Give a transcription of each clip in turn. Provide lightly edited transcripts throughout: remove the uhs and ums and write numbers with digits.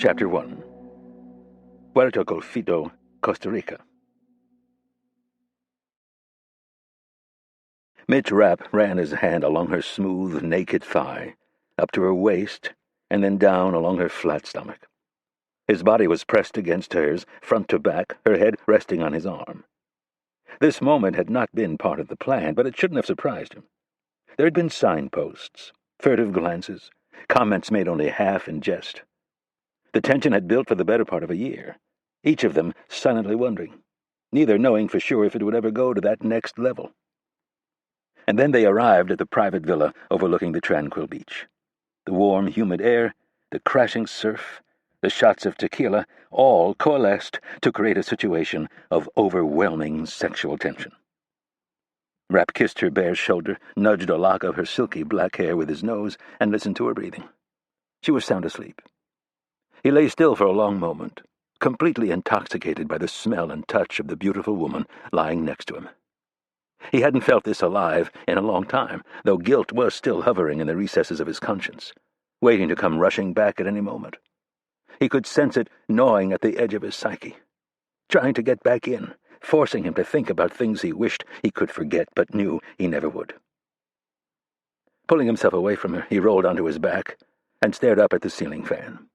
Chapter 1. Puerto Golfito, Costa Rica. Mitch Rapp ran his hand along her smooth, naked thigh, up to her waist, and then down along her flat stomach. His body was pressed against hers, front to back, her head resting on his arm. This moment had not been part of the plan, but it shouldn't have surprised him. There had been signposts, furtive glances, comments made only half in jest. The tension had built for the better part of a year, each of them silently wondering, neither knowing for sure if it would ever go to that next level. And then they arrived at the private villa overlooking the tranquil beach. The warm, humid air, the crashing surf, the shots of tequila, all coalesced to create a situation of overwhelming sexual tension. Rapp kissed her bare shoulder, nudged a lock of her silky black hair with his nose, and listened to her breathing. She was sound asleep. He lay still for a long moment, completely intoxicated by the smell and touch of the beautiful woman lying next to him. He hadn't felt this alive in a long time, though guilt was still hovering in the recesses of his conscience, waiting to come rushing back at any moment. He could sense it gnawing at the edge of his psyche, trying to get back in, forcing him to think about things he wished he could forget but knew he never would. Pulling himself away from her, he rolled onto his back and stared up at the ceiling fan.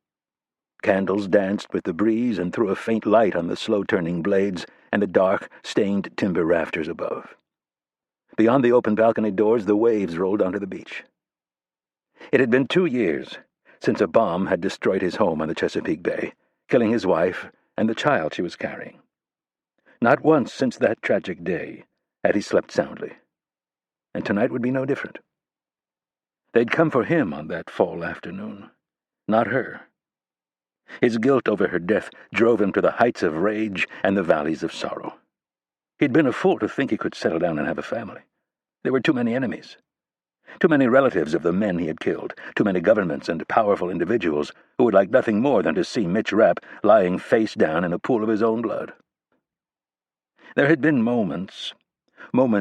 Candles danced with the breeze and threw a faint light on the slow-turning blades and the dark, stained timber rafters above. Beyond the open balcony doors, the waves rolled onto the beach. It had been 2 years since a bomb had destroyed his home on the Chesapeake Bay, killing his wife and the child she was carrying. Not once since that tragic day had he slept soundly, and tonight would be no different. They'd come for him on that fall afternoon, not her. His guilt over her death drove him to the heights of rage and the valleys of sorrow. He'd been a fool to think he could settle down and have a family. There were too many enemies. Too many relatives of the men he had killed, too many governments and powerful individuals who would like nothing more than to see Mitch Rapp lying face down in a pool of his own blood. There had been moments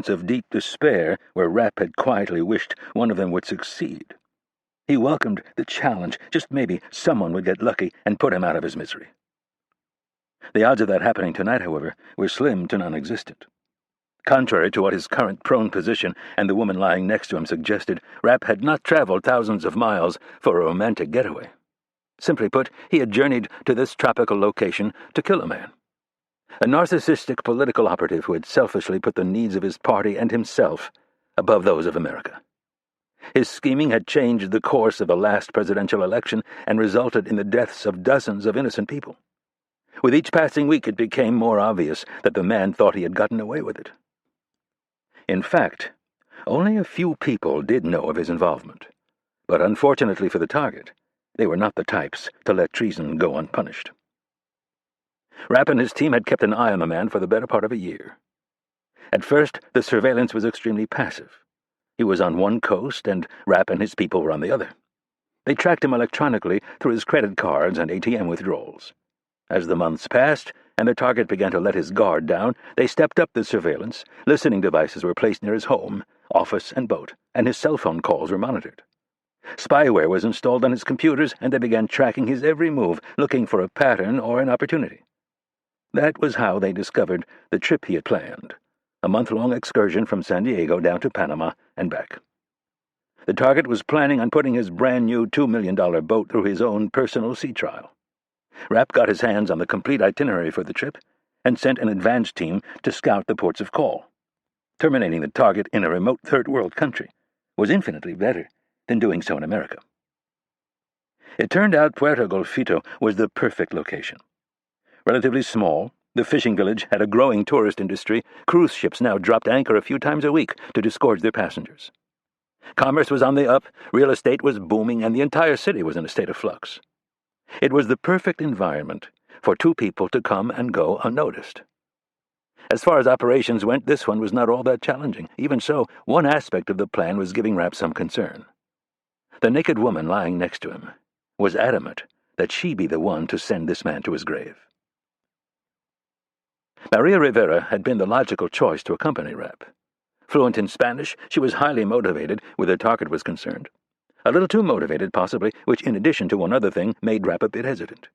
of deep despair where Rapp had quietly wished one of them would succeed. He welcomed the challenge. Just maybe someone would get lucky and put him out of his misery. The odds of that happening tonight, however, were slim to non-existent. Contrary to what his current prone position and the woman lying next to him suggested, Rapp had not traveled thousands of miles for a romantic getaway. Simply put, he had journeyed to this tropical location to kill a man. A narcissistic political operative who had selfishly put the needs of his party and himself above those of America. His scheming had changed the course of the last presidential election and resulted in the deaths of dozens of innocent people. With each passing week, it became more obvious that the man thought he had gotten away with it. In fact, only a few people did know of his involvement, but unfortunately for the target, they were not the types to let treason go unpunished. Rapp and his team had kept an eye on the man for the better part of a year. At first, the surveillance was extremely passive. He was on one coast, and Rapp and his people were on the other. They tracked him electronically through his credit cards and ATM withdrawals. As the months passed, and the target began to let his guard down, they stepped up the surveillance. Listening devices were placed near his home, office, and boat, and his cell phone calls were monitored. Spyware was installed on his computers, and they began tracking his every move, looking for a pattern or an opportunity. That was how they discovered the trip he had planned, a month-long excursion from San Diego down to Panama and back. The target was planning on putting his brand-new $2 million boat through his own personal sea trial. Rapp got his hands on the complete itinerary for the trip and sent an advance team to scout the ports of call. Terminating the target in a remote third-world country was infinitely better than doing so in America. It turned out Puerto Golfito was the perfect location. Relatively small, the fishing village had a growing tourist industry. Cruise ships now dropped anchor a few times a week to disgorge their passengers. Commerce was on the up, real estate was booming, and the entire city was in a state of flux. It was the perfect environment for two people to come and go unnoticed. As far as operations went, this one was not all that challenging. Even so, one aspect of the plan was giving Rapp some concern. The naked woman lying next to him was adamant that she be the one to send this man to his grave. Maria Rivera had been the logical choice to accompany Rapp. Fluent in Spanish, she was highly motivated where the target was concerned. A little too motivated, possibly, which, in addition to one other thing, made Rapp a bit hesitant.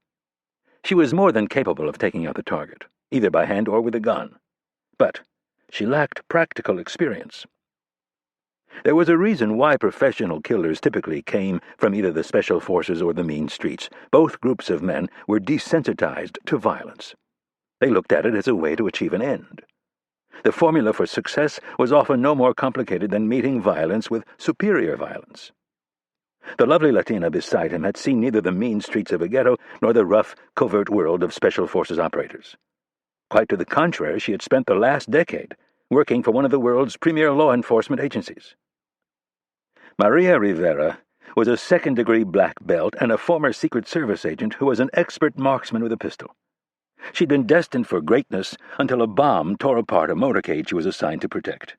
She was more than capable of taking out the target, either by hand or with a gun. But she lacked practical experience. There was a reason why professional killers typically came from either the special forces or the mean streets. Both groups of men were desensitized to violence. They looked at it as a way to achieve an end. The formula for success was often no more complicated than meeting violence with superior violence. The lovely Latina beside him had seen neither the mean streets of a ghetto nor the rough, covert world of special forces operators. Quite to the contrary, she had spent the last decade working for one of the world's premier law enforcement agencies. Maria Rivera was a second-degree black belt and a former Secret Service agent who was an expert marksman with a pistol. She'd been destined for greatness until a bomb tore apart a motorcade she was assigned to protect.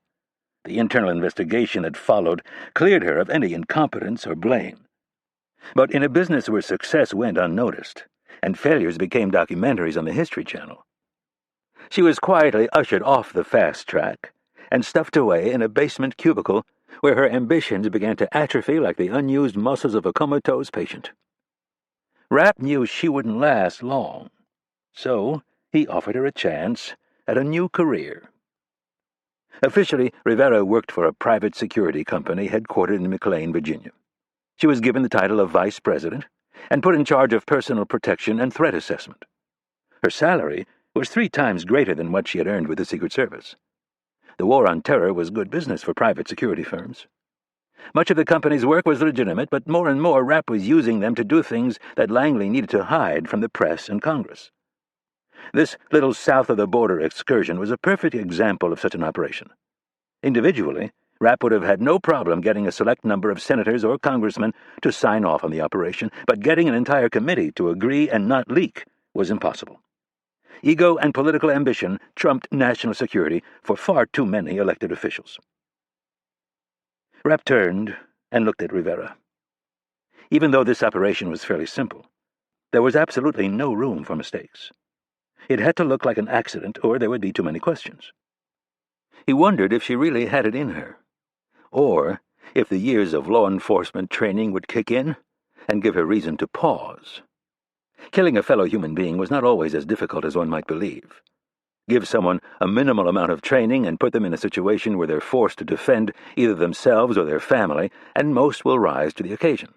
The internal investigation that followed cleared her of any incompetence or blame. But in a business where success went unnoticed, and failures became documentaries on the History Channel, she was quietly ushered off the fast track and stuffed away in a basement cubicle where her ambitions began to atrophy like the unused muscles of a comatose patient. Rapp knew she wouldn't last long, so he offered her a chance at a new career. Officially, Rivera worked for a private security company headquartered in McLean, Virginia. She was given the title of vice president and put in charge of personal protection and threat assessment. Her salary was 3 times greater than what she had earned with the Secret Service. The war on terror was good business for private security firms. Much of the company's work was legitimate, but more and more Rapp was using them to do things that Langley needed to hide from the press and Congress. This little south-of-the-border excursion was a perfect example of such an operation. Individually, Rapp would have had no problem getting a select number of senators or congressmen to sign off on the operation, but getting an entire committee to agree and not leak was impossible. Ego and political ambition trumped national security for far too many elected officials. Rapp turned and looked at Rivera. Even though this operation was fairly simple, there was absolutely no room for mistakes. It had to look like an accident, or there would be too many questions. He wondered if she really had it in her, or if the years of law enforcement training would kick in and give her reason to pause. Killing a fellow human being was not always as difficult as one might believe. Give someone a minimal amount of training and put them in a situation where they're forced to defend either themselves or their family, and most will rise to the occasion.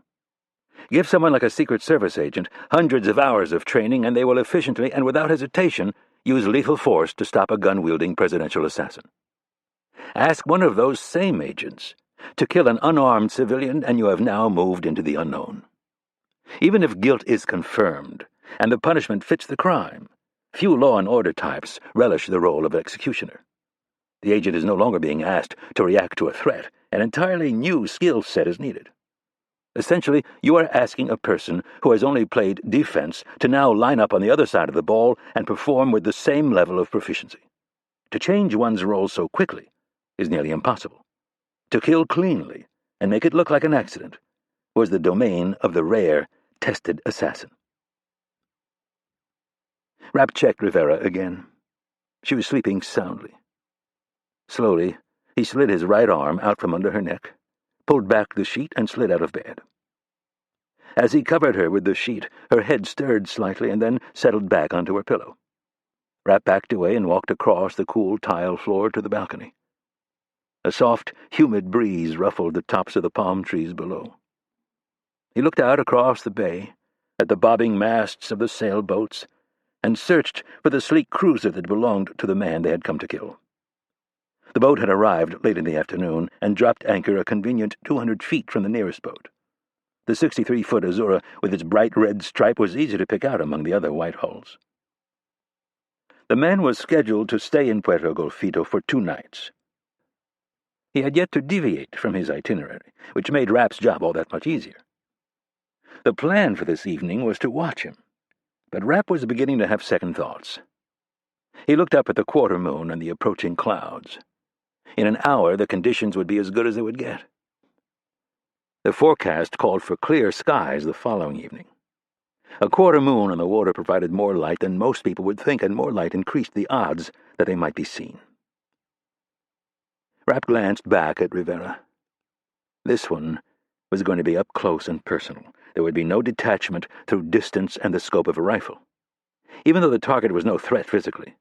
Give someone like a Secret Service agent hundreds of hours of training, and they will efficiently and without hesitation use lethal force to stop a gun-wielding presidential assassin. Ask one of those same agents to kill an unarmed civilian, and you have now moved into the unknown. Even if guilt is confirmed and the punishment fits the crime, few law and order types relish the role of executioner. The agent is no longer being asked to react to a threat. An entirely new skill set is needed. Essentially, you are asking a person who has only played defense to now line up on the other side of the ball and perform with the same level of proficiency. To change one's role so quickly is nearly impossible. To kill cleanly and make it look like an accident was the domain of the rare, tested assassin. Rapp checked Rivera again. She was sleeping soundly. Slowly, he slid his right arm out from under her neck, pulled back the sheet, and slid out of bed. As he covered her with the sheet, her head stirred slightly and then settled back onto her pillow. Rapp backed away and walked across the cool tile floor to the balcony. A soft, humid breeze ruffled the tops of the palm trees below. He looked out across the bay, at the bobbing masts of the sailboats, and searched for the sleek cruiser that belonged to the man they had come to kill. The boat had arrived late in the afternoon and dropped anchor a convenient 200 feet from the nearest boat. The 63-foot Azura with its bright red stripe was easy to pick out among the other white hulls. The man was scheduled to stay in Puerto Golfito for 2 nights. He had yet to deviate from his itinerary, which made Rapp's job all that much easier. The plan for this evening was to watch him, but Rapp was beginning to have second thoughts. He looked up at the quarter moon and the approaching clouds. In an hour, the conditions would be as good as they would get. The forecast called for clear skies the following evening. A quarter moon on the water provided more light than most people would think, and more light increased the odds that they might be seen. Rapp glanced back at Rivera. This one was going to be up close and personal. There would be no detachment through distance and the scope of a rifle. Even though the target was no threat physically,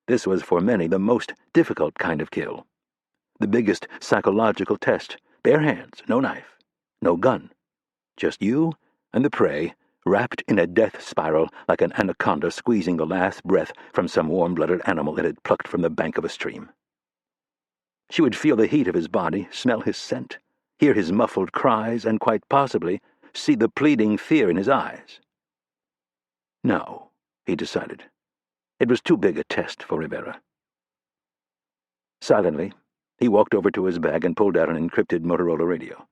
this was for many the most difficult kind of kill. The biggest psychological test. Bare hands, no knife, no gun. Just you and the prey, wrapped in a death spiral like an anaconda squeezing the last breath from some warm-blooded animal it had plucked from the bank of a stream. She would feel the heat of his body, smell his scent, hear his muffled cries, and quite possibly see the pleading fear in his eyes. No, he decided. It was too big a test for Rivera. Silently, he walked over to his bag and pulled out an encrypted Motorola radio.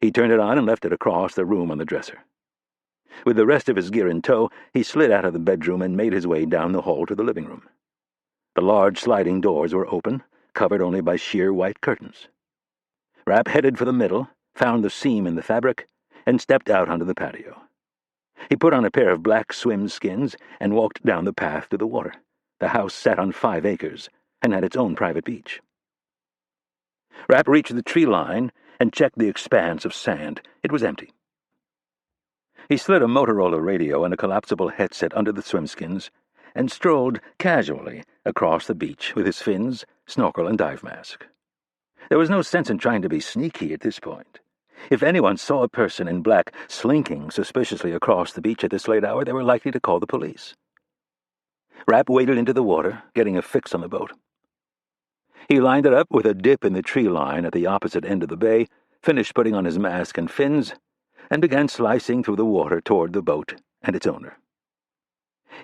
He turned it on and left it across the room on the dresser. With the rest of his gear in tow, he slid out of the bedroom and made his way down the hall to the living room. The large sliding doors were open, covered only by sheer white curtains. Rapp headed for the middle, found the seam in the fabric, and stepped out onto the patio. He put on a pair of black swim skins and walked down the path to the water. The house sat on 5 acres and had its own private beach. Rapp reached the tree line and checked the expanse of sand. It was empty. He slid a Motorola radio and a collapsible headset under the swimskins and strolled casually across the beach with his fins, snorkel, and dive mask. There was no sense in trying to be sneaky at this point. If anyone saw a person in black slinking suspiciously across the beach at this late hour, they were likely to call the police. Rapp waded into the water, getting a fix on the boat. He lined it up with a dip in the tree line at the opposite end of the bay, finished putting on his mask and fins, and began slicing through the water toward the boat and its owner.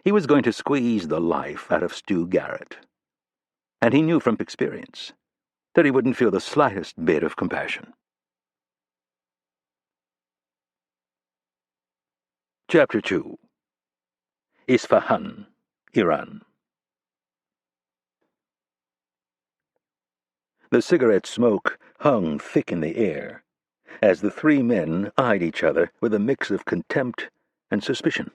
He was going to squeeze the life out of Stu Garrett, and he knew from experience that he wouldn't feel the slightest bit of compassion. Chapter 2. Isfahan, Iran. The cigarette smoke hung thick in the air as the 3 men eyed each other with a mix of contempt and suspicion.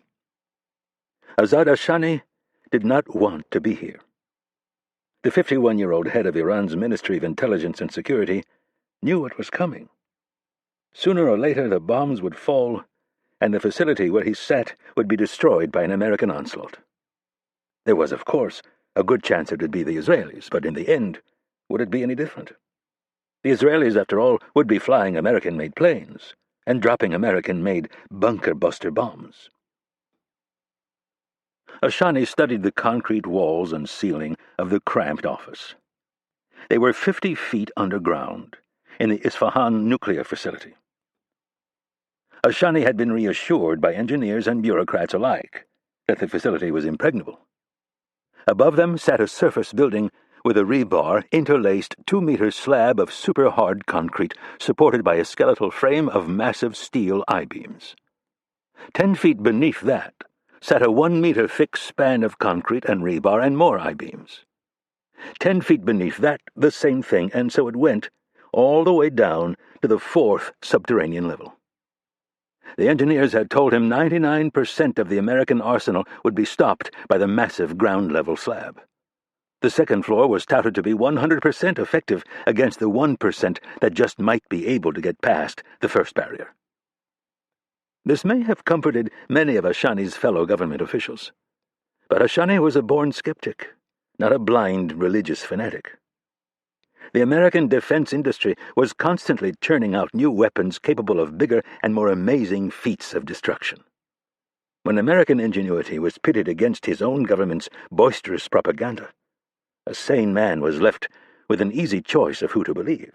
Azad Ashani did not want to be here. The 51-year-old head of Iran's Ministry of Intelligence and Security knew what was coming. Sooner or later the bombs would fall, and the facility where he sat would be destroyed by an American onslaught. There was, of course, a good chance it would be the Israelis, but in the end, would it be any different? The Israelis, after all, would be flying American-made planes and dropping American-made bunker-buster bombs. Ashani studied the concrete walls and ceiling of the cramped office. They were 50 feet underground, in the Isfahan nuclear facility. Ashani had been reassured by engineers and bureaucrats alike that the facility was impregnable. Above them sat a surface building with a rebar interlaced 2-meter slab of super-hard concrete supported by a skeletal frame of massive steel I-beams. 10 feet beneath that sat a 1-meter thick span of concrete and rebar and more I-beams. 10 feet beneath that, the same thing, and so it went all the way down to the 4th subterranean level. The engineers had told him 99% of the American arsenal would be stopped by the massive ground-level slab. The 2nd floor was touted to be 100% effective against the 1% that just might be able to get past the first barrier. This may have comforted many of Ashani's fellow government officials, but Ashani was a born skeptic, not a blind religious fanatic. The American defense industry was constantly churning out new weapons capable of bigger and more amazing feats of destruction. When American ingenuity was pitted against his own government's boisterous propaganda, a sane man was left with an easy choice of who to believe.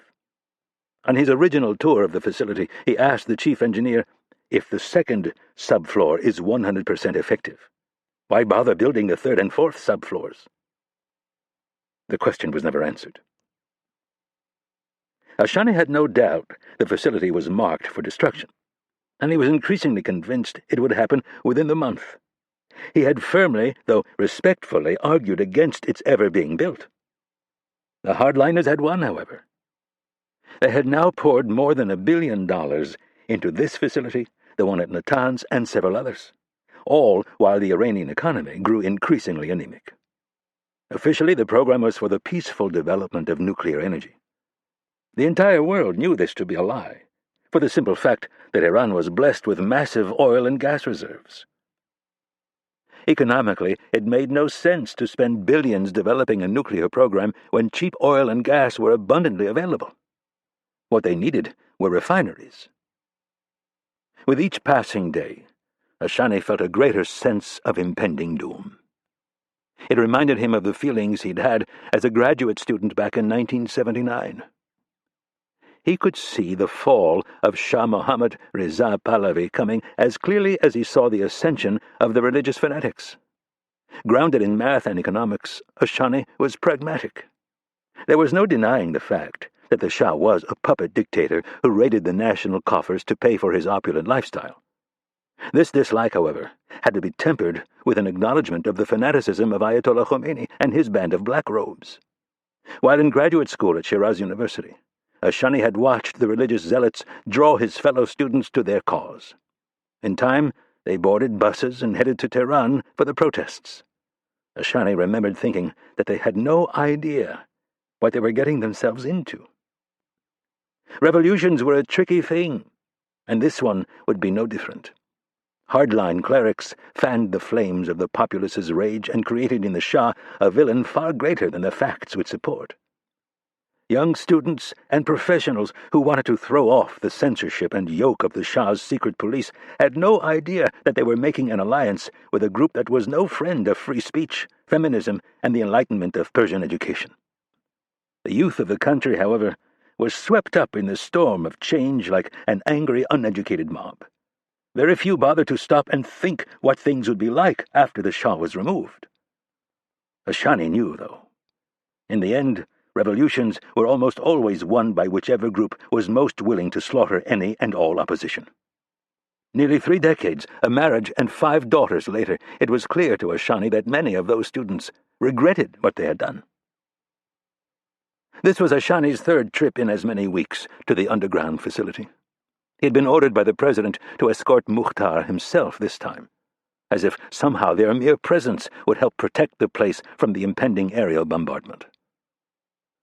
On his original tour of the facility, he asked the chief engineer, if the 2nd subfloor is 100% effective, why bother building the 3rd and 4th subfloors? The question was never answered. Ashani had no doubt the facility was marked for destruction, and he was increasingly convinced it would happen within the month. He had firmly, though respectfully, argued against its ever being built. The hardliners had won, however. They had now poured more than $1 billion into this facility, the one at Natanz, and several others, all while the Iranian economy grew increasingly anemic. Officially, the program was for the peaceful development of nuclear energy. The entire world knew this to be a lie, for the simple fact that Iran was blessed with massive oil and gas reserves. Economically, it made no sense to spend billions developing a nuclear program when cheap oil and gas were abundantly available. What they needed were refineries. With each passing day, Ashani felt a greater sense of impending doom. It reminded him of the feelings he'd had as a graduate student back in 1979. He could see the fall of Shah Mohammad Reza Pahlavi coming as clearly as he saw the ascension of the religious fanatics. Grounded in math and economics, Ashani was pragmatic. There was no denying the fact that the Shah was a puppet dictator who raided the national coffers to pay for his opulent lifestyle. This dislike, however, had to be tempered with an acknowledgement of the fanaticism of Ayatollah Khomeini and his band of black robes. While in graduate school at Shiraz University, Ashani had watched the religious zealots draw his fellow students to their cause. In time, they boarded buses and headed to Tehran for the protests. Ashani remembered thinking that they had no idea what they were getting themselves into. Revolutions were a tricky thing, and this one would be no different. Hardline clerics fanned the flames of the populace's rage and created in the Shah a villain far greater than the facts would support. Young students and professionals who wanted to throw off the censorship and yoke of the Shah's secret police had no idea that they were making an alliance with a group that was no friend of free speech, feminism, and the enlightenment of Persian education. The youth of the country, however, was swept up in the storm of change like an angry, uneducated mob. Very few bothered to stop and think what things would be like after the Shah was removed. Ashani knew, though. In the end, revolutions were almost always won by whichever group was most willing to slaughter any and all opposition. Nearly 3 decades, a marriage, and 5 daughters later, it was clear to Ashani that many of those students regretted what they had done. This was Ashani's 3rd trip in as many weeks to the underground facility. He had been ordered by the president to escort Mukhtar himself this time, as if somehow their mere presence would help protect the place from the impending aerial bombardment.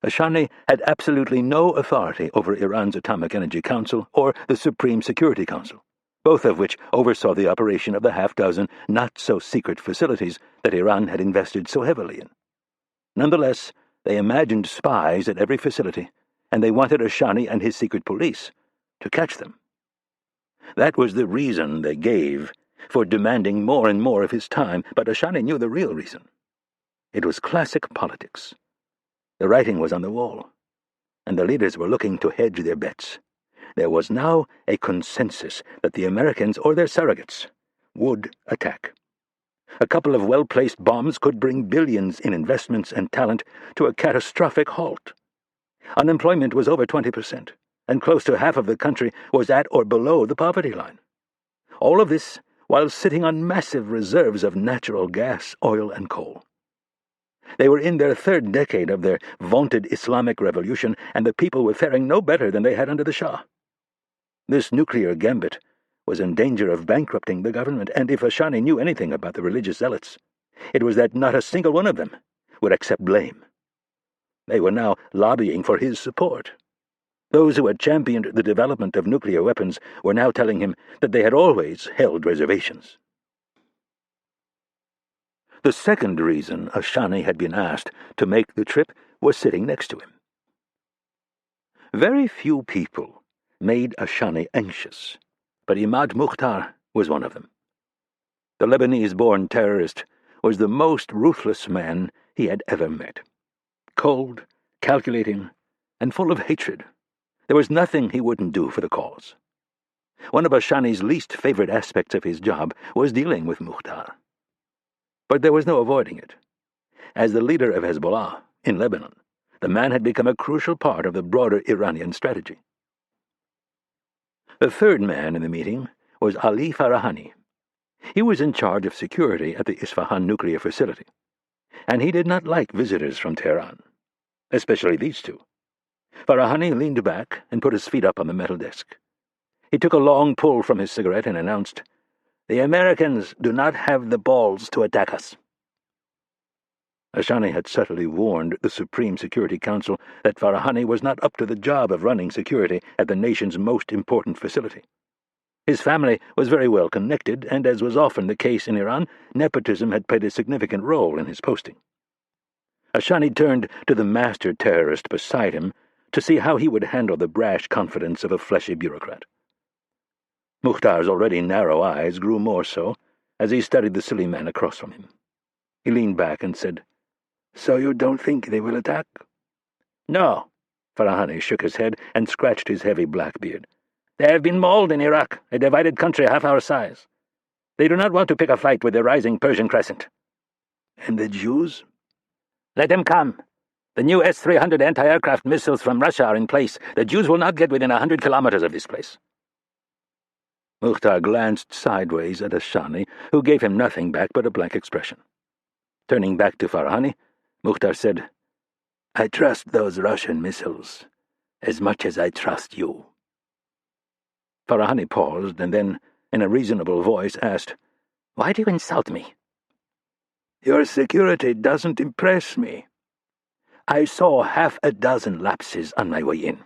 Ashani had absolutely no authority over Iran's Atomic Energy Council or the Supreme Security Council, both of which oversaw the operation of the half-dozen not-so-secret facilities that Iran had invested so heavily in. Nonetheless, they imagined spies at every facility, and they wanted Ashani and his secret police to catch them. That was the reason they gave for demanding more and more of his time, but Ashani knew the real reason. It was classic politics. The writing was on the wall, and the leaders were looking to hedge their bets. There was now a consensus that the Americans or their surrogates would attack. A couple of well-placed bombs could bring billions in investments and talent to a catastrophic halt. Unemployment was over 20%, and close to half of the country was at or below the poverty line. All of this while sitting on massive reserves of natural gas, oil, and coal. They were in their 3rd decade of their vaunted Islamic revolution, and the people were faring no better than they had under the Shah. This nuclear gambit was in danger of bankrupting the government, and if Ashani knew anything about the religious zealots, it was that not a single one of them would accept blame. They were now lobbying for his support. Those who had championed the development of nuclear weapons were now telling him that they had always held reservations. The second reason Ashani had been asked to make the trip was sitting next to him. Very few people made Ashani anxious, but Imad Mukhtar was one of them. The Lebanese-born terrorist was the most ruthless man he had ever met. Cold, calculating, and full of hatred. There was nothing he wouldn't do for the cause. One of Ashani's least favorite aspects of his job was dealing with Mukhtar. But there was no avoiding it. As the leader of Hezbollah in Lebanon, the man had become a crucial part of the broader Iranian strategy. The 3rd man in the meeting was Ali Farahani. He was in charge of security at the Isfahan nuclear facility, and he did not like visitors from Tehran, especially these two. Farahani leaned back and put his feet up on the metal desk. He took a long pull from his cigarette and announced, "The Americans do not have the balls to attack us." Ashani had subtly warned the Supreme Security Council that Farahani was not up to the job of running security at the nation's most important facility. His family was very well connected, and as was often the case in Iran, nepotism had played a significant role in his posting. Ashani turned to the master terrorist beside him to see how he would handle the brash confidence of a fleshy bureaucrat. Mukhtar's already narrow eyes grew more so as he studied the silly man across from him. He leaned back and said, "So you don't think they will attack?" "No." Farahani shook his head and scratched his heavy black beard. "They have been mauled in Iraq, a divided country half our size. They do not want to pick a fight with the rising Persian crescent." "And the Jews?" "Let them come. The new S-300 anti-aircraft missiles from Russia are in place. The Jews will not get within 100 kilometers of this place." Mukhtar glanced sideways at Ashani, who gave him nothing back but a blank expression. Turning back to Farahani, Mukhtar said, "I trust those Russian missiles as much as I trust you." Farahani paused and then, in a reasonable voice, asked, "Why do you insult me?" "Your security doesn't impress me. I saw half a dozen lapses on my way in.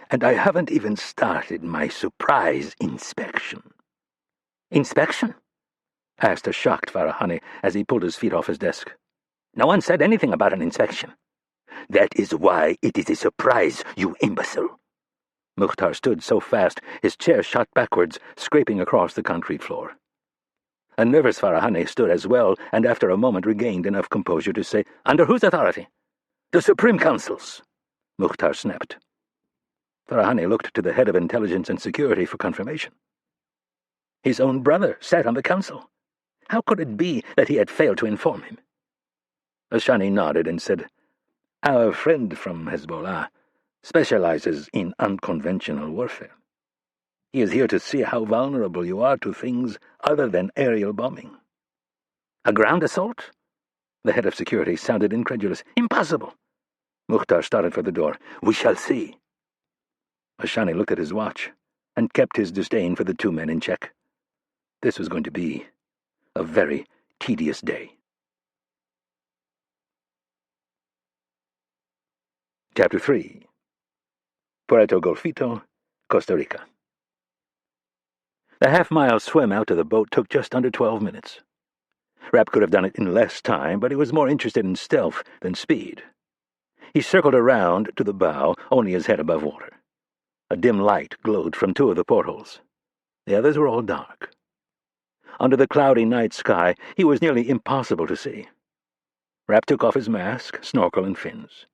And I haven't even started my surprise inspection." "Inspection?" asked a shocked Farahani as he pulled his feet off his desk. "No one said anything about an inspection." "That is why it is a surprise, you imbecile." Mukhtar stood so fast his chair shot backwards, scraping across the concrete floor. A nervous Farahani stood as well, and after a moment regained enough composure to say, "Under whose authority?" "The Supreme Council's," Mukhtar snapped. Farahani looked to the head of intelligence and security for confirmation. His own brother sat on the council. How could it be that he had failed to inform him? Ashani nodded and said, "Our friend from Hezbollah specializes in unconventional warfare. He is here to see how vulnerable you are to things other than aerial bombing." "A ground assault?" The head of security sounded incredulous. "Impossible." Mukhtar started for the door. "We shall see." Ashani looked at his watch and kept his disdain for the two men in check. This was going to be a very tedious day. Chapter 3. Puerto Golfito, Costa Rica. The half-mile swim out to the boat took just under 12 minutes. Rapp could have done it in less time, but he was more interested in stealth than speed. He circled around to the bow, only his head above water. A dim light glowed from two of the portholes. The others were all dark. Under the cloudy night sky, he was nearly impossible to see. Rapp took off his mask, snorkel, and fins.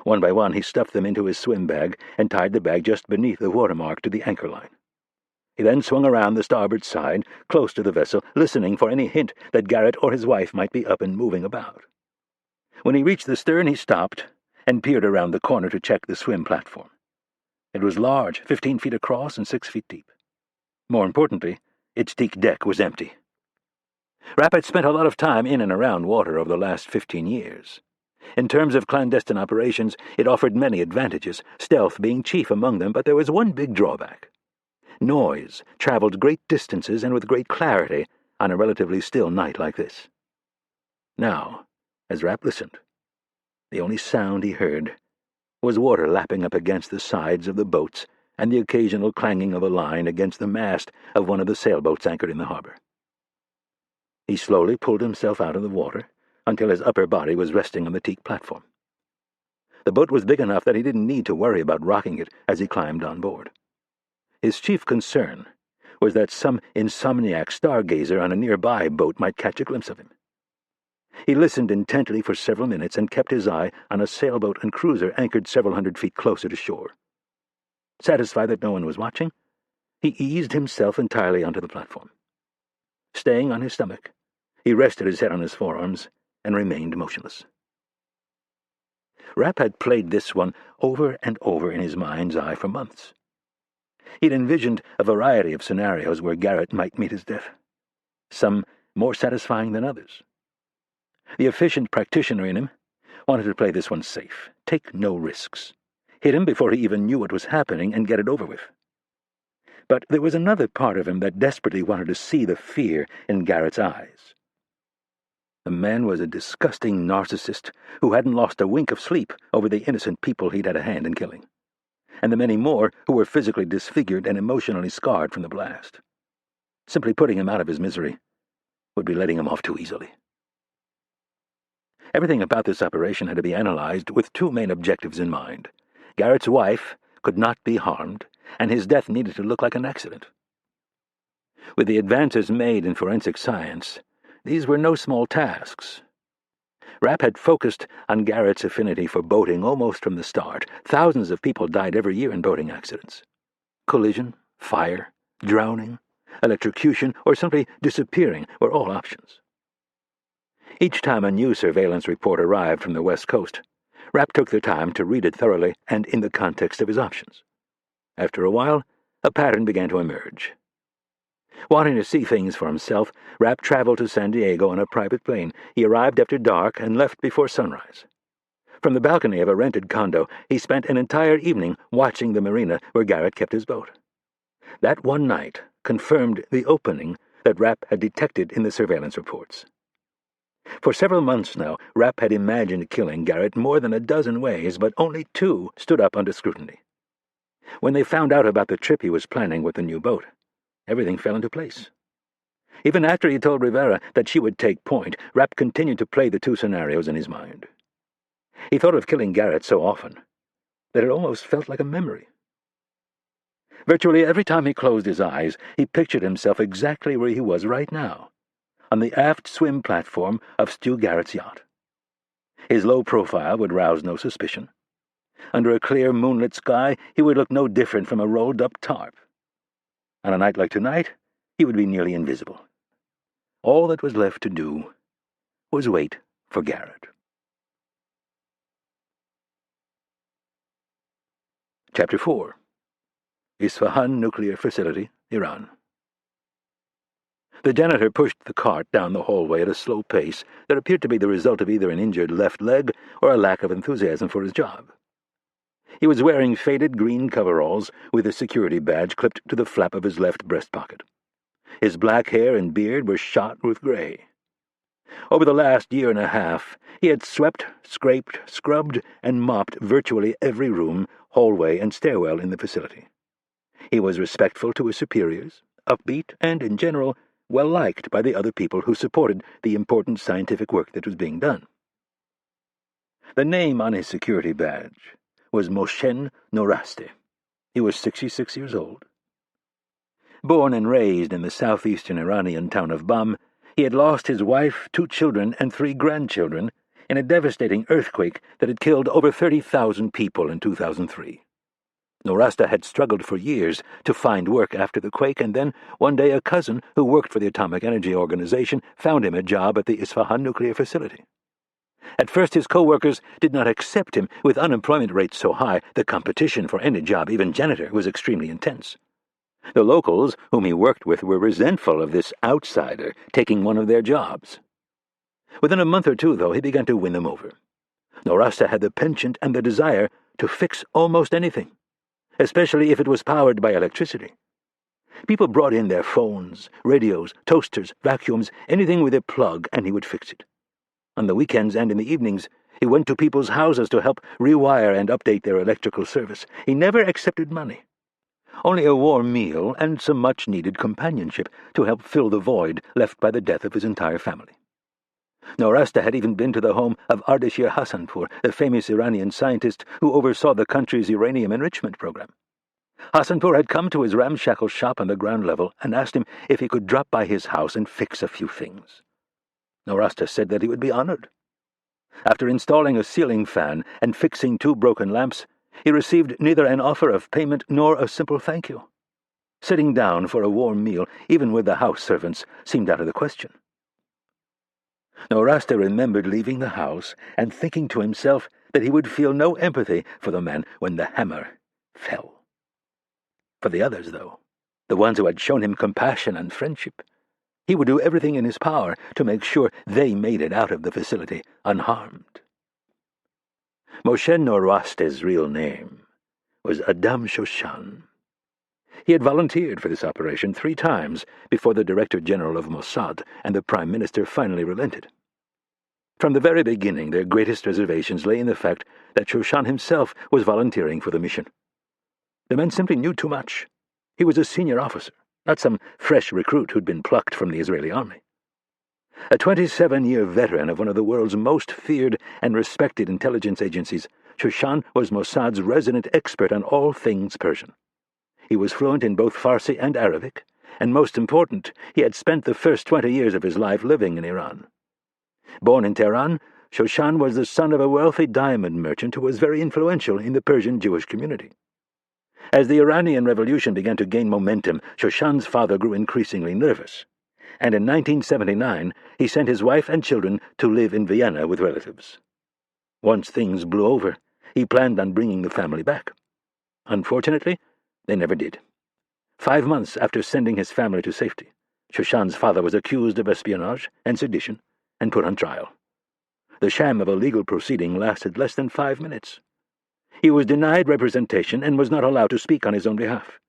One by one, he stuffed them into his swim bag and tied the bag just beneath the watermark to the anchor line. He then swung around the starboard side, close to the vessel, listening for any hint that Garrett or his wife might be up and moving about. When he reached the stern, he stopped and peered around the corner to check the swim platform. It was large, 15 feet across and 6 feet deep. More importantly, its teak deck was empty. Rapp had spent a lot of time in and around water over the last 15 years. In terms of clandestine operations, it offered many advantages, stealth being chief among them, but there was one big drawback. Noise traveled great distances and with great clarity on a relatively still night like this. Now, as Rapp listened, the only sound he heard was water lapping up against the sides of the boats and the occasional clanging of a line against the mast of one of the sailboats anchored in the harbor. He slowly pulled himself out of the water until his upper body was resting on the teak platform. The boat was big enough that he didn't need to worry about rocking it as he climbed on board. His chief concern was that some insomniac stargazer on a nearby boat might catch a glimpse of him. He listened intently for several minutes and kept his eye on a sailboat and cruiser anchored several hundred feet closer to shore. Satisfied that no one was watching, he eased himself entirely onto the platform. Staying on his stomach, he rested his head on his forearms and remained motionless. Rapp had played this one over and over in his mind's eye for months. He'd envisioned a variety of scenarios where Garrett might meet his death, some more satisfying than others. The efficient practitioner in him wanted to play this one safe, take no risks, hit him before he even knew what was happening and get it over with. But there was another part of him that desperately wanted to see the fear in Garrett's eyes. The man was a disgusting narcissist who hadn't lost a wink of sleep over the innocent people he'd had a hand in killing, and the many more who were physically disfigured and emotionally scarred from the blast. Simply putting him out of his misery would be letting him off too easily. Everything about this operation had to be analyzed with two main objectives in mind. Garrett's wife could not be harmed, and his death needed to look like an accident. With the advances made in forensic science, these were no small tasks. Rapp had focused on Garrett's affinity for boating almost from the start. Thousands of people died every year in boating accidents. Collision, fire, drowning, electrocution, or simply disappearing were all options. Each time a new surveillance report arrived from the West Coast, Rapp took the time to read it thoroughly and in the context of his options. After a while, a pattern began to emerge. Wanting to see things for himself, Rapp traveled to San Diego on a private plane. He arrived after dark and left before sunrise. From the balcony of a rented condo, he spent an entire evening watching the marina where Garrett kept his boat. That one night confirmed the opening that Rapp had detected in the surveillance reports. For several months now, Rapp had imagined killing Garrett more than a dozen ways, but only two stood up under scrutiny. When they found out about the trip he was planning with the new boat, everything fell into place. Even after he told Rivera that she would take point, Rapp continued to play the two scenarios in his mind. He thought of killing Garrett so often that it almost felt like a memory. Virtually every time he closed his eyes, he pictured himself exactly where he was right now, on the aft swim platform of Stu Garrett's yacht. His low profile would rouse no suspicion. Under a clear moonlit sky, he would look no different from a rolled-up tarp. On a night like tonight, he would be nearly invisible. All that was left to do was wait for Garrett. Chapter 4. Isfahan Nuclear Facility, Iran. The janitor pushed the cart down the hallway at a slow pace that appeared to be the result of either an injured left leg or a lack of enthusiasm for his job. He was wearing faded green coveralls with a security badge clipped to the flap of his left breast pocket. His black hair and beard were shot with gray. Over the last year and a half, he had swept, scraped, scrubbed, and mopped virtually every room, hallway, and stairwell in the facility. He was respectful to his superiors, upbeat, and, in general, well-liked by the other people who supported the important scientific work that was being done. The name on his security badge was Moshen Noraste. He was 66 years old. Born and raised in the southeastern Iranian town of Bam, he had lost his wife, 2 children, and 3 grandchildren in a devastating earthquake that had killed over 30,000 people in 2003. Norasta had struggled for years to find work after the quake, and then one day a cousin who worked for the Atomic Energy Organization found him a job at the Isfahan nuclear facility. At first his co-workers did not accept him. With unemployment rates so high, the competition for any job, even janitor, was extremely intense. The locals whom he worked with were resentful of this outsider taking one of their jobs. Within a month or two, though, he began to win them over. Norasta had the penchant and the desire to fix almost anything, especially if it was powered by electricity. People brought in their phones, radios, toasters, vacuums, anything with a plug, and he would fix it. On the weekends and in the evenings, he went to people's houses to help rewire and update their electrical service. He never accepted money. Only a warm meal and some much-needed companionship to help fill the void left by the death of his entire family. Norasta had even been to the home of Ardeshir Hassanpour, the famous Iranian scientist who oversaw the country's uranium enrichment program. Hassanpour had come to his ramshackle shop on the ground level and asked him if he could drop by his house and fix a few things. Norasta said that he would be honored. After installing a ceiling fan and fixing 2 broken lamps, he received neither an offer of payment nor a simple thank you. Sitting down for a warm meal, even with the house servants, seemed out of the question. Norasta remembered leaving the house and thinking to himself that he would feel no empathy for the man when the hammer fell. For the others, though, the ones who had shown him compassion and friendship, he would do everything in his power to make sure they made it out of the facility unharmed. Moshen Noraste's real name was Adam Shoshan. He had volunteered for this operation 3 times before the Director General of Mossad and the Prime Minister finally relented. From the very beginning, their greatest reservations lay in the fact that Shoshan himself was volunteering for the mission. The man simply knew too much. He was a senior officer, not some fresh recruit who'd been plucked from the Israeli army. A 27-year veteran of one of the world's most feared and respected intelligence agencies, Shoshan was Mossad's resident expert on all things Persian. He was fluent in both Farsi and Arabic, and most important, he had spent the first 20 years of his life living in Iran. Born in Tehran, Shoshan was the son of a wealthy diamond merchant who was very influential in the Persian Jewish community. As the Iranian Revolution began to gain momentum, Shoshan's father grew increasingly nervous, and in 1979 he sent his wife and children to live in Vienna with relatives. Once things blew over, he planned on bringing the family back. Unfortunately, they never did. 5 months after sending his family to safety, Shoshan's father was accused of espionage and sedition and put on trial. The sham of a legal proceeding lasted less than 5 minutes. He was denied representation and was not allowed to speak on his own behalf.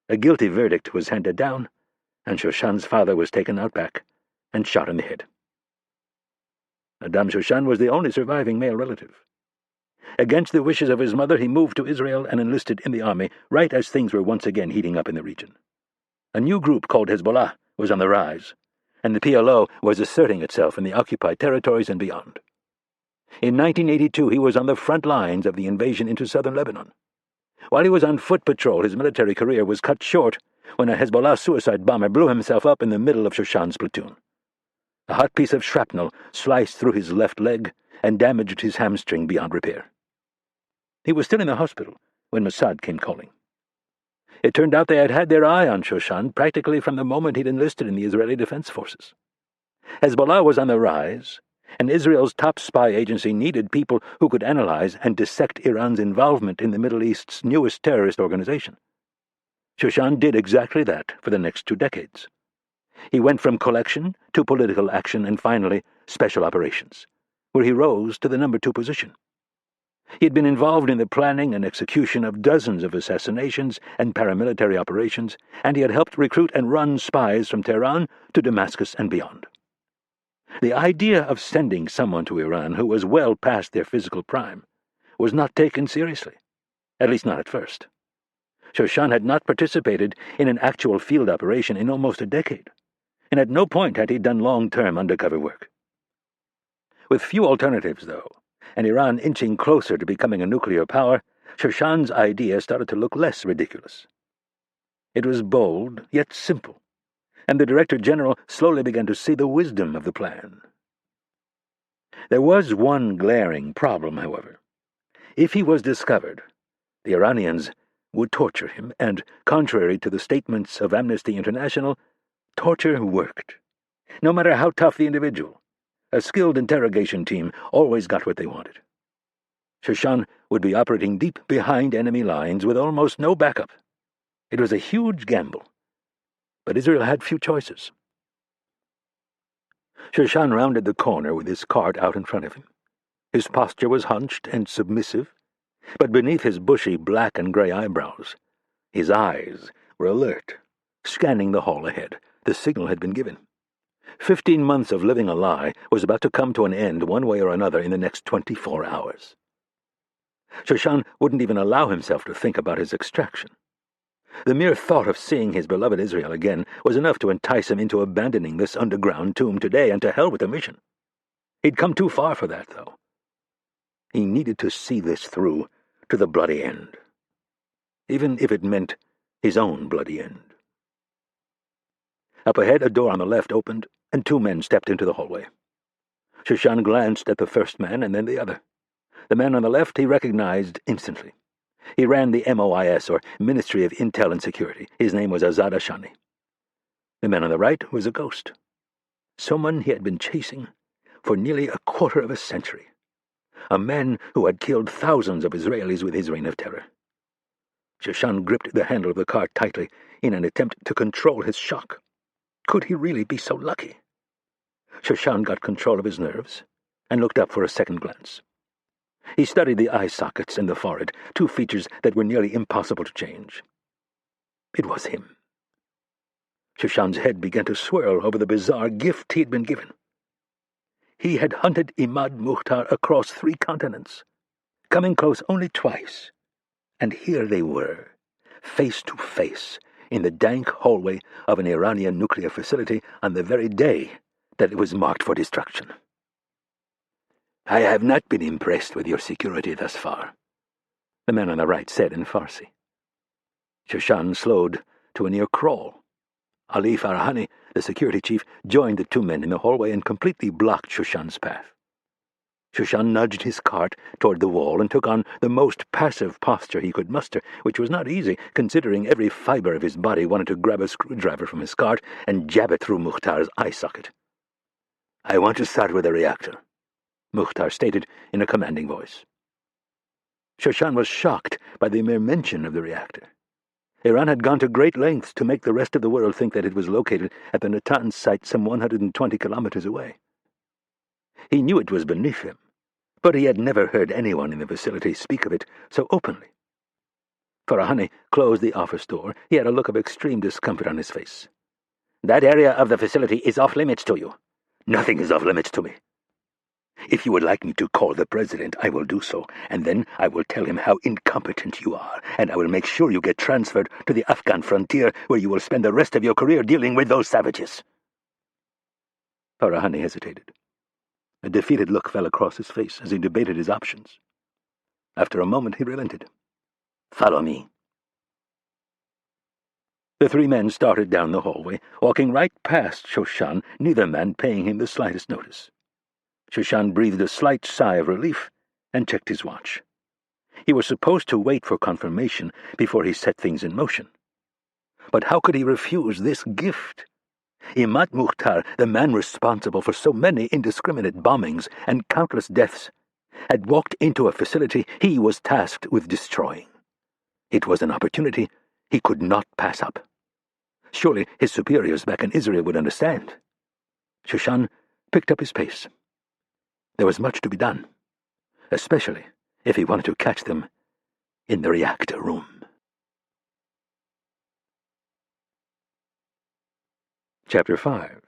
A guilty verdict was handed down, and Shoshan's father was taken out back and shot in the head. Madame Shoshan was the only surviving male relative. Against the wishes of his mother, he moved to Israel and enlisted in the army right as things were once again heating up in the region. A new group called Hezbollah was on the rise, and the PLO was asserting itself in the occupied territories and beyond. In 1982, he was on the front lines of the invasion into southern Lebanon. While he was on foot patrol, his military career was cut short when a Hezbollah suicide bomber blew himself up in the middle of Shoshan's platoon. A hot piece of shrapnel sliced through his left leg and damaged his hamstring beyond repair. He was still in the hospital when Mossad came calling. It turned out they had had their eye on Shoshan practically from the moment he'd enlisted in the Israeli Defense Forces. Hezbollah was on the rise, and Israel's top spy agency needed people who could analyze and dissect Iran's involvement in the Middle East's newest terrorist organization. Shoshan did exactly that for the next 2 decades. He went from collection to political action and finally special operations, where he rose to the number 2 position. He had been involved in the planning and execution of dozens of assassinations and paramilitary operations, and he had helped recruit and run spies from Tehran to Damascus and beyond. The idea of sending someone to Iran who was well past their physical prime was not taken seriously, at least not at first. Shoshan had not participated in an actual field operation in almost a decade, and at no point had he done long-term undercover work. With few alternatives, though, and Iran inching closer to becoming a nuclear power, Shoshan's idea started to look less ridiculous. It was bold, yet simple, and the Director General slowly began to see the wisdom of the plan. There was one glaring problem, however. If he was discovered, the Iranians would torture him, and, contrary to the statements of Amnesty International, torture worked. No matter how tough the individual, a skilled interrogation team always got what they wanted. Shoshan would be operating deep behind enemy lines with almost no backup. It was a huge gamble, but Israel had few choices. Shoshan rounded the corner with his cart out in front of him. His posture was hunched and submissive, but beneath his bushy black and gray eyebrows, his eyes were alert, scanning the hall ahead. The signal had been given. 15 months of living a lie was about to come to an end one way or another in the next 24 hours. Shoshan wouldn't even allow himself to think about his extraction. The mere thought of seeing his beloved Israel again was enough to entice him into abandoning this underground tomb today, and to hell with the mission. He'd come too far for that, though. He needed to see this through to the bloody end, even if it meant his own bloody end. Up ahead, a door on the left opened, and 2 men stepped into the hallway. Shoshan glanced at the first man and then the other. The man on the left he recognized instantly. He ran the MOIS, or Ministry of Intel and Security. His name was Azad Ashani. The man on the right was a ghost. Someone he had been chasing for nearly a quarter of a century. A man who had killed thousands of Israelis with his reign of terror. Shoshan gripped the handle of the cart tightly in an attempt to control his shock. Could he really be so lucky? Shoshan got control of his nerves and looked up for a second glance. He studied the eye sockets and the forehead, 2 features that were nearly impossible to change. It was him. Shoshan's head began to swirl over the bizarre gift he had been given. He had hunted Imad Mukhtar across 3 continents, coming close only twice. And here they were, face to face, in the dank hallway of an Iranian nuclear facility on the very day that it was marked for destruction. "I have not been impressed with your security thus far," the man on the right said in Farsi. Shoshan slowed to a near crawl. Ali Farahani, the security chief, joined the 2 men in the hallway and completely blocked Shoshan's path. Shoshan nudged his cart toward the wall and took on the most passive posture he could muster, which was not easy, considering every fiber of his body wanted to grab a screwdriver from his cart and jab it through Mukhtar's eye socket. "I want to start with the reactor," Mukhtar stated in a commanding voice. Shoshan was shocked by the mere mention of the reactor. Iran had gone to great lengths to make the rest of the world think that it was located at the Natanz site some 120 kilometers away. He knew it was beneath him, but he had never heard anyone in the facility speak of it so openly. Farahani closed the office door. He had a look of extreme discomfort on his face. "That area of the facility is off-limits to you." "Nothing is off-limits to me. If you would like me to call the president, I will do so, and then I will tell him how incompetent you are, and I will make sure you get transferred to the Afghan frontier, where you will spend the rest of your career dealing with those savages." Farahani hesitated. A defeated look fell across his face as he debated his options. After a moment, he relented. "Follow me." The 3 men started down the hallway, walking right past Shoshan, neither man paying him the slightest notice. Shoshan breathed a slight sigh of relief and checked his watch. He was supposed to wait for confirmation before he set things in motion. But how could he refuse this gift? Imad Mukhtar, the man responsible for so many indiscriminate bombings and countless deaths, had walked into a facility he was tasked with destroying. It was an opportunity he could not pass up. Surely his superiors back in Israel would understand. Shoshan picked up his pace. There was much to be done, especially if he wanted to catch them in the reactor room. Chapter 5.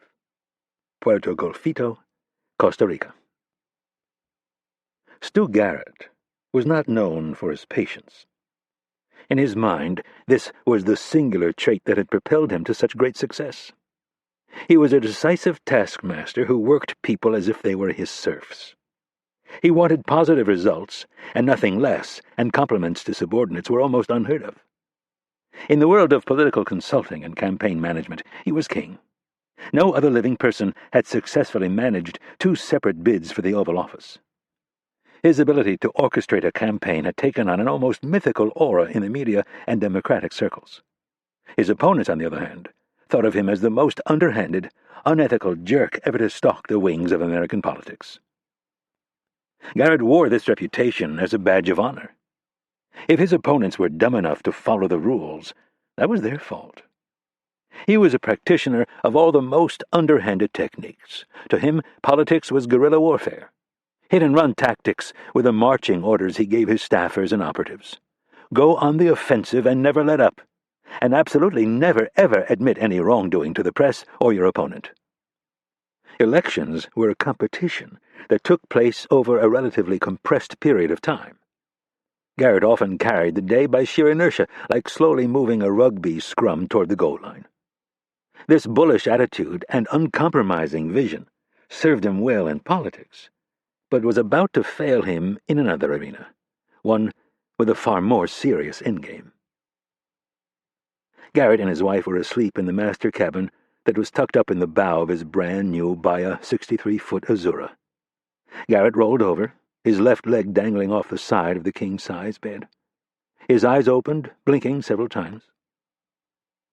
Puerto Golfito, Costa Rica. Stu Garrett was not known for his patience. In his mind, this was the singular trait that had propelled him to such great success. He was a decisive taskmaster who worked people as if they were his serfs. He wanted positive results, and nothing less, and compliments to subordinates were almost unheard of. In the world of political consulting and campaign management, he was king. No other living person had successfully managed 2 separate bids for the Oval Office. His ability to orchestrate a campaign had taken on an almost mythical aura in the media and democratic circles. His opponents, on the other hand, thought of him as the most underhanded, unethical jerk ever to stalk the wings of American politics. Garrett wore this reputation as a badge of honor. If his opponents were dumb enough to follow the rules, that was their fault. He was a practitioner of all the most underhanded techniques. To him, politics was guerrilla warfare. Hit-and-run tactics were the marching orders he gave his staffers and operatives. Go on the offensive and never let up, and absolutely never, ever admit any wrongdoing to the press or your opponent. Elections were a competition that took place over a relatively compressed period of time. Garrett often carried the day by sheer inertia, like slowly moving a rugby scrum toward the goal line. This bullish attitude and uncompromising vision served him well in politics, but was about to fail him in another arena, one with a far more serious endgame. Garrett and his wife were asleep in the master cabin that was tucked up in the bow of his brand-new Baja 63-foot Azura. Garrett rolled over, his left leg dangling off the side of the king-size bed. His eyes opened, blinking several times.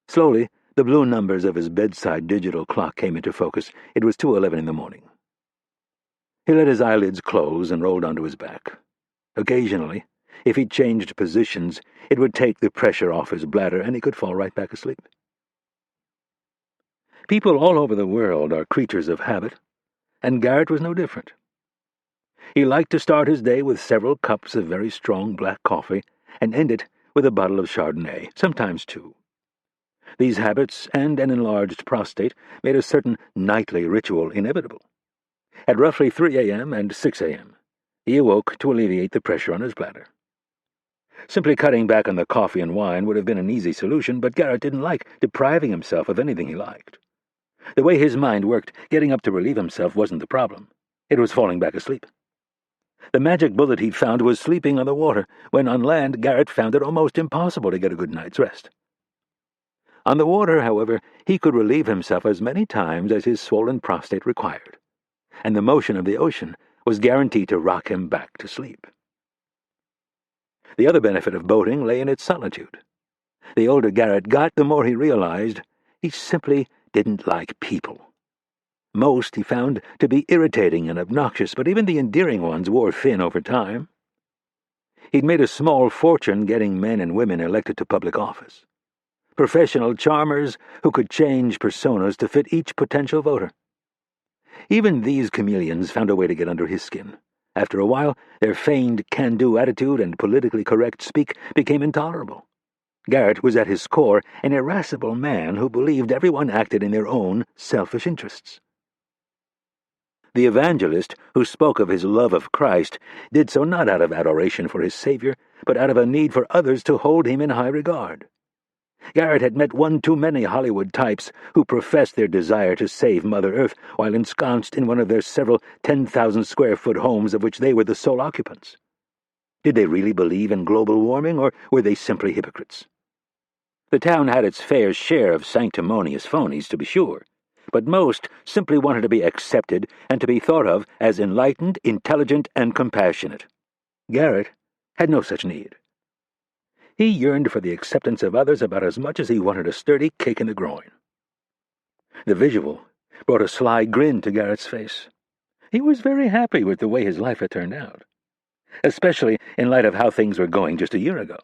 Slowly, the blue numbers of his bedside digital clock came into focus. It was 2:11 in the morning. He let his eyelids close and rolled onto his back. Occasionally, if he changed positions, it would take the pressure off his bladder and he could fall right back asleep. People all over the world are creatures of habit, and Garrett was no different. He liked to start his day with several cups of very strong black coffee and end it with a bottle of Chardonnay, sometimes 2. These habits and an enlarged prostate made a certain nightly ritual inevitable. At roughly 3 a.m. and 6 a.m., he awoke to alleviate the pressure on his bladder. Simply cutting back on the coffee and wine would have been an easy solution, but Garrett didn't like depriving himself of anything he liked. The way his mind worked, getting up to relieve himself wasn't the problem. It was falling back asleep. The magic bullet he'd found was sleeping on the water, when on land Garrett found it almost impossible to get a good night's rest. On the water, however, he could relieve himself as many times as his swollen prostate required, and the motion of the ocean was guaranteed to rock him back to sleep. The other benefit of boating lay in its solitude. The older Garrett got, the more he realized he simply didn't like people. Most he found to be irritating and obnoxious, but even the endearing ones wore thin over time. He'd made a small fortune getting men and women elected to public office. Professional charmers who could change personas to fit each potential voter. Even these chameleons found a way to get under his skin. After a while, their feigned can-do attitude and politically correct speak became intolerable. Garrett was at his core an irascible man who believed everyone acted in their own selfish interests. The evangelist, who spoke of his love of Christ, did so not out of adoration for his Savior, but out of a need for others to hold him in high regard. Garrett had met one too many Hollywood types who professed their desire to save Mother Earth while ensconced in one of their several 10,000-square-foot homes of which they were the sole occupants. Did they really believe in global warming, or were they simply hypocrites? The town had its fair share of sanctimonious phonies, to be sure, but most simply wanted to be accepted and to be thought of as enlightened, intelligent, and compassionate. Garrett had no such need. He yearned for the acceptance of others about as much as he wanted a sturdy kick in the groin. The visual brought a sly grin to Garrett's face. He was very happy with the way his life had turned out, especially in light of how things were going just a year ago.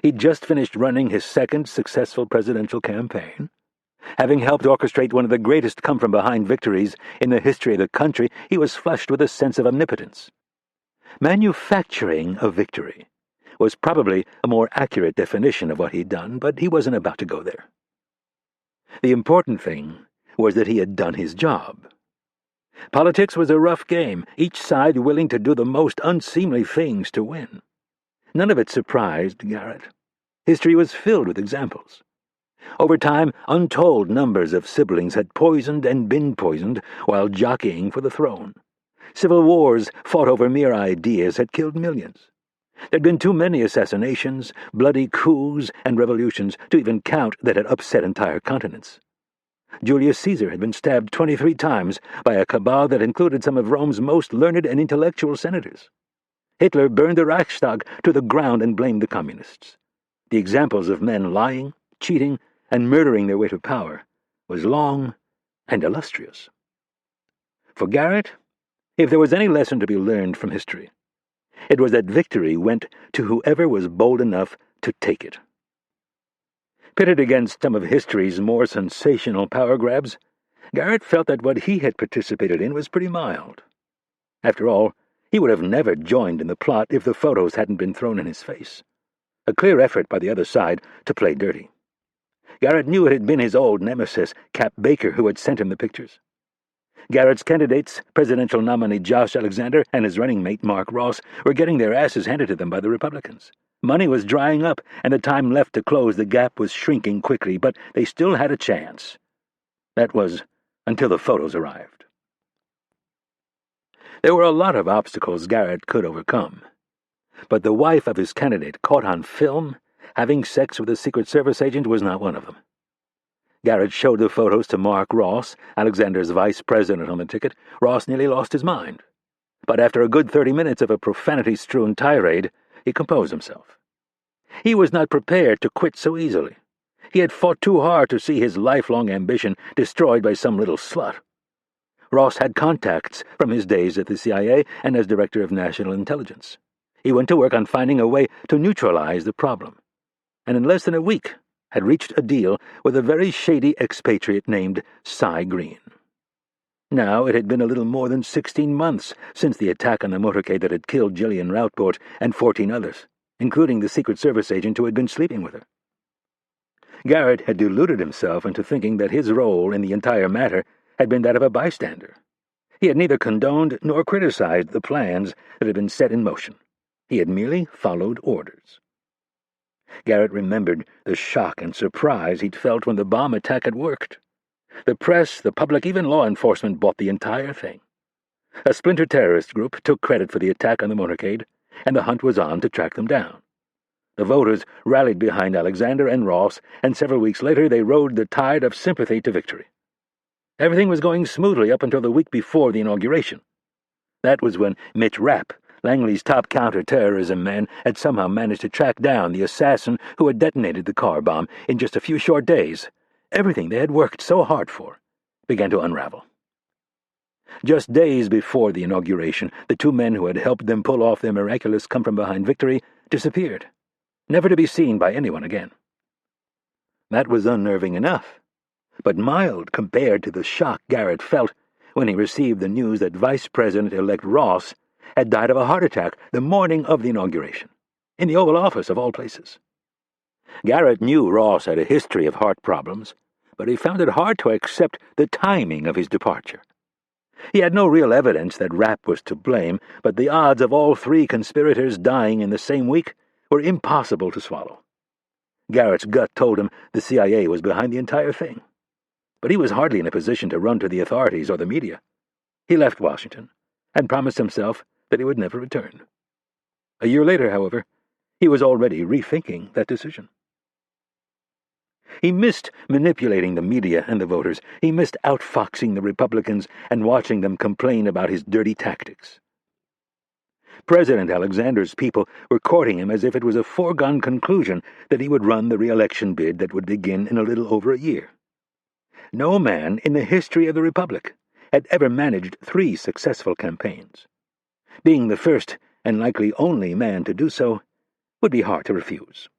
He'd just finished running his second successful presidential campaign. Having helped orchestrate one of the greatest come-from-behind victories in the history of the country, he was flushed with a sense of omnipotence. Manufacturing a victory was probably a more accurate definition of what he'd done, but he wasn't about to go there. The important thing was that he had done his job. Politics was a rough game, each side willing to do the most unseemly things to win. None of it surprised Garrett. History was filled with examples. Over time, untold numbers of siblings had poisoned and been poisoned while jockeying for the throne. Civil wars fought over mere ideas had killed millions. There'd been too many assassinations, bloody coups, and revolutions to even count that had upset entire continents. Julius Caesar had been stabbed 23 times by a cabal that included some of Rome's most learned and intellectual senators. Hitler burned the Reichstag to the ground and blamed the communists. The examples of men lying, cheating, and murdering their way to power was long and illustrious. For Garrett, if there was any lesson to be learned from history, it was that victory went to whoever was bold enough to take it. Pitted against some of history's more sensational power grabs, Garrett felt that what he had participated in was pretty mild. After all, he would have never joined in the plot if the photos hadn't been thrown in his face. A clear effort by the other side to play dirty. Garrett knew it had been his old nemesis, Cap Baker, who had sent him the pictures. Garrett's candidates, presidential nominee Josh Alexander and his running mate Mark Ross, were getting their asses handed to them by the Republicans. Money was drying up, and the time left to close the gap was shrinking quickly, but they still had a chance. That was until the photos arrived. There were a lot of obstacles Garrett could overcome, but the wife of his candidate caught on film having sex with a Secret Service agent was not one of them. Garrett showed the photos to Mark Ross, Alexander's vice president on the ticket. Ross nearly lost his mind. But after a good 30 minutes of a profanity-strewn tirade, he composed himself. He was not prepared to quit so easily. He had fought too hard to see his lifelong ambition destroyed by some little slut. Ross had contacts from his days at the CIA and as Director of National Intelligence. He went to work on finding a way to neutralize the problem, and in less than a week had reached a deal with a very shady expatriate named Cy Green. Now it had been a little more than 16 months since the attack on the motorcade that had killed Gillian Routport and 14 others, including the Secret Service agent who had been sleeping with her. Garrett had deluded himself into thinking that his role in the entire matter had been that of a bystander. He had neither condoned nor criticized the plans that had been set in motion. He had merely followed orders. Garrett remembered the shock and surprise he'd felt when the bomb attack had worked. The press, the public, even law enforcement bought the entire thing. A splinter terrorist group took credit for the attack on the motorcade, and the hunt was on to track them down. The voters rallied behind Alexander and Ross, and several weeks later they rode the tide of sympathy to victory. Everything was going smoothly up until the week before the inauguration. That was when Mitch Rapp, Langley's top counter-terrorism man, had somehow managed to track down the assassin who had detonated the car bomb in just a few short days. Everything they had worked so hard for began to unravel. Just days before the inauguration, the two men who had helped them pull off their miraculous come-from-behind victory disappeared, never to be seen by anyone again. That was unnerving enough, but mild compared to the shock Garrett felt when he received the news that Vice President-elect Ross had died of a heart attack the morning of the inauguration, in the Oval Office of all places. Garrett knew Ross had a history of heart problems, but he found it hard to accept the timing of his departure. He had no real evidence that Rapp was to blame, but the odds of all three conspirators dying in the same week were impossible to swallow. Garrett's gut told him the CIA was behind the entire thing, but he was hardly in a position to run to the authorities or the media. He left Washington and promised himself that he would never return. A year later, however, he was already rethinking that decision. He missed manipulating the media and the voters. He missed outfoxing the Republicans and watching them complain about his dirty tactics. President Alexander's people were courting him as if it was a foregone conclusion that he would run the re-election bid that would begin in a little over a year. No man in the history of the Republic had ever managed 3 successful campaigns. Being the first and likely only man to do so would be hard to refuse.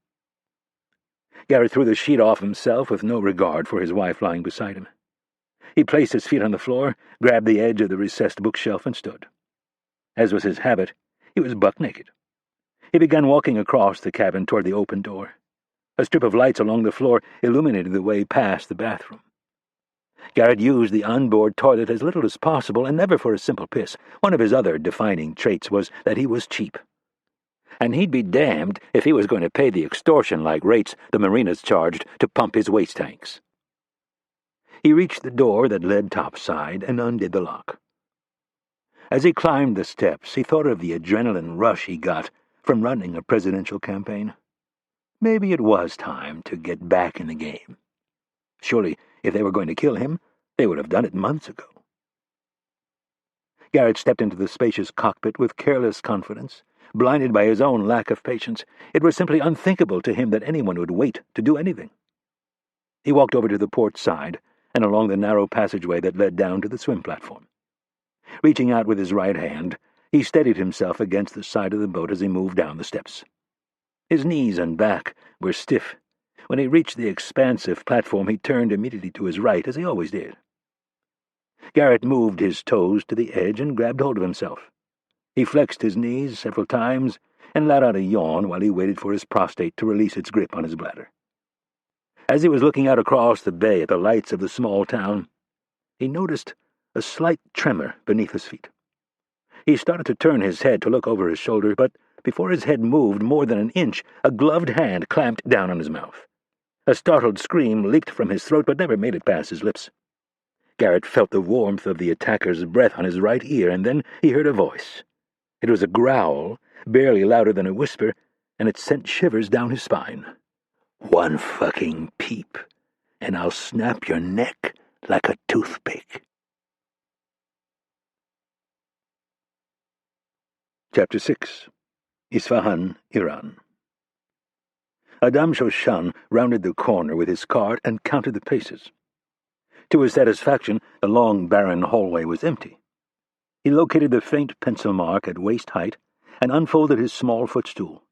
Garrett threw the sheet off himself with no regard for his wife lying beside him. He placed his feet on the floor, grabbed the edge of the recessed bookshelf, and stood. As was his habit, he was buck naked. He began walking across the cabin toward the open door. A strip of lights along the floor illuminated the way past the bathroom. Garrett used the onboard toilet as little as possible, and never for a simple piss. One of his other defining traits was that he was cheap. And he'd be damned if he was going to pay the extortion-like rates the marinas charged to pump his waste tanks. He reached the door that led topside and undid the lock. As he climbed the steps, he thought of the adrenaline rush he got from running a presidential campaign. Maybe it was time to get back in the game. Surely, if they were going to kill him, they would have done it months ago. Garrett stepped into the spacious cockpit with careless confidence. Blinded by his own lack of patience, it was simply unthinkable to him that anyone would wait to do anything. He walked over to the port side and along the narrow passageway that led down to the swim platform. Reaching out with his right hand, he steadied himself against the side of the boat as he moved down the steps. His knees and back were stiff. When he reached the expansive platform, he turned immediately to his right, as he always did. Garrett moved his toes to the edge and grabbed hold of himself. He flexed his knees several times and let out a yawn while he waited for his prostate to release its grip on his bladder. As he was looking out across the bay at the lights of the small town, he noticed a slight tremor beneath his feet. He started to turn his head to look over his shoulder, but before his head moved more than an inch, a gloved hand clamped down on his mouth. A startled scream leaped from his throat but never made it past his lips. Garrett felt the warmth of the attacker's breath on his right ear, and then he heard a voice. It was a growl, barely louder than a whisper, and it sent shivers down his spine. "One fucking peep, and I'll snap your neck like a toothpick." Chapter 6. Isfahan, Iran. Adam Shoshan rounded the corner with his cart and counted the paces. To his satisfaction, the long, barren hallway was empty. He located the faint pencil mark at waist height and unfolded his small footstool.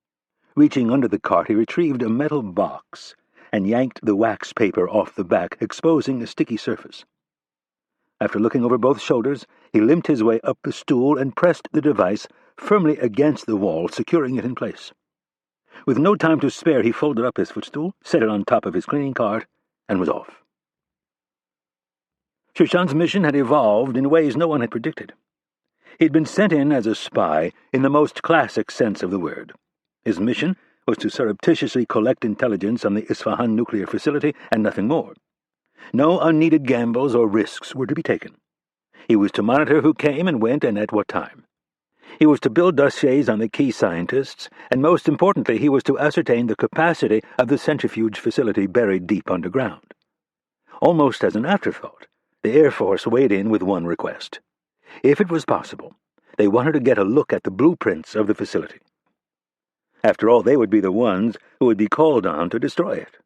Reaching under the cart, he retrieved a metal box and yanked the wax paper off the back, exposing a sticky surface. After looking over both shoulders, he limped his way up the stool and pressed the device firmly against the wall, securing it in place. With no time to spare, he folded up his footstool, set it on top of his cleaning cart, and was off. Shoshan's mission had evolved in ways no one had predicted. He'd been sent in as a spy in the most classic sense of the word. His mission was to surreptitiously collect intelligence on the Isfahan nuclear facility and nothing more. No unneeded gambles or risks were to be taken. He was to monitor who came and went and at what time. He was to build dossiers on the key scientists, and most importantly, he was to ascertain the capacity of the centrifuge facility buried deep underground. Almost as an afterthought, the Air Force weighed in with one request. If it was possible, they wanted to get a look at the blueprints of the facility. After all, they would be the ones who would be called on to destroy it.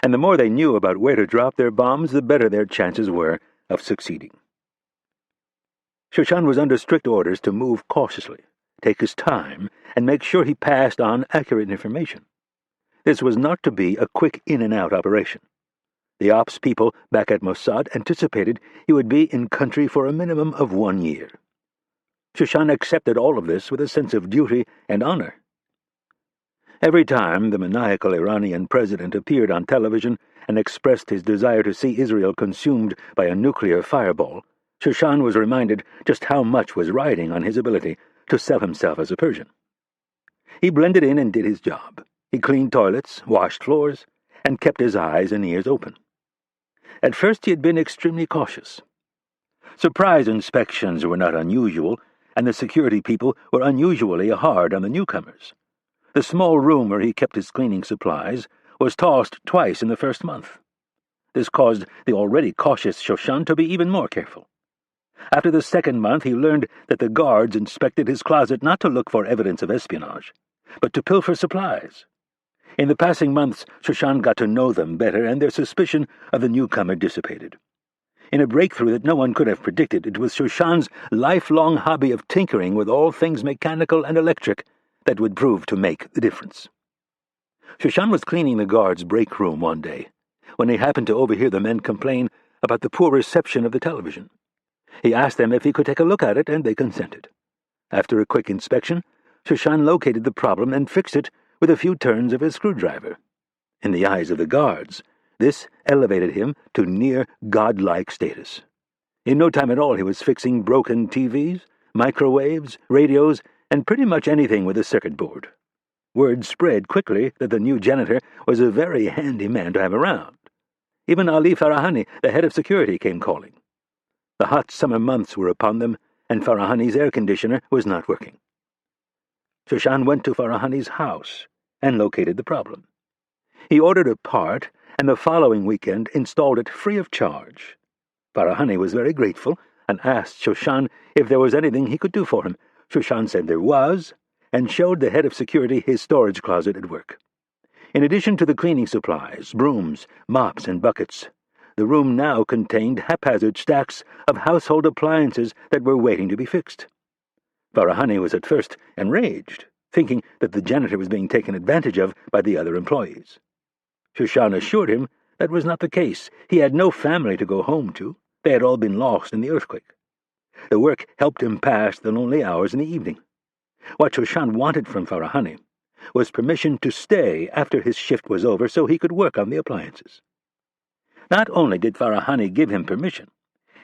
And the more they knew about where to drop their bombs, the better their chances were of succeeding. Shoshan was under strict orders to move cautiously, take his time, and make sure he passed on accurate information. This was not to be a quick in-and-out operation. The ops people back at Mossad anticipated he would be in country for a minimum of 1 year. Shoshan accepted all of this with a sense of duty and honor. Every time the maniacal Iranian president appeared on television and expressed his desire to see Israel consumed by a nuclear fireball, Shoshan was reminded just how much was riding on his ability to sell himself as a Persian. He blended in and did his job. He cleaned toilets, washed floors, and kept his eyes and ears open. At first he had been extremely cautious. Surprise inspections were not unusual, and the security people were unusually hard on the newcomers. The small room where he kept his cleaning supplies was tossed twice in the first month. This caused the already cautious Shoshan to be even more careful. After the second month, he learned that the guards inspected his closet not to look for evidence of espionage, but to pilfer supplies. In the passing months, Shoshan got to know them better, and their suspicion of the newcomer dissipated. In a breakthrough that no one could have predicted, it was Shoshan's lifelong hobby of tinkering with all things mechanical and electric that would prove to make the difference. Shoshan was cleaning the guards' break room one day, when he happened to overhear the men complain about the poor reception of the television. He asked them if he could take a look at it, and they consented. After a quick inspection, Shoshan located the problem and fixed it with a few turns of his screwdriver. In the eyes of the guards, this elevated him to near godlike status. In no time at all, he was fixing broken TVs, microwaves, radios, and pretty much anything with a circuit board. Word spread quickly that the new janitor was a very handy man to have around. Even Ali Farahani, the head of security, came calling. The hot summer months were upon them, and Farahani's air conditioner was not working. Shoshan went to Farahani's house and located the problem. He ordered a part, and the following weekend installed it free of charge. Farahani was very grateful and asked Shoshan if there was anything he could do for him. Shoshan said there was, and showed the head of security his storage closet at work. In addition to the cleaning supplies, brooms, mops, and buckets, the room now contained haphazard stacks of household appliances that were waiting to be fixed. Farahani was at first enraged, thinking that the janitor was being taken advantage of by the other employees. Shoshan assured him that was not the case. He had no family to go home to. They had all been lost in the earthquake. The work helped him pass the lonely hours in the evening. What Shoshan wanted from Farahani was permission to stay after his shift was over so he could work on the appliances. Not only did Farahani give him permission,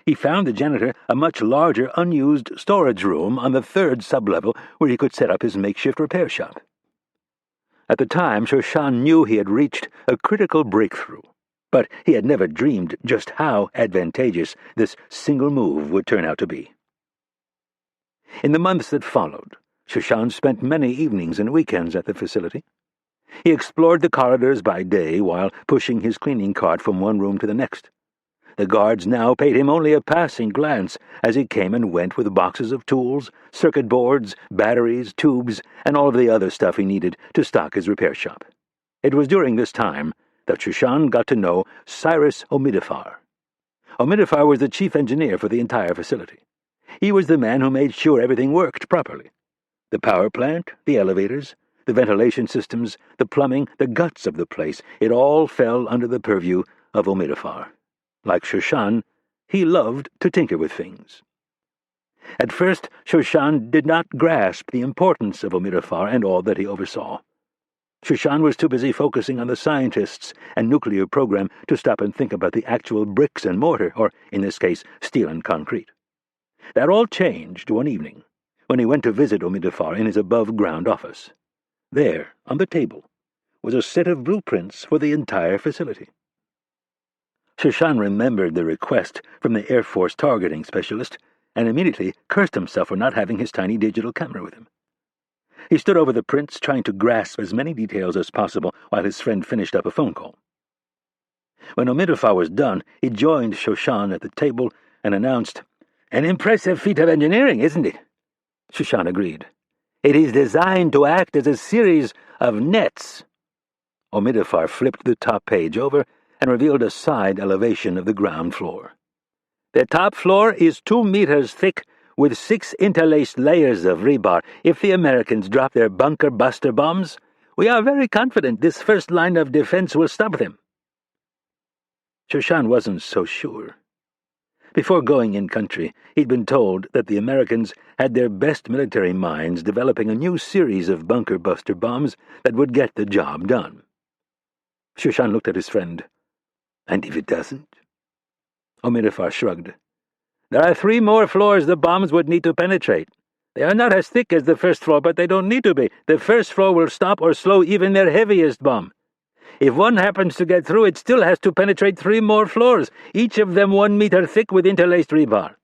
he found the janitor a much larger unused storage room on the third sublevel where he could set up his makeshift repair shop. At the time, Shoshan knew he had reached a critical breakthrough, but he had never dreamed just how advantageous this single move would turn out to be. In the months that followed, Shoshan spent many evenings and weekends at the facility. He explored the corridors by day while pushing his cleaning cart from one room to the next. The guards now paid him only a passing glance as he came and went with boxes of tools, circuit boards, batteries, tubes, and all of the other stuff he needed to stock his repair shop. It was during this time that Shoshan got to know Cyrus Omidifar. Omidifar was the chief engineer for the entire facility. He was the man who made sure everything worked properly. The power plant, the elevators, the ventilation systems, the plumbing, the guts of the place, it all fell under the purview of Omidifar. Like Shoshan, he loved to tinker with things. At first, Shoshan did not grasp the importance of Omidifar and all that he oversaw. Shoshan was too busy focusing on the scientists and nuclear program to stop and think about the actual bricks and mortar, or, in this case, steel and concrete. That all changed one evening, when he went to visit Omidafar in his above-ground office. There, on the table, was a set of blueprints for the entire facility. Shoshan remembered the request from the Air Force targeting specialist and immediately cursed himself for not having his tiny digital camera with him. He stood over the prints, trying to grasp as many details as possible while his friend finished up a phone call. When Omidafar was done, he joined Shoshan at the table and announced, "An impressive feat of engineering, isn't it?" Shoshan agreed. "It is designed to act as a series of nets." Omidafar flipped the top page over and revealed a side elevation of the ground floor. "The top floor is 2 meters thick with 6 interlaced layers of rebar. If the Americans drop their bunker-buster bombs, we are very confident this first line of defense will stop them." Shoshan wasn't so sure. Before going in-country, he'd been told that the Americans had their best military minds developing a new series of bunker-buster bombs that would get the job done. Shoshan looked at his friend. "And if it doesn't?" Omidafar shrugged. "There are 3 more floors the bombs would need to penetrate. They are not as thick as the first floor, but they don't need to be. The first floor will stop or slow even their heaviest bomb. If one happens to get through, it still has to penetrate 3 more floors, each of them 1 meter thick with interlaced rebar.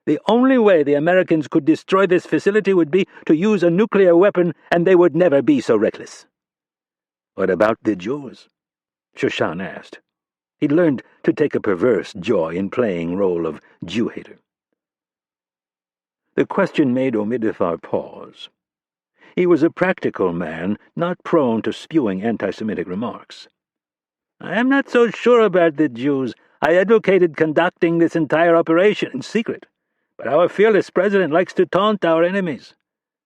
The only way the Americans could destroy this facility would be to use a nuclear weapon, and they would never be so reckless." "What about the Jews?" Shoshan asked. He'd learned to take a perverse joy in playing role of Jew-hater. The question made Omidafar pause. He was a practical man, not prone to spewing anti-Semitic remarks. "I am not so sure about the Jews. I advocated conducting this entire operation in secret, but our fearless president likes to taunt our enemies.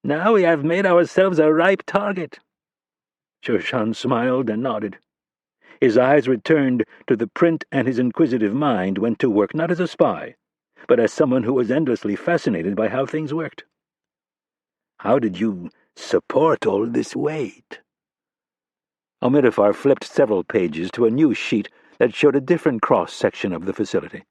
Now we have made ourselves a ripe target." Shoshan smiled and nodded. His eyes returned to the print, and his inquisitive mind went to work not as a spy, but as someone who was endlessly fascinated by how things worked. "How did you support all this weight?" Omidafar flipped several pages to a new sheet that showed a different cross-section of the facility.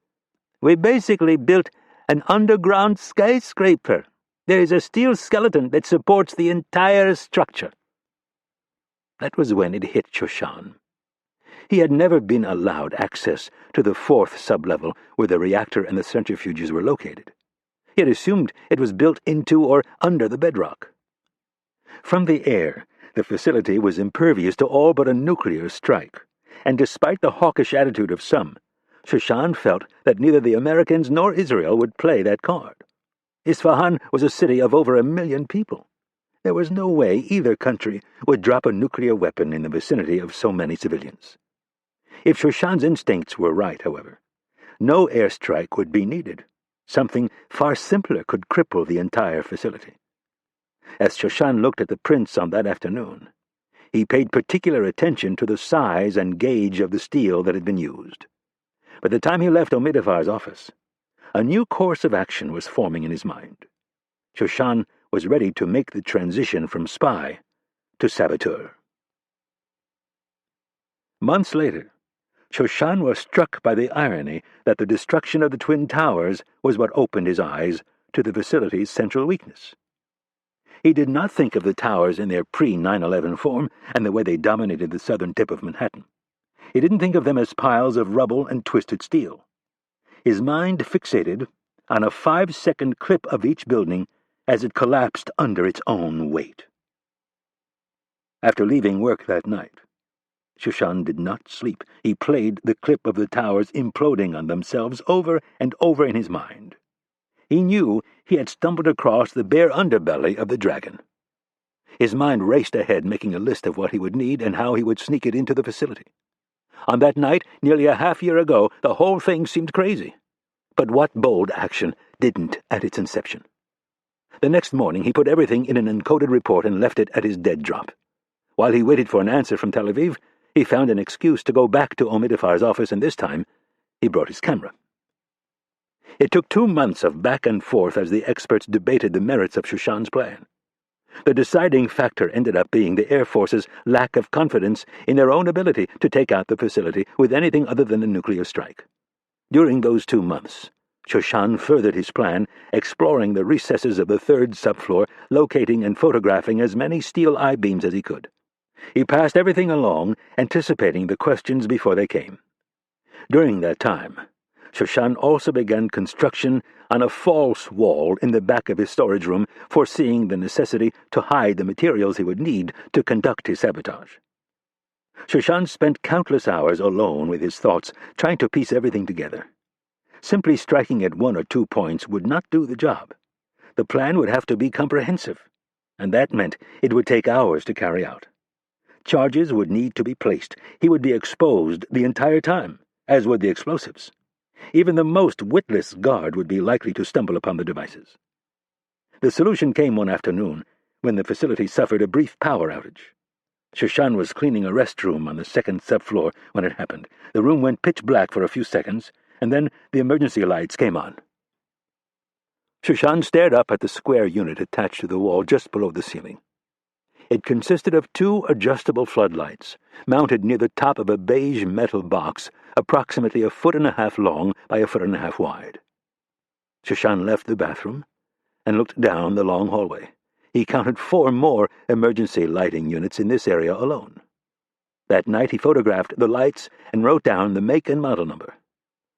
"We basically built an underground skyscraper. There is a steel skeleton that supports the entire structure." That was when it hit Shoshan. He had never been allowed access to the 4th sublevel where the reactor and the centrifuges were located. He had assumed it was built into or under the bedrock. From the air, the facility was impervious to all but a nuclear strike, and despite the hawkish attitude of some, Shoshan felt that neither the Americans nor Israel would play that card. Isfahan was a city of over 1 million people. There was no way either country would drop a nuclear weapon in the vicinity of so many civilians. If Shoshan's instincts were right, however, no airstrike would be needed. Something far simpler could cripple the entire facility. As Shoshan looked at the prints on that afternoon, he paid particular attention to the size and gauge of the steel that had been used. By the time he left Omidafar's office, a new course of action was forming in his mind. Shoshan was ready to make the transition from spy to saboteur. Months later, Shoshan was struck by the irony that the destruction of the Twin Towers was what opened his eyes to the facility's central weakness. He did not think of the towers in their pre-9/11 form and the way they dominated the southern tip of Manhattan. He didn't think of them as piles of rubble and twisted steel. His mind fixated on a 5-second clip of each building as it collapsed under its own weight. After leaving work that night, Shoshan did not sleep. He played the clip of the towers imploding on themselves over and over in his mind. He knew he had stumbled across the bare underbelly of the dragon. His mind raced ahead, making a list of what he would need and how he would sneak it into the facility. On that night, nearly a half-year ago, the whole thing seemed crazy. But what bold action didn't at its inception? The next morning, he put everything in an encoded report and left it at his dead drop. While he waited for an answer from Tel Aviv, he found an excuse to go back to Omidafar's office, and this time he brought his camera. It took 2 months of back and forth as the experts debated the merits of Shoshan's plan. The deciding factor ended up being the Air Force's lack of confidence in their own ability to take out the facility with anything other than a nuclear strike. During those 2 months, Shoshan furthered his plan, exploring the recesses of the third subfloor, locating and photographing as many steel I-beams as he could. He passed everything along, anticipating the questions before they came. During that time, Shoshan also began construction on a false wall in the back of his storage room, foreseeing the necessity to hide the materials he would need to conduct his sabotage. Shoshan spent countless hours alone with his thoughts, trying to piece everything together. Simply striking at 1 or 2 points would not do the job. The plan would have to be comprehensive, and that meant it would take hours to carry out. Charges would need to be placed. He would be exposed the entire time, as would the explosives. Even the most witless guard would be likely to stumble upon the devices. The solution came one afternoon, when the facility suffered a brief power outage. Shoshan was cleaning a restroom on the second subfloor when it happened. The room went pitch black for a few seconds, and then the emergency lights came on. Shoshan stared up at the square unit attached to the wall just below the ceiling. It consisted of 2 adjustable floodlights, mounted near the top of a beige metal box approximately 1.5 feet long by 1.5 feet wide. Shoshan left the bathroom and looked down the long hallway. He counted 4 more emergency lighting units in this area alone. That night he photographed the lights and wrote down the make and model number.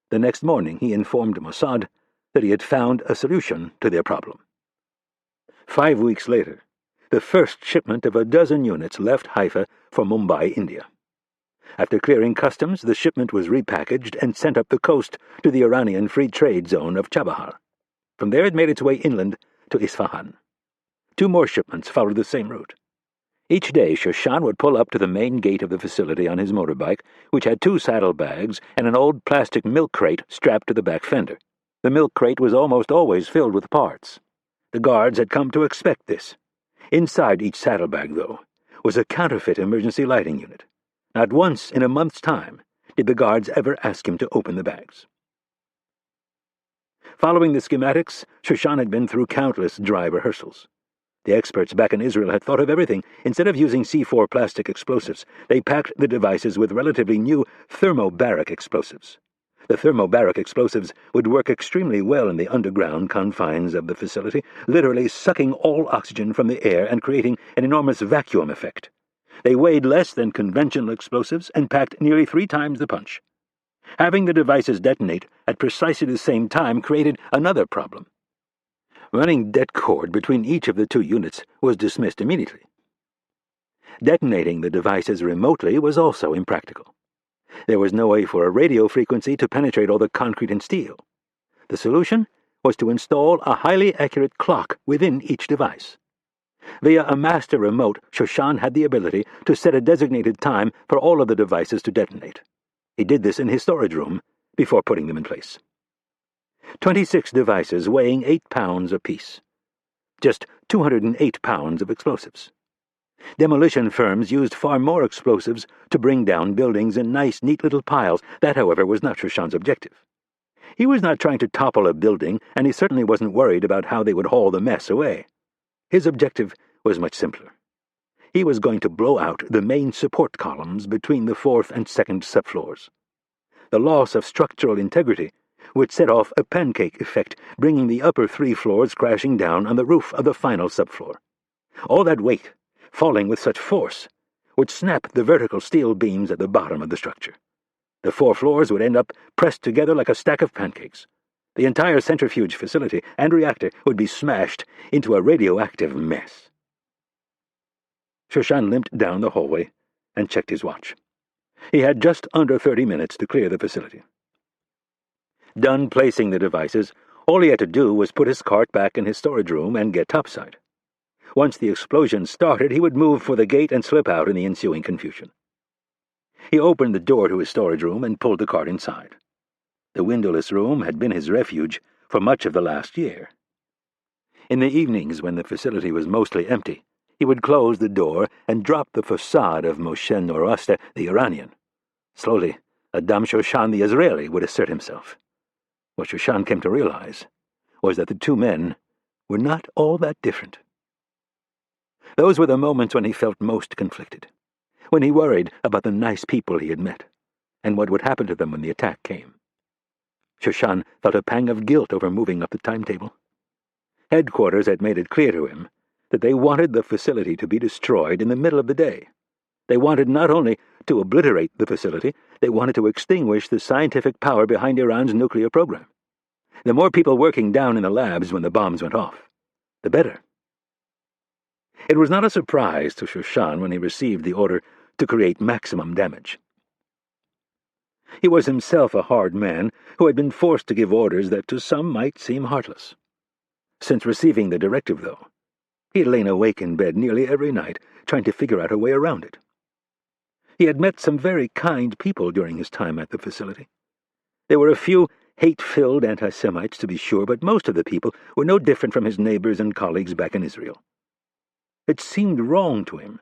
The next morning he informed Mossad that he had found a solution to their problem. 5 weeks later, the first shipment of 12 units left Haifa for Mumbai, India. After clearing customs, the shipment was repackaged and sent up the coast to the Iranian Free Trade Zone of Chabahar. From there it made its way inland to Isfahan. 2 more shipments followed the same route. Each day Shoshan would pull up to the main gate of the facility on his motorbike, which had 2 saddlebags and an old plastic milk crate strapped to the back fender. The milk crate was almost always filled with parts. The guards had come to expect this. Inside each saddlebag, though, was a counterfeit emergency lighting unit. Not once in a month's time did the guards ever ask him to open the bags. Following the schematics, Shoshan had been through countless dry rehearsals. The experts back in Israel had thought of everything. Instead of using C4 plastic explosives, they packed the devices with relatively new thermobaric explosives. The thermobaric explosives would work extremely well in the underground confines of the facility, literally sucking all oxygen from the air and creating an enormous vacuum effect. They weighed less than conventional explosives and packed nearly 3 times the punch. Having the devices detonate at precisely the same time created another problem. Running det cord between each of the 2 units was dismissed immediately. Detonating the devices remotely was also impractical. There was no way for a radio frequency to penetrate all the concrete and steel. The solution was to install a highly accurate clock within each device. Via a master remote, Shoshan had the ability to set a designated time for all of the devices to detonate. He did this in his storage room before putting them in place. 26 devices weighing 8 pounds apiece. Just 208 pounds of explosives. Demolition firms used far more explosives to bring down buildings in nice, neat little piles. That, however, was not Shoshan's objective. He was not trying to topple a building, and he certainly wasn't worried about how they would haul the mess away. His objective was much simpler. He was going to blow out the main support columns between the 4th and 2nd subfloors. The loss of structural integrity would set off a pancake effect, bringing the upper 3 floors crashing down on the roof of the final subfloor. All that weight, falling with such force, would snap the vertical steel beams at the bottom of the structure. The 4 floors would end up pressed together like a stack of pancakes. The entire centrifuge facility and reactor would be smashed into a radioactive mess. Shoshan limped down the hallway and checked his watch. He had just under 30 minutes to clear the facility. Done placing the devices, all he had to do was put his cart back in his storage room and get topside. Once the explosion started, he would move for the gate and slip out in the ensuing confusion. He opened the door to his storage room and pulled the cart inside. The windowless room had been his refuge for much of the last year. In the evenings, when the facility was mostly empty, he would close the door and drop the facade of Moshe Noroste, the Iranian. Slowly, Adam Shoshan, the Israeli, would assert himself. What Shoshan came to realize was that the 2 men were not all that different. Those were the moments when he felt most conflicted, when he worried about the nice people he had met, and what would happen to them when the attack came. Shoshan felt a pang of guilt over moving up the timetable. Headquarters had made it clear to him that they wanted the facility to be destroyed in the middle of the day. They wanted not only to obliterate the facility, they wanted to extinguish the scientific power behind Iran's nuclear program. The more people working down in the labs when the bombs went off, the better. It was not a surprise to Shoshan when he received the order to create maximum damage. He was himself a hard man who had been forced to give orders that to some might seem heartless. Since receiving the directive, though, he had lain awake in bed nearly every night trying to figure out a way around it. He had met some very kind people during his time at the facility. There were a few hate-filled anti-Semites, to be sure, but most of the people were no different from his neighbors and colleagues back in Israel. It seemed wrong to him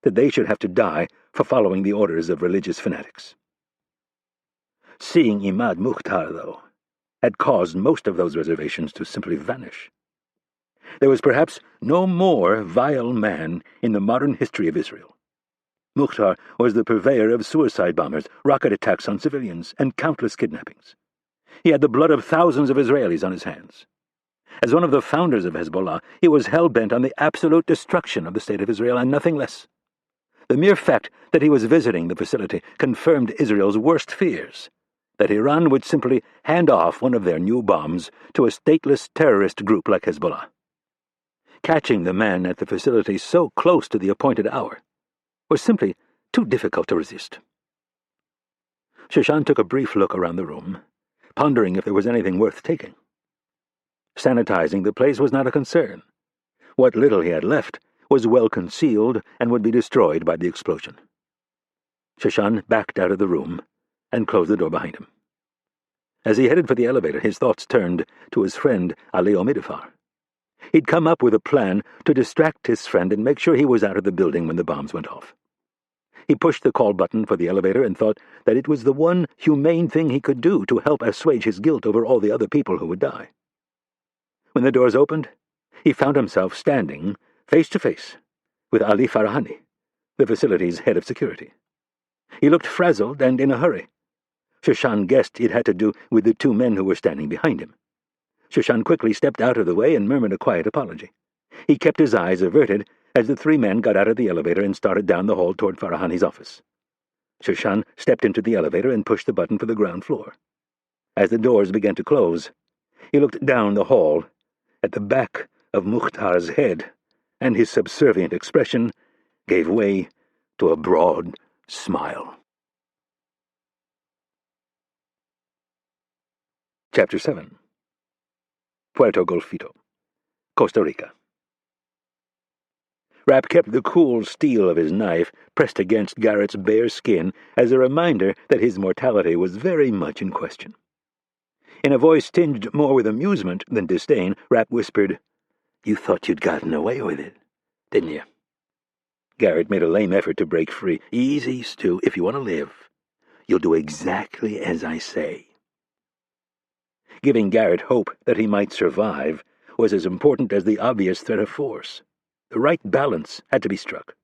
that they should have to die for following the orders of religious fanatics. Seeing Imad Mukhtar, though, had caused most of those reservations to simply vanish. There was perhaps no more vile man in the modern history of Israel. Mukhtar was the purveyor of suicide bombers, rocket attacks on civilians, and countless kidnappings. He had the blood of thousands of Israelis on his hands. As one of the founders of Hezbollah, he was hell-bent on the absolute destruction of the state of Israel and nothing less. The mere fact that he was visiting the facility confirmed Israel's worst fears, that Iran would simply hand off one of their new bombs to a stateless terrorist group like Hezbollah. Catching the man at the facility so close to the appointed hour was simply too difficult to resist. Shoshan took a brief look around the room, pondering if there was anything worth taking. Sanitizing the place was not a concern. What little he had left was well concealed and would be destroyed by the explosion. Shoshan backed out of the room and closed the door behind him. As he headed for the elevator, his thoughts turned to his friend Ali Omidafar. He'd come up with a plan to distract his friend and make sure he was out of the building when the bombs went off. He pushed the call button for the elevator and thought that it was the one humane thing he could do to help assuage his guilt over all the other people who would die. When the doors opened, he found himself standing face to face with Ali Farahani, the facility's head of security. He looked frazzled and in a hurry. Shoshan guessed it had to do with the two men who were standing behind him. Shoshan quickly stepped out of the way and murmured a quiet apology. He kept his eyes averted as the three men got out of the elevator and started down the hall toward Farahani's office. Shoshan stepped into the elevator and pushed the button for the ground floor. As the doors began to close, he looked down the hall at the back of Mukhtar's head, and his subservient expression gave way to a broad smile. Chapter 7. Puerto Golfito, Costa Rica. Rapp kept the cool steel of his knife pressed against Garrett's bare skin as a reminder that his mortality was very much in question. In a voice tinged more with amusement than disdain, Rapp whispered, "You thought you'd gotten away with it, didn't you?" Garrett made a lame effort to break free. "Easy, Stu. If you want to live, you'll do exactly as I say." Giving Garrett hope that he might survive was as important as the obvious threat of force. The right balance had to be struck.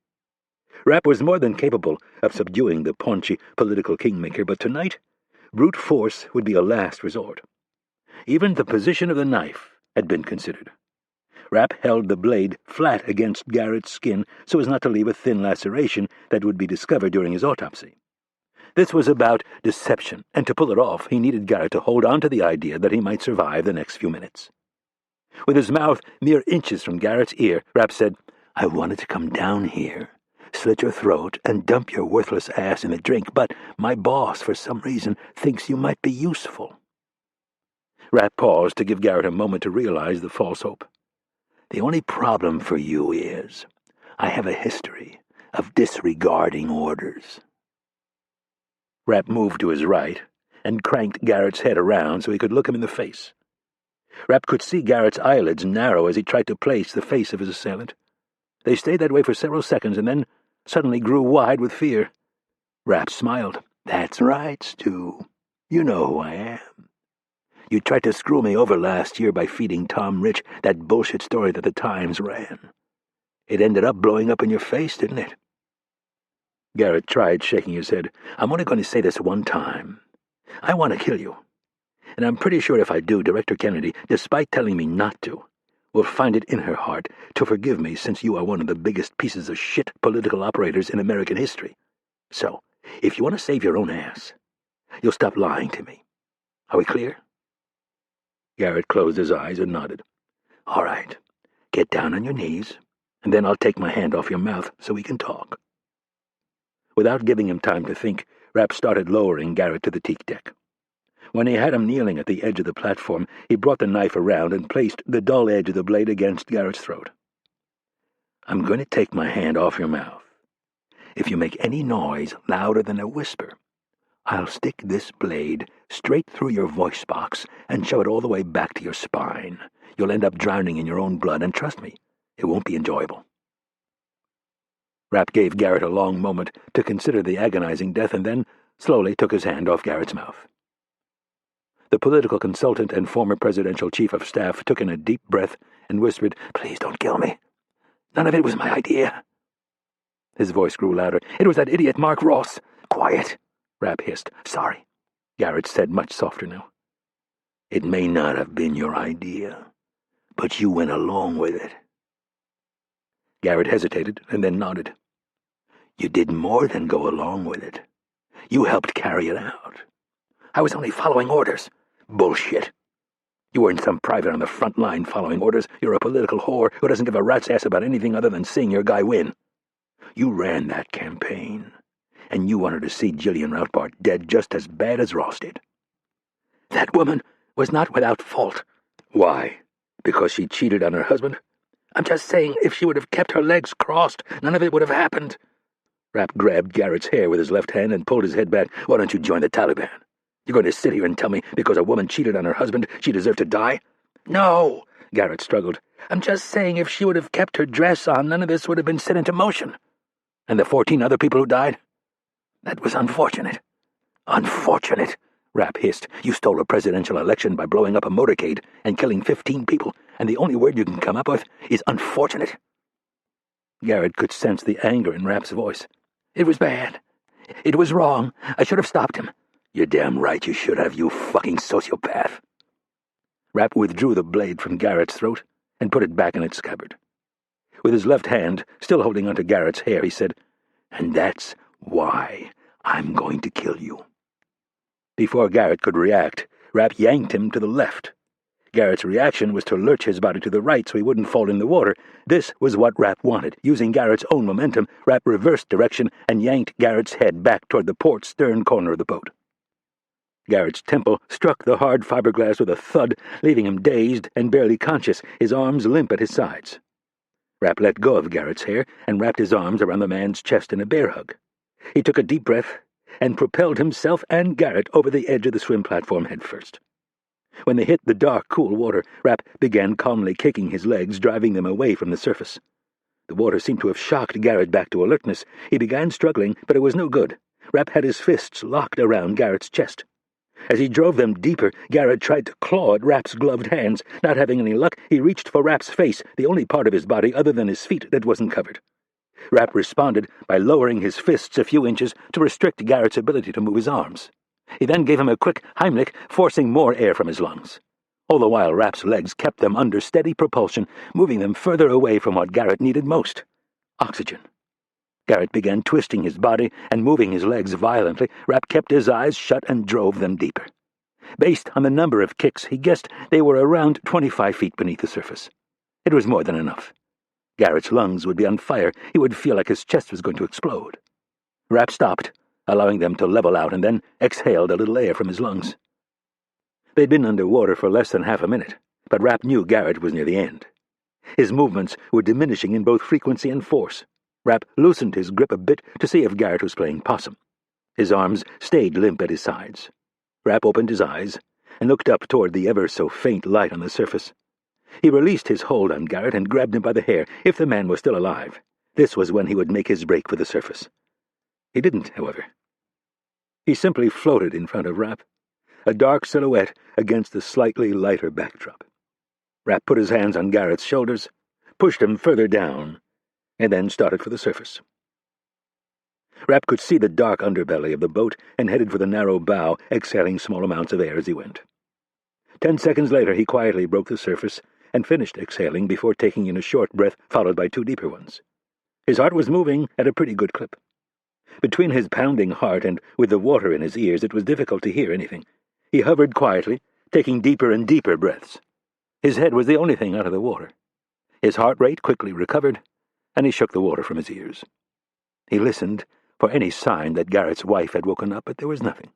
Rapp was more than capable of subduing the paunchy political kingmaker, but tonight, brute force would be a last resort. Even the position of the knife had been considered. Rapp held the blade flat against Garrett's skin so as not to leave a thin laceration that would be discovered during his autopsy. This was about deception, and to pull it off, he needed Garrett to hold on to the idea that he might survive the next few minutes. With his mouth mere inches from Garrett's ear, Rapp said, "I wanted to come down here, slit your throat, and dump your worthless ass in the drink, but my boss, for some reason, thinks you might be useful." Rapp paused to give Garrett a moment to realize the false hope. "The only problem for you is, I have a history of disregarding orders." Rapp moved to his right and cranked Garrett's head around so he could look him in the face. Rapp could see Garrett's eyelids narrow as he tried to place the face of his assailant. They stayed that way for several seconds and then suddenly grew wide with fear. Rapp smiled. "That's right, Stu. You know who I am. You tried to screw me over last year by feeding Tom Rich that bullshit story that the Times ran. It ended up blowing up in your face, didn't it? Garrett tried, shaking his head. I'm only going to say this one time. I want to kill you. And I'm pretty sure if I do, Director Kennedy, despite telling me not to, will find it in her heart to forgive me since you are one of the biggest pieces of shit political operators in American history. So, if you want to save your own ass, you'll stop lying to me. Are we clear? Garrett closed his eyes and nodded. All right. Get down on your knees, and then I'll take my hand off your mouth so we can talk. Without giving him time to think, Rapp started lowering Garrett to the teak deck. When he had him kneeling at the edge of the platform, he brought the knife around and placed the dull edge of the blade against Garrett's throat. I'm going to take my hand off your mouth. If you make any noise louder than a whisper, I'll stick this blade straight through your voice box and shove it all the way back to your spine. You'll end up drowning in your own blood, and trust me, it won't be enjoyable. Rapp gave Garrett a long moment to consider the agonizing death and then slowly took his hand off Garrett's mouth. The political consultant and former presidential chief of staff took in a deep breath and whispered, Please don't kill me. None of it was my idea. His voice grew louder. It was that idiot Mark Ross. Quiet, Rapp hissed. Sorry, Garrett said much softer now. It may not have been your idea, but you went along with it. Garrett hesitated and then nodded. You did more than go along with it. You helped carry it out. I was only following orders. Bullshit. You weren't some private on the front line following orders. You're a political whore who doesn't give a rat's ass about anything other than seeing your guy win. You ran that campaign, and you wanted to see Jillian Routbart dead just as bad as Ross did. That woman was not without fault. Why? Because she cheated on her husband? I'm just saying if she would have kept her legs crossed, none of it would have happened. Rapp grabbed Garrett's hair with his left hand and pulled his head back. Why don't you join the Taliban? You're going to sit here and tell me because a woman cheated on her husband, she deserved to die? No, Garrett struggled. I'm just saying if she would have kept her dress on, none of this would have been set into motion. And the 14 other people who died? That was unfortunate. Unfortunate, Rapp hissed. You stole a presidential election by blowing up a motorcade and killing 15 people, and the only word you can come up with is unfortunate. Garrett could sense the anger in Rapp's voice. It was bad. It was wrong. I should have stopped him. You're damn right you should have, you fucking sociopath. Rapp withdrew the blade from Garrett's throat and put it back in its scabbard. With his left hand still holding onto Garrett's hair, he said, And that's why I'm going to kill you. Before Garrett could react, Rapp yanked him to the left. Garrett's reaction was to lurch his body to the right so he wouldn't fall in the water. This was what Rapp wanted. Using Garrett's own momentum, Rapp reversed direction and yanked Garrett's head back toward the port stern corner of the boat. Garrett's temple struck the hard fiberglass with a thud, leaving him dazed and barely conscious, his arms limp at his sides. Rapp let go of Garrett's hair and wrapped his arms around the man's chest in a bear hug. He took a deep breath and propelled himself and Garrett over the edge of the swim platform headfirst. When they hit the dark, cool water, Rapp began calmly kicking his legs, driving them away from the surface. The water seemed to have shocked Garrett back to alertness. He began struggling, but it was no good. Rapp had his fists locked around Garrett's chest. As he drove them deeper, Garrett tried to claw at Rapp's gloved hands. Not having any luck, he reached for Rapp's face, the only part of his body other than his feet that wasn't covered. Rapp responded by lowering his fists a few inches to restrict Garrett's ability to move his arms. He then gave him a quick Heimlich, forcing more air from his lungs. All the while, Rapp's legs kept them under steady propulsion, moving them further away from what Garrett needed most: oxygen. Garrett began twisting his body and moving his legs violently. Rapp kept his eyes shut and drove them deeper. Based on the number of kicks, he guessed they were around 25 feet beneath the surface. It was more than enough. Garrett's lungs would be on fire. He would feel like his chest was going to explode. Rapp stopped, allowing them to level out, and then exhaled a little air from his lungs. They'd been underwater for less than half a minute, but Rapp knew Garrett was near the end. His movements were diminishing in both frequency and force. Rapp loosened his grip a bit to see if Garrett was playing possum. His arms stayed limp at his sides. Rapp opened his eyes and looked up toward the ever-so-faint light on the surface. He released his hold on Garrett and grabbed him by the hair. If the man was still alive, this was when he would make his break for the surface. He didn't, however. He simply floated in front of Rapp, a dark silhouette against the slightly lighter backdrop. Rapp put his hands on Garrett's shoulders, pushed him further down, and then started for the surface. Rapp could see the dark underbelly of the boat and headed for the narrow bow, exhaling small amounts of air as he went. 10 seconds later, he quietly broke the surface and finished exhaling before taking in a short breath followed by 2 deeper ones. His heart was moving at a pretty good clip. Between his pounding heart and with the water in his ears, it was difficult to hear anything. He hovered quietly, taking deeper and deeper breaths. His head was the only thing out of the water. His heart rate quickly recovered, and he shook the water from his ears. He listened for any sign that Garrett's wife had woken up, but there was nothing.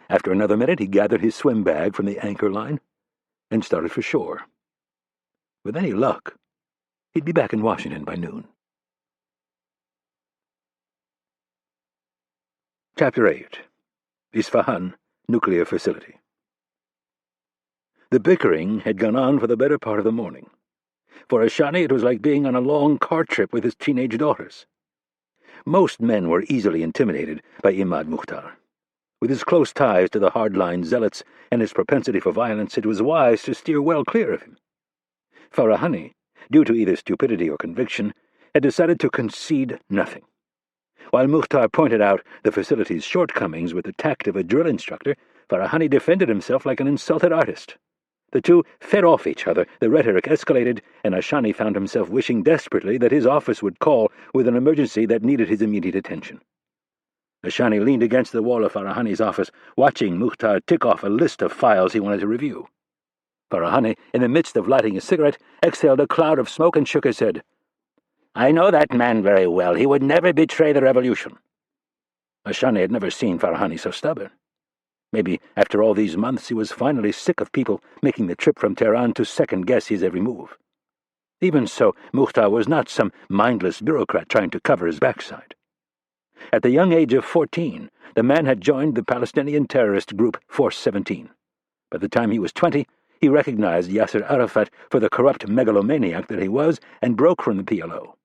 After another minute, he gathered his swim bag from the anchor line and started for shore. With any luck, he'd be back in Washington by noon. Chapter 8. Isfahan Nuclear Facility. The bickering had gone on for the better part of the morning. For Ashani, it was like being on a long car trip with his teenage daughters. Most men were easily intimidated by Imad Mukhtar. With his close ties to the hardline zealots and his propensity for violence, it was wise to steer well clear of him. Farahani, due to either stupidity or conviction, had decided to concede nothing. While Mukhtar pointed out the facility's shortcomings with the tact of a drill instructor, Farahani defended himself like an insulted artist. The two fed off each other, the rhetoric escalated, and Ashani found himself wishing desperately that his office would call with an emergency that needed his immediate attention. Ashani leaned against the wall of Farahani's office, watching Mukhtar tick off a list of files he wanted to review. Farahani, in the midst of lighting a cigarette, exhaled a cloud of smoke and shook his head. "I know that man very well. He would never betray the revolution." Ashani had never seen Farahani so stubborn. Maybe after all these months he was finally sick of people making the trip from Tehran to second-guess his every move. Even so, Mukhtar was not some mindless bureaucrat trying to cover his backside. At the young age of 14, the man had joined the Palestinian terrorist group Force 17. By the time he was 20, he recognized Yasser Arafat for the corrupt megalomaniac that he was and broke from the PLO.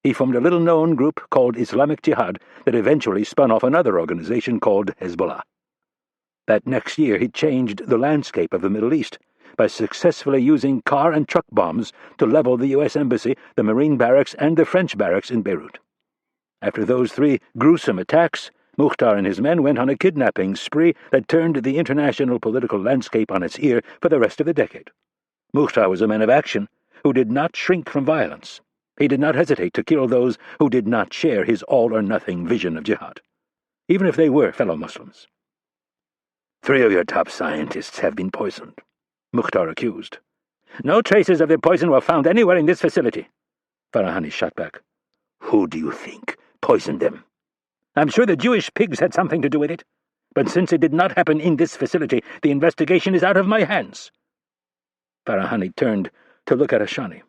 He formed a little-known group called Islamic Jihad that eventually spun off another organization called Hezbollah. That next year he changed the landscape of the Middle East by successfully using car and truck bombs to level the U.S. Embassy, the Marine barracks, and the French barracks in Beirut. After those 3 gruesome attacks, Mukhtar and his men went on a kidnapping spree that turned the international political landscape on its ear for the rest of the decade. Mukhtar was a man of action who did not shrink from violence. He did not hesitate to kill those who did not share his all-or-nothing vision of jihad, even if they were fellow Muslims. 3 of your top scientists have been poisoned, Mukhtar accused. "No traces of the poison were found anywhere in this facility," Farahani shot back. "Who do you think poisoned them?" "I'm sure the Jewish pigs had something to do with it. But since it did not happen in this facility, the investigation is out of my hands." Farahani turned to look at Ashani.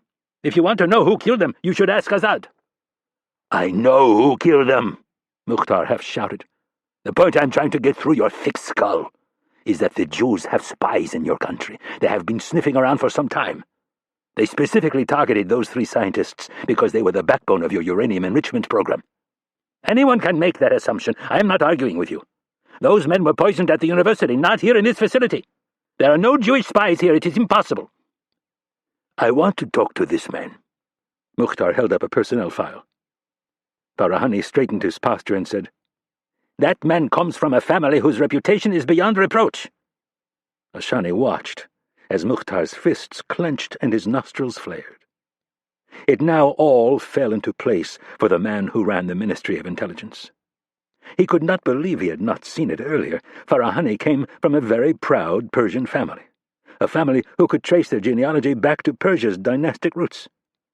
"If you want to know who killed them, you should ask Azad." "I know who killed them," Mukhtar half shouted. "The point I'm trying to get through your thick skull is that the Jews have spies in your country. They have been sniffing around for some time. They specifically targeted those 3 scientists because they were the backbone of your uranium enrichment program. Anyone can make that assumption. I am not arguing with you. Those men were poisoned at the university, not here in this facility. There are no Jewish spies here. It is impossible." "I want to talk to this man." Mukhtar held up a personnel file. Farahani straightened his posture and said, "That man comes from a family whose reputation is beyond reproach." Ashani watched as Mukhtar's fists clenched and his nostrils flared. It now all fell into place for the man who ran the Ministry of Intelligence. He could not believe he had not seen it earlier. Farahani came from a very proud Persian family, a family who could trace their genealogy back to Persia's dynastic roots,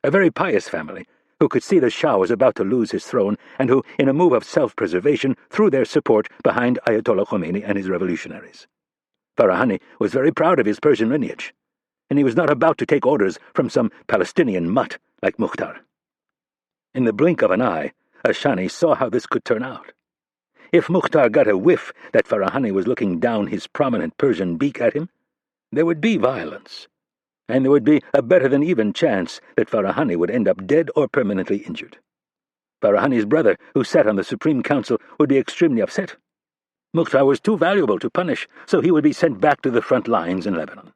a very pious family who could see the Shah was about to lose his throne and who, in a move of self-preservation, threw their support behind Ayatollah Khomeini and his revolutionaries. Farahani was very proud of his Persian lineage, and he was not about to take orders from some Palestinian mutt like Mukhtar. In the blink of an eye, Ashani saw how this could turn out. If Mukhtar got a whiff that Farahani was looking down his prominent Persian beak at him, there would be violence, and there would be a better-than-even chance that Farahani would end up dead or permanently injured. Farahani's brother, who sat on the Supreme Council, would be extremely upset. Mukhtar was too valuable to punish, so he would be sent back to the front lines in Lebanon.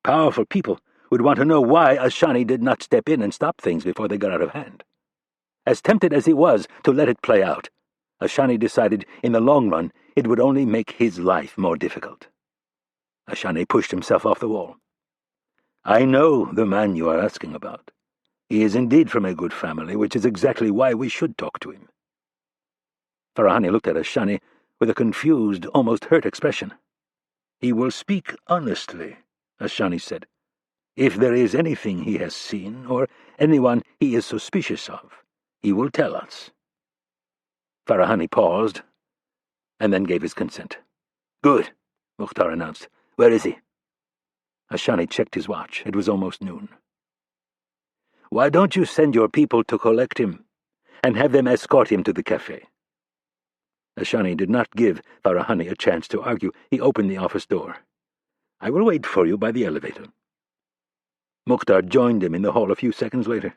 Powerful people would want to know why Ashani did not step in and stop things before they got out of hand. As tempted as he was to let it play out, Ashani decided in the long run it would only make his life more difficult. Ashani pushed himself off the wall. I know the man you are asking about. He is indeed from a good family, which is exactly why we should talk to him. Farahani looked at Ashani with a confused, almost hurt expression. He will speak honestly, Ashani said. If there is anything he has seen, or anyone he is suspicious of, he will tell us. Farahani paused, and then gave his consent. Good, Mukhtar announced. Where is he? Ashani checked his watch. It was almost noon. Why don't you send your people to collect him, and have them escort him to the cafe? Ashani did not give Farahani a chance to argue. He opened the office door. I will wait for you by the elevator. Mukhtar joined him in the hall a few seconds later.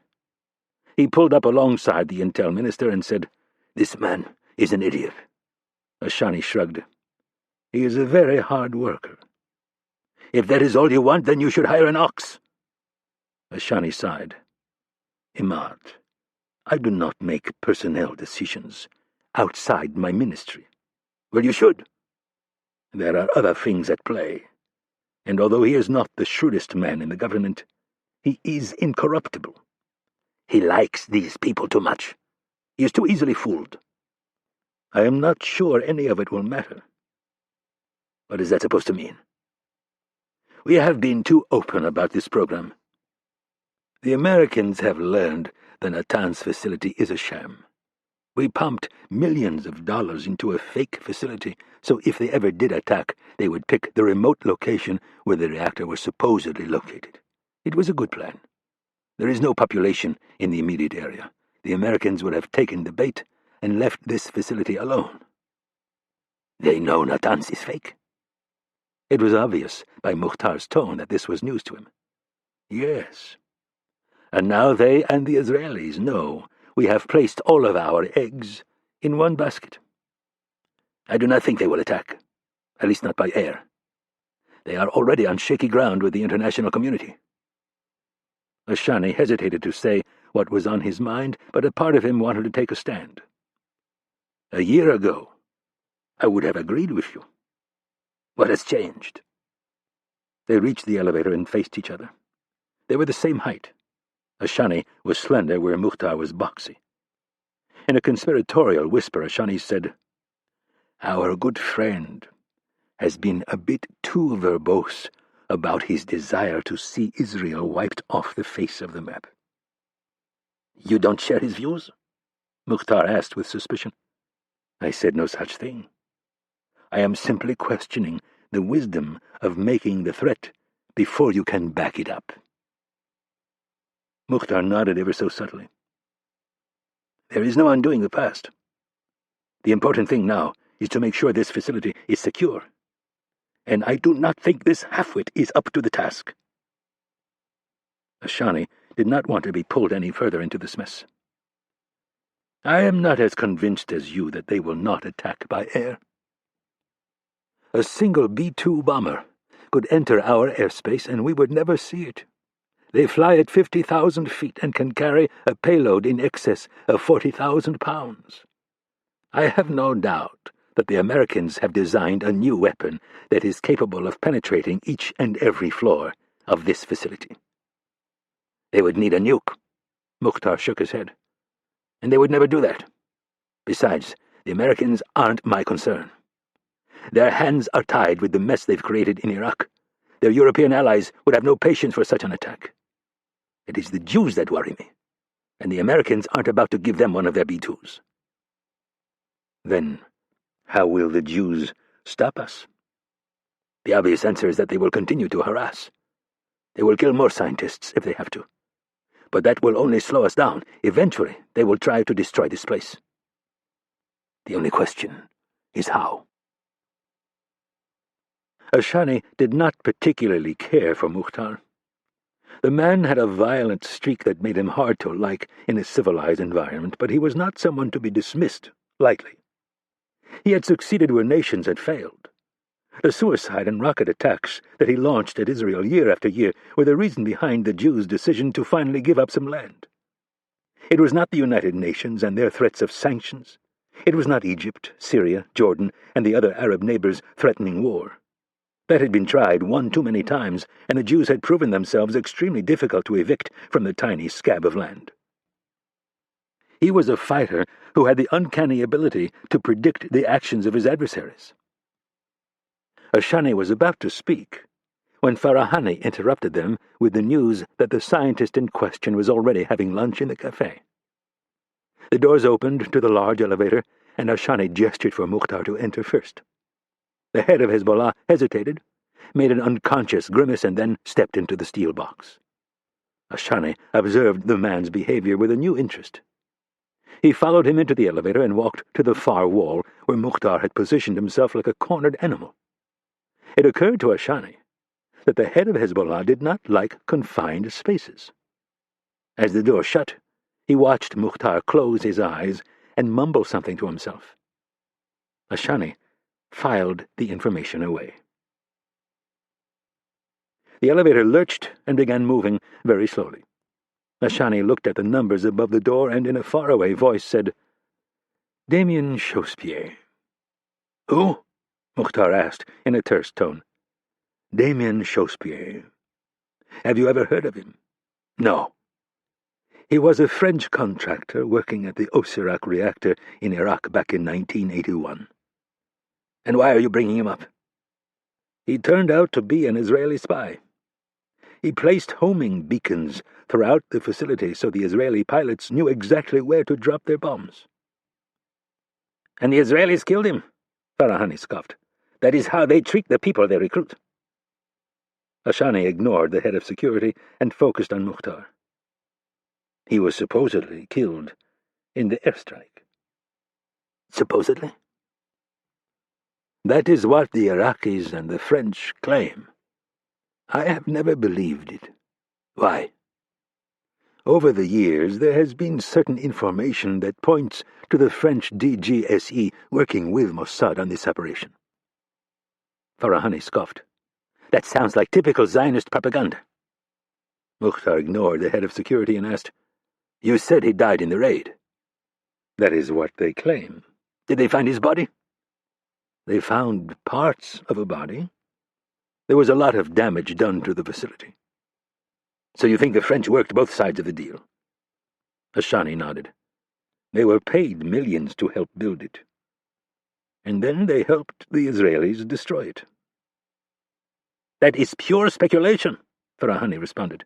He pulled up alongside the intel minister and said, This man is an idiot. Ashani shrugged. He is a very hard worker. If that is all you want, then you should hire an ox. Ashani sighed. Imad, I do not make personnel decisions outside my ministry. Well, you should. There are other things at play, and although he is not the shrewdest man in the government, he is incorruptible. He likes these people too much. He is too easily fooled. I am not sure any of it will matter. What is that supposed to mean? We have been too open about this program. The Americans have learned the Natanz facility is a sham. We pumped millions of dollars into a fake facility, so if they ever did attack, they would pick the remote location where the reactor was supposedly located. It was a good plan. There is no population in the immediate area. The Americans would have taken the bait and left this facility alone. They know Natanz is fake. It was obvious by Mukhtar's tone that this was news to him. Yes. And now they and the Israelis know we have placed all of our eggs in one basket. I do not think they will attack, at least not by air. They are already on shaky ground with the international community. Ashani hesitated to say what was on his mind, but a part of him wanted to take a stand. A year ago, I would have agreed with you. What has changed? They reached the elevator and faced each other. They were the same height. Ashani was slender where Mukhtar was boxy. In a conspiratorial whisper, Ashani said, Our good friend has been a bit too verbose about his desire to see Israel wiped off the face of the map. You don't share his views? Mukhtar asked with suspicion. I said no such thing. I am simply questioning the wisdom of making the threat before you can back it up. Mukhtar nodded ever so subtly. There is no undoing the past. The important thing now is to make sure this facility is secure. And I do not think this halfwit is up to the task. Ashani did not want to be pulled any further into this mess. I am not as convinced as you that they will not attack by air. A single B-2 bomber could enter our airspace and we would never see it. They fly at 50,000 feet and can carry a payload in excess of 40,000 pounds. I have no doubt that the Americans have designed a new weapon that is capable of penetrating each and every floor of this facility. They would need a nuke. Mukhtar shook his head. And they would never do that. Besides, the Americans aren't my concern. Their hands are tied with the mess they've created in Iraq. Their European allies would have no patience for such an attack. It is the Jews that worry me, and the Americans aren't about to give them one of their B-2s. Then, how will the Jews stop us? The obvious answer is that they will continue to harass. They will kill more scientists if they have to. But that will only slow us down. Eventually, they will try to destroy this place. The only question is how. Ashani did not particularly care for Mukhtar. The man had a violent streak that made him hard to like in a civilized environment, but he was not someone to be dismissed lightly. He had succeeded where nations had failed. The suicide and rocket attacks that he launched at Israel year after year were the reason behind the Jews' decision to finally give up some land. It was not the United Nations and their threats of sanctions. It was not Egypt, Syria, Jordan, and the other Arab neighbors threatening war. That had been tried one too many times, and the Jews had proven themselves extremely difficult to evict from the tiny scab of land. He was a fighter who had the uncanny ability to predict the actions of his adversaries. Ashani was about to speak when Farahani interrupted them with the news that the scientist in question was already having lunch in the cafe. The doors opened to the large elevator, and Ashani gestured for Mukhtar to enter first. The head of Hezbollah hesitated, made an unconscious grimace, and then stepped into the steel box. Ashani observed the man's behavior with a new interest. He followed him into the elevator and walked to the far wall where Mukhtar had positioned himself like a cornered animal. It occurred to Ashani that the head of Hezbollah did not like confined spaces. As the door shut, he watched Mukhtar close his eyes and mumble something to himself. Ashani filed the information away. The elevator lurched and began moving very slowly. Ashani looked at the numbers above the door and in a faraway voice said, "Damien Chauspierre." "Who?" Mukhtar asked in a terse tone. "Damien Chauspierre. Have you ever heard of him?" "No." "He was a French contractor working at the Osirak reactor in Iraq back in 1981. "And why are you bringing him up?" "He turned out to be an Israeli spy. He placed homing beacons throughout the facility so the Israeli pilots knew exactly where to drop their bombs." "And the Israelis killed him?" Farahani scoffed. "That is how they treat the people they recruit." Ashani ignored the head of security and focused on Mukhtar. "He was supposedly killed in the airstrike." "Supposedly?" "That is what the Iraqis and the French claim. I have never believed it." "Why?" "Over the years there has been certain information that points to the French DGSE working with Mossad on this operation." Farahani scoffed. "That sounds like typical Zionist propaganda." Mukhtar ignored the head of security and asked, "You said he died in the raid." "That is what they claim." "Did they find his body?" "They found parts of a body. There was a lot of damage done to the facility." "So you think the French worked both sides of the deal?" Ashani nodded. "They were paid millions to help build it. And then they helped the Israelis destroy it." "That is pure speculation," Farahani responded.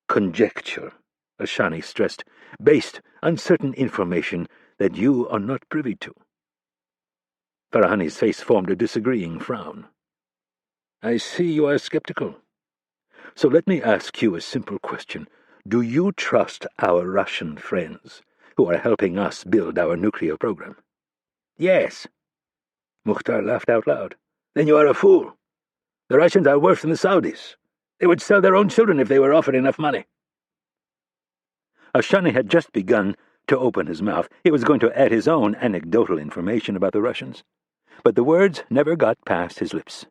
"Conjecture," Ashani stressed, "based on certain information that you are not privy to." Farahani's face formed a disagreeing frown. "I see you are skeptical. So let me ask you a simple question. Do you trust our Russian friends who are helping us build our nuclear program?" "Yes." Mukhtar laughed out loud. "Then you are a fool. The Russians are worse than the Saudis. They would sell their own children if they were offered enough money." Ashani had just begun to open his mouth. He was going to add his own anecdotal information about the Russians, but the words never got past his lips.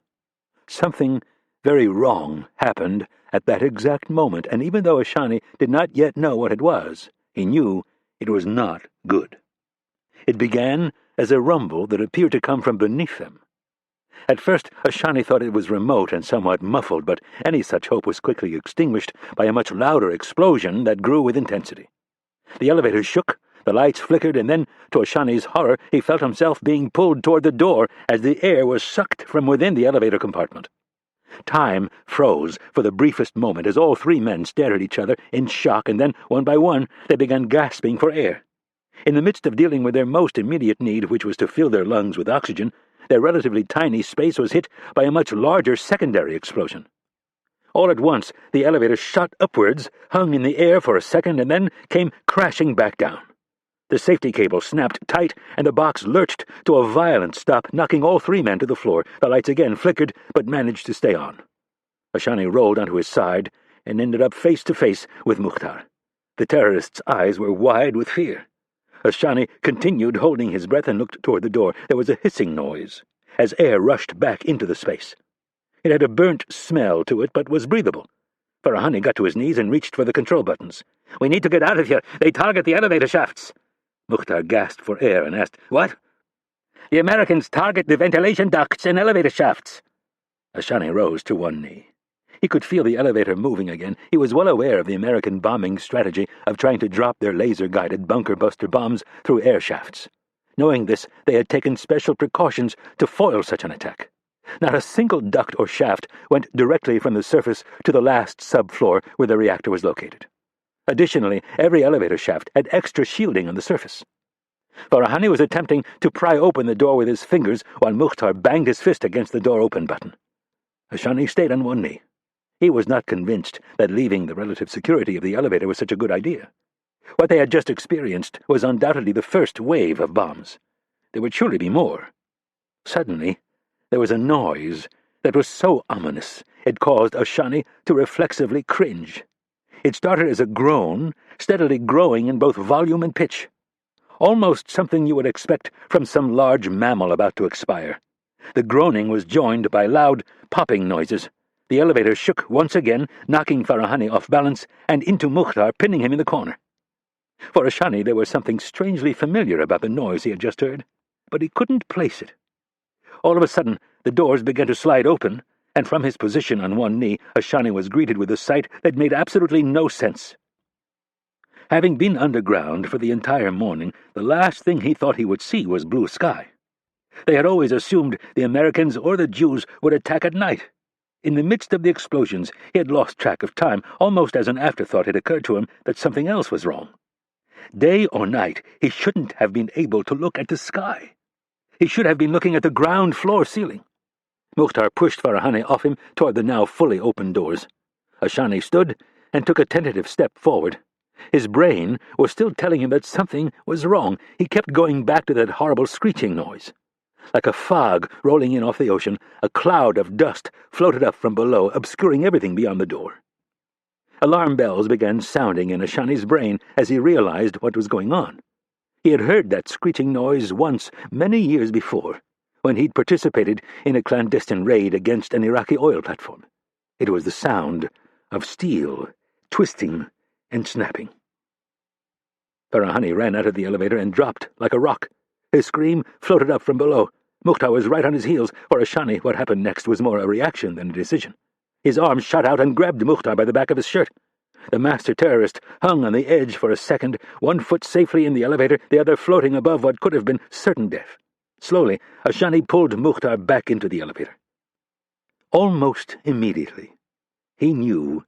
Something very wrong happened at that exact moment, and even though Ashani did not yet know what it was, he knew it was not good. It began as a rumble that appeared to come from beneath them. At first, Ashani thought it was remote and somewhat muffled, but any such hope was quickly extinguished by a much louder explosion that grew with intensity. The elevator shook, the lights flickered, and then, to Ashani's horror, he felt himself being pulled toward the door as the air was sucked from within the elevator compartment. Time froze for the briefest moment as all three men stared at each other in shock, and then, one by one, they began gasping for air. In the midst of dealing with their most immediate need, which was to fill their lungs with oxygen, their relatively tiny space was hit by a much larger secondary explosion. All at once, the elevator shot upwards, hung in the air for a second, and then came crashing back down. The safety cable snapped tight, and the box lurched to a violent stop, knocking all three men to the floor. The lights again flickered, but managed to stay on. Ashani rolled onto his side and ended up face to face with Mukhtar. The terrorist's eyes were wide with fear. Ashani continued holding his breath and looked toward the door. There was a hissing noise. as air rushed back into the space. It had a burnt smell to it, but was breathable. Farahani got to his knees and reached for the control buttons. "We need to get out of here. They target the elevator shafts." Mukhtar gasped for air and asked, "What?" "The Americans target the ventilation ducts and elevator shafts." Ashani rose to one knee. He could feel the elevator moving again. He was well aware of the American bombing strategy of trying to drop their laser-guided bunker-buster bombs through air shafts. Knowing this, they had taken special precautions to foil such an attack. Not a single duct or shaft went directly from the surface to the last subfloor where the reactor was located. Additionally, every elevator shaft had extra shielding on the surface. Farahani was attempting to pry open the door with his fingers while Mukhtar banged his fist against the door open button. Ashani stayed on one knee. He was not convinced that leaving the relative security of the elevator was such a good idea. What they had just experienced was undoubtedly the first wave of bombs. There would surely be more. Suddenly, there was a noise that was so ominous it caused Ashani to reflexively cringe. It started as a groan, steadily growing in both volume and pitch. Almost something you would expect from some large mammal about to expire. The groaning was joined by loud, popping noises. The elevator shook once again, knocking Farahani off balance and into Mukhtar, pinning him in the corner. For Ashani, there was something strangely familiar about the noise he had just heard, but he couldn't place it. All of a sudden, the doors began to slide open, and from his position on one knee, Ashani was greeted with a sight that made absolutely no sense. Having been underground for the entire morning, the last thing he thought he would see was blue sky. They had always assumed the Americans or the Jews would attack at night. In the midst of the explosions, he had lost track of time. Almost as an afterthought, it occurred to him that something else was wrong. Day or night, he shouldn't have been able to look at the sky. He should have been looking at the ground floor ceiling. Mukhtar pushed Farahani off him toward the now fully open doors. Ashani stood and took a tentative step forward. His brain was still telling him that something was wrong. He kept going back to that horrible screeching noise. Like a fog rolling in off the ocean, a cloud of dust floated up from below, obscuring everything beyond the door. Alarm bells began sounding in Ashani's brain as he realized what was going on. He had heard that screeching noise once, many years before, when he'd participated in a clandestine raid against an Iraqi oil platform. It was the sound of steel twisting and snapping. Farahani ran out of the elevator and dropped like a rock. His scream floated up from below. Mukhtar was right on his heels. For Ashani, what happened next was more a reaction than a decision. His arm shot out and grabbed Mukhtar by the back of his shirt. The master terrorist hung on the edge for a second, one foot safely in the elevator, the other floating above what could have been certain death. Slowly, Ashani pulled Mukhtar back into the elevator. Almost immediately, he knew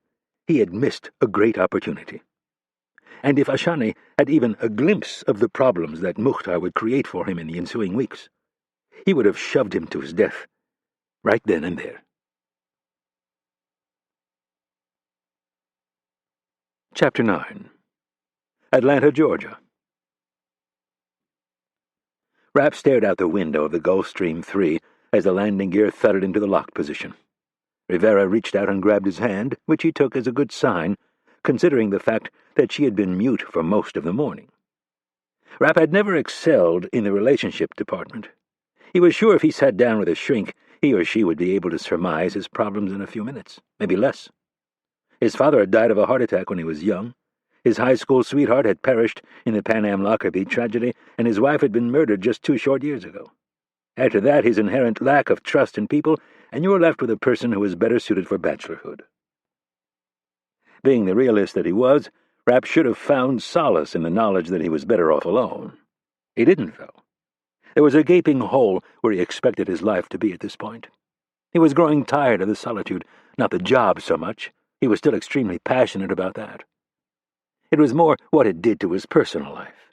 he had missed a great opportunity. And if Ashani had even a glimpse of the problems that Mukhtar would create for him in the ensuing weeks, he would have shoved him to his death, right then and there. Chapter 9. Atlanta, Georgia. Rapp stared out the window of the Gulfstream 3 as the landing gear thudded into the locked position. Rivera reached out and grabbed his hand, which he took as a good sign, considering the fact that she had been mute for most of the morning. Rapp had never excelled in the relationship department. He was sure if he sat down with a shrink, he or she would be able to surmise his problems in a few minutes, maybe less. His father had died of a heart attack when he was young. His high school sweetheart had perished in the Pan Am Lockerbie tragedy, and his wife had been murdered just 2 short years ago. After that, his inherent lack of trust in people, and you were left with a person who was better suited for bachelorhood. Being the realist that he was, Rapp should have found solace in the knowledge that he was better off alone. He didn't, though. There was a gaping hole where he expected his life to be at this point. He was growing tired of the solitude, not the job so much. He was still extremely passionate about that. It was more what it did to his personal life.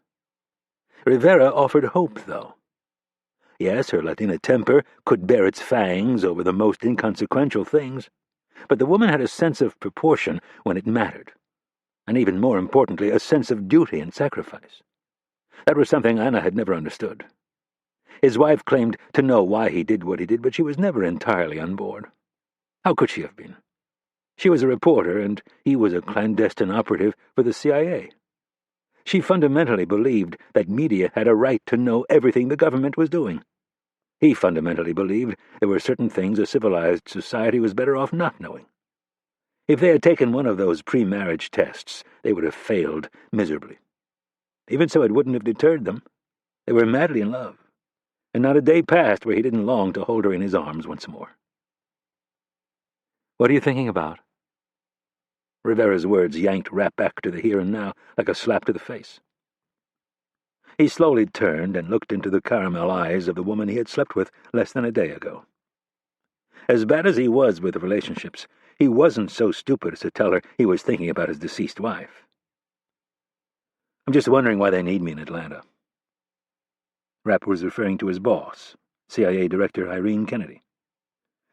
Rivera offered hope, though. Yes, her Latina temper could bear its fangs over the most inconsequential things, but the woman had a sense of proportion when it mattered, and even more importantly, a sense of duty and sacrifice. That was something Anna had never understood. His wife claimed to know why he did what he did, but she was never entirely on board. How could she have been? She was a reporter, and he was a clandestine operative for the CIA. She fundamentally believed that media had a right to know everything the government was doing. He fundamentally believed there were certain things a civilized society was better off not knowing. If they had taken one of those pre-marriage tests, they would have failed miserably. Even so, it wouldn't have deterred them. They were madly in love, and not a day passed where he didn't long to hold her in his arms once more. "What are you thinking about?" Rivera's words yanked Rapp back to the here and now like a slap to the face. He slowly turned and looked into the caramel eyes of the woman he had slept with less than a day ago. As bad as he was with relationships, he wasn't so stupid as to tell her he was thinking about his deceased wife. "I'm just wondering why they need me in Atlanta." Rapp was referring to his boss, CIA Director Irene Kennedy.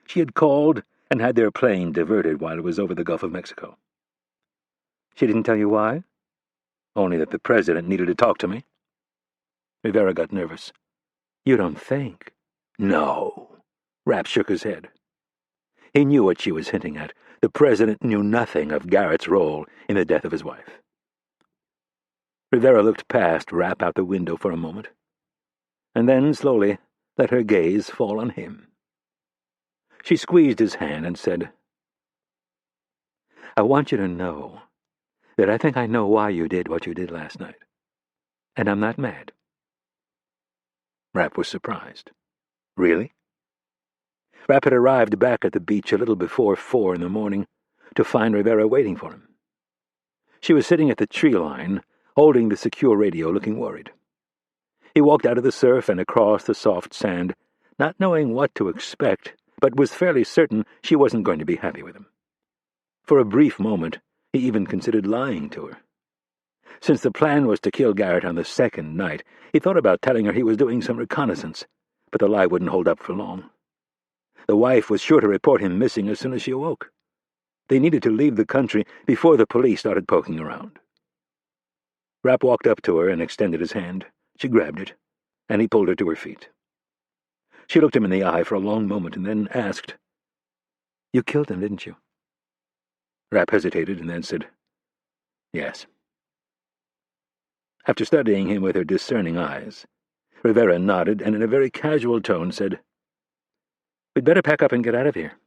She had called and had their plane diverted while it was over the Gulf of Mexico. "She didn't tell you why?" "Only that the president needed to talk to me." Rivera got nervous. "You don't think?" "No." Rapp shook his head. He knew what she was hinting at. The president knew nothing of Garrett's role in the death of his wife. Rivera looked past Rapp out the window for a moment, and then slowly let her gaze fall on him. She squeezed his hand and said, "I want you to know that I think I know why you did what you did last night, and I'm not mad." Rapp was surprised. "Really?" Rapp had arrived back at the beach a little before 4 in the morning to find Rivera waiting for him. She was sitting at the tree line, holding the secure radio, looking worried. He walked out of the surf and across the soft sand, not knowing what to expect, but was fairly certain she wasn't going to be happy with him. For a brief moment, he even considered lying to her. Since the plan was to kill Garrett on the second night, he thought about telling her he was doing some reconnaissance, but the lie wouldn't hold up for long. The wife was sure to report him missing as soon as she awoke. They needed to leave the country before the police started poking around. Rapp walked up to her and extended his hand. She grabbed it, and he pulled her to her feet. She looked him in the eye for a long moment and then asked, "You killed him, didn't you?" Rapp hesitated and then said, "Yes." After studying him with her discerning eyes, Rivera nodded and in a very casual tone said, "We'd better pack up and get out of here."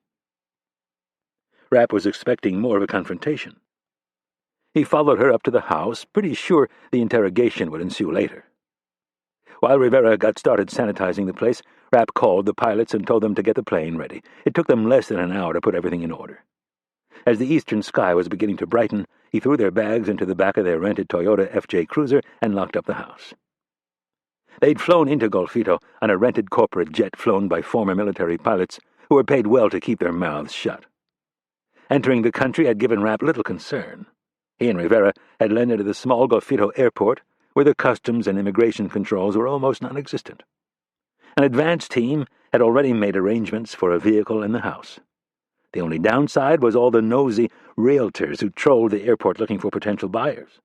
Rapp was expecting more of a confrontation. He followed her up to the house, pretty sure the interrogation would ensue later. While Rivera got started sanitizing the place, Rapp called the pilots and told them to get the plane ready. It took them less than an hour to put everything in order. As the eastern sky was beginning to brighten, he threw their bags into the back of their rented Toyota FJ Cruiser and locked up the house. They'd flown into Golfito on a rented corporate jet flown by former military pilots who were paid well to keep their mouths shut. Entering the country had given Rapp little concern. He and Rivera had landed at the small Golfito airport, where the customs and immigration controls were almost non-existent. An advance team had already made arrangements for a vehicle in the house. The only downside was all the nosy realtors who trolled the airport looking for potential buyers.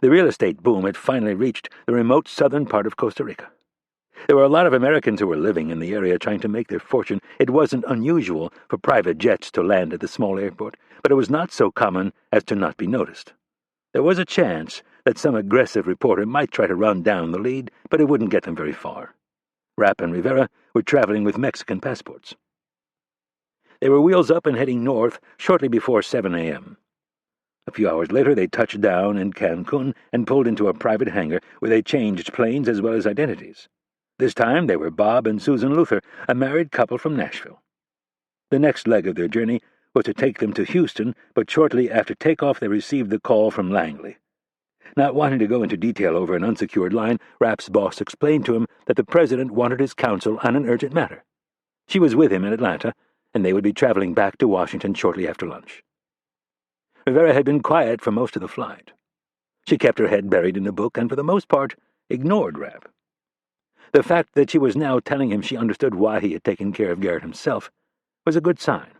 The real estate boom had finally reached the remote southern part of Costa Rica. There were a lot of Americans who were living in the area trying to make their fortune. It wasn't unusual for private jets to land at the small airport, but it was not so common as to not be noticed. There was a chance that some aggressive reporter might try to run down the lead, but it wouldn't get them very far. Rapp and Rivera were traveling with Mexican passports. They were wheels up and heading north shortly before 7 a.m. A few hours later they touched down in Cancun and pulled into a private hangar where they changed planes as well as identities. This time they were Bob and Susan Luther, a married couple from Nashville. The next leg of their journey was to take them to Houston, but shortly after takeoff they received the call from Langley. Not wanting to go into detail over an unsecured line, Rapp's boss explained to him that the president wanted his counsel on an urgent matter. She was with him in Atlanta, and they would be traveling back to Washington shortly after lunch. Rivera had been quiet for most of the flight. She kept her head buried in a book and, for the most part, ignored Rapp. The fact that she was now telling him she understood why he had taken care of Garrett himself was a good sign.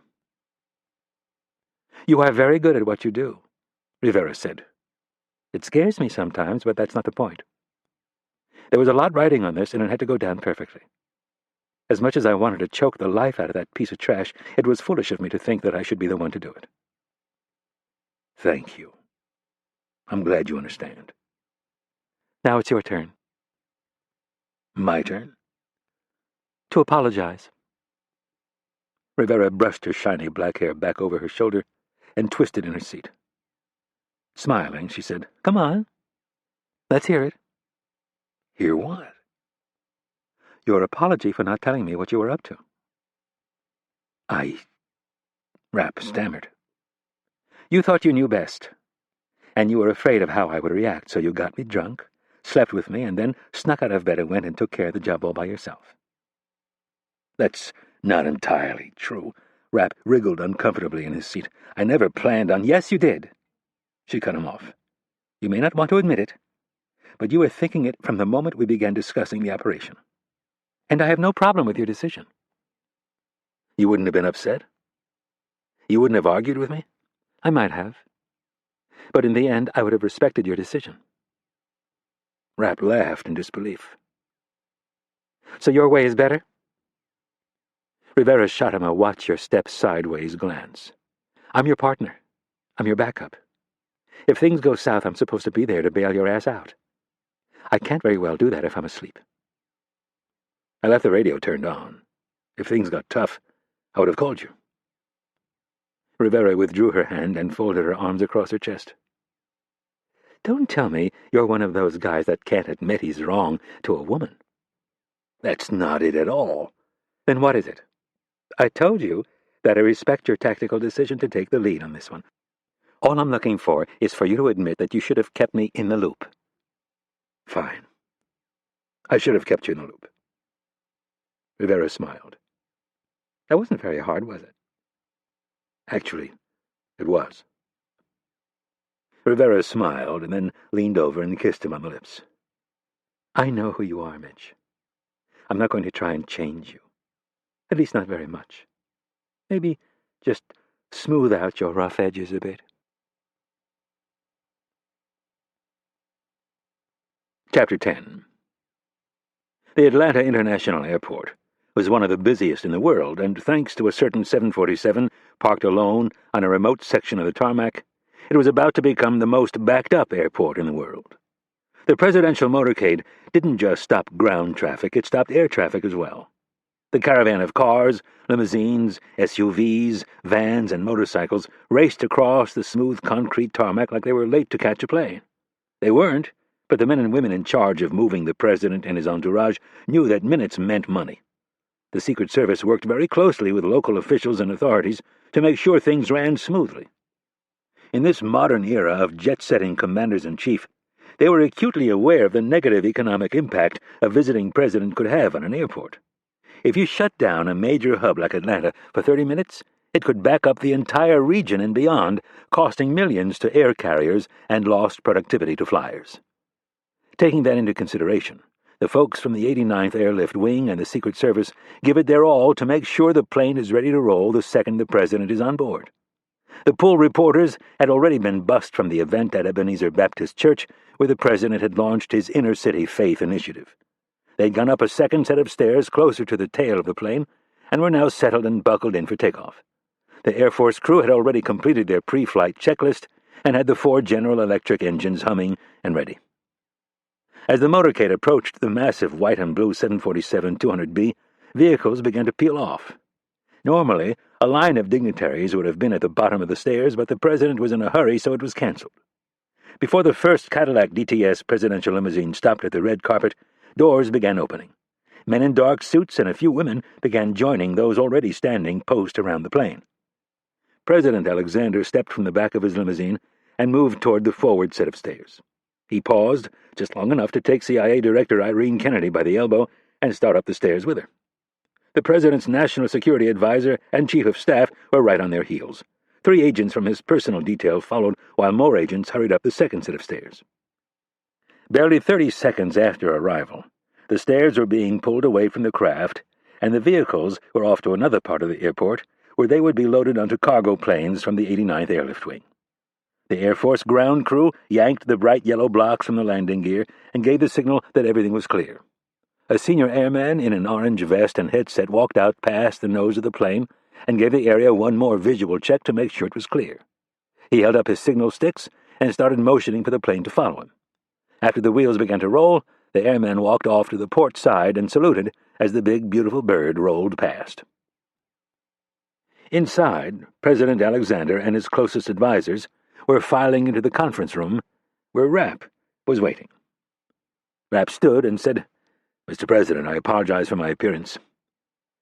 "You are very good at what you do," Rivera said. "It scares me sometimes, but that's not the point. There was a lot riding on this, and it had to go down perfectly. As much as I wanted to choke the life out of that piece of trash, it was foolish of me to think that I should be the one to do it." "Thank you. I'm glad you understand." "Now it's your turn." "My turn?" To apologize. Rivera brushed her shiny black hair back over her shoulder and twisted in her seat. Smiling, she said, "Come on. Let's hear it." "Hear what?" "Your apology for not telling me what you were up to." Rapp stammered. "You thought you knew best, and you were afraid of how I would react, so you got me drunk, slept with me, and then snuck out of bed and went and took care of the job all by yourself." "That's not entirely true." Rapp wriggled uncomfortably in his seat. "I never planned on—" "Yes, you did." She cut him off. "You may not want to admit it, but you were thinking it from the moment we began discussing the operation. And I have no problem with your decision." "You wouldn't have been upset? You wouldn't have argued with me?" "I might have. But in the end, I would have respected your decision." Rapp laughed in disbelief. "So your way is better?" Rivera shot him a watch-your-step-sideways glance. "I'm your partner. I'm your backup. If things go south, I'm supposed to be there to bail your ass out. I can't very well do that if I'm asleep." "I left the radio turned on. If things got tough, I would have called you." Rivera withdrew her hand and folded her arms across her chest. "Don't tell me you're one of those guys that can't admit he's wrong to a woman." "That's not it at all." "Then what is it? I told you that I respect your tactical decision to take the lead on this one. All I'm looking for is for you to admit that you should have kept me in the loop." "Fine. I should have kept you in the loop." Rivera smiled. "That wasn't very hard, was it?" "Actually, it was." Rivera smiled and then leaned over and kissed him on the lips. "I know who you are, Mitch. I'm not going to try and change you. At least not very much. Maybe just smooth out your rough edges a bit." Chapter 10. The Atlanta International Airport was one of the busiest in the world, and thanks to a certain 747 parked alone on a remote section of the tarmac, it was about to become the most backed-up airport in the world. The presidential motorcade didn't just stop ground traffic, it stopped air traffic as well. The caravan of cars, limousines, SUVs, vans, and motorcycles raced across the smooth concrete tarmac like they were late to catch a plane. They weren't, but the men and women in charge of moving the president and his entourage knew that minutes meant money. The Secret Service worked very closely with local officials and authorities to make sure things ran smoothly. In this modern era of jet-setting commanders-in-chief, they were acutely aware of the negative economic impact a visiting president could have on an airport. If you shut down a major hub like Atlanta for 30 minutes, it could back up the entire region and beyond, costing millions to air carriers and lost productivity to flyers. Taking that into consideration, the folks from the 89th Airlift Wing and the Secret Service give it their all to make sure the plane is ready to roll the second the president is on board. The pool reporters had already been bussed from the event at Ebenezer Baptist Church, where the president had launched his inner-city faith initiative. They'd gone up a second set of stairs closer to the tail of the plane, and were now settled and buckled in for takeoff. The Air Force crew had already completed their pre-flight checklist and had the 4 General Electric engines humming and ready. As the motorcade approached the massive white and blue 747-200B, vehicles began to peel off. Normally, a line of dignitaries would have been at the bottom of the stairs, but the president was in a hurry, so it was canceled. Before the first Cadillac DTS presidential limousine stopped at the red carpet, doors began opening. Men in dark suits and a few women began joining those already standing post around the plane. President Alexander stepped from the back of his limousine and moved toward the forward set of stairs. He paused just long enough to take CIA Director Irene Kennedy by the elbow and start up the stairs with her. The president's national security advisor and chief of staff were right on their heels. 3 agents from his personal detail followed, while more agents hurried up the second set of stairs. Barely 30 seconds after arrival, the stairs were being pulled away from the craft, and the vehicles were off to another part of the airport, where they would be loaded onto cargo planes from the 89th Airlift Wing. The Air Force ground crew yanked the bright yellow blocks from the landing gear and gave the signal that everything was clear. A senior airman in an orange vest and headset walked out past the nose of the plane and gave the area one more visual check to make sure it was clear. He held up his signal sticks and started motioning for the plane to follow him. After the wheels began to roll, The airman walked off to the port side and saluted as the big, beautiful bird rolled past. Inside, President Alexander and his closest advisers were filing into the conference room where Rapp was waiting. Rapp stood and said, "Mr. President, I apologize for my appearance."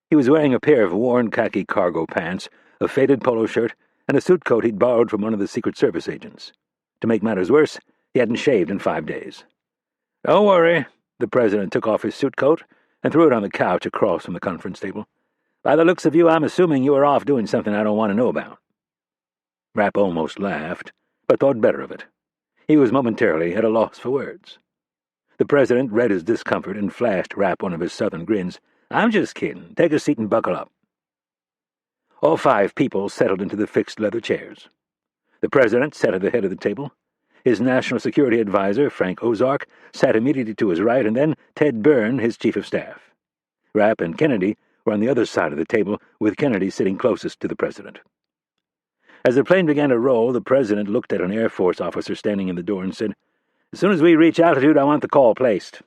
He was wearing a pair of worn khaki cargo pants, a faded polo shirt, and a suit coat he'd borrowed from one of the Secret Service agents. To make matters worse, he hadn't shaved in 5 days. "Don't worry." The president took off his suit coat and threw it on the couch across from the conference table. "By the looks of you, I'm assuming you were off doing something I don't want to know about." Rapp almost laughed, but thought better of it. He was momentarily at a loss for words. The president read his discomfort and flashed Rapp one of his southern grins. "I'm just kidding. Take a seat and buckle up." All 5 people settled into the fixed leather chairs. The president sat at the head of the table. His national security advisor, Frank Ozark, sat immediately to his right, and then Ted Byrne, his chief of staff. Rapp and Kennedy were on the other side of the table, with Kennedy sitting closest to the president. As the plane began to roll, the president looked at an Air Force officer standing in the door and said, "As soon as we reach altitude, I want the call placed."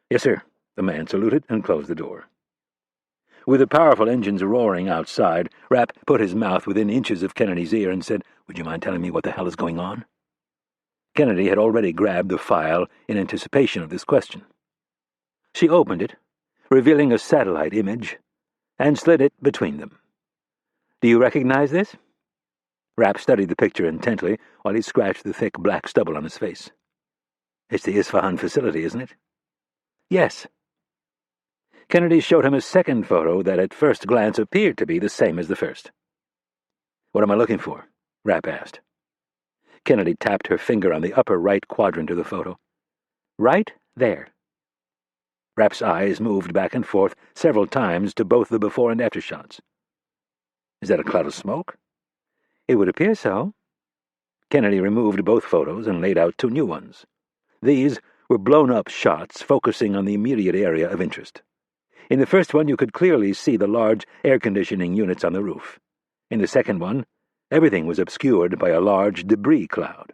"Yes, sir." The man saluted and closed the door. With the powerful engines roaring outside, Rapp put his mouth within inches of Kennedy's ear and said, "Would you mind telling me what the hell is going on?" Kennedy had already grabbed the file in anticipation of this question. She opened it, revealing a satellite image, and slid it between them. "Do you recognize this?" Rapp studied the picture intently while he scratched the thick black stubble on his face. "It's the Isfahan facility, isn't it?" "Yes." Kennedy showed him a second photo that at first glance appeared to be the same as the first. "What am I looking for?" Rapp asked. Kennedy tapped her finger on the upper right quadrant of the photo. "Right there." Rapp's eyes moved back and forth several times to both the before and after shots. "Is that a cloud of smoke?" "It would appear so." Kennedy removed both photos and laid out 2 new ones. These were blown-up shots focusing on the immediate area of interest. In the first one, you could clearly see the large air-conditioning units on the roof. In the second one, everything was obscured by a large debris cloud.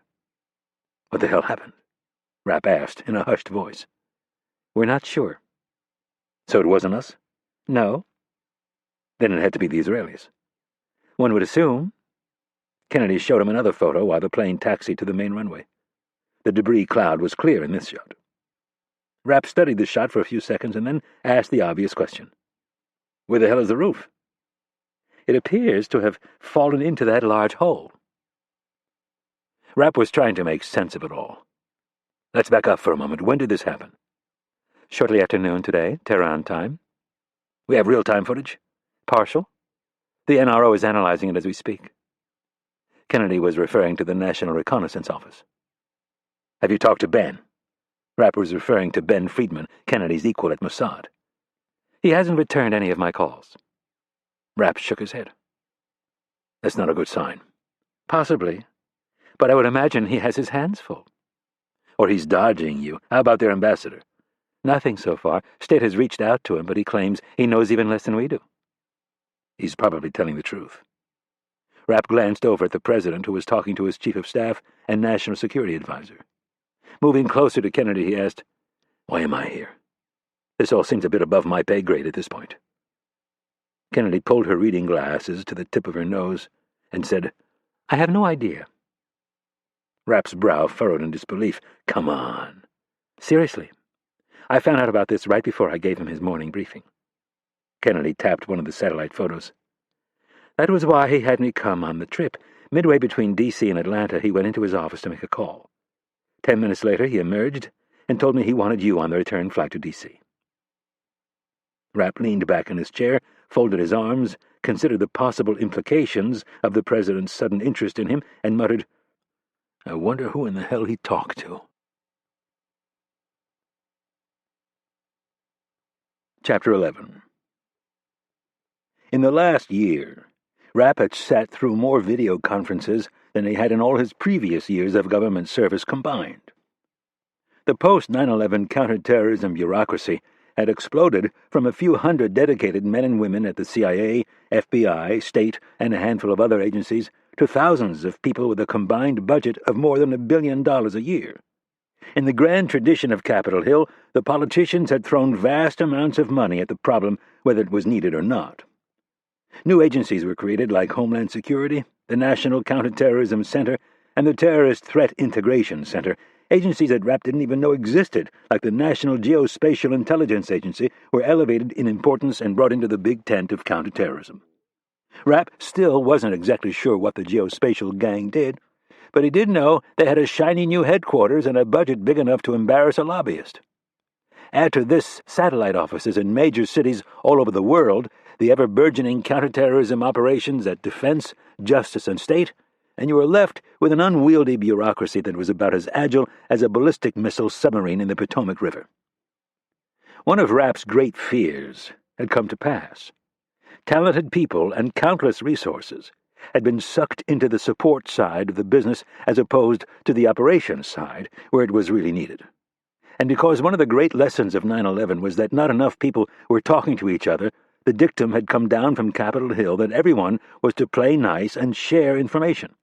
"What the hell happened?" Rapp asked in a hushed voice. "We're not sure." "So it wasn't us?" "No." "Then it had to be the Israelis." "One would assume." Kennedy showed him another photo while the plane taxied to the main runway. The debris cloud was clear in this shot. Rapp studied the shot for a few seconds and then asked the obvious question. "Where the hell is the roof?" "It appears to have fallen into that large hole." Rapp was trying to make sense of it all. "Let's back up for a moment. When did this happen?" "Shortly after noon today, Tehran time." "We have real-time footage?" "Partial. The NRO is analyzing it as we speak." Kennedy was referring to the National Reconnaissance Office. "Have you talked to Ben?" Rapp was referring to Ben Friedman, Kennedy's equal at Mossad. "He hasn't returned any of my calls." Rapp shook his head. "That's not a good sign." "Possibly, but I would imagine he has his hands full." "Or he's dodging you. How about their ambassador?" "Nothing so far. State has reached out to him, but he claims he knows even less than we do." "He's probably telling the truth." Rapp glanced over at the president, who was talking to his chief of staff and national security advisor. Moving closer to Kennedy, he asked, "Why am I here? This all seems a bit above my pay grade at this point." Kennedy pulled her reading glasses to the tip of her nose and said, "I have no idea." Rapp's brow furrowed in disbelief. "Come on." "Seriously. I found out about this right before I gave him his morning briefing." Kennedy tapped one of the satellite photos. "That was why he had me come on the trip. Midway between D.C. and Atlanta, he went into his office to make a call. 10 minutes later, he emerged and told me he wanted you on the return flight to D.C. Rapp leaned back in his chair, folded his arms, considered the possible implications of the president's sudden interest in him, and muttered, "I wonder who in the hell he talked to." Chapter 11. In the last year, Rapp had sat through more video conferences than he had in all his previous years of government service combined. The post-9/11 counterterrorism bureaucracy had exploded from a few hundred dedicated men and women at the CIA, FBI, state, and a handful of other agencies to thousands of people with a combined budget of more than $1 billion a year. In the grand tradition of Capitol Hill, the politicians had thrown vast amounts of money at the problem, whether it was needed or not. New agencies were created like Homeland Security, the National Counterterrorism Center, and the Terrorist Threat Integration Center, agencies that Rapp didn't even know existed, like the National Geospatial Intelligence Agency, were elevated in importance and brought into the big tent of counterterrorism. Rapp still wasn't exactly sure what the geospatial gang did, but he did know they had a shiny new headquarters and a budget big enough to embarrass a lobbyist. Add to this satellite offices in major cities all over the world, the ever-burgeoning counterterrorism operations at Defense, Justice, and State, and you were left with an unwieldy bureaucracy that was about as agile as a ballistic missile submarine in the Potomac River. One of Rapp's great fears had come to pass. Talented people and countless resources had been sucked into the support side of the business as opposed to the operations side, where it was really needed. And because one of the great lessons of 9/11 was that not enough people were talking to each other, the dictum had come down from Capitol Hill that everyone was to play nice and share information.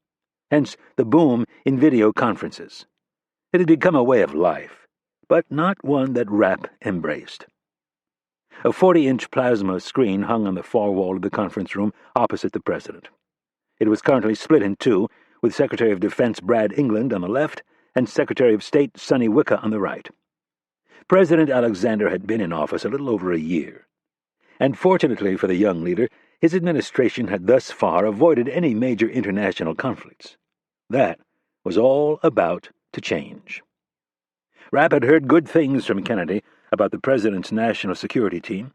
Hence the boom in video conferences. It had become a way of life, but not one that Rapp embraced. A 40-inch plasma screen hung on the far wall of the conference room opposite the president. It was currently split in two, with Secretary of Defense Brad England on the left and Secretary of State Sonny Wicca on the right. President Alexander had been in office a little over a year, and fortunately for the young leader, his administration had thus far avoided any major international conflicts. That was all about to change. Rapp had heard good things from Kennedy about the president's national security team,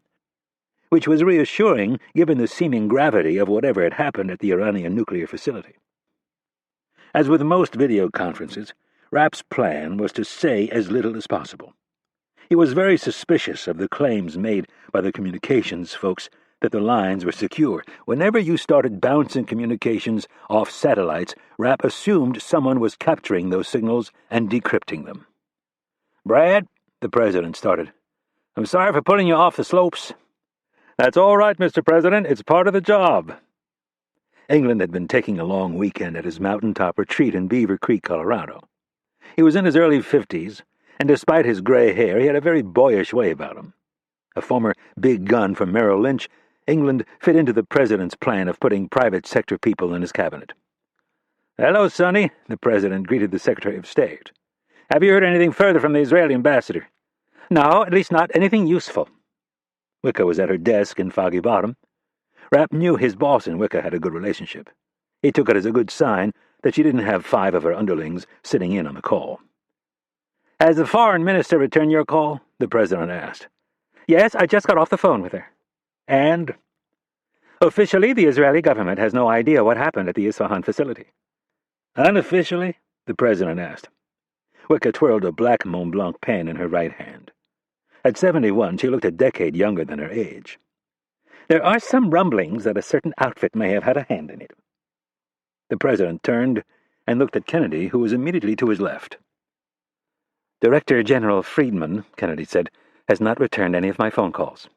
which was reassuring given the seeming gravity of whatever had happened at the Iranian nuclear facility. As with most video conferences, Rapp's plan was to say as little as possible. He was very suspicious of the claims made by the communications folks that the lines were secure. Whenever you started bouncing communications off satellites, Rapp assumed someone was capturing those signals and decrypting them. "Brad," the president started, "I'm sorry for pulling you off the slopes." "That's all right, Mr. President. It's part of the job." England had been taking a long weekend at his mountaintop retreat in Beaver Creek, Colorado. He was in his early 50s, and despite his gray hair, he had a very boyish way about him. A former big gun from Merrill Lynch, England fit into the president's plan of putting private sector people in his cabinet. "Hello, Sonny," the president greeted the Secretary of State. "Have you heard anything further from the Israeli ambassador?" "No, at least not anything useful." Wicca was at her desk in Foggy Bottom. Rapp knew his boss and Wicca had a good relationship. He took it as a good sign that she didn't have 5 of her underlings sitting in on the call. "Has the foreign minister returned your call?" the president asked. "Yes, I just got off the phone with her." "And?" "Officially, the Israeli government has no idea what happened at the Isfahan facility." "Unofficially?" the president asked. Wicca twirled a black Mont Blanc pen in her right hand. At 71, she looked a decade younger than her age. "There are some rumblings that a certain outfit may have had a hand in it." The president turned and looked at Kennedy, who was immediately to his left. "Director General Friedman," Kennedy said, "has not returned any of my phone calls."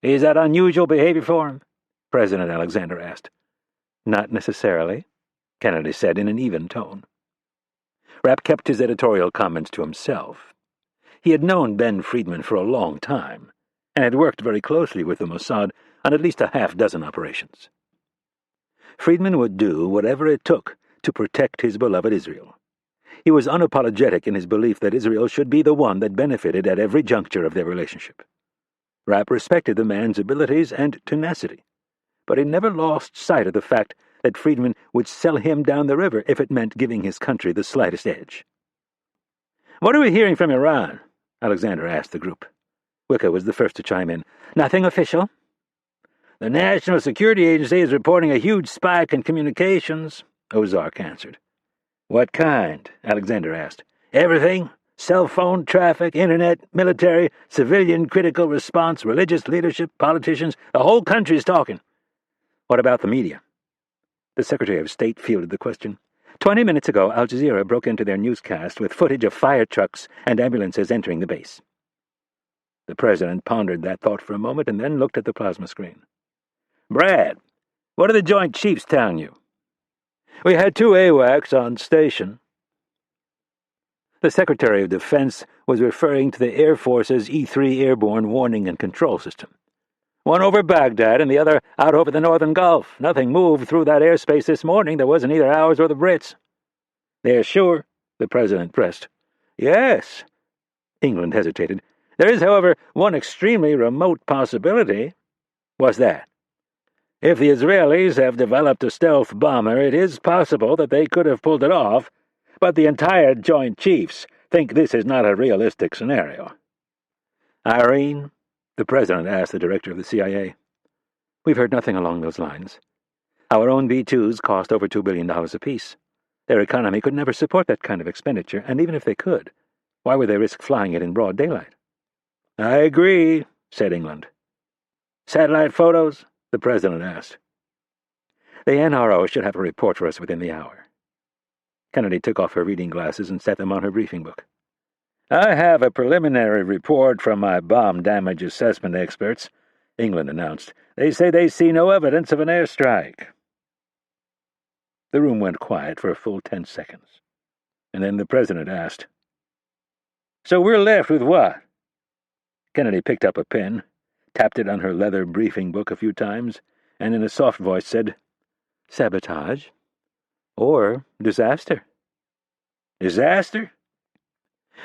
"Is that unusual behavior for him?" President Alexander asked. "Not necessarily," Kennedy said in an even tone. Rapp kept his editorial comments to himself. He had known Ben Friedman for a long time, and had worked very closely with the Mossad on at least a half-dozen operations. Friedman would do whatever it took to protect his beloved Israel. He was unapologetic in his belief that Israel should be the one that benefited at every juncture of their relationship. Rapp respected the man's abilities and tenacity, but he never lost sight of the fact that Friedman would sell him down the river if it meant giving his country the slightest edge. "What are we hearing from Iran?" Alexander asked the group. Wicca was the first to chime in. "Nothing official." "The National Security Agency is reporting a huge spike in communications," Ozark answered. "What kind?" Alexander asked. "Everything. Cell phone traffic, internet, military, civilian critical response, religious leadership, politicians. The whole country's talking." "What about the media?" The Secretary of State fielded the question. 20 minutes ago, Al Jazeera broke into their newscast with footage of fire trucks and ambulances entering the base." The president pondered that thought for a moment and then looked at the plasma screen. "Brad, what are the Joint Chiefs telling you?" "We had 2 AWACS on station." The Secretary of Defense was referring to the Air Force's E-3 airborne warning and control system. One over Baghdad and the other out over the northern Gulf. Nothing moved through that airspace this morning that wasn't either ours or the Brits. They're sure, the President pressed. Yes. England hesitated. There is, however, one extremely remote possibility. What's that? If the Israelis have developed a stealth bomber, it is possible that they could have pulled it off, but the entire Joint Chiefs think this is not a realistic scenario. Irene? The President asked the director of the CIA. We've heard nothing along those lines. Our own B-2s cost over $2 billion apiece. Their economy could never support that kind of expenditure, and even if they could, why would they risk flying it in broad daylight? I agree, said England. Satellite photos? The President asked. The NRO should have a report for us within the hour. Kennedy took off her reading glasses and set them on her briefing book. I have a preliminary report from my bomb damage assessment experts, England announced. They say they see no evidence of an airstrike. The room went quiet for a full 10 seconds, and then the President asked, So we're left with what? Kennedy picked up a pen, tapped it on her leather briefing book a few times, and in a soft voice said, Sabotage. Or disaster. Disaster?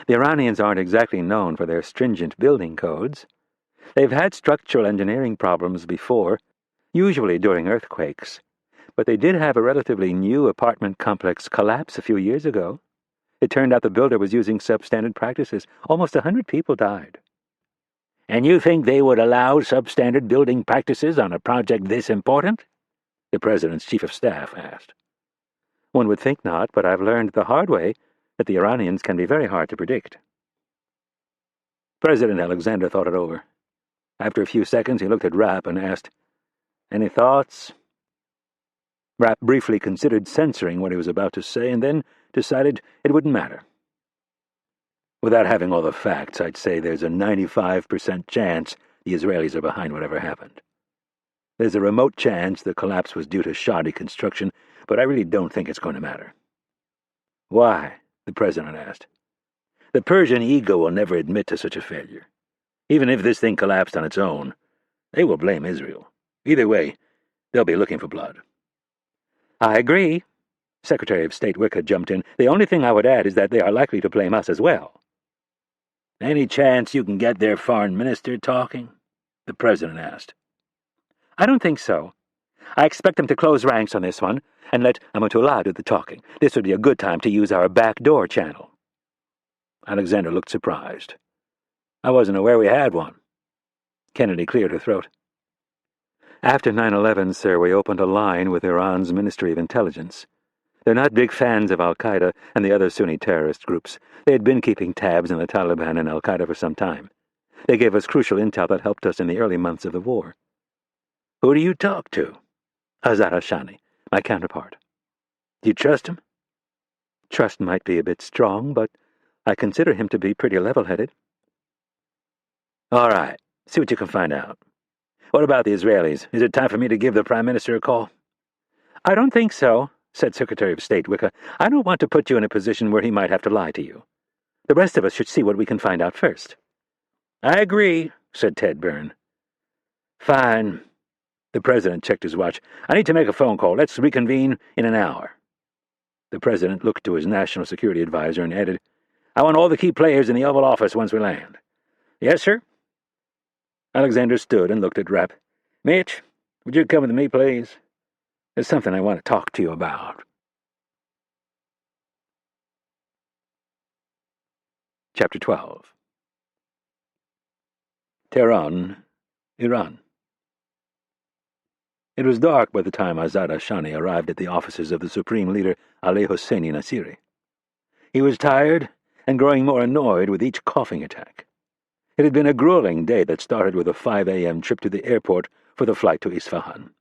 The Iranians aren't exactly known for their stringent building codes. They've had structural engineering problems before, usually during earthquakes, but they did have a relatively new apartment complex collapse a few years ago. It turned out the builder was using substandard practices. Almost 100 people died. And you think they would allow substandard building practices on a project this important? The President's Chief of Staff asked. One would think not, but I've learned the hard way that the Iranians can be very hard to predict. President Alexander thought it over. After a few seconds, he looked at Rapp and asked, Any thoughts? Rapp briefly considered censoring what he was about to say and then decided it wouldn't matter. Without having all the facts, I'd say there's a 95% chance the Israelis are behind whatever happened. There's a remote chance the collapse was due to shoddy construction, but I really don't think it's going to matter. Why? The President asked. The Persian ego will never admit to such a failure. Even if this thing collapsed on its own, they will blame Israel. Either way, they'll be looking for blood. I agree. Secretary of State Wicker jumped in. The only thing I would add is that they are likely to blame us as well. Any chance you can get their foreign minister talking? The President asked. I don't think so. I expect them to close ranks on this one and let Amatullah do the talking. This would be a good time to use our backdoor channel. Alexander looked surprised. I wasn't aware we had one. Kennedy cleared her throat. After 9/11, sir, we opened a line with Iran's Ministry of Intelligence. They're not big fans of al-Qaeda and the other Sunni terrorist groups. They had been keeping tabs on the Taliban and al-Qaeda for some time. They gave us crucial intel that helped us in the early months of the war. Who do you talk to? Azad Hashani, my counterpart. Do you trust him? Trust might be a bit strong, but I consider him to be pretty level-headed. All right, see what you can find out. What about the Israelis? Is it time for me to give the Prime Minister a call? I don't think so, said Secretary of State Wicker. I don't want to put you in a position where he might have to lie to you. The rest of us should see what we can find out first. I agree, said Ted Byrne. Fine. The President checked his watch. I need to make a phone call. Let's reconvene in an hour. The President looked to his National Security Advisor and added, I want all the key players in the Oval Office once we land. Yes, sir? Alexander stood and looked at Rapp. Mitch, would you come with me, please? There's something I want to talk to you about. Chapter 12. Tehran, Iran. It was dark by the time Azad Hashani arrived at the offices of the Supreme Leader Ali Hosseini Nasiri. He was tired and growing more annoyed with each coughing attack. It had been a grueling day that started with a 5 a.m. trip to the airport for the flight to Isfahan.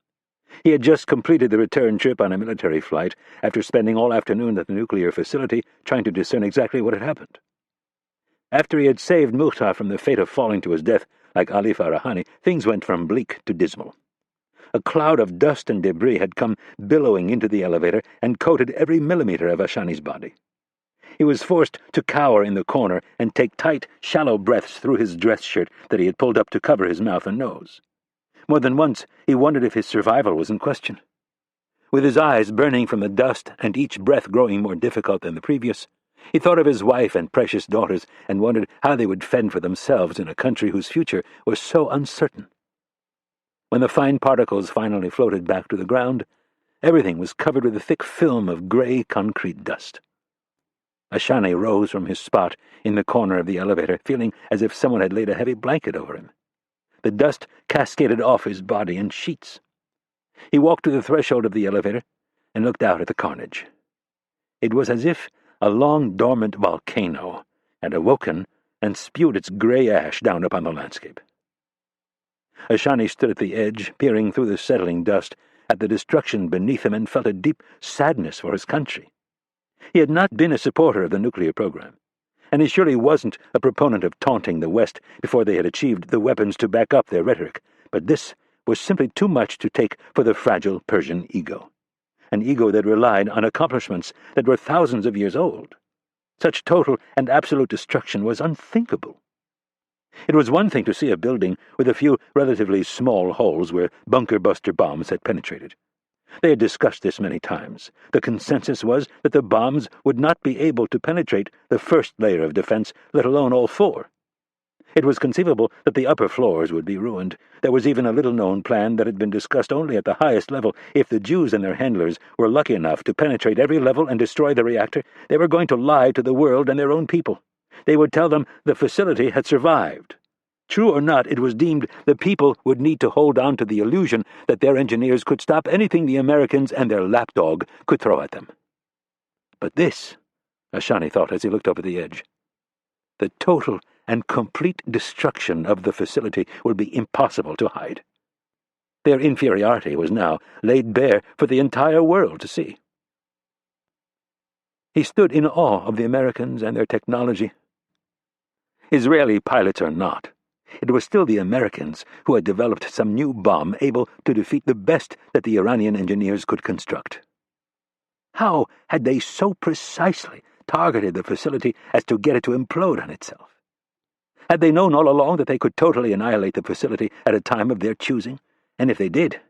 He had just completed the return trip on a military flight after spending all afternoon at the nuclear facility trying to discern exactly what had happened. After he had saved Mukhtar from the fate of falling to his death like Ali Farahani, things went from bleak to dismal. A cloud of dust and debris had come billowing into the elevator and coated every millimeter of Ashani's body. He was forced to cower in the corner and take tight, shallow breaths through his dress shirt that he had pulled up to cover his mouth and nose. More than once, he wondered if his survival was in question. With his eyes burning from the dust and each breath growing more difficult than the previous, he thought of his wife and precious daughters and wondered how they would fend for themselves in a country whose future was so uncertain. When the fine particles finally floated back to the ground, everything was covered with a thick film of gray concrete dust. Ashani rose from his spot in the corner of the elevator, feeling as if someone had laid a heavy blanket over him. The dust cascaded off his body in sheets. He walked to the threshold of the elevator and looked out at the carnage. It was as if a long dormant volcano had awoken and spewed its gray ash down upon the landscape. Ashani stood at the edge, peering through the settling dust at the destruction beneath him, and felt a deep sadness for his country. He had not been a supporter of the nuclear program, and he surely wasn't a proponent of taunting the West before they had achieved the weapons to back up their rhetoric, but this was simply too much to take for the fragile Persian ego, an ego that relied on accomplishments that were thousands of years old. Such total and absolute destruction was unthinkable. It was one thing to see a building with a few relatively small holes where bunker-buster bombs had penetrated. They had discussed this many times. The consensus was that the bombs would not be able to penetrate the first layer of defense, let alone all four. It was conceivable that the upper floors would be ruined. There was even a little-known plan that had been discussed only at the highest level. If the Jews and their handlers were lucky enough to penetrate every level and destroy the reactor, they were going to lie to the world and their own people. They would tell them the facility had survived. True or not, it was deemed the people would need to hold on to the illusion that their engineers could stop anything the Americans and their lapdog could throw at them. But this, Ashani thought as he looked over the edge, the total and complete destruction of the facility would be impossible to hide. Their inferiority was now laid bare for the entire world to see. He stood in awe of the Americans and their technology. Israeli pilots or not, it was still the Americans who had developed some new bomb able to defeat the best that the Iranian engineers could construct. How had they so precisely targeted the facility as to get it to implode on itself? Had they known all along that they could totally annihilate the facility at a time of their choosing? And if they did,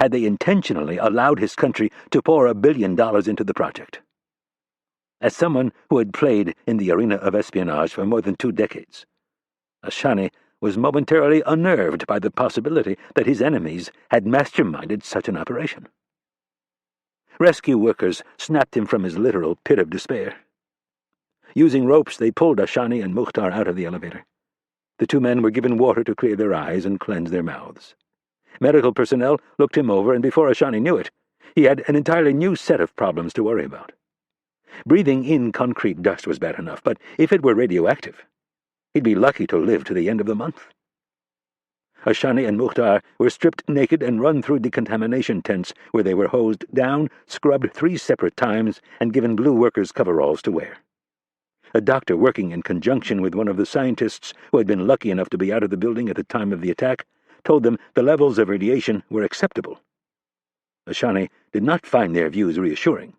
had they intentionally allowed his country to pour $1 billion into the project? As someone who had played in the arena of espionage for more than 2 decades, Ashani was momentarily unnerved by the possibility that his enemies had masterminded such an operation. Rescue workers snapped him from his literal pit of despair. Using ropes, they pulled Ashani and Mukhtar out of the elevator. The 2 men were given water to clear their eyes and cleanse their mouths. Medical personnel looked him over, and before Ashani knew it, he had an entirely new set of problems to worry about. Breathing in concrete dust was bad enough, but if it were radioactive, he'd be lucky to live to the end of the month. Ashani and Mukhtar were stripped naked and run through decontamination tents where they were hosed down, scrubbed 3 separate times, and given blue workers' coveralls to wear. A doctor working in conjunction with one of the scientists who had been lucky enough to be out of the building at the time of the attack told them the levels of radiation were acceptable. Ashani did not find their views reassuring.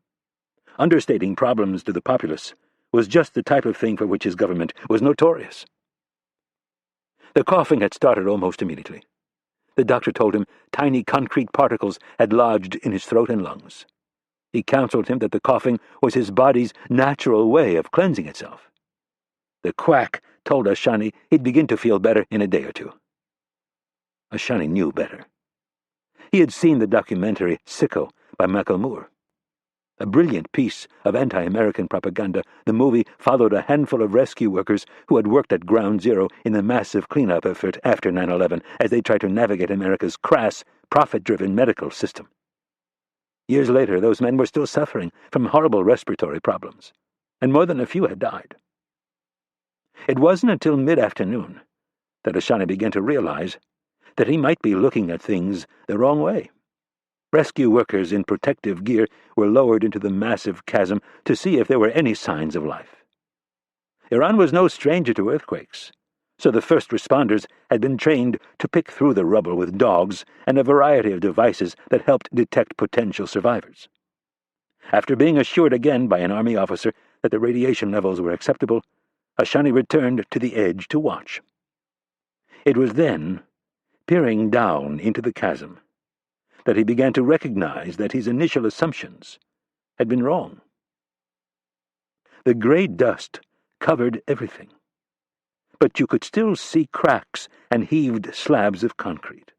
Understating problems to the populace was just the type of thing for which his government was notorious. The coughing had started almost immediately. The doctor told him tiny concrete particles had lodged in his throat and lungs. He counseled him that the coughing was his body's natural way of cleansing itself. The quack told Ashani he'd begin to feel better in a day or 2. Ashani knew better. He had seen the documentary Sicko by Michael Moore. A brilliant piece of anti-American propaganda, the movie followed a handful of rescue workers who had worked at Ground Zero in the massive cleanup effort after 9/11 as they tried to navigate America's crass, profit-driven medical system. Years later, those men were still suffering from horrible respiratory problems, and more than a few had died. It wasn't until mid-afternoon that Ashani began to realize that he might be looking at things the wrong way. Rescue workers in protective gear were lowered into the massive chasm to see if there were any signs of life. Iran was no stranger to earthquakes, so the first responders had been trained to pick through the rubble with dogs and a variety of devices that helped detect potential survivors. After being assured again by an army officer that the radiation levels were acceptable, Ashani returned to the edge to watch. It was then, peering down into the chasm, that he began to recognize that his initial assumptions had been wrong. The gray dust covered everything, but you could still see cracks and heaved slabs of concrete.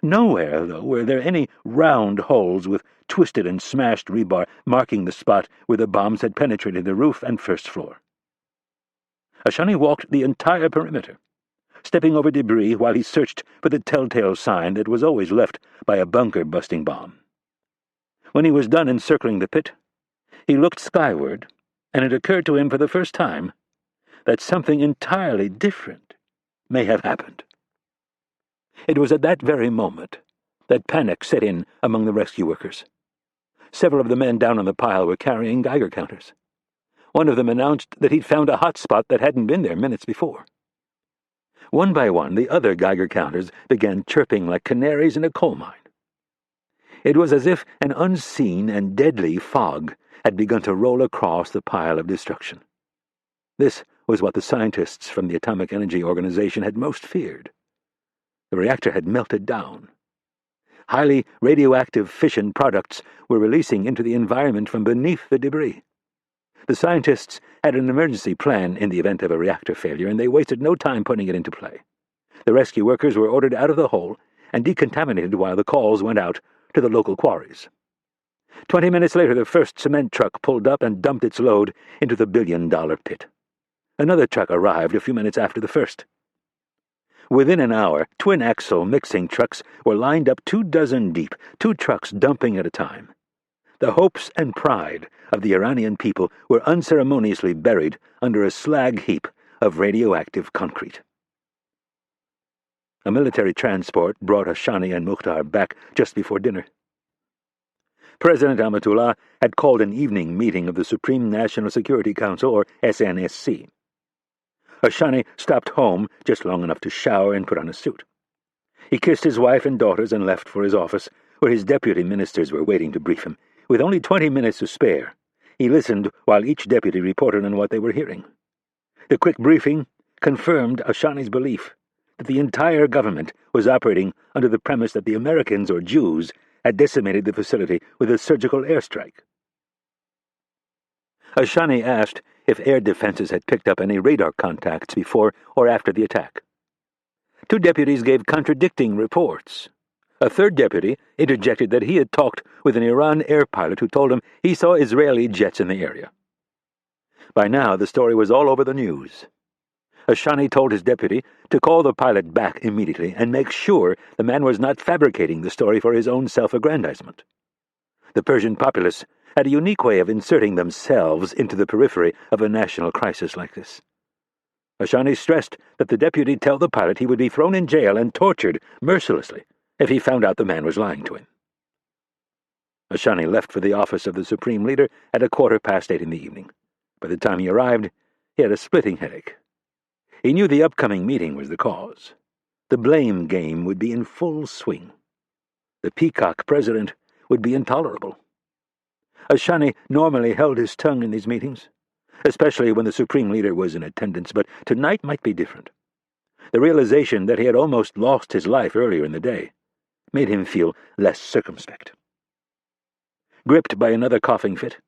Nowhere, though, were there any round holes with twisted and smashed rebar marking the spot where the bombs had penetrated the roof and first floor. Ashani walked the entire perimeter, stepping over debris while he searched for the telltale sign that was always left by a bunker-busting bomb. When he was done encircling the pit, he looked skyward, and it occurred to him for the first time that something entirely different may have happened. It was at that very moment that panic set in among the rescue workers. Several of the men down on the pile were carrying Geiger counters. One of them announced that he'd found a hot spot that hadn't been there minutes before. One by one, the other Geiger counters began chirping like canaries in a coal mine. It was as if an unseen and deadly fog had begun to roll across the pile of destruction. This was what the scientists from the Atomic Energy Organization had most feared. The reactor had melted down. Highly radioactive fission products were releasing into the environment from beneath the debris. The scientists had an emergency plan in the event of a reactor failure, and they wasted no time putting it into play. The rescue workers were ordered out of the hole and decontaminated while the calls went out to the local quarries. 20 minutes later, the first cement truck pulled up and dumped its load into the billion-dollar pit. Another truck arrived a few minutes after the first. Within an hour, twin-axle mixing trucks were lined up 24 deep, 2 trucks dumping at a time. The hopes and pride of the Iranian people were unceremoniously buried under a slag heap of radioactive concrete. A military transport brought Ashani and Mukhtar back just before dinner. President Amatullah had called an evening meeting of the Supreme National Security Council, or SNSC. Ashani stopped home just long enough to shower and put on a suit. He kissed his wife and daughters and left for his office, where his deputy ministers were waiting to brief him. With only 20 minutes to spare, he listened while each deputy reported on what they were hearing. The quick briefing confirmed Ashani's belief that the entire government was operating under the premise that the Americans, or Jews, had decimated the facility with a surgical airstrike. Ashani asked if air defenses had picked up any radar contacts before or after the attack. 2 deputies gave contradicting reports. A third deputy interjected that he had talked with an Iran air pilot who told him he saw Israeli jets in the area. By now, the story was all over the news. Ashani told his deputy to call the pilot back immediately and make sure the man was not fabricating the story for his own self-aggrandizement. The Persian populace had a unique way of inserting themselves into the periphery of a national crisis like this. Ashani stressed that the deputy tell the pilot he would be thrown in jail and tortured mercilessly if he found out the man was lying to him. Ashani left for the office of the Supreme Leader at 8:15 in the evening. By the time he arrived, he had a splitting headache. He knew the upcoming meeting was the cause. The blame game would be in full swing. The peacock president would be intolerable. Ashani normally held his tongue in these meetings, especially when the Supreme Leader was in attendance, but tonight might be different. The realization that he had almost lost his life earlier in the day made him feel less circumspect. Gripped by another coughing fit,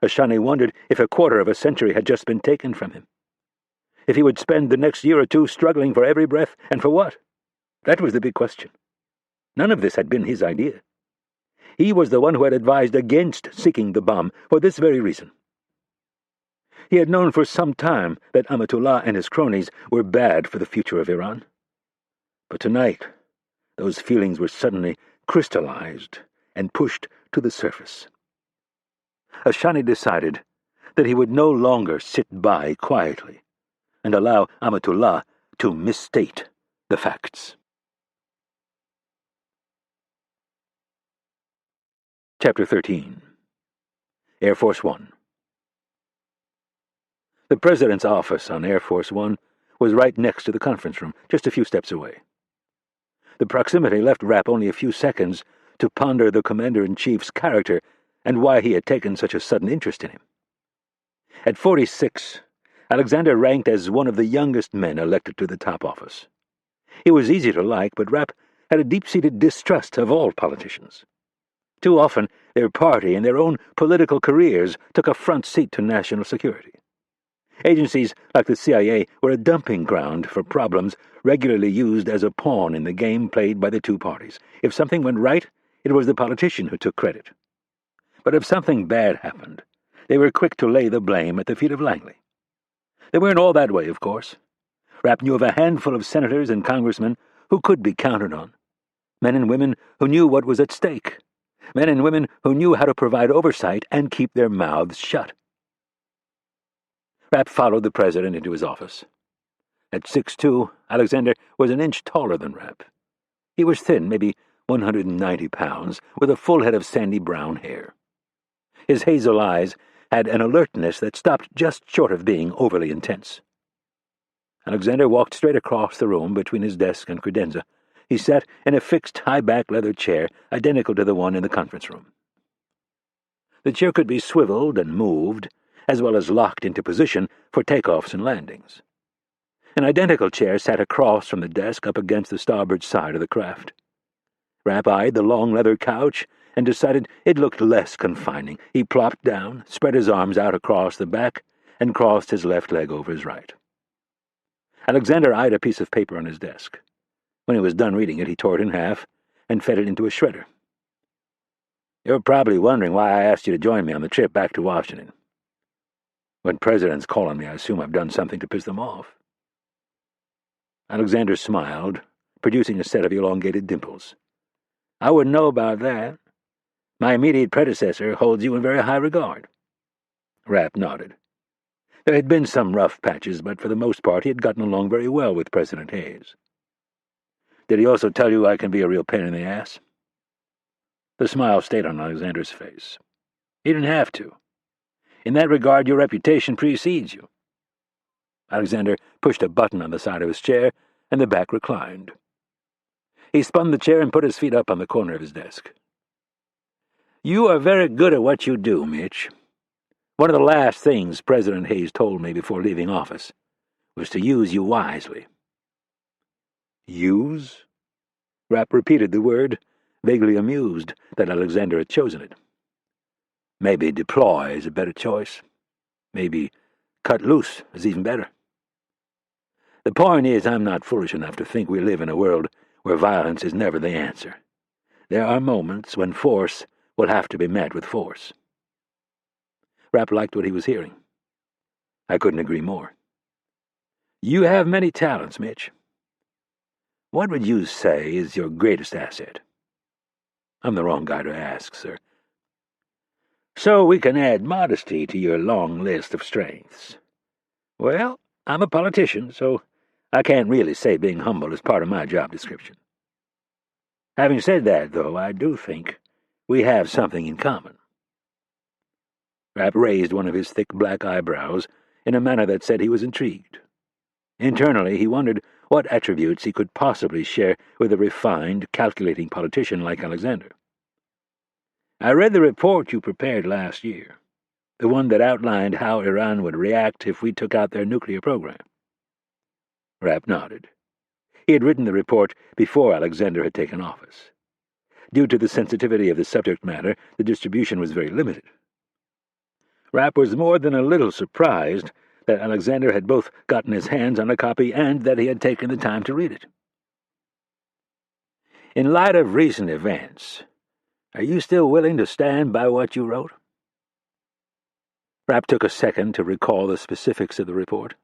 Ashani wondered if 1/4 of a century had just been taken from him. If he would spend the next year or two struggling for every breath, and for what? That was the big question. None of this had been his idea. He was the one who had advised against seeking the bomb for this very reason. He had known for some time that Amatullah and his cronies were bad for the future of Iran. But tonight, those feelings were suddenly crystallized and pushed to the surface. Ashani decided that he would no longer sit by quietly and allow Amatullah to misstate the facts. Chapter 13. Air Force One. The President's office on Air Force One was right next to the conference room, just a few steps away. The proximity left Rapp only a few seconds to ponder the Commander-in-Chief's character and why he had taken such a sudden interest in him. At 46, Alexander ranked as one of the youngest men elected to the top office. He was easy to like, but Rapp had a deep-seated distrust of all politicians. Too often, their party and their own political careers took a front seat to national security. Agencies like the CIA were a dumping ground for problems regularly used as a pawn in the game played by the two parties. If something went right, it was the politician who took credit. But if something bad happened, they were quick to lay the blame at the feet of Langley. They weren't all that way, of course. Rapp knew of a handful of senators and congressmen who could be counted on. Men and women who knew what was at stake. Men and women who knew how to provide oversight and keep their mouths shut. Rapp followed the president into his office. At 6'2", Alexander was an inch taller than Rapp. He was thin, maybe 190 pounds, with a full head of sandy brown hair. His hazel eyes had an alertness that stopped just short of being overly intense. Alexander walked straight across the room between his desk and credenza. He sat in a fixed high-back leather chair identical to the one in the conference room. The chair could be swiveled and moved, as well as locked into position for takeoffs and landings. An identical chair sat across from the desk up against the starboard side of the craft. Rapp eyed the long leather couch and decided it looked less confining. He plopped down, spread his arms out across the back, and crossed his left leg over his right. Alexander eyed a piece of paper on his desk. When he was done reading it, he tore it in half and fed it into a shredder. "You're probably wondering why I asked you to join me on the trip back to Washington. When presidents call on me, I assume I've done something to piss them off." Alexander smiled, producing a set of elongated dimples. "I wouldn't know about that. My immediate predecessor holds you in very high regard." Rapp nodded. There had been some rough patches, but for the most part he had gotten along very well with President Hayes. "Did he also tell you I can be a real pain in the ass?" The smile stayed on Alexander's face. "He didn't have to. In that regard, your reputation precedes you." Alexander pushed a button on the side of his chair, and the back reclined. He spun the chair and put his feet up on the corner of his desk. "You are very good at what you do, Mitch. One of the last things President Hayes told me before leaving office was to use you wisely." "Use?" Rapp repeated the word, vaguely amused that Alexander had chosen it. "Maybe deploy is a better choice. Maybe cut loose is even better. The point is, I'm not foolish enough to think we live in a world where violence is never the answer. There are moments when force will have to be met with force." Rapp liked what he was hearing. "I couldn't agree more. You have many talents, Mitch. What would you say is your greatest asset?" "I'm the wrong guy to ask, sir." "So we can add modesty to your long list of strengths. Well, I'm a politician, so I can't really say being humble is part of my job description. Having said that, though, I do think we have something in common." Rapp raised one of his thick black eyebrows in a manner that said he was intrigued. Internally, he wondered what attributes he could possibly share with a refined, calculating politician like Alexander. "I read the report you prepared last year, the one that outlined how Iran would react if we took out their nuclear program." Rapp nodded. He had written the report before Alexander had taken office. Due to the sensitivity of the subject matter, the distribution was very limited. Rapp was more than a little surprised that Alexander had both gotten his hands on a copy and that he had taken the time to read it. "In light of recent events, are you still willing to stand by what you wrote?" Rapp took a second to recall the specifics of the report.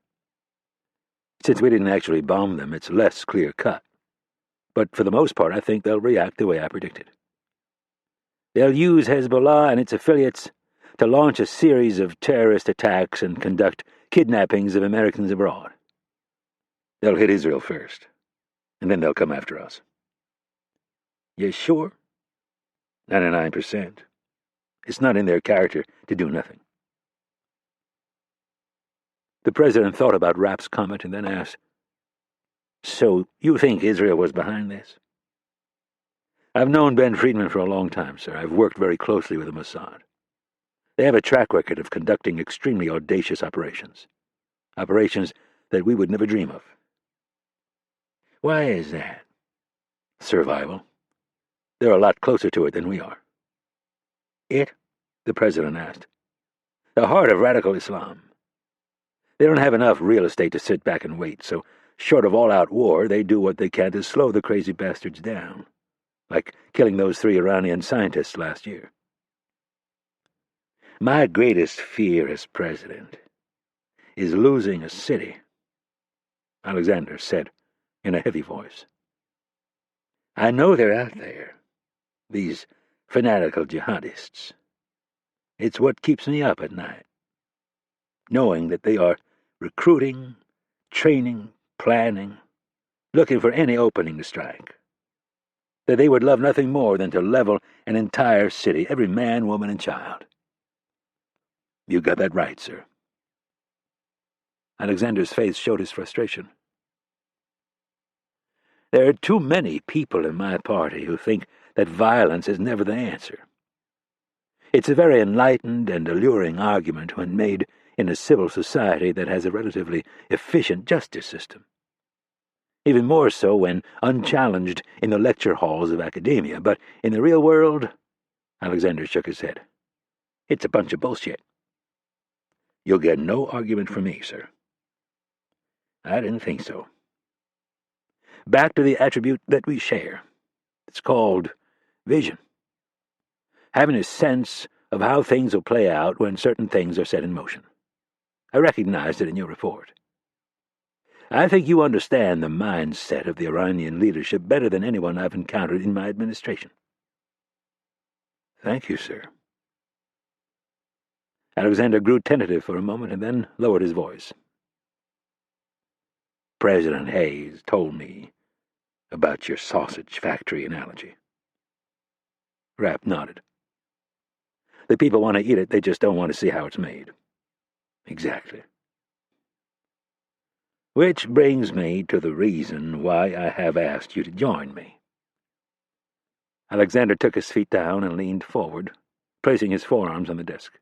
"Since we didn't actually bomb them, it's less clear-cut. But for the most part, I think they'll react the way I predicted. They'll use Hezbollah and its affiliates to launch a series of terrorist attacks and conduct kidnappings of Americans abroad. They'll hit Israel first, and then they'll come after us." "You sure?" 99%. It's not in their character to do nothing." The president thought about Rapp's comment and then asked, "So you think Israel was behind this?" "I've known Ben Friedman for a long time, sir. I've worked very closely with the Mossad. They have a track record of conducting extremely audacious operations. Operations that we would never dream of. Why is that? Survival. They're a lot closer to it than we are. It? The president asked. The heart of radical Islam. They don't have enough real estate to sit back and wait, so short of all-out war, they do what they can to slow the crazy bastards down, like killing those 3 Iranian scientists last year. My greatest fear as president is losing a city, Alexander said in a heavy voice. I know they're out there, these fanatical jihadists. It's what keeps me up at night, knowing that they are recruiting, training, planning, looking for any opening to strike. That they would love nothing more than to level an entire city, every man, woman, and child. You got that right, sir. Alexander's face showed his frustration. There are too many people in my party who think that violence is never the answer. It's a very enlightened and alluring argument when made in a civil society that has a relatively efficient justice system. Even more so when unchallenged in the lecture halls of academia, but in the real world, Alexander shook his head, it's a bunch of bullshit. You'll get no argument from me, sir. I didn't think so. Back to the attribute that we share. It's called vision. Having a sense of how things will play out when certain things are set in motion. I recognized it in your report. I think you understand the mindset of the Iranian leadership better than anyone I've encountered in my administration. Thank you, sir. Alexander grew tentative for a moment and then lowered his voice. President Hayes told me about your sausage factory analogy. Rapp nodded. The people want to eat it, they just don't want to see how it's made. Exactly. Which brings me to the reason why I have asked you to join me. Alexander took his feet down and leaned forward, placing his forearms on the desk.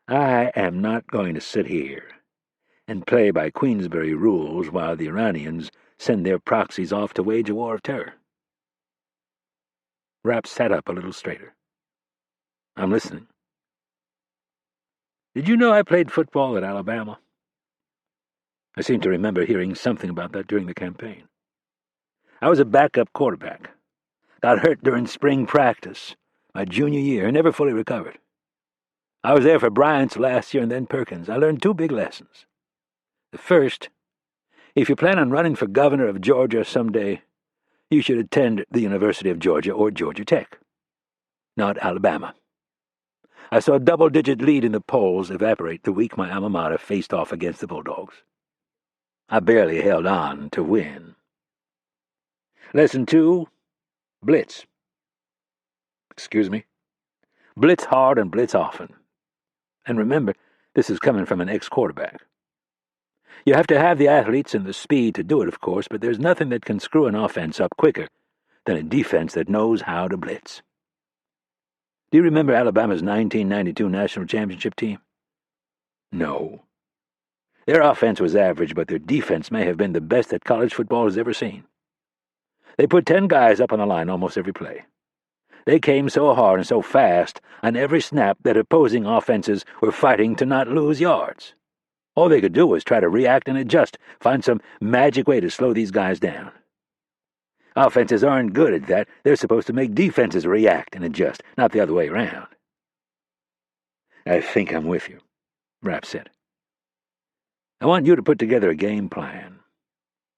I am not going to sit here and play by Queensberry rules while the Iranians send their proxies off to wage a war of terror. Rapp sat up a little straighter. I'm listening. Did you know I played football at Alabama? I seem to remember hearing something about that during the campaign. I was a backup quarterback. Got hurt during spring practice, my junior year, and never fully recovered. I was there for Bryant's last year and then Perkins. I learned 2 big lessons. The first, if you plan on running for governor of Georgia someday, you should attend the University of Georgia or Georgia Tech, not Alabama. I saw a double-digit lead in the polls evaporate the week my alma mater faced off against the Bulldogs. I barely held on to win. Lesson 2, blitz. Excuse me? Blitz hard and blitz often. And remember, this is coming from an ex-quarterback. You have to have the athletes and the speed to do it, of course, but there's nothing that can screw an offense up quicker than a defense that knows how to blitz. Do you remember Alabama's 1992 national championship team? No. Their offense was average, but their defense may have been the best that college football has ever seen. They put 10 guys up on the line almost every play. They came so hard and so fast on every snap that opposing offenses were fighting to not lose yards. All they could do was try to react and adjust, find some magic way to slow these guys down. Offenses aren't good at that. They're supposed to make defenses react and adjust, not the other way around. I think I'm with you, Rapp said. I want you to put together a game plan,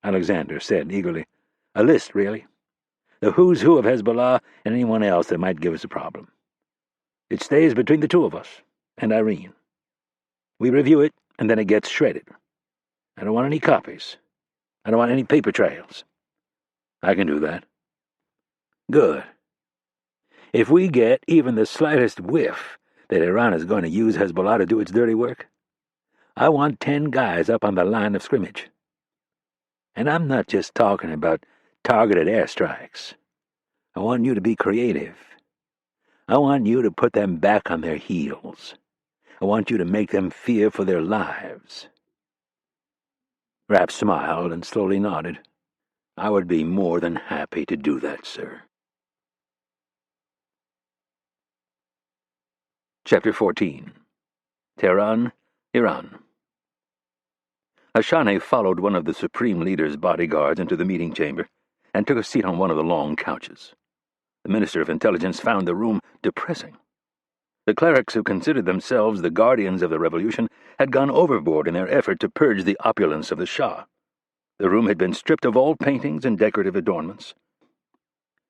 Alexander said eagerly. A list, really. The who's who of Hezbollah and anyone else that might give us a problem. It stays between the 2 of us and Irene. We review it, and then it gets shredded. I don't want any copies. I don't want any paper trails. I can do that. Good. If we get even the slightest whiff that Iran is going to use Hezbollah to do its dirty work, I want 10 guys up on the line of scrimmage. And I'm not just talking about targeted airstrikes. I want you to be creative. I want you to put them back on their heels. I want you to make them fear for their lives." Rapp smiled and slowly nodded. "I would be more than happy to do that, sir." Chapter 14. Tehran, Iran. Ashani followed one of the Supreme Leader's bodyguards into the meeting chamber and took a seat on one of the long couches. The Minister of Intelligence found the room depressing. The clerics who considered themselves the guardians of the revolution had gone overboard in their effort to purge the opulence of the Shah. The room had been stripped of all paintings and decorative adornments.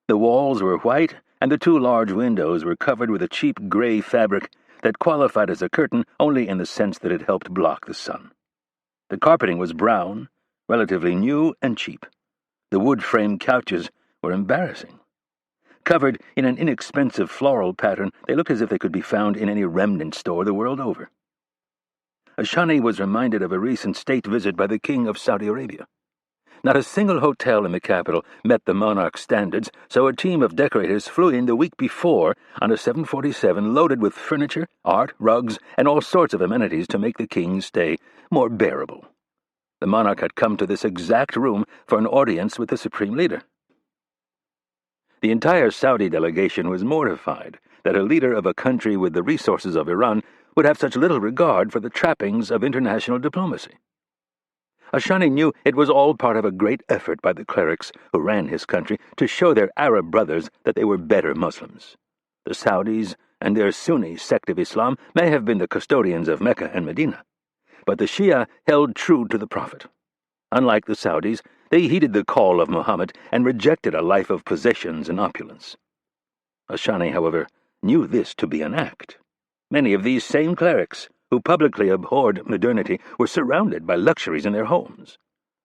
The walls were white, and the two large windows were covered with a cheap gray fabric that qualified as a curtain only in the sense that it helped block the sun. The carpeting was brown, relatively new and cheap. The wood-framed couches were embarrassing. Covered in an inexpensive floral pattern, they looked as if they could be found in any remnant store the world over. Ashani was reminded of a recent state visit by the King of Saudi Arabia. Not a single hotel in the capital met the monarch's standards, so a team of decorators flew in the week before on a 747 loaded with furniture, art, rugs, and all sorts of amenities to make the king's stay more bearable. The monarch had come to this exact room for an audience with the Supreme Leader. The entire Saudi delegation was mortified that a leader of a country with the resources of Iran would have such little regard for the trappings of international diplomacy. Ashani knew it was all part of a great effort by the clerics who ran his country to show their Arab brothers that they were better Muslims. The Saudis and their Sunni sect of Islam may have been the custodians of Mecca and Medina, but the Shia held true to the Prophet. Unlike the Saudis, they heeded the call of Muhammad and rejected a life of possessions and opulence. Ashani, however, knew this to be an act. Many of these same clerics, who publicly abhorred modernity, were surrounded by luxuries in their homes.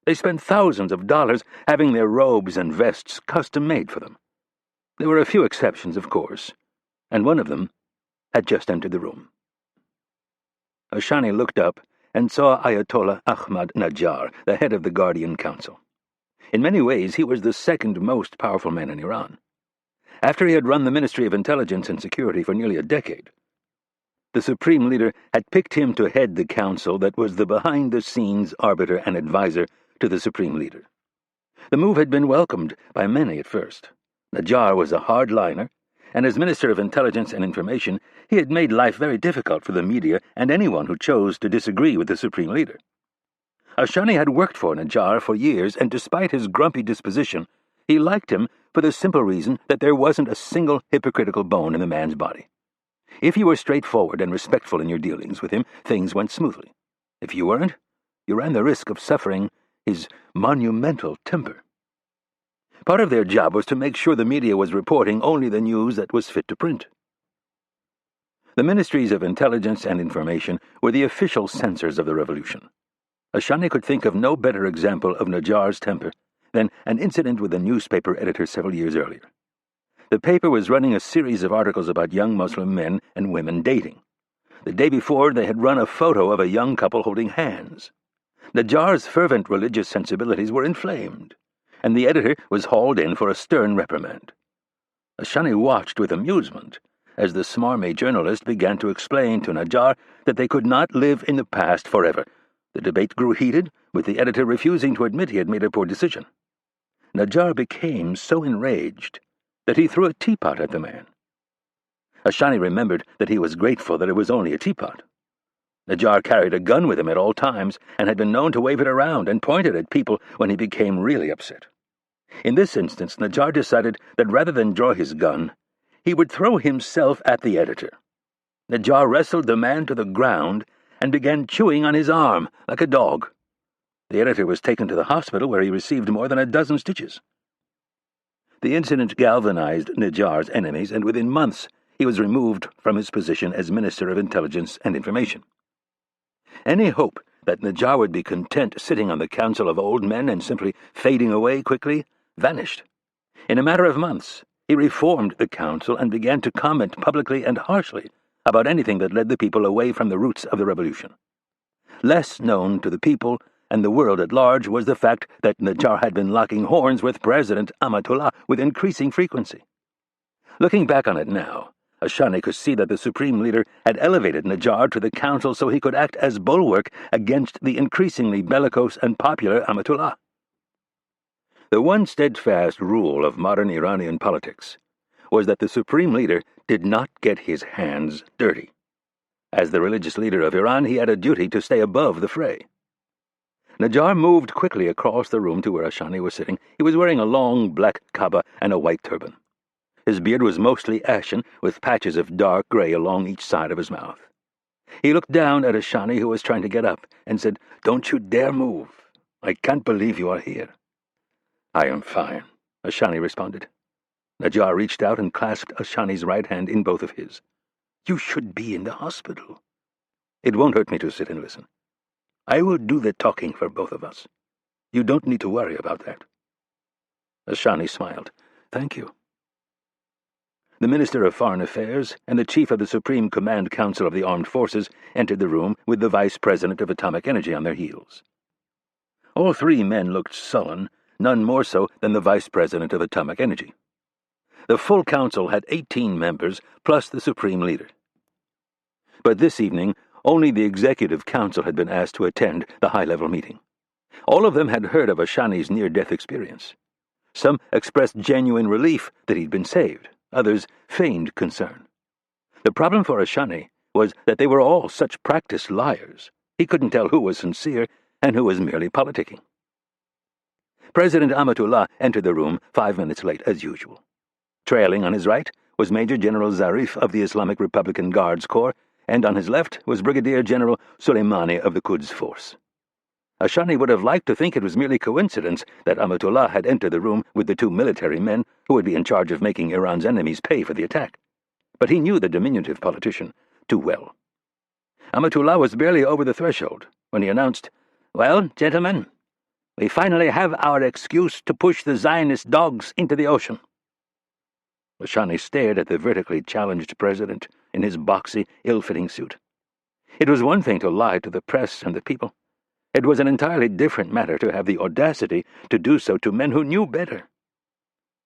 They spent thousands of dollars having their robes and vests custom-made for them. There were a few exceptions, of course, and one of them had just entered the room. Ashani looked up and saw Ayatollah Ahmadinejad, the head of the Guardian Council. In many ways, he was the second most powerful man in Iran. After he had run the Ministry of Intelligence and Security for nearly a decade, the Supreme Leader had picked him to head the council that was the behind-the-scenes arbiter and advisor to the Supreme Leader. The move had been welcomed by many at first. Najjar was a hardliner, and as Minister of Intelligence and Information, he had made life very difficult for the media and anyone who chose to disagree with the Supreme Leader. Ashani had worked for Najjar for years, and despite his grumpy disposition, he liked him for the simple reason that there wasn't a single hypocritical bone in the man's body. If you were straightforward and respectful in your dealings with him, things went smoothly. If you weren't, you ran the risk of suffering his monumental temper. Part of their job was to make sure the media was reporting only the news that was fit to print. The Ministries of Intelligence and Information were the official censors of the revolution. Ashani could think of no better example of Najjar's temper than an incident with a newspaper editor several years earlier. The paper was running a series of articles about young Muslim men and women dating. The day before, they had run a photo of a young couple holding hands. Najjar's fervent religious sensibilities were inflamed, and the editor was hauled in for a stern reprimand. Ashani watched with amusement as the smarmy journalist began to explain to Najjar that they could not live in the past forever. The debate grew heated, with the editor refusing to admit he had made a poor decision. Najjar became so enraged that he threw a teapot at the man. Ashani remembered that he was grateful that it was only a teapot. Najjar carried a gun with him at all times and had been known to wave it around and point it at people when he became really upset. In this instance, Najjar decided that rather than draw his gun, he would throw himself at the editor. Najjar wrestled the man to the ground and began chewing on his arm like a dog. The editor was taken to the hospital, where he received more than a dozen stitches. The incident galvanized Najjar's enemies, and within months he was removed from his position as Minister of Intelligence and Information. Any hope that Najjar would be content sitting on the council of old men and simply fading away quickly vanished. In a matter of months, he reformed the council and began to comment publicly and harshly about anything that led the people away from the roots of the revolution. Less known to the people and the world at large was the fact that Najjar had been locking horns with President Ahmadullah with increasing frequency. Looking back on it now, Ashani could see that the Supreme Leader had elevated Najjar to the council so he could act as bulwark against the increasingly bellicose and popular Amatullah. The one steadfast rule of modern Iranian politics was that the Supreme Leader did not get his hands dirty. As the religious leader of Iran, he had a duty to stay above the fray. Najjar moved quickly across the room to where Ashani was sitting. He was wearing a long black kaba and a white turban. His beard was mostly ashen, with patches of dark gray along each side of his mouth. He looked down at Ashani, who was trying to get up, and said, "Don't you dare move. I can't believe you are here." "I am fine," Ashani responded. Najjar reached out and clasped Ashani's right hand in both of his. "You should be in the hospital." "It won't hurt me to sit and listen. I will do the talking for both of us. You don't need to worry about that." Ashani smiled. "Thank you." The Minister of Foreign Affairs and the Chief of the Supreme Command Council of the Armed Forces entered the room with the Vice President of Atomic Energy on their heels. All three men looked sullen, none more so than the Vice President of Atomic Energy. The full council had 18 members, plus the Supreme Leader. But this evening, only the Executive Council had been asked to attend the high-level meeting. All of them had heard of Ashani's near-death experience. Some expressed genuine relief that he'd been saved. Others feigned concern. The problem for Ashani was that they were all such practiced liars. He couldn't tell who was sincere and who was merely politicking. President Amatullah entered the room 5 minutes late, as usual. Trailing on his right was Major General Zarif of the Islamic Republican Guards Corps, and on his left was Brigadier General Soleimani of the Quds Force. Ashani would have liked to think it was merely coincidence that Amatullah had entered the room with the 2 military men who would be in charge of making Iran's enemies pay for the attack. But he knew the diminutive politician too well. Amatullah was barely over the threshold when he announced, "Well, gentlemen, we finally have our excuse to push the Zionist dogs into the ocean." Ashani stared at the vertically challenged president in his boxy, ill-fitting suit. It was one thing to lie to the press and the people. It was an entirely different matter to have the audacity to do so to men who knew better.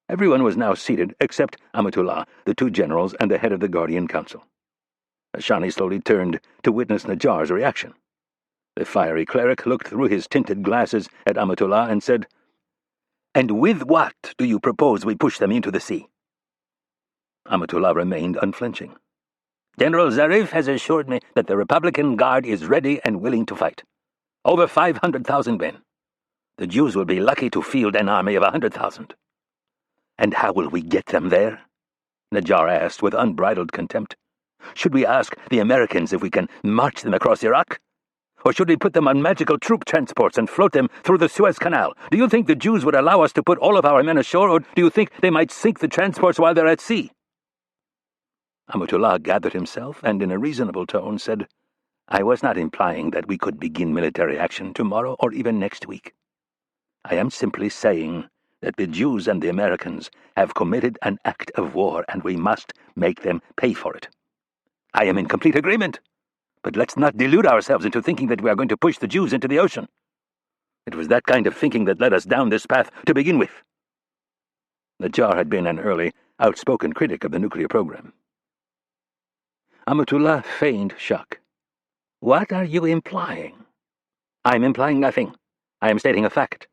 Everyone was now seated except Amatullah, the 2 generals, and the head of the Guardian Council. Ashani slowly turned to witness Najjar's reaction. The fiery cleric looked through his tinted glasses at Amatullah and said, "And with what do you propose we push them into the sea?" Amatullah remained unflinching. "General Zarif has assured me that the Republican Guard is ready and willing to fight. Over 500,000 men. The Jews will be lucky to field an army of 100,000. "And how will we get them there?" Najjar asked with unbridled contempt. "Should we ask the Americans if we can march them across Iraq? Or should we put them on magical troop transports and float them through the Suez Canal? Do you think the Jews would allow us to put all of our men ashore, or do you think they might sink the transports while they're at sea?" Amatullah gathered himself and in a reasonable tone said, "I was not implying that we could begin military action tomorrow or even next week. I am simply saying that the Jews and the Americans have committed an act of war and we must make them pay for it. I am in complete agreement, but let's not delude ourselves into thinking that we are going to push the Jews into the ocean. It was that kind of thinking that led us down this path to begin with." Najjar had been an early, outspoken critic of the nuclear program. Amatullah feigned shock. "What are you implying?" "I'm implying nothing. I am stating a fact.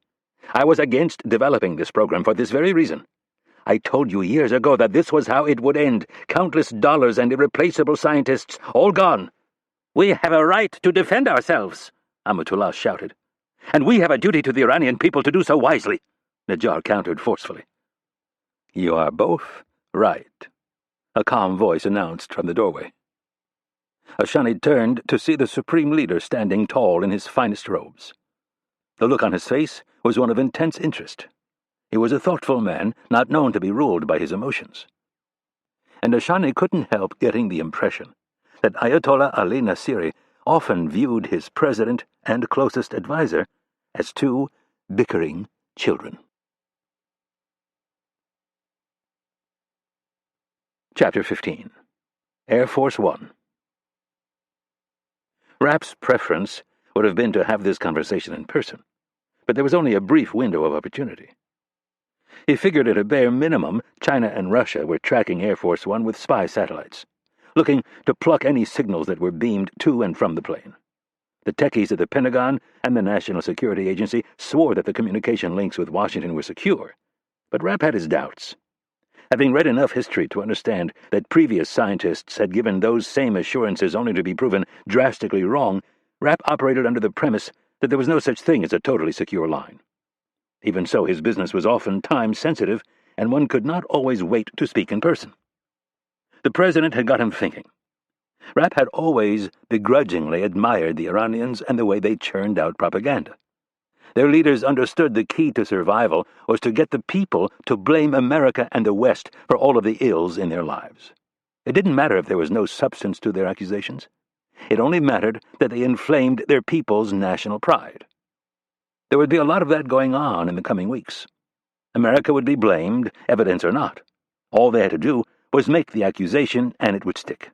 I was against developing this program for this very reason. I told you years ago that this was how it would end. Countless dollars and irreplaceable scientists, all gone." "We have a right to defend ourselves," Amatullah shouted. "And we have a duty to the Iranian people to do so wisely," Najjar countered forcefully. "You are both right," a calm voice announced from the doorway. Ashani turned to see the Supreme Leader standing tall in his finest robes. The look on his face was one of intense interest. He was a thoughtful man, not known to be ruled by his emotions. And Ashani couldn't help getting the impression that Ayatollah Ali Nasiri often viewed his president and closest advisor as 2 bickering children. Chapter 15. Air Force One. Rapp's preference would have been to have this conversation in person, but there was only a brief window of opportunity. He figured at a bare minimum China and Russia were tracking Air Force One with spy satellites, looking to pluck any signals that were beamed to and from the plane. The techies at the Pentagon and the National Security Agency swore that the communication links with Washington were secure, but Rapp had his doubts. Having read enough history to understand that previous scientists had given those same assurances only to be proven drastically wrong, Rapp operated under the premise that there was no such thing as a totally secure line. Even so, his business was often time-sensitive, and one could not always wait to speak in person. The president had got him thinking. Rapp had always begrudgingly admired the Iranians and the way they churned out propaganda. Their leaders understood the key to survival was to get the people to blame America and the West for all of the ills in their lives. It didn't matter if there was no substance to their accusations. It only mattered that they inflamed their people's national pride. There would be a lot of that going on in the coming weeks. America would be blamed, evidence or not. All they had to do was make the accusation, and it would stick.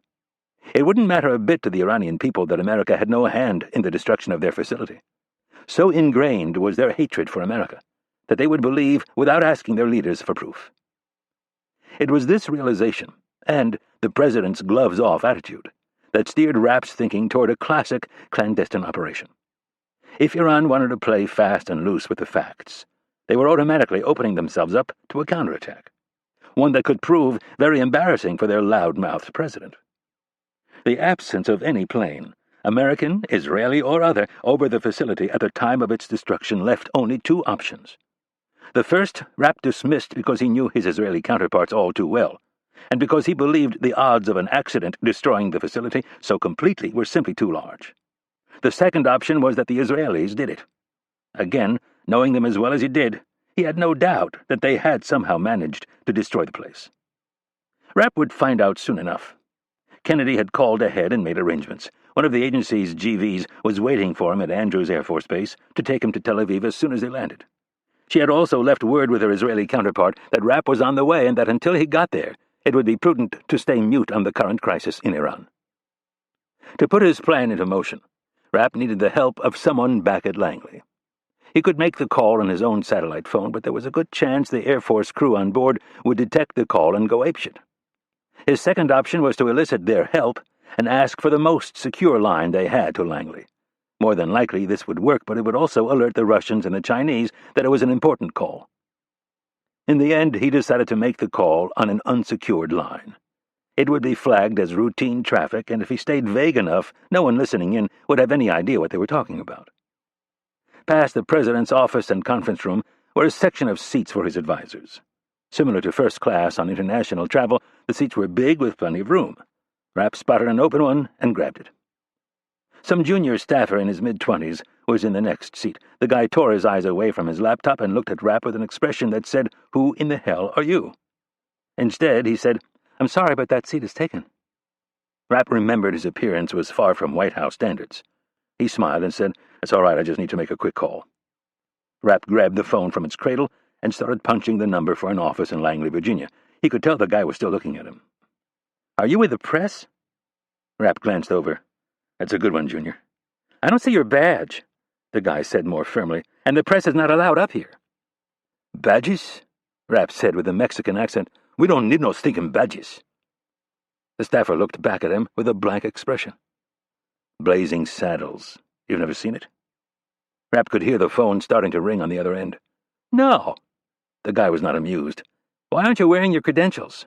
It wouldn't matter a bit to the Iranian people that America had no hand in the destruction of their facility. So ingrained was their hatred for America that they would believe without asking their leaders for proof. It was this realization, and the president's gloves-off attitude, that steered Rapp's thinking toward a classic clandestine operation. If Iran wanted to play fast and loose with the facts, they were automatically opening themselves up to a counterattack, one that could prove very embarrassing for their loud-mouthed president. The absence of any plane, American, Israeli, or other, over the facility at the time of its destruction left only two options. The first Rapp dismissed because he knew his Israeli counterparts all too well, and because he believed the odds of an accident destroying the facility so completely were simply too large. The second option was that the Israelis did it. Again, knowing them as well as he did, he had no doubt that they had somehow managed to destroy the place. Rapp would find out soon enough. Kennedy had called ahead and made arrangements. One of the agency's GVs was waiting for him at Andrews Air Force Base to take him to Tel Aviv as soon as they landed. She had also left word with her Israeli counterpart that Rapp was on the way and that until he got there, it would be prudent to stay mute on the current crisis in Iran. To put his plan into motion, Rapp needed the help of someone back at Langley. He could make the call on his own satellite phone, but there was a good chance the Air Force crew on board would detect the call and go apeshit. His second option was to elicit their help and ask for the most secure line they had to Langley. More than likely this would work, but it would also alert the Russians and the Chinese that it was an important call. In the end, he decided to make the call on an unsecured line. It would be flagged as routine traffic, and if he stayed vague enough, no one listening in would have any idea what they were talking about. Past the president's office and conference room were a section of seats for his advisors. Similar to first class on international travel, the seats were big with plenty of room. Rapp spotted an open one and grabbed it. Some junior staffer in his mid-20s was in the next seat. The guy tore his eyes away from his laptop and looked at Rapp with an expression that said, "Who in the hell are you?" Instead, he said, "I'm sorry, but that seat is taken." Rapp remembered his appearance was far from White House standards. He smiled and said, "It's all right, I just need to make a quick call." Rapp grabbed the phone from its cradle and started punching the number for an office in Langley, Virginia. He could tell the guy was still looking at him. "Are you with the press?" Rapp glanced over. "That's a good one, Junior." "I don't see your badge," the guy said more firmly, "and the press is not allowed up here." "Badges?" Rapp said with a Mexican accent. "We don't need no stinking badges." The staffer looked back at him with a blank expression. Blazing Saddles. You've never seen it? Rapp could hear the phone starting to ring on the other end. "No." The guy was not amused. "Why aren't you wearing your credentials?"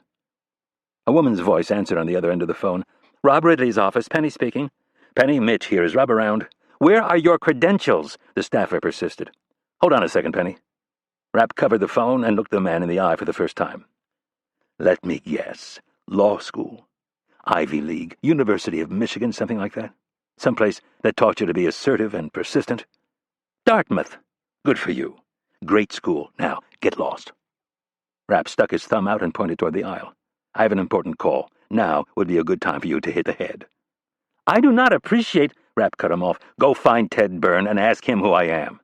A woman's voice answered on the other end of the phone. "Rob Ridley's office, Penny speaking." "Penny, Mitch here. Is Rob around?" "Where are your credentials?" the staffer persisted. "Hold on a second, Penny." Rapp covered the phone and looked the man in the eye for the first time. "Let me guess. Law school. Ivy League. University of Michigan, something like that? Someplace that taught you to be assertive and persistent?" "Dartmouth." "Good for you. Great school. Now, get lost." Rapp stuck his thumb out and pointed toward the aisle. "I have an important call. Now would be a good time for you to hit the head." "I do not appreciate—" Rapp cut him off. "Go find Ted Byrne and ask him who I am."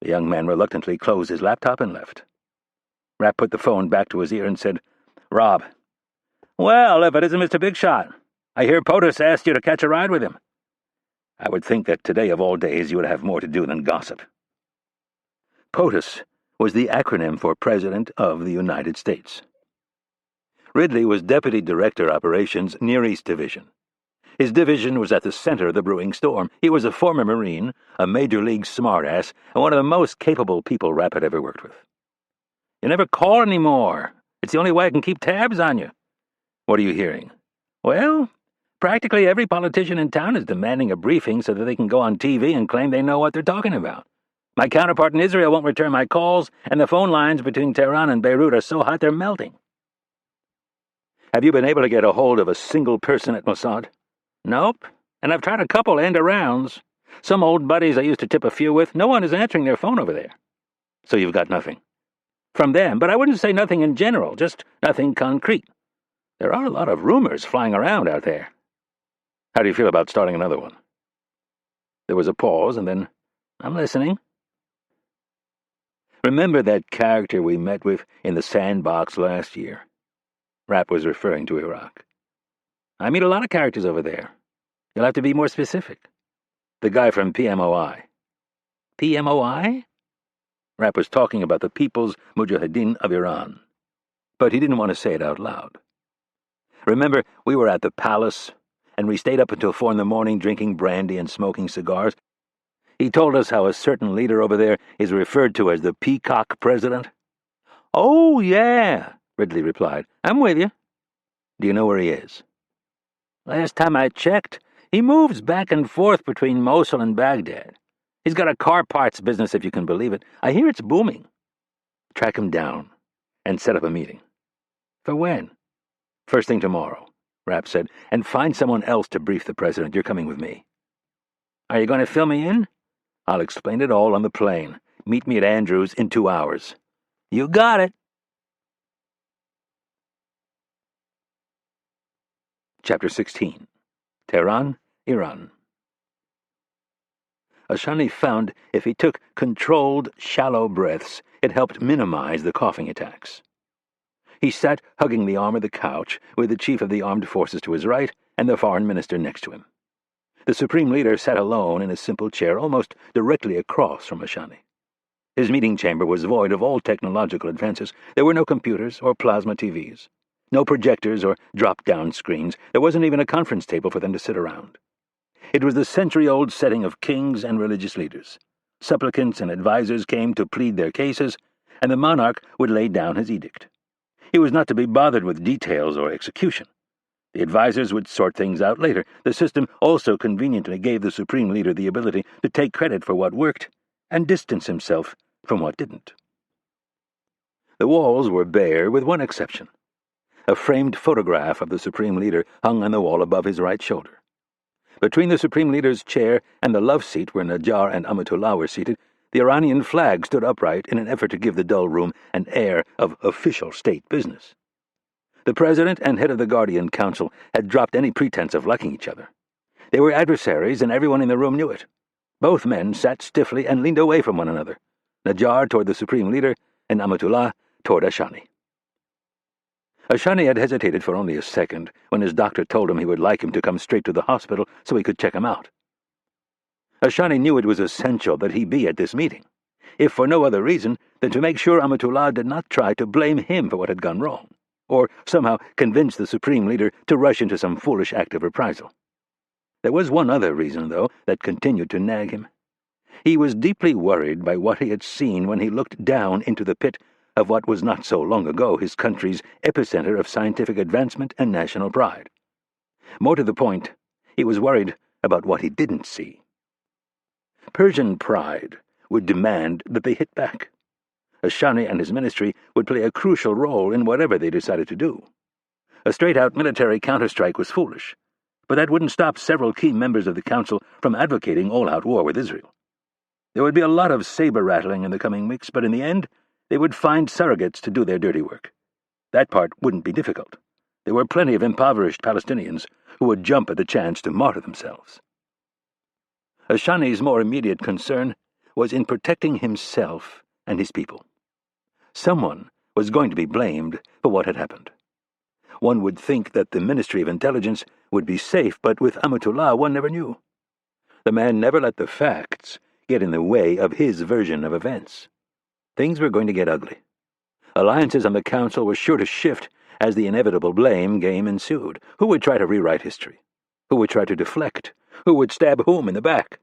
The young man reluctantly closed his laptop and left. Rapp put the phone back to his ear and said, "Rob." "Well, if it isn't Mr. Big Shot. I hear POTUS asked you to catch a ride with him." "I would think that today of all days you would have more to do than gossip." POTUS was the acronym for President of the United States. Ridley was Deputy Director Operations, Near East Division. His division was at the center of the brewing storm. He was a former Marine, a major league smartass, and one of the most capable people Rapp had ever worked with. "You never call anymore. It's the only way I can keep tabs on you." "What are you hearing?" "Well, practically every politician in town is demanding a briefing so that they can go on TV and claim they know what they're talking about. My counterpart in Israel won't return my calls, and the phone lines between Tehran and Beirut are so hot they're melting." "Have you been able to get a hold of a single person at Mossad?" "Nope, and I've tried a couple end-arounds. Some old buddies I used to tip a few with. No one is answering their phone over there." "So you've got nothing?" "From them, but I wouldn't say nothing in general, just nothing concrete. There are a lot of rumors flying around out there." "How do you feel about starting another one?" There was a pause, and then, "I'm listening." "Remember that character we met with in the sandbox last year?" Rapp was referring to Iraq. "I meet a lot of characters over there. You'll have to be more specific." "The guy from PMOI." "PMOI?" Rapp was talking about the People's Mujahideen of Iran, but he didn't want to say it out loud. "Remember, we were at the palace, and we stayed up until 4 a.m. drinking brandy and smoking cigars. He told us how a certain leader over there is referred to as the Peacock President." "Oh, yeah," Ridley replied. "I'm with you." "Do you know where he is?" "Last time I checked, he moves back and forth between Mosul and Baghdad. He's got a car parts business, if you can believe it. I hear it's booming." "Track him down and set up a meeting." "For when?" "First thing tomorrow," Rapp said, "and find someone else to brief the president. You're coming with me." "Are you going to fill me in?" "I'll explain it all on the plane. Meet me at Andrews in 2 hours." "You got it." Chapter 16. Tehran, Iran. Ashani found if he took controlled, shallow breaths, it helped minimize the coughing attacks. He sat hugging the arm of the couch, with the chief of the armed forces to his right and the foreign minister next to him. The supreme leader sat alone in a simple chair almost directly across from Ashani. His meeting chamber was void of all technological advances. There were no computers or plasma TVs. No projectors or drop-down screens. There wasn't even a conference table for them to sit around. It was the century-old setting of kings and religious leaders. Supplicants and advisers came to plead their cases, and the monarch would lay down his edict. He was not to be bothered with details or execution. The advisers would sort things out later. The system also conveniently gave the supreme leader the ability to take credit for what worked and distance himself from what didn't. The walls were bare, with one exception. A framed photograph of the supreme leader hung on the wall above his right shoulder. Between the supreme leader's chair and the love seat where Najjar and Amatullah were seated, the Iranian flag stood upright in an effort to give the dull room an air of official state business. The president and head of the Guardian Council had dropped any pretense of liking each other. They were adversaries, and everyone in the room knew it. Both men sat stiffly and leaned away from one another, Najjar toward the supreme leader and Amatullah toward Ashani. Ashani had hesitated for only a second when his doctor told him he would like him to come straight to the hospital so he could check him out. Ashani knew it was essential that he be at this meeting, if for no other reason than to make sure Amatullah did not try to blame him for what had gone wrong, or somehow convince the supreme leader to rush into some foolish act of reprisal. There was one other reason, though, that continued to nag him. He was deeply worried by what he had seen when he looked down into the pit of what was not so long ago his country's epicenter of scientific advancement and national pride. More to the point, he was worried about what he didn't see. Persian pride would demand that they hit back. Ashani and his ministry would play a crucial role in whatever they decided to do. A straight-out military counterstrike was foolish, but that wouldn't stop several key members of the council from advocating all-out war with Israel. There would be a lot of saber-rattling in the coming weeks, but in the end, they would find surrogates to do their dirty work. That part wouldn't be difficult. There were plenty of impoverished Palestinians who would jump at the chance to martyr themselves. Ashani's more immediate concern was in protecting himself and his people. Someone was going to be blamed for what had happened. One would think that the Ministry of Intelligence would be safe, but with Amatullah one never knew. The man never let the facts get in the way of his version of events. Things were going to get ugly. Alliances on the council were sure to shift as the inevitable blame game ensued. Who would try to rewrite history? Who would try to deflect? Who would stab whom in the back?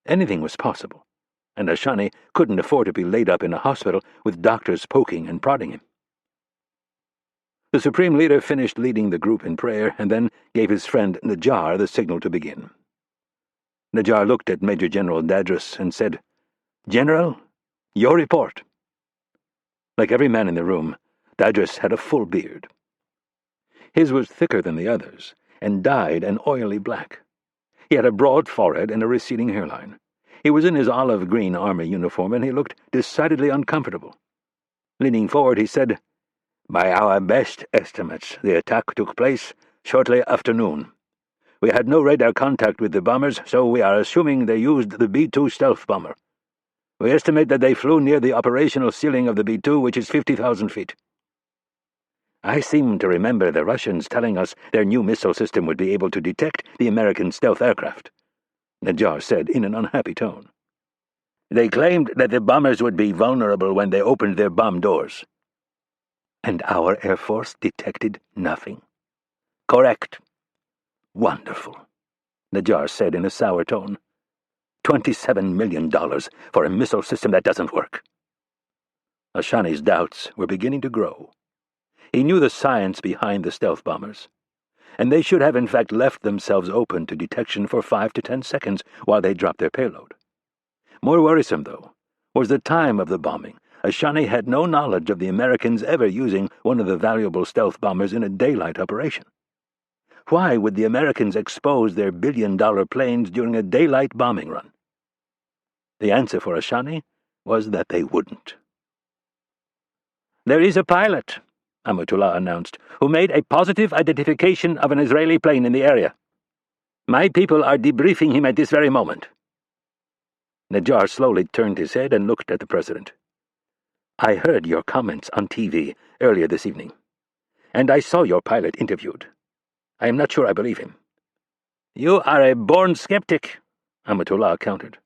Anything was possible, and Ashani couldn't afford to be laid up in a hospital with doctors poking and prodding him. The Supreme Leader finished leading the group in prayer and then gave his friend Najjar the signal to begin. Najjar looked at Major General Dadris and said, "General, your report." Like every man in the room, Dadris had a full beard. His was thicker than the others, and dyed an oily black. He had a broad forehead and a receding hairline. He was in his olive-green army uniform, and he looked decidedly uncomfortable. Leaning forward, he said, "By our best estimates, the attack took place shortly after noon. We had no radar contact with the bombers, so we are assuming they used the B-2 stealth bomber. We estimate that they flew near the operational ceiling of the B-2, which is 50,000 feet. I seem to remember the Russians telling us their new missile system would be able to detect the American stealth aircraft," Najjar said in an unhappy tone. "They claimed that the bombers would be vulnerable when they opened their bomb doors." "And our Air Force detected nothing?" "Correct." "Wonderful," Najjar said in a sour tone. $27 million for a missile system that doesn't work." Ashani's doubts were beginning to grow. He knew the science behind the stealth bombers, and they should have in fact left themselves open to detection for 5 to 10 seconds while they dropped their payload. More worrisome, though, was the time of the bombing. Ashani had no knowledge of the Americans ever using one of the valuable stealth bombers in a daylight operation. Why would the Americans expose their billion-dollar planes during a daylight bombing run? The answer for Ashani was that they wouldn't. "There is a pilot," Amatullah announced, "who made a positive identification of an Israeli plane in the area. My people are debriefing him at this very moment." Najjar slowly turned his head and looked at the president. "I heard your comments on TV earlier this evening, and I saw your pilot interviewed. I am not sure I believe him." "You are a born skeptic," Amatullah countered.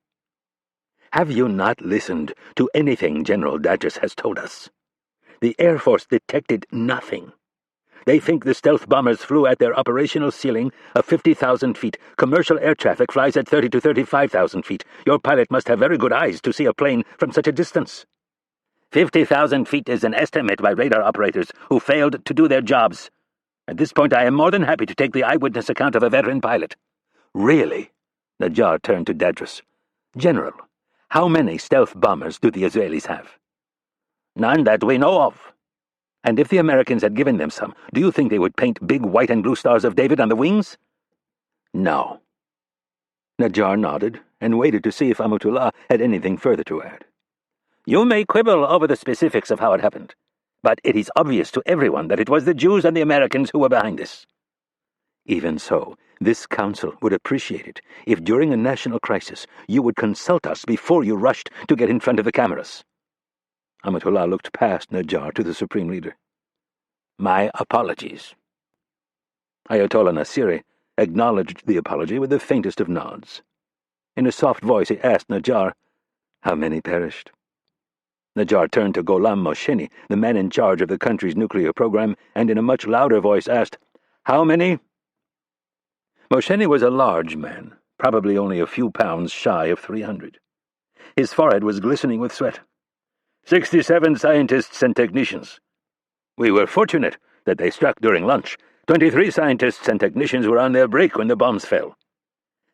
"Have you not listened to anything General Dadris has told us? The Air Force detected nothing. They think the stealth bombers flew at their operational ceiling of 50,000 feet. Commercial air traffic flies at 30 to 35,000 feet. Your pilot must have very good eyes to see a plane from such a distance." 50,000 feet is an estimate by radar operators who failed to do their jobs. At this point, I am more than happy to take the eyewitness account of a veteran pilot." "Really?" Najjar turned to Dadris. "General, how many stealth bombers do the Israelis have?" "None that we know of." "And if the Americans had given them some, do you think they would paint big white and blue stars of David on the wings?" "No." Najjar nodded and waited to see if Amatullah had anything further to add. "You may quibble over the specifics of how it happened, but it is obvious to everyone that it was the Jews and the Americans who were behind this." "Even so, this council would appreciate it if during a national crisis you would consult us before you rushed to get in front of the cameras." Amatullah looked past Najjar to the Supreme Leader. "My apologies." Ayatollah Nasiri acknowledged the apology with the faintest of nods. In a soft voice he asked Najjar, "How many perished?" Najjar turned to Gholam Mosheni, the man in charge of the country's nuclear program, and in a much louder voice asked, "How many?" Mosheni was a large man, probably only a few pounds shy of 300. His forehead was glistening with sweat. 67 scientists and technicians. We were fortunate that they struck during lunch. 23 scientists and technicians were on their break when the bombs fell."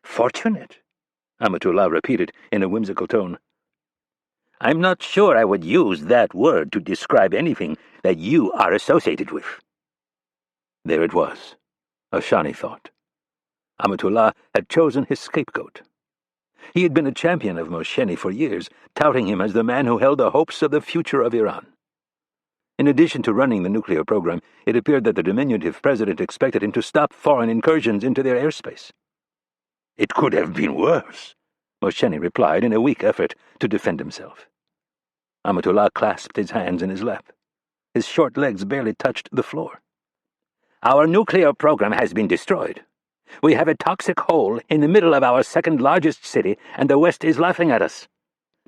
"Fortunate?" Amatullah repeated in a whimsical tone. "I'm not sure I would use that word to describe anything that you are associated with." There it was, Ashani thought. Amatullah had chosen his scapegoat. He had been a champion of Mosheni for years, touting him as the man who held the hopes of the future of Iran. In addition to running the nuclear program, it appeared that the diminutive president expected him to stop foreign incursions into their airspace. "It could have been worse," Mosheni replied in a weak effort to defend himself. Amatullah clasped his hands in his lap. His short legs barely touched the floor. "Our nuclear program has been destroyed. We have a toxic hole in the middle of our second-largest city, and the West is laughing at us.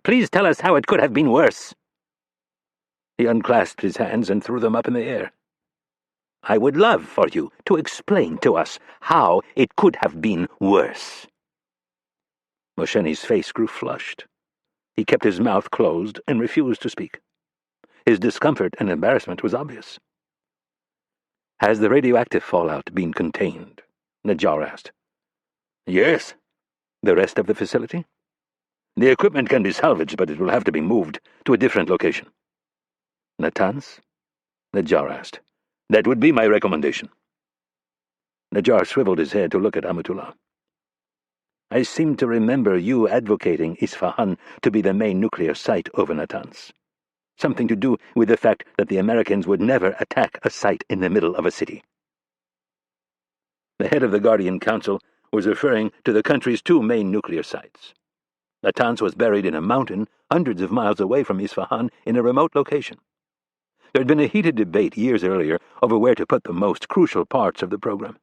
Please tell us how it could have been worse." He unclasped his hands and threw them up in the air. "I would love for you to explain to us how it could have been worse." Mosheni's face grew flushed. He kept his mouth closed and refused to speak. His discomfort and embarrassment was obvious. "Has the radioactive fallout been contained?" Najjar asked. "Yes." "The rest of the facility?" "The equipment can be salvaged, but it will have to be moved to a different location." "Natanz?" Najjar asked. "That would be my recommendation." Najjar swiveled his head to look at Amatullah. "I seem to remember you advocating Isfahan to be the main nuclear site over Natanz. Something to do with the fact that the Americans would never attack a site in the middle of a city." The head of the Guardian Council was referring to the country's two main nuclear sites. Natanz was buried in a mountain hundreds of miles away from Isfahan in a remote location. There had been a heated debate years earlier over where to put the most crucial parts of the program.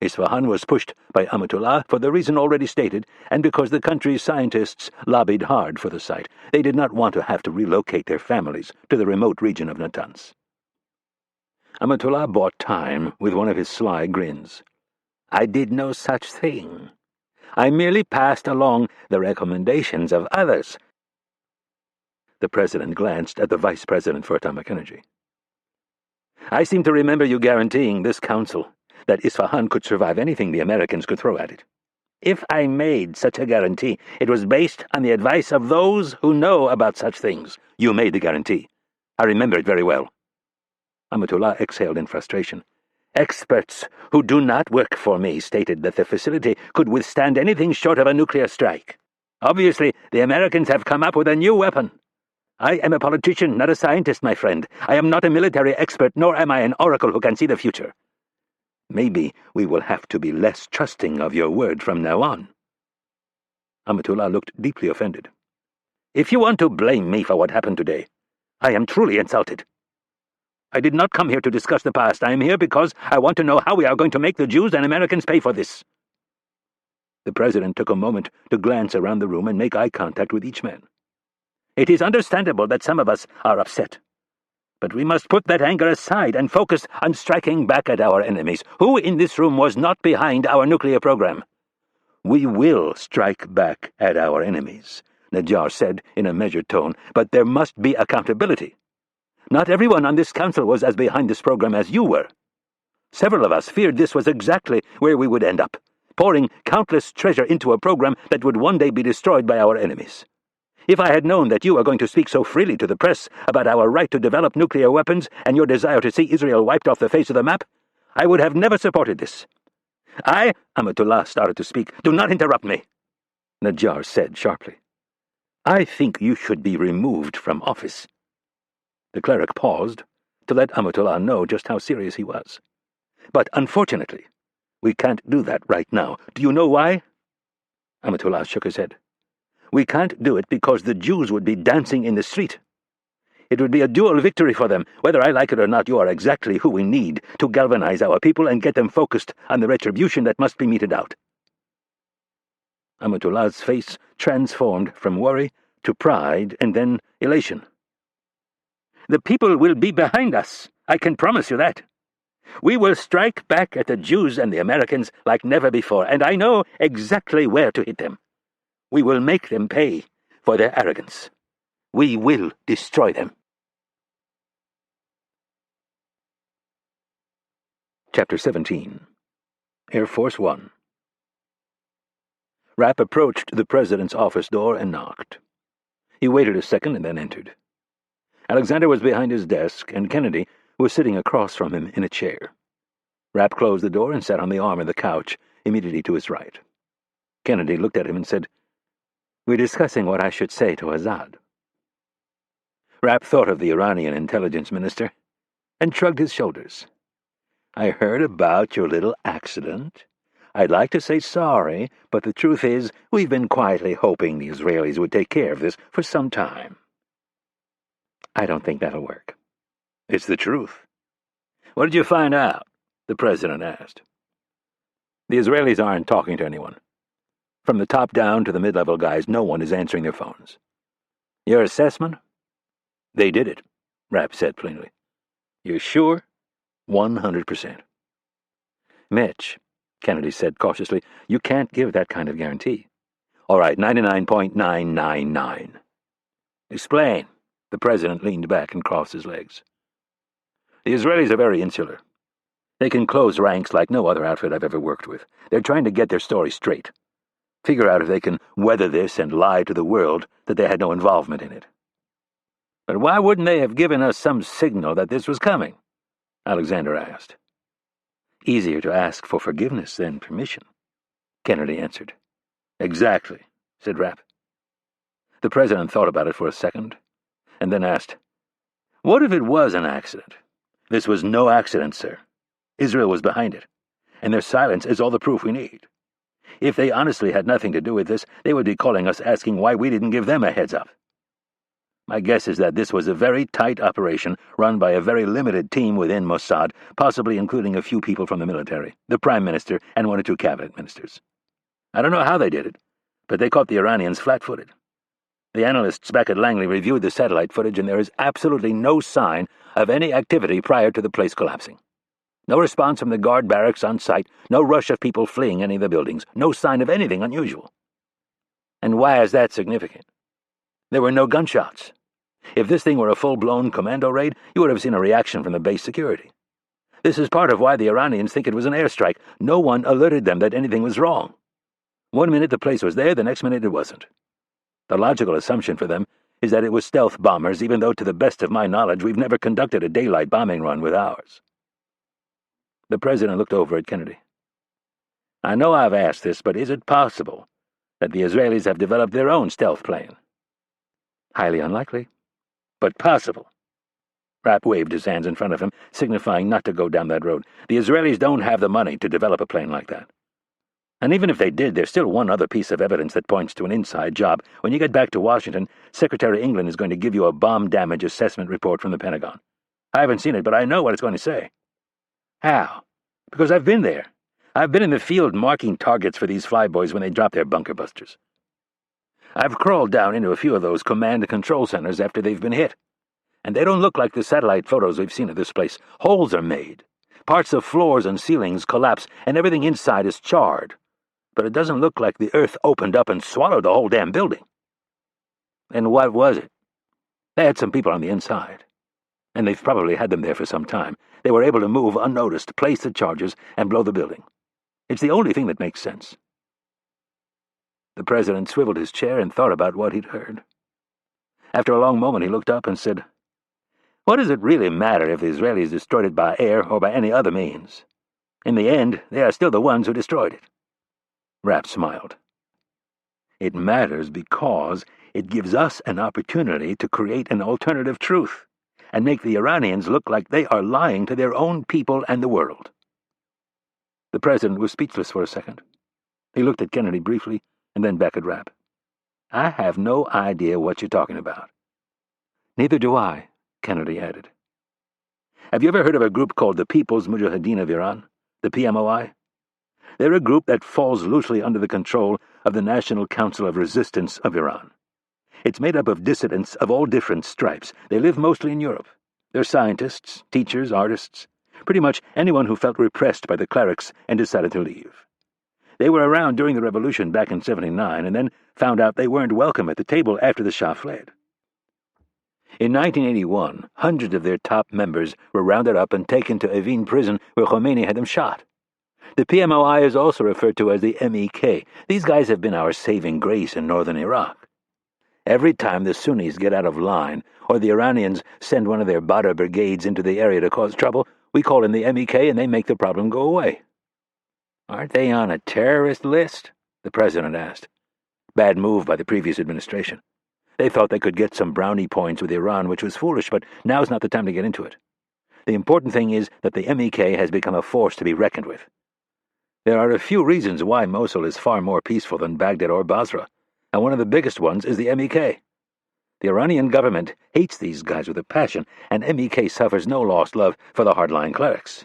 Isfahan was pushed by Amatullah for the reason already stated, and because the country's scientists lobbied hard for the site. They did not want to have to relocate their families to the remote region of Natanz. Amatullah bought time with one of his sly grins. "I did no such thing. I merely passed along the recommendations of others." The president glanced at the vice president for atomic energy. "I seem to remember you guaranteeing this council that Isfahan could survive anything the Americans could throw at it." "If I made such a guarantee, it was based on the advice of those who know about such things." "You made the guarantee. I remember it very well." Amatullah exhaled in frustration. "Experts who do not work for me stated that the facility could withstand anything short of a nuclear strike. Obviously, the Americans have come up with a new weapon. I am a politician, not a scientist, my friend. I am not a military expert, nor am I an oracle who can see the future. Maybe we will have to be less trusting of your word from now on." Amatullah looked deeply offended. "If you want to blame me for what happened today, I am truly insulted. I did not come here to discuss the past. I am here because I want to know how we are going to make the Jews and Americans pay for this." The president took a moment to glance around the room and make eye contact with each man. "It is understandable that some of us are upset. But we must put that anger aside and focus on striking back at our enemies. Who in this room was not behind our nuclear program?" "We will strike back at our enemies," Najjar said in a measured tone, "but there must be accountability. Not everyone on this council was as behind this program as you were. Several of us feared this was exactly where we would end up, pouring countless treasure into a program that would one day be destroyed by our enemies. If I had known that you were going to speak so freely to the press about our right to develop nuclear weapons and your desire to see Israel wiped off the face of the map, I would have never supported this." Amatullah started to speak. "Do not interrupt me," Najjar said sharply. "I think you should be removed from office." The cleric paused to let Amatullah know just how serious he was. "But unfortunately, we can't do that right now. Do you know why?" Amatullah shook his head. "We can't do it because the Jews would be dancing in the street. It would be a dual victory for them. Whether I like it or not, you are exactly who we need to galvanize our people and get them focused on the retribution that must be meted out." Amatullah's face transformed from worry to pride and then elation. "The people will be behind us. I can promise you that. We will strike back at the Jews and the Americans like never before, and I know exactly where to hit them. We will make them pay for their arrogance. We will destroy them." Chapter 17. Air Force One. Rapp approached the president's office door and knocked. He waited a second and then entered. Alexander was behind his desk, and Kennedy was sitting across from him in a chair. Rapp closed the door and sat on the arm of the couch immediately to his right. Kennedy looked at him and said, "We're discussing what I should say to Azad." Rapp thought of the Iranian intelligence minister and shrugged his shoulders. "I heard about your little accident. I'd like to say sorry, but the truth is, we've been quietly hoping the Israelis would take care of this for some time." "I don't think that'll work." "It's the truth." "What did you find out?" the president asked. "The Israelis aren't talking to anyone. From the top down to the mid-level guys, no one is answering their phones." "Your assessment?" "They did it. Rapp said plainly. You're sure? 100%. Mitch, Kennedy said cautiously, you can't give that kind of guarantee. All right, 99.999. Explain. The president leaned back and crossed his legs. The Israelis are very insular. They can close ranks like no other outfit I've ever worked with. They're trying to get their story straight. Figure out if they can weather this and lie to the world that they had no involvement in it. But why wouldn't they have given us some signal that this was coming? Alexander asked. Easier to ask for forgiveness than permission, Kennedy answered. Exactly, said Rapp. The president thought about it for a second, and then asked, What if it was an accident? This was no accident, sir. Israel was behind it, and their silence is all the proof we need. If they honestly had nothing to do with this, they would be calling us asking why we didn't give them a heads up. My guess is that this was a very tight operation run by a very limited team within Mossad, possibly including a few people from the military, the prime minister, and 1 or 2 cabinet ministers. I don't know how they did it, but they caught the Iranians flat-footed. The analysts back at Langley reviewed the satellite footage, and there is absolutely no sign of any activity prior to the place collapsing. No response from the guard barracks on site, no rush of people fleeing any of the buildings, no sign of anything unusual. And why is that significant? There were no gunshots. If this thing were a full-blown commando raid, you would have seen a reaction from the base security. This is part of why the Iranians think it was an airstrike. No one alerted them that anything was wrong. 1 minute the place was there, the next minute it wasn't. The logical assumption for them is that it was stealth bombers, even though to the best of my knowledge we've never conducted a daylight bombing run with ours. The president looked over at Kennedy. I know I've asked this, but is it possible that the Israelis have developed their own stealth plane? Highly unlikely. But possible. Rapp waved his hands in front of him, signifying not to go down that road. The Israelis don't have the money to develop a plane like that. And even if they did, there's still one other piece of evidence that points to an inside job. When you get back to Washington, Secretary England is going to give you a bomb damage assessment report from the Pentagon. I haven't seen it, but I know what it's going to say. How? Because I've been there. I've been in the field marking targets for these flyboys when they drop their bunker busters. I've crawled down into a few of those command and control centers after they've been hit. And they don't look like the satellite photos we've seen of this place. Holes are made. Parts of floors and ceilings collapse, and everything inside is charred. But it doesn't look like the earth opened up and swallowed the whole damn building. And what was it? They had some people on the inside. And they've probably had them there for some time. They were able to move unnoticed, place the charges, and blow the building. It's the only thing that makes sense. The president swiveled his chair and thought about what he'd heard. After a long moment, he looked up and said, What does it really matter if the Israelis destroyed it by air or by any other means? In the end, they are still the ones who destroyed it. Rapp smiled. It matters because it gives us an opportunity to create an alternative truth and make the Iranians look like they are lying to their own people and the world. The president was speechless for a second. He looked at Kennedy briefly and then back at Rapp. I have no idea what you're talking about. Neither do I, Kennedy added. Have you ever heard of a group called the People's Mujahideen of Iran, the PMOI? They're a group that falls loosely under the control of the National Council of Resistance of Iran. It's made up of dissidents of all different stripes. They live mostly in Europe. They're scientists, teachers, artists, pretty much anyone who felt repressed by the clerics and decided to leave. They were around during the revolution back in '79 and then found out they weren't welcome at the table after the Shah fled. In 1981, hundreds of their top members were rounded up and taken to Evin prison where Khomeini had them shot. The PMOI is also referred to as the MEK. These guys have been our saving grace in northern Iraq. Every time the Sunnis get out of line or the Iranians send one of their Badr brigades into the area to cause trouble, we call in the MEK and they make the problem go away. Aren't they on a terrorist list? The president asked. Bad move by the previous administration. They thought they could get some brownie points with Iran, which was foolish, but now's not the time to get into it. The important thing is that the MEK has become a force to be reckoned with. There are a few reasons why Mosul is far more peaceful than Baghdad or Basra, and one of the biggest ones is the MEK. The Iranian government hates these guys with a passion, and MEK suffers no lost love for the hardline clerics.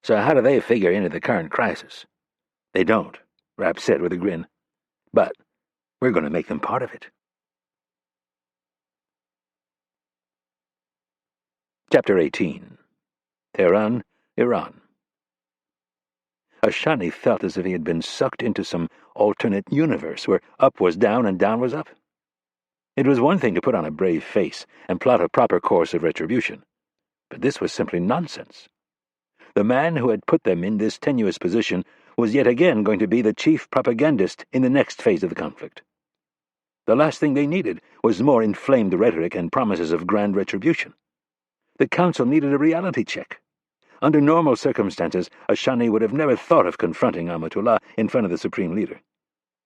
So how do they figure into the current crisis? They don't, Rapp said with a grin. But we're going to make them part of it. Chapter 18. Tehran, Iran. Ashani felt as if he had been sucked into some alternate universe where up was down and down was up. It was one thing to put on a brave face and plot a proper course of retribution, but this was simply nonsense. The man who had put them in this tenuous position was yet again going to be the chief propagandist in the next phase of the conflict. The last thing they needed was more inflamed rhetoric and promises of grand retribution. The council needed a reality check. Under normal circumstances, Ashani would have never thought of confronting Amatullah in front of the supreme leader.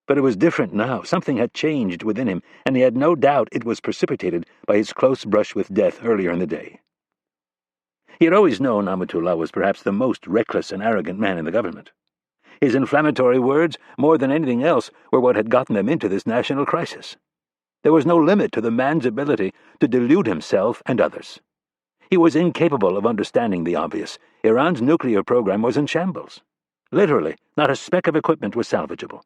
But it was different now. Something had changed within him, and he had no doubt it was precipitated by his close brush with death earlier in the day. He had always known Amatullah was perhaps the most reckless and arrogant man in the government. His inflammatory words, more than anything else, were what had gotten them into this national crisis. There was no limit to the man's ability to delude himself and others. He was incapable of understanding the obvious. Iran's nuclear program was in shambles. Literally, not a speck of equipment was salvageable.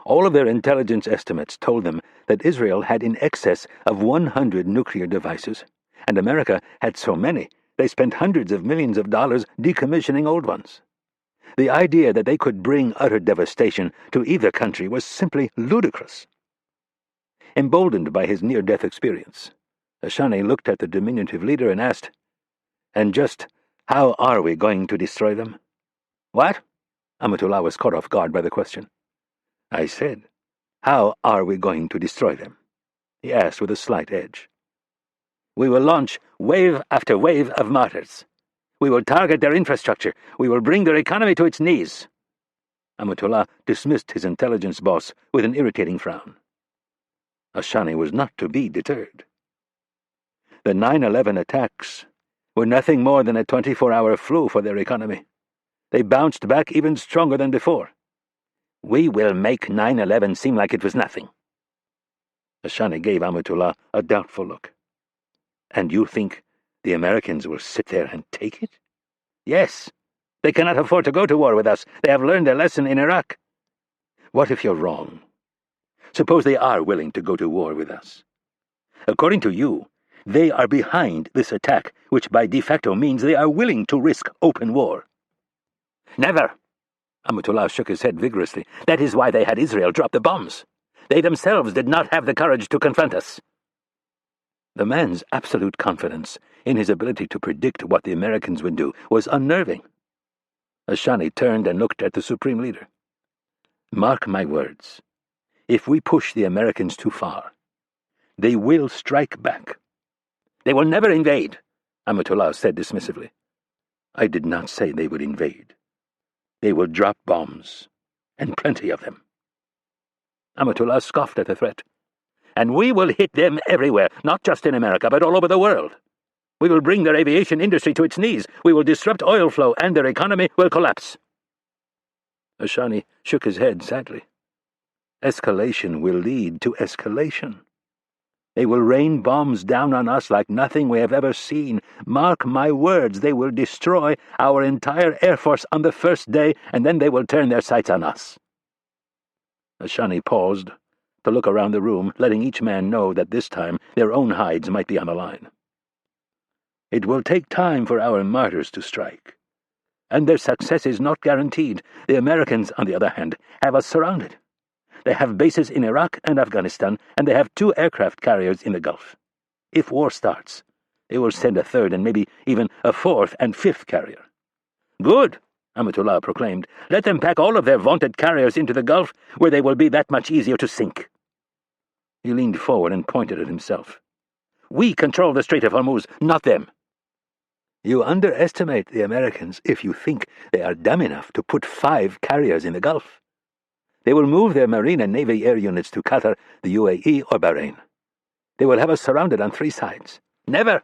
All of their intelligence estimates told them that Israel had in excess of 100 nuclear devices, and America had so many they spent hundreds of millions of dollars decommissioning old ones. The idea that they could bring utter devastation to either country was simply ludicrous. Emboldened by his near-death experience, Ashani looked at the diminutive leader and asked, "And just how are we going to destroy them?" "What?" Amatullah was caught off guard by the question. "I said, how are we going to destroy them?" he asked with a slight edge. "We will launch wave after wave of martyrs. We will target their infrastructure. We will bring their economy to its knees." Amatullah dismissed his intelligence boss with an irritating frown. Ashani was not to be deterred. The 9/11 attacks were nothing more than a 24-hour flu for their economy. They bounced back even stronger than before. "We will make 9/11 seem like it was nothing." Ashani gave Amatullah a doubtful look. "And you think the Americans will sit there and take it?" "Yes. They cannot afford to go to war with us. They have learned their lesson in Iraq." "What if you're wrong? Suppose they are willing to go to war with us. According to you, they are behind this attack, which by de facto means they are willing to risk open war." "Never!" Amatullah shook his head vigorously. "That is why they had Israel drop the bombs. They themselves did not have the courage to confront us." The man's absolute confidence in his ability to predict what the Americans would do was unnerving. Ashani turned and looked at the supreme leader. "Mark my words. If we push the Americans too far, they will strike back." "They will never invade," Amatullah said dismissively. "I did not say they would invade. They will drop bombs, and plenty of them." Amatullah scoffed at the threat. "And we will hit them everywhere, not just in America, but all over the world. We will bring their aviation industry to its knees. We will disrupt oil flow, and their economy will collapse." Ashani shook his head sadly. "Escalation will lead to escalation. They will rain bombs down on us like nothing we have ever seen. Mark my words, they will destroy our entire Air Force on the first day, and then they will turn their sights on us." Ashani paused to look around the room, letting each man know that this time their own hides might be on the line. "It will take time for our martyrs to strike, and their success is not guaranteed. The Americans, on the other hand, have us surrounded. They have bases in Iraq and Afghanistan, and they have 2 aircraft carriers in the Gulf. If war starts, they will send a 3rd and maybe even a 4th and 5th carrier." "Good," Amatullah proclaimed. "Let them pack all of their vaunted carriers into the Gulf, where they will be that much easier to sink." He leaned forward and pointed at himself. "We control the Strait of Hormuz, not them." "You underestimate the Americans if you think they are dumb enough to put 5 carriers in the Gulf. They will move their Marine and Navy air units to Qatar, the UAE, or Bahrain. They will have us surrounded on 3 sides." "Never!"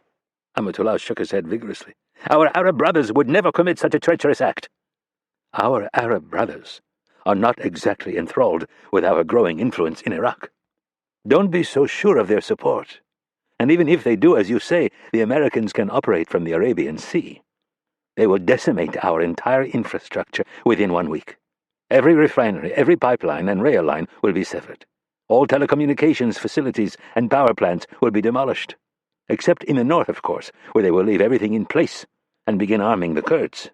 Amatullah shook his head vigorously. "Our Arab brothers would never commit such a treacherous act." "Our Arab brothers are not exactly enthralled with our growing influence in Iraq. Don't be so sure of their support. And even if they do as you say, the Americans can operate from the Arabian Sea. They will decimate our entire infrastructure within 1 week. Every refinery, every pipeline and rail line will be severed. All telecommunications facilities and power plants will be demolished. Except in the north, of course, where they will leave everything in place and begin arming the Kurds.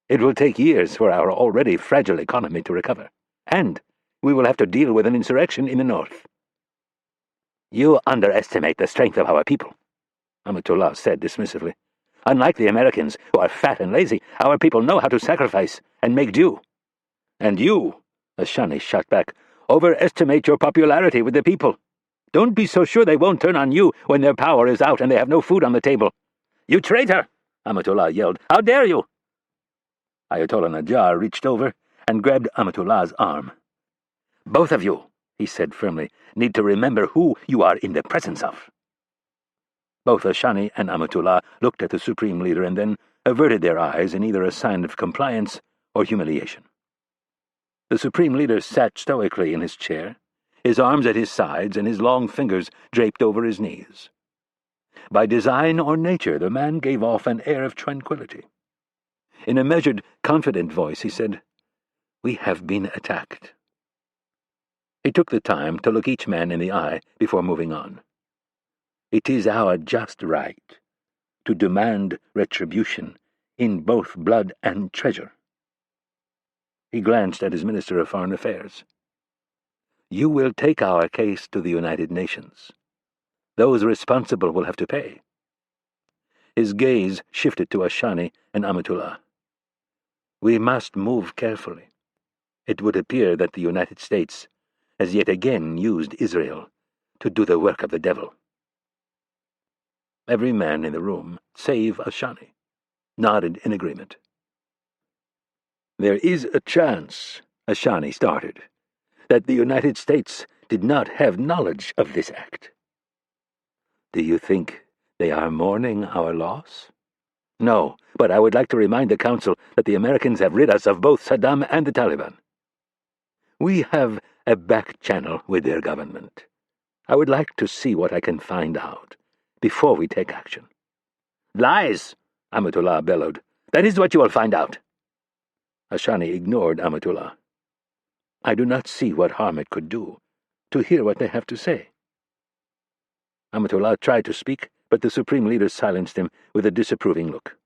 It will take years for our already fragile economy to recover, and we will have to deal with an insurrection in the north. You underestimate the strength of our people, Amatullah said dismissively. Unlike the Americans, who are fat and lazy, our people know how to sacrifice and make do. And you, Ashani shot back, overestimate your popularity with the people. Don't be so sure they won't turn on you when their power is out and they have no food on the table. You traitor! Amatullah yelled. How dare you! Ayatollah Najjar reached over and grabbed Amatullah's arm. Both of you, he said firmly, need to remember who you are in the presence of. Both Ashani and Amatullah looked at the Supreme Leader and then averted their eyes in either a sign of compliance or humiliation. The Supreme Leader sat stoically in his chair, his arms at his sides and his long fingers draped over his knees. By design or nature, the man gave off an air of tranquility. In a measured, confident voice, he said, "We have been attacked." He took the time to look each man in the eye before moving on. It is our just right to demand retribution in both blood and treasure. He glanced at his Minister of Foreign Affairs. You will take our case to the United Nations. Those responsible will have to pay. His gaze shifted to Ashani and Amatullah. We must move carefully. It would appear that the United States has yet again used Israel to do the work of the devil. Every man in the room, save Ashani, nodded in agreement. There is a chance, Ashani started, that the United States did not have knowledge of this act. Do you think they are mourning our loss? No, but I would like to remind the Council that the Americans have rid us of both Saddam and the Taliban. We have a back channel with their government. I would like to see what I can find out before we take action. Lies, Amatullah bellowed. That is what you will find out. Ashani ignored Amatullah. I do not see what harm it could do to hear what they have to say. Amatullah tried to speak, but the Supreme Leader silenced him with a disapproving look.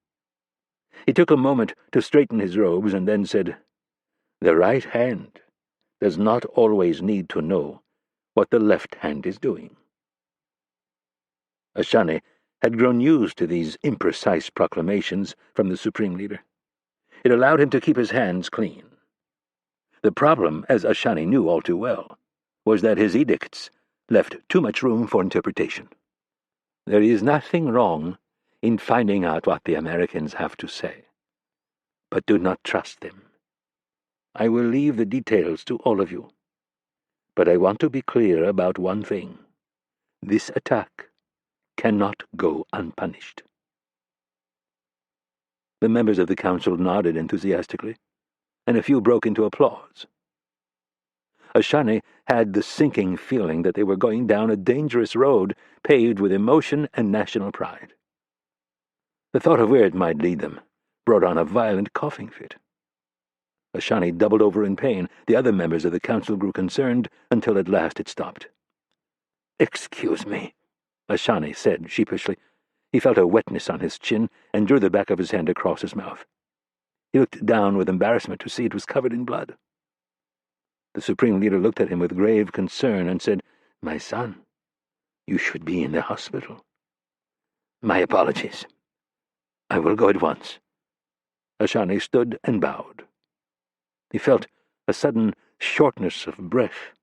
He took a moment to straighten his robes and then said, The right hand does not always need to know what the left hand is doing. Ashani had grown used to these imprecise proclamations from the Supreme Leader. It allowed him to keep his hands clean. The problem, as Ashani knew all too well, was that his edicts left too much room for interpretation. There is nothing wrong in finding out what the Americans have to say, but do not trust them. I will leave the details to all of you, but I want to be clear about one thing. This attack cannot go unpunished. The members of the Council nodded enthusiastically, and a few broke into applause. Ashani had the sinking feeling that they were going down a dangerous road paved with emotion and national pride. The thought of where it might lead them brought on a violent coughing fit. Ashani doubled over in pain. The other members of the Council grew concerned until at last it stopped. "Excuse me," Ashani said sheepishly. He felt a wetness on his chin and drew the back of his hand across his mouth. He looked down with embarrassment to see it was covered in blood. The Supreme Leader looked at him with grave concern and said, "My son, you should be in the hospital." "My apologies. I will go at once." Ashani stood and bowed. He felt a sudden shortness of breath.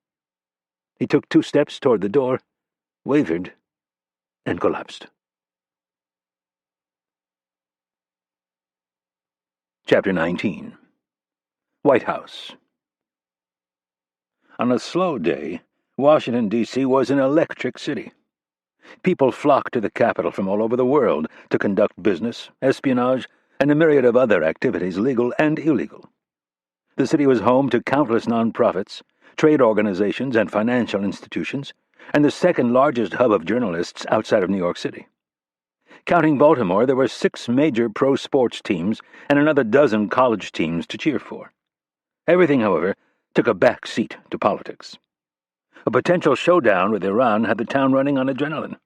He took 2 steps toward the door, wavered, and collapsed. Chapter 19. White House. On a slow day, Washington, D.C. was an electric city. People flocked to the capital from all over the world to conduct business, espionage, and a myriad of other activities, legal and illegal. The city was home to countless nonprofits, trade organizations, and financial institutions, and the second largest hub of journalists outside of New York City. Counting Baltimore, there were 6 major pro-sports teams and another dozen college teams to cheer for. Everything, however, took a back seat to politics. A potential showdown with Iran had the town running on adrenaline.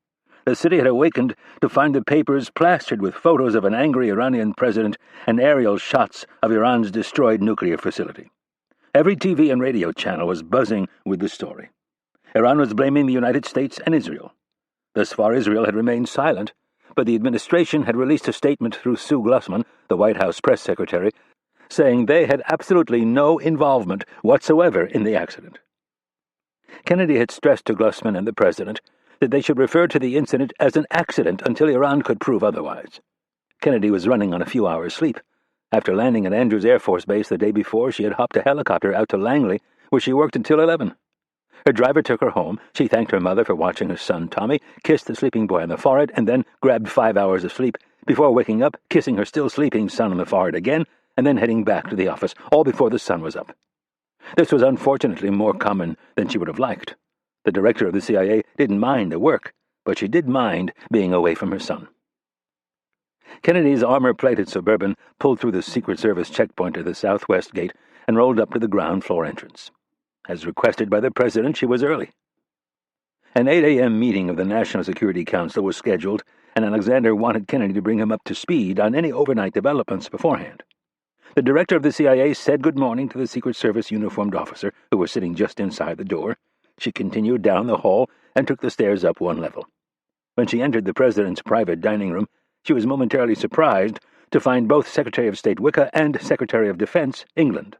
the city had awakened to find the papers plastered with photos of an angry Iranian president and aerial shots of Iran's destroyed nuclear facility. Every TV and radio channel was buzzing with the story. Iran was blaming the United States and Israel. Thus far, Israel had remained silent, but the administration had released a statement through Sue Glusman, the White House press secretary, saying they had absolutely no involvement whatsoever in the accident. Kennedy had stressed to Glusman and the president that they should refer to the incident as an accident until Iran could prove otherwise. Kennedy was running on a few hours' sleep. After landing at Andrews Air Force Base the day before, she had hopped a helicopter out to Langley, where she worked until 11. Her driver took her home. She thanked her mother for watching her son, Tommy, kissed the sleeping boy on the forehead, and then grabbed 5 hours of sleep before waking up, kissing her still sleeping son on the forehead again, and then heading back to the office, all before the sun was up. This was unfortunately more common than she would have liked. The director of the CIA didn't mind the work, but she did mind being away from her son. Kennedy's armor-plated Suburban pulled through the Secret Service checkpoint at the southwest gate and rolled up to the ground floor entrance. As requested by the president, she was early. An 8 a.m. meeting of the National Security Council was scheduled, and Alexander wanted Kennedy to bring him up to speed on any overnight developments beforehand. The director of the CIA said good morning to the Secret Service uniformed officer, who was sitting just inside the door. She continued down the hall and took the stairs up one level. When she entered the president's private dining room, she was momentarily surprised to find both Secretary of State Wicker and Secretary of Defense England.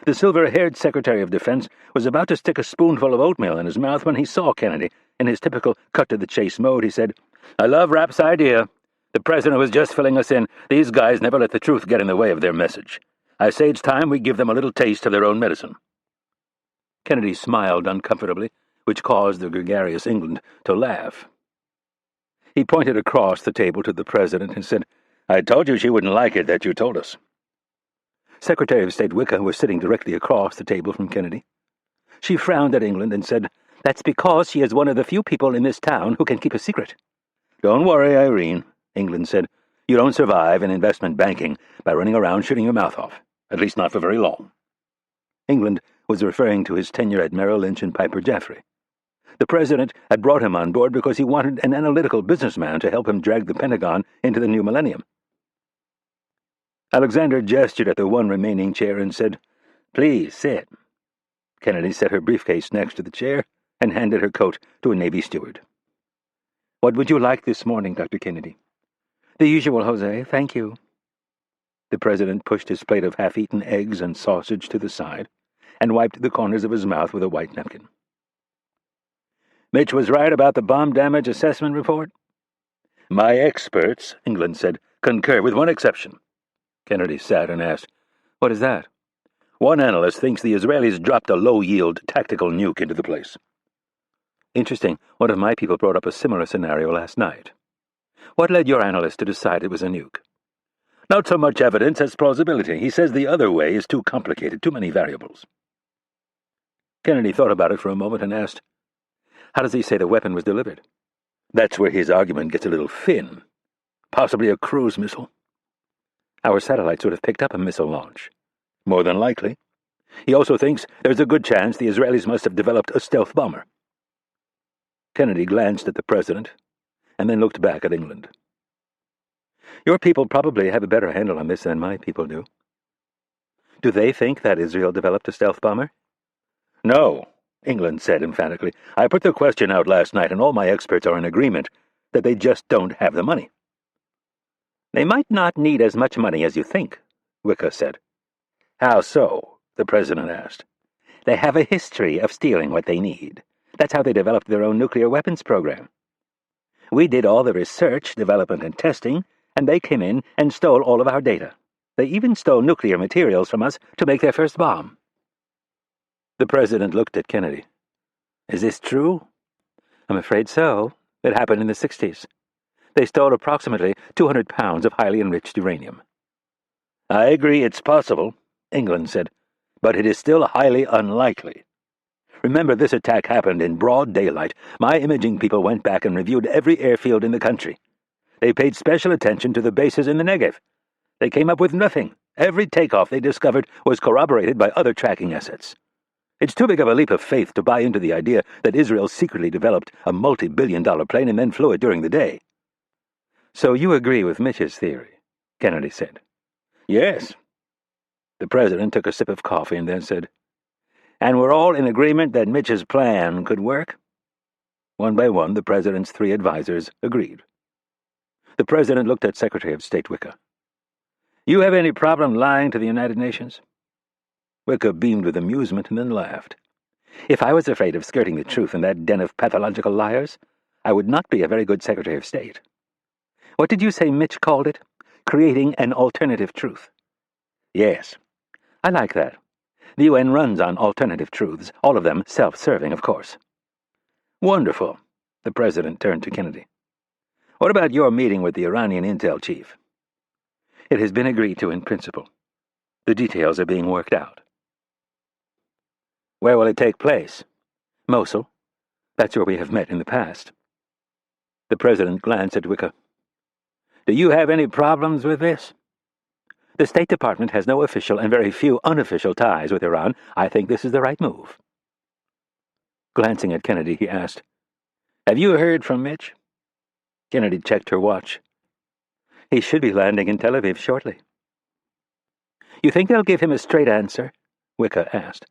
The silver-haired Secretary of Defense was about to stick a spoonful of oatmeal in his mouth when he saw Kennedy. In his typical cut-to-the-chase mode, he said, "I love Rapp's idea. The president was just filling us in. These guys never let the truth get in the way of their message. I say it's time we give them a little taste of their own medicine." Kennedy smiled uncomfortably, which caused the gregarious England to laugh. He pointed across the table to the president and said, "I told you she wouldn't like it that you told us." Secretary of State Wicker was sitting directly across the table from Kennedy. She frowned at England and said, "That's because she is one of the few people in this town who can keep a secret." "Don't worry, Irene," England said. "You don't survive in investment banking by running around shooting your mouth off, at least not for very long." England was referring to his tenure at Merrill Lynch and Piper Jaffray. The president had brought him on board because he wanted an analytical businessman to help him drag the Pentagon into the new millennium. Alexander gestured at the one remaining chair and said, "Please, sit." Kennedy set her briefcase next to the chair and handed her coat to a Navy steward. "What would you like this morning, Dr. Kennedy?" "The usual, Jose, thank you." The president pushed his plate of half-eaten eggs and sausage to the side and wiped the corners of his mouth with a white napkin. "Mitch was right about the bomb damage assessment report?" "My experts," England said, "concur with one exception." Kennedy sat and asked, "What is that?" "One analyst thinks the Israelis dropped a low-yield tactical nuke into the place." "Interesting. One of my people brought up a similar scenario last night. What led your analyst to decide it was a nuke?" "Not so much evidence as plausibility. He says the other way is too complicated, too many variables." Kennedy thought about it for a moment and asked, "How does he say the weapon was delivered?" "That's where his argument gets a little thin. Possibly a cruise missile." "Our satellites would have picked up a missile launch." "More than likely. He also thinks there's a good chance the Israelis must have developed a stealth bomber." Kennedy glanced at the president and then looked back at England. "Your people probably have a better handle on this than my people do. Do they think that Israel developed a stealth bomber?" "No," England said emphatically. "I put the question out last night, and all my experts are in agreement that they just don't have the money." "They might not need as much money as you think," Wicker said. "How so?" the president asked. "They have a history of stealing what they need. That's how they developed their own nuclear weapons program. We did all the research, development, and testing, and they came in and stole all of our data. They even stole nuclear materials from us to make their first bomb." The president looked at Kennedy. "Is this true?" "I'm afraid so. It happened in the 60s. They stole approximately 200 pounds of highly enriched uranium." "I agree it's possible," England said, "but it is still highly unlikely. Remember, this attack happened in broad daylight. My imaging people went back and reviewed every airfield in the country. They paid special attention to the bases in the Negev. They came up with nothing. Every takeoff they discovered was corroborated by other tracking assets. It's too big of a leap of faith to buy into the idea that Israel secretly developed a multi-billion-dollar plane and then flew it during the day. So you agree with Mitch's theory, Kennedy said. Yes. The president took a sip of coffee and then said, "And we're all in agreement that Mitch's plan could work?" One by one, the president's 3 advisers agreed. The president looked at Secretary of State Wicca. "You have any problem lying to the United Nations?" Wicca beamed with amusement and then laughed. "If I was afraid of skirting the truth in that den of pathological liars, I would not be a very good Secretary of State. What did you say Mitch called it? Creating an alternative truth." Yes. "I like that. The UN runs on alternative truths, all of them self-serving, of course." "Wonderful." The president turned to Kennedy. "What about your meeting with the Iranian intel chief?" "It has been agreed to in principle. The details are being worked out." "Where will it take place?" "Mosul. That's where we have met in the past." The president glanced at Wicca. "Do you have any problems with this?" "The State Department has no official and very few unofficial ties with Iran. I think this is the right move." Glancing at Kennedy, he asked, "Have you heard from Mitch?" Kennedy checked her watch. "He should be landing in Tel Aviv shortly." "You think they'll give him a straight answer?" Wicca asked.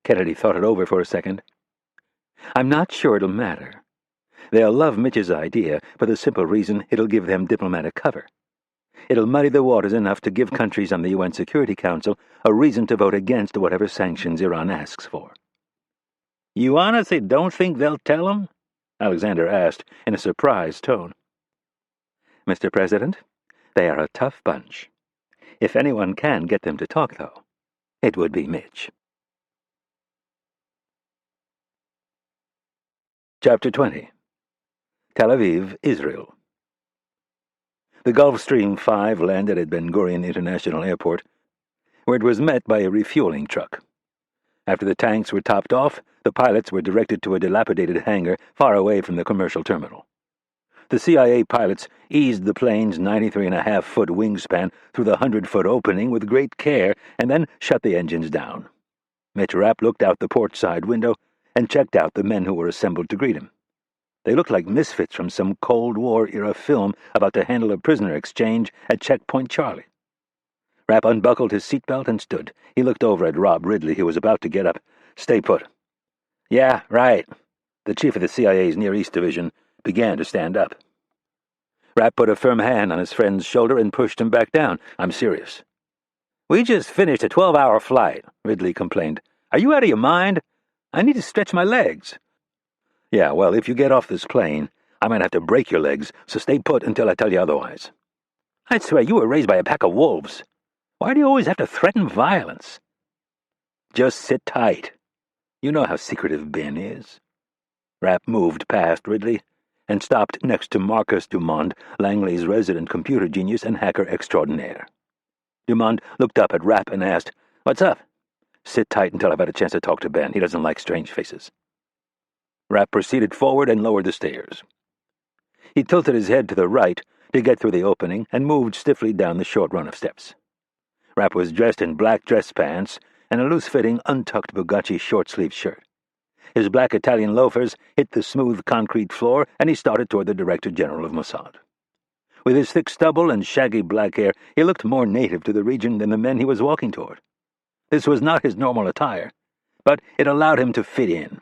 Kennedy thought it over for a second. "I'm not sure it'll matter. They'll love Mitch's idea for the simple reason it'll give them diplomatic cover. It'll muddy the waters enough to give countries on the UN Security Council a reason to vote against whatever sanctions Iran asks for." "You honestly don't think they'll tell him?" Alexander asked in a surprised tone. "Mr. President, they are a tough bunch. If anyone can get them to talk, though, it would be Mitch." Chapter 20. Tel Aviv, Israel. The Gulfstream 5 landed at Ben Gurion International Airport, where it was met by a refueling truck. After the tanks were topped off, the pilots were directed to a dilapidated hangar far away from the commercial terminal. The CIA pilots eased the plane's 93.5-foot wingspan through the 100-foot opening with great care and then shut the engines down. Mitch Rapp looked out the port side window and checked out the men who were assembled to greet him. They looked like misfits from some Cold War-era film about to handle a prisoner exchange at Checkpoint Charlie. Rapp unbuckled his seatbelt and stood. He looked over at Rob Ridley, who was about to get up. "Stay put." "Yeah, right." The chief of the CIA's Near East Division began to stand up. Rapp put a firm hand on his friend's shoulder and pushed him back down. "I'm serious." "We just finished a 12-hour flight," Ridley complained. "Are you out of your mind? I need to stretch my legs." "Yeah, well, if you get off this plane, I might have to break your legs, so stay put until I tell you otherwise." "I swear you were raised by a pack of wolves. Why do you always have to threaten violence?" "Just sit tight. You know how secretive Ben is." Rapp moved past Ridley and stopped next to Marcus Dumond, Langley's resident computer genius and hacker extraordinaire. Dumond looked up at Rapp and asked, "What's up?" "Sit tight until I've had a chance to talk to Ben. He doesn't like strange faces." Rapp proceeded forward and lowered the stairs. He tilted his head to the right to get through the opening and moved stiffly down the short run of steps. Rapp was dressed in black dress pants and a loose-fitting, untucked Bugatti short-sleeved shirt. His black Italian loafers hit the smooth concrete floor, and he started toward the Director General of Mossad. With his thick stubble and shaggy black hair, he looked more native to the region than the men he was walking toward. This was not his normal attire, but it allowed him to fit in.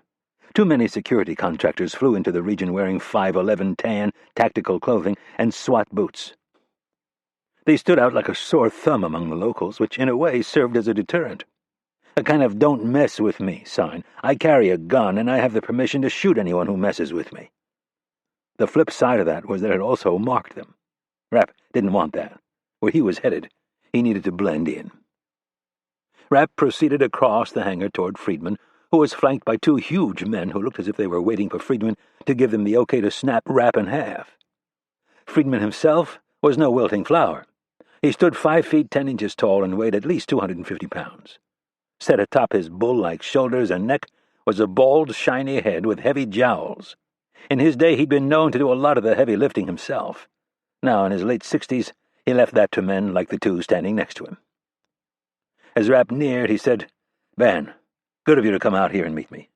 Too many security contractors flew into the region wearing 511 tan tactical clothing and SWAT boots. They stood out like a sore thumb among the locals, which in a way served as a deterrent. A kind of "don't mess with me" sign. I carry a gun, and I have the permission to shoot anyone who messes with me. The flip side of that was that it also marked them. Rapp didn't want that. Where he was headed, he needed to blend in. Rapp proceeded across the hangar toward Friedman, who was flanked by 2 huge men who looked as if they were waiting for Friedman to give them the okay to snap Rapp in half. Friedman himself was no wilting flower. He stood 5 feet 10 inches tall and weighed at least 250 pounds. Set atop his bull-like shoulders and neck was a bald, shiny head with heavy jowls. In his day, he'd been known to do a lot of the heavy lifting himself. Now, in his late 60s, he left that to men like the 2 standing next to him. As Rapp neared, he said, "Ben, Good of you to come out here and meet me."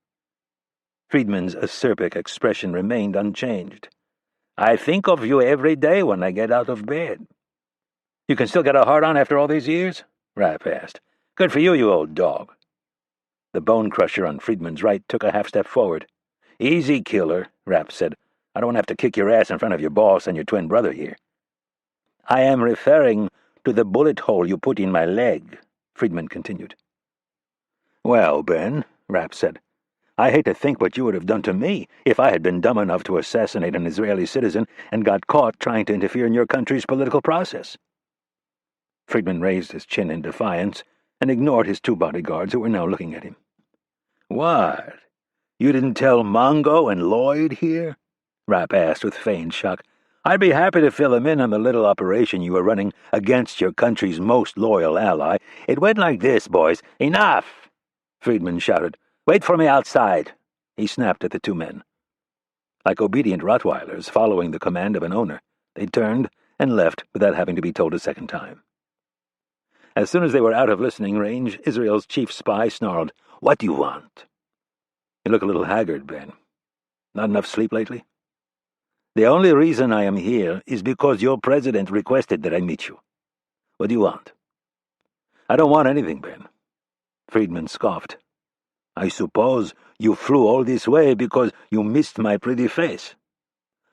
Friedman's acerbic expression remained unchanged. "I think of you every day when I get out of bed." "You can still get a hard-on after all these years?" Rapp asked. "Good for you, you old dog." The bone crusher on Friedman's right took a half-step forward. "Easy, killer," Rapp said. "I don't want to have to kick your ass in front of your boss and your twin brother here." "I am referring to the bullet hole you put in my leg," Friedman continued. "Well, Ben," Rapp said, "I hate to think what you would have done to me if I had been dumb enough to assassinate an Israeli citizen and got caught trying to interfere in your country's political process." Friedman raised his chin in defiance and ignored his two bodyguards who were now looking at him. "What? You didn't tell Mongo and Lloyd here?" Rapp asked with feigned shock. "I'd be happy to fill him in on the little operation you were running against your country's most loyal ally. It went like this, boys." "Enough!" Friedman shouted. "Wait for me outside." He snapped at the two men. Like obedient Rottweilers following the command of an owner, they turned and left without having to be told a second time. As soon as they were out of listening range, Israel's chief spy snarled, "What do you want?" "You look a little haggard, Ben. Not enough sleep lately?" "The only reason I am here is because your president requested that I meet you. What do you want?" "I don't want anything, Ben." Friedman scoffed. "I suppose you flew all this way because you missed my pretty face."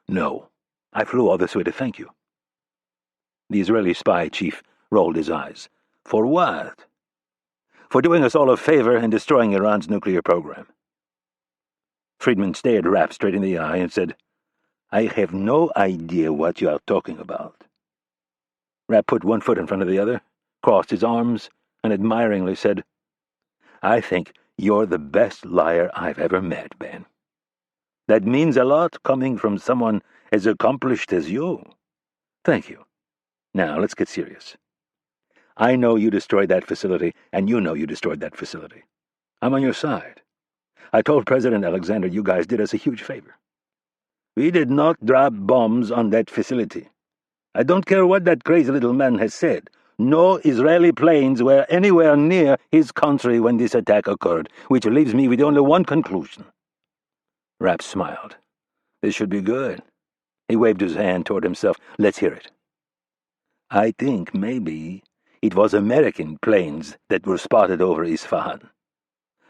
"No, I flew all this way to thank you." The Israeli spy chief rolled his eyes. "For what?" "For doing us all a favor and destroying Iran's nuclear program." Friedman stared Rapp straight in the eye and said, "I have no idea what you are talking about." Rapp put one foot in front of the other, crossed his arms, and admiringly said, "I think you're the best liar I've ever met, Ben. That means a lot coming from someone as accomplished as you." "Thank you. Now, let's get serious. I know you destroyed that facility, and you know you destroyed that facility. I'm on your side. I told President Alexander you guys did us a huge favor. We did not drop bombs on that facility. I don't care what that crazy little man has said. No Israeli planes were anywhere near his country when this attack occurred, which leaves me with only one conclusion." Rapp smiled. "This should be good." He waved his hand toward himself. "Let's hear it." "I think maybe it was American planes that were spotted over Isfahan."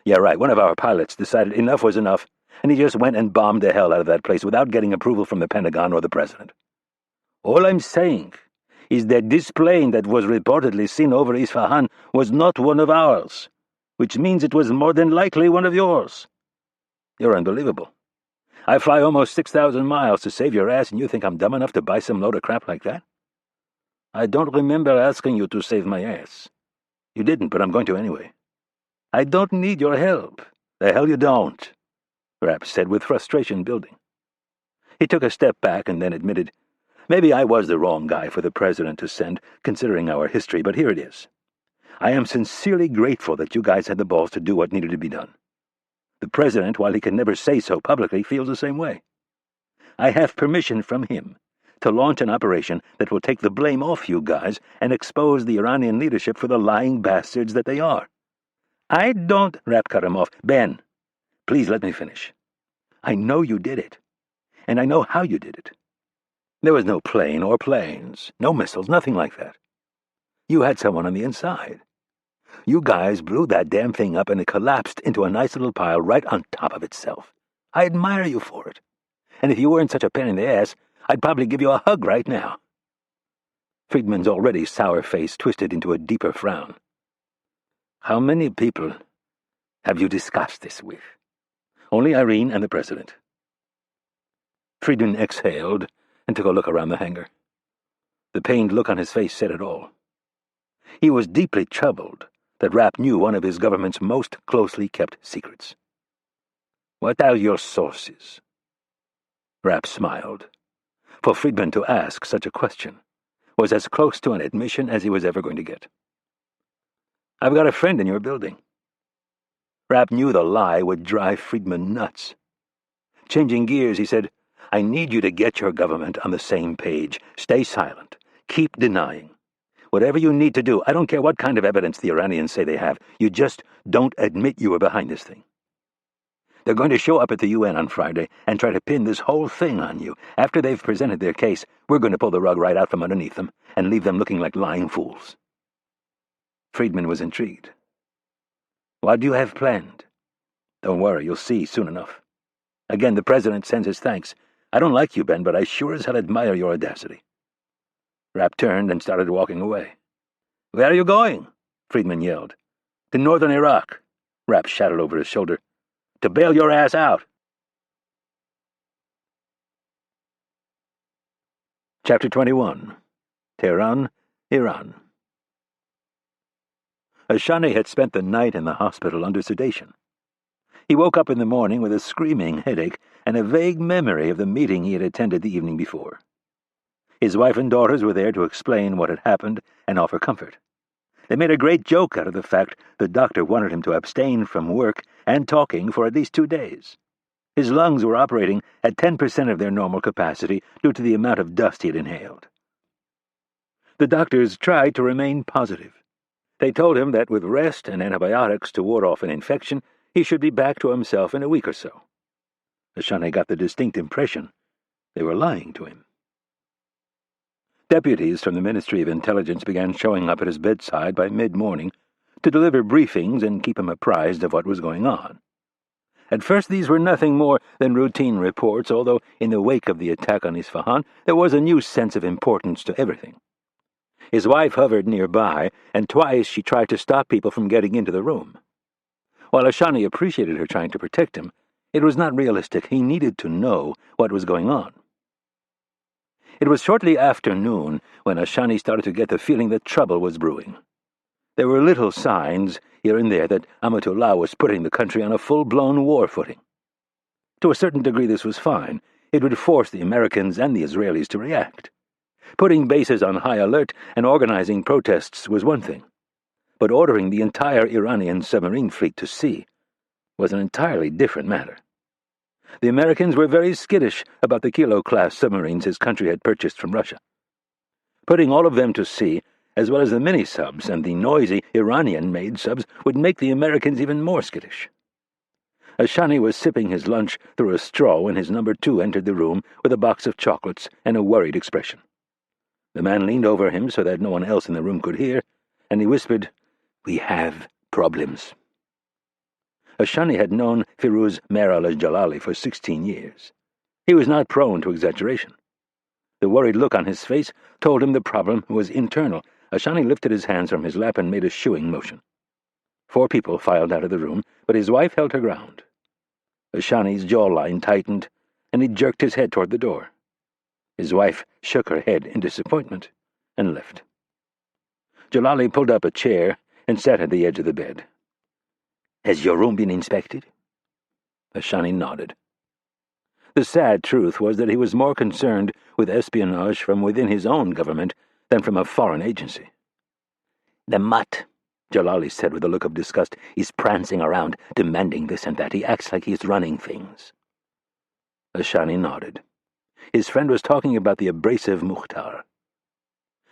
"Yeah, right. One of our pilots decided enough was enough, and he just went and bombed the hell out of that place without getting approval from the Pentagon or the President. All I'm saying is that this plane that was reportedly seen over Isfahan was not one of ours, which means it was more than likely one of yours. You're unbelievable. I fly almost 6,000 miles to save your ass, and you think I'm dumb enough to buy some load of crap like that? I don't remember asking you to save my ass. You didn't, but I'm going to anyway. I don't need your help. The hell you don't," Rapp said with frustration building. He took a step back and then admitted, "Maybe I was the wrong guy for the president to send, considering our history, but here it is. I am sincerely grateful that you guys had the balls to do what needed to be done. The president, while he can never say so publicly, feels the same way. I have permission from him to launch an operation that will take the blame off you guys and expose the Iranian leadership for the lying bastards that they are. I don't—" Rapp cut him off. "Ben, please let me finish. I know you did it, and I know how you did it. There was no plane or planes, no missiles, nothing like that. You had someone on the inside. You guys blew that damn thing up and it collapsed into a nice little pile right on top of itself. I admire you for it. And if you weren't such a pain in the ass, I'd probably give you a hug right now." Friedman's already sour face twisted into a deeper frown. "How many people have you discussed this with?" "Only Irene and the president." Friedman exhaled and took a look around the hangar. The pained look on his face said it all. He was deeply troubled that Rapp knew one of his government's most closely kept secrets. "What are your sources?" Rapp smiled. For Friedman to ask such a question was as close to an admission as he was ever going to get. "I've got a friend in your building." Rapp knew the lie would drive Friedman nuts. Changing gears, he said, "I need you to get your government on the same page. Stay silent. Keep denying. Whatever you need to do, I don't care what kind of evidence the Iranians say they have, you just don't admit you were behind this thing. They're going to show up at the UN on Friday and try to pin this whole thing on you. After they've presented their case, we're going to pull the rug right out from underneath them and leave them looking like lying fools. Friedman was intrigued. What do you have planned? Don't worry, you'll see soon enough. Again, the President sends his thanks. I don't like you, Ben, but I sure as hell admire your audacity. Rapp turned and started walking away. Where are you going? Friedman yelled. To northern Iraq. Rapp shouted over his shoulder. To bail your ass out. Chapter 21. Tehran, Iran. Ashani had spent the night in the hospital under sedation. He woke up in the morning with a screaming headache and a vague memory of the meeting he had attended the evening before. His wife and daughters were there to explain what had happened and offer comfort. They made a great joke out of the fact the doctor wanted him to abstain from work and talking for at least 2 days. His lungs were operating at 10% of their normal capacity due to the amount of dust he had inhaled. The doctors tried to remain positive. They told him that with rest and antibiotics to ward off an infection, he should be back to himself in a week or so. Ashani got the distinct impression they were lying to him. Deputies from the Ministry of Intelligence began showing up at his bedside by mid-morning to deliver briefings and keep him apprised of what was going on. At first these were nothing more than routine reports, although in the wake of the attack on Isfahan there was a new sense of importance to everything. His wife hovered nearby, and twice she tried to stop people from getting into the room. While Ashani appreciated her trying to protect him, it was not realistic. He needed to know what was going on. It was shortly after noon when Ashani started to get the feeling that trouble was brewing. There were little signs here and there that Amatullah was putting the country on a full-blown war footing. To a certain degree this was fine. It would force the Americans and the Israelis to react. Putting bases on high alert and organizing protests was one thing, but ordering the entire Iranian submarine fleet to sea was an entirely different matter. The Americans were very skittish about the Kilo-class submarines his country had purchased from Russia. Putting all of them to sea, as well as the mini-subs and the noisy Iranian-made subs, would make the Americans even more skittish. Ashani was sipping his lunch through a straw when his number 2 entered the room with a box of chocolates and a worried expression. The man leaned over him so that no one else in the room could hear, and he whispered, "We have problems." Ashani had known Firuz Meral al-Jalali for 16 years. He was not prone to exaggeration. The worried look on his face told him the problem was internal. Ashani lifted his hands from his lap and made a shooing motion. 4 people filed out of the room, but his wife held her ground. Ashani's jawline tightened, and he jerked his head toward the door. His wife shook her head in disappointment and left. Jalali pulled up a chair and sat at the edge of the bed. "Has your room been inspected?" Ashani nodded. The sad truth was that he was more concerned with espionage from within his own government than from a foreign agency. "The mutt," Jalali said with a look of disgust, "is prancing around, demanding this and that. He acts like he's running things." Ashani nodded. His friend was talking about the abrasive Mukhtar.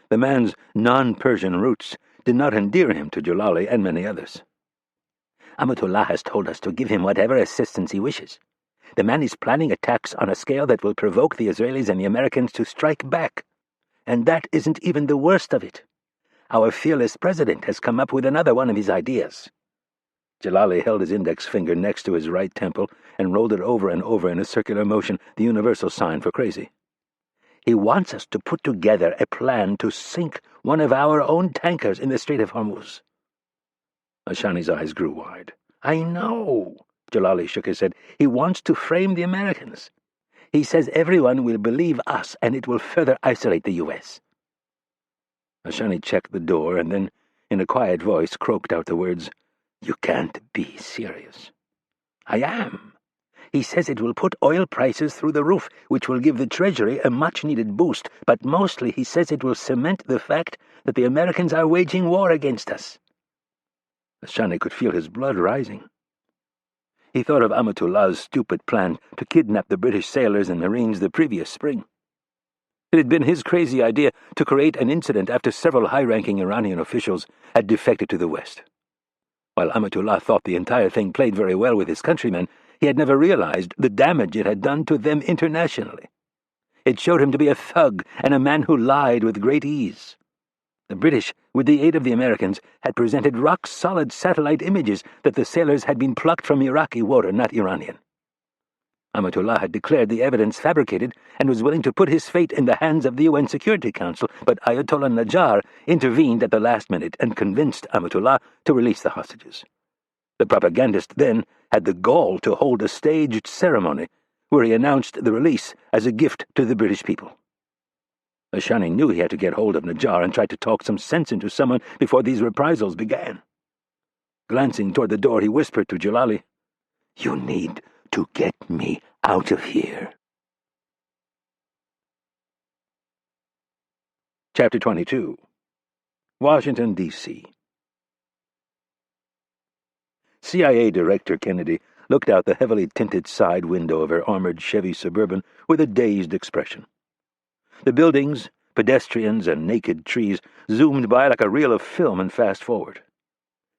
The man's non-Persian roots did not endear him to Jalali and many others. "Amatullah has told us to give him whatever assistance he wishes. The man is planning attacks on a scale that will provoke the Israelis and the Americans to strike back. And that isn't even the worst of it. Our fearless president has come up with another one of his ideas." Jalali held his index finger next to his right temple and rolled it over and over in a circular motion, the universal sign for crazy. "He wants us to put together a plan to sink one of our own tankers in the Strait of Hormuz." Ashani's eyes grew wide. "I know," Jalali shook his head. "He wants to frame the Americans. He says everyone will believe us, and it will further isolate the U.S. Ashani checked the door, and then, in a quiet voice, croaked out the words, "You can't be serious." "I am. He says it will put oil prices through the roof, which will give the Treasury a much-needed boost, but mostly he says it will cement the fact that the Americans are waging war against us." Ashani could feel his blood rising. He thought of Amatullah's stupid plan to kidnap the British sailors and Marines the previous spring. It had been his crazy idea to create an incident after several high-ranking Iranian officials had defected to the West. While Amatullah thought the entire thing played very well with his countrymen, he had never realized the damage it had done to them internationally. It showed him to be a thug and a man who lied with great ease. The British, with the aid of the Americans, had presented rock-solid satellite images that the sailors had been plucked from Iraqi water, not Iranian. Amatullah had declared the evidence fabricated and was willing to put his fate in the hands of the UN Security Council, but Ayatollah Najjar intervened at the last minute and convinced Amatullah to release the hostages. The propagandist then had the gall to hold a staged ceremony where he announced the release as a gift to the British people. Ashani knew he had to get hold of Najjar and try to talk some sense into someone before these reprisals began. Glancing toward the door, he whispered to Jalali, "You need to get me out of here." Chapter 22. Washington, D.C. CIA Director Kennedy looked out the heavily tinted side window of her armored Chevy Suburban with a dazed expression. The buildings, pedestrians, and naked trees zoomed by like a reel of film and fast-forward.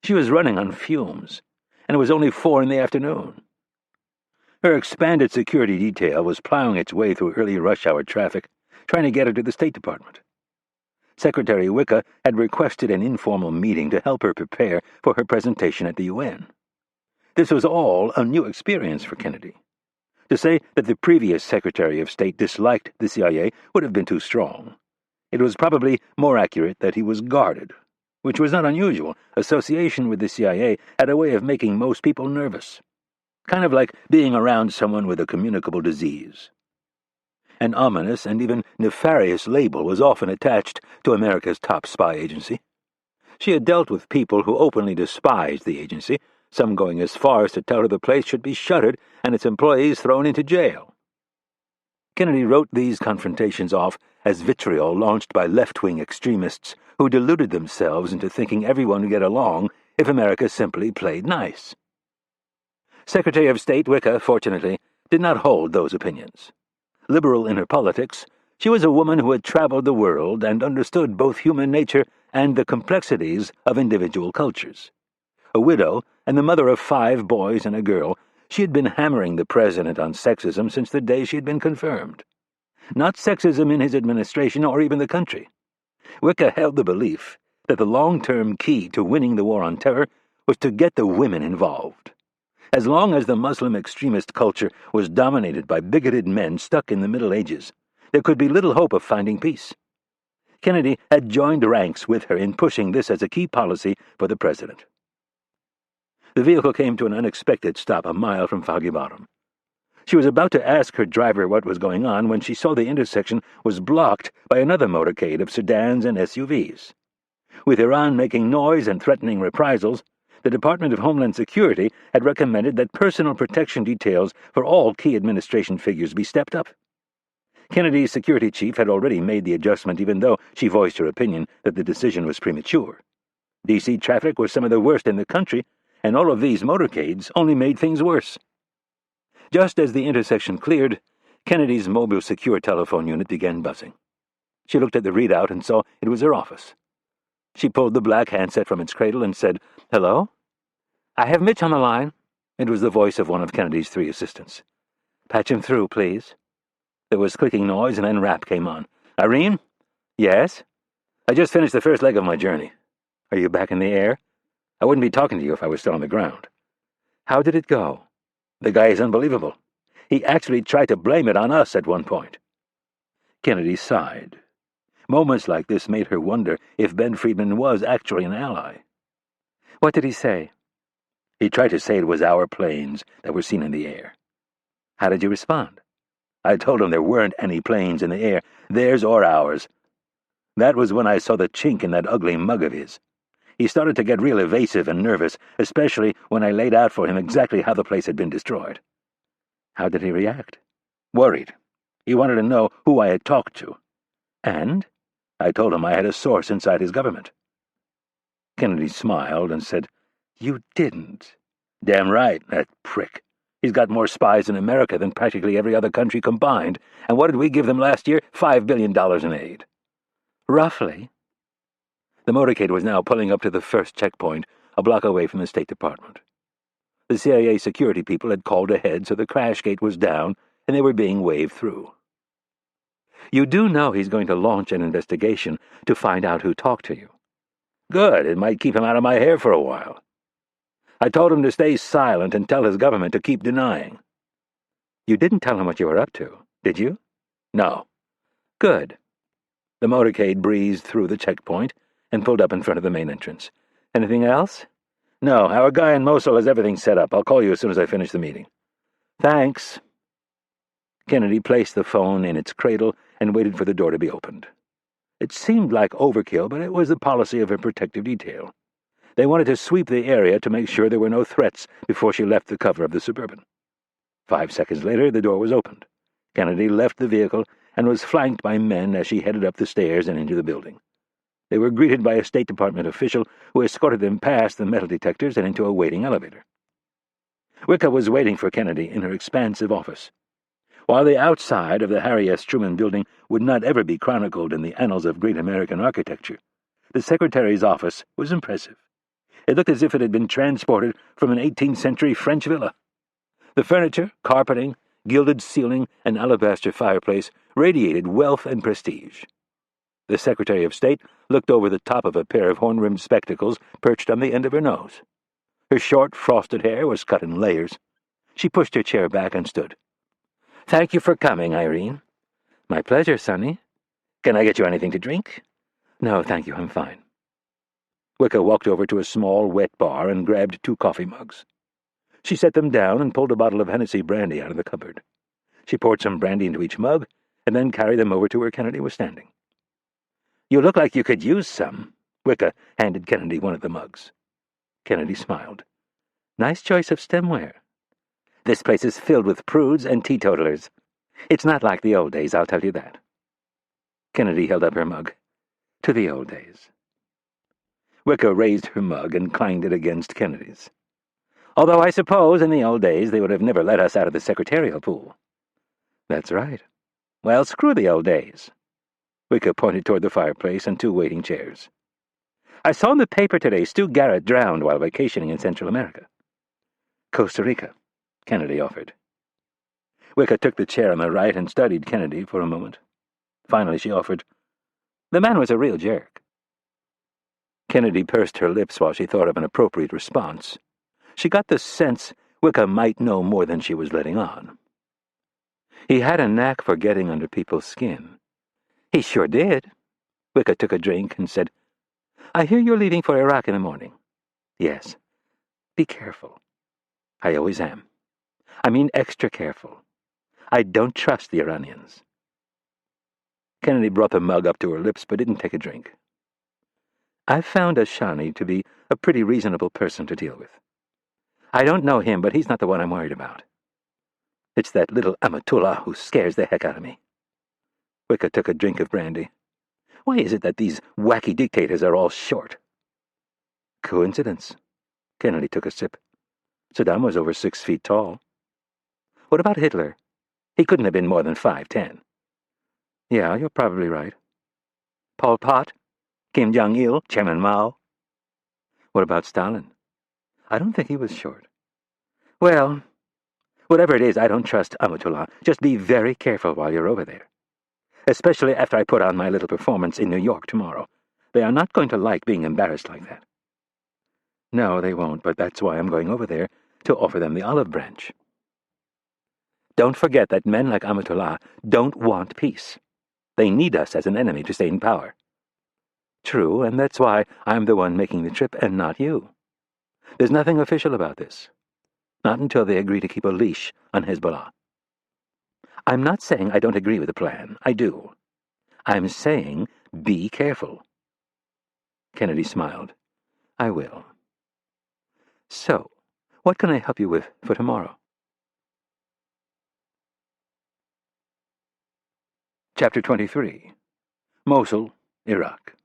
She was running on fumes, and it was only 4 in the afternoon. Her expanded security detail was plowing its way through early rush-hour traffic, trying to get her to the State Department. Secretary Wicca had requested an informal meeting to help her prepare for her presentation at the UN. This was all a new experience for Kennedy. To say that the previous Secretary of State disliked the CIA would have been too strong. It was probably more accurate that he was guarded, which was not unusual. Association with the CIA had a way of making most people nervous. Kind of like being around someone with a communicable disease. An ominous and even nefarious label was often attached to America's top spy agency. She had dealt with people who openly despised the agency, some going as far as to tell her the place should be shuttered and its employees thrown into jail. Kennedy wrote these confrontations off as vitriol launched by left-wing extremists who deluded themselves into thinking everyone would get along if America simply played nice. Secretary of State Wicca, fortunately, did not hold those opinions. Liberal in her politics, she was a woman who had traveled the world and understood both human nature and the complexities of individual cultures. A widow and the mother of 5 boys and a girl, she had been hammering the president on sexism since the day she had been confirmed. Not sexism in his administration or even the country. Wicca held the belief that the long-term key to winning the war on terror was to get the women involved. As long as the Muslim extremist culture was dominated by bigoted men stuck in the Middle Ages, there could be little hope of finding peace. Kennedy had joined ranks with her in pushing this as a key policy for the president. The vehicle came to an unexpected stop a mile from Foggy Bottom. She was about to ask her driver what was going on when she saw the intersection was blocked by another motorcade of sedans and SUVs. With Iran making noise and threatening reprisals, the Department of Homeland Security had recommended that personal protection details for all key administration figures be stepped up. Kennedy's security chief had already made the adjustment, even though she voiced her opinion that the decision was premature. D.C. traffic was some of the worst in the country, and all of these motorcades only made things worse. Just as the intersection cleared, Kennedy's mobile secure telephone unit began buzzing. She looked at the readout and saw it was her office. She pulled the black handset from its cradle and said, "Hello? I have Mitch on the line." It was the voice of one of Kennedy's 3 assistants. "Patch him through, please." There was clicking noise, and then Rapp came on. "Irene?" "Yes?" "I just finished the first leg of my journey." "Are you back in the air?" "I wouldn't be talking to you if I was still on the ground." "How did it go?" "The guy is unbelievable. He actually tried to blame it on us at one point." Kennedy sighed. Moments like this made her wonder if Ben Friedman was actually an ally. "What did he say?" "He tried to say it was our planes that were seen in the air." "How did you respond?" "I told him there weren't any planes in the air, theirs or ours. That was when I saw the chink in that ugly mug of his. He started to get real evasive and nervous, especially when I laid out for him exactly how the place had been destroyed." "How did he react?" "Worried. He wanted to know who I had talked to." "And?" "I told him I had a source inside his government." Kennedy smiled and said, "You didn't." "Damn right, that prick. He's got more spies in America than practically every other country combined, and what did we give them last year? $5 billion in aid. Roughly. The motorcade was now pulling up to the first checkpoint, a block away from the State Department. The CIA security people had called ahead, so the crash gate was down, and they were being waved through. You do know he's going to launch an investigation to find out who talked to you. Good, it might keep him out of my hair for a while. I told him to stay silent and tell his government to keep denying. You didn't tell him what you were up to, did you? No. Good. The motorcade breezed through the checkpoint and pulled up in front of the main entrance. Anything else? No, our guy in Mosul has everything set up. I'll call you as soon as I finish the meeting. Thanks. Kennedy placed the phone in its cradle and waited for the door to be opened. It seemed like overkill, but it was the policy of her protective detail. They wanted to sweep the area to make sure there were no threats before she left the cover of the Suburban. 5 seconds later, the door was opened. Kennedy left the vehicle and was flanked by men as she headed up the stairs and into the building. They were greeted by a State Department official who escorted them past the metal detectors and into a waiting elevator. Wicca was waiting for Kennedy in her expansive office. While the outside of the Harry S. Truman building would not ever be chronicled in the annals of great American architecture, the secretary's office was impressive. It looked as if it had been transported from an 18th century French villa. The furniture, carpeting, gilded ceiling, and alabaster fireplace radiated wealth and prestige. The Secretary of State looked over the top of a pair of horn-rimmed spectacles perched on the end of her nose. Her short, frosted hair was cut in layers. She pushed her chair back and stood. "Thank you for coming, Irene." "My pleasure, Sonny. Can I get you anything to drink?" "No, thank you, I'm fine." Wicca walked over to a small, wet bar and grabbed 2 coffee mugs. She set them down and pulled a bottle of Hennessy brandy out of the cupboard. She poured some brandy into each mug and then carried them over to where Kennedy was standing. "You look like you could use some." Wicca handed Kennedy one of the mugs. Kennedy smiled. "Nice choice of stemware. This place is filled with prudes and teetotalers. It's not like the old days, I'll tell you that." Kennedy held up her mug. "To the old days." Wicca raised her mug and clanged it against Kennedy's. "Although I suppose in the old days they would have never let us out of the secretarial pool." "That's right." "Well, screw the old days." Wicca pointed toward the fireplace and 2 waiting chairs. "I saw in the paper today Stu Garrett drowned while vacationing in Central America." "Costa Rica," Kennedy offered. Wicca took the chair on the right and studied Kennedy for a moment. Finally she offered, "The man was a real jerk." Kennedy pursed her lips while she thought of an appropriate response. She got the sense Wicca might know more than she was letting on. "He had a knack for getting under people's skin." "He sure did." Wicca took a drink and said, "I hear you're leaving for Iraq in the morning." "Yes." "Be careful." "I always am. I mean extra careful. I don't trust the Iranians." Kennedy brought the mug up to her lips but didn't take a drink. "I've found Ashani to be a pretty reasonable person to deal with. I don't know him, but he's not the one I'm worried about. It's that little Amatullah who scares the heck out of me." Wicca took a drink of brandy. "Why is it that these wacky dictators are all short?" "Coincidence." Kennedy took a sip. "Saddam was over 6 feet tall." "What about Hitler? He couldn't have been more than 5'10". "Yeah, you're probably right." "Pol Pot? Kim Jong-il? Chairman Mao?" "What about Stalin?" "I don't think he was short." "Well, whatever it is, I don't trust Amatullah. Just be very careful while you're over there. Especially after I put on my little performance in New York tomorrow. They are not going to like being embarrassed like that." "No, they won't, but that's why I'm going over there, to offer them the olive branch." "Don't forget that men like Amatullah don't want peace. They need us as an enemy to stay in power." "True, and that's why I'm the one making the trip and not you. There's nothing official about this. Not until they agree to keep a leash on Hezbollah. I'm not saying I don't agree with the plan. I do. I'm saying be careful." Kennedy smiled. "I will. So, what can I help you with for tomorrow?" Chapter 23. Mosul, Iraq.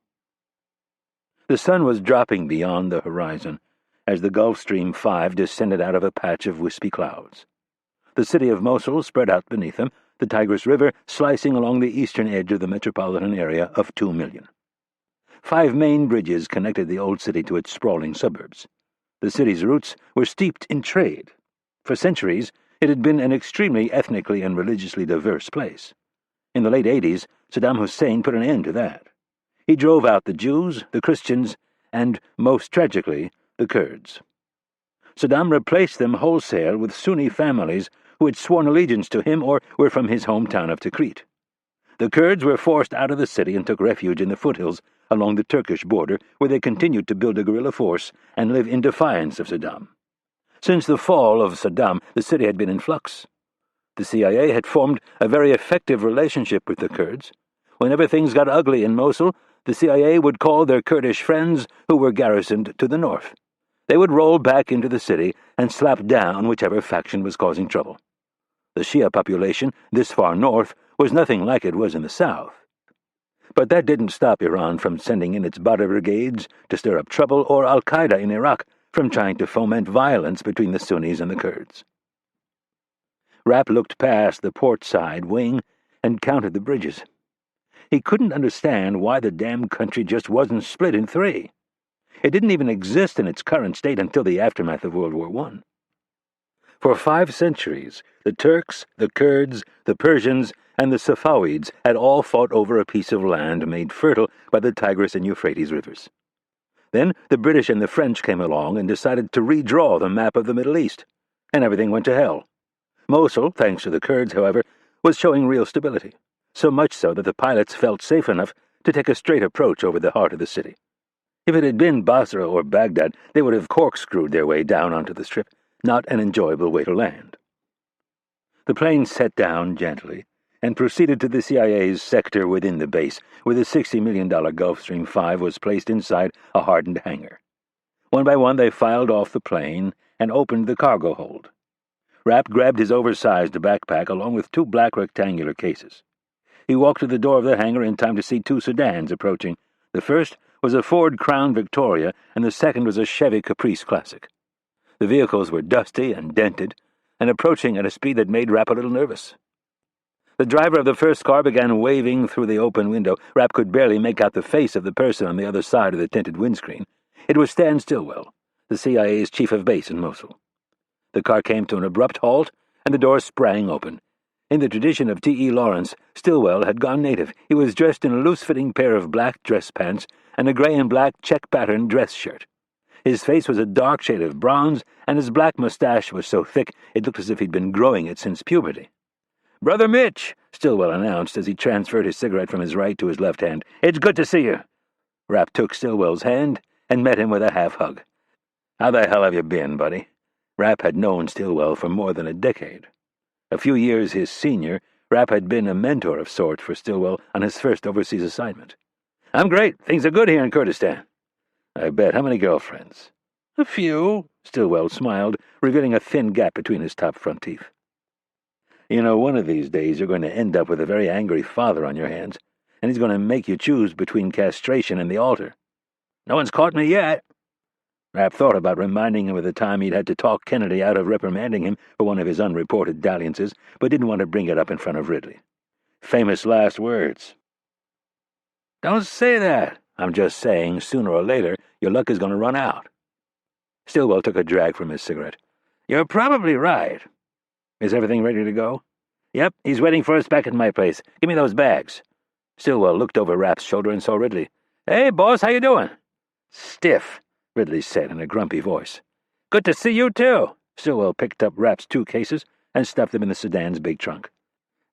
The sun was dropping beyond the horizon as the Gulf Stream 5 descended out of a patch of wispy clouds. The city of Mosul spread out beneath them, the Tigris River slicing along the eastern edge of the metropolitan area of 2 million. 5 main bridges connected the old city to its sprawling suburbs. The city's roots were steeped in trade. For centuries, it had been an extremely ethnically and religiously diverse place. In the late 80s, Saddam Hussein put an end to that. He drove out the Jews, the Christians, and, most tragically, the Kurds. Saddam replaced them wholesale with Sunni families who had sworn allegiance to him or were from his hometown of Tikrit. The Kurds were forced out of the city and took refuge in the foothills along the Turkish border, where they continued to build a guerrilla force and live in defiance of Saddam. Since the fall of Saddam, the city had been in flux. The CIA had formed a very effective relationship with the Kurds. Whenever things got ugly in Mosul, the CIA would call their Kurdish friends who were garrisoned to the north. They would roll back into the city and slap down whichever faction was causing trouble. The Shia population this far north was nothing like it was in the south. But that didn't stop Iran from sending in its Badr brigades to stir up trouble, or al-Qaeda in Iraq from trying to foment violence between the Sunnis and the Kurds. Rapp looked past the port-side wing and counted the bridges. He couldn't understand why the damn country just wasn't split in 3. It didn't even exist in its current state until the aftermath of World War I. For 5 centuries, the Turks, the Kurds, the Persians, and the Safavids had all fought over a piece of land made fertile by the Tigris and Euphrates rivers. Then the British and the French came along and decided to redraw the map of the Middle East, and everything went to hell. Mosul, thanks to the Kurds, however, was showing real stability, so much so that the pilots felt safe enough to take a straight approach over the heart of the city. If it had been Basra or Baghdad, they would have corkscrewed their way down onto the strip, not an enjoyable way to land. The plane set down gently and proceeded to the CIA's sector within the base, where the $60 million Gulfstream 5 was placed inside a hardened hangar. One by one they filed off the plane and opened the cargo hold. Rapp grabbed his oversized backpack along with 2 black rectangular cases. He walked to the door of the hangar in time to see 2 sedans approaching. The first was a Ford Crown Victoria, and the second was a Chevy Caprice Classic. The vehicles were dusty and dented, and approaching at a speed that made Rapp a little nervous. The driver of the first car began waving through the open window. Rapp could barely make out the face of the person on the other side of the tinted windscreen. It was Stan Stillwell, the CIA's chief of base in Mosul. The car came to an abrupt halt, and the door sprang open. In the tradition of T.E. Lawrence, Stillwell had gone native. He was dressed in a loose-fitting pair of black dress pants and a gray and black check-patterned dress shirt. His face was a dark shade of bronze, and his black mustache was so thick it looked as if he'd been growing it since puberty. "Brother Mitch," Stillwell announced as he transferred his cigarette from his right to his left hand. "It's good to see you." Rapp took Stillwell's hand and met him with a half-hug. "How the hell have you been, buddy?" Rapp had known Stillwell for more than a decade. A few years his senior, Rapp had been a mentor of sorts for Stillwell on his first overseas assignment. "I'm great. Things are good here in Kurdistan." "I bet. How many girlfriends?" "A few," Stillwell smiled, revealing a thin gap between his top front teeth. "You know, one of these days you're going to end up with a very angry father on your hands, and he's going to make you choose between castration and the altar." "No one's caught me yet." Rapp thought about reminding him of the time he'd had to talk Kennedy out of reprimanding him for one of his unreported dalliances, but didn't want to bring it up in front of Ridley. Famous last words. "Don't say that. I'm just saying, sooner or later, your luck is going to run out." Stillwell took a drag from his cigarette. "You're probably right. Is everything ready to go?" "Yep, he's waiting for us back at my place. Give me those bags." Stillwell looked over Rapp's shoulder and saw Ridley. "Hey, boss, how you doing?" "Stiff," Ridley said in a grumpy voice. "Good to see you, too." Stillwell picked up Rapp's 2 cases and stuffed them in the sedan's big trunk.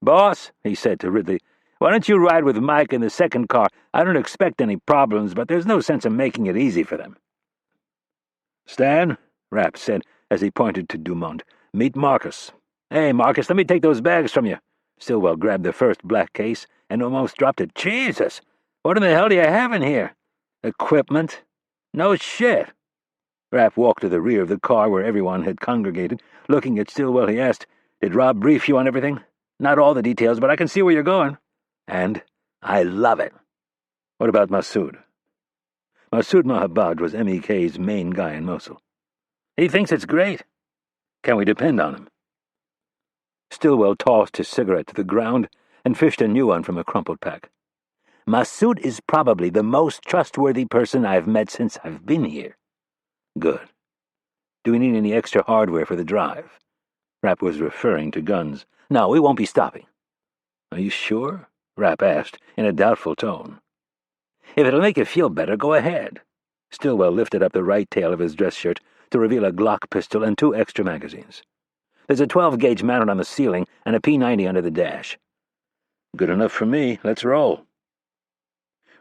"Boss," he said to Ridley, "why don't you ride with Mike in the second car? I don't expect any problems, but there's no sense of making it easy for them." "Stan," Rapp said as he pointed to Dumont, "meet Marcus." "Hey, Marcus, let me take those bags from you." Stillwell grabbed the first black case and almost dropped it. "Jesus! What in the hell do you have in here?" "Equipment." "No shit." Rapp walked to the rear of the car where everyone had congregated. Looking at Stillwell, he asked, "Did Rob brief you on everything?" "Not all the details, but I can see where you're going." "And I love it." "What about Massoud?" Massoud Mahabad was MEK's main guy in Mosul. "He thinks it's great." "Can we depend on him?" Stillwell tossed his cigarette to the ground and fished a new one from a crumpled pack. "Massoud is probably the most trustworthy person I've met since I've been here." "Good. Do we need any extra hardware for the drive?" Rapp was referring to guns. "No, we won't be stopping." "Are you sure?" Rapp asked, in a doubtful tone. "If it'll make you feel better, go ahead." Stillwell lifted up the right tail of his dress shirt to reveal a Glock pistol and 2 extra magazines. "There's a 12-gauge mounted on the ceiling and a P90 under the dash." "Good enough for me. Let's roll."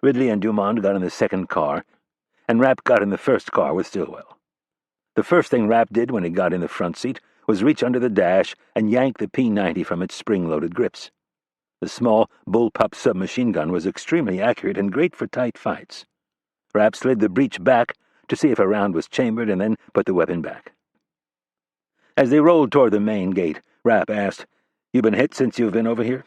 Ridley and Dumont got in the second car, and Rapp got in the first car with Stillwell. The first thing Rapp did when he got in the front seat was reach under the dash and yank the P90 from its spring-loaded grips. The small bullpup submachine gun was extremely accurate and great for tight fights. Rapp slid the breech back to see if a round was chambered and then put the weapon back. As they rolled toward the main gate, Rapp asked, "You been hit since you've been over here?"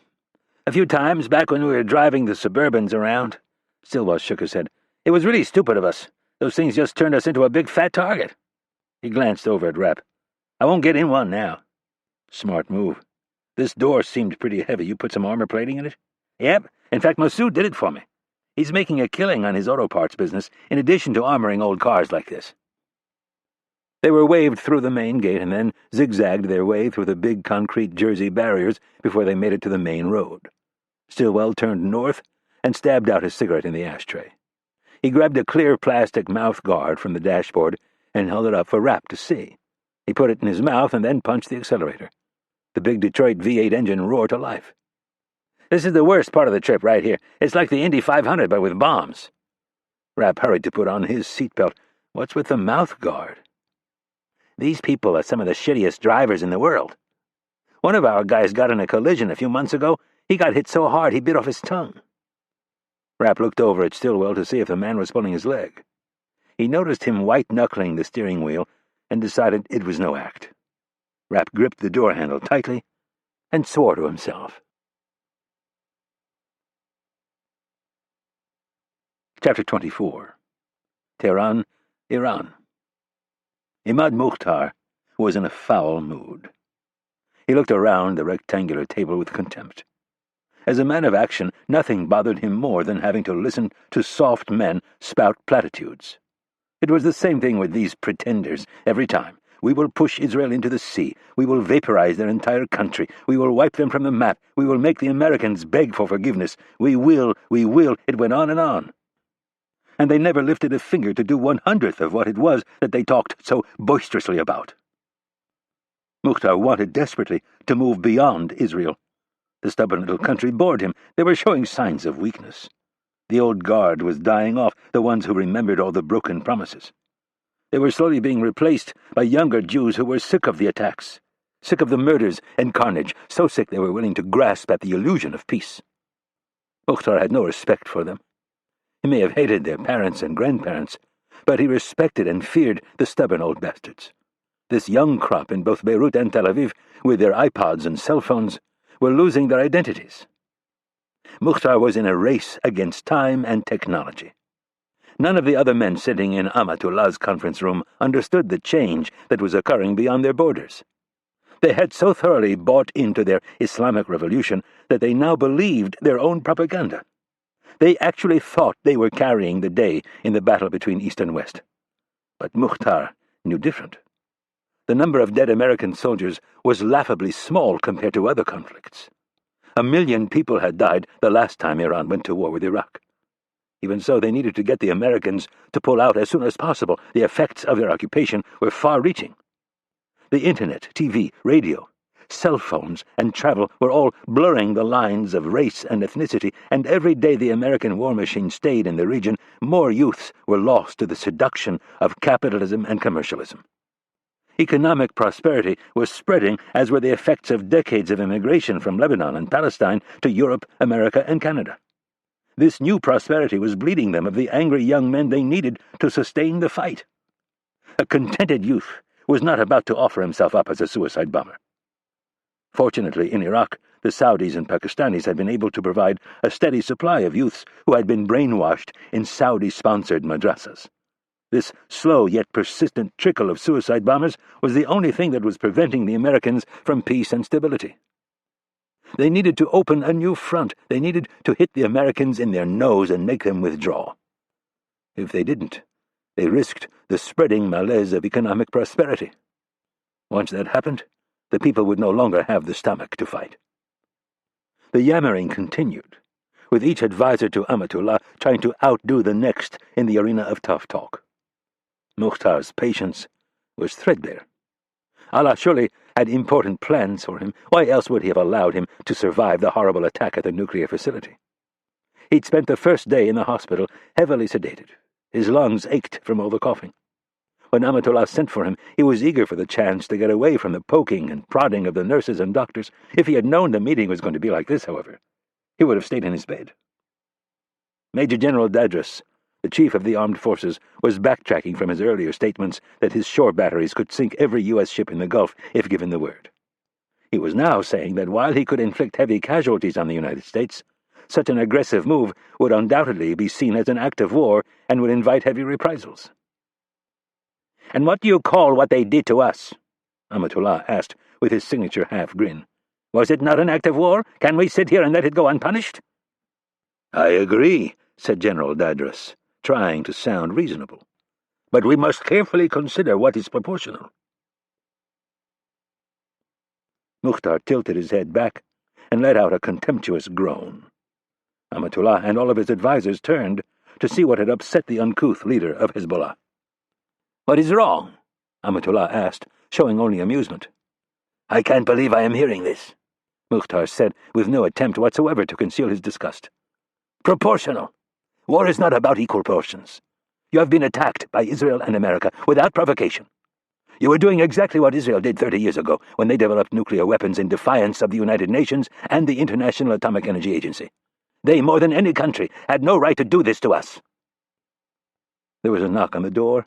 "A few times, back when we were driving the Suburbans around." Stillwell shook his head. "It was really stupid of us. Those things just turned us into a big fat target." He glanced over at Rapp. "I won't get in one now." "Smart move. This door seemed pretty heavy. You put some armor plating in it?" "Yep. In fact, Massoud did it for me. He's making a killing on his auto parts business, in addition to armoring old cars like this." They were waved through the main gate and then zigzagged their way through the big concrete Jersey barriers before they made it to the main road. Stillwell turned north and stabbed out his cigarette in the ashtray. He grabbed a clear plastic mouth guard from the dashboard and held it up for Rapp to see. He put it in his mouth and then punched the accelerator. The big Detroit V8 engine roared to life. "This is the worst part of the trip right here. It's like the Indy 500, but with bombs." Rapp hurried to put on his seatbelt. "What's with the mouth guard?" "These people are some of the shittiest drivers in the world. One of our guys got in a collision a few months ago. He got hit so hard he bit off his tongue." Rapp looked over at Stillwell to see if the man was pulling his leg. He noticed him white-knuckling the steering wheel and decided it was no act. Rapp gripped the door handle tightly and swore to himself. Chapter 24. Tehran, Iran. Imad Mukhtar was in a foul mood. He looked around the rectangular table with contempt. As a man of action, nothing bothered him more than having to listen to soft men spout platitudes. It was the same thing with these pretenders every time. "We will push Israel into the sea. We will vaporize their entire country. We will wipe them from the map. We will make the Americans beg for forgiveness. We will. It went on and on. And they never lifted a finger to do 1/100th of what it was that they talked so boisterously about. Mukhtar wanted desperately to move beyond Israel. The stubborn little country bored him. They were showing signs of weakness. The old guard was dying off, the ones who remembered all the broken promises. They were slowly being replaced by younger Jews who were sick of the attacks, sick of the murders and carnage, so sick they were willing to grasp at the illusion of peace. Mukhtar had no respect for them. He may have hated their parents and grandparents, but he respected and feared the stubborn old bastards. This young crop in both Beirut and Tel Aviv, with their iPods and cell phones, were losing their identities. Mukhtar was in a race against time and technology. None of the other men sitting in Amatullah's conference room understood the change that was occurring beyond their borders. They had so thoroughly bought into their Islamic revolution that they now believed their own propaganda. They actually thought they were carrying the day in the battle between East and West. But Mukhtar knew different. The number of dead American soldiers was laughably small compared to other conflicts. 1 million people had died the last time Iran went to war with Iraq. Even so, they needed to get the Americans to pull out as soon as possible. The effects of their occupation were far-reaching. The internet, TV, radio, cell phones, and travel were all blurring the lines of race and ethnicity, and every day the American war machine stayed in the region, more youths were lost to the seduction of capitalism and commercialism. Economic prosperity was spreading, as were the effects of decades of immigration from Lebanon and Palestine to Europe, America, and Canada. This new prosperity was bleeding them of the angry young men they needed to sustain the fight. A contented youth was not about to offer himself up as a suicide bomber. Fortunately, in Iraq, the Saudis and Pakistanis had been able to provide a steady supply of youths who had been brainwashed in Saudi-sponsored madrasas. This slow yet persistent trickle of suicide bombers was the only thing that was preventing the Americans from peace and stability. They needed to open a new front. They needed to hit the Americans in their nose and make them withdraw. If they didn't, they risked the spreading malaise of economic prosperity. Once that happened, the people would no longer have the stomach to fight. The yammering continued, with each advisor to Amatullah trying to outdo the next in the arena of tough talk. Mukhtar's patience was threadbare. Allah surely had important plans for him. Why else would he have allowed him to survive the horrible attack at the nuclear facility? He'd spent the first day in the hospital heavily sedated. His lungs ached from overcoughing. When Amatullah sent for him, he was eager for the chance to get away from the poking and prodding of the nurses and doctors. If he had known the meeting was going to be like this, however, he would have stayed in his bed. Major General Dadras, the chief of the armed forces, was backtracking from his earlier statements that his shore batteries could sink every U.S. ship in the Gulf if given the word. He was now saying that while he could inflict heavy casualties on the United States, such an aggressive move would undoubtedly be seen as an act of war and would invite heavy reprisals. "And what do you call what they did to us?" Amatullah asked with his signature half-grin. "Was it not an act of war? Can we sit here and let it go unpunished?" "I agree," said General Dadras, trying to sound reasonable. "But we must carefully consider what is proportional." Mukhtar tilted his head back and let out a contemptuous groan. Amatullah and all of his advisers turned to see what had upset the uncouth leader of Hezbollah. "What is wrong?" Amatullah asked, showing only amusement. "I can't believe I am hearing this," Mukhtar said, with no attempt whatsoever to conceal his disgust. "Proportional. War is not about equal portions. You have been attacked by Israel and America without provocation. You were doing exactly what Israel did 30 years ago when they developed nuclear weapons in defiance of the United Nations and the International Atomic Energy Agency. They, more than any country, had no right to do this to us." There was a knock on the door,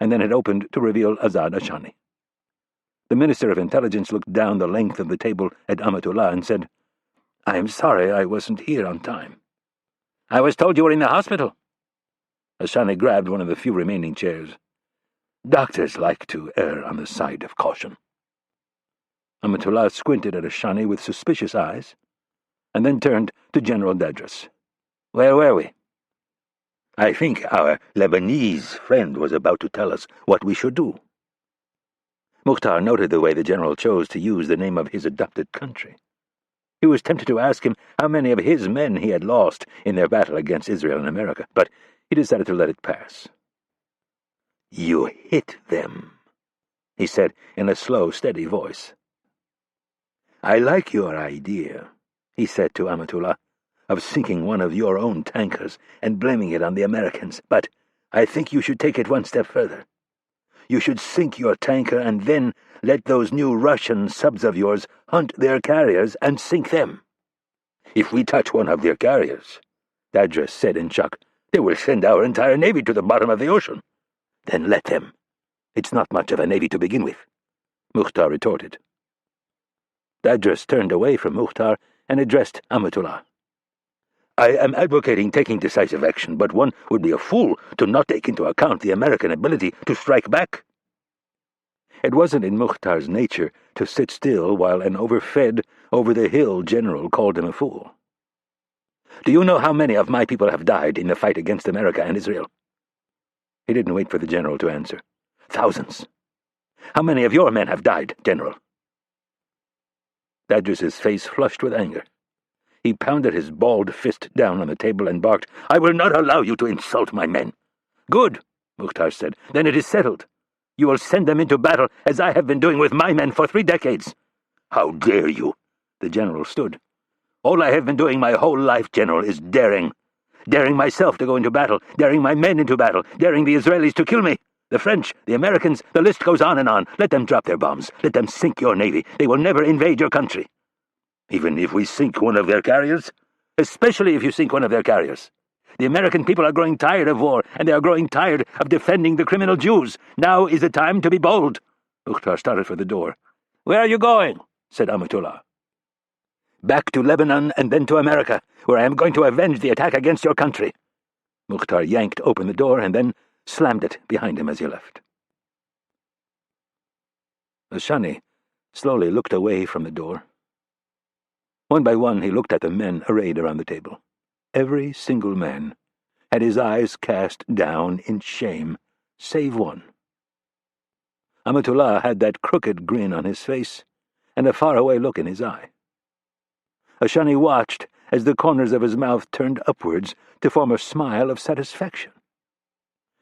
and then it opened to reveal Azad Ashani. The Minister of Intelligence looked down the length of the table at Amatullah and said, "I'm sorry I wasn't here on time." "I was told you were in the hospital." Ashani grabbed one of the few remaining chairs. "Doctors like to err on the side of caution." Amatullah squinted at Ashani with suspicious eyes, and then turned to General Dadras. "Where were we?" "I think our Lebanese friend was about to tell us what we should do." Mukhtar noted the way the general chose to use the name of his adopted country. He was tempted to ask him how many of his men he had lost in their battle against Israel and America, but he decided to let it pass. "You hit them," he said in a slow, steady voice. "I like your idea," he said to Amatullah, "of sinking one of your own tankers and blaming it on the Americans, but I think you should take it one step further. You should sink your tanker and then let those new Russian subs of yours hunt their carriers and sink them. If we touch one of their carriers," Dadras said in shock, "they will send our entire navy to the bottom of the ocean." "Then let them. It's not much of a navy to begin with," Mukhtar retorted. Dadras turned away from Mukhtar and addressed Amatullah. "I am advocating taking decisive action, but one would be a fool to not take into account the American ability to strike back." It wasn't in Mukhtar's nature to sit still while an overfed, over-the-hill general called him a fool. "Do you know how many of my people have died in the fight against America and Israel?" He didn't wait for the general to answer. "Thousands. How many of your men have died, General?" Dadrus's face flushed with anger. He pounded his balled fist down on the table and barked, "I will not allow you to insult my men." "Good," Mukhtar said. "Then it is settled. You will send them into battle as I have been doing with my men for 3 decades. "How dare you?" The general stood. "All I have been doing my whole life, General, is daring. Daring myself to go into battle, daring my men into battle, daring the Israelis to kill me. The French, the Americans, the list goes on and on. Let them drop their bombs. Let them sink your navy. They will never invade your country." "Even if we sink one of their carriers?" "Especially if you sink one of their carriers. The American people are growing tired of war, and they are growing tired of defending the criminal Jews. Now is the time to be bold." Mukhtar started for the door. "Where are you going?" said Amatullah. "Back to Lebanon and then to America, where I am going to avenge the attack against your country." Mukhtar yanked open the door and then slammed it behind him as he left. Ashani slowly looked away from the door. One by one he looked at the men arrayed around the table. Every single man had his eyes cast down in shame, save one. Amatullah had that crooked grin on his face and a faraway look in his eye. Ashani watched as the corners of his mouth turned upwards to form a smile of satisfaction.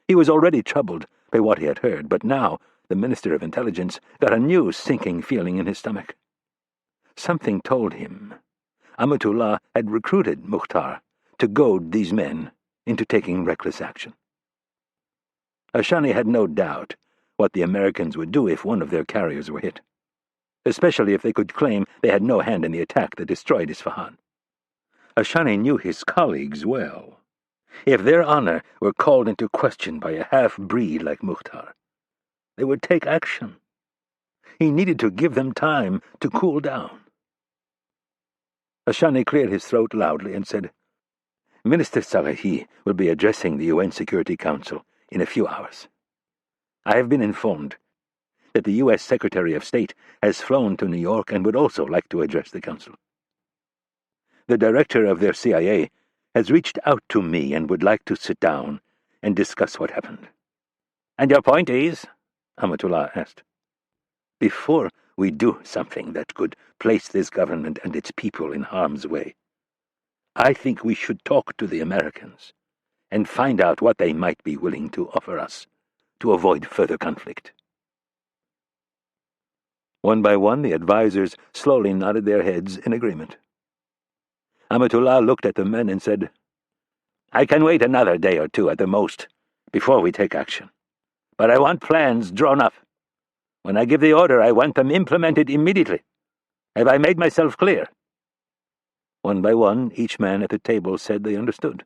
He was already troubled by what he had heard, but now the Minister of Intelligence got a new sinking feeling in his stomach. Something told him Amatullah had recruited Mukhtar to goad these men into taking reckless action. Ashani had no doubt what the Americans would do if one of their carriers were hit, especially if they could claim they had no hand in the attack that destroyed Isfahan. Ashani knew his colleagues well. If their honor were called into question by a half-breed like Mukhtar, they would take action. He needed to give them time to cool down. Ashani cleared his throat loudly and said, "Minister Salehi will be addressing the UN Security Council in a few hours. I have been informed that the U.S. Secretary of State has flown to New York and would also like to address the Council. The director of their CIA has reached out to me and would like to sit down and discuss what happened." "And your point is?" Amatullah asked. "Before we do something that could place this government and its people in harm's way, I think we should talk to the Americans and find out what they might be willing to offer us to avoid further conflict." One by one, the advisers slowly nodded their heads in agreement. Amatullah looked at the men and said, "I can wait another day or two at the most before we take action. But I want plans drawn up. When I give the order, I want them implemented immediately. Have I made myself clear?" One by one, each man at the table said they understood,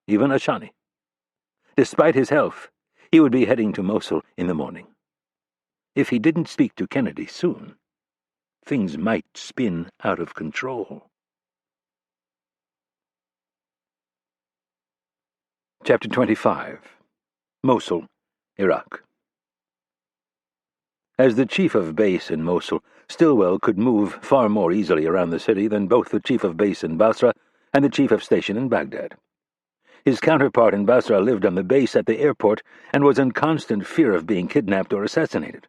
even Ashani. Despite his health, he would be heading to Mosul in the morning. If he didn't speak to Kennedy soon, things might spin out of control. Chapter 25. Mosul, Iraq. As the chief of base in Mosul, Stilwell could move far more easily around the city than both the chief of base in Basra and the chief of station in Baghdad. His counterpart in Basra lived on the base at the airport and was in constant fear of being kidnapped or assassinated.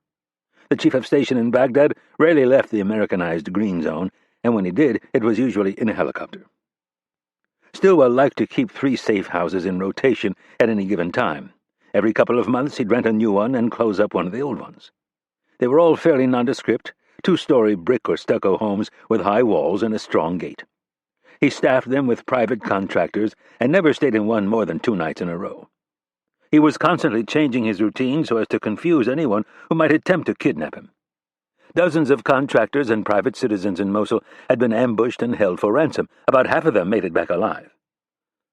The chief of station in Baghdad rarely left the Americanized Green Zone, and when he did, it was usually in a helicopter. Stilwell liked to keep 3 safe houses in rotation at any given time. Every couple of months he'd rent a new one and close up one of the old ones. They were all fairly nondescript, 2-story brick or stucco homes with high walls and a strong gate. He staffed them with private contractors and never stayed in one more than 2 nights in a row. He was constantly changing his routine so as to confuse anyone who might attempt to kidnap him. Dozens of contractors and private citizens in Mosul had been ambushed and held for ransom. About half of them made it back alive.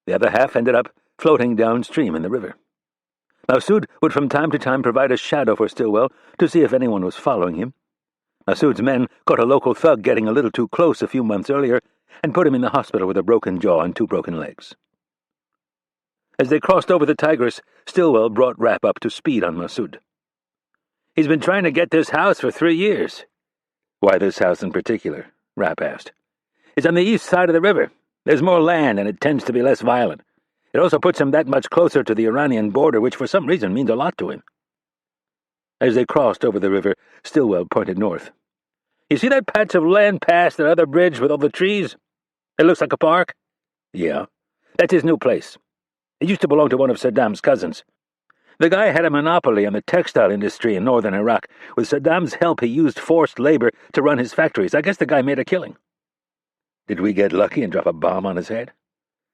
The other half ended up floating downstream in the river. Massoud would from time to time provide a shadow for Stilwell to see if anyone was following him. Massoud's men caught a local thug getting a little too close a few months earlier and put him in the hospital with a broken jaw and 2 broken legs. As they crossed over the Tigris, Stilwell brought Rapp up to speed on Massoud. "He's been trying to get this house for 3 years. "Why this house in particular?" Rapp asked. "It's on the east side of the river. There's more land, and it tends to be less violent. It also puts him that much closer to the Iranian border, which for some reason means a lot to him." As they crossed over the river, Stilwell pointed north. "You see that patch of land past that other bridge with all the trees? It looks like a park." "Yeah. That's his new place. It used to belong to one of Saddam's cousins. The guy had a monopoly on the textile industry in northern Iraq. With Saddam's help, he used forced labor to run his factories. I guess the guy made a killing." "Did we get lucky and drop a bomb on his head?"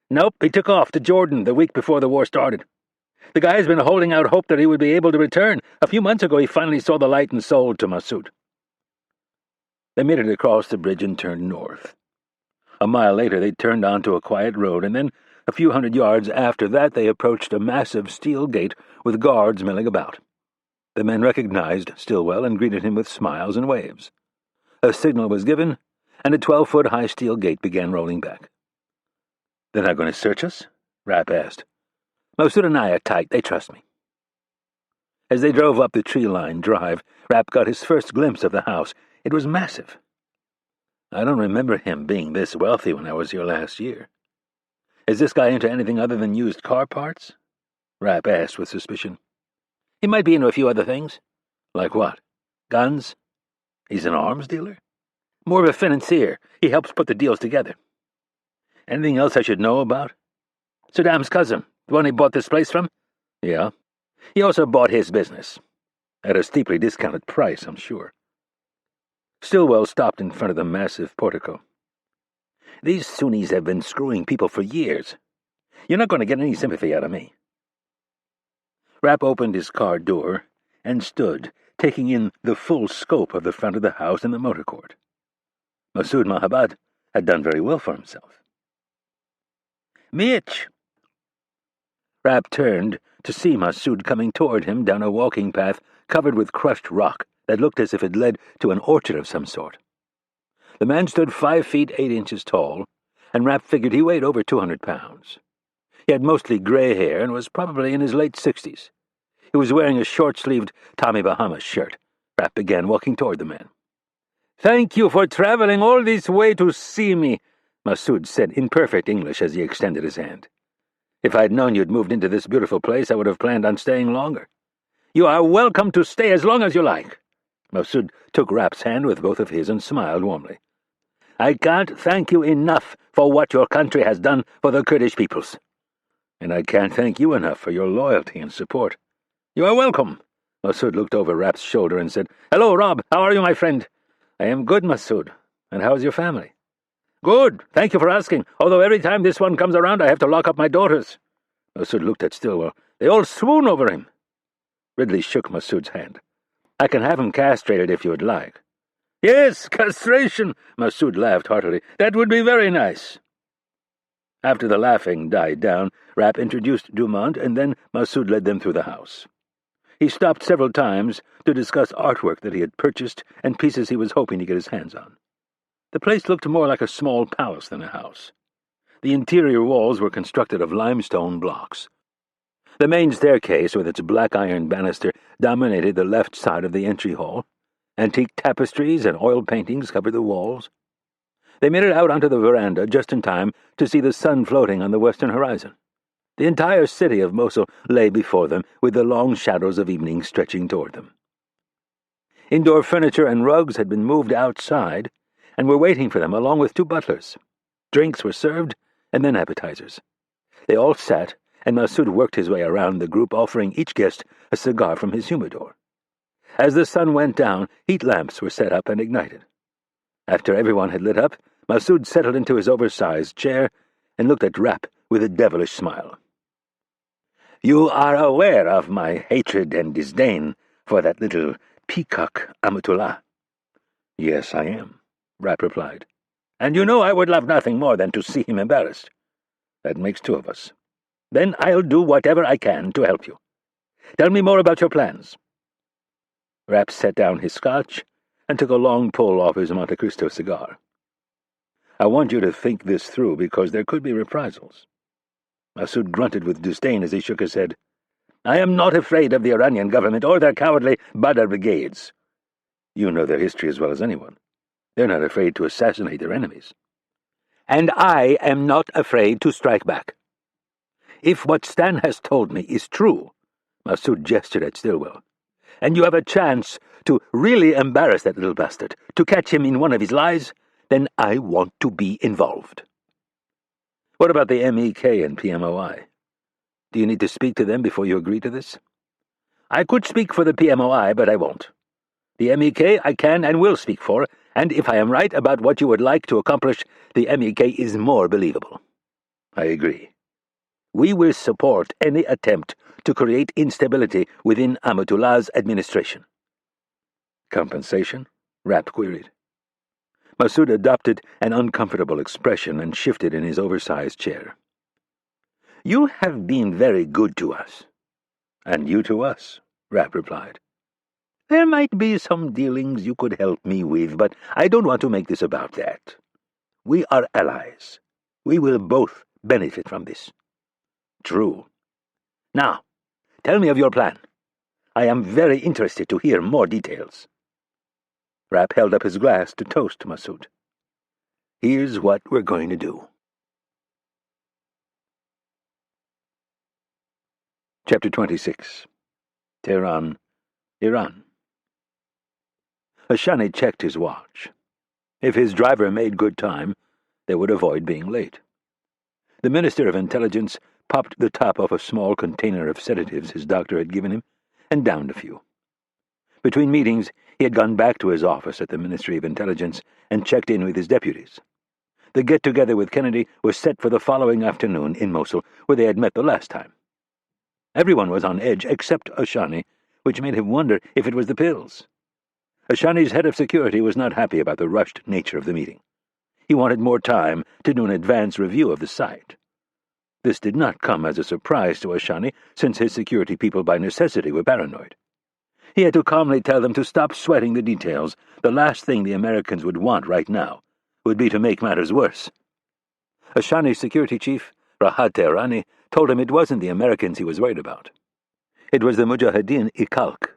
"Nope, he took off to Jordan the week before the war started. The guy's been holding out hope that he would be able to return. A few months ago, he finally saw the light and sold to Massoud." They made it across the bridge and turned north. A mile later, they turned onto a quiet road, and then, a few hundred yards after that, they approached a massive steel gate with guards milling about. The men recognized Stilwell and greeted him with smiles and waves. A signal was given, and a 12-foot-high steel gate began rolling back. "They're not going to search us?" Rapp asked. "Massoud and I are tight. They trust me." As they drove up the tree-lined drive, Rapp got his first glimpse of the house. It was massive. I don't remember him being this wealthy when I was here last year. Is this guy into anything other than used car parts? Rapp asked with suspicion. He might be into a few other things. Like what? Guns? He's an arms dealer? More of a financier. He helps put the deals together. Anything else I should know about? Saddam's cousin, the one he bought this place from? Yeah. He also bought his business. At a steeply discounted price, I'm sure. Stillwell stopped in front of the massive portico. These Sunnis have been screwing people for years. You're not going to get any sympathy out of me. Rapp opened his car door and stood, taking in the full scope of the front of the house and the motor court. Masood Mahabad had done very well for himself. Mitch! Rapp turned to see Masood coming toward him down a walking path covered with crushed rock that looked as if it led to an orchard of some sort. The man stood 5 feet 8 inches tall, and Rapp figured he weighed over 200 pounds. He had mostly gray hair and was probably in his late 60s. He was wearing a short-sleeved Tommy Bahama shirt. Rapp began walking toward the man. "Thank you for traveling all this way to see me," Masood said in perfect English as he extended his hand. "If I'd known you'd moved into this beautiful place, I would have planned on staying longer." "You are welcome to stay as long as you like." Masood took Rapp's hand with both of his and smiled warmly. "I can't thank you enough for what your country has done for the Kurdish peoples. And I can't thank you enough for your loyalty and support." "You are welcome." Masood looked over Rapp's shoulder and said, "Hello, Rob. How are you, my friend?" "I am good, Masood. And how's your family?" "Good. Thank you for asking, although every time this one comes around I have to lock up my daughters." Masood looked at Stillwell. "They all swoon over him." Ridley shook Masood's hand. "I can have him castrated if you would like." "Yes, castration," Masood laughed heartily. "That would be very nice." After the laughing died down, Rapp introduced Dumont, and then Masood led them through the house. He stopped several times to discuss artwork that he had purchased and pieces he was hoping to get his hands on. The place looked more like a small palace than a house. The interior walls were constructed of limestone blocks. The main staircase, with its black iron banister, dominated the left side of the entry hall. Antique tapestries and oil paintings covered the walls. They made it out onto the veranda just in time to see the sun floating on the western horizon. The entire city of Mosul lay before them, with the long shadows of evening stretching toward them. Indoor furniture and rugs had been moved outside and were waiting for them along with 2 butlers. Drinks were served, and then appetizers. They all sat, and Masood worked his way around the group, offering each guest a cigar from his humidor. As the sun went down, heat lamps were set up and ignited. After everyone had lit up, Masood settled into his oversized chair and looked at Rapp with a devilish smile. "You are aware of my hatred and disdain for that little peacock Amatullah." "Yes, I am," Rapp replied. "And you know I would love nothing more than to see him embarrassed." "That makes 2 of us." "Then I'll do whatever I can to help you. Tell me more about your plans." Rapp set down his scotch and took a long pull off his Monte Cristo cigar. "I want you to think this through because there could be reprisals." Masood grunted with disdain as he shook his head. "I am not afraid of the Iranian government or their cowardly Badr brigades." "You know their history as well as anyone. They're not afraid to assassinate their enemies." "And I am not afraid to strike back. If what Stan has told me is true," Masood gestured at Stillwell, "and you have a chance to really embarrass that little bastard, to catch him in one of his lies, then I want to be involved." "What about the MEK and PMOI? Do you need to speak to them before you agree to this?" "I could speak for the PMOI, but I won't. The MEK I can and will speak for, and if I am right about what you would like to accomplish, the MEK is more believable." "I agree. We will support any attempt to create instability within Amatullah's administration." "Compensation?" Rapp queried. Masood adopted an uncomfortable expression and shifted in his oversized chair. "You have been very good to us." "And you to us," Rapp replied. "There might be some dealings you could help me with, but I don't want to make this about that. We are allies. We will both benefit from this." "True. Now, tell me of your plan. I am very interested to hear more details." Rapp held up his glass to toast Masood. Here's what we're going to do. Chapter 26. Tehran, Iran. Ashani checked his watch. If his driver made good time, they would avoid being late. The Minister of Intelligence popped the top off a small container of sedatives his doctor had given him and downed a few. Between meetings, he had gone back to his office at the Ministry of Intelligence and checked in with his deputies. The get-together with Kennedy was set for the following afternoon in Mosul, where they had met the last time. Everyone was on edge except Ashani, which made him wonder if it was the pills. Ashani's head of security was not happy about the rushed nature of the meeting. He wanted more time to do an advance review of the site. This did not come as a surprise to Ashani, since his security people by necessity were paranoid. He had to calmly tell them to stop sweating the details. The last thing the Americans would want right now would be to make matters worse. Ashani's security chief, Rahat Tehrani, told him it wasn't the Americans he was worried about. It was the Mujahideen-i-Khalq.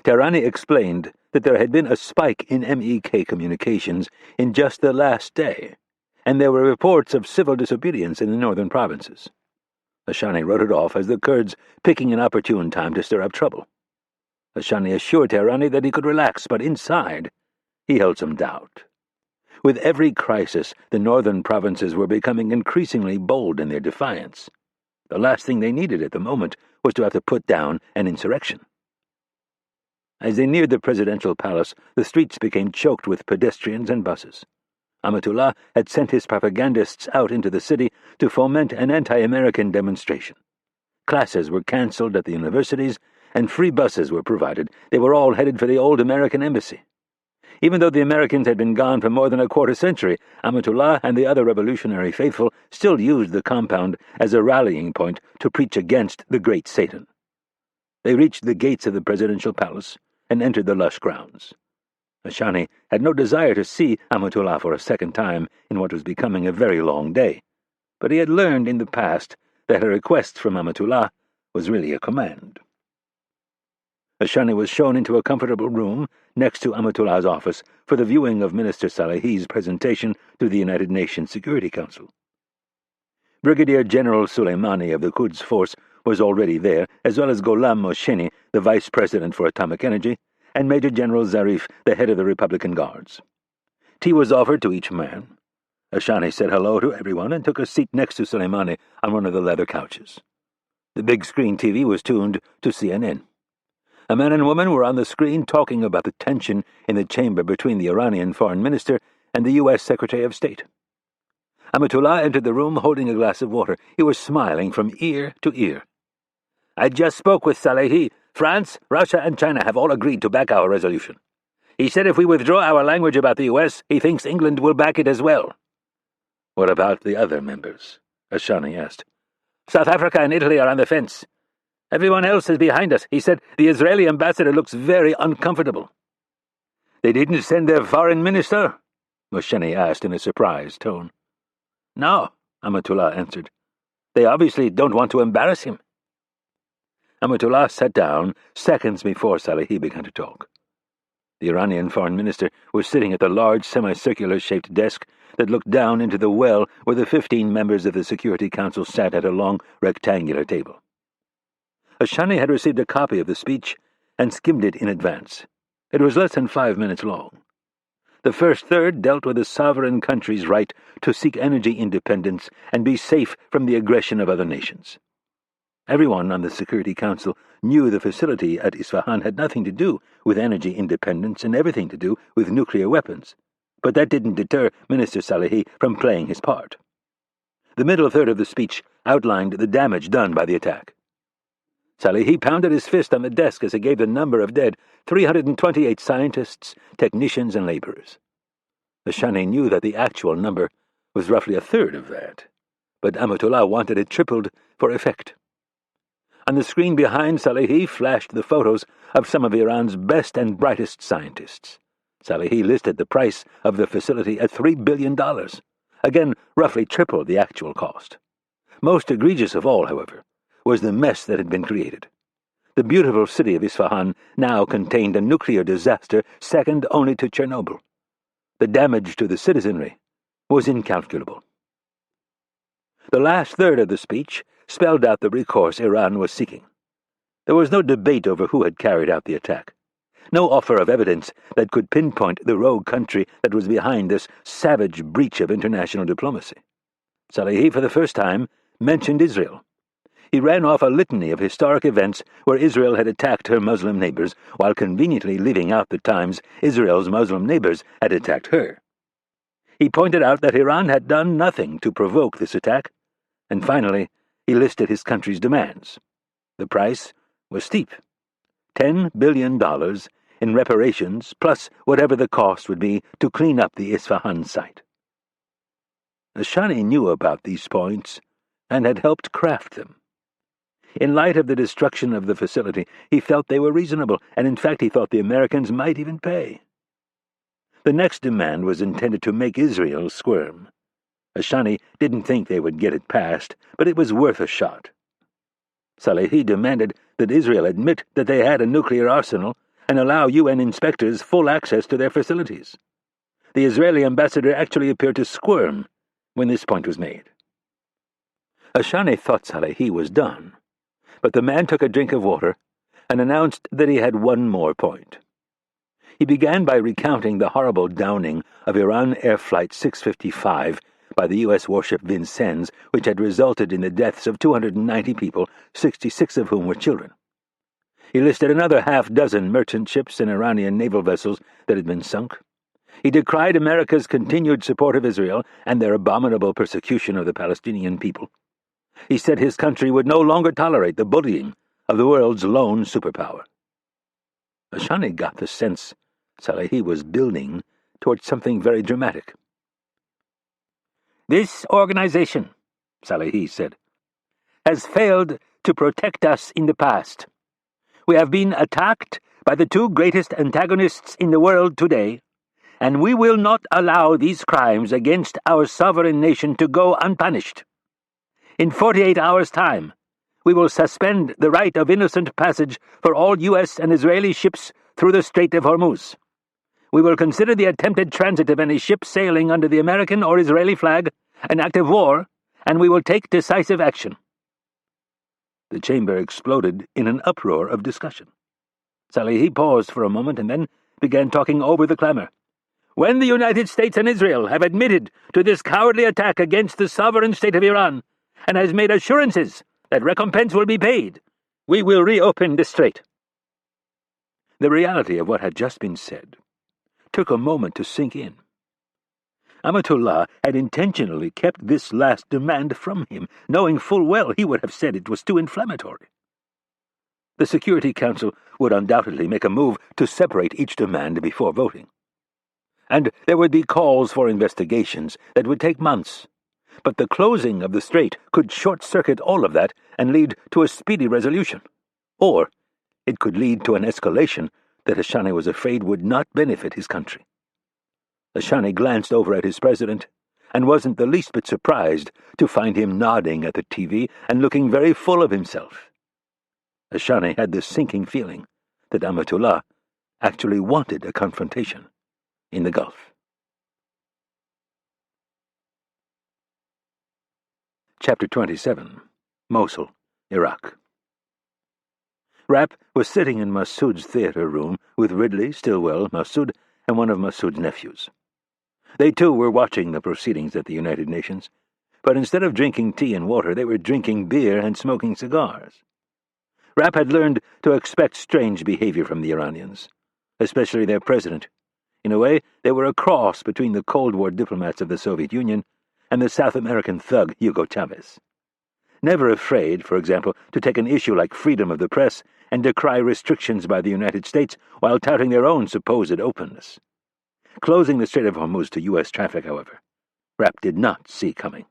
Tehrani explained that there had been a spike in MEK communications in just the last day, and there were reports of civil disobedience in the northern provinces. Ashani wrote it off as the Kurds picking an opportune time to stir up trouble. Ashani assured Tehrani that he could relax, but inside he held some doubt. With every crisis, the northern provinces were becoming increasingly bold in their defiance. The last thing they needed at the moment was to have to put down an insurrection. As they neared the presidential palace, the streets became choked with pedestrians and buses. Amatullah had sent his propagandists out into the city to foment an anti-American demonstration. Classes were cancelled at the universities, and free buses were provided. They were all headed for the old American embassy. Even though the Americans had been gone for more than a quarter-century, Amatullah and the other revolutionary faithful still used the compound as a rallying point to preach against the great Satan. They reached the gates of the presidential palace and entered the lush grounds. Ashani had no desire to see Amatullah for a second time in what was becoming a very long day, but he had learned in the past that a request from Amatullah was really a command. Ashani was shown into a comfortable room next to Amatullah's office for the viewing of Minister Salehi's presentation to the United Nations Security Council. Brigadier General Soleimani of the Quds Force was already there, as well as Gholam Mosheni, the Vice President for Atomic Energy, and Major General Zarif, the head of the Republican Guards. Tea was offered to each man. Ashani said hello to everyone and took a seat next to Soleimani on one of the leather couches. The big-screen TV was tuned to CNN. A man and woman were on the screen talking about the tension in the chamber between the Iranian foreign minister and the U.S. Secretary of State. Amatullah entered the room holding a glass of water. He was smiling from ear to ear. "I just spoke with Salehi. France, Russia, and China have all agreed to back our resolution. He said if we withdraw our language about the U.S., he thinks England will back it as well." "What about the other members?" Ashani asked. "South Africa and Italy are on the fence. Everyone else is behind us," he said. "The Israeli ambassador looks very uncomfortable." "They didn't send their foreign minister?" Mosheni asked in a surprised tone. "No," Amatullah answered. "They obviously don't want to embarrass him." Amatullah sat down seconds before Salehi began to talk. The Iranian foreign minister was sitting at the large semicircular-shaped desk that looked down into the well where the 15 members of the Security Council sat at a long rectangular table. Ashani had received a copy of the speech and skimmed it in advance. It was less than 5 minutes long. The first third dealt with a sovereign country's right to seek energy independence and be safe from the aggression of other nations. Everyone on the Security Council knew the facility at Isfahan had nothing to do with energy independence and everything to do with nuclear weapons, but that didn't deter Minister Salehi from playing his part. The middle third of the speech outlined the damage done by the attack. Salehi pounded his fist on the desk as he gave the number of dead: 328 scientists, technicians, and laborers. Ashani knew that the actual number was roughly a third of that, but Amatullah wanted it tripled for effect. On the screen behind Salehi flashed the photos of some of Iran's best and brightest scientists. Salehi listed the price of the facility at $3 billion, again roughly triple the actual cost. Most egregious of all, however, was the mess that had been created. The beautiful city of Isfahan now contained a nuclear disaster second only to Chernobyl. The damage to the citizenry was incalculable. The last third of the speech spelled out the recourse Iran was seeking. There was no debate over who had carried out the attack, no offer of evidence that could pinpoint the rogue country that was behind this savage breach of international diplomacy. Salehi, for the first time, mentioned Israel. He ran off a litany of historic events where Israel had attacked her Muslim neighbors, while conveniently leaving out the times Israel's Muslim neighbors had attacked her. He pointed out that Iran had done nothing to provoke this attack, and finally he listed his country's demands. The price was steep: $10 billion in reparations, plus whatever the cost would be to clean up the Isfahan site. Ashani knew about these points and had helped craft them. In light of the destruction of the facility, he felt they were reasonable, and in fact he thought the Americans might even pay. The next demand was intended to make Israel squirm. Ashani didn't think they would get it passed, but it was worth a shot. Salehi demanded that Israel admit that they had a nuclear arsenal and allow UN inspectors full access to their facilities. The Israeli ambassador actually appeared to squirm when this point was made. Ashani thought Salehi was done, but the man took a drink of water and announced that he had one more point. He began by recounting the horrible downing of Iran Air Flight 655 by the U.S. warship Vincennes, which had resulted in the deaths of 290 people, 66 of whom were children. He listed another half-dozen merchant ships and Iranian naval vessels that had been sunk. He decried America's continued support of Israel and their abominable persecution of the Palestinian people. He said his country would no longer tolerate the bullying of the world's lone superpower. Ashani got the sense Salehi was building towards something very dramatic. "This organization," Salehi said, "has failed to protect us in the past. We have been attacked by the two greatest antagonists in the world today, and we will not allow these crimes against our sovereign nation to go unpunished. In 48 hours' time, we will suspend the right of innocent passage for all U.S. and Israeli ships through the Strait of Hormuz. We will consider the attempted transit of any ship sailing under the American or Israeli flag an act of war, and we will take decisive action." The chamber exploded in an uproar of discussion. Salehi paused for a moment and then began talking over the clamor. "When the United States and Israel have admitted to this cowardly attack against the sovereign state of Iran, and has made assurances that recompense will be paid, we will reopen the strait." The reality of what had just been said took a moment to sink in. Amatullah had intentionally kept this last demand from him, knowing full well he would have said it was too inflammatory. The Security Council would undoubtedly make a move to separate each demand before voting. And there would be calls for investigations that would take months. But the closing of the strait could short-circuit all of that and lead to a speedy resolution. Or it could lead to an escalation that Ashani was afraid would not benefit his country. Ashani glanced over at his president and wasn't the least bit surprised to find him nodding at the TV and looking very full of himself. Ashani had this sinking feeling that Amatullah actually wanted a confrontation in the Gulf. Chapter 27. Mosul, Iraq. Rapp was sitting in Massoud's theater room with Ridley, Stilwell, Massoud, and one of Massoud's nephews. They too were watching the proceedings at the United Nations, but instead of drinking tea and water, they were drinking beer and smoking cigars. Rapp had learned to expect strange behavior from the Iranians, especially their president. In a way, they were a cross between the Cold War diplomats of the Soviet Union and the South American thug Hugo Chavez. Never afraid, for example, to take an issue like freedom of the press and decry restrictions by the United States while touting their own supposed openness. Closing the Strait of Hormuz to U.S. traffic, however, Rapp did not see coming.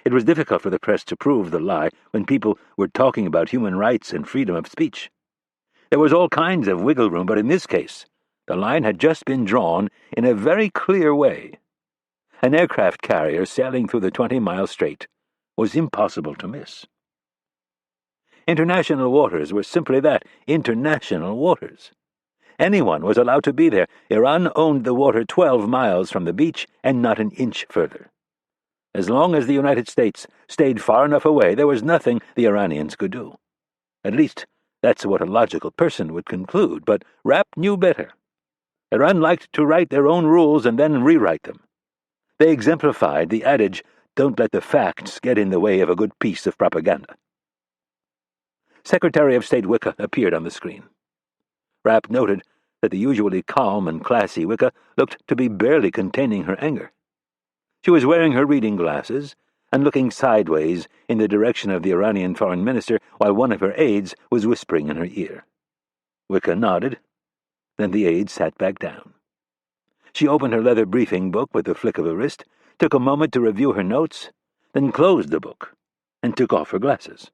It was difficult for the press to prove the lie when people were talking about human rights and freedom of speech. There was all kinds of wiggle room, but in this case, the line had just been drawn in a very clear way. An aircraft carrier sailing through the 20-mile strait was impossible to miss. International waters were simply that, international waters. Anyone was allowed to be there. Iran owned the water 12 miles from the beach and not an inch further. As long as the United States stayed far enough away, there was nothing the Iranians could do. At least, that's what a logical person would conclude, but Rapp knew better. Iran liked to write their own rules and then rewrite them. They exemplified the adage, "Don't let the facts get in the way of a good piece of propaganda." Secretary of State Wicca appeared on the screen. Rapp noted that the usually calm and classy Wicca looked to be barely containing her anger. She was wearing her reading glasses and looking sideways in the direction of the Iranian foreign minister while one of her aides was whispering in her ear. Wicca nodded. Then the aide sat back down. She opened her leather briefing book with a flick of a wrist, took a moment to review her notes, then closed the book and took off her glasses.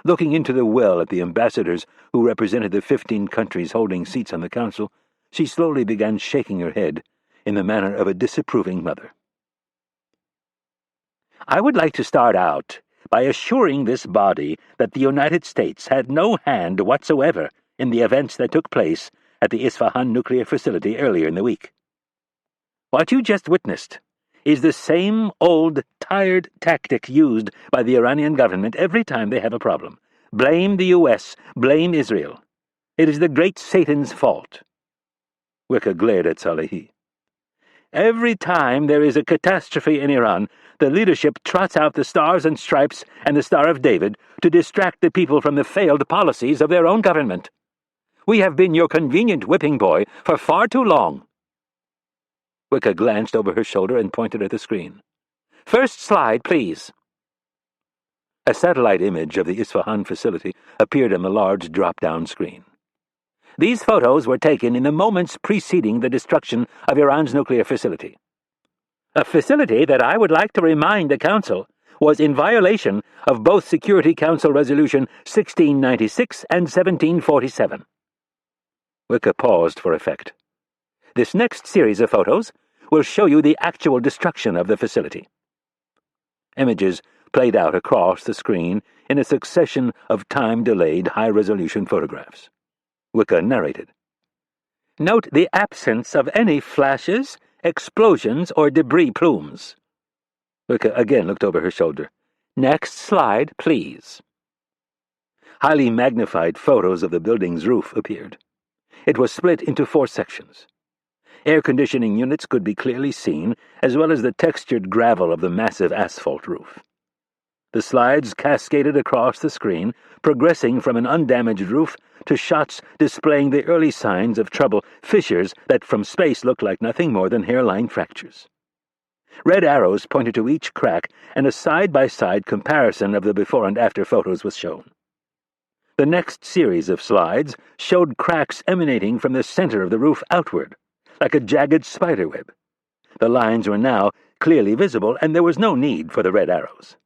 Looking into the well at the ambassadors who represented the 15 countries holding seats on the council, she slowly began shaking her head in the manner of a disapproving mother. "I would like to start out by assuring this body that the United States had no hand whatsoever in the events that took place at the Isfahan nuclear facility earlier in the week. What you just witnessed is the same old, tired tactic used by the Iranian government every time they have a problem. Blame the U.S., blame Israel. It is the great Satan's fault." Wicca glared at Salehi. "Every time there is a catastrophe in Iran, the leadership trots out the Stars and Stripes and the Star of David to distract the people from the failed policies of their own government. We have been your convenient whipping boy for far too long." Wicca glanced over her shoulder and pointed at the screen. "First slide, please." A satellite image of the Isfahan facility appeared on the large drop-down screen. These photos were taken in the moments preceding the destruction of Iran's nuclear facility. A facility that I would like to remind the Council was in violation of both Security Council Resolution 1696 and 1747. Wicca paused for effect. This next series of photos will show you the actual destruction of the facility. Images played out across the screen in a succession of time-delayed high-resolution photographs. Wicca narrated. "Note the absence of any flashes, explosions, or debris plumes." Wicca again looked over her shoulder. "Next slide, please." Highly magnified photos of the building's roof appeared. It was split into 4 sections. Air conditioning units could be clearly seen, as well as the textured gravel of the massive asphalt roof. The slides cascaded across the screen, progressing from an undamaged roof to shots displaying the early signs of trouble, fissures that from space looked like nothing more than hairline fractures. Red arrows pointed to each crack, and a side-by-side comparison of the before and after photos was shown. The next series of slides showed cracks emanating from the center of the roof outward, like a jagged spiderweb. The lines were now clearly visible, and there was no need for the red arrows.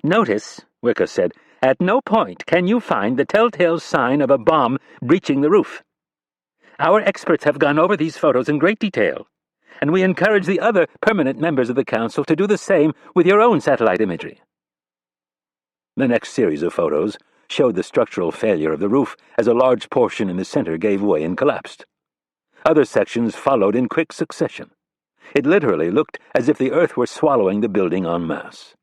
"Notice," Wicca said, "at no point can you find the telltale sign of a bomb breaching the roof. Our experts have gone over these photos in great detail, and we encourage the other permanent members of the Council to do the same with your own satellite imagery." The next series of photos showed the structural failure of the roof as a large portion in the center gave way and collapsed. Other sections followed in quick succession. It literally looked as if the earth were swallowing the building en masse.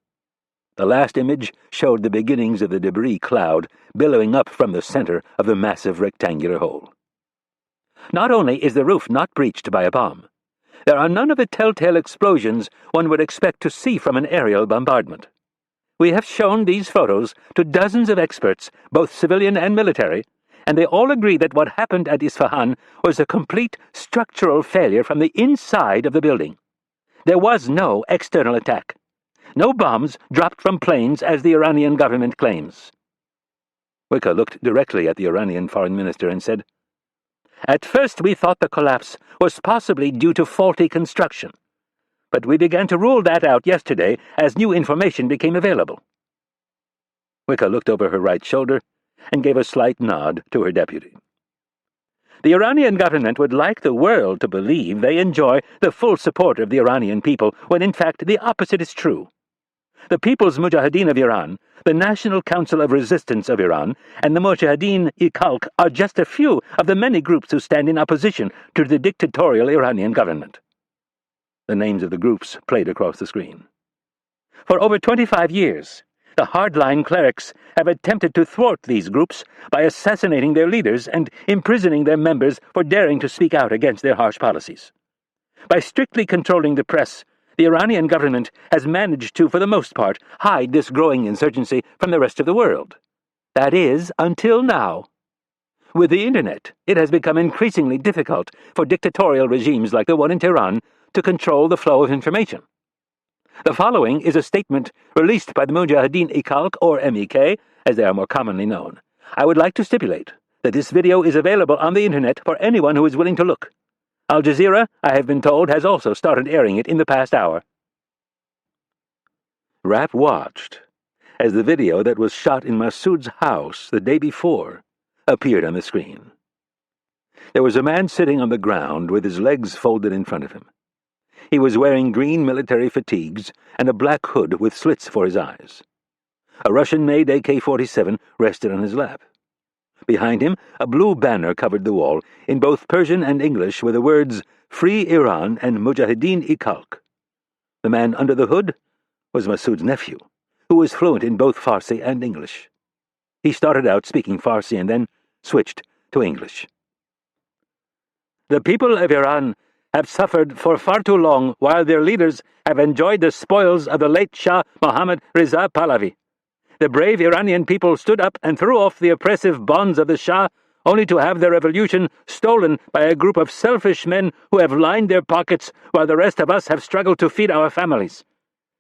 The last image showed the beginnings of the debris cloud billowing up from the center of the massive rectangular hole. Not only is the roof not breached by a bomb, there are none of the telltale explosions one would expect to see from an aerial bombardment. We have shown these photos to dozens of experts, both civilian and military, and they all agree that what happened at Isfahan was a complete structural failure from the inside of the building. There was no external attack. No bombs dropped from planes as the Iranian government claims. Wicca looked directly at the Iranian foreign minister and said, "At first we thought the collapse was possibly due to faulty construction, but we began to rule that out yesterday as new information became available." Wicca looked over her right shoulder and gave a slight nod to her deputy. "The Iranian government would like the world to believe they enjoy the full support of the Iranian people, when in fact the opposite is true. The People's Mujahideen of Iran, the National Council of Resistance of Iran, and the Mujahideen-e-Khalq are just a few of the many groups who stand in opposition to the dictatorial Iranian government. The names of the groups played across the screen. For over 25 years, the hardline clerics have attempted to thwart these groups by assassinating their leaders and imprisoning their members for daring to speak out against their harsh policies. By strictly controlling the press, the Iranian government has managed to, for the most part, hide this growing insurgency from the rest of the world. That is, until now. With the Internet, it has become increasingly difficult for dictatorial regimes like the one in Tehran to control the flow of information. The following is a statement released by the Mujahideen-e-Khalq, or MEK, as they are more commonly known. I would like to stipulate that this video is available on the Internet for anyone who is willing to look. Al Jazeera, I have been told, has also started airing it in the past hour. Rapp watched as the video that was shot in Massoud's house the day before appeared on the screen. There was a man sitting on the ground with his legs folded in front of him. He was wearing green military fatigues and a black hood with slits for his eyes. A Russian-made AK-47 rested on his lap. Behind him, a blue banner covered the wall, in both Persian and English, with the words, "Free Iran" and "Mujahideen-e-Khalq." The man under the hood was Massoud's nephew, who was fluent in both Farsi and English. He started out speaking Farsi and then switched to English. The people of Iran have suffered for far too long while their leaders have enjoyed the spoils of the late Shah Mohammad Reza Pahlavi. The brave Iranian people stood up and threw off the oppressive bonds of the Shah, only to have their revolution stolen by a group of selfish men who have lined their pockets while the rest of us have struggled to feed our families.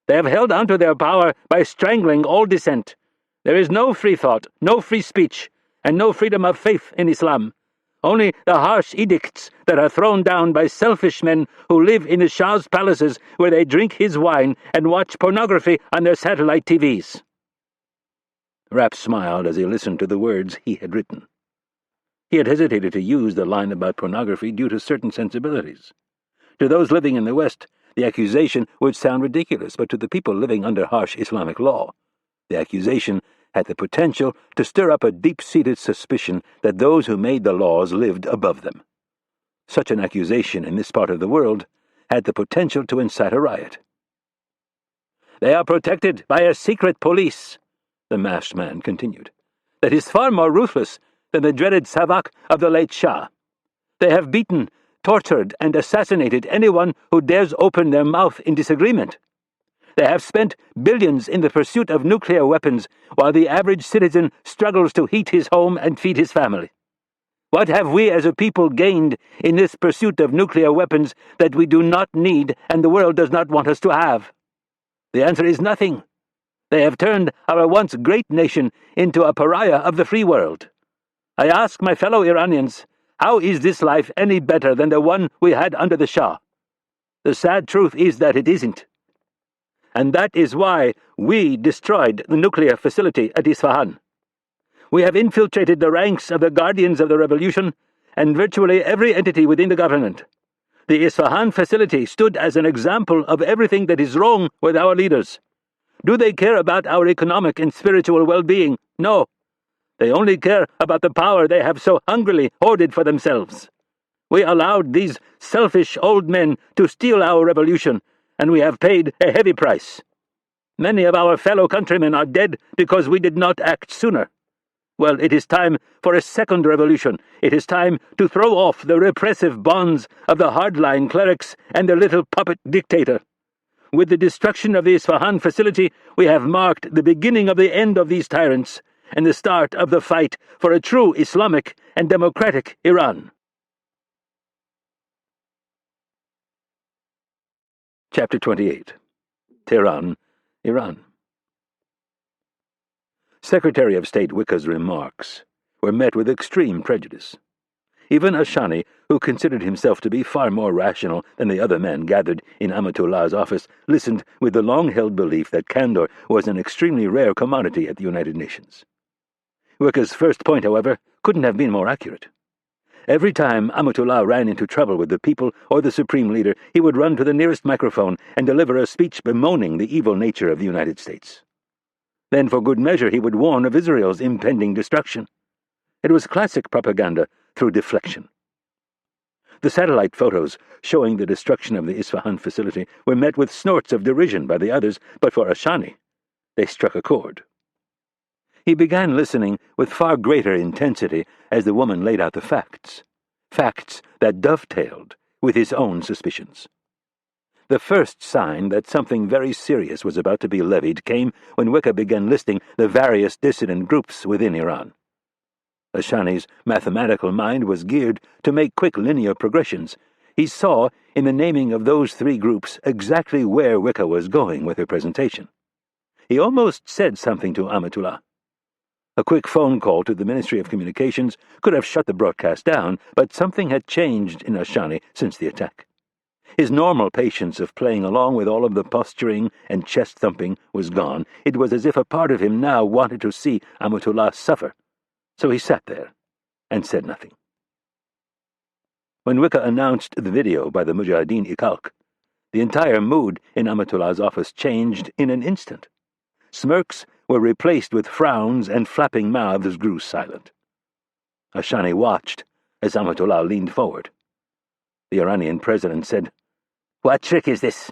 They have held on to their power by strangling all dissent. There is no free thought, no free speech, and no freedom of faith in Islam. Only the harsh edicts that are thrown down by selfish men who live in the Shah's palaces where they drink his wine and watch pornography on their satellite TVs. Rapp smiled as he listened to the words he had written. He had hesitated to use the line about pornography due to certain sensibilities. To those living in the West, the accusation would sound ridiculous, but to the people living under harsh Islamic law, the accusation had the potential to stir up a deep-seated suspicion that those who made the laws lived above them. Such an accusation in this part of the world had the potential to incite a riot. They are protected by a secret police, the masked man continued, that is far more ruthless than the dreaded Savak of the late Shah. They have beaten, tortured, and assassinated anyone who dares open their mouth in disagreement. They have spent billions in the pursuit of nuclear weapons, while the average citizen struggles to heat his home and feed his family. What have we as a people gained in this pursuit of nuclear weapons that we do not need and the world does not want us to have? The answer is nothing. They have turned our once great nation into a pariah of the free world. I ask my fellow Iranians, how is this life any better than the one we had under the Shah? The sad truth is that it isn't. And that is why we destroyed the nuclear facility at Isfahan. We have infiltrated the ranks of the guardians of the revolution and virtually every entity within the government. The Isfahan facility stood as an example of everything that is wrong with our leaders. Do they care about our economic and spiritual well-being? No. They only care about the power they have so hungrily hoarded for themselves. We allowed these selfish old men to steal our revolution, and we have paid a heavy price. Many of our fellow countrymen are dead because we did not act sooner. Well, it is time for a second revolution. It is time to throw off the repressive bonds of the hardline clerics and their little puppet dictator. With the destruction of the Isfahan facility, we have marked the beginning of the end of these tyrants and the start of the fight for a true Islamic and democratic Iran. Chapter 28. Tehran, Iran. Secretary of State Wicca's remarks were met with extreme prejudice. Even Ashani, who considered himself to be far more rational than the other men gathered in Amatullah's office, listened with the long-held belief that candor was an extremely rare commodity at the United Nations. Wicca's first point, however, couldn't have been more accurate. Every time Amatullah ran into trouble with the people or the supreme leader, he would run to the nearest microphone and deliver a speech bemoaning the evil nature of the United States. Then, for good measure, he would warn of Israel's impending destruction. It was classic propaganda through deflection. The satellite photos showing the destruction of the Isfahan facility were met with snorts of derision by the others, but for Ashani, they struck a chord. He began listening with far greater intensity as the woman laid out the facts that dovetailed with his own suspicions. The first sign that something very serious was about to be levied came when Wicca began listing the various dissident groups within Iran. Ashani's mathematical mind was geared to make quick linear progressions. He saw, in the naming of those three groups, exactly where Wicca was going with her presentation. He almost said something to Amatullah. A quick phone call to the Ministry of Communications could have shut the broadcast down, but something had changed in Ashani since the attack. His normal patience of playing along with all of the posturing and chest-thumping was gone. It was as if a part of him now wanted to see Amatullah suffer. So he sat there and said nothing. When Wicca announced the video by the Mujahideen Iqalq, the entire mood in Amatullah's office changed in an instant. Smirks were replaced with frowns, and flapping mouths grew silent. Ashani watched as Amatullah leaned forward. The Iranian president said, "What trick is this?"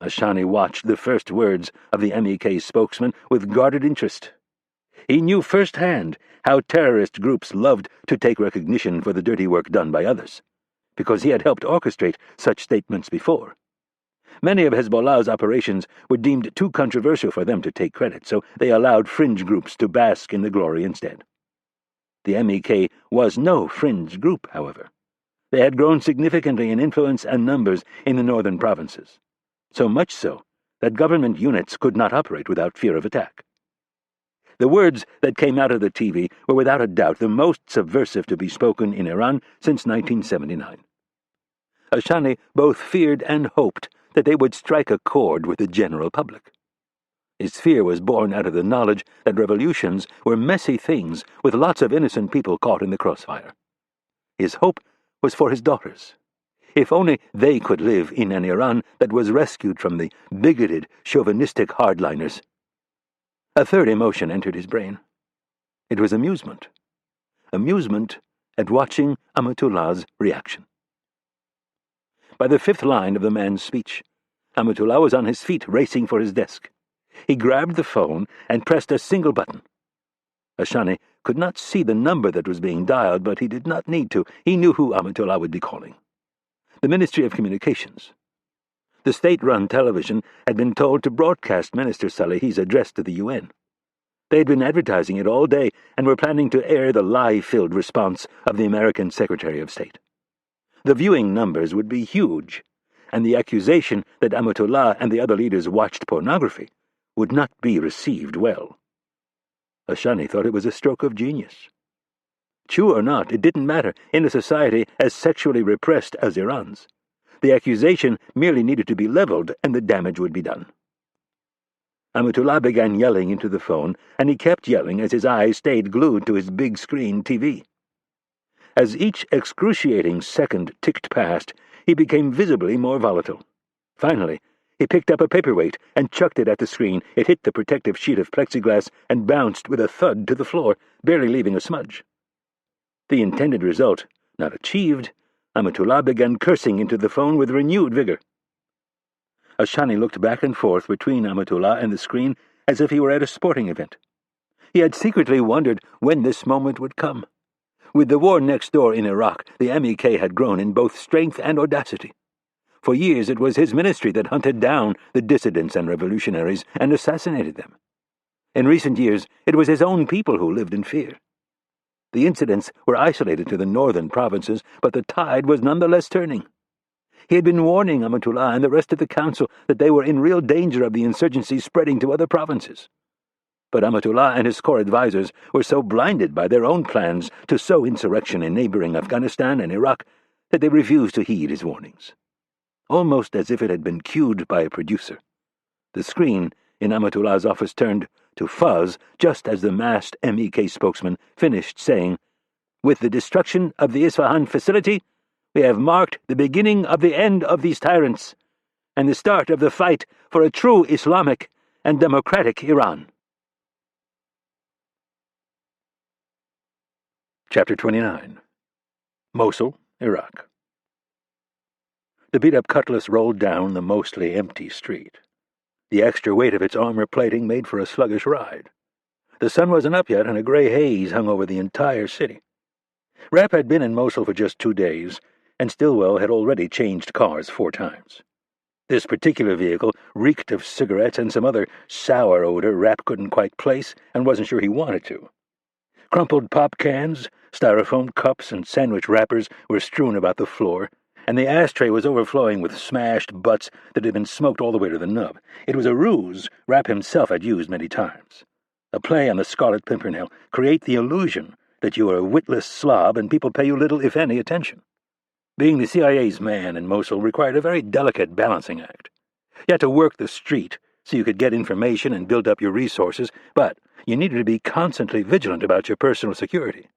Ashani watched the first words of the MEK spokesman with guarded interest. He knew firsthand how terrorist groups loved to take recognition for the dirty work done by others, because he had helped orchestrate such statements before. Many of Hezbollah's operations were deemed too controversial for them to take credit, so they allowed fringe groups to bask in the glory instead. The MEK was no fringe group, however. They had grown significantly in influence and numbers in the northern provinces, so much so that government units could not operate without fear of attack. The words that came out of the TV were without a doubt the most subversive to be spoken in Iran since 1979. Ashani both feared and hoped that they would strike a chord with the general public. His fear was born out of the knowledge that revolutions were messy things with lots of innocent people caught in the crossfire. His hope was for his daughters. If only they could live in an Iran that was rescued from the bigoted, chauvinistic hardliners. A third emotion entered his brain. It was amusement. Amusement at watching Amatullah's reaction. By the fifth line of the man's speech, Amatullah was on his feet, racing for his desk. He grabbed the phone and pressed a single button. Ashani could not see the number that was being dialed, but he did not need to. He knew who Amatullah would be calling. The Ministry of Communications. The state-run television had been told to broadcast Minister Salehi's address to the UN. They had been advertising it all day and were planning to air the lie-filled response of the American Secretary of State. The viewing numbers would be huge, and the accusation that Amatullah and the other leaders watched pornography would not be received well. Ashani thought it was a stroke of genius. True or not, it didn't matter in a society as sexually repressed as Iran's. The accusation merely needed to be leveled, and the damage would be done. Amatullah began yelling into the phone, and he kept yelling as his eyes stayed glued to his big-screen TV. As each excruciating second ticked past, he became visibly more volatile. Finally, he picked up a paperweight and chucked it at the screen. It hit the protective sheet of plexiglass and bounced with a thud to the floor, barely leaving a smudge. The intended result not achieved, Amatullah began cursing into the phone with renewed vigor. Ashani looked back and forth between Amatullah and the screen as if he were at a sporting event. He had secretly wondered when this moment would come. With the war next door in Iraq, the MEK had grown in both strength and audacity. For years it was his ministry that hunted down the dissidents and revolutionaries and assassinated them. In recent years, it was his own people who lived in fear. The incidents were isolated to the northern provinces, but the tide was nonetheless turning. He had been warning Amatullah and the rest of the council that they were in real danger of the insurgency spreading to other provinces. But Amatullah and his core advisers were so blinded by their own plans to sow insurrection in neighboring Afghanistan and Iraq that they refused to heed his warnings. Almost as if it had been cued by a producer, the screen in Amatullah's office turned to fuzz just as the masked MEK spokesman finished saying, With the destruction of the Isfahan facility, we have marked the beginning of the end of these tyrants, and the start of the fight for a true Islamic and democratic Iran. Chapter 29. Mosul, Iraq. The beat-up Cutlass rolled down the mostly empty street. The extra weight of its armor plating made for a sluggish ride. The sun wasn't up yet, and a gray haze hung over the entire city. Rapp had been in Mosul for just 2 days, and Stillwell had already changed cars 4 times. This particular vehicle reeked of cigarettes and some other sour odor Rapp couldn't quite place and wasn't sure he wanted to. Crumpled pop cans, styrofoam cups, and sandwich wrappers were strewn about the floor, and the ashtray was overflowing with smashed butts that had been smoked all the way to the nub. It was a ruse Rapp himself had used many times. A play on the Scarlet Pimpernel: create the illusion that you are a witless slob and people pay you little, if any, attention. Being the CIA's man in Mosul required a very delicate balancing act. You had to work the street so you could get information and build up your resources, but you needed to be constantly vigilant about your personal security.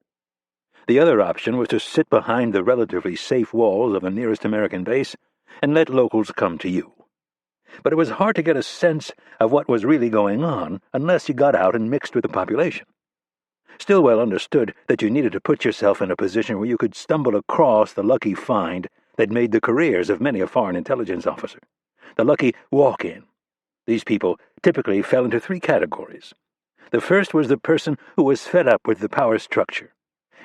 The other option was to sit behind the relatively safe walls of the nearest American base and let locals come to you. But it was hard to get a sense of what was really going on unless you got out and mixed with the population. Stillwell understood that you needed to put yourself in a position where you could stumble across the lucky find that made the careers of many a foreign intelligence officer. The lucky walk-in. These people typically fell into 3 categories. The first was the person who was fed up with the power structure.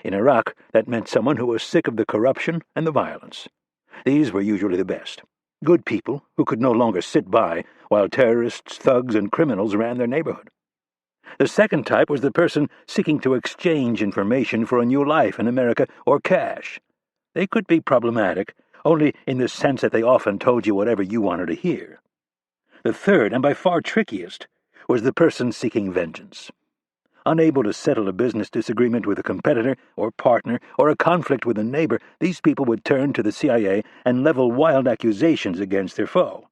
In Iraq, that meant someone who was sick of the corruption and the violence. These were usually the best. Good people who could no longer sit by while terrorists, thugs, and criminals ran their neighborhood. The second type was the person seeking to exchange information for a new life in America or cash. They could be problematic, only in the sense that they often told you whatever you wanted to hear. The third, and by far trickiest, was the person seeking vengeance. Unable to settle a business disagreement with a competitor or partner or a conflict with a neighbor, these people would turn to the CIA and level wild accusations against their foe.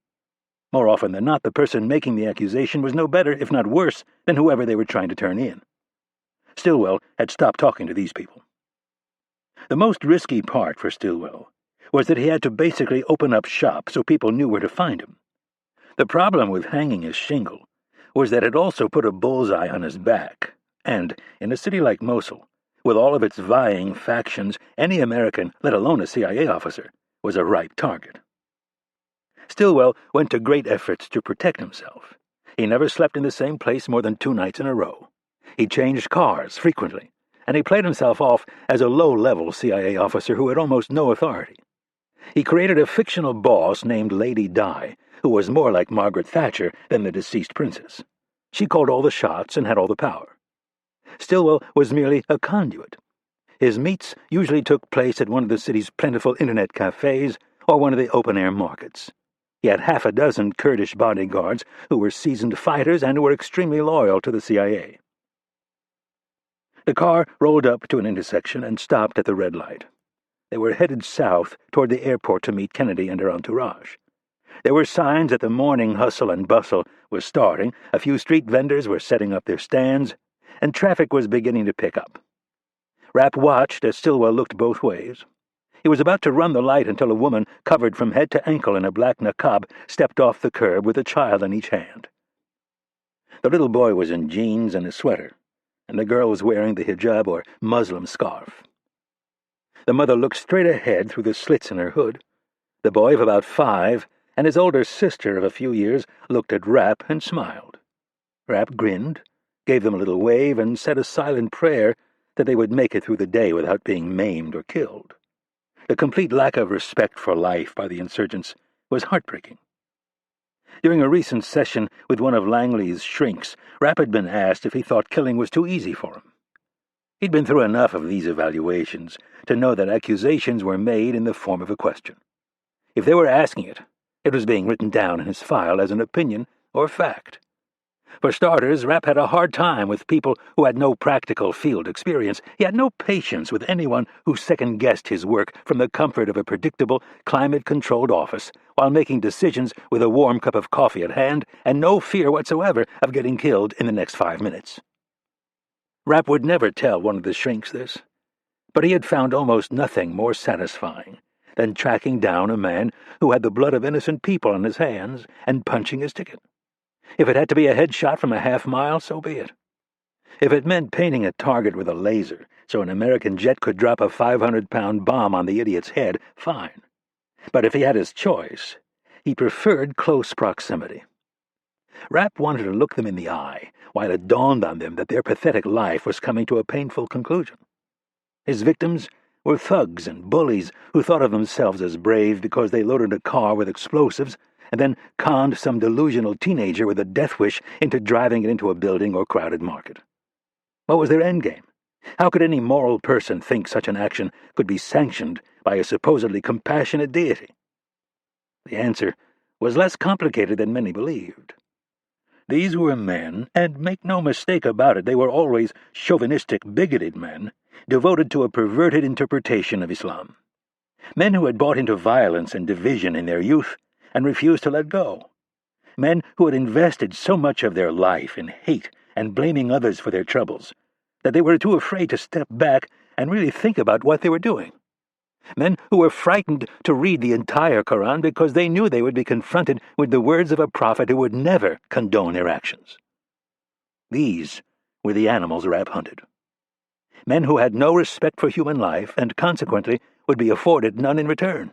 More often than not, the person making the accusation was no better, if not worse, than whoever they were trying to turn in. Stillwell had stopped talking to these people. The most risky part for Stillwell was that he had to basically open up shop so people knew where to find him. The problem with hanging his shingle was that it also put a bullseye on his back, and in a city like Mosul, with all of its vying factions, any American, let alone a CIA officer, was a ripe target. Stillwell went to great efforts to protect himself. He never slept in the same place more than 2 nights in a row. He changed cars frequently, and he played himself off as a low-level CIA officer who had almost no authority. He created a fictional boss named Lady Di, who was more like Margaret Thatcher than the deceased princess. She called all the shots and had all the power. Stillwell was merely a conduit. His meets usually took place at one of the city's plentiful internet cafes or one of the open-air markets. He had 6 Kurdish bodyguards who were seasoned fighters and who were extremely loyal to the CIA. The car rolled up to an intersection and stopped at the red light. They were headed south toward the airport to meet Kennedy and her entourage. There were signs that the morning hustle and bustle was starting, a few street vendors were setting up their stands, and traffic was beginning to pick up. Rapp watched as Stillwell looked both ways. He was about to run the light until a woman, covered from head to ankle in a black niqab, stepped off the curb with a child in each hand. The little boy was in jeans and a sweater, and the girl was wearing the hijab or Muslim scarf. The mother looked straight ahead through the slits in her hood. The boy of about 5 and his older sister of a few years looked at Rapp and smiled. Rapp grinned, gave them a little wave, and said a silent prayer that they would make it through the day without being maimed or killed. The complete lack of respect for life by the insurgents was heartbreaking. During a recent session with one of Langley's shrinks, Rapp had been asked if he thought killing was too easy for him. He'd been through enough of these evaluations to know that accusations were made in the form of a question. If they were asking it, it was being written down in his file as an opinion or fact. For starters, Rapp had a hard time with people who had no practical field experience. He had no patience with anyone who second-guessed his work from the comfort of a predictable, climate-controlled office while making decisions with a warm cup of coffee at hand and no fear whatsoever of getting killed in the next 5 minutes. Rapp would never tell one of the shrinks this, But he had found almost nothing more satisfying than tracking down a man who had the blood of innocent people on his hands and punching his ticket. If it had to be a headshot from a half-mile, so be it. If it meant painting a target with a laser so an American jet could drop a 500-pound bomb on the idiot's head, fine. But if he had his choice, he preferred close proximity. Rapp wanted to look them in the eye, while it dawned on them that their pathetic life was coming to a painful conclusion. His victims were thugs and bullies who thought of themselves as brave because they loaded a car with explosives and then conned some delusional teenager with a death wish into driving it into a building or crowded market. What was their endgame? How could any moral person think such an action could be sanctioned by a supposedly compassionate deity? The answer was less complicated than many believed. These were men, and make no mistake about it, they were always chauvinistic, bigoted men, devoted to a perverted interpretation of Islam. Men who had bought into violence and division in their youth and refused to let go. Men who had invested so much of their life in hate and blaming others for their troubles that they were too afraid to step back and really think about what they were doing. Men who were frightened to read the entire Quran because they knew they would be confronted with the words of a prophet who would never condone their actions. These were the animals Rapp hunted. Men who had no respect for human life and consequently would be afforded none in return.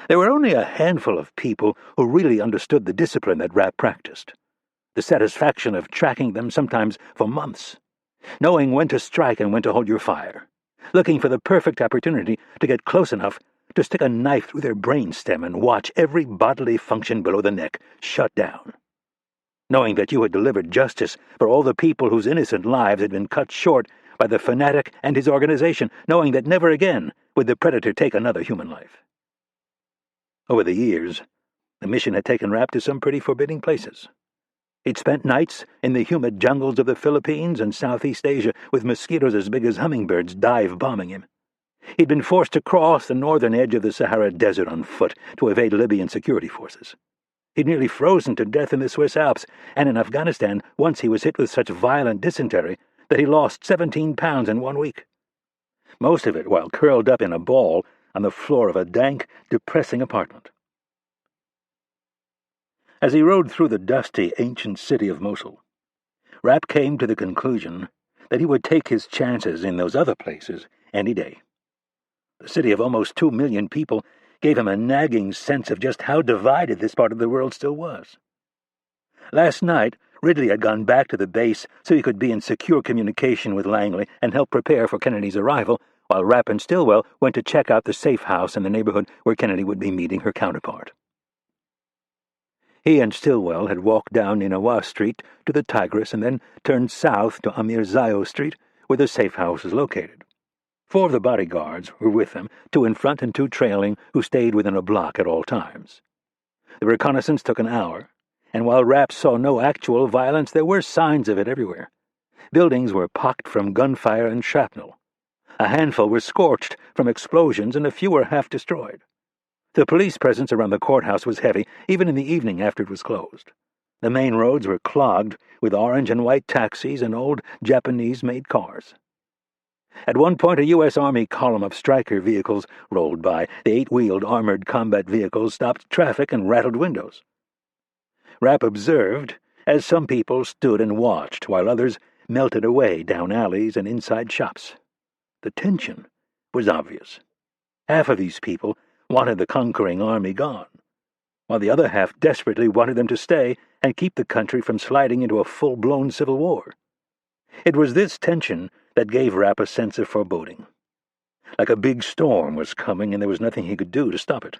There were only a handful of people who really understood the discipline that Rapp practiced, the satisfaction of tracking them sometimes for months, knowing when to strike and when to hold your fire, looking for the perfect opportunity to get close enough to stick a knife through their brainstem and watch every bodily function below the neck shut down, knowing that you had delivered justice for all the people whose innocent lives had been cut short by the fanatic and his organization, knowing that never again would the predator take another human life. Over the years, the mission had taken Rapp to some pretty forbidding places. He'd spent nights in the humid jungles of the Philippines and Southeast Asia with mosquitoes as big as hummingbirds dive-bombing him. He'd been forced to cross the northern edge of the Sahara Desert on foot to evade Libyan security forces. He'd nearly frozen to death in the Swiss Alps, and in Afghanistan once he was hit with such violent dysentery that he lost 17 pounds in 1 week. Most of it while curled up in a ball on the floor of a dank, depressing apartment. As he rode through the dusty, ancient city of Mosul, Rapp came to the conclusion that he would take his chances in those other places any day. The city of almost 2 million people gave him a nagging sense of just how divided this part of the world still was. Last night, Ridley had gone back to the base so he could be in secure communication with Langley and help prepare for Kennedy's arrival, while Rapp and Stillwell went to check out the safe house in the neighborhood where Kennedy would be meeting her counterpart. He and Stillwell had walked down Ninawa Street to the Tigris and then turned south to Amir Zayo Street, where the safe house is located. 4 of the bodyguards were with them, 2 in front and 2 trailing, who stayed within a block at all times. The reconnaissance took an hour, and while Rapp saw no actual violence, there were signs of it everywhere. Buildings were pocked from gunfire and shrapnel. A handful were scorched from explosions, and a few were half destroyed. The police presence around the courthouse was heavy, even in the evening after it was closed. The main roads were clogged with orange and white taxis and old Japanese-made cars. At one point, a U.S. Army column of Stryker vehicles rolled by. The 8-wheeled armored combat vehicles stopped traffic and rattled windows. Rapp observed as some people stood and watched while others melted away down alleys and inside shops. The tension was obvious. Half of these people wanted the conquering army gone, while the other half desperately wanted them to stay and keep the country from sliding into a full-blown civil war. It was this tension that gave Rapp a sense of foreboding. Like a big storm was coming, and there was nothing he could do to stop it.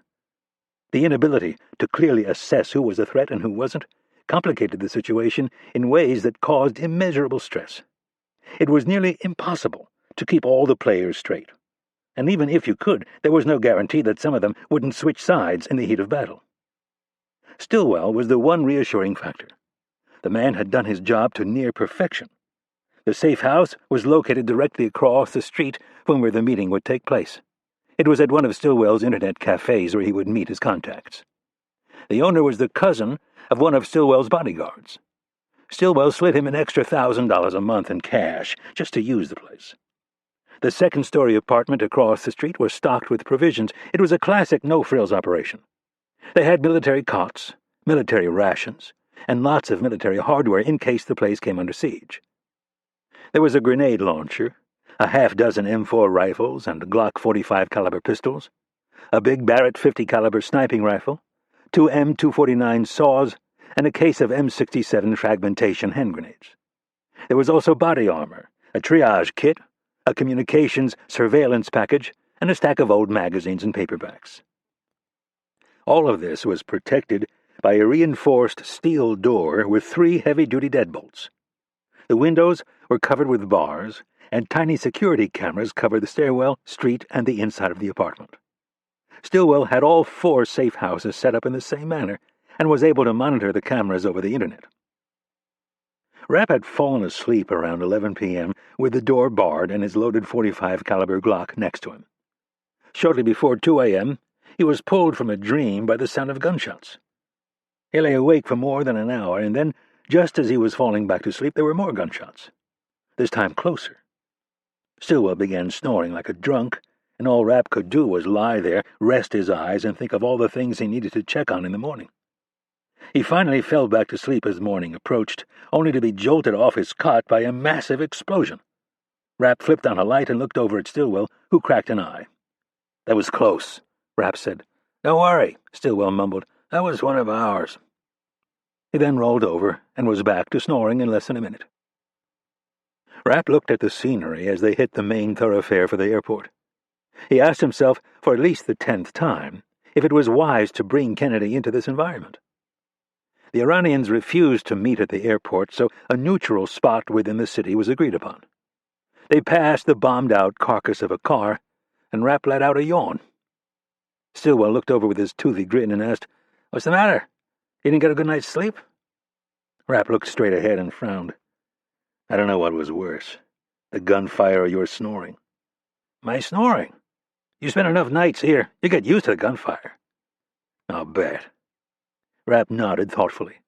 The inability to clearly assess who was a threat and who wasn't complicated the situation in ways that caused immeasurable stress. It was nearly impossible to keep all the players straight, and even if you could, there was no guarantee that some of them wouldn't switch sides in the heat of battle. Stillwell was the one reassuring factor. The man had done his job to near perfection. The safe house was located directly across the street from where the meeting would take place. It was at one of Stillwell's internet cafes where he would meet his contacts. The owner was the cousin of one of Stillwell's bodyguards. Stillwell slid him an extra $1,000 a month in cash just to use the place. The second-story apartment across the street was stocked with provisions. It was a classic no-frills operation. They had military cots, military rations, and lots of military hardware in case the place came under siege. There was a grenade launcher, a half-dozen M4 rifles and Glock 45 caliber pistols, a big Barrett 50 caliber sniping rifle, 2 M249 saws, and a case of M67 fragmentation hand grenades. There was also body armor, a triage kit, a communications surveillance package, and a stack of old magazines and paperbacks. All of this was protected by a reinforced steel door with 3 heavy-duty deadbolts. The windows were covered with bars, and tiny security cameras covered the stairwell, street, and the inside of the apartment. Stillwell had all 4 safe houses set up in the same manner, and was able to monitor the cameras over the internet. Rapp had fallen asleep around 11 p.m. with the door barred and his loaded 45 caliber Glock next to him. Shortly before 2 a.m., he was pulled from a dream by the sound of gunshots. He lay awake for more than an hour, and then, just as he was falling back to sleep, there were more gunshots, this time closer. Stillwell began snoring like a drunk, and all Rapp could do was lie there, rest his eyes, and think of all the things he needed to check on in the morning. He finally fell back to sleep as morning approached, only to be jolted off his cot by a massive explosion. Rapp flipped on a light and looked over at Stillwell, who cracked an eye. "That was close," Rapp said. "Don't worry," Stillwell mumbled. "That was one of ours." He then rolled over and was back to snoring in less than a minute. Rapp looked at the scenery as they hit the main thoroughfare for the airport. He asked himself, for at least the 10th time, if it was wise to bring Kennedy into this environment. The Iranians refused to meet at the airport, so a neutral spot within the city was agreed upon. They passed the bombed-out carcass of a car, and Rapp let out a yawn. Stillwell looked over with his toothy grin and asked, "What's the matter? You didn't get a good night's sleep?" Rapp looked straight ahead and frowned. "I don't know what was worse, the gunfire or your snoring." "My snoring? You spend enough nights here, you get used to the gunfire." "I'll bet." Rapp nodded thoughtfully,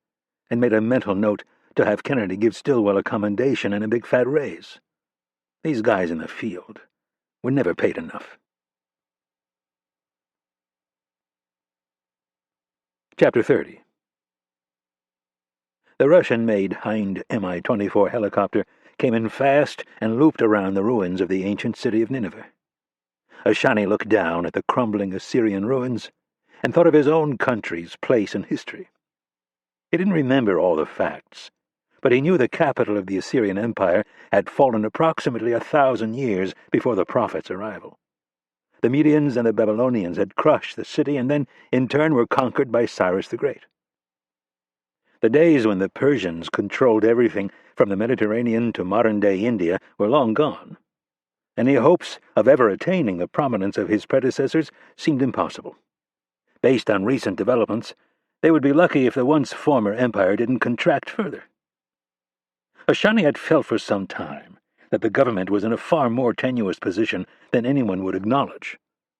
and made a mental note to have Kennedy give Stillwell a commendation and a big fat raise. These guys in the field were never paid enough. Chapter 30. The Russian-made Hind Mi-24 helicopter came in fast and looped around the ruins of the ancient city of Nineveh. Ashani looked down at the crumbling Assyrian ruins and thought of his own country's place in history. He didn't remember all the facts, but he knew the capital of the Assyrian Empire had fallen approximately 1,000 years before the prophet's arrival. The Medians and the Babylonians had crushed the city and then, in turn, were conquered by Cyrus the Great. The days when the Persians controlled everything from the Mediterranean to modern-day India were long gone. Any hopes of ever attaining the prominence of his predecessors seemed impossible. Based on recent developments, they would be lucky if the once former empire didn't contract further. Ashani had felt for some time that the government was in a far more tenuous position than anyone would acknowledge.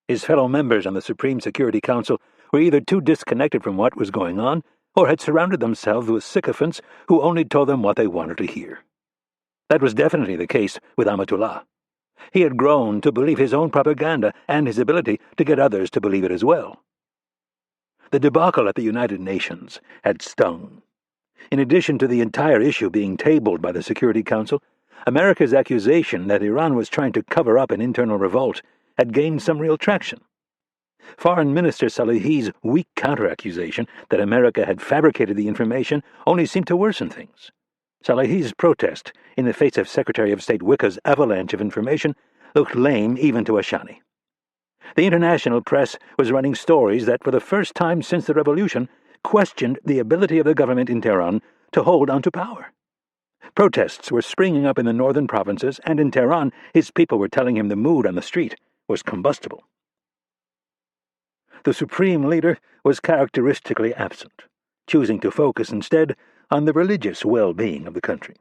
His fellow members on the Supreme Security Council were either too disconnected from what was going on or had surrounded themselves with sycophants who only told them what they wanted to hear. That was definitely the case with Amatullah. He had grown to believe his own propaganda and his ability to get others to believe it as well. The debacle at the United Nations had stung. In addition to the entire issue being tabled by the Security Council, America's accusation that Iran was trying to cover up an internal revolt had gained some real traction. Foreign Minister Salehi's weak counter-accusation that America had fabricated the information only seemed to worsen things. Salehi's protest in the face of Secretary of State Wicca's avalanche of information looked lame even to Ashani. The international press was running stories that, for the first time since the revolution, questioned the ability of the government in Tehran to hold onto power. Protests were springing up in the northern provinces, and in Tehran his people were telling him the mood on the street was combustible. The supreme leader was characteristically absent, choosing to focus instead on the religious well-being of the country.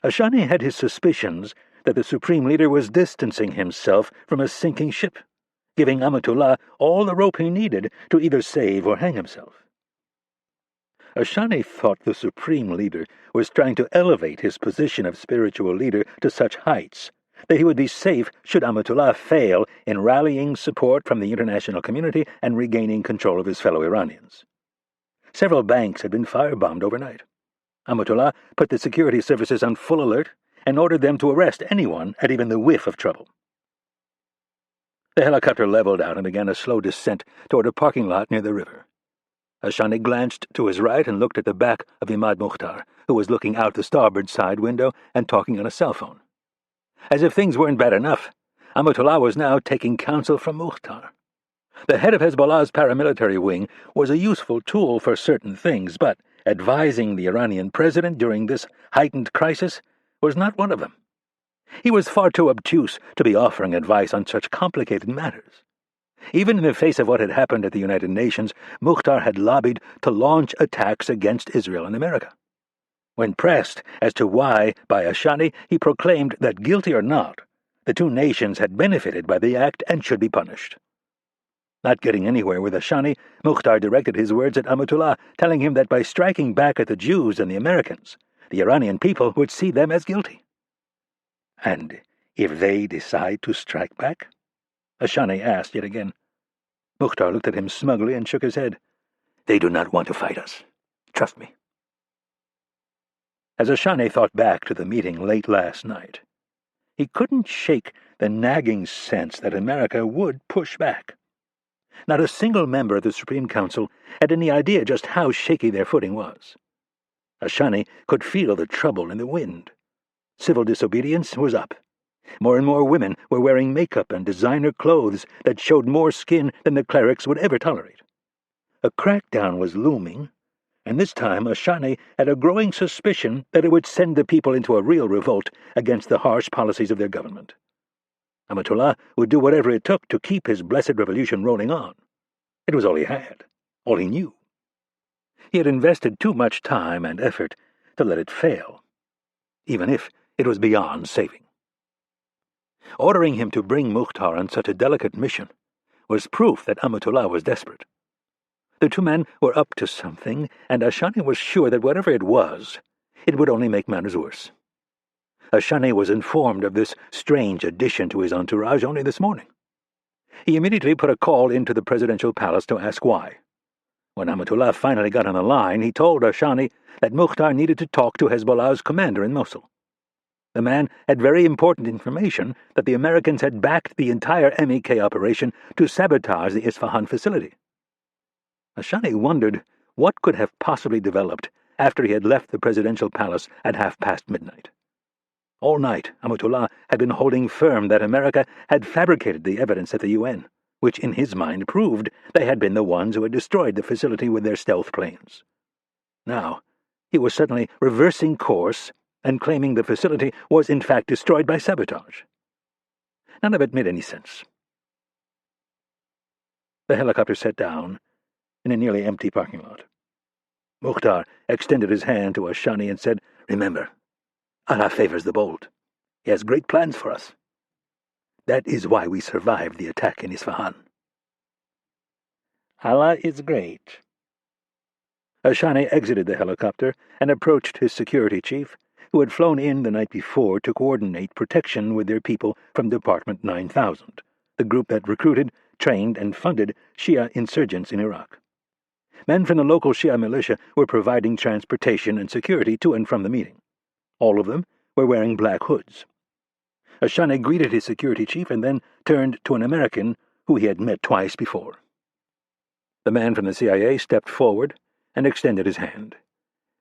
Ashani had his suspicions that the supreme leader was distancing himself from a sinking ship, giving Amatullah all the rope he needed to either save or hang himself. Ashani thought the supreme leader was trying to elevate his position of spiritual leader to such heights that he would be safe should Amatullah fail in rallying support from the international community and regaining control of his fellow Iranians. Several banks had been firebombed overnight. Amatullah put the security services on full alert and ordered them to arrest anyone at even the whiff of trouble. The helicopter leveled out and began a slow descent toward a parking lot near the river. Ashani glanced to his right and looked at the back of Imad Mukhtar, who was looking out the starboard side window and talking on a cell phone. As if things weren't bad enough, Amatullah was now taking counsel from Mukhtar. The head of Hezbollah's paramilitary wing was a useful tool for certain things, but advising the Iranian president during this heightened crisis was not one of them. He was far too obtuse to be offering advice on such complicated matters. Even in the face of what had happened at the United Nations, Mukhtar had lobbied to launch attacks against Israel and America. When pressed as to why by Ashani, he proclaimed that, guilty or not, the two nations had benefited by the act and should be punished. Not getting anywhere with Ashani, Mukhtar directed his words at Amatullah, telling him that by striking back at the Jews and the Americans, the Iranian people would see them as guilty. "And if they decide to strike back?" Ashani asked yet again. Mukhtar looked at him smugly and shook his head. "They do not want to fight us. Trust me." As Ashani thought back to the meeting late last night, he couldn't shake the nagging sense that America would push back. Not a single member of the Supreme Council had any idea just how shaky their footing was. Ashani could feel the trouble in the wind. Civil disobedience was up. More and more women were wearing makeup and designer clothes that showed more skin than the clerics would ever tolerate. A crackdown was looming, and this time Ashani had a growing suspicion that it would send the people into a real revolt against the harsh policies of their government. Amatullah would do whatever it took to keep his blessed revolution rolling on. It was all he had, all he knew. He had invested too much time and effort to let it fail, even if it was beyond saving. Ordering him to bring Mukhtar on such a delicate mission was proof that Amatullah was desperate. The two men were up to something, and Ashani was sure that whatever it was, it would only make matters worse. Ashani was informed of this strange addition to his entourage only this morning. He immediately put a call into the presidential palace to ask why. When Amatullah finally got on the line, he told Ashani that Mukhtar needed to talk to Hezbollah's commander in Mosul. The man had very important information that the Americans had backed the entire MEK operation to sabotage the Isfahan facility. Ashani wondered what could have possibly developed after he had left the presidential palace at midnight. All night, Amatullah had been holding firm that America had fabricated the evidence at the UN, which in his mind proved they had been the ones who had destroyed the facility with their stealth planes. Now, he was suddenly reversing course and claiming the facility was in fact destroyed by sabotage. None of it made any sense. The helicopter set down in a nearly empty parking lot. Mukhtar extended his hand to Ashani and said, "Remember, Allah favors the bold. He has great plans for us. That is why we survived the attack in Isfahan." "Allah is great." Ashani exited the helicopter and approached his security chief, who had flown in the night before to coordinate protection with their people from Department 9000, the group that recruited, trained, and funded Shia insurgents in Iraq. Men from the local Shia militia were providing transportation and security to and from the meeting. All of them were wearing black hoods. Ashani greeted his security chief and then turned to an American who he had met twice before. The man from the CIA stepped forward and extended his hand.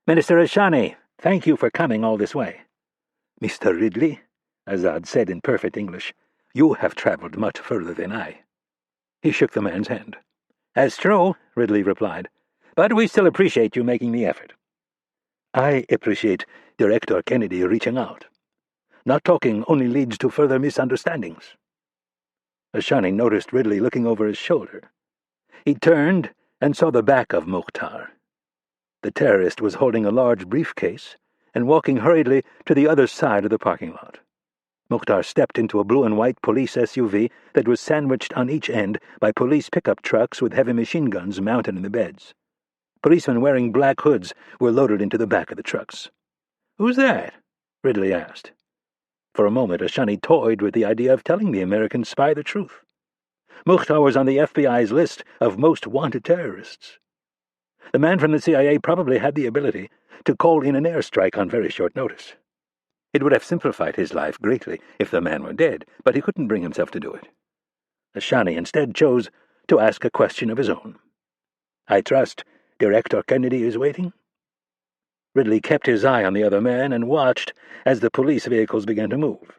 "Minister Ashani, thank you for coming all this way." "Mr. Ridley," Azad said in perfect English, "you have traveled much further than I." He shook the man's hand. "That's true," Ridley replied, "but we still appreciate you making the effort." "I appreciate Director Kennedy reaching out. Not talking only leads to further misunderstandings." Ashani noticed Ridley looking over his shoulder. He turned and saw the back of Mukhtar. The terrorist was holding a large briefcase and walking hurriedly to the other side of the parking lot. Mukhtar stepped into a blue and white police SUV that was sandwiched on each end by police pickup trucks with heavy machine guns mounted in the beds. Policemen wearing black hoods were loaded into the back of the trucks. "Who's that?" Ridley asked. For a moment, Ashani toyed with the idea of telling the American spy the truth. Mukhtar was on the FBI's list of most wanted terrorists. The man from the CIA probably had the ability to call in an airstrike on very short notice. It would have simplified his life greatly if the man were dead, but he couldn't bring himself to do it. Ashani instead chose to ask a question of his own. "I trust Director Kennedy is waiting?" Ridley kept his eye on the other man and watched as the police vehicles began to move.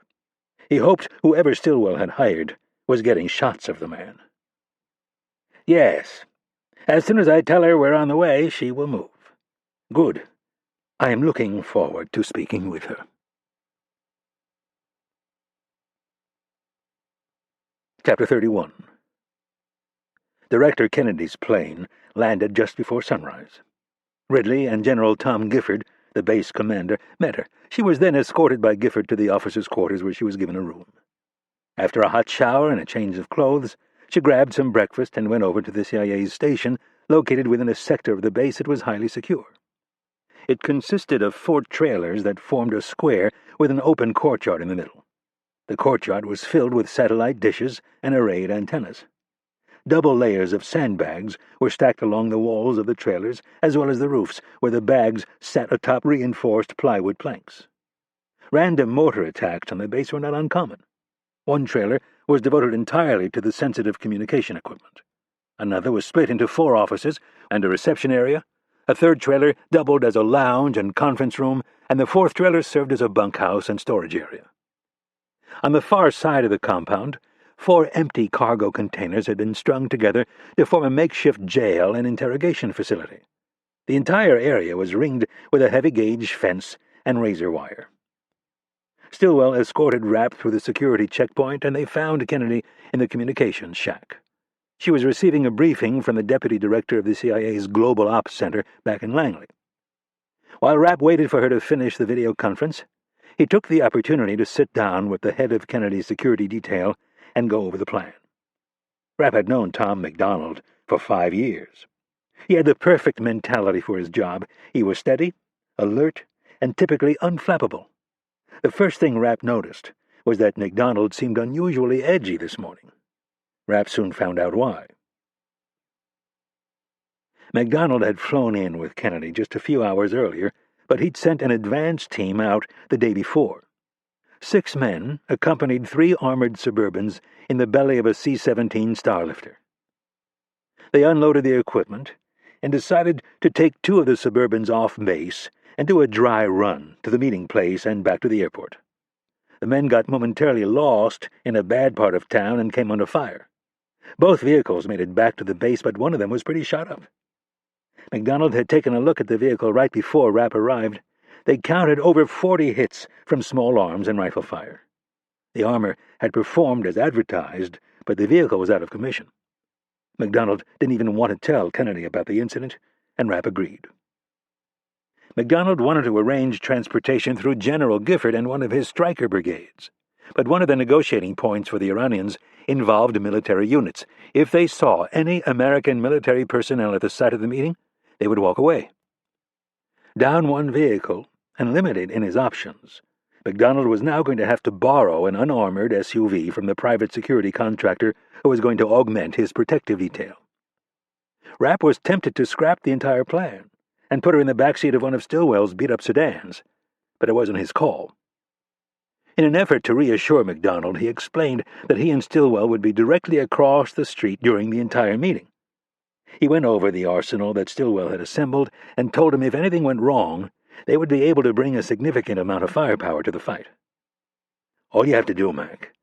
He hoped whoever Stillwell had hired was getting shots of the man. "Yes. As soon as I tell her we're on the way, she will move." "Good. I am looking forward to speaking with her." Chapter 31. Director Kennedy's plane landed just before sunrise. Ridley and General Tom Gifford, the base commander, met her. She was then escorted by Gifford to the officers' quarters where she was given a room. After a hot shower and a change of clothes, she grabbed some breakfast and went over to the CIA's station, located within a sector of the base that was highly secure. It consisted of 4 trailers that formed a square with an open courtyard in the middle. The courtyard was filled with satellite dishes and arrayed antennas. Double layers of sandbags were stacked along the walls of the trailers, as well as the roofs, where the bags sat atop reinforced plywood planks. Random mortar attacks on the base were not uncommon. One trailer was devoted entirely to the sensitive communication equipment. Another was split into 4 offices and a reception area. A third trailer doubled as a lounge and conference room, and the 4th trailer served as a bunkhouse and storage area. On the far side of the compound, 4 empty cargo containers had been strung together to form a makeshift jail and interrogation facility. The entire area was ringed with a heavy-gauge fence and razor wire. Stillwell escorted Rapp through the security checkpoint, and they found Kennedy in the communications shack. She was receiving a briefing from the deputy director of the CIA's Global Ops Center back in Langley. While Rapp waited for her to finish the video conference, he took the opportunity to sit down with the head of Kennedy's security detail and go over the plan. Rapp had known Tom MacDonald for 5 years. He had the perfect mentality for his job. He was steady, alert, and typically unflappable. The first thing Rapp noticed was that MacDonald seemed unusually edgy this morning. Rapp soon found out why. MacDonald had flown in with Kennedy just a few hours earlier, but he'd sent an advance team out the day before. 6 men accompanied 3 armored Suburbans in the belly of a C-17 Starlifter. They unloaded the equipment and decided to take 2 of the Suburbans off base and do a dry run to the meeting place and back to the airport. The men got momentarily lost in a bad part of town and came under fire. Both vehicles made it back to the base, but one of them was pretty shot up. MacDonald had taken a look at the vehicle right before Rapp arrived. They counted over 40 hits from small arms and rifle fire. The armor had performed as advertised, but the vehicle was out of commission. MacDonald didn't even want to tell Kennedy about the incident, and Rapp agreed. MacDonald wanted to arrange transportation through General Gifford and one of his striker brigades, but one of the negotiating points for the Iranians involved military units. If they saw any American military personnel at the site of the meeting, they would walk away. Down one vehicle and limited in his options, MacDonald was now going to have to borrow an unarmored SUV from the private security contractor who was going to augment his protective detail. Rapp was tempted to scrap the entire plan and put her in the backseat of one of Stillwell's beat-up sedans, but it wasn't his call. In an effort to reassure MacDonald, he explained that he and Stillwell would be directly across the street during the entire meeting. He went over the arsenal that Stillwell had assembled and told him if anything went wrong, they would be able to bring a significant amount of firepower to the fight. "All you have to do, Mac,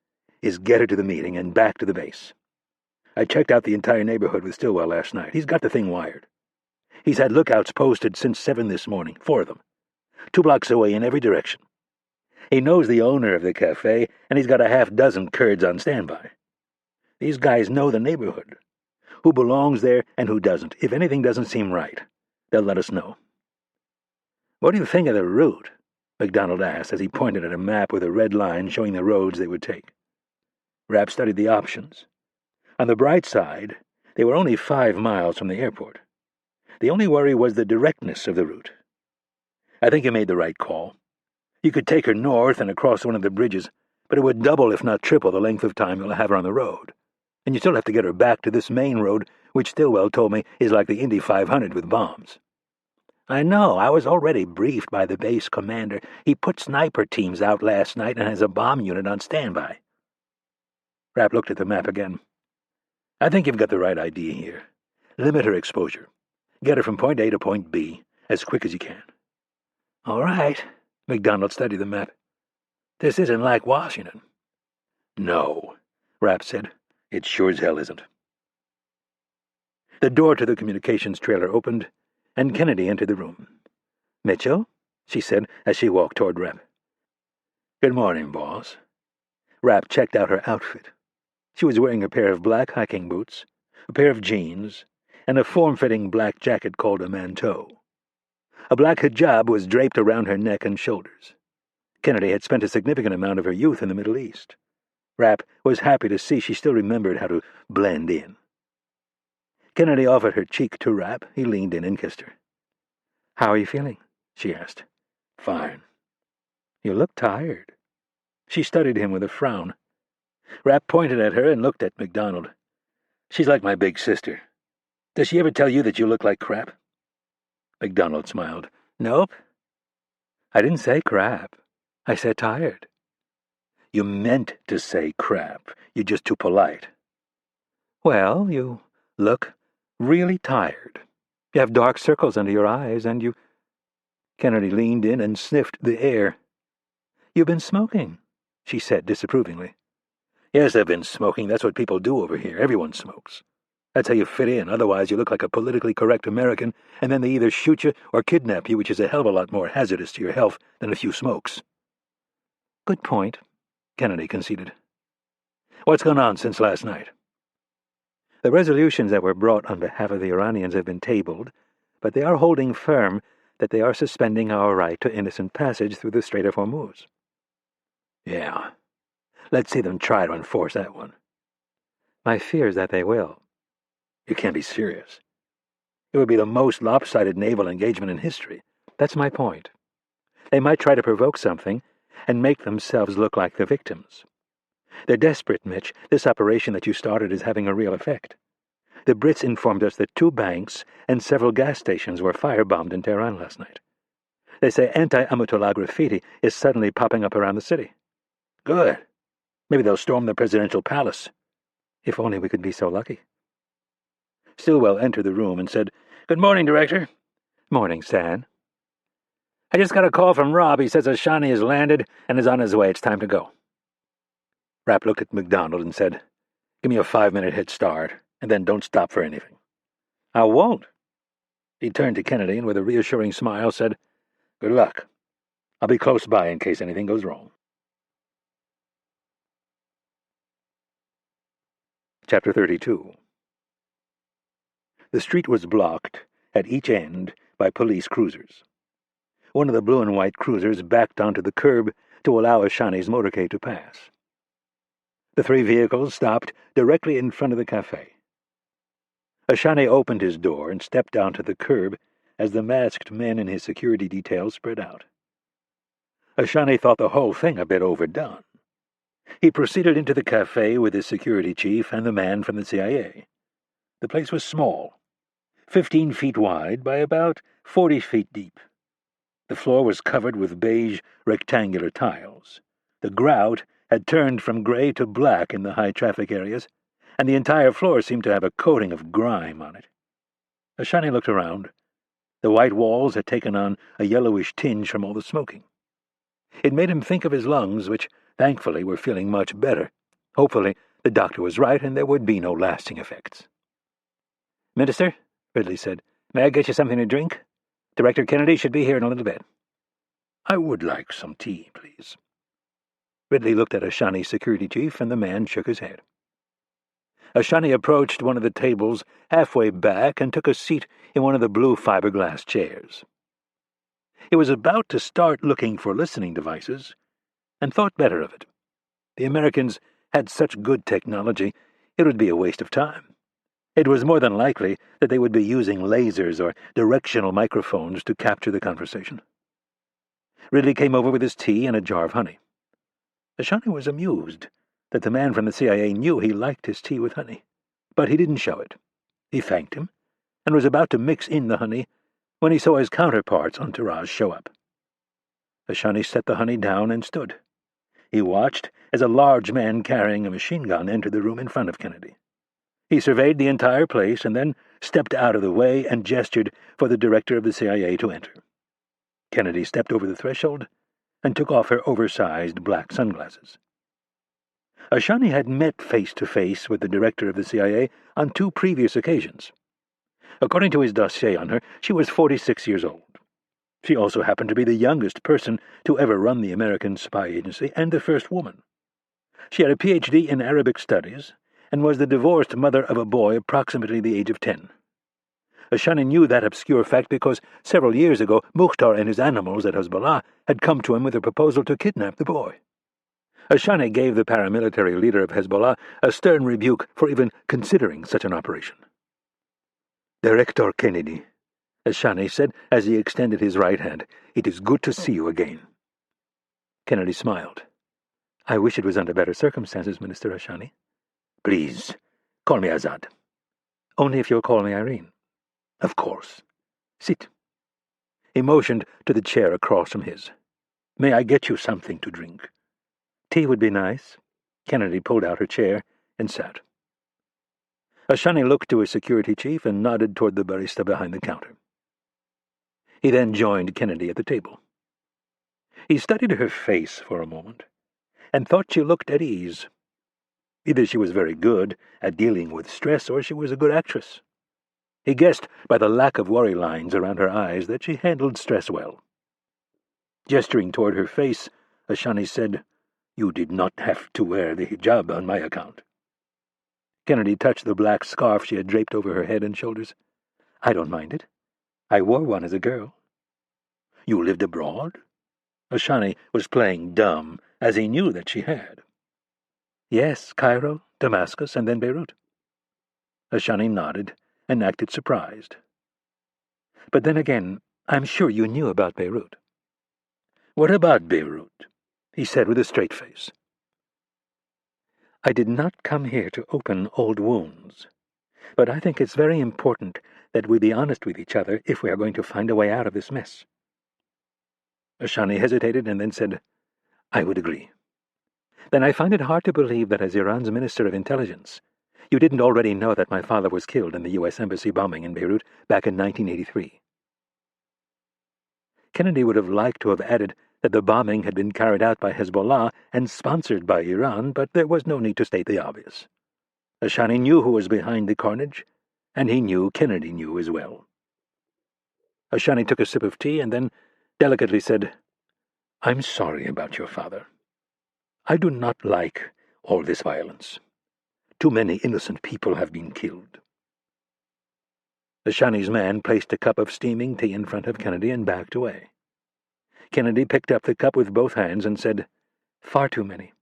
is get her to the meeting and back to the base. I checked out the entire neighborhood with Stillwell last night. He's got the thing wired. He's had lookouts posted since 7 this morning, 4 of them, 2 blocks away in every direction. He knows the owner of the cafe, and he's got a half-dozen Kurds on standby. These guys know the neighborhood, who belongs there and who doesn't. If anything doesn't seem right, they'll let us know." "What do you think of the route?" MacDonald asked as he pointed at a map with a red line showing the roads they would take. Rapp studied the options. On the bright side, they were only 5 miles from the airport. The only worry was the directness of the route. "I think you made the right call. You could take her north and across one of the bridges, but it would double if not triple the length of time you'll have her on the road. And you still have to get her back to this main road, which Stillwell told me is like the Indy 500 with bombs. I know, I was already briefed by the base commander. He put sniper teams out last night and has a bomb unit on standby. Rapp looked at the map again. I think you've got the right idea here. Limit her exposure. Get her from point A to point B as quick as you can. All right. MacDonald studied the map. This isn't like Washington. No, Rapp said. It sure as hell isn't. The door to the communications trailer opened, and Kennedy entered the room. Mitchell, she said as she walked toward Rapp. Good morning, boss. Rapp checked out her outfit. She was wearing a pair of black hiking boots, a pair of jeans, and a form-fitting black jacket called a manteau. A black hijab was draped around her neck and shoulders. Kennedy had spent a significant amount of her youth in the Middle East. Rapp was happy to see she still remembered how to blend in. Kennedy offered her cheek to Rapp. He leaned in and kissed her. How are you feeling? She asked. Fine. You look tired. She studied him with a frown. Rapp pointed at her and looked at MacDonald. She's like my big sister. Does she ever tell you that you look like crap? MacDonald smiled. Nope. I didn't say crap. I said tired. You meant to say crap. You're just too polite. Well, you look really tired. You have dark circles under your eyes, and you... Kennedy leaned in and sniffed the air. You've been smoking, she said disapprovingly. Yes, I've been smoking. That's what people do over here. Everyone smokes. That's how you fit in. Otherwise, you look like a politically correct American, and then they either shoot you or kidnap you, which is a hell of a lot more hazardous to your health than a few smokes. Good point, Kennedy conceded. What's gone on since last night? The resolutions that were brought on behalf of the Iranians have been tabled, but they are holding firm that they are suspending our right to innocent passage through the Strait of Hormuz. Yeah. Let's see them try to enforce that one. My fear is that they will. You can't be serious. It would be the most lopsided naval engagement in history. That's my point. They might try to provoke something and make themselves look like the victims. They're desperate, Mitch. This operation that you started is having a real effect. The Brits informed us that 2 banks and several gas stations were firebombed in Tehran last night. They say anti-Ayatollah graffiti is suddenly popping up around the city. Good. Maybe they'll storm the presidential palace. If only we could be so lucky. Stillwell entered the room and said, Good morning, Director. Morning, San. I just got a call from Rob. He says Ashani has landed and is on his way. It's time to go. Rapp looked at MacDonald and said, Give me a 5-minute head start, and then don't stop for anything. I won't. He turned to Kennedy and with a reassuring smile said, Good luck. I'll be close by in case anything goes wrong. Chapter 32. The street was blocked at each end by police cruisers. One of the blue and white cruisers backed onto the curb to allow Ashani's motorcade to pass. The 3 vehicles stopped directly in front of the cafe. Ashani opened his door and stepped down to the curb as the masked men in his security detail spread out. Ashani thought the whole thing a bit overdone. He proceeded into the cafe with his security chief and the man from the CIA. The place was small, 15 feet wide by about 40 feet deep. The floor was covered with beige, rectangular tiles. The grout had turned from gray to black in the high-traffic areas, and the entire floor seemed to have a coating of grime on it. Ashani looked around. The white walls had taken on a yellowish tinge from all the smoking. It made him think of his lungs, which, thankfully, were feeling much better. Hopefully, the doctor was right and there would be no lasting effects. Minister, Ridley said, may I get you something to drink? Director Kennedy should be here in a little bit. I would like some tea, please. Ridley looked at Ashani's security chief, and the man shook his head. Ashani approached one of the tables halfway back and took a seat in one of the blue fiberglass chairs. He was about to start looking for listening devices, and thought better of it. The Americans had such good technology, it would be a waste of time. It was more than likely that they would be using lasers or directional microphones to capture the conversation. Ridley came over with his tea and a jar of honey. Ashani was amused that the man from the CIA knew he liked his tea with honey, but he didn't show it. He thanked him, and was about to mix in the honey when he saw his counterpart's entourage show up. Ashani set the honey down and stood. He watched as a large man carrying a machine gun entered the room in front of Kennedy. He surveyed the entire place and then stepped out of the way and gestured for the director of the CIA to enter. Kennedy stepped over the threshold and took off her oversized black sunglasses. Ashani had met face-to-face with the director of the CIA on 2 previous occasions. According to his dossier on her, she was 46 years old. She also happened to be the youngest person to ever run the American spy agency and the first woman. She had a Ph.D. in Arabic studies and was the divorced mother of a boy approximately the age of 10. Ashani knew that obscure fact because several years ago Mukhtar and his animals at Hezbollah had come to him with a proposal to kidnap the boy. Ashani gave the paramilitary leader of Hezbollah a stern rebuke for even considering such an operation. "Director Kennedy," Ashani said as he extended his right hand, "it is good to see you again." Kennedy smiled. "I wish it was under better circumstances, Minister Ashani." "Please, call me Azad." "Only if you'll call me Irene." "Of course. Sit." He motioned to the chair across from his. "May I get you something to drink?" "Tea would be nice." Kennedy pulled out her chair and sat. Ashani looked to his security chief and nodded toward the barista behind the counter. He then joined Kennedy at the table. He studied her face for a moment and thought she looked at ease. Either she was very good at dealing with stress or she was a good actress. He guessed by the lack of worry lines around her eyes that she handled stress well. Gesturing toward her face, Ashani said, "You did not have to wear the hijab on my account." Kennedy touched the black scarf she had draped over her head and shoulders. "I don't mind it. I wore one as a girl." "You lived abroad?" Ashani was playing dumb, as he knew that she had. "Yes, Cairo, Damascus, and then Beirut." Ashani nodded and acted surprised. "But then again, I'm sure you knew about Beirut." "What about Beirut?" he said with a straight face. "I did not come here to open old wounds, but I think it's very important that we be honest with each other if we are going to find a way out of this mess." Ashani hesitated and then said, "I would agree." "Then I find it hard to believe that as Iran's Minister of Intelligence, you didn't already know that my father was killed in the U.S. Embassy bombing in Beirut back in 1983. Kennedy would have liked to have added that the bombing had been carried out by Hezbollah and sponsored by Iran, but there was no need to state the obvious. Ashani knew who was behind the carnage, and he knew Kennedy knew as well. Ashani took a sip of tea and then delicately said, "I'm sorry about your father. I do not like all this violence. Too many innocent people have been killed." Ashani's man placed a cup of steaming tea in front of Kennedy and backed away. Kennedy picked up the cup with both hands and said, "Far too many."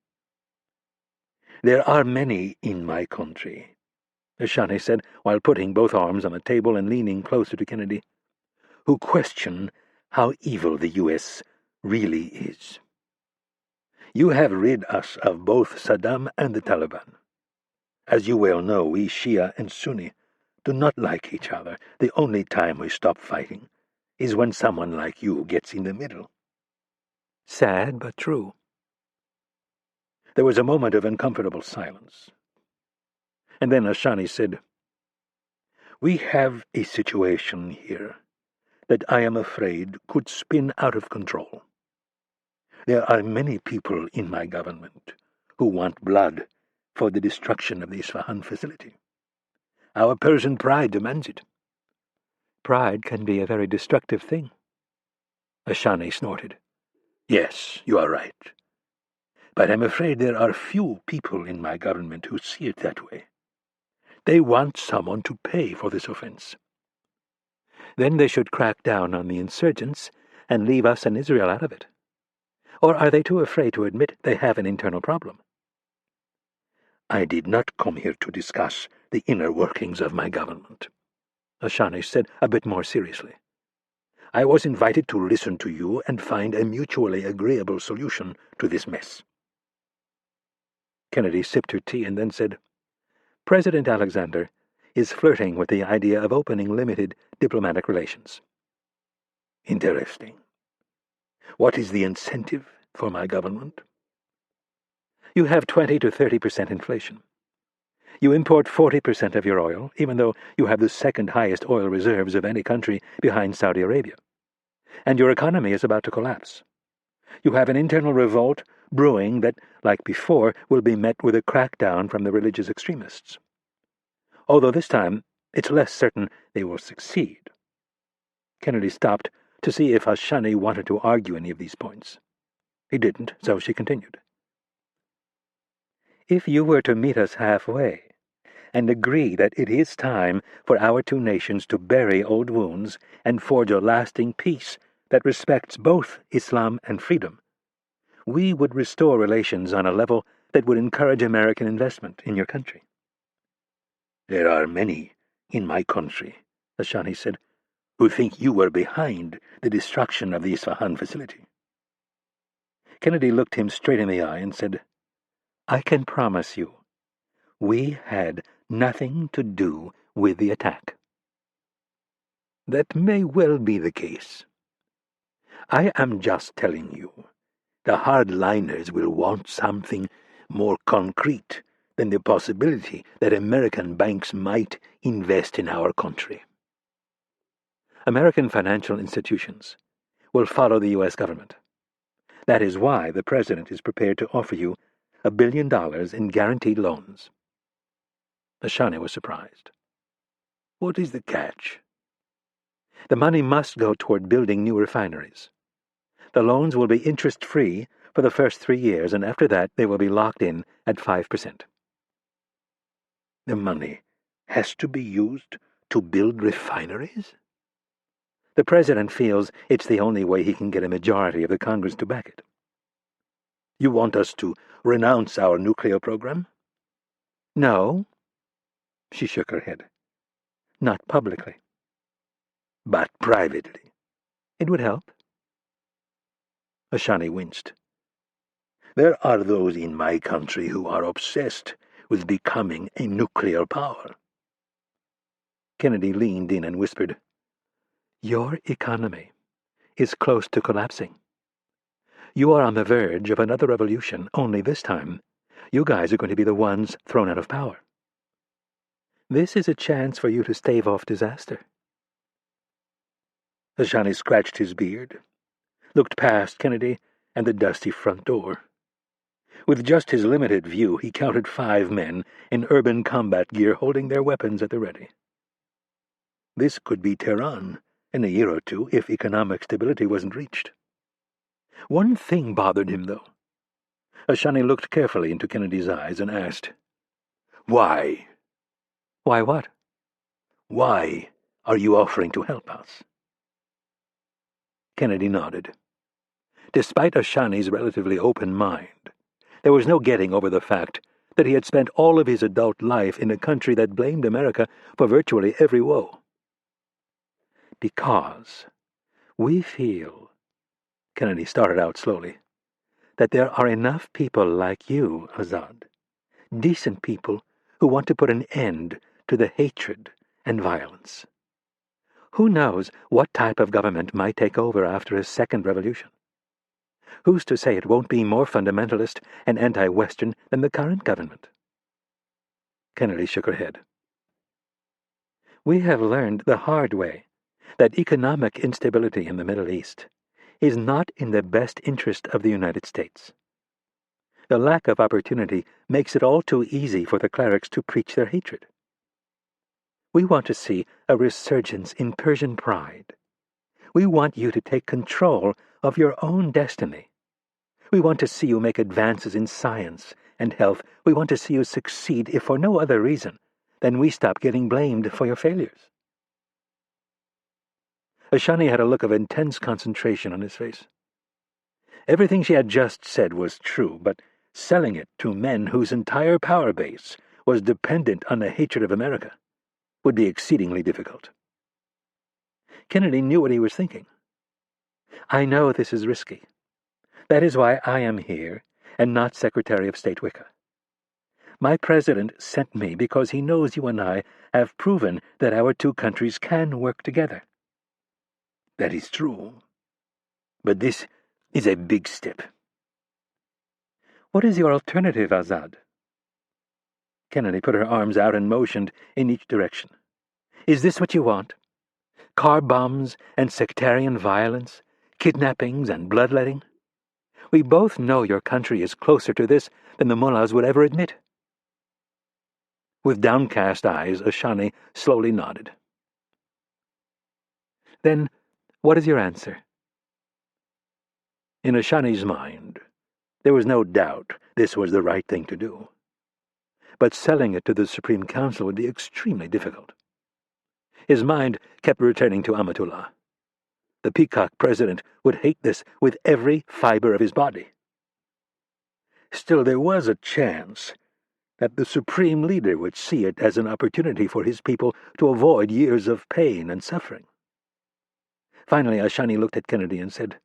"There are many in my country," Ashani said while putting both arms on the table and leaning closer to Kennedy, "who question how evil the U.S. really is. You have rid us of both Saddam and the Taliban. As you well know, we Shia and Sunni do not like each other. The only time we stop fighting is when someone like you gets in the middle." Sad, but true. There was a moment of uncomfortable silence. And then Ashani said, "We have a situation here that I am afraid could spin out of control. There are many people in my government who want blood for the destruction of the Isfahan facility. Our Persian pride demands it." "Pride can be a very destructive thing." Ashani snorted. "Yes, you are right. But I'm afraid there are few people in my government who see it that way. They want someone to pay for this offense." "Then they should crack down on the insurgents and leave us and Israel out of it. Or are they too afraid to admit they have an internal problem?" "I did not come here to discuss the inner workings of my government," Ashani said a bit more seriously. I was invited to listen to you and find a mutually agreeable solution to this mess." Kennedy sipped her tea and then said, "President Alexander is flirting with the idea of opening limited diplomatic relations." "Interesting. What is the incentive for my government?" "You have 20 to 30% inflation. You import 40% of your oil, even though you have the second highest oil reserves of any country behind Saudi Arabia. And your economy is about to collapse. You have an internal revolt brewing that, like before, will be met with a crackdown from the religious extremists. Although this time it's less certain they will succeed." Kennedy stopped to see if Hashani wanted to argue any of these points. He didn't, so she continued. "If you were to meet us halfway and agree that it is time for our two nations to bury old wounds and forge a lasting peace that respects both Islam and freedom, we would restore relations on a level that would encourage American investment in your country." "There are many in my country," Hashani said, "who think you were behind the destruction of the Isfahan facility." Kennedy looked him straight in the eye and said, "I can promise you, we had nothing to do with the attack." "That may well be the case. I am just telling you, the hardliners will want something more concrete than the possibility that American banks might invest in our country." American financial institutions will follow the U.S. government. That is why the President is prepared to offer you $1 billion in guaranteed loans. Hashani was surprised. "What is the catch?" "The money must go toward building new refineries. The loans will be interest-free for the first 3 years, and after that they will be locked in at 5%. "The money has to be used to build refineries?" The President feels it's the only way he can get a majority of the Congress to back it." "You want us to renounce our nuclear program?" "No." She shook her head. "Not publicly." "But privately?" "It would help." Hashani winced. "There are those in my country who are obsessed with becoming a nuclear power." Kennedy leaned in and whispered, "Your economy is close to collapsing. You are on the verge of another revolution, only this time you guys are going to be the ones thrown out of power. This is a chance for you to stave off disaster." Hashani scratched his beard, looked past Kennedy and the dusty front door. With just his limited view, he counted 5 men in urban combat gear holding their weapons at the ready. This could be Tehran in a year or two if economic stability wasn't reached. One thing bothered him, though. Hashani looked carefully into Kennedy's eyes and asked, "Why?" "Why what?" "Why are you offering to help us?" Kennedy nodded. Despite Hashani's relatively open mind, there was no getting over the fact that he had spent all of his adult life in a country that blamed America for virtually every woe. "Because we feel," Kennedy started out slowly, "that there are enough people like you, Azad, decent people who want to put an end to the hatred and violence. Who knows what type of government might take over after a second revolution? Who's to say it won't be more fundamentalist and anti-Western than the current government?" Kennedy shook her head. "We have learned the hard way that economic instability in the Middle East is not in the best interest of the United States. The lack of opportunity makes it all too easy for the clerics to preach their hatred. We want to see a resurgence in Persian pride. We want you to take control of your own destiny. We want to see you make advances in science and health. We want to see you succeed, if for no other reason than we stop getting blamed for your failures." Hashani had a look of intense concentration on his face. Everything she had just said was true, but selling it to men whose entire power base was dependent on the hatred of America would be exceedingly difficult. Kennedy knew what he was thinking. I know this is risky. That is why I am here, and not Secretary of State Wicca. My president sent me because he knows you and I have proven that our two countries can work together. That is true. But this is a big step. What is your alternative, Azad? Kennedy put her arms out and motioned in each direction. Is this what you want? Car bombs and sectarian violence, kidnappings and bloodletting? We both know your country is closer to this than the mullahs would ever admit. With downcast eyes, Ashani slowly nodded. Then, what is your answer? In Ashani's mind, there was no doubt this was the right thing to do. But selling it to the Supreme Council would be extremely difficult. His mind kept returning to Amatullah. The Peacock president would hate this with every fiber of his body. Still, there was a chance that the Supreme Leader would see it as an opportunity for his people to avoid years of pain and suffering. Finally, Ashani looked at Kennedy and said,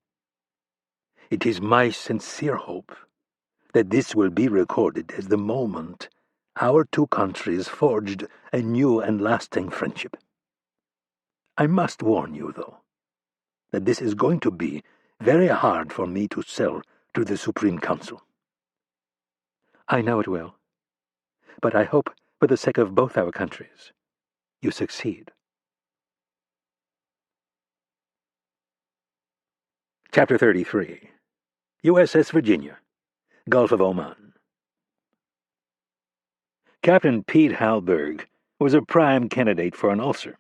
"It is my sincere hope that this will be recorded as the moment our two countries forged a new and lasting friendship. I must warn you, though, that this is going to be very hard for me to sell to the Supreme Council." I know it will. But I hope, for the sake of both our countries, you succeed. Chapter 33. USS Virginia, Gulf of Oman. Captain Pete Halberg was a prime candidate for an ulcer.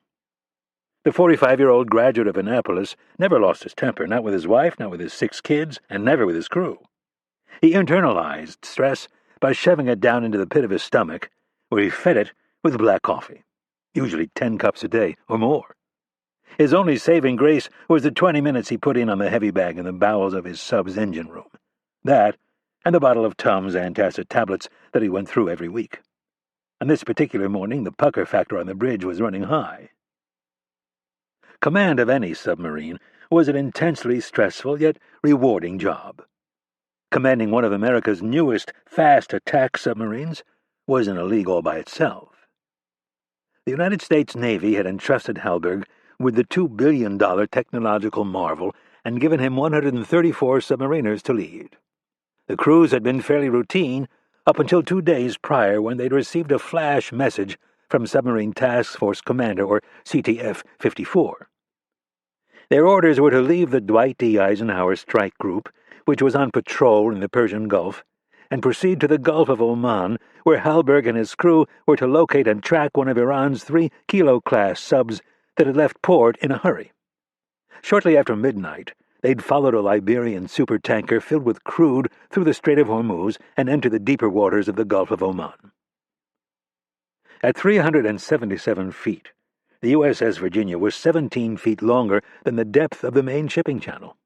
The 45-year-old graduate of Annapolis never lost his temper, not with his wife, not with his 6 kids, and never with his crew. He internalized stress by shoving it down into the pit of his stomach, where he fed it with black coffee, usually 10 cups a day or more. His only saving grace was the 20 minutes he put in on the heavy bag in the bowels of his sub's engine room. That, and the bottle of Tums antacid tablets that he went through every week. On this particular morning, the pucker factor on the bridge was running high. Command of any submarine was an intensely stressful yet rewarding job. Commanding one of America's newest fast attack submarines was in a league all by itself. The United States Navy had entrusted Halberg with the $2 billion technological marvel and given him 134 submariners to lead. The crews had been fairly routine up until 2 days prior, when they'd received a flash message from Submarine Task Force Commander, or CTF-54. Their orders were to leave the Dwight D. Eisenhower Strike Group, which was on patrol in the Persian Gulf, and proceed to the Gulf of Oman, where Halberg and his crew were to locate and track one of Iran's 3 Kilo-class subs that had left port in a hurry. Shortly after midnight, they'd followed a Liberian supertanker filled with crude through the Strait of Hormuz and enter the deeper waters of the Gulf of Oman. At 377 feet, the USS Virginia was 17 feet longer than the depth of the main shipping channel.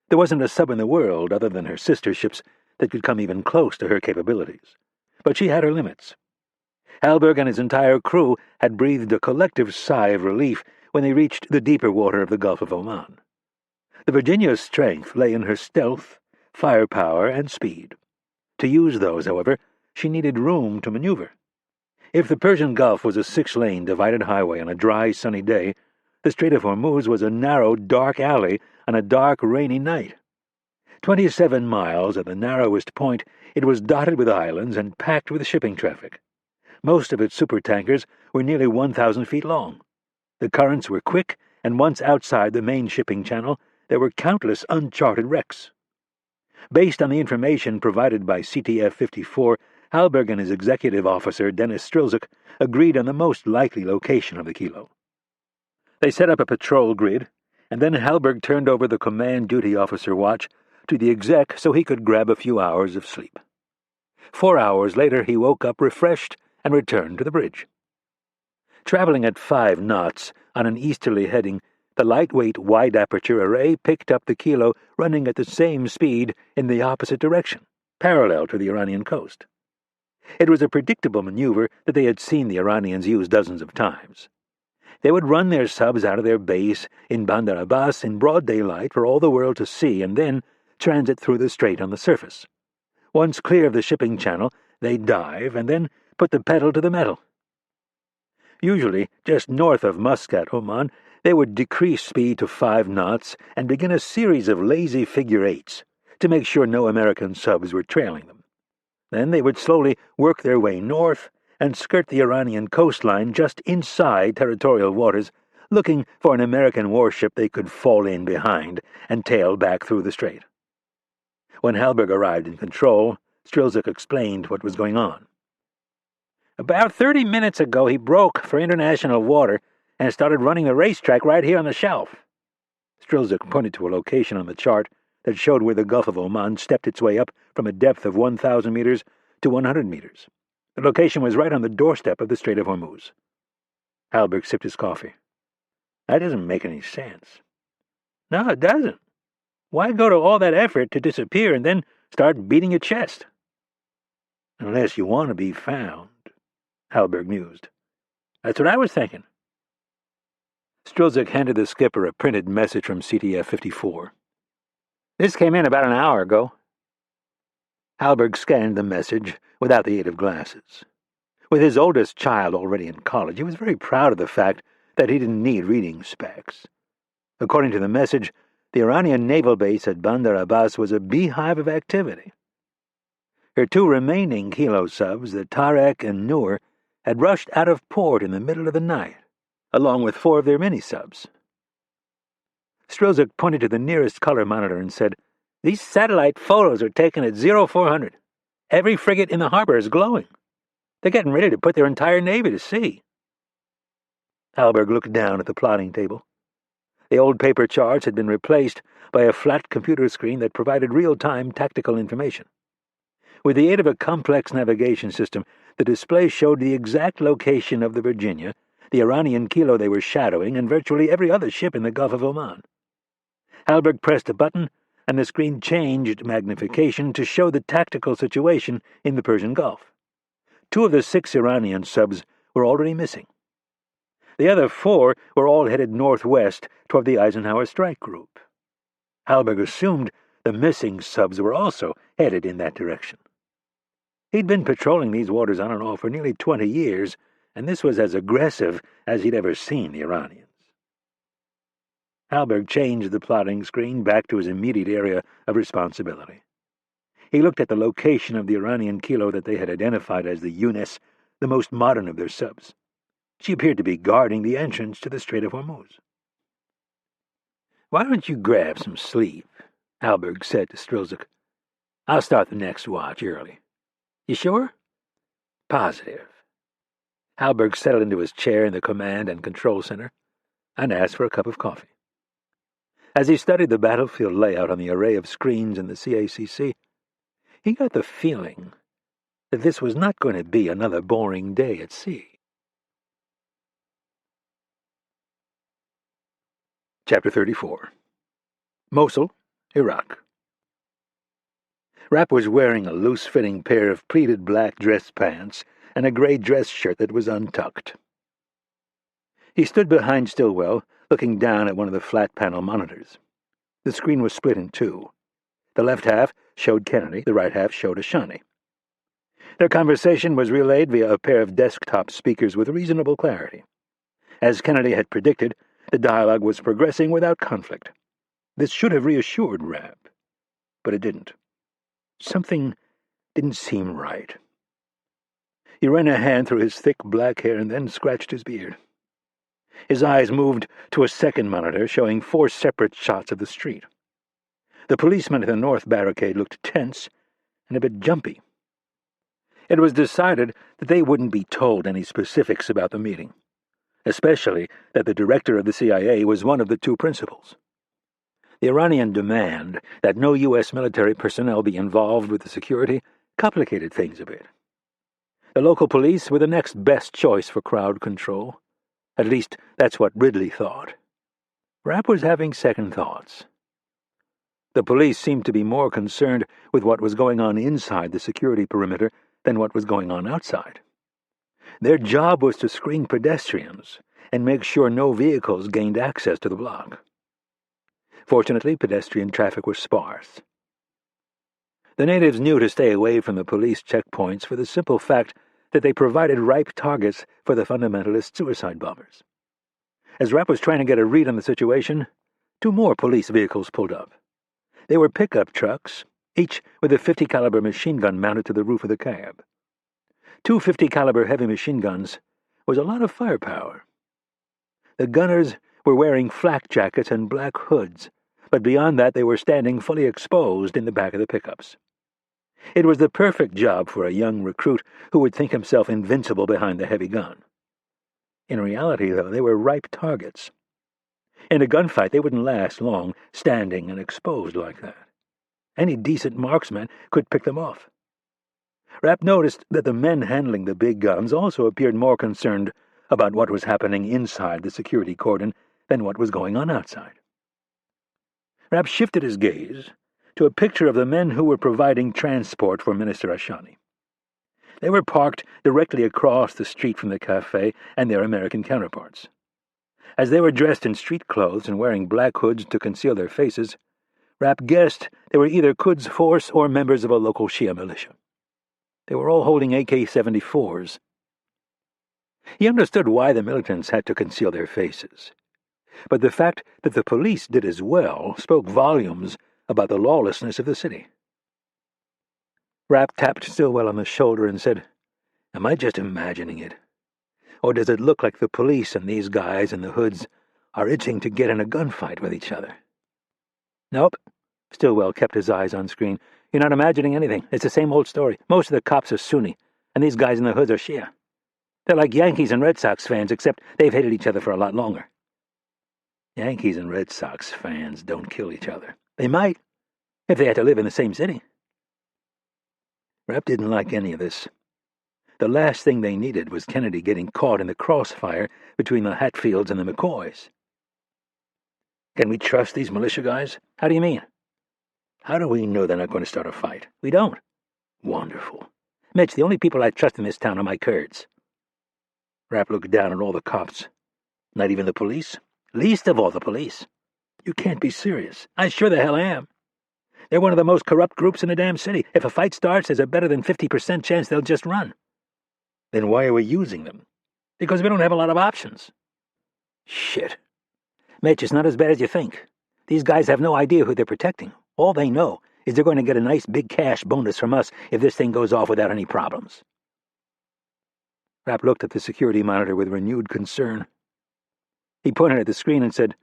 There wasn't a sub in the world, other than her sister ships, that could come even close to her capabilities. But she had her limits. Halberg and his entire crew had breathed a collective sigh of relief when they reached the deeper water of the Gulf of Oman. The Virginia's strength lay in her stealth, firepower, and speed. To use those, however, she needed room to maneuver. If the Persian Gulf was a 6-lane divided highway on a dry, sunny day, the Strait of Hormuz was a narrow, dark alley on a dark, rainy night. 27 miles at the narrowest point, it was dotted with islands and packed with shipping traffic. Most of its supertankers were nearly 1,000 feet long. The currents were quick, and once outside the main shipping channel, there were countless uncharted wrecks. Based on the information provided by CTF-54, Halberg and his executive officer, Dennis Strilzik, agreed on the most likely location of the Kilo. They set up a patrol grid, and then Halberg turned over the command duty officer watch to the exec so he could grab a few hours of sleep. 4 hours later, he woke up refreshed and returned to the bridge. Traveling at 5 knots on an easterly heading, the lightweight wide-aperture array picked up the Kilo running at the same speed in the opposite direction, parallel to the Iranian coast. It was a predictable maneuver that they had seen the Iranians use dozens of times. They would run their subs out of their base in Bandar Abbas in broad daylight for all the world to see, and then transit through the strait on the surface. Once clear of the shipping channel, they'd dive and then put the pedal to the metal. Usually, just north of Muscat, Oman, they would decrease speed to 5 knots and begin a series of lazy figure eights to make sure no American subs were trailing them. Then they would slowly work their way north and skirt the Iranian coastline just inside territorial waters, looking for an American warship they could fall in behind and tail back through the strait. When Halberg arrived in control, Strilzik explained what was going on. About 30 minutes ago, he broke for international water and started running the racetrack right here on the shelf. Strilzik pointed to a location on the chart that showed where the Gulf of Oman stepped its way up from a depth of 1,000 meters to 100 meters. The location was right on the doorstep of the Strait of Hormuz. Halberg sipped his coffee. That doesn't make any sense. No, it doesn't. Why go to all that effort to disappear and then start beating your chest? Unless you want to be found, Halberg mused. That's what I was thinking. Strilzik handed the skipper a printed message from CTF 54. This came in about an hour ago. Halberg scanned the message without the aid of glasses. With his oldest child already in college, he was very proud of the fact that he didn't need reading specs. According to the message, the Iranian naval base at Bandar Abbas was a beehive of activity. Her 2 remaining Kilo subs, the Tarek and Noor, had rushed out of port in the middle of the night, along with 4 of their mini-subs. Strilzik pointed to the nearest color monitor and said, These satellite photos are taken at 0400. Every frigate in the harbor is glowing. They're getting ready to put their entire navy to sea. Halberg looked down at the plotting table. The old paper charts had been replaced by a flat computer screen that provided real-time tactical information. With the aid of a complex navigation system, the display showed the exact location of the Virginia, the Iranian Kilo they were shadowing, and virtually every other ship in the Gulf of Oman. Halberg pressed a button, and the screen changed magnification to show the tactical situation in the Persian Gulf. 2 of the 6 Iranian subs were already missing. The other 4 were all headed northwest toward the Eisenhower strike group. Halberg assumed the missing subs were also headed in that direction. He'd been patrolling these waters on and off for nearly 20 years, and this was as aggressive as he'd ever seen the Iranians. Halberg changed the plotting screen back to his immediate area of responsibility. He looked at the location of the Iranian Kilo that they had identified as the Eunice, the most modern of their subs. She appeared to be guarding the entrance to the Strait of Hormuz. "Why don't you grab some sleep?" Halberg said to Strilzik. "I'll start the next watch early." "You sure?" "Positive." Halberg settled into his chair in the command and control center and asked for a cup of coffee. As he studied the battlefield layout on the array of screens in the CACC, he got the feeling that this was not going to be another boring day at sea. Chapter 34. Mosul, Iraq. Rapp was wearing a loose-fitting pair of pleated black dress pants and a gray dress shirt that was untucked. He stood behind Stillwell, looking down at one of the flat-panel monitors. The screen was split in 2. The left half showed Kennedy, the right half showed Ashani. Their conversation was relayed via a pair of desktop speakers with reasonable clarity. As Kennedy had predicted, the dialogue was progressing without conflict. This should have reassured Rapp, but it didn't. Something didn't seem right. He ran a hand through his thick black hair and then scratched his beard. His eyes moved to a second monitor showing 4 separate shots of the street. The policeman at the north barricade looked tense and a bit jumpy. It was decided that they wouldn't be told any specifics about the meeting, especially that the director of the CIA was one of the 2 principals. The Iranian demand that no U.S. military personnel be involved with the security complicated things a bit. The local police were the next best choice for crowd control. At least, that's what Ridley thought. Rapp was having second thoughts. The police seemed to be more concerned with what was going on inside the security perimeter than what was going on outside. Their job was to screen pedestrians and make sure no vehicles gained access to the block. Fortunately, pedestrian traffic was sparse. The natives knew to stay away from the police checkpoints for the simple fact that they provided ripe targets for the fundamentalist suicide bombers. As Rapp was trying to get a read on the situation, 2 more police vehicles pulled up. They were pickup trucks, each with a .50 caliber machine gun mounted to the roof of the cab. 2 .50 caliber heavy machine guns was a lot of firepower. The gunners were wearing flak jackets and black hoods, but beyond that they were standing fully exposed in the back of the pickups. It was the perfect job for a young recruit who would think himself invincible behind the heavy gun. In reality, though, they were ripe targets. In a gunfight, they wouldn't last long, standing and exposed like that. Any decent marksman could pick them off. Rapp noticed that the men handling the big guns also appeared more concerned about what was happening inside the security cordon than what was going on outside. Rapp shifted his gaze to a picture of the men who were providing transport for Minister Ashani. They were parked directly across the street from the cafe and their American counterparts. As they were dressed in street clothes and wearing black hoods to conceal their faces, Rapp guessed they were either Quds Force or members of a local Shia militia. They were all holding AK-74s. He understood why the militants had to conceal their faces, but the fact that the police did as well spoke volumes about the lawlessness of the city. Rapp tapped Stillwell on the shoulder and said, "Am I just imagining it? Or does it look like the police and these guys in the hoods are itching to get in a gunfight with each other?" "Nope." Stillwell kept his eyes on screen. "You're not imagining anything. It's the same old story. Most of the cops are Sunni, and these guys in the hoods are Shia. They're like Yankees and Red Sox fans, except they've hated each other for a lot longer." "Yankees and Red Sox fans don't kill each other." "They might, if they had to live in the same city." Rapp didn't like any of this. The last thing they needed was Kennedy getting caught in the crossfire between the Hatfields and the McCoys. "Can we trust these militia guys?" "How do you mean?" "How do we know they're not going to start a fight?" "We don't." "Wonderful. Mitch, the only people I trust in this town are my Kurds." Rapp looked down at all the cops. "Not even the police?" "Least of all the police." "You can't be serious." "I sure the hell am. They're one of the most corrupt groups in the damn city. If a fight starts, there's a better than 50% chance they'll just run." "Then why are we using them?" "Because we don't have a lot of options." "Shit. Mitch, it's not as bad as you think. These guys have no idea who they're protecting. All they know is they're going to get a nice big cash bonus from us if this thing goes off without any problems." Rapp looked at the security monitor with renewed concern. He pointed at the screen and said,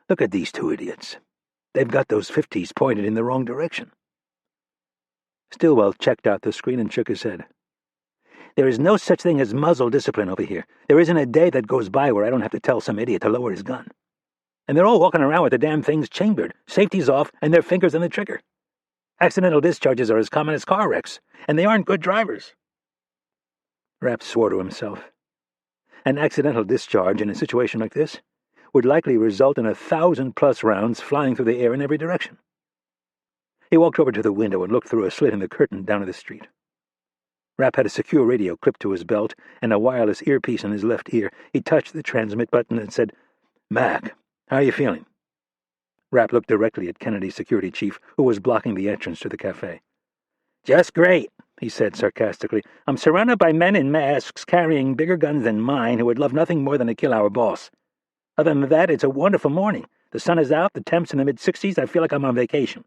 "Look at these 2 idiots. They've got those 50s pointed in the wrong direction." Stillwell checked out the screen and shook his head. "There is no such thing as muzzle discipline over here. There isn't a day that goes by where I don't have to tell some idiot to lower his gun. And they're all walking around with the damn things chambered, safety's off, and their fingers on the trigger. Accidental discharges are as common as car wrecks, and they aren't good drivers." Rapp swore to himself. An accidental discharge in a situation like this would likely result in 1,000+ rounds flying through the air in every direction. He walked over to the window and looked through a slit in the curtain down at the street. Rapp had a secure radio clipped to his belt and a wireless earpiece in his left ear. He touched the transmit button and said, "Mac, how are you feeling?" Rapp looked directly at Kennedy's security chief, who was blocking the entrance to the cafe. "Just great," he said sarcastically. "I'm surrounded by men in masks carrying bigger guns than mine who would love nothing more than to kill our boss. Other than that, it's a wonderful morning. The sun is out, the temps in the mid-60s. I feel like I'm on vacation."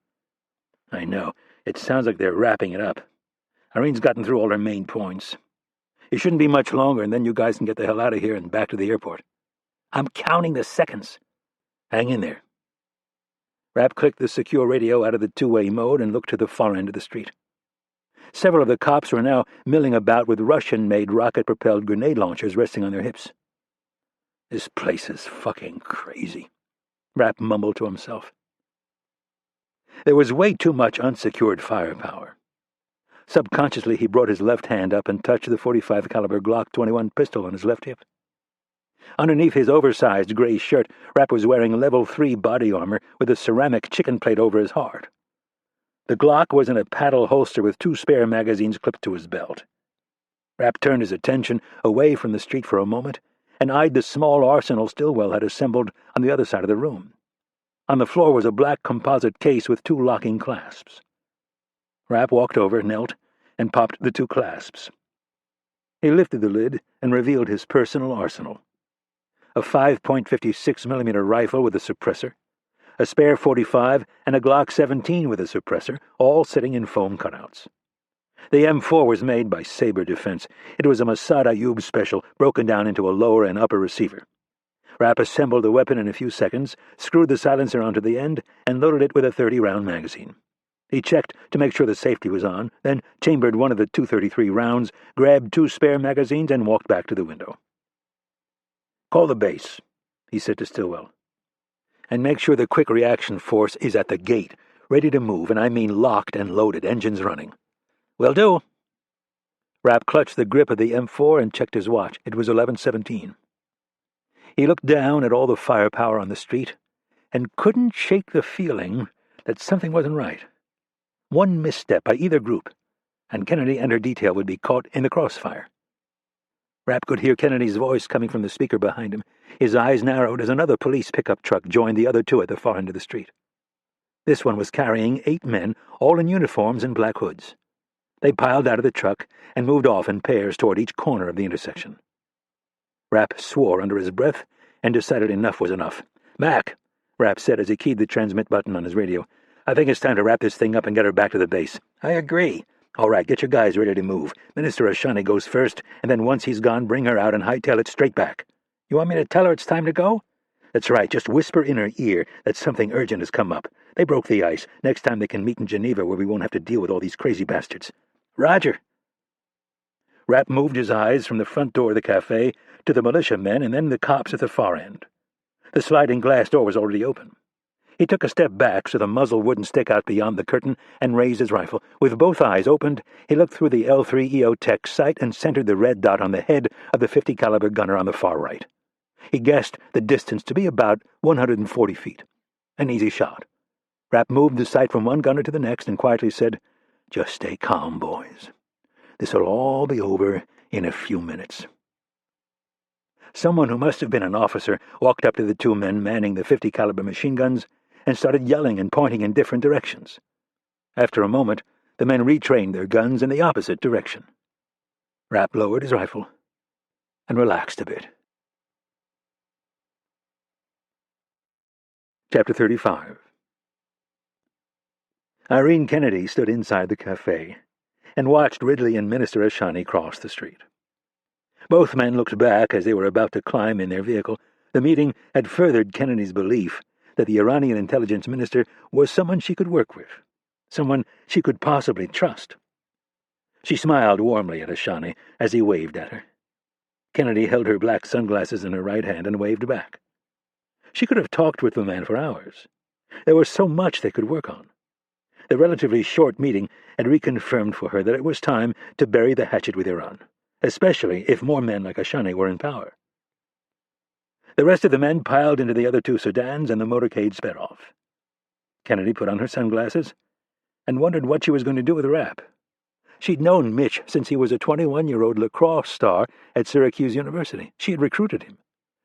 "I know. It sounds like they're wrapping it up. Irene's gotten through all her main points. It shouldn't be much longer, and then you guys can get the hell out of here and back to the airport." "I'm counting the seconds." "Hang in there." Rapp clicked the secure radio out of the 2-way mode and looked to the far end of the street. Several of the cops were now milling about with Russian-made rocket-propelled grenade launchers resting on their hips. "This place is fucking crazy," Rapp mumbled to himself. There was way too much unsecured firepower. Subconsciously, he brought his left hand up and touched the .45 caliber Glock 21 pistol on his left hip. Underneath his oversized gray shirt, Rapp was wearing level 3 body armor with a ceramic chicken plate over his heart. The Glock was in a paddle holster with 2 spare magazines clipped to his belt. Rapp turned his attention away from the street for a moment and eyed the small arsenal Stillwell had assembled on the other side of the room. On the floor was a black composite case with 2 locking clasps. Rapp walked over, knelt, and popped the 2 clasps. He lifted the lid and revealed his personal arsenal. A 5.56mm rifle with a suppressor, a spare .45, and a Glock 17 with a suppressor, all sitting in foam cutouts. The M4 was made by Sabre Defense. It was a Mossad Ayoub special, broken down into a lower and upper receiver. Rapp assembled the weapon in a few seconds, screwed the silencer onto the end, and loaded it with a 30-round magazine. He checked to make sure the safety was on, then chambered one of the 233 rounds, grabbed 2 spare magazines, and walked back to the window. "Call the base," he said to Stillwell. "And make sure the quick reaction force is at the gate, ready to move, and I mean locked and loaded, engines running." "Will do." Rapp clutched the grip of the M4 and checked his watch. It was 11:17. He looked down at all the firepower on the street and couldn't shake the feeling that something wasn't right. One misstep by either group, and Kennedy and her detail would be caught in the crossfire. Rapp could hear Kennedy's voice coming from the speaker behind him. His eyes narrowed as another police pickup truck joined the other 2 at the far end of the street. This one was carrying 8 men, all in uniforms and black hoods. They piled out of the truck and moved off in pairs toward each corner of the intersection. Rapp swore under his breath and decided enough was enough. "Mac," Rapp said as he keyed the transmit button on his radio, "I think it's time to wrap this thing up and get her back to the base." "I agree." "All right, get your guys ready to move. Minister Ashani goes first, and then once he's gone, bring her out and hightail it straight back." "You want me to tell her it's time to go?" "That's right. Just whisper in her ear that something urgent has come up. They broke the ice. Next time they can meet in Geneva where we won't have to deal with all these crazy bastards." "Roger." Rapp moved his eyes from the front door of the cafe to the militiamen and then the cops at the far end. The sliding glass door was already open. He took a step back so the muzzle wouldn't stick out beyond the curtain and raised his rifle. With both eyes opened, he looked through the L3 EOTech sight and centered the red dot on the head of the .50 caliber gunner on the far right. He guessed the distance to be about 140 feet. An easy shot. Rapp moved the sight from one gunner to the next and quietly said, "Just stay calm, boys. This'll all be over in a few minutes." Someone who must have been an officer walked up to the 2 men manning the .50 caliber machine guns and started yelling and pointing in different directions. After a moment, the men retrained their guns in the opposite direction. Rapp lowered his rifle and relaxed a bit. Chapter 35. Irene Kennedy stood inside the cafe and watched Ridley and Minister Ashani cross the street. Both men looked back as they were about to climb in their vehicle. The meeting had furthered Kennedy's belief that the Iranian intelligence minister was someone she could work with, someone she could possibly trust. She smiled warmly at Ashani as he waved at her. Kennedy held her black sunglasses in her right hand and waved back. She could have talked with the man for hours. There was so much they could work on. The relatively short meeting had reconfirmed for her that it was time to bury the hatchet with Iran, especially if more men like Ashani were in power. The rest of the men piled into the other 2 sedans, and the motorcade sped off. Kennedy put on her sunglasses and wondered what she was going to do with Rapp. She'd known Mitch since he was a 21-year-old lacrosse star at Syracuse University. She had recruited him.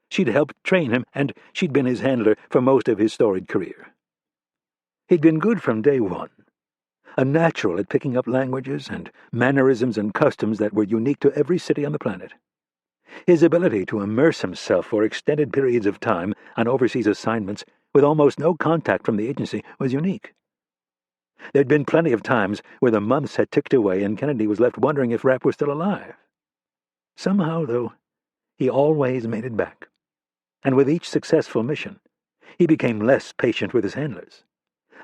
She'd helped train him, and she'd been his handler for most of his storied career. He'd been good from day one, a natural at picking up languages and mannerisms and customs that were unique to every city on the planet. His ability to immerse himself for extended periods of time on overseas assignments with almost no contact from the agency was unique. There'd been plenty of times where the months had ticked away and Kennedy was left wondering if Rapp was still alive. Somehow, though, he always made it back. And with each successful mission, he became less patient with his handlers,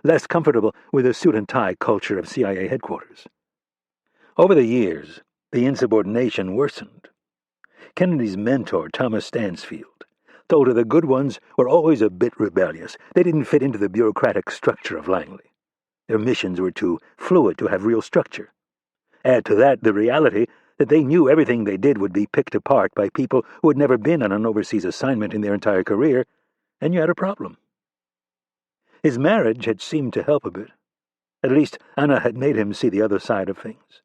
less comfortable with the suit-and-tie culture of CIA headquarters. Over the years, the insubordination worsened. Kennedy's mentor, Thomas Stansfield, told her the good ones were always a bit rebellious. They didn't fit into the bureaucratic structure of Langley. Their missions were too fluid to have real structure. Add to that the reality that they knew everything they did would be picked apart by people who had never been on an overseas assignment in their entire career, and you had a problem. His marriage had seemed to help a bit. At least Anna had made him see the other side of things.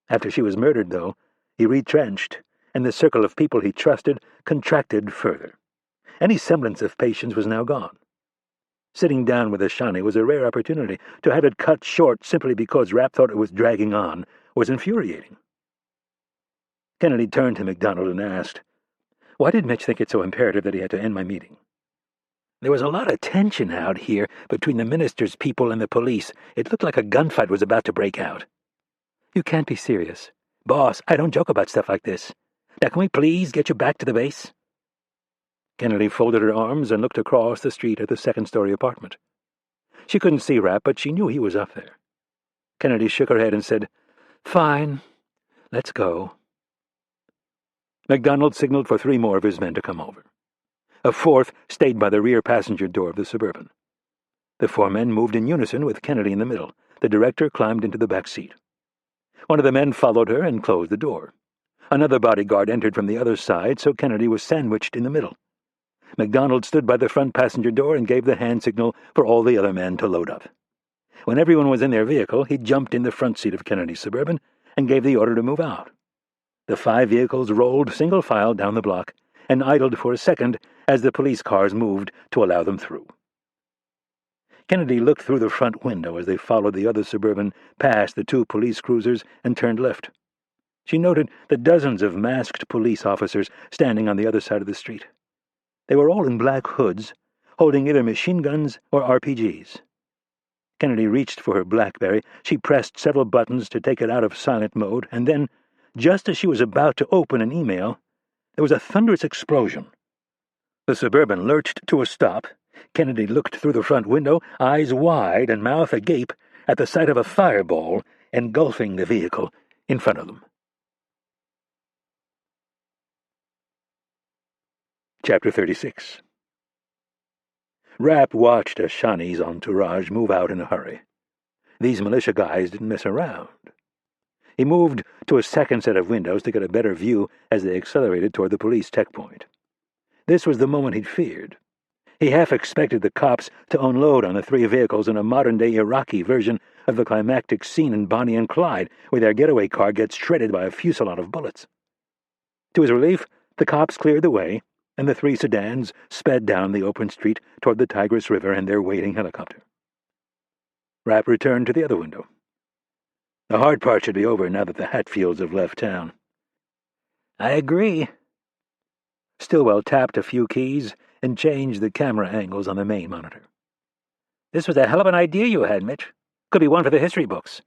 After she was murdered, though, he retrenched, and the circle of people he trusted contracted further. Any semblance of patience was now gone. Sitting down with Ashani was a rare opportunity. To have it cut short simply because Rapp thought it was dragging on was infuriating. Kennedy turned to MacDonald and asked, "Why did Mitch think it so imperative that he had to end my meeting?" "There was a lot of tension out here between the minister's people and the police. It looked like a gunfight was about to break out." "You can't be serious." "Boss, I don't joke about stuff like this. Now can we please get you back to the base?" Kennedy folded her arms and looked across the street at the second-story apartment. She couldn't see Rapp, but she knew he was up there. Kennedy shook her head and said, "Fine, let's go." MacDonald signaled for 3 more of his men to come over. A 4th stayed by the rear passenger door of the Suburban. The 4 men moved in unison with Kennedy in the middle. The director climbed into the back seat. One of the men followed her and closed the door. Another bodyguard entered from the other side, so Kennedy was sandwiched in the middle. MacDonald stood by the front passenger door and gave the hand signal for all the other men to load up. When everyone was in their vehicle, he jumped in the front seat of Kennedy's Suburban and gave the order to move out. The 5 vehicles rolled single file down the block and idled for a second as the police cars moved to allow them through. Kennedy looked through the front window as they followed the other Suburban past the 2 police cruisers and turned left. She noted the dozens of masked police officers standing on the other side of the street. They were all in black hoods, holding either machine guns or RPGs. Kennedy reached for her BlackBerry. She pressed several buttons to take it out of silent mode, and then, just as she was about to open an email, there was a thunderous explosion. The Suburban lurched to a stop. Kennedy looked through the front window, eyes wide and mouth agape, at the sight of a fireball engulfing the vehicle in front of them. Chapter 36. Rapp watched Ashani's entourage move out in a hurry. These militia guys didn't mess around. He moved to a second set of windows to get a better view as they accelerated toward the police checkpoint. This was the moment he'd feared. He half expected the cops to unload on the 3 vehicles in a modern-day Iraqi version of the climactic scene in Bonnie and Clyde, where their getaway car gets shredded by a fusillade of bullets. To his relief, the cops cleared the way, and the 3 sedans sped down the open street toward the Tigris River and their waiting helicopter. Rapp returned to the other window. The hard part should be over now that the Hatfields have left town. "I agree." Stillwell tapped a few keys and changed the camera angles on the main monitor. "This was a hell of an idea you had, Mitch. Could be one for the history books."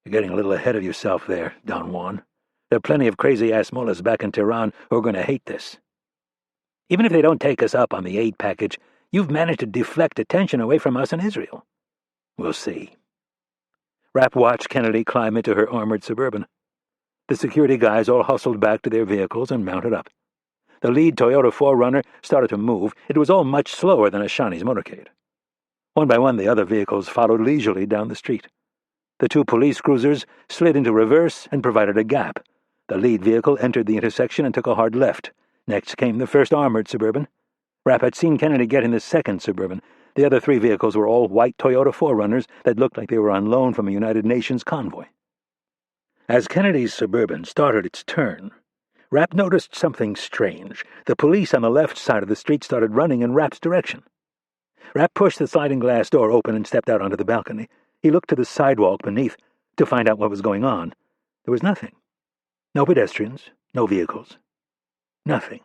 "You're getting a little ahead of yourself there, Don Juan. There are plenty of crazy-ass mullahs back in Tehran who are going to hate this. Even if they don't take us up on the aid package, you've managed to deflect attention away from us in Israel. We'll see." Rapp watched Kennedy climb into her armored Suburban. The security guys all hustled back to their vehicles and mounted up. The lead Toyota 4Runner started to move. It was all much slower than Ashani's motorcade. One by one, the other vehicles followed leisurely down the street. The 2 police cruisers slid into reverse and provided a gap. The lead vehicle entered the intersection and took a hard left. Next came the first armored Suburban. Rapp had seen Kennedy get in the second Suburban. The other 3 vehicles were all white Toyota 4Runners that looked like they were on loan from a United Nations convoy. As Kennedy's Suburban started its turn, Rapp noticed something strange. The police on the left side of the street started running in Rapp's direction. Rapp pushed the sliding glass door open and stepped out onto the balcony. He looked to the sidewalk beneath to find out what was going on. There was nothing. No pedestrians, no vehicles. Nothing.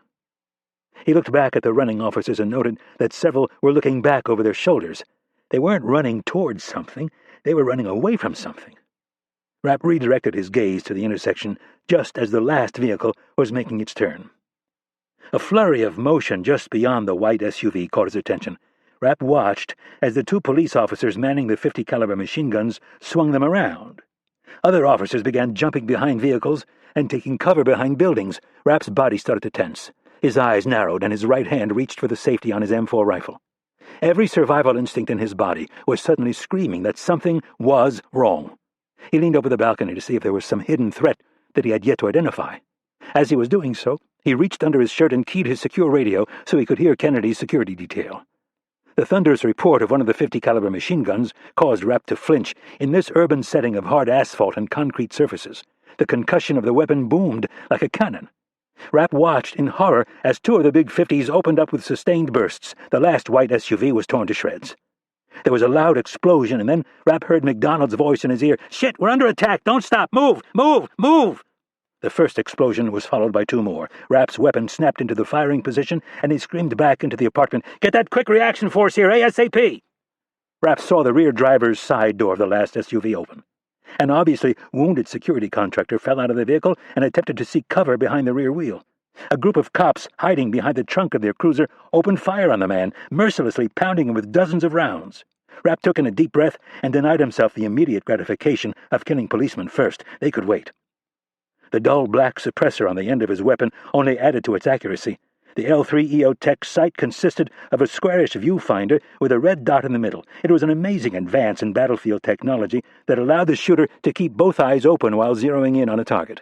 He looked back at the running officers and noted that several were looking back over their shoulders. They weren't running towards something. They were running away from something. Rapp redirected his gaze to the intersection just as the last vehicle was making its turn. A flurry of motion just beyond the white SUV caught his attention. Rapp watched as the 2 police officers manning the .50 caliber machine guns swung them around. Other officers began jumping behind vehicles and taking cover behind buildings. Rapp's body started to tense. His eyes narrowed and his right hand reached for the safety on his M4 rifle. Every survival instinct in his body was suddenly screaming that something was wrong. He leaned over the balcony to see if there was some hidden threat that he had yet to identify. As he was doing so, he reached under his shirt and keyed his secure radio so he could hear Kennedy's security detail. The thunderous report of one of the .50 caliber machine guns caused Rapp to flinch. In this urban setting of hard asphalt and concrete surfaces, the concussion of the weapon boomed like a cannon. Rapp watched in horror as two of the big 50s opened up with sustained bursts. The last white SUV was torn to shreds. There was a loud explosion, and then Rapp heard McDonald's voice in his ear. "Shit, we're under attack! Don't stop! Move! Move! Move!" The first explosion was followed by two more. Rapp's weapon snapped into the firing position, and he screamed back into the apartment, "Get that quick reaction force here, ASAP!" Rapp saw the rear driver's side door of the last SUV open. An obviously wounded security contractor fell out of the vehicle and attempted to seek cover behind the rear wheel. A group of cops, hiding behind the trunk of their cruiser, opened fire on the man, mercilessly pounding him with dozens of rounds. Rapp took in a deep breath and denied himself the immediate gratification of killing policemen first. They could wait. The dull black suppressor on the end of his weapon only added to its accuracy. The L3 EOTech sight consisted of a squarish viewfinder with a red dot in the middle. It was an amazing advance in battlefield technology that allowed the shooter to keep both eyes open while zeroing in on a target.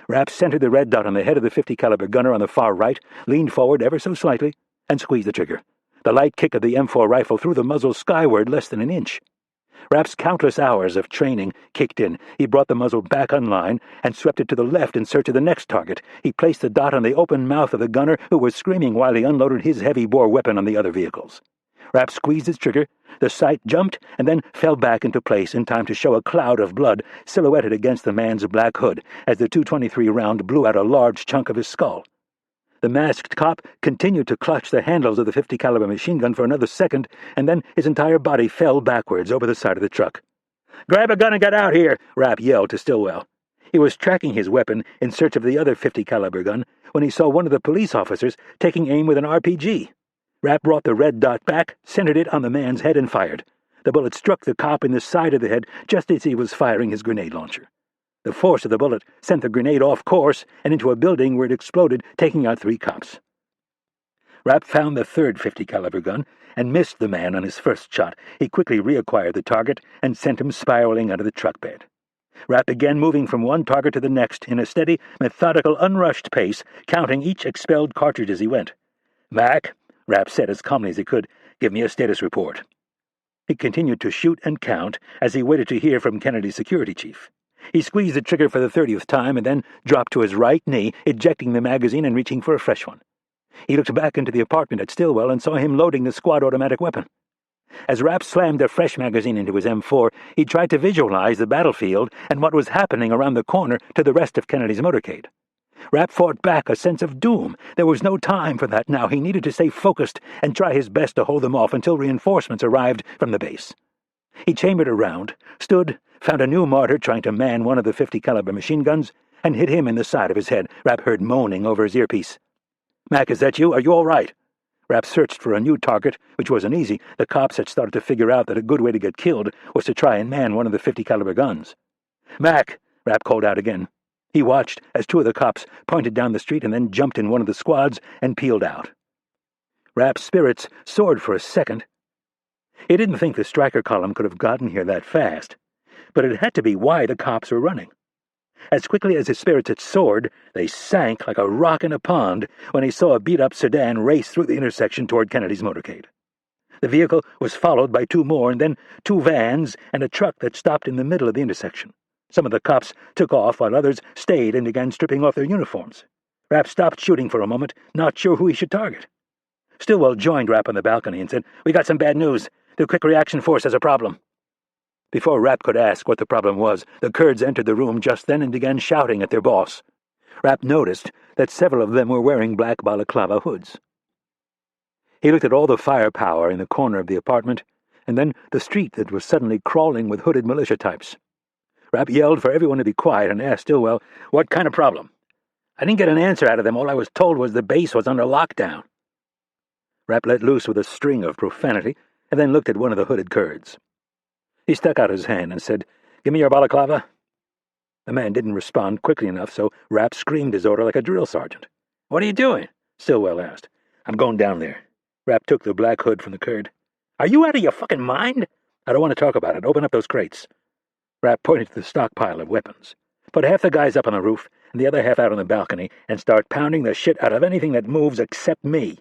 Rapp centered the red dot on the head of the .50 caliber gunner on the far right, leaned forward ever so slightly, and squeezed the trigger. The light kick of the M4 rifle threw the muzzle skyward less than an inch. Rapp's countless hours of training kicked in. He brought the muzzle back on line and swept it to the left in search of the next target. He placed the dot on the open mouth of the gunner, who was screaming while he unloaded his heavy-bore weapon on the other vehicles. Rapp squeezed his trigger. The sight jumped and then fell back into place in time to show a cloud of blood silhouetted against the man's black hood as the .223 round blew out a large chunk of his skull. The masked cop continued to clutch the handles of the .50 caliber machine gun for another second, and then his entire body fell backwards over the side of the truck. "Grab a gun and get out here!" Rapp yelled to Stillwell. He was tracking his weapon in search of the other .50 caliber gun when he saw one of the police officers taking aim with an RPG. Rapp brought the red dot back, centered it on the man's head, and fired. The bullet struck the cop in the side of the head just as he was firing his grenade launcher. The force of the bullet sent the grenade off course and into a building where it exploded, taking out 3 cops. Rapp found the third .50 caliber gun and missed the man on his first shot. He quickly reacquired the target and sent him spiraling out of the truck bed. Rapp began moving from one target to the next in a steady, methodical, unrushed pace, counting each expelled cartridge as he went. "Mac," Rapp said as calmly as he could, "give me a status report." He continued to shoot and count as he waited to hear from Kennedy's security chief. He squeezed the trigger for the 30th time and then dropped to his right knee, ejecting the magazine and reaching for a fresh one. He looked back into the apartment at Stillwell and saw him loading the squad automatic weapon. As Rapp slammed a fresh magazine into his M4, he tried to visualize the battlefield and what was happening around the corner to the rest of Kennedy's motorcade. Rapp fought back a sense of doom. There was no time for that now. He needed to stay focused and try his best to hold them off until reinforcements arrived from the base. He chambered around, stood, found a new martyr trying to man one of the .50 caliber machine guns, and hit him in the side of his head. Rapp heard moaning over his earpiece. "Mac, is that you? Are you all right?" Rapp searched for a new target, which wasn't easy. The cops had started to figure out that a good way to get killed was to try and man one of the .50 caliber guns. "Mac!" Rapp called out again. He watched as 2 of the cops pointed down the street and then jumped in one of the squads and peeled out. Rapp's spirits soared for a second. He didn't think the striker column could have gotten here that fast, but it had to be why the cops were running. As quickly as his spirits had soared, they sank like a rock in a pond when he saw a beat-up sedan race through the intersection toward Kennedy's motorcade. The vehicle was followed by 2 more, and then 2 vans and a truck that stopped in the middle of the intersection. Some of the cops took off while others stayed and began stripping off their uniforms. Rapp stopped shooting for a moment, not sure who he should target. Stillwell joined Rapp on the balcony and said, "We got some bad news. The quick reaction force has a problem." Before Rapp could ask what the problem was, the Kurds entered the room just then and began shouting at their boss. Rapp noticed that several of them were wearing black balaclava hoods. He looked at all the firepower in the corner of the apartment, and then the street that was suddenly crawling with hooded militia types. Rapp yelled for everyone to be quiet and asked Stillwell, "What kind of problem?" "I didn't get an answer out of them. All I was told was the base was under lockdown." Rapp let loose with a string of profanity and then looked at one of the hooded Kurds. He stuck out his hand and said, "Give me your balaclava." The man didn't respond quickly enough, so Rapp screamed his order like a drill sergeant. "What are you doing?" Stillwell asked. "I'm going down there." Rapp took the black hood from the Kurd. "Are you out of your fucking mind?" "I don't want to talk about it. Open up those crates." Rapp pointed to the stockpile of weapons. "Put half the guys up on the roof and the other half out on the balcony and start pounding the shit out of anything that moves except me."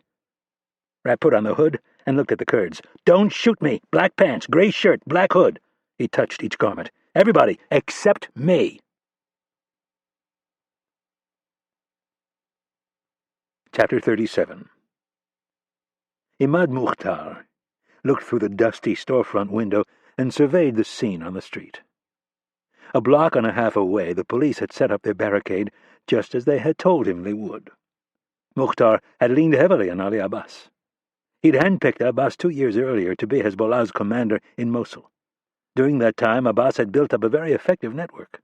Rapp put on the hood and looked at the Kurds. "Don't shoot me! Black pants, gray shirt, black hood." He touched each garment. "Everybody, except me." Chapter 37. Imad Mukhtar looked through the dusty storefront window and surveyed the scene on the street. A block and a half away, the police had set up their barricade just as they had told him they would. Mukhtar had leaned heavily on Ali Abbas. He'd handpicked Abbas 2 years earlier to be Hezbollah's commander in Mosul. During that time, Abbas had built up a very effective network.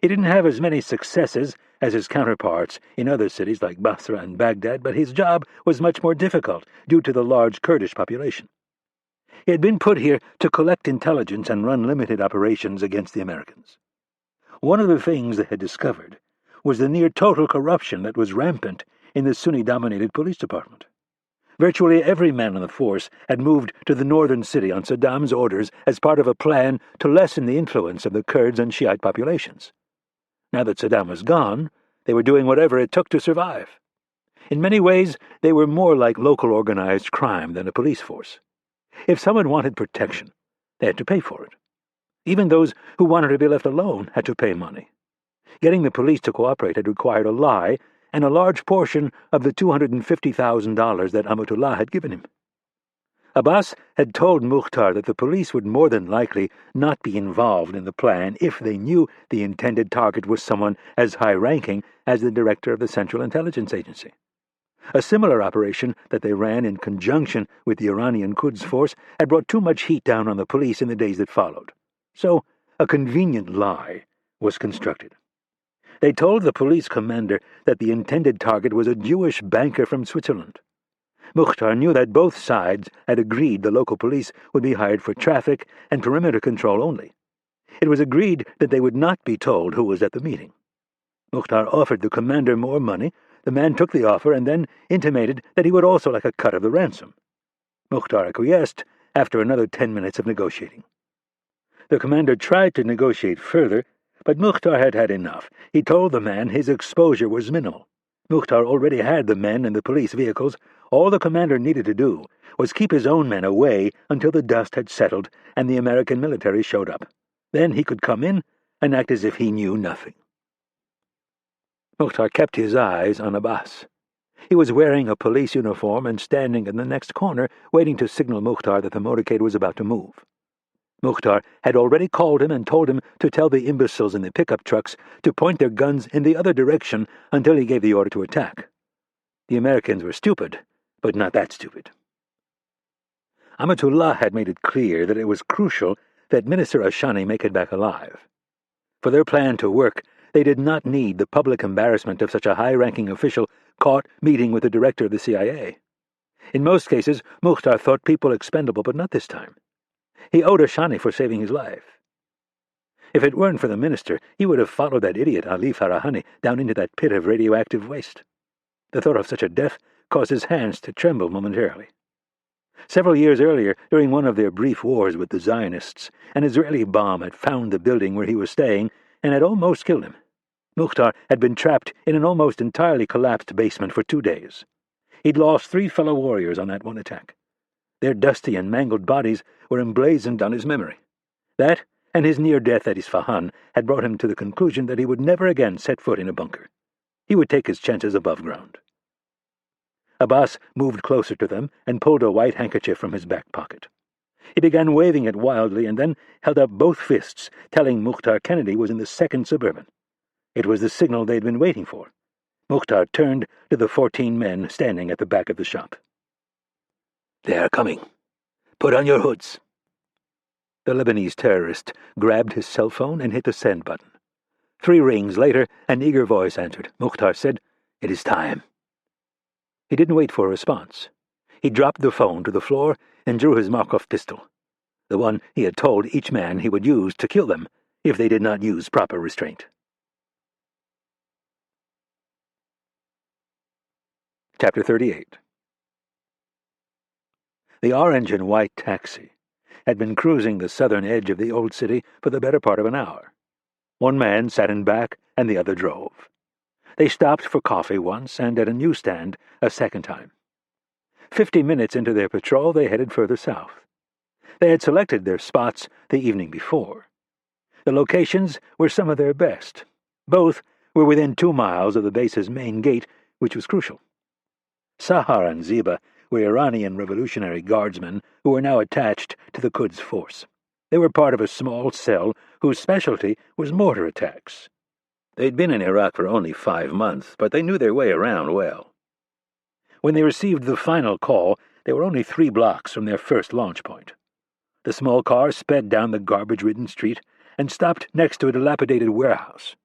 He didn't have as many successes as his counterparts in other cities like Basra and Baghdad, but his job was much more difficult due to the large Kurdish population. He had been put here to collect intelligence and run limited operations against the Americans. One of the things they had discovered was the near-total corruption that was rampant in the Sunni-dominated police department. Virtually every man on the force had moved to the northern city on Saddam's orders as part of a plan to lessen the influence of the Kurds and Shiite populations. Now that Saddam was gone, they were doing whatever it took to survive. In many ways, they were more like local organized crime than a police force. If someone wanted protection, they had to pay for it. Even those who wanted to be left alone had to pay money. Getting the police to cooperate had required a lie and a large portion of the $250,000 that Amatullah had given him. Abbas had told Mukhtar that the police would more than likely not be involved in the plan if they knew the intended target was someone as high-ranking as the director of the Central Intelligence Agency. A similar operation that they ran in conjunction with the Iranian Quds Force had brought too much heat down on the police in the days that followed. So a convenient lie was constructed. They told the police commander that the intended target was a Jewish banker from Switzerland. Mukhtar knew that both sides had agreed the local police would be hired for traffic and perimeter control only. It was agreed that they would not be told who was at the meeting. Mukhtar offered the commander more money. The man took the offer and then intimated that he would also like a cut of the ransom. Mukhtar acquiesced after another 10 minutes of negotiating. The commander tried to negotiate further, but Mukhtar had had enough. He told the man his exposure was minimal. Mukhtar already had the men and the police vehicles. All the commander needed to do was keep his own men away until the dust had settled and the American military showed up. Then he could come in and act as if he knew nothing. Mukhtar kept his eyes on Abbas. He was wearing a police uniform and standing in the next corner, waiting to signal Mukhtar that the motorcade was about to move. Mukhtar had already called him and told him to tell the imbeciles in the pickup trucks to point their guns in the other direction until he gave the order to attack. The Americans were stupid, but not that stupid. Amatullah had made it clear that it was crucial that Minister Ashani make it back alive. For their plan to work, they did not need the public embarrassment of such a high-ranking official caught meeting with the director of the CIA. In most cases, Mukhtar thought people expendable, but not this time. He owed Ashani for saving his life. If it weren't for the minister, he would have followed that idiot Ali Farahani down into that pit of radioactive waste. The thought of such a death caused his hands to tremble momentarily. Several years earlier, during one of their brief wars with the Zionists, an Israeli bomb had found the building where he was staying and had almost killed him. Mukhtar had been trapped in an almost entirely collapsed basement for 2 days. He'd lost 3 fellow warriors on that one attack. Their dusty and mangled bodies were emblazoned on his memory. That, and his near death at Isfahan, had brought him to the conclusion that he would never again set foot in a bunker. He would take his chances above ground. Abbas moved closer to them and pulled a white handkerchief from his back pocket. He began waving it wildly and then held up both fists, telling Mukhtar Kennedy was in the 2nd Suburban. It was the signal they'd been waiting for. Mukhtar turned to the 14 men standing at the back of the shop. "They are coming. Put on your hoods." The Lebanese terrorist grabbed his cell phone and hit the send button. 3 rings later, an eager voice answered. Mukhtar said, "It is time." He didn't wait for a response. He dropped the phone to the floor and drew his Markov pistol, the one he had told each man he would use to kill them if they did not use proper restraint. Chapter 38. The orange and white taxi had been cruising the southern edge of the old city for the better part of an hour. One man sat in back and the other drove. They stopped for coffee once and at a newsstand a second time. 50 minutes into their patrol, they headed further south. They had selected their spots the evening before. The locations were some of their best. Both were within 2 miles of the base's main gate, which was crucial. Sahar and Ziba were Iranian Revolutionary Guardsmen who were now attached to the Quds force. They were part of a small cell whose specialty was mortar attacks. They'd been in Iraq for only 5 months, but they knew their way around well. When they received the final call, they were only 3 blocks from their first launch point. The small car sped down the garbage-ridden street and stopped next to a dilapidated warehouse.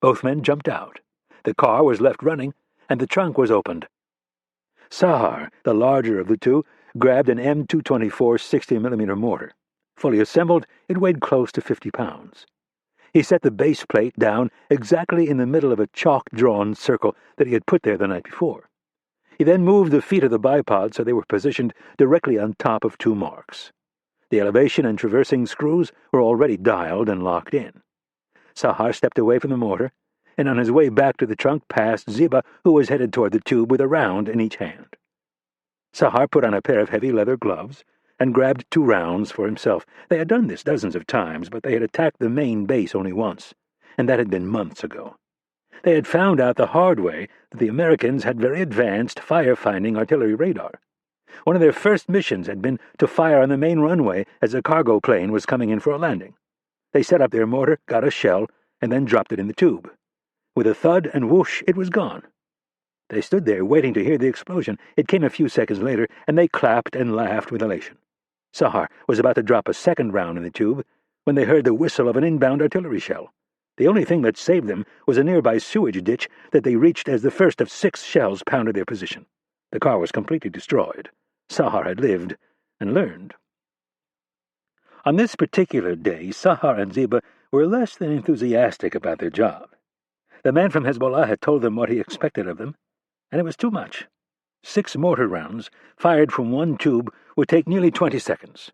Both men jumped out. The car was left running, and the trunk was opened. Sahar, the larger of the two, grabbed an M224 60mm mortar. Fully assembled, it weighed close to 50 pounds. He set the base plate down exactly in the middle of a chalk-drawn circle that he had put there the night before. He then moved the feet of the bipod so they were positioned directly on top of 2 marks. The elevation and traversing screws were already dialed and locked in. Sahar stepped away from the mortar, and on his way back to the trunk passed Ziba, who was headed toward the tube with a round in each hand. Sahar put on a pair of heavy leather gloves and grabbed 2 rounds for himself. They had done this dozens of times, but they had attacked the main base only once, and that had been months ago. They had found out the hard way that the Americans had very advanced fire-finding artillery radar. One of their first missions had been to fire on the main runway as a cargo plane was coming in for a landing. They set up their mortar, got a shell, and then dropped it in the tube. With a thud and whoosh, it was gone. They stood there waiting to hear the explosion. It came a few seconds later, and they clapped and laughed with elation. Sahar was about to drop a second round in the tube when they heard the whistle of an inbound artillery shell. The only thing that saved them was a nearby sewage ditch that they reached as the first of 6 shells pounded their position. The car was completely destroyed. Sahar had lived and learned. On this particular day, Sahar and Ziba were less than enthusiastic about their job. The man from Hezbollah had told them what he expected of them, and it was too much. 6 mortar rounds, fired from 1 tube, would take nearly 20 seconds.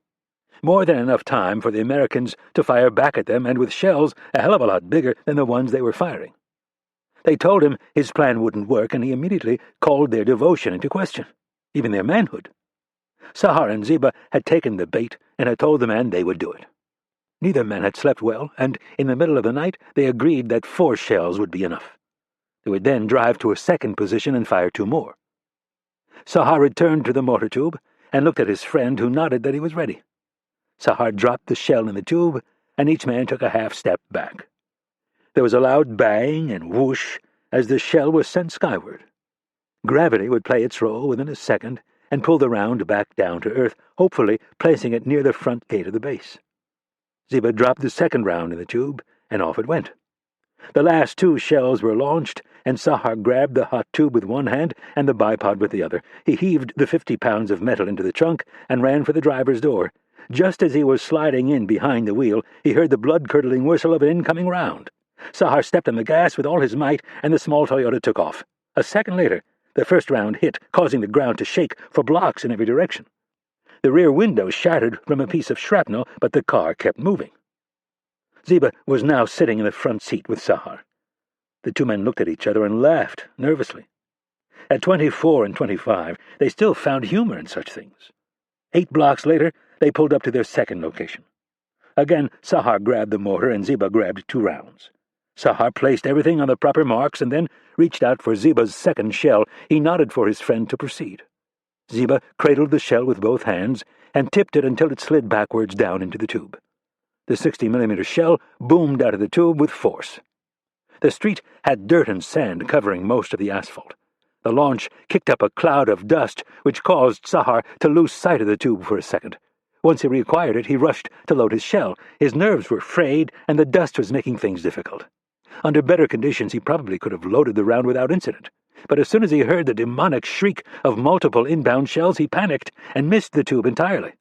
More than enough time for the Americans to fire back at them, and with shells a hell of a lot bigger than the ones they were firing. They told him his plan wouldn't work, and he immediately called their devotion into question, even their manhood. Sahar and Ziba had taken the bait and had told the man they would do it. Neither man had slept well, and in the middle of the night they agreed that 4 shells would be enough. They would then drive to a second position and fire 2 more. Sahar returned to the mortar tube and looked at his friend, who nodded that he was ready. Sahar dropped the shell in the tube, and each man took a half-step back. There was a loud bang and whoosh as the shell was sent skyward. Gravity would play its role within a second and pull the round back down to earth, hopefully placing it near the front gate of the base. Ziba dropped the second round in the tube, and off it went. The last 2 shells were launched, and Sahar grabbed the hot tube with one hand and the bipod with the other. He heaved the 50 pounds of metal into the trunk and ran for the driver's door. Just as he was sliding in behind the wheel, he heard the blood-curdling whistle of an incoming round. Sahar stepped on the gas with all his might, and the small Toyota took off. A second later, the first round hit, causing the ground to shake for blocks in every direction. The rear window shattered from a piece of shrapnel, but the car kept moving. Ziba was now sitting in the front seat with Sahar. The 2 men looked at each other and laughed nervously. At 24 and 25, they still found humor in such things. 8 blocks later, they pulled up to their second location. Again, Sahar grabbed the mortar and Ziba grabbed 2 rounds. Sahar placed everything on the proper marks and then reached out for Ziba's second shell. He nodded for his friend to proceed. Ziba cradled the shell with both hands and tipped it until it slid backwards down into the tube. The 60mm shell boomed out of the tube with force. The street had dirt and sand covering most of the asphalt. The launch kicked up a cloud of dust, which caused Sahar to lose sight of the tube for a second. Once he reacquired it, he rushed to load his shell. His nerves were frayed, and the dust was making things difficult. Under better conditions, he probably could have loaded the round without incident. But as soon as he heard the demonic shriek of multiple inbound shells, he panicked and missed the tube entirely.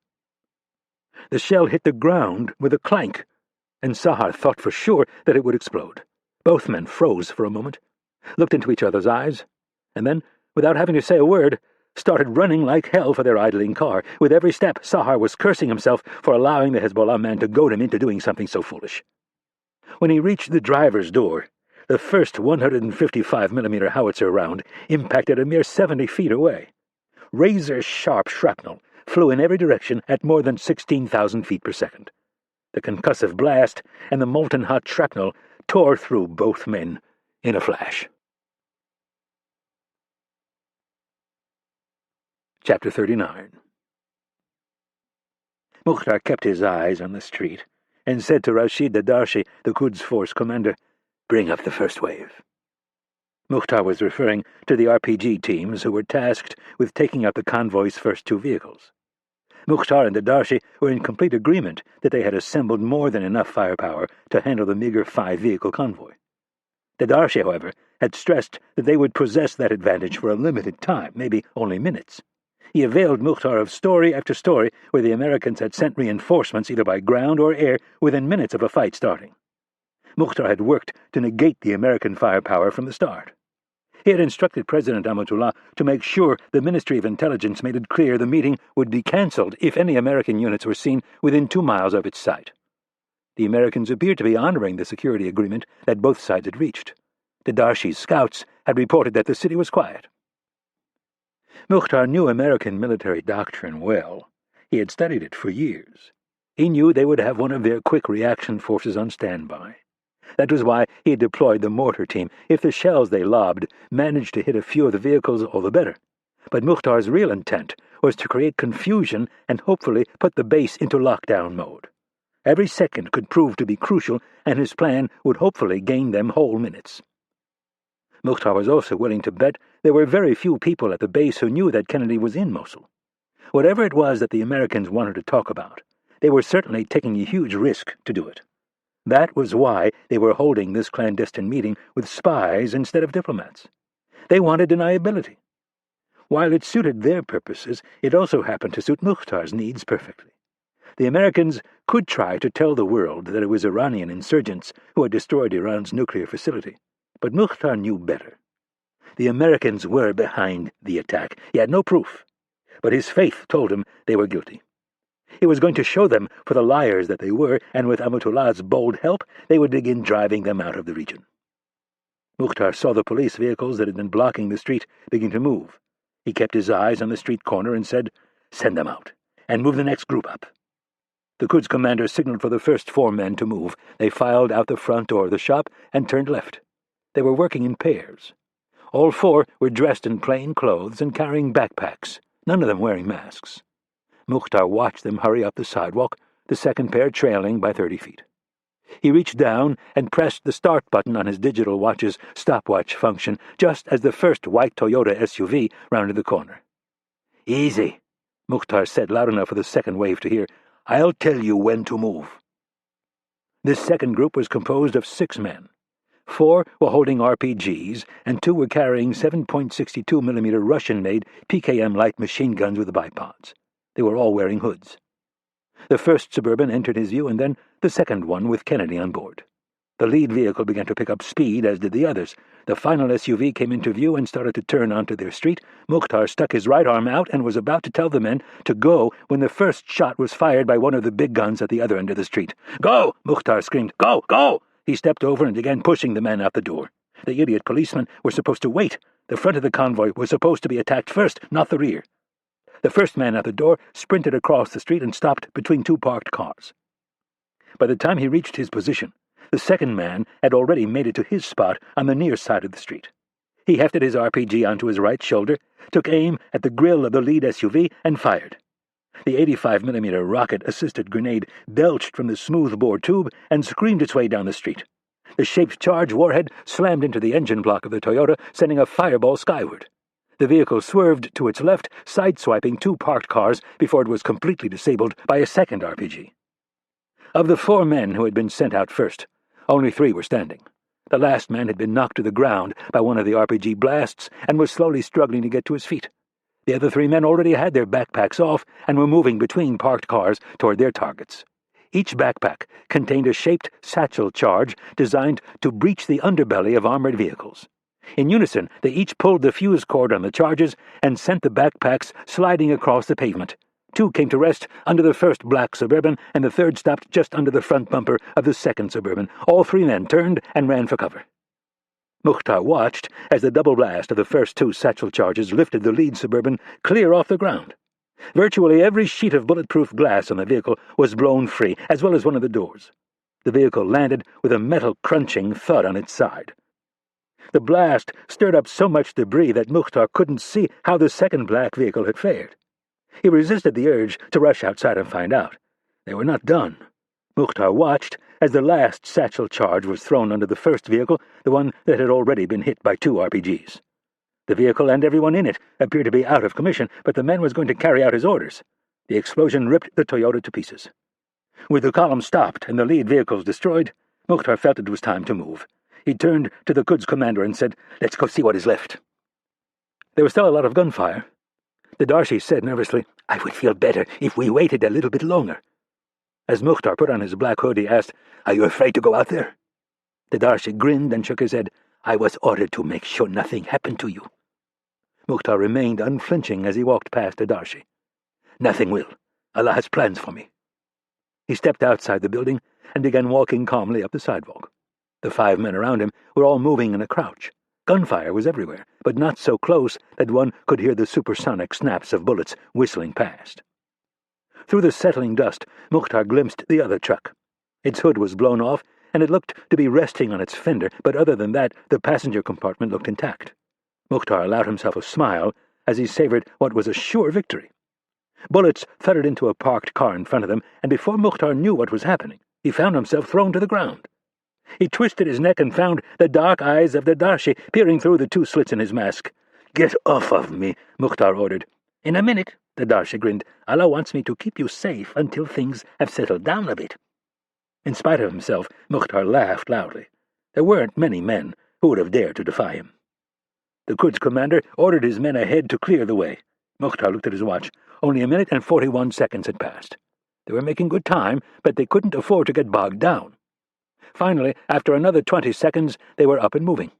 The shell hit the ground with a clank, and Sahar thought for sure that it would explode. Both men froze for a moment, looked into each other's eyes, and then, without having to say a word, started running like hell for their idling car. With every step, Sahar was cursing himself for allowing the Hezbollah man to goad him into doing something so foolish. When he reached the driver's door, the first 155mm howitzer round impacted a mere 70 feet away. Razor-sharp shrapnel flew in every direction at more than 16,000 feet per second. The concussive blast and the molten-hot shrapnel tore through both men in a flash. Chapter 39. Mukhtar kept his eyes on the street and said to Rashid Dadarshi, the Quds Force commander, "Bring up the first wave." Mukhtar was referring to the RPG teams who were tasked with taking out the convoy's first two vehicles. Mukhtar and Dadarshi were in complete agreement that they had assembled more than enough firepower to handle the meager 5-vehicle convoy. Dadarshi, however, had stressed that they would possess that advantage for a limited time, maybe only minutes. He availed Mukhtar of story after story where the Americans had sent reinforcements either by ground or air within minutes of a fight starting. Mukhtar had worked to negate the American firepower from the start. He had instructed President Amatullah to make sure the Ministry of Intelligence made it clear the meeting would be cancelled if any American units were seen within 2 miles of its site. The Americans appeared to be honoring the security agreement that both sides had reached. Dadarshi's scouts had reported that the city was quiet. Mukhtar knew American military doctrine well. He had studied it for years. He knew they would have one of their quick reaction forces on standby. That was why he had deployed the mortar team. If the shells they lobbed managed to hit a few of the vehicles, all the better. But Mukhtar's real intent was to create confusion and hopefully put the base into lockdown mode. Every second could prove to be crucial, and his plan would hopefully gain them whole minutes. Mukhtar was also willing to bet there were very few people at the base who knew that Kennedy was in Mosul. Whatever it was that the Americans wanted to talk about, they were certainly taking a huge risk to do it. That was why they were holding this clandestine meeting with spies instead of diplomats. They wanted deniability. While it suited their purposes, it also happened to suit Mukhtar's needs perfectly. The Americans could try to tell the world that it was Iranian insurgents who had destroyed Iran's nuclear facility, but Mukhtar knew better. The Americans were behind the attack. He had no proof, but his faith told him they were guilty. He was going to show them for the liars that they were, and with Amatullah's bold help, they would begin driving them out of the region. Mukhtar saw the police vehicles that had been blocking the street begin to move. He kept his eyes on the street corner and said, "Send them out, and move the next group up." The Quds commander signaled for the first 4 men to move. They filed out the front door of the shop and turned left. They were working in pairs. All 4 were dressed in plain clothes and carrying backpacks, none of them wearing masks. Mukhtar watched them hurry up the sidewalk, the second pair trailing by 30 feet. He reached down and pressed the start button on his digital watch's stopwatch function just as the first white Toyota SUV rounded the corner. "Easy," Mukhtar said loud enough for the second wave to hear. "I'll tell you when to move." This second group was composed of 6 men. 4 were holding RPGs, and 2 were carrying 7.62mm Russian-made PKM light machine guns with bipods. They were all wearing hoods. The first Suburban entered his view, and then the second one with Kennedy on board. The lead vehicle began to pick up speed, as did the others. The final SUV came into view and started to turn onto their street. Mukhtar stuck his right arm out and was about to tell the men to go when the first shot was fired by one of the big guns at the other end of the street. "Go!" Mukhtar screamed. "Go! Go!" He stepped over and began pushing the men out the door. The idiot policemen were supposed to wait. The front of the convoy was supposed to be attacked first, not the rear. The first man at the door sprinted across the street and stopped between 2 parked cars. By the time he reached his position, the second man had already made it to his spot on the near side of the street. He hefted his RPG onto his right shoulder, took aim at the grill of the lead SUV, and fired. The 85mm rocket-assisted grenade belched from the smooth-bore tube and screamed its way down the street. The shaped charge warhead slammed into the engine block of the Toyota, sending a fireball skyward. The vehicle swerved to its left, sideswiping 2 parked cars before it was completely disabled by a second RPG. Of the 4 men who had been sent out first, only 3 were standing. The last man had been knocked to the ground by one of the RPG blasts and was slowly struggling to get to his feet. The other 3 men already had their backpacks off and were moving between parked cars toward their targets. Each backpack contained a shaped satchel charge designed to breach the underbelly of armored vehicles. In unison, they each pulled the fuse cord on the charges and sent the backpacks sliding across the pavement. 2 came to rest under the first black Suburban, and the third stopped just under the front bumper of the second Suburban. All 3 men turned and ran for cover. Mukhtar watched as the double blast of the first 2 satchel charges lifted the lead Suburban clear off the ground. Virtually every sheet of bulletproof glass on the vehicle was blown free, as well as one of the doors. The vehicle landed with a metal crunching thud on its side. The blast stirred up so much debris that Mukhtar couldn't see how the second black vehicle had fared. He resisted the urge to rush outside and find out. They were not done. Mukhtar watched as the last satchel charge was thrown under the first vehicle, the one that had already been hit by 2 RPGs. The vehicle and everyone in it appeared to be out of commission, but the man was going to carry out his orders. The explosion ripped the Toyota to pieces. With the column stopped and the lead vehicles destroyed, Mukhtar felt it was time to move. He turned to the Quds commander and said, "Let's go see what is left." There was still a lot of gunfire. The Darshi said nervously, "I would feel better if we waited a little bit longer." As Mukhtar put on his black hood, he asked, "Are you afraid to go out there?" The Darshi grinned and shook his head. "I was ordered to make sure nothing happened to you." Mukhtar remained unflinching as he walked past the Darshi. "Nothing will. Allah has plans for me." He stepped outside the building and began walking calmly up the sidewalk. The 5 men around him were all moving in a crouch. Gunfire was everywhere, but not so close that one could hear the supersonic snaps of bullets whistling past. Through the settling dust, Mukhtar glimpsed the other truck. Its hood was blown off, and it looked to be resting on its fender, but other than that, the passenger compartment looked intact. Mukhtar allowed himself a smile as he savored what was a sure victory. Bullets thudded into a parked car in front of them, and before Mukhtar knew what was happening, he found himself thrown to the ground. He twisted his neck and found the dark eyes of the Darshi peering through the 2 slits in his mask. "Get off of me," Mukhtar ordered. "In a minute," the Darshi grinned. "Allah wants me to keep you safe until things have settled down a bit." In spite of himself, Mukhtar laughed loudly. There weren't many men who would have dared to defy him. The Quds commander ordered his men ahead to clear the way. Mukhtar looked at his watch. Only 1 minute and 41 seconds had passed. They were making good time, but they couldn't afford to get bogged down. Finally, after another 20 seconds, they were up and moving.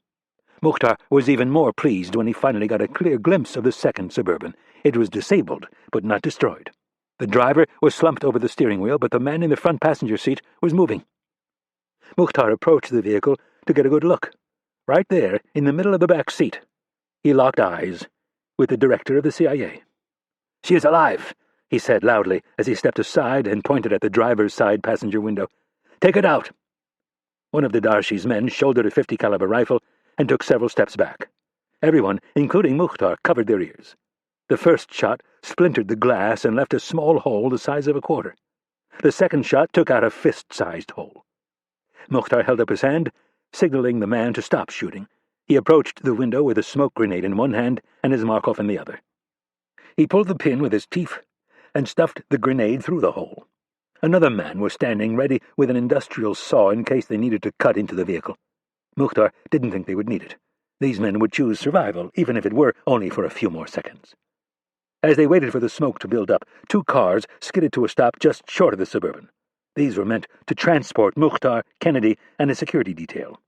Mukhtar was even more pleased when he finally got a clear glimpse of the second Suburban. It was disabled, but not destroyed. The driver was slumped over the steering wheel, but the man in the front passenger seat was moving. Mukhtar approached the vehicle to get a good look. Right there, in the middle of the back seat, he locked eyes with the director of the CIA. "She is alive," he said loudly as he stepped aside and pointed at the driver's side passenger window. "Take it out." One of the Darshi's men shouldered a .50 caliber rifle and took several steps back. Everyone, including Mukhtar, covered their ears. The first shot splintered the glass and left a small hole the size of a quarter. The second shot took out a fist-sized hole. Mukhtar held up his hand, signaling the man to stop shooting. He approached the window with a smoke grenade in one hand and his Markov in the other. He pulled the pin with his teeth and stuffed the grenade through the hole. Another man was standing ready with an industrial saw in case they needed to cut into the vehicle. Mukhtar didn't think they would need it. These men would choose survival, even if it were only for a few more seconds. As they waited for the smoke to build up, 2 cars skidded to a stop just short of the Suburban. These were meant to transport Mukhtar, Kennedy, and a security detail.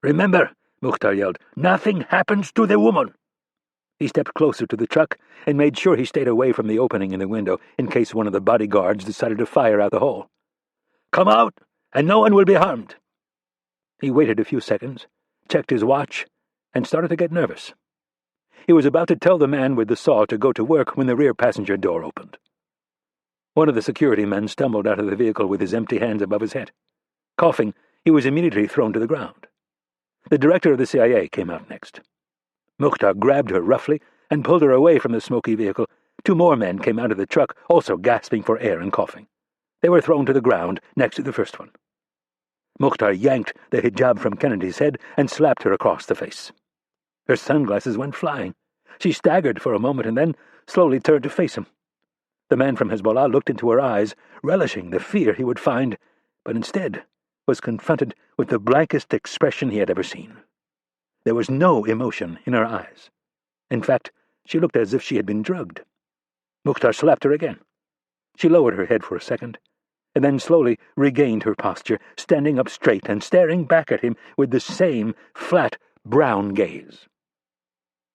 "Remember," Mukhtar yelled, "nothing happens to the woman." He stepped closer to the truck and made sure he stayed away from the opening in the window in case one of the bodyguards decided to fire out the hole. "Come out, and no one will be harmed." He waited a few seconds, checked his watch, and started to get nervous. He was about to tell the man with the saw to go to work when the rear passenger door opened. One of the security men stumbled out of the vehicle with his empty hands above his head. Coughing, he was immediately thrown to the ground. The director of the CIA came out next. Mukhtar grabbed her roughly and pulled her away from the smoky vehicle. 2 more men came out of the truck, also gasping for air and coughing. They were thrown to the ground next to the first one. Mukhtar yanked the hijab from Kennedy's head and slapped her across the face. Her sunglasses went flying. She staggered for a moment and then slowly turned to face him. The man from Hezbollah looked into her eyes, relishing the fear he would find, but instead was confronted with the blankest expression he had ever seen. There was no emotion in her eyes. In fact, she looked as if she had been drugged. Mukhtar slapped her again. She lowered her head for a second, and then slowly regained her posture, standing up straight and staring back at him with the same flat, brown gaze.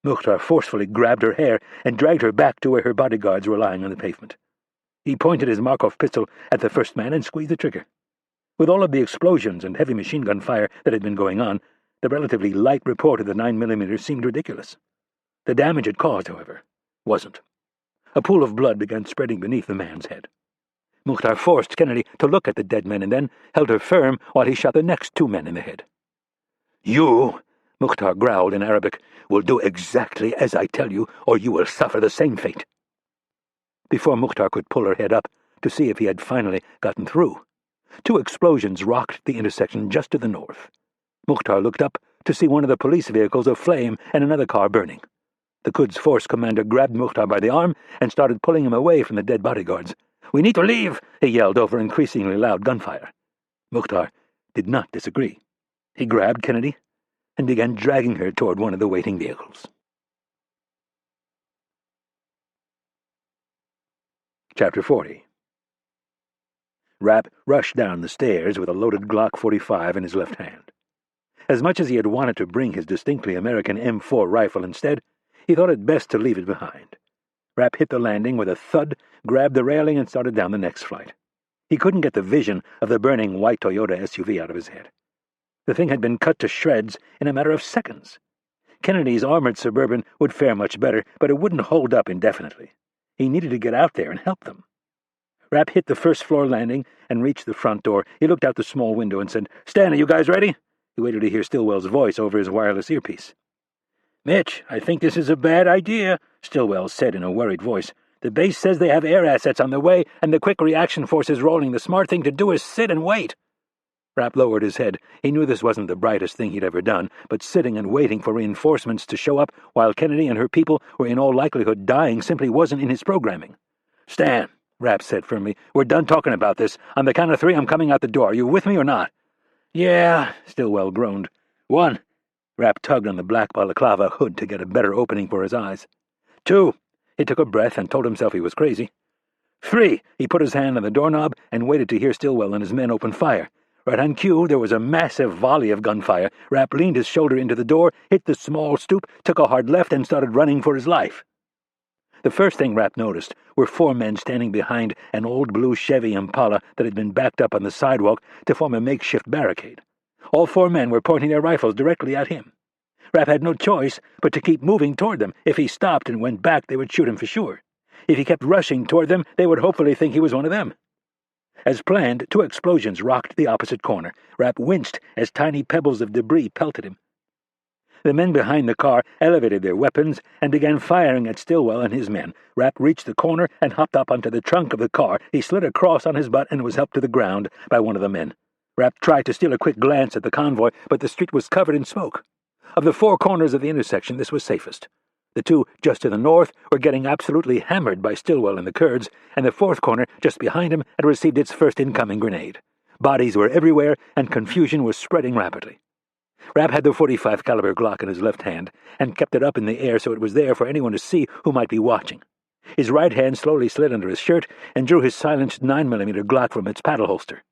Mukhtar forcefully grabbed her hair and dragged her back to where her bodyguards were lying on the pavement. He pointed his Markov pistol at the first man and squeezed the trigger. With all of the explosions and heavy machine gun fire that had been going on, the relatively light report of the 9mm seemed ridiculous. The damage it caused, however, wasn't. A pool of blood began spreading beneath the man's head. Mukhtar forced Kennedy to look at the dead men and then held her firm while he shot the next 2 men in the head. "You Mukhtar growled in Arabic. "Will do exactly as I tell you, or you will suffer the same fate." Before Mukhtar could pull her head up to see if he had finally gotten through, 2 explosions rocked the intersection just to the north. Mukhtar looked up to see one of the police vehicles aflame and another car burning. The Quds force commander grabbed Mukhtar by the arm and started pulling him away from the dead bodyguards. "We need to leave," he yelled over increasingly loud gunfire. Mukhtar did not disagree. He grabbed Kennedy and began dragging her toward one of the waiting vehicles. Chapter 40. Rapp rushed down the stairs with a loaded Glock 45 in his left hand. As much as he had wanted to bring his distinctly American M4 rifle instead, he thought it best to leave it behind. Rapp hit the landing with a thud, grabbed the railing, and started down the next flight. He couldn't get the vision of the burning white Toyota SUV out of his head. The thing had been cut to shreds in a matter of seconds. Kennedy's armored Suburban would fare much better, but it wouldn't hold up indefinitely. He needed to get out there and help them. Rapp hit the first-floor landing and reached the front door. He looked out the small window and said, "Stan, are you guys ready?" He waited to hear Stillwell's voice over his wireless earpiece. "Mitch, I think this is a bad idea," Stillwell said in a worried voice. "The base says they have air assets on the way, and the quick reaction force is rolling. The smart thing to do is sit and wait." Rapp lowered his head. He knew this wasn't the brightest thing he'd ever done, but sitting and waiting for reinforcements to show up while Kennedy and her people were in all likelihood dying simply wasn't in his programming. "Stan," Rapp said firmly, "we're done talking about this. On the count of 3, I'm coming out the door. Are you with me or not?" "Yeah," Stillwell groaned. "1. Rapp tugged on the black balaclava hood to get a better opening for his eyes. 2. He took a breath and told himself he was crazy. 3. He put his hand on the doorknob and waited to hear Stillwell and his men open fire. Right on cue, there was a massive volley of gunfire. Rapp leaned his shoulder into the door, hit the small stoop, took a hard left, and started running for his life. The first thing Rapp noticed were 4 men standing behind an old blue Chevy Impala that had been backed up on the sidewalk to form a makeshift barricade. All 4 men were pointing their rifles directly at him. Rapp had no choice but to keep moving toward them. If he stopped and went back, they would shoot him for sure. If he kept rushing toward them, they would hopefully think he was one of them. As planned, 2 explosions rocked the opposite corner. Rapp winced as tiny pebbles of debris pelted him. The men behind the car elevated their weapons and began firing at Stillwell and his men. Rapp reached the corner and hopped up onto the trunk of the car. He slid across on his butt and was helped to the ground by one of the men. Rapp tried to steal a quick glance at the convoy, but the street was covered in smoke. Of the 4 corners of the intersection, this was safest. The 2 just to the north were getting absolutely hammered by Stillwell and the Kurds, and the 4th corner, just behind him, had received its first incoming grenade. Bodies were everywhere, and confusion was spreading rapidly. Rapp had the .45 caliber Glock in his left hand, and kept it up in the air so it was there for anyone to see who might be watching. His right hand slowly slid under his shirt and drew his silenced 9mm Glock from its paddle holster.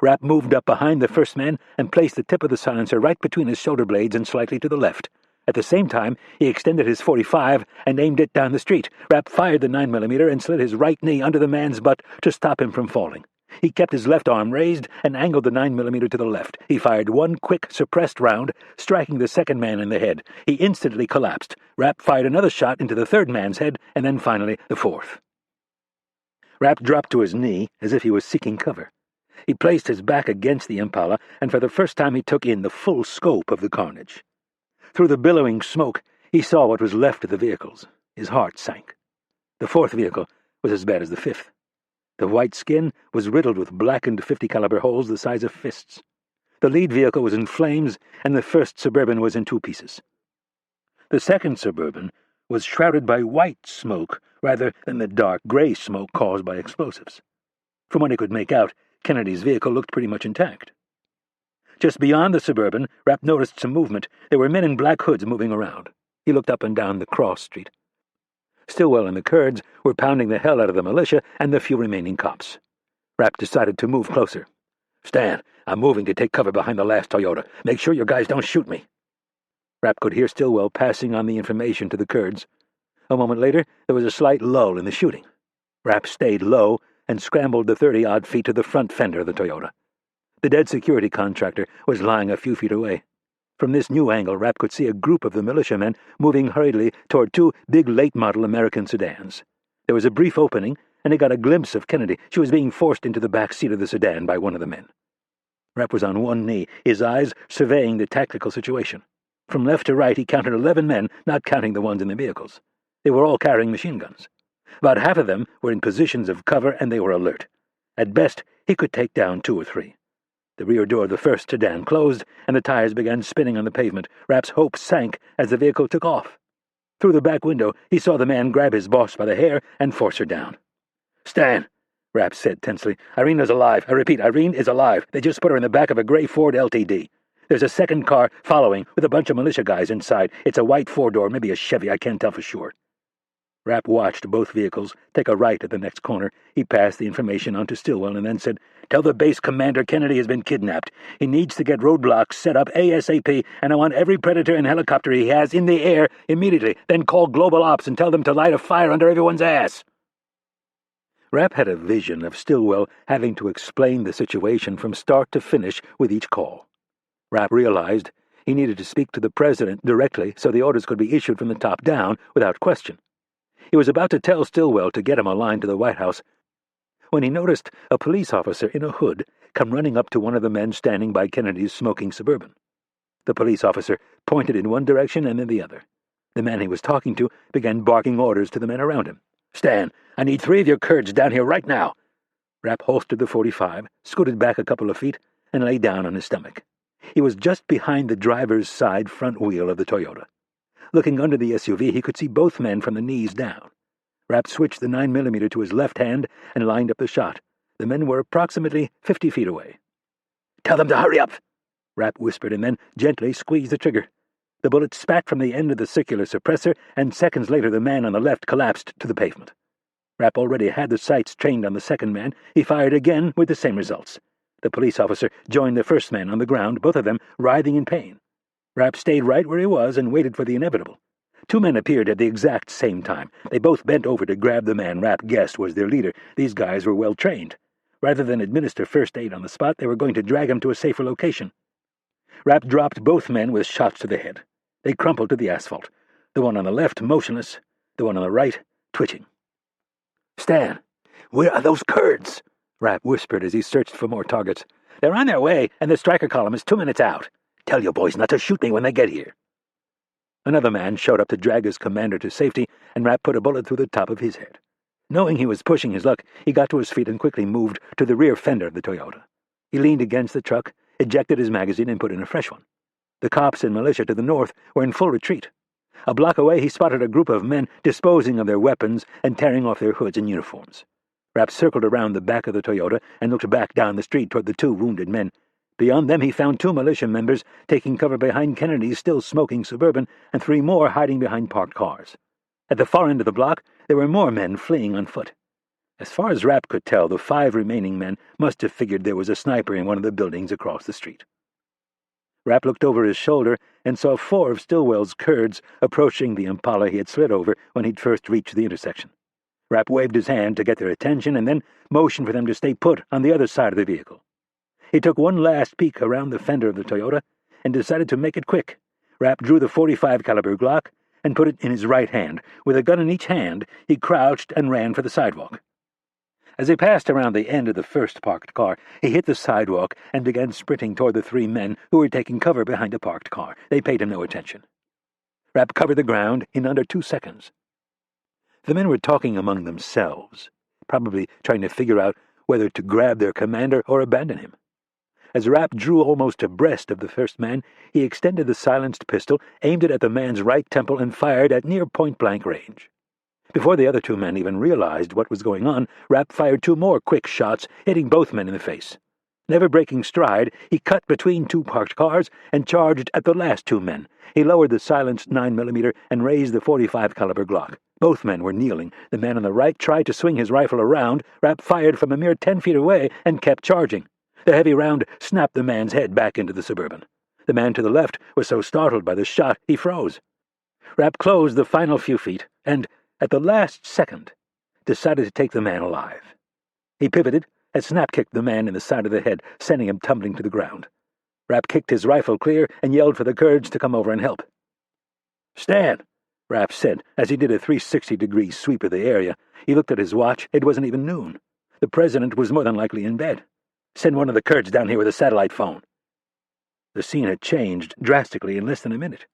Rapp moved up behind the first man and placed the tip of the silencer right between his shoulder blades and slightly to the left. At the same time, he extended his .45 and aimed it down the street. Rapp fired the 9mm and slid his right knee under the man's butt to stop him from falling. He kept his left arm raised and angled the 9mm to the left. He fired one quick, suppressed round, striking the second man in the head. He instantly collapsed. Rapp fired another shot into the third man's head, and then finally the 4th. Rapp dropped to his knee as if he was seeking cover. He placed his back against the Impala, and for the first time he took in the full scope of the carnage. Through the billowing smoke, he saw what was left of the vehicles. His heart sank. The 4th vehicle was as bad as the 5th. The white skin was riddled with blackened .50 caliber holes the size of fists. The lead vehicle was in flames, and the first Suburban was in 2 pieces. The second Suburban was shrouded by white smoke rather than the dark gray smoke caused by explosives. From what he could make out, Kennedy's vehicle looked pretty much intact. Just beyond the Suburban, Rapp noticed some movement. There were men in black hoods moving around. He looked up and down the cross street. Stillwell and the Kurds were pounding the hell out of the militia and the few remaining cops. Rapp decided to move closer. "Stan, I'm moving to take cover behind the last Toyota. Make sure your guys don't shoot me." Rapp could hear Stillwell passing on the information to the Kurds. A moment later, there was a slight lull in the shooting. Rapp stayed low and scrambled the 30-odd feet to the front fender of the Toyota. The dead security contractor was lying a few feet away. From this new angle, Rapp could see a group of the militiamen moving hurriedly toward 2 big late-model American sedans. There was a brief opening, and he got a glimpse of Kennedy. She was being forced into the back seat of the sedan by one of the men. Rapp was on one knee, his eyes surveying the tactical situation. From left to right, he counted 11 men, not counting the ones in the vehicles. They were all carrying machine guns. About half of them were in positions of cover, and they were alert. At best, he could take down 2 or 3. The rear door of the first sedan closed, and the tires began spinning on the pavement. Rapp's hope sank as the vehicle took off. Through the back window, he saw the man grab his boss by the hair and force her down. "Stan," Rapp said tensely. "Irene is alive. I repeat, Irene is alive. They just put her in the back of a gray Ford LTD. There's a second car following with a bunch of militia guys inside. It's a white 4-door, maybe a Chevy, I can't tell for sure." Rapp watched both vehicles take a right at the next corner. He passed the information on to Stillwell and then said, "Tell the base commander Kennedy has been kidnapped. He needs to get roadblocks set up ASAP, and I want every Predator and helicopter he has in the air immediately. Then call Global Ops and tell them to light a fire under everyone's ass." Rapp had a vision of Stillwell having to explain the situation from start to finish with each call. Rapp realized he needed to speak to the president directly so the orders could be issued from the top down without question. He was about to tell Stillwell to get him a line to the White House when he noticed a police officer in a hood come running up to one of the men standing by Kennedy's smoking Suburban. The police officer pointed in one direction and then the other. The man he was talking to began barking orders to the men around him. "Stan, I need 3 of your Kurds down here right now." Rapp holstered the .45, scooted back a couple of feet, and lay down on his stomach. He was just behind the driver's side front wheel of the Toyota. Looking under the SUV, he could see both men from the knees down. Rapp switched the 9mm to his left hand and lined up the shot. The men were approximately 50 feet away. "Tell them to hurry up," Rapp whispered, and then gently squeezed the trigger. The bullet spat from the end of the circular suppressor, and seconds later the man on the left collapsed to the pavement. Rapp already had the sights trained on the second man. He fired again with the same results. The police officer joined the first man on the ground, both of them writhing in pain. Rapp stayed right where he was and waited for the inevitable. 2 men appeared at the exact same time. They both bent over to grab the man Rapp guessed was their leader. These guys were well trained. Rather than administer first aid on the spot, they were going to drag him to a safer location. Rapp dropped both men with shots to the head. They crumpled to the asphalt. The one on the left motionless, the one on the right twitching. "Stan, where are those Kurds?" Rapp whispered as he searched for more targets. "They're on their way, and the striker column is 2 minutes out. Tell your boys not to shoot me when they get here." Another man showed up to drag his commander to safety, and Rapp put a bullet through the top of his head. Knowing he was pushing his luck, he got to his feet and quickly moved to the rear fender of the Toyota. He leaned against the truck, ejected his magazine, and put in a fresh one. The cops and militia to the north were in full retreat. A block away, he spotted a group of men disposing of their weapons and tearing off their hoods and uniforms. Rapp circled around the back of the Toyota and looked back down the street toward the 2 wounded men. Beyond them, he found 2 militia members taking cover behind Kennedy's still smoking Suburban and 3 more hiding behind parked cars. At the far end of the block, there were more men fleeing on foot. As far as Rapp could tell, the 5 remaining men must have figured there was a sniper in one of the buildings across the street. Rapp looked over his shoulder and saw 4 of Stillwell's Kurds approaching the Impala he had slid over when he'd first reached the intersection. Rapp waved his hand to get their attention and then motioned for them to stay put on the other side of the vehicle. He took one last peek around the fender of the Toyota and decided to make it quick. Rapp drew the .45 caliber Glock and put it in his right hand. With a gun in each hand, he crouched and ran for the sidewalk. As he passed around the end of the first parked car, he hit the sidewalk and began sprinting toward the 3 men who were taking cover behind a parked car. They paid him no attention. Rapp covered the ground in under 2 seconds. The men were talking among themselves, probably trying to figure out whether to grab their commander or abandon him. As Rapp drew almost abreast of the first man, he extended the silenced pistol, aimed it at the man's right temple, and fired at near point-blank range. Before the other 2 men even realized what was going on, Rapp fired 2 more quick shots, hitting both men in the face. Never breaking stride, he cut between 2 parked cars and charged at the last 2 men. He lowered the silenced 9mm and raised the .45 caliber Glock. Both men were kneeling. The man on the right tried to swing his rifle around. Rapp fired from a mere 10 feet away and kept charging. The heavy round snapped the man's head back into the Suburban. The man to the left was so startled by the shot he froze. Rapp closed the final few feet and, at the last second, decided to take the man alive. He pivoted and snap-kicked the man in the side of the head, sending him tumbling to the ground. Rapp kicked his rifle clear and yelled for the Kurds to come over and help. "Stan," Rapp said as he did a 360-degree sweep of the area. He looked at his watch. It wasn't even noon. The president was more than likely in bed. "Send one of the Kurds down here with a satellite phone." The scene had changed drastically in less than a minute.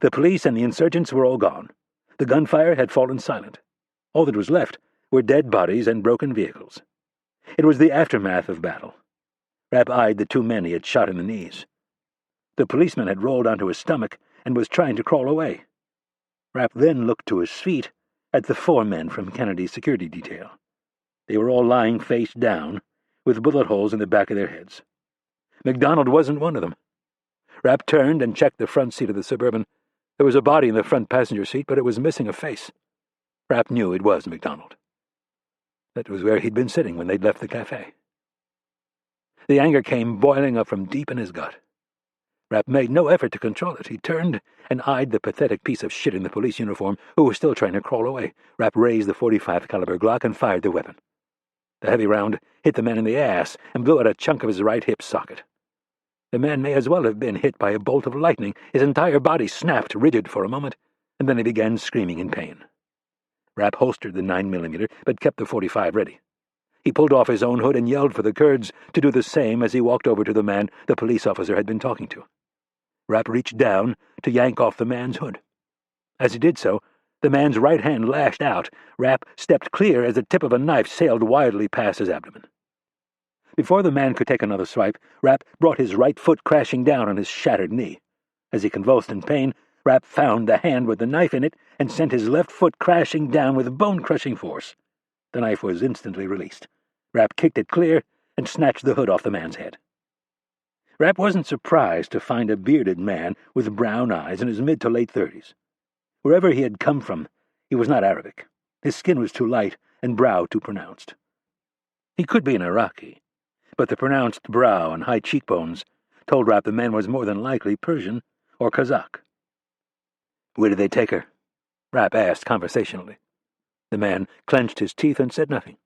The police and the insurgents were all gone. The gunfire had fallen silent. All that was left were dead bodies and broken vehicles. It was the aftermath of battle. Rapp eyed the 2 men he had shot in the knees. The policeman had rolled onto his stomach and was trying to crawl away. Rapp then looked to his feet at the 4 men from Kennedy's security detail. They were all lying face down, with bullet holes in the back of their heads. MacDonald wasn't one of them. Rapp turned and checked the front seat of the Suburban. There was a body in the front passenger seat, but it was missing a face. Rapp knew it was MacDonald. That was where he'd been sitting when they'd left the cafe. The anger came boiling up from deep in his gut. Rapp made no effort to control it. He turned and eyed the pathetic piece of shit in the police uniform who was still trying to crawl away. Rapp raised the .45 caliber Glock and fired the weapon. The heavy round hit the man in the ass and blew out a chunk of his right hip socket. The man may as well have been hit by a bolt of lightning. His entire body snapped rigid for a moment, and then he began screaming in pain. Rapp holstered the 9mm, but kept the .45 ready. He pulled off his own hood and yelled for the Kurds to do the same as he walked over to the man the police officer had been talking to. Rapp reached down to yank off the man's hood. As he did so, the man's right hand lashed out. Rapp stepped clear as the tip of a knife sailed wildly past his abdomen. Before the man could take another swipe, Rapp brought his right foot crashing down on his shattered knee. As he convulsed in pain, Rapp found the hand with the knife in it and sent his left foot crashing down with bone-crushing force. The knife was instantly released. Rapp kicked it clear and snatched the hood off the man's head. Rapp wasn't surprised to find a bearded man with brown eyes in his mid to late 30s. Wherever he had come from, he was not Arabic. His skin was too light and brow too pronounced. He could be an Iraqi, but the pronounced brow and high cheekbones told Rapp the man was more than likely Persian or Kazakh. "Where did they take her?" Rapp asked conversationally. The man clenched his teeth and said nothing.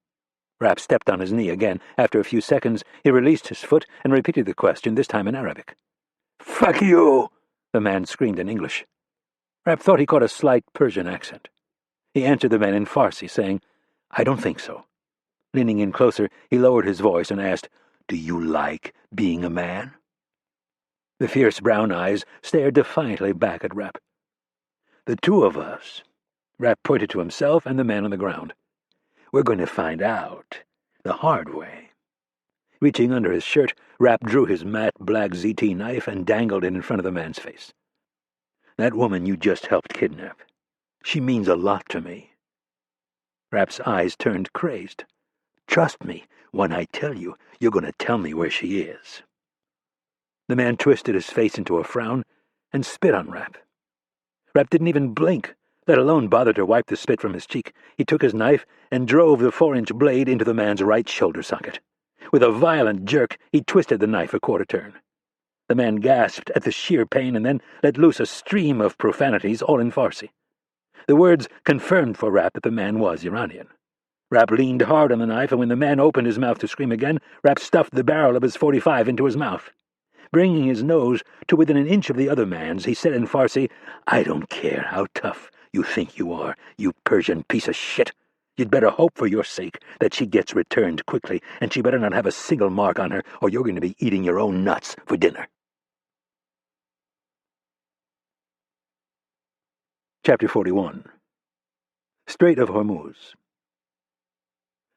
Rapp stepped on his knee again. After a few seconds, he released his foot and repeated the question, this time in Arabic. "Fuck you!" the man screamed in English. Rapp thought he caught a slight Persian accent. He answered the man in Farsi, saying, "I don't think so." Leaning in closer, he lowered his voice and asked, "Do you like being a man?" The fierce brown eyes stared defiantly back at Rapp. "The 2 of us," Rapp pointed to himself and the man on the ground. "We're going to find out the hard way." Reaching under his shirt, Rapp drew his matte black ZT knife and dangled it in front of the man's face. "That woman you just helped kidnap, she means a lot to me." Rapp's eyes turned crazed. "Trust me, when I tell you, you're going to tell me where she is." The man twisted his face into a frown and spit on Rapp. Rapp didn't even blink, let alone bother to wipe the spit from his cheek. He took his knife and drove the 4-inch blade into the man's right shoulder socket. With a violent jerk, he twisted the knife a quarter turn. The man gasped at the sheer pain and then let loose a stream of profanities, all in Farsi. The words confirmed for Rapp that the man was Iranian. Rapp leaned hard on the knife, and when the man opened his mouth to scream again, Rapp stuffed the barrel of his .45 into his mouth. Bringing his nose to within an inch of the other man's, he said in Farsi, "I don't care how tough you think you are, you Persian piece of shit. You'd better hope for your sake that she gets returned quickly, and she better not have a single mark on her, or you're going to be eating your own nuts for dinner." Chapter 41. Strait of Hormuz.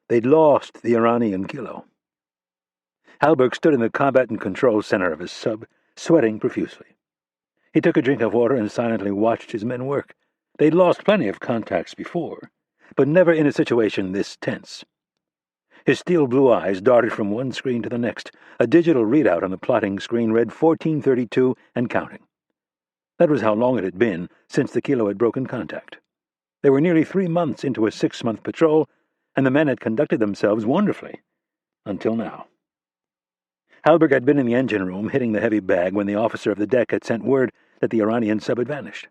They'd lost the Iranian kilo. Halberg stood in the combat and control center of his sub, sweating profusely. He took a drink of water and silently watched his men work. They'd lost plenty of contacts before, but never in a situation this tense. His steel-blue eyes darted from one screen to the next. A digital readout on the plotting screen read 1432 and counting. That was how long it had been since the kilo had broken contact. They were nearly 3 months into a 6-month patrol, and the men had conducted themselves wonderfully, until now. Halberg had been in the engine room, hitting the heavy bag, when the officer of the deck had sent word that the Iranian sub had vanished.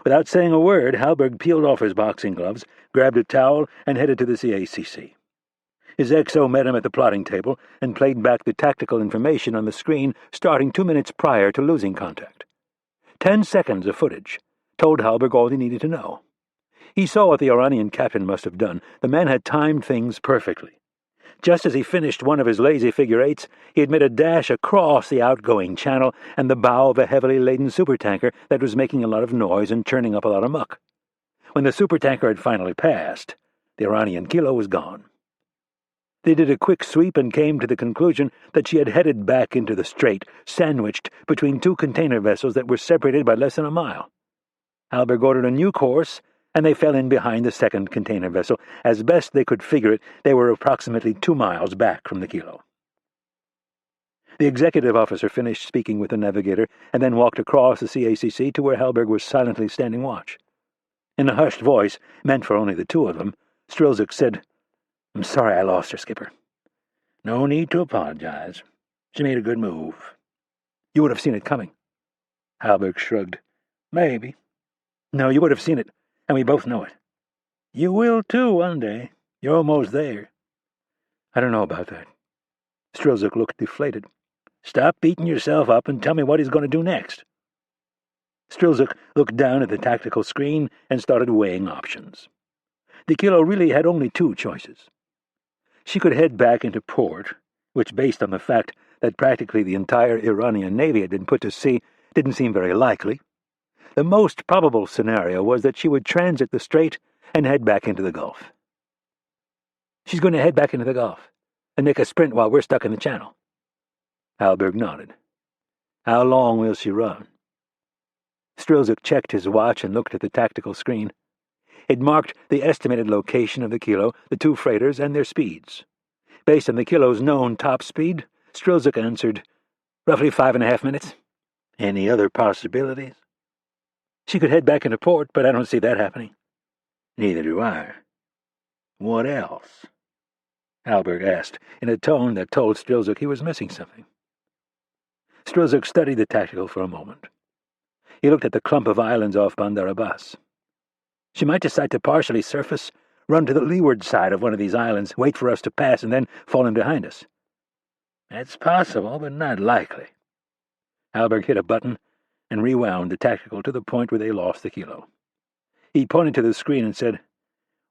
Without saying a word, Halberg peeled off his boxing gloves, grabbed a towel, and headed to the CACC. His XO met him at the plotting table and played back the tactical information on the screen starting 2 minutes prior to losing contact. 10 seconds of footage told Halberg all he needed to know. He saw what the Iranian captain must have done. The man had timed things perfectly. Just as he finished one of his lazy figure-eights, he had made a dash across the outgoing channel and the bow of a heavily laden supertanker that was making a lot of noise and churning up a lot of muck. When the supertanker had finally passed, the Iranian kilo was gone. They did a quick sweep and came to the conclusion that she had headed back into the strait, sandwiched between two container vessels that were separated by less than a mile. Halberg ordered a new course, and they fell in behind the second container vessel. As best they could figure it, they were approximately 2 miles back from the kilo. The executive officer finished speaking with the navigator and then walked across the CACC to where Halberg was silently standing watch. In a hushed voice, meant for only the two of them, Strilzik said, "I'm sorry I lost her, Skipper." "No need to apologize. She made a good move." "You would have seen it coming." Halberg shrugged. "Maybe." "No, you would have seen it, and we both know it." "You will too one day. You're almost there." "I don't know about that." Strilzik looked deflated. "Stop beating yourself up and tell me what he's going to do next." Strilzik looked down at the tactical screen and started weighing options. The kilo really had only 2 choices. She could head back into port, which, based on the fact that practically the entire Iranian navy had been put to sea, didn't seem very likely. The most probable scenario was that she would transit the strait and head back into the Gulf. "She's going to head back into the Gulf and make a sprint while we're stuck in the channel." Halberg nodded. "How long will she run?" Strilzik checked his watch and looked at the tactical screen. It marked the estimated location of the kilo, the 2 freighters, and their speeds. Based on the kilo's known top speed, Strilzik answered, "Roughly 5.5 minutes." "Any other possibilities?" "She could head back into port, but I don't see that happening." "Neither do I." "What else?" Halberg asked, in a tone that told Strilzik he was missing something. Strilzik studied the tactical for a moment. He looked at the clump of islands off Bandar Abbas. "She might decide to partially surface, run to the leeward side of one of these islands, wait for us to pass, and then fall in behind us." "It's possible, but not likely." Halberg hit a button and rewound the tactical to the point where they lost the kilo. He pointed to the screen and said,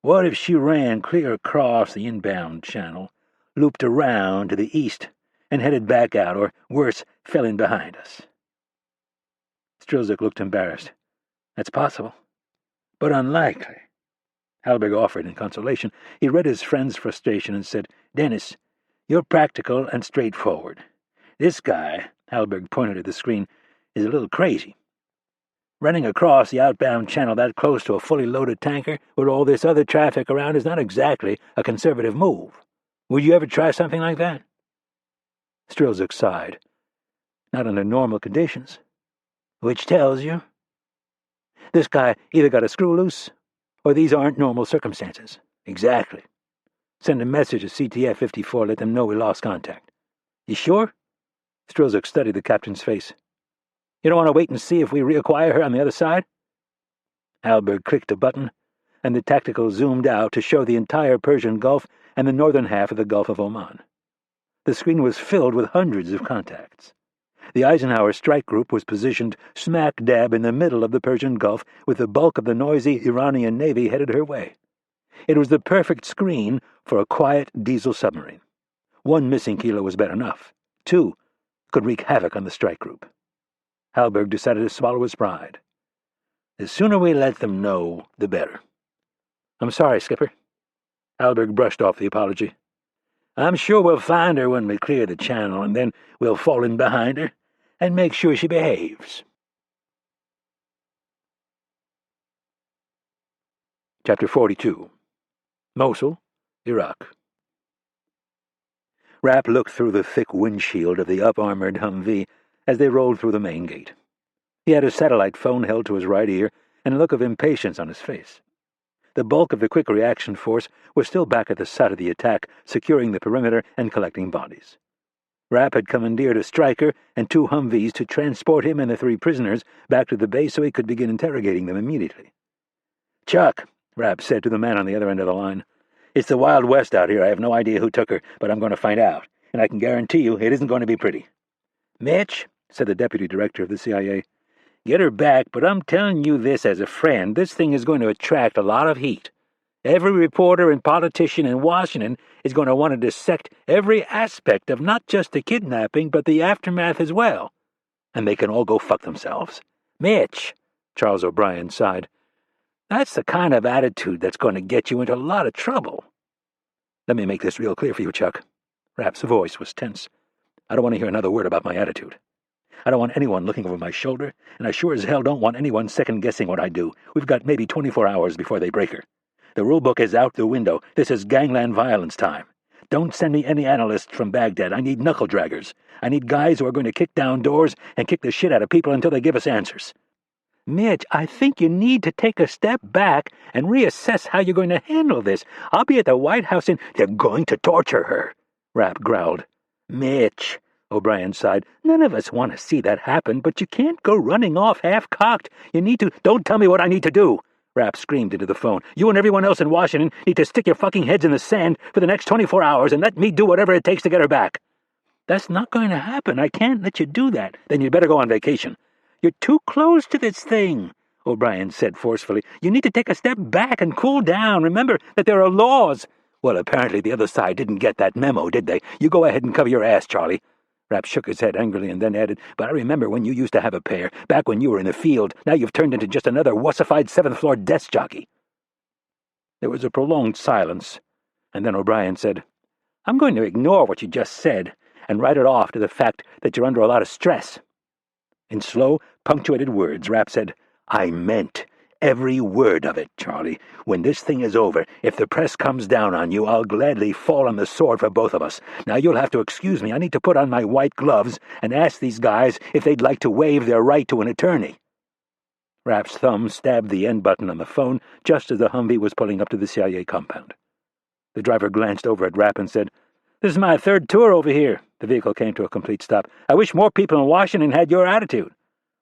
"What if she ran clear across the inbound channel, looped around to the east, and headed back out, or, worse, fell in behind us?" Strilzik looked embarrassed. "That's possible, but unlikely." Halberg offered in consolation. He read his friend's frustration and said, "Dennis, you're practical and straightforward. This guy," Halberg pointed at the screen, "is a little crazy. Running across the outbound channel that close to a fully loaded tanker with all this other traffic around is not exactly a conservative move. Would you ever try something like that?" Strilzik sighed. "Not under normal conditions." "Which tells you?" "This guy either got a screw loose, or these aren't normal circumstances." "Exactly. Send a message to CTF 54, let them know we lost contact." "You sure?" Strilzik studied the captain's face. "You don't want to wait and see if we reacquire her on the other side?" Halberg clicked a button, and the tactical zoomed out to show the entire Persian Gulf and the northern half of the Gulf of Oman. The screen was filled with hundreds of contacts. The Eisenhower strike group was positioned smack dab in the middle of the Persian Gulf, with the bulk of the noisy Iranian navy headed her way. It was the perfect screen for a quiet diesel submarine. 1 missing kilo was bad enough. 2 could wreak havoc on the strike group. Halberg decided to swallow his pride. "The sooner we let them know, the better." "I'm sorry, Skipper." Halberg brushed off the apology. "I'm sure we'll find her when we clear the channel, and then we'll fall in behind her and make sure she behaves." Chapter 42. Mosul, Iraq. Rapp looked through the thick windshield of the up-armored Humvee as they rolled through the main gate. He had his satellite phone held to his right ear and a look of impatience on his face. The bulk of the quick reaction force was still back at the site of the attack, securing the perimeter and collecting bodies. Rapp had commandeered a Striker and 2 Humvees to transport him and the 3 prisoners back to the base so he could begin interrogating them immediately. "Chuck," Rapp said to the man on the other end of the line, "it's the Wild West out here. I have no idea who took her, but I'm going to find out, and I can guarantee you it isn't going to be pretty." "Mitch," said the deputy director of the CIA, "get her back, but I'm telling you this as a friend. This thing is going to attract a lot of heat. Every reporter and politician in Washington is going to want to dissect every aspect of not just the kidnapping, but the aftermath as well. And they can all go fuck themselves. Mitch, Charles O'Brien sighed, that's the kind of attitude that's going to get you into a lot of trouble. Let me make this real clear for you, Chuck. Rapp's voice was tense. I don't want to hear another word about my attitude. I don't want anyone looking over my shoulder, and I sure as hell don't want anyone second-guessing what I do. We've got maybe 24 hours before they break her. The rulebook is out the window. This is gangland violence time. Don't send me any analysts from Baghdad. I need knuckle-draggers. I need guys who are going to kick down doors and kick the shit out of people until they give us answers. Mitch, I think you need to take a step back and reassess how you're going to handle this. I'll be at the White House and they're going to torture her, Rapp growled. Mitch, O'Brien sighed, none of us want to see that happen, but you can't go running off half-cocked. You need to— Don't tell me what I need to do, Rapp screamed into the phone. You and everyone else in Washington need to stick your fucking heads in the sand for the next 24 hours and let me do whatever it takes to get her back. That's not going to happen. I can't let you do that. Then you'd better go on vacation. You're too close to this thing, O'Brien said forcefully. You need to take a step back and cool down. Remember that there are laws. Well, apparently the other side didn't get that memo, did they? You go ahead and cover your ass, Charlie. Rapp shook his head angrily and then added, but I remember when you used to have a pair, back when you were in the field. Now you've turned into just another wussified seventh-floor desk jockey. There was a prolonged silence, and then O'Brien said, I'm going to ignore what you just said and write it off to the fact that you're under a lot of stress. In slow, punctuated words, Rapp said, I meant every word of it, Charlie. When this thing is over, if the press comes down on you, I'll gladly fall on the sword for both of us. Now you'll have to excuse me. I need to put on my white gloves and ask these guys if they'd like to waive their right to an attorney. Rapp's thumb stabbed the end button on the phone just as the Humvee was pulling up to the CIA compound. The driver glanced over at Rapp and said, This is my third tour over here. The vehicle came to a complete stop. I wish more people in Washington had your attitude.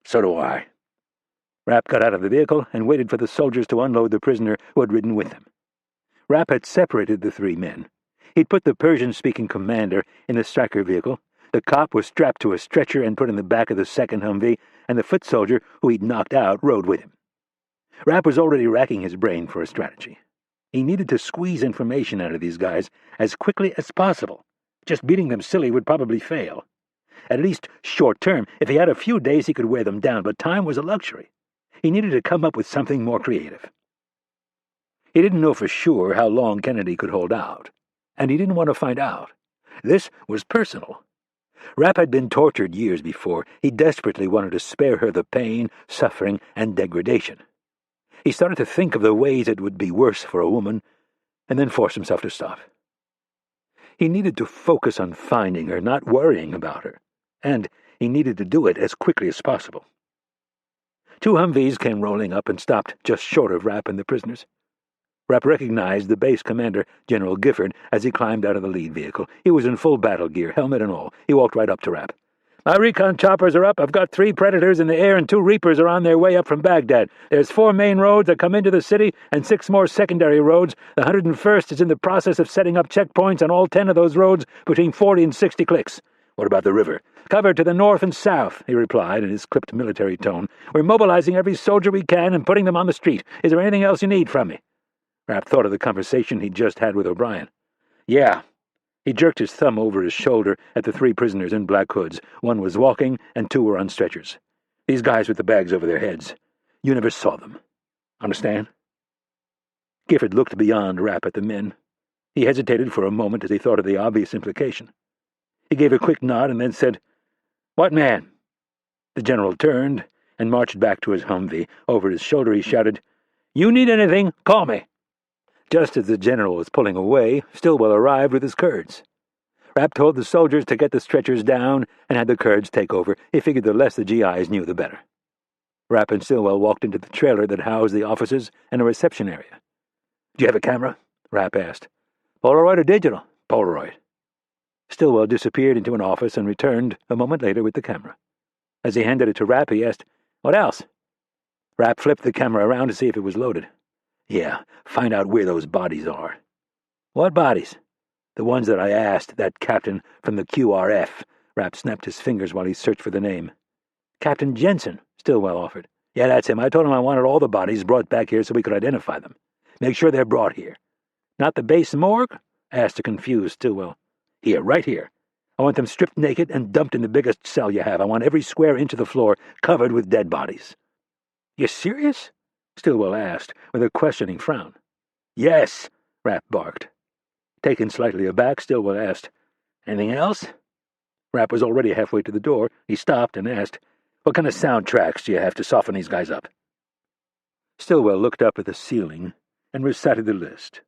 So do I. Rapp got out of the vehicle and waited for the soldiers to unload the prisoner who had ridden with him. Rapp had separated the three men. He'd put the Persian-speaking commander in the striker vehicle. The cop was strapped to a stretcher and put in the back of the second Humvee, and the foot soldier, who he'd knocked out, rode with him. Rapp was already racking his brain for a strategy. He needed to squeeze information out of these guys as quickly as possible. Just beating them silly would probably fail. At least short-term, if he had a few days he could wear them down, but time was a luxury. He needed to come up with something more creative. He didn't know for sure how long Kennedy could hold out, and he didn't want to find out. This was personal. Rapp had been tortured years before. He desperately wanted to spare her the pain, suffering, and degradation. He started to think of the ways it would be worse for a woman, and then forced himself to stop. He needed to focus on finding her, not worrying about her, and he needed to do it as quickly as possible. Two Humvees came rolling up and stopped just short of Rapp and the prisoners. Rapp recognized the base commander, General Gifford, as he climbed out of the lead vehicle. He was in full battle gear, helmet and all. He walked right up to Rapp. My recon choppers are up. I've got 3 Predators in the air and 2 Reapers are on their way up from Baghdad. There's 4 main roads that come into the city and 6 more secondary roads. The 101st is in the process of setting up checkpoints on all 10 of those roads between 40 and 60 clicks. What about the river? Covered to the north and south, he replied in his clipped military tone. We're mobilizing every soldier we can and putting them on the street. Is there anything else you need from me? Rapp thought of the conversation he'd just had with O'Brien. Yeah. He jerked his thumb over his shoulder at the 3 prisoners in black hoods. 1 was walking, and 2 were on stretchers. These guys with the bags over their heads. You never saw them. Understand? Gifford looked beyond Rapp at the men. He hesitated for a moment as he thought of the obvious implication. He gave a quick nod and then said, What man? The general turned and marched back to his Humvee. Over his shoulder he shouted, You need anything, call me. Just as the general was pulling away, Stillwell arrived with his Kurds. Rapp told the soldiers to get the stretchers down and had the Kurds take over. He figured the less the GIs knew, the better. Rapp and Stillwell walked into the trailer that housed the offices and a reception area. Do you have a camera? Rapp asked. Polaroid or digital? Polaroid. Stillwell disappeared into an office and returned a moment later with the camera. As he handed it to Rapp, he asked, What else? Rapp flipped the camera around to see if it was loaded. Yeah, find out where those bodies are. What bodies? The ones that I asked that captain from the QRF. Rapp snapped his fingers while he searched for the name. Captain Jensen, Stillwell offered. Yeah, that's him. I told him I wanted all the bodies brought back here so we could identify them. Make sure they're brought here." "Not the base morgue?" asked a confused Stillwell. "Here, right here. I want them stripped naked and dumped in the biggest cell you have. I want every square inch of the floor covered with dead bodies." "You serious?" Stillwell asked, with a questioning frown. "Yes," Rapp barked. Taken slightly aback, Stillwell asked, "Anything else?" Rapp was already halfway to the door. He stopped and asked, "What kind of soundtracks do you have to soften these guys up?" Stillwell looked up at the ceiling and recited the list.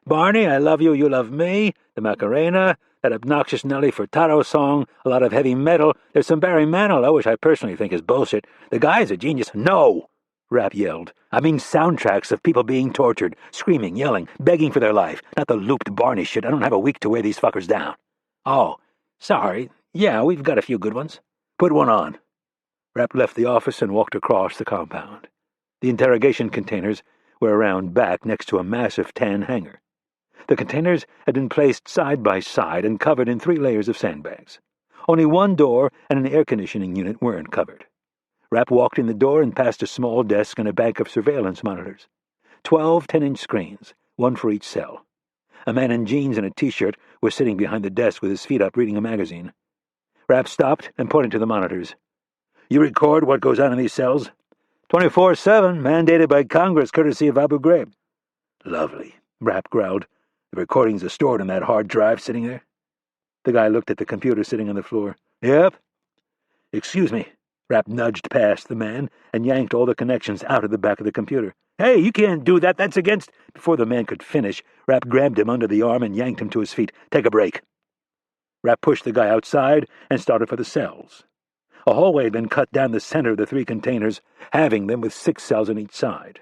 "Barney, I Love You, You Love Me, the Macarena, that obnoxious Nelly Furtado song, a lot of heavy metal. There's some Barry Manilow, which I personally think is bullshit. The guy's a genius." "No!" Rapp yelled. "I mean soundtracks of people being tortured, screaming, yelling, begging for their life, not the looped Barney shit. I don't have a week to wear these fuckers down." "Oh, sorry. Yeah, we've got a few good ones." "Put one on." Rapp left the office and walked across the compound. The interrogation containers were around back next to a massive tan hangar. The containers had been placed side by side and covered in 3 layers of sandbags. Only one door and an air-conditioning unit weren't covered. Rapp walked in the door and past a small desk and a bank of surveillance monitors. 12 10-inch screens, one for each cell. A man in jeans and a T-shirt was sitting behind the desk with his feet up reading a magazine. Rapp stopped and pointed to the monitors. "You record what goes on in these cells?" 24/7, mandated by Congress, courtesy of Abu Ghraib." "Lovely," Rapp growled. "The recordings are stored on that hard drive sitting there?" The guy looked at the computer sitting on the floor. "Yep." "Excuse me." Rapp nudged past the man and yanked all the connections out of the back of the computer. "Hey, you can't do that. That's against—" Before the man could finish, Rapp grabbed him under the arm and yanked him to his feet. "Take a break." Rapp pushed the guy outside and started for the cells. A hallway had been cut down the center of the 3 containers, halving them with 6 cells on each side.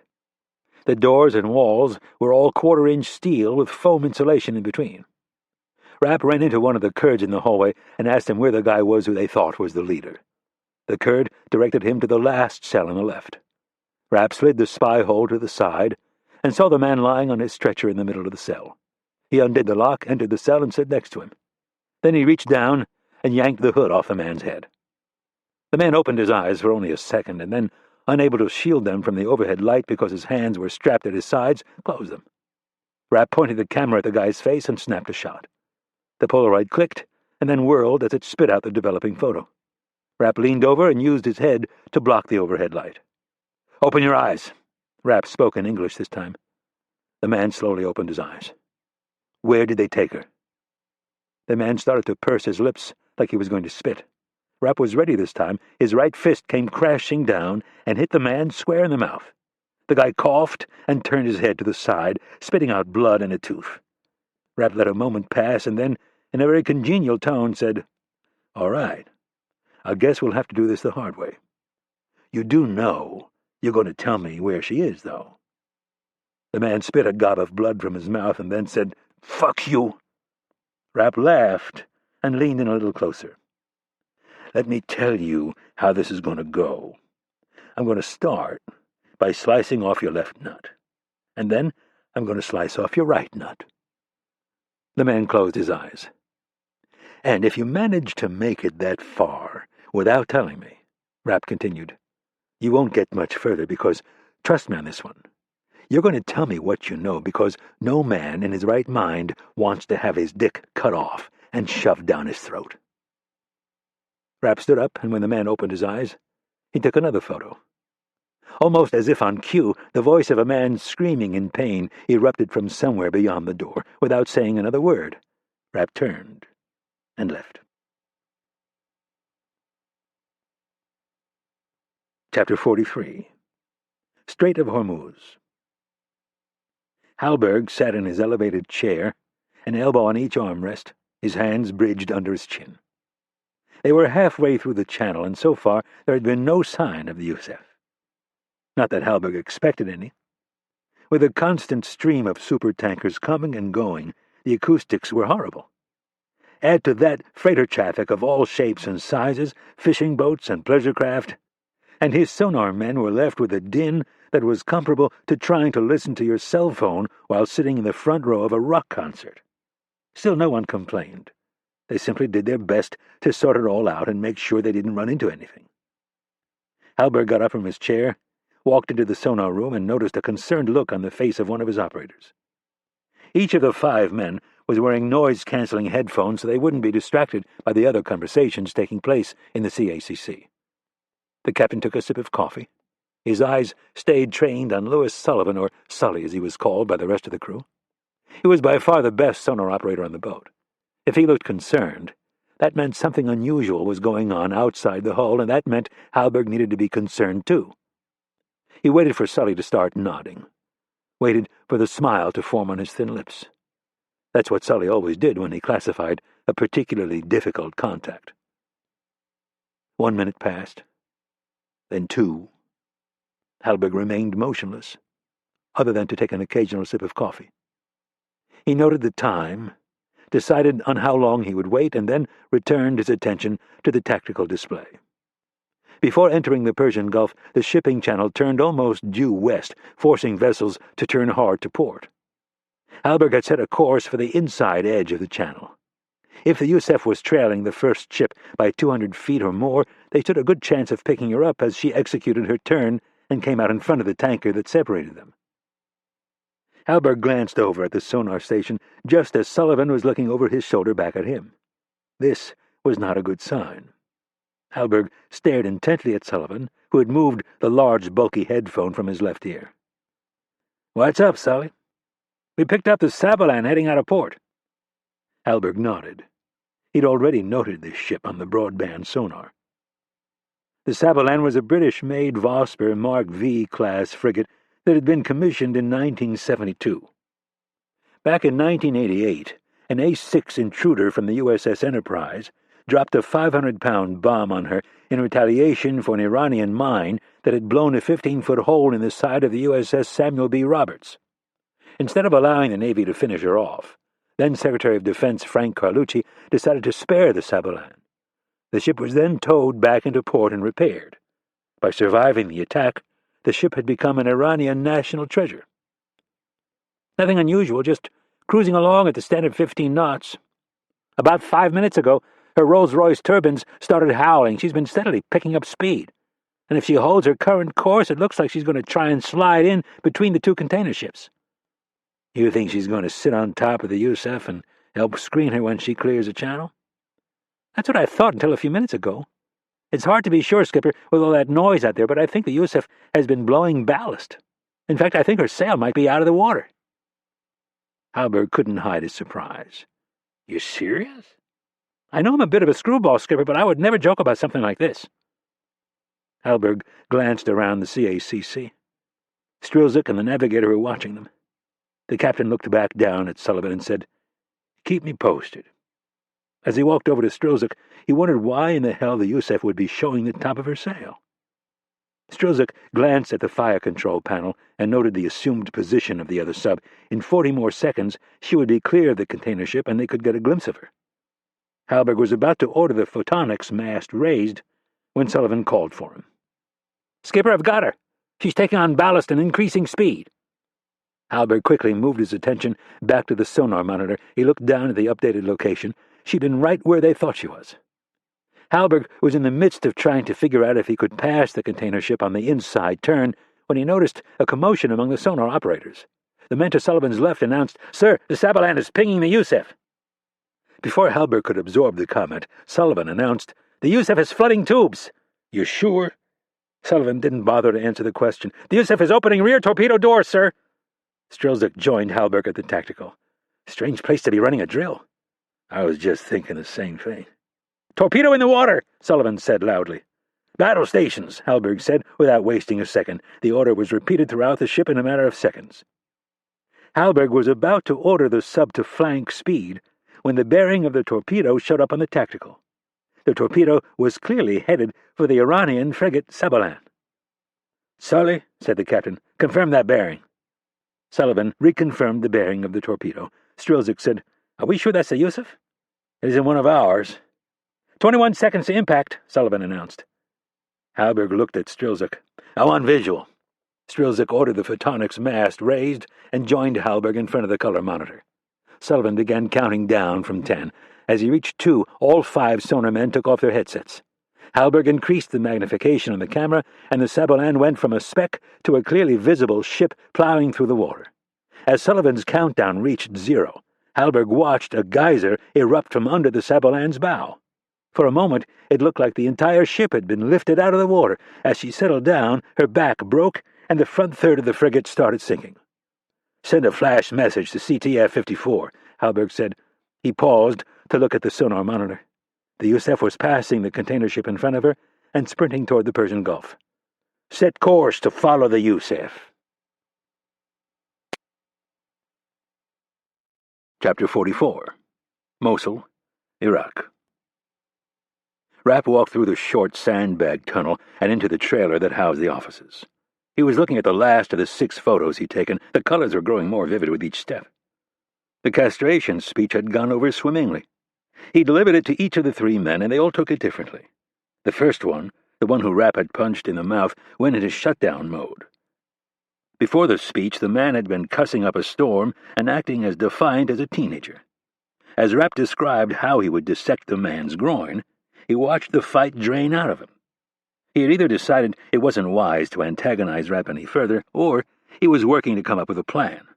The doors and walls were all 1/4-inch steel with foam insulation in between. Rapp ran into one of the Kurds in the hallway and asked him where the guy was who they thought was the leader. The Kurd directed him to the last cell on the left. Rapp slid the spy hole to the side and saw the man lying on his stretcher in the middle of the cell. He undid the lock, entered the cell, and stood next to him. Then he reached down and yanked the hood off the man's head. The man opened his eyes for only a second, and then, unable to shield them from the overhead light because his hands were strapped at his sides, closed them. Rapp pointed the camera at the guy's face and snapped a shot. The Polaroid clicked and then whirled as it spit out the developing photo. Rapp leaned over and used his head to block the overhead light. "Open your eyes." Rapp spoke in English this time. The man slowly opened his eyes. "Where did they take her?" The man started to purse his lips like he was going to spit. Rapp was ready this time. His right fist came crashing down and hit the man square in the mouth. The guy coughed and turned his head to the side, spitting out blood and a tooth. Rapp let a moment pass and then, in a very congenial tone, said, "All right. I guess we'll have to do this the hard way. You do know you're going to tell me where she is, though." The man spit a gob of blood from his mouth and then said, "Fuck you." Rapp laughed and leaned in a little closer. "Let me tell you how this is going to go. I'm going to start by slicing off your left nut, and then I'm going to slice off your right nut." The man closed his eyes. "And if you manage to make it that far without telling me," Rapp continued, "you won't get much further because, trust me on this one, you're going to tell me what you know because no man in his right mind wants to have his dick cut off and shoved down his throat." Rapp stood up, and when the man opened his eyes, he took another photo. Almost as if on cue, the voice of a man screaming in pain erupted from somewhere beyond the door. Without saying another word, Rapp turned and left. Chapter 43. Strait of Hormuz. Halberg sat in his elevated chair, an elbow on each armrest, his hands bridged under his chin. They were halfway through the channel, and so far there had been no sign of the Yusef. Not that Halberg expected any. With a constant stream of supertankers coming and going, the acoustics were horrible. Add to that freighter traffic of all shapes and sizes, fishing boats and pleasure craft, and his sonar men were left with a din that was comparable to trying to listen to your cell phone while sitting in the front row of a rock concert. Still, no one complained. They simply did their best to sort it all out and make sure they didn't run into anything. Halberg got up from his chair, walked into the sonar room and noticed a concerned look on the face of one of his operators. Each of the 5 men was wearing noise-canceling headphones so they wouldn't be distracted by the other conversations taking place in the CACC. The captain took a sip of coffee. His eyes stayed trained on Louis Sullivan, or Sully as he was called by the rest of the crew. He was by far the best sonar operator on the boat. If he looked concerned, that meant something unusual was going on outside the hull, and that meant Halberg needed to be concerned too. He waited for Sully to start nodding, waited for the smile to form on his thin lips. That's what Sully always did when he classified a particularly difficult contact. 1 minute passed, then 2. Halberg remained motionless, other than to take an occasional sip of coffee. He noted the time, decided on how long he would wait, and then returned his attention to the tactical display. Before entering the Persian Gulf, the shipping channel turned almost due west, forcing vessels to turn hard to port. Halberg had set a course for the inside edge of the channel. If the Yusef was trailing the first ship by 200 feet or more, they stood a good chance of picking her up as she executed her turn and came out in front of the tanker that separated them. Halberg glanced over at the sonar station just as Sullivan was looking over his shoulder back at him. This was not a good sign. Halberg stared intently at Sullivan, who had moved the large, bulky headphone from his left ear. "What's up, Sully?" "We picked up the Sabalan heading out of port." Halberg nodded. He'd already noted this ship on the broadband sonar. The Sabalan was a British-made Vosper Mark V-class frigate that had been commissioned in 1972. Back in 1988, an A-6 intruder from the USS Enterprise dropped a 500-pound bomb on her in retaliation for an Iranian mine that had blown a 15-foot hole in the side of the USS Samuel B. Roberts. Instead of allowing the Navy to finish her off, then Secretary of Defense Frank Carlucci decided to spare the Sabalan. The ship was then towed back into port and repaired. By surviving the attack, the ship had become an Iranian national treasure. Nothing unusual, just cruising along at the standard 15 knots. About 5 minutes ago, her Rolls-Royce turbines started howling. She's been steadily picking up speed. And if she holds her current course, it looks like she's going to try and slide in between the 2 container ships. You think she's going to sit on top of the Yusef and help screen her when she clears the channel? That's what I thought until a few minutes ago. It's hard to be sure, Skipper, with all that noise out there, but I think the Yusef has been blowing ballast. In fact, I think her sail might be out of the water. Halberg couldn't hide his surprise. You serious? I know I'm a bit of a screwball, Skipper, but I would never joke about something like this. Halberg glanced around the CACC. Strilzik and the navigator were watching them. The captain looked back down at Sullivan and said, "Keep me posted." As he walked over to Strilzik, he wondered why in the hell the Yusef would be showing the top of her sail. Strilzik glanced at the fire control panel and noted the assumed position of the other sub. In 40 more seconds, she would be clear of the container ship and they could get a glimpse of her. Halberg was about to order the photonics mast raised when Sullivan called for him. "Skipper, I've got her. She's taking on ballast and increasing speed." Halberg quickly moved his attention back to the sonar monitor. He looked down at the updated location. She'd been right where they thought she was. Halberg was in the midst of trying to figure out if he could pass the container ship on the inside turn when he noticed a commotion among the sonar operators. The men to Sullivan's left announced, "Sir, the Sabalan is pinging the Yusef." Before Halberg could absorb the comment, Sullivan announced, "The Yusef is flooding tubes." "You sure?" Sullivan didn't bother to answer the question. "The Yusef is opening rear torpedo doors, sir." Strilzik joined Halberg at the tactical. "Strange place to be running a drill." "I was just thinking the same thing." "Torpedo in the water," Sullivan said loudly. "Battle stations," Halberg said, without wasting a second. The order was repeated throughout the ship in a matter of seconds. Halberg was about to order the sub to flank speed when the bearing of the torpedo showed up on the tactical. The torpedo was clearly headed for the Iranian frigate Sabalan. "Sully," said the captain, "confirm that bearing." Sullivan reconfirmed the bearing of the torpedo. Strilzik said, "Are we sure that's the Yusef?" "It isn't one of ours." 21 seconds to impact," Sullivan announced. Halberg looked at Strilzik. "I want visual." Strilzik ordered the photonics mast raised and joined Halberg in front of the color monitor. Sullivan began counting down from 10. As he reached 2, all 5 sonar men took off their headsets. Halberg increased the magnification on the camera, and the Sabolan went from a speck to a clearly visible ship plowing through the water. As Sullivan's countdown reached 0, Halberg watched a geyser erupt from under the Sabolan's bow. For a moment, it looked like the entire ship had been lifted out of the water. As she settled down, her back broke, and the front third of the frigate started sinking. "Send a flash message to CTF-54, Halberg said. He paused to look at the sonar monitor. The Yusef was passing the container ship in front of her and sprinting toward the Persian Gulf. "Set course to follow the Yusef." Chapter 44. Mosul, Iraq. Rapp walked through the short sandbag tunnel and into the trailer that housed the offices. He was looking at the last of the 6 photos he'd taken. The colors were growing more vivid with each step. The castration speech had gone over swimmingly. He delivered it to each of the 3 men, and they all took it differently. The first one, the one who Rapp had punched in the mouth, went into shutdown mode. Before the speech, the man had been cussing up a storm and acting as defiant as a teenager. As Rapp described how he would dissect the man's groin, he watched the fight drain out of him. He had either decided it wasn't wise to antagonize Rapp any further, or he was working to come up with a plan.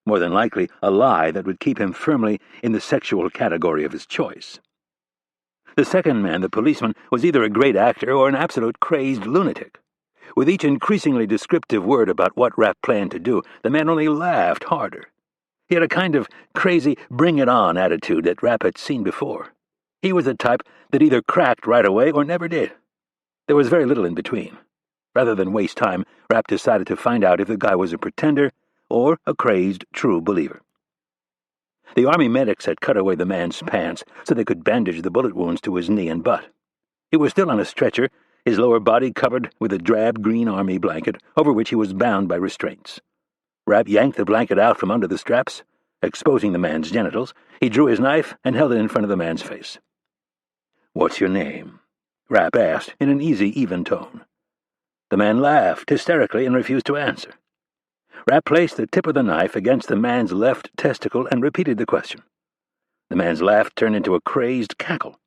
More than likely, a lie that would keep him firmly in the sexual category of his choice. The second man, the policeman, was either a great actor or an absolute crazed lunatic. With each increasingly descriptive word about what Rapp planned to do, the man only laughed harder. He had a kind of crazy bring-it-on attitude that Rapp had seen before. He was the type that either cracked right away or never did. There was very little in between. Rather than waste time, Rapp decided to find out if the guy was a pretender or a crazed true believer. The army medics had cut away the man's pants so they could bandage the bullet wounds to his knee and butt. He was still on a stretcher, his lower body covered with a drab green army blanket over which he was bound by restraints. Rapp yanked the blanket out from under the straps, exposing the man's genitals. He drew his knife and held it in front of the man's face. "What's your name?" Rapp asked in an easy, even tone. The man laughed hysterically and refused to answer. Rapp placed the tip of the knife against the man's left testicle and repeated the question. The man's laugh turned into a crazed cackle.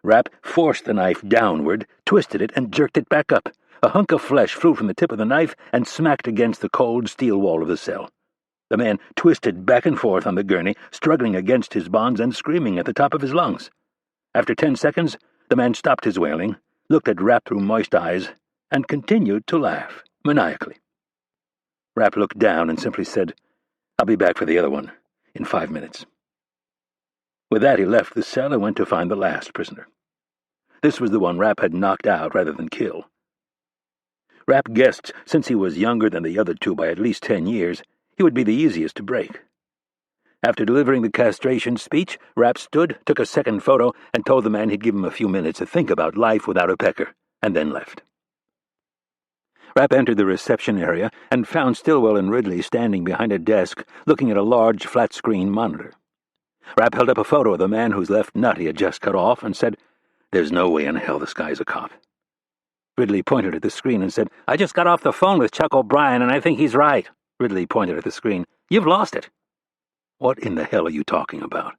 Rapp forced the knife downward, twisted it, and jerked it back up. A hunk of flesh flew from the tip of the knife and smacked against the cold steel wall of the cell. The man twisted back and forth on the gurney, struggling against his bonds and screaming at the top of his lungs. After 10 seconds, the man stopped his wailing, looked at Rapp through moist eyes, and continued to laugh, maniacally. Rapp looked down and simply said, "I'll be back for the other one, in 5 minutes." With that, he left the cell and went to find the last prisoner. This was the one Rapp had knocked out rather than kill. Rapp guessed since he was younger than the other 2 by at least 10 years, he would be the easiest to break. After delivering the castration speech, Rapp stood, took a second photo, and told the man he'd give him a few minutes to think about life without a pecker, and then left. Rapp entered the reception area and found Stillwell and Ridley standing behind a desk looking at a large flat-screen monitor. Rapp held up a photo of the man whose left nut he had just cut off and said, "There's no way in hell this guy's a cop." Ridley pointed at the screen and said, "I just got off the phone with Chuck O'Brien, and I think he's right." Ridley pointed at the screen. "You've lost it." "What in the hell are you talking about?"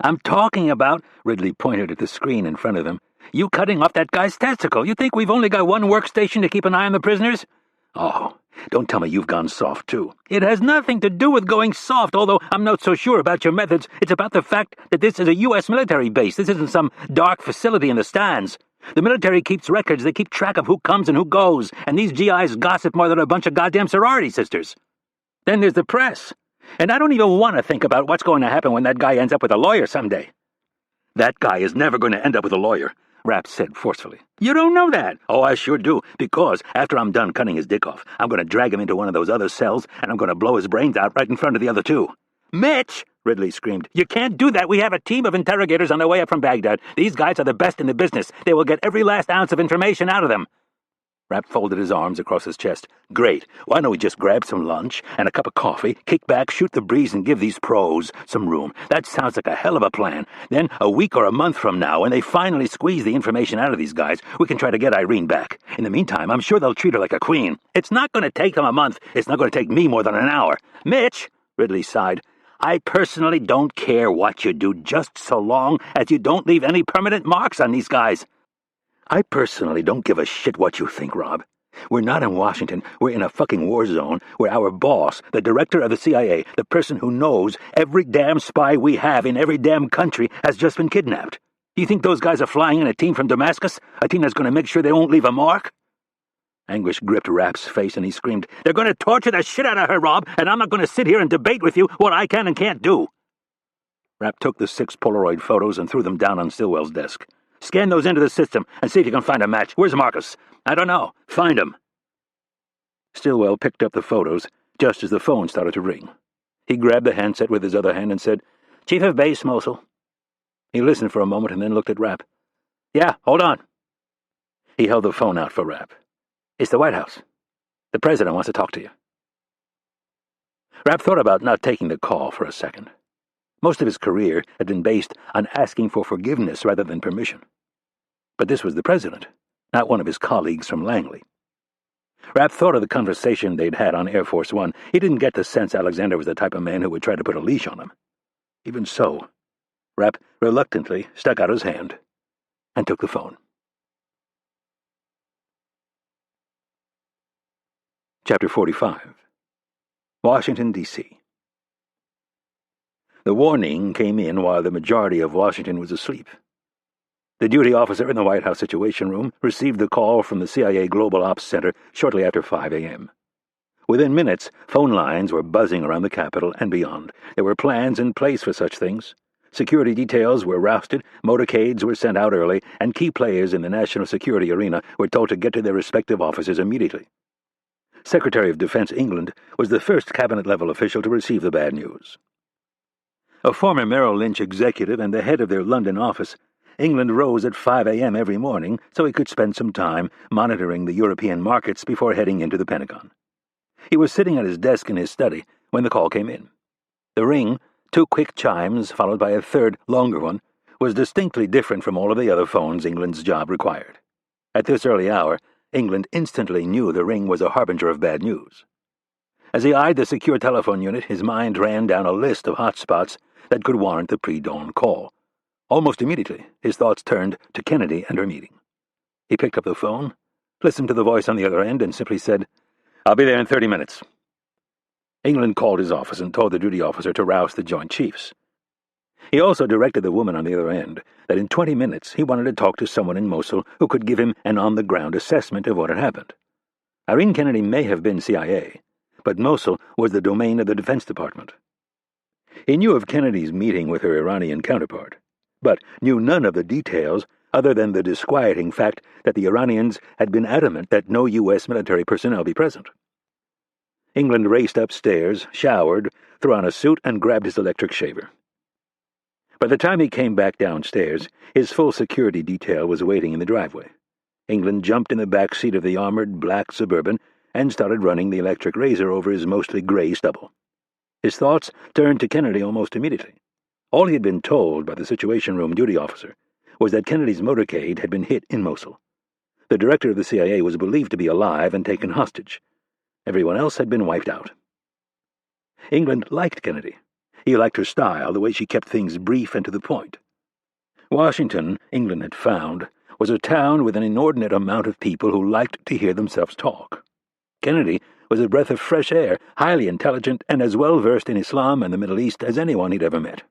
"I'm talking about," Ridley pointed at the screen in front of them, "you cutting off that guy's testicle. You think we've only got one workstation to keep an eye on the prisoners?" "Oh, don't tell me you've gone soft, too." "It has nothing to do with going soft, although I'm not so sure about your methods. It's about the fact that this is a U.S. military base. This isn't some dark facility in the stands. The military keeps records. They keep track of who comes and who goes, and these GIs gossip more than a bunch of goddamn sorority sisters. Then there's the press. And I don't even want to think about what's going to happen when that guy ends up with a lawyer someday." "That guy is never going to end up with a lawyer," Rapp said forcefully. "You don't know that." "Oh, I sure do, because after I'm done cutting his dick off, I'm going to drag him into one of those other cells, and I'm going to blow his brains out right in front of the other 2. "Mitch!" Ridley screamed. "You can't do that. We have a team of interrogators on their way up from Baghdad. These guys are the best in the business. They will get every last ounce of information out of them." Rapp folded his arms across his chest. "Great. Why don't we just grab some lunch and a cup of coffee, kick back, shoot the breeze, and give these pros some room? That sounds like a hell of a plan. Then, a week or a month from now, when they finally squeeze the information out of these guys, we can try to get Irene back. In the meantime, I'm sure they'll treat her like a queen. It's not going to take them a month. It's not going to take me more than an hour." "Mitch," Ridley sighed, "I personally don't care what you do, just so long as you don't leave any permanent marks on these guys." I personally don't give a shit what you think, Rob. We're not in Washington. We're in a fucking war zone where our boss, the director of the CIA, the person who knows every damn spy we have in every damn country, has just been kidnapped. Do you think those guys are flying in a team from Damascus? A team that's going to make sure they won't leave a mark? Anguish gripped Rapp's face and he screamed, "They're going to torture the shit out of her, Rob, and I'm not going to sit here and debate with you what I can and can't do." Rapp took the 6 Polaroid photos and threw them down on Stillwell's desk. "Scan those into the system and see if you can find a match. Where's Marcus?" "I don't know. Find him." Stillwell picked up the photos just as the phone started to ring. He grabbed the handset with his other hand and said, "Chief of Base, Mosul." He listened for a moment and then looked at Rapp. "Yeah, hold on." He held the phone out for Rapp. "It's the White House. The president wants to talk to you." Rapp thought about not taking the call for a second. Most of his career had been based on asking for forgiveness rather than permission. But this was the president, not one of his colleagues from Langley. Rapp thought of the conversation they'd had on Air Force One. He didn't get the sense Alexander was the type of man who would try to put a leash on him. Even so, Rapp reluctantly stuck out his hand and took the phone. Chapter 45. Washington, D.C. The warning came in while the majority of Washington was asleep. The duty officer in the White House Situation Room received the call from the CIA Global Ops Center shortly after 5 a.m. Within minutes, phone lines were buzzing around the Capitol and beyond. There were plans in place for such things. Security details were rousted, motorcades were sent out early, and key players in the national security arena were told to get to their respective offices immediately. Secretary of Defense England was the first cabinet-level official to receive the bad news. A former Merrill Lynch executive and the head of their London office, England rose at 5 a.m. every morning so he could spend some time monitoring the European markets before heading into the Pentagon. He was sitting at his desk in his study when the call came in. The ring, 2 quick chimes followed by a third, longer one, was distinctly different from all of the other phones England's job required. At this early hour, England instantly knew the ring was a harbinger of bad news. As he eyed the secure telephone unit, his mind ran down a list of hotspots that could warrant the pre-dawn call. Almost immediately, his thoughts turned to Kennedy and her meeting. He picked up the phone, listened to the voice on the other end, and simply said, "I'll be there in 30 minutes. England called his office and told the duty officer to rouse the Joint Chiefs. He also directed the woman on the other end that in 20 minutes he wanted to talk to someone in Mosul who could give him an on-the-ground assessment of what had happened. Irene Kennedy may have been CIA, but Mosul was the domain of the Defense Department. He knew of Kennedy's meeting with her Iranian counterpart, but knew none of the details other than the disquieting fact that the Iranians had been adamant that no U.S. military personnel be present. England raced upstairs, showered, threw on a suit, and grabbed his electric shaver. By the time he came back downstairs, his full security detail was waiting in the driveway. England jumped in the back seat of the armored black Suburban and started running the electric razor over his mostly gray stubble. His thoughts turned to Kennedy almost immediately. All he had been told by the Situation Room duty officer was that Kennedy's motorcade had been hit in Mosul. The director of the CIA was believed to be alive and taken hostage. Everyone else had been wiped out. England liked Kennedy. He liked her style, the way she kept things brief and to the point. Washington, England had found, was a town with an inordinate amount of people who liked to hear themselves talk. Kennedy was a breath of fresh air, highly intelligent, and as well versed in Islam and the Middle East as anyone he'd ever met.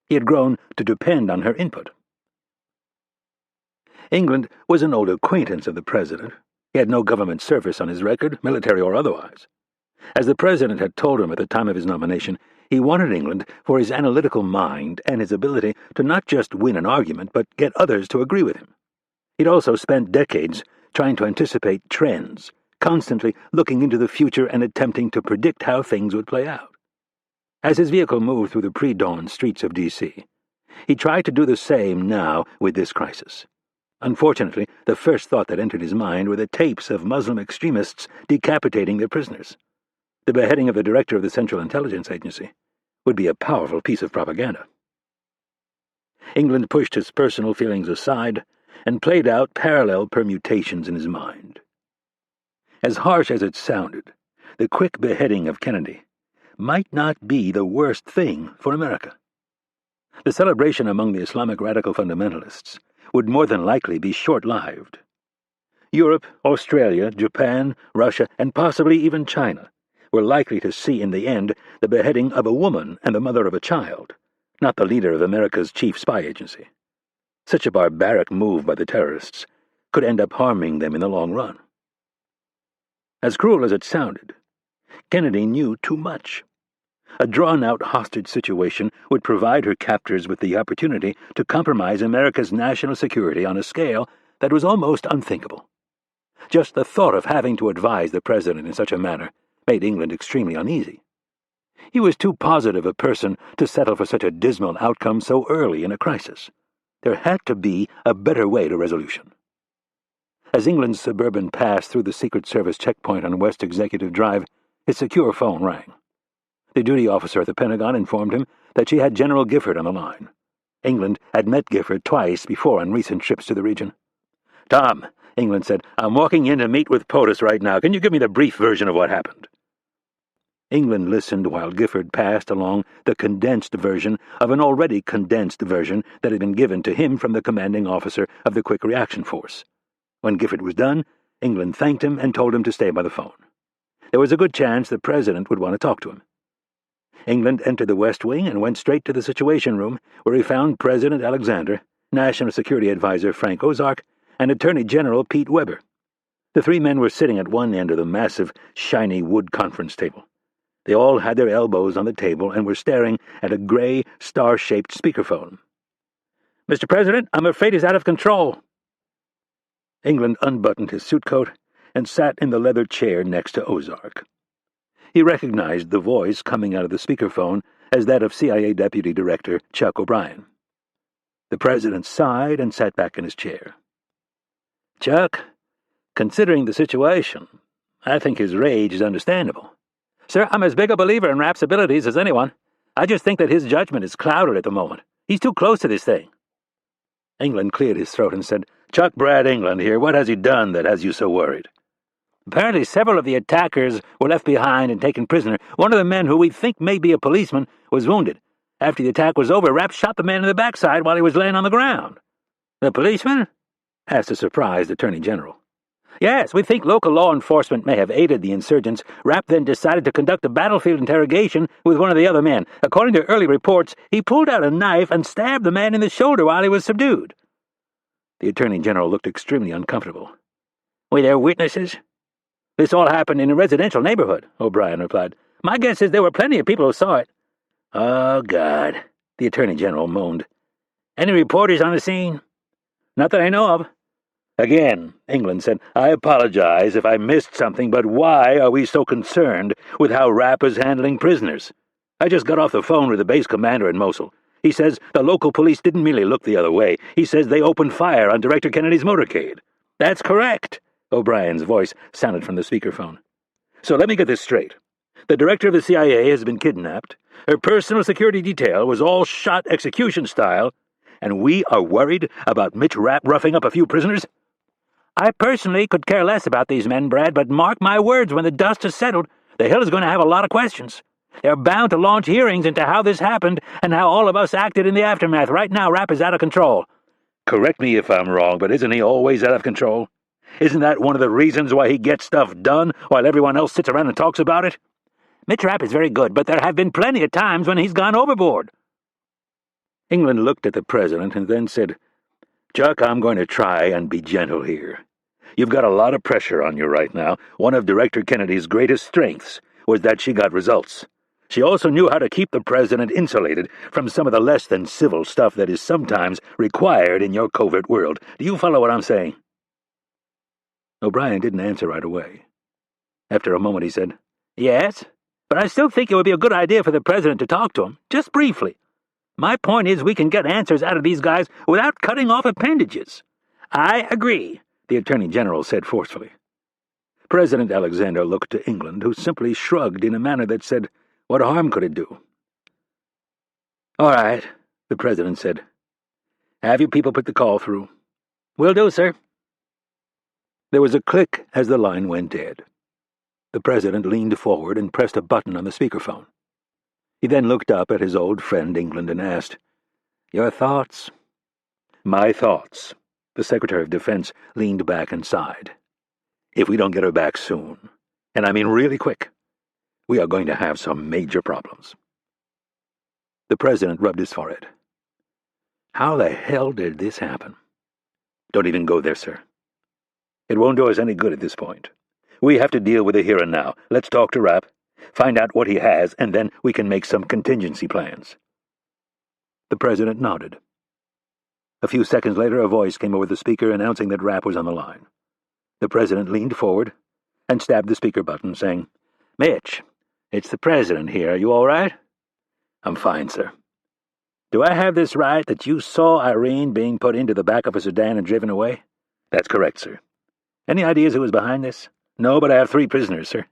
He had grown to depend on her input. England was an old acquaintance of the president. He had no government service on his record, military or otherwise. As the president had told him at the time of his nomination, he wanted England for his analytical mind and his ability to not just win an argument, but get others to agree with him. He'd also spent decades trying to anticipate trends, constantly looking into the future and attempting to predict how things would play out. As his vehicle moved through the pre-dawn streets of D.C., he tried to do the same now with this crisis. Unfortunately, the first thought that entered his mind were the tapes of Muslim extremists decapitating their prisoners. The beheading of the director of the Central Intelligence Agency would be a powerful piece of propaganda. England pushed his personal feelings aside and played out parallel permutations in his mind. As harsh as it sounded, the quick beheading of Kennedy might not be the worst thing for America. The celebration among the Islamic radical fundamentalists would more than likely be short-lived. Europe, Australia, Japan, Russia, and possibly even China were likely to see in the end the beheading of a woman and the mother of a child, not the leader of America's chief spy agency. Such a barbaric move by the terrorists could end up harming them in the long run. As cruel as it sounded, Kennedy knew too much. A drawn-out hostage situation would provide her captors with the opportunity to compromise America's national security on a scale that was almost unthinkable. Just the thought of having to advise the president in such a manner made England extremely uneasy. He was too positive a person to settle for such a dismal outcome so early in a crisis. There had to be a better way to resolution. As England's Suburban passed through the Secret Service checkpoint on West Executive Drive, his secure phone rang. The duty officer at the Pentagon informed him that she had General Gifford on the line. England had met Gifford twice before on recent trips to the region. "Tom," England said, "I'm walking in to meet with POTUS right now. Can you give me the brief version of what happened?" England listened while Gifford passed along the condensed version of an already condensed version that had been given to him from the commanding officer of the Quick Reaction Force. When Gifford was done, England thanked him and told him to stay by the phone. There was a good chance the president would want to talk to him. England entered the West Wing and went straight to the Situation Room, where he found President Alexander, National Security Advisor Frank Ozark, and Attorney General Pete Weber. The three men were sitting at one end of the massive, shiny wood conference table. They all had their elbows on the table and were staring at a gray, star-shaped speakerphone. "Mr. President, I'm afraid he's out of control." England unbuttoned his suit coat and sat in the leather chair next to Ozark. He recognized the voice coming out of the speakerphone as that of CIA Deputy Director Chuck O'Brien. The president sighed and sat back in his chair. "Chuck, considering the situation, I think his rage is understandable. Sir, I'm as big a believer in Rapp's abilities as anyone. I just think that his judgment is clouded at the moment. He's too close to this thing." England cleared his throat and said, "Chuck Brad England here. What has he done that has you so worried?" "Apparently several of the attackers were left behind and taken prisoner. One of the men, who we think may be a policeman, was wounded. After the attack was over, Rapp shot the man in the backside while he was laying on the ground." "The policeman?" asked a surprised Attorney General. "Yes, we think local law enforcement may have aided the insurgents. Rapp then decided to conduct a battlefield interrogation with one of the other men. According to early reports, he pulled out a knife and stabbed the man in the shoulder while he was subdued." The Attorney General looked extremely uncomfortable. "Were there witnesses?" "This all happened in a residential neighborhood," O'Brien replied. "My guess is there were plenty of people who saw it." "Oh, God," the Attorney General moaned. "Any reporters on the scene?" "Not that I know of." "Again," England said, "I apologize if I missed something, but why are we so concerned with how Rapp is handling prisoners? I just got off the phone with the base commander in Mosul. He says the local police didn't merely look the other way. He says they opened fire on Director Kennedy's motorcade." "That's correct," O'Brien's voice sounded from the speakerphone. "So let me get this straight. The director of the CIA has been kidnapped, her personal security detail was all shot execution style, and we are worried about Mitch Rapp roughing up a few prisoners?" "I personally could care less about these men, Brad, but mark my words, when the dust has settled, the Hill is going to have a lot of questions. They're bound to launch hearings into how this happened and how all of us acted in the aftermath. Right now, Rapp is out of control." "Correct me if I'm wrong, but isn't he always out of control? Isn't that one of the reasons why he gets stuff done while everyone else sits around and talks about it?" "Mitch Rapp is very good, but there have been plenty of times when he's gone overboard." England looked at the president and then said, "Chuck, I'm going to try and be gentle here. You've got a lot of pressure on you right now. One of Director Kennedy's greatest strengths was that she got results. She also knew how to keep the president insulated from some of the less than civil stuff that is sometimes required in your covert world. Do you follow what I'm saying?" O'Brien didn't answer right away. After a moment he said, "Yes, but I still think it would be a good idea for the president to talk to him, just briefly. My point is we can get answers out of these guys without cutting off appendages." "I agree," the Attorney General said forcefully. President Alexander looked to England, who simply shrugged in a manner that said, "What harm could it do?" "All right," the president said. "Have you people put the call through?" "Will do, sir." There was a click as the line went dead. The president leaned forward and pressed a button on the speakerphone. He then looked up at his old friend England and asked, "Your thoughts?" "My thoughts," The Secretary of Defense leaned back and sighed. If we don't get her back soon, and I mean really quick, we are going to have some major problems. The President rubbed his forehead. How the hell did this happen? Don't even go there, sir. It won't do us any good at this point. We have to deal with the here and now. Let's talk to Rapp, find out what he has, and then we can make some contingency plans. The President nodded. A few seconds later, a voice came over the speaker announcing that Rapp was on the line. The President leaned forward and stabbed the speaker button, saying, "Mitch, it's the President here. Are you all right?" "I'm fine, sir." "Do I have this right that you saw Irene being put into the back of a sedan and driven away?" "That's correct, sir." "Any ideas who was behind this?" "No, but I have 3 prisoners, sir.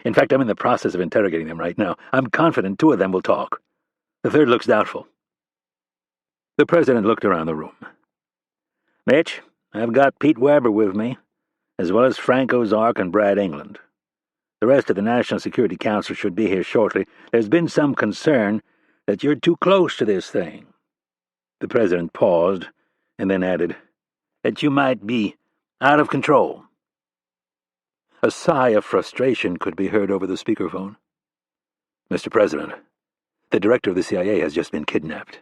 In fact, I'm in the process of interrogating them right now. I'm confident 2 of them will talk. The 3rd looks doubtful." The President looked around the room. "Mitch, I've got Pete Weber with me, as well as Frank Ozark and Brad England. The rest of the National Security Council should be here shortly. There's been some concern that you're too close to this thing." The President paused, and then added, "that you might be out of control." A sigh of frustration could be heard over the speakerphone. "Mr. President, the director of the CIA has just been kidnapped.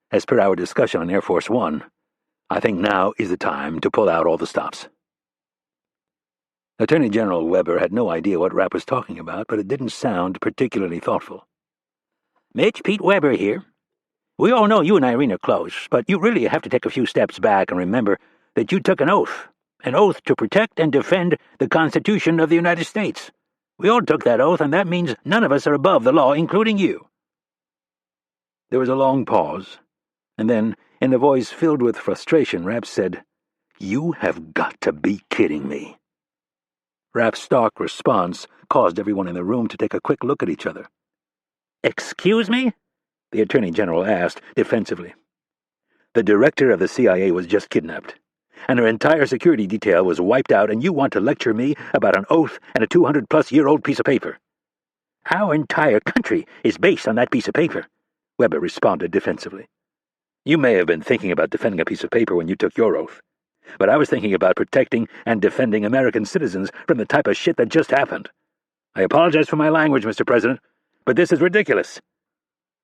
As per our discussion on Air Force One, I think now is the time to pull out all the stops." Attorney General Weber had no idea what Rapp was talking about, but it didn't sound particularly thoughtful. "Mitch, Pete Weber here. We all know you and Irene are close, but you really have to take a few steps back and remember that you took an oath to protect and defend the Constitution of the United States. We all took that oath, and that means none of us are above the law, including you." There was a long pause, and then, in a voice filled with frustration, Rapp said, "You have got to be kidding me." Rapp's stark response caused everyone in the room to take a quick look at each other. "Excuse me?" the Attorney General asked defensively. "The director of the CIA was just kidnapped, and her entire security detail was wiped out, and you want to lecture me about an oath and a 200-plus-year-old piece of paper?" "Our entire country is based on that piece of paper," Weber responded defensively. "You may have been thinking about defending a piece of paper when you took your oath, but I was thinking about protecting and defending American citizens from the type of shit that just happened. I apologize for my language, Mr. President, but this is ridiculous.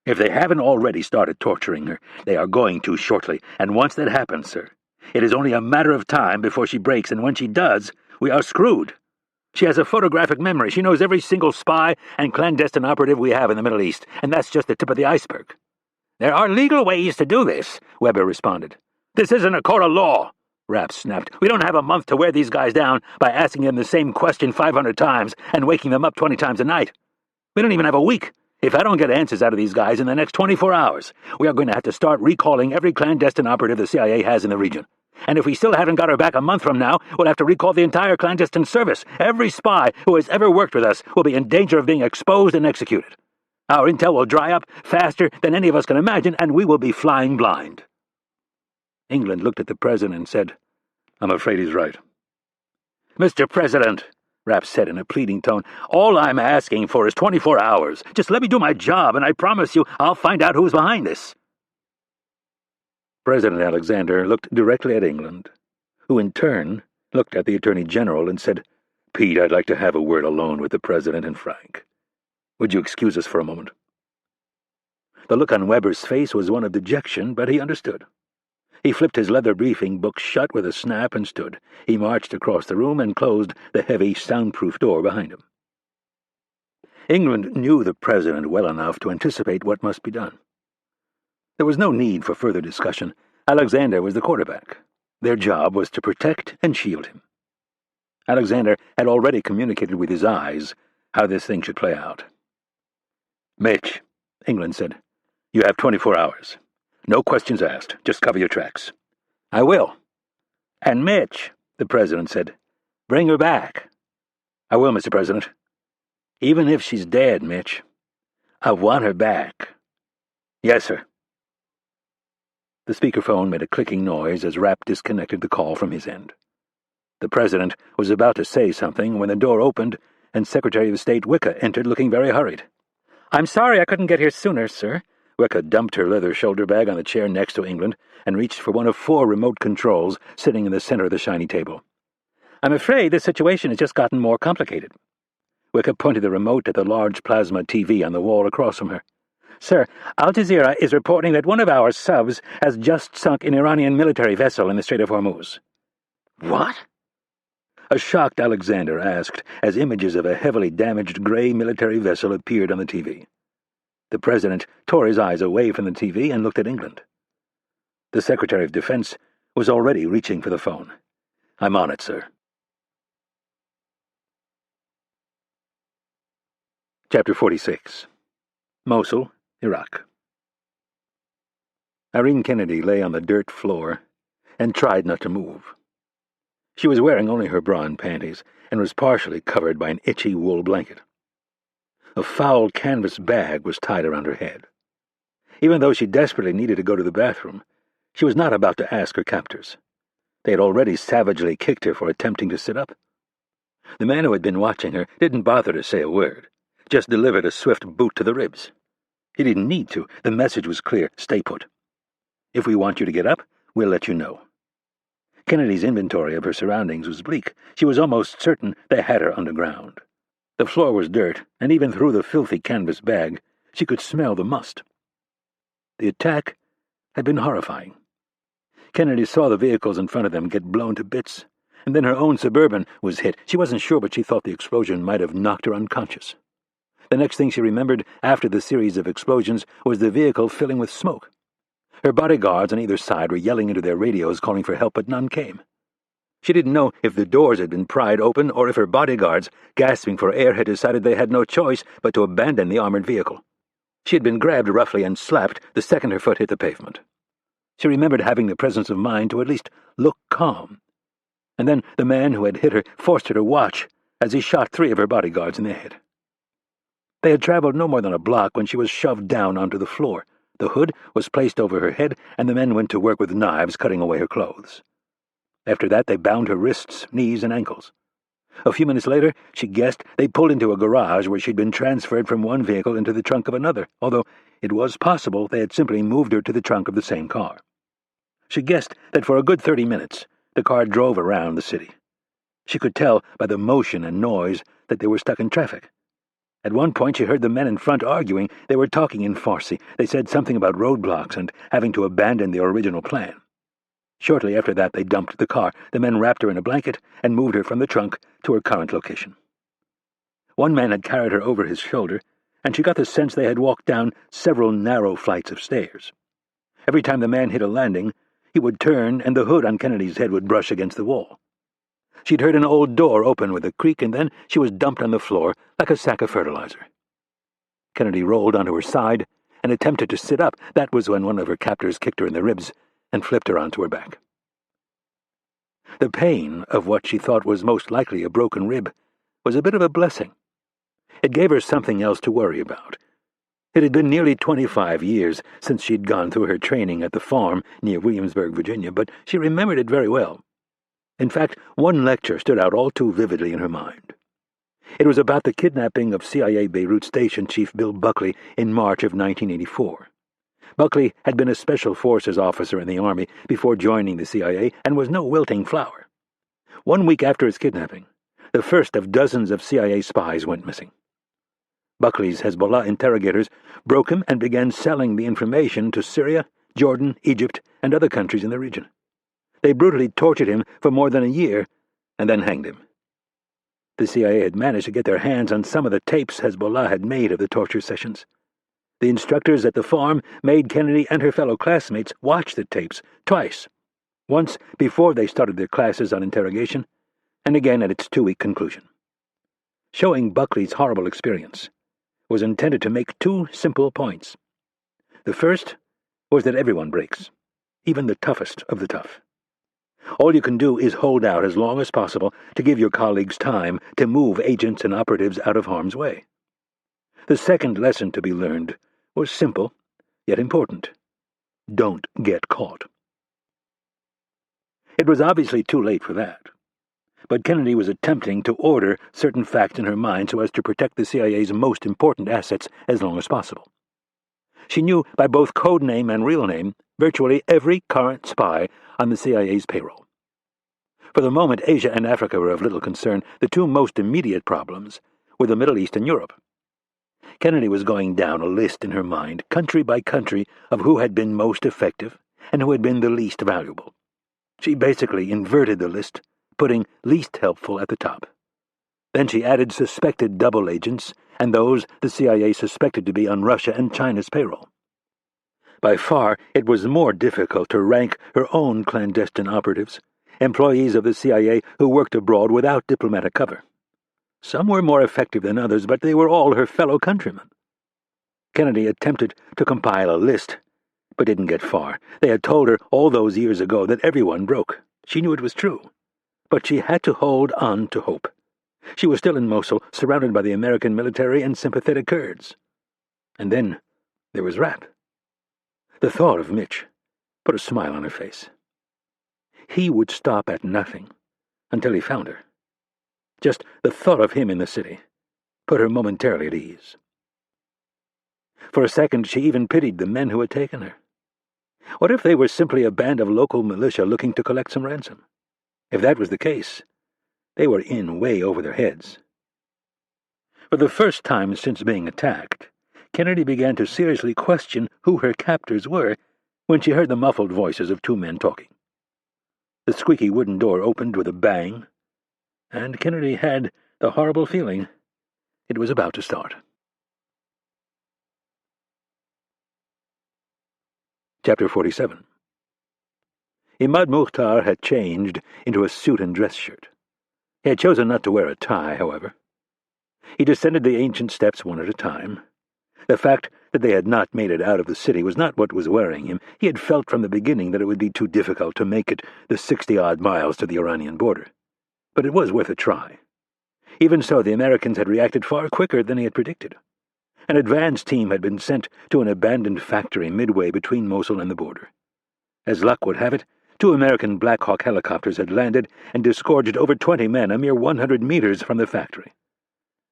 If they haven't already started torturing her, they are going to shortly, and once that happens, sir, it is only a matter of time before she breaks, and when she does, we are screwed. She has a photographic memory. She knows every single spy and clandestine operative we have in the Middle East, and that's just the tip of the iceberg." "There are legal ways to do this," Weber responded. "This isn't a court of law," Rapp snapped. "We don't have a month to wear these guys down by asking them the same question 500 times and waking them up 20 times a night. We don't even have a week. If I don't get answers out of these guys in the next 24 hours, we are going to have to start recalling every clandestine operative the CIA has in the region. And if we still haven't got her back a month from now, we'll have to recall the entire clandestine service. Every spy who has ever worked with us will be in danger of being exposed and executed. Our intel will dry up faster than any of us can imagine, and we will be flying blind." England looked at the President and said, "I'm afraid he's right." "Mr. President," Rapp said in a pleading tone, "all I'm asking for is 24 hours. Just let me do my job, and I promise you I'll find out who's behind this." President Alexander looked directly at England, who in turn looked at the Attorney General and said, "Pete, I'd like to have a word alone with the President and Frank. Would you excuse us for a moment?" The look on Weber's face was one of dejection, but he understood. He flipped his leather briefing book shut with a snap and stood. He marched across the room and closed the heavy, soundproof door behind him. England knew the President well enough to anticipate what must be done. There was no need for further discussion. Alexander was the quarterback. Their job was to protect and shield him. Alexander had already communicated with his eyes how this thing should play out. "Mitch," England said, "you have 24 hours. No questions asked. Just cover your tracks." "I will." "And Mitch," the President said, "bring her back." "I will, Mr. President." "Even if she's dead, Mitch. I want her back." "Yes, sir." The speakerphone made a clicking noise as Rapp disconnected the call from his end. The President was about to say something when the door opened and Secretary of State Wicca entered looking very hurried. "I'm sorry I couldn't get here sooner, sir. Wicca dumped her leather shoulder bag on the chair next to England and reached for one of 4 remote controls sitting in the center of the shiny table. "I'm afraid this situation has just gotten more complicated." Wicca pointed the remote at the large plasma TV on the wall across from her. "Sir, Al Jazeera is reporting that one of our subs has just sunk an Iranian military vessel in the Strait of Hormuz." "What?" A shocked Alexander asked as images of a heavily damaged gray military vessel appeared on the TV. The president tore his eyes away from the TV and looked at England. The Secretary of Defense was already reaching for the phone. "I'm on it, sir." Chapter 46. Mosul, Iraq. Irene Kennedy lay on the dirt floor and tried not to move. She was wearing only her bra and panties and was partially covered by an itchy wool blanket. A foul canvas bag was tied around her head. Even though she desperately needed to go to the bathroom, she was not about to ask her captors. They had already savagely kicked her for attempting to sit up. The man who had been watching her didn't bother to say a word, just delivered a swift boot to the ribs. He didn't need to. The message was clear: stay put. If we want you to get up, we'll let you know. Kennedy's inventory of her surroundings was bleak. She was almost certain they had her underground. The floor was dirt, and even through the filthy canvas bag, she could smell the must. The attack had been horrifying. Kennedy saw the vehicles in front of them get blown to bits, and then her own Suburban was hit. She wasn't sure, but she thought the explosion might have knocked her unconscious. The next thing she remembered after the series of explosions was the vehicle filling with smoke. Her bodyguards on either side were yelling into their radios calling for help, but none came. She didn't know if the doors had been pried open or if her bodyguards, gasping for air, had decided they had no choice but to abandon the armored vehicle. She had been grabbed roughly and slapped the second her foot hit the pavement. She remembered having the presence of mind to at least look calm. And then the man who had hit her forced her to watch as he shot 3 of her bodyguards in the head. They had traveled no more than a block when she was shoved down onto the floor. The hood was placed over her head, and the men went to work with knives cutting away her clothes. After that, they bound her wrists, knees, and ankles. A few minutes later, she guessed, they pulled into a garage where she'd been transferred from one vehicle into the trunk of another, although it was possible they had simply moved her to the trunk of the same car. She guessed that for a good 30 minutes, the car drove around the city. She could tell by the motion and noise that they were stuck in traffic. At one point, she heard the men in front arguing. They were talking in Farsi. They said something about roadblocks and having to abandon their original plan. Shortly after that, they dumped the car. The men wrapped her in a blanket and moved her from the trunk to her current location. One man had carried her over his shoulder, and she got the sense they had walked down several narrow flights of stairs. Every time the man hit a landing, he would turn and the hood on Kennedy's head would brush against the wall. She'd heard an old door open with a creak, and then she was dumped on the floor like a sack of fertilizer. Kennedy rolled onto her side and attempted to sit up. That was when one of her captors kicked her in the ribs and flipped her onto her back. The pain of what she thought was most likely a broken rib was a bit of a blessing. It gave her something else to worry about. It had been nearly 25 years since she'd gone through her training at the farm near Williamsburg, Virginia, but she remembered it very well. In fact, one lecture stood out all too vividly in her mind. It was about the kidnapping of CIA Beirut Station Chief Bill Buckley in March of 1984. Buckley had been a Special Forces officer in the Army before joining the CIA and was no wilting flower. 1 week after his kidnapping, the first of dozens of CIA spies went missing. Buckley's Hezbollah interrogators broke him and began selling the information to Syria, Jordan, Egypt, and other countries in the region. They brutally tortured him for more than a year and then hanged him. The CIA had managed to get their hands on some of the tapes Hezbollah had made of the torture sessions. The instructors at the farm made Kennedy and her fellow classmates watch the tapes twice, once before they started their classes on interrogation, and again at its 2-week conclusion. Showing Buckley's horrible experience was intended to make 2 simple points. The first was that everyone breaks, even the toughest of the tough. All you can do is hold out as long as possible to give your colleagues time to move agents and operatives out of harm's way. The second lesson to be learned was simple, yet important. Don't get caught. It was obviously too late for that, but Kennedy was attempting to order certain facts in her mind so as to protect the CIA's most important assets as long as possible. She knew by both code name and real name virtually every current spy on the CIA's payroll. For the moment, Asia and Africa were of little concern. The two most immediate problems were the Middle East and Europe. Kennedy was going down a list in her mind, country by country, of who had been most effective and who had been the least valuable. She basically inverted the list, putting least helpful at the top. Then she added suspected double agents and those the CIA suspected to be on Russia and China's payroll. By far, it was more difficult to rank her own clandestine operatives, employees of the CIA who worked abroad without diplomatic cover. Some were more effective than others, but they were all her fellow countrymen. Kennedy attempted to compile a list, but didn't get far. They had told her all those years ago that everyone broke. She knew it was true, but she had to hold on to hope. She was still in Mosul, surrounded by the American military and sympathetic Kurds. And then there was Rapp. The thought of Mitch put a smile on her face. He would stop at nothing until he found her. Just the thought of him in the city put her momentarily at ease. For a second, she even pitied the men who had taken her. What if they were simply a band of local militia looking to collect some ransom? If that was the case, they were in way over their heads. For the first time since being attacked, Kennedy began to seriously question who her captors were when she heard the muffled voices of two men talking. The squeaky wooden door opened with a bang, and Kennedy had the horrible feeling it was about to start. Chapter 47. Imad Mukhtar had changed into a suit and dress shirt. He had chosen not to wear a tie, however. He descended the ancient steps one at a time. The fact that they had not made it out of the city was not what was worrying him. He had felt from the beginning that it would be too difficult to make it the 60-odd miles to the Iranian border. But it was worth a try. Even so, the Americans had reacted far quicker than he had predicted. An advance team had been sent to an abandoned factory midway between Mosul and the border. As luck would have it, 2 American Black Hawk helicopters had landed and disgorged over 20 men a mere 100 meters from the factory.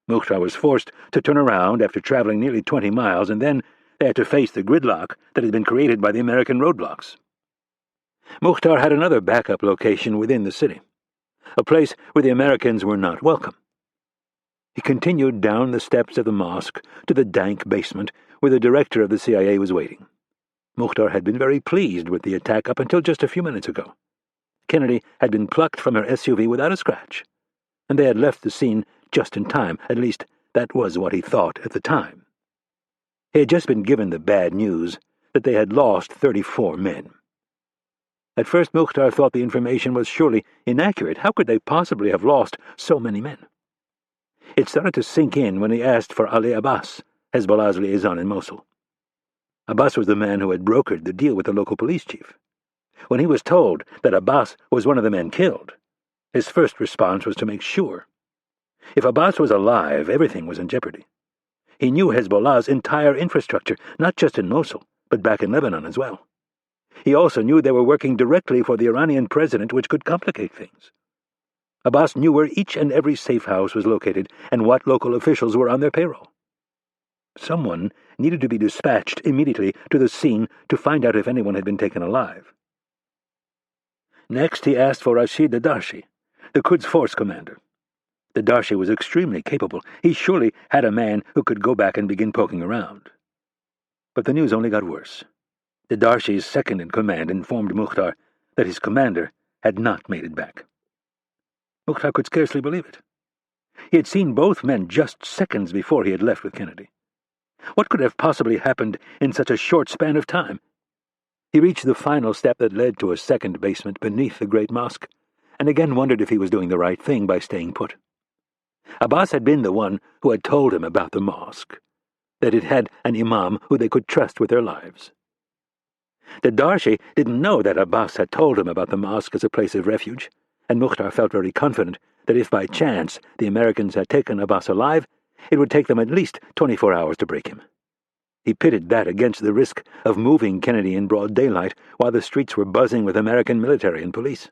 Mukhtar was forced to turn around after traveling nearly 20 miles, and then they had to face the gridlock that had been created by the American roadblocks. Mukhtar had another backup location within the city, a place where the Americans were not welcome. He continued down the steps of the mosque to the dank basement where the director of the CIA was waiting. Mukhtar had been very pleased with the attack up until just a few minutes ago. Kennedy had been plucked from her SUV without a scratch, and they had left the scene just in time. At least, that was what he thought at the time. He had just been given the bad news that they had lost 34 men. At first, Mukhtar thought the information was surely inaccurate. How could they possibly have lost so many men? It started to sink in when he asked for Ali Abbas, Hezbollah's liaison in Mosul. Abbas was the man who had brokered the deal with the local police chief. When he was told that Abbas was one of the men killed, his first response was to make sure. If Abbas was alive, everything was in jeopardy. He knew Hezbollah's entire infrastructure, not just in Mosul, but back in Lebanon as well. He also knew they were working directly for the Iranian president, which could complicate things. Abbas knew where each and every safe house was located and what local officials were on their payroll. Someone needed to be dispatched immediately to the scene to find out if anyone had been taken alive. Next, he asked for Rashid Dadarshi, the Quds Force commander. Dadarshi was extremely capable. He surely had a man who could go back and begin poking around. But the news only got worse. Dadarshi's second-in-command informed Mukhtar that his commander had not made it back. Mukhtar could scarcely believe it. He had seen both men just seconds before he had left with Kennedy. What could have possibly happened in such a short span of time? He reached the final step that led to a second basement beneath the great mosque, and again wondered if he was doing the right thing by staying put. Abbas had been the one who had told him about the mosque, that it had an imam who they could trust with their lives. Dadarshi didn't know that Abbas had told him about the mosque as a place of refuge, and Mukhtar felt very confident that if by chance the Americans had taken Abbas alive, it would take them at least 24 hours to break him. He pitted that against the risk of moving Kennedy in broad daylight while the streets were buzzing with American military and police.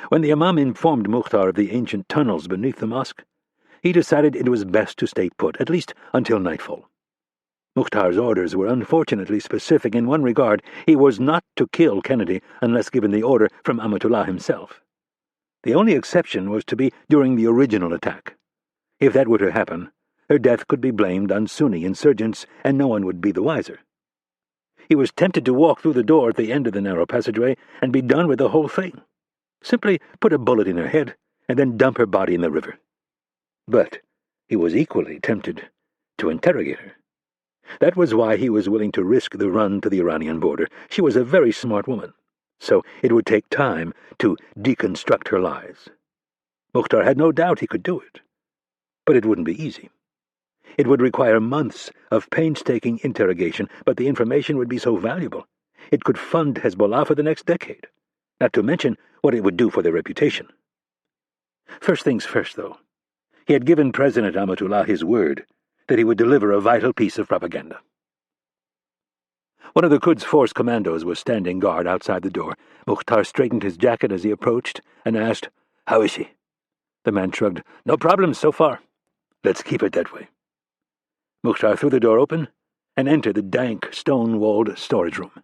When the imam informed Mukhtar of the ancient tunnels beneath the mosque, he decided it was best to stay put, at least until nightfall. Mukhtar's orders were unfortunately specific in one regard. He was not to kill Kennedy unless given the order from Amatullah himself. The only exception was to be during the original attack. If that were to happen, her death could be blamed on Sunni insurgents, and no one would be the wiser. He was tempted to walk through the door at the end of the narrow passageway and be done with the whole thing. Simply put a bullet in her head and then dump her body in the river. But he was equally tempted to interrogate her. That was why he was willing to risk the run to the Iranian border. She was a very smart woman, so it would take time to deconstruct her lies. Mukhtar had no doubt he could do it, but it wouldn't be easy. It would require months of painstaking interrogation, but the information would be so valuable. It could fund Hezbollah for the next decade, not to mention what it would do for their reputation. First things first, though. He had given President Amatullah his word that he would deliver a vital piece of propaganda. One of the Quds Force commandos was standing guard outside the door. Mukhtar straightened his jacket as he approached and asked, "How is she?" The man shrugged. "No problems so far. Let's keep it that way." Mukhtar threw the door open and entered the dank, stone-walled storage room.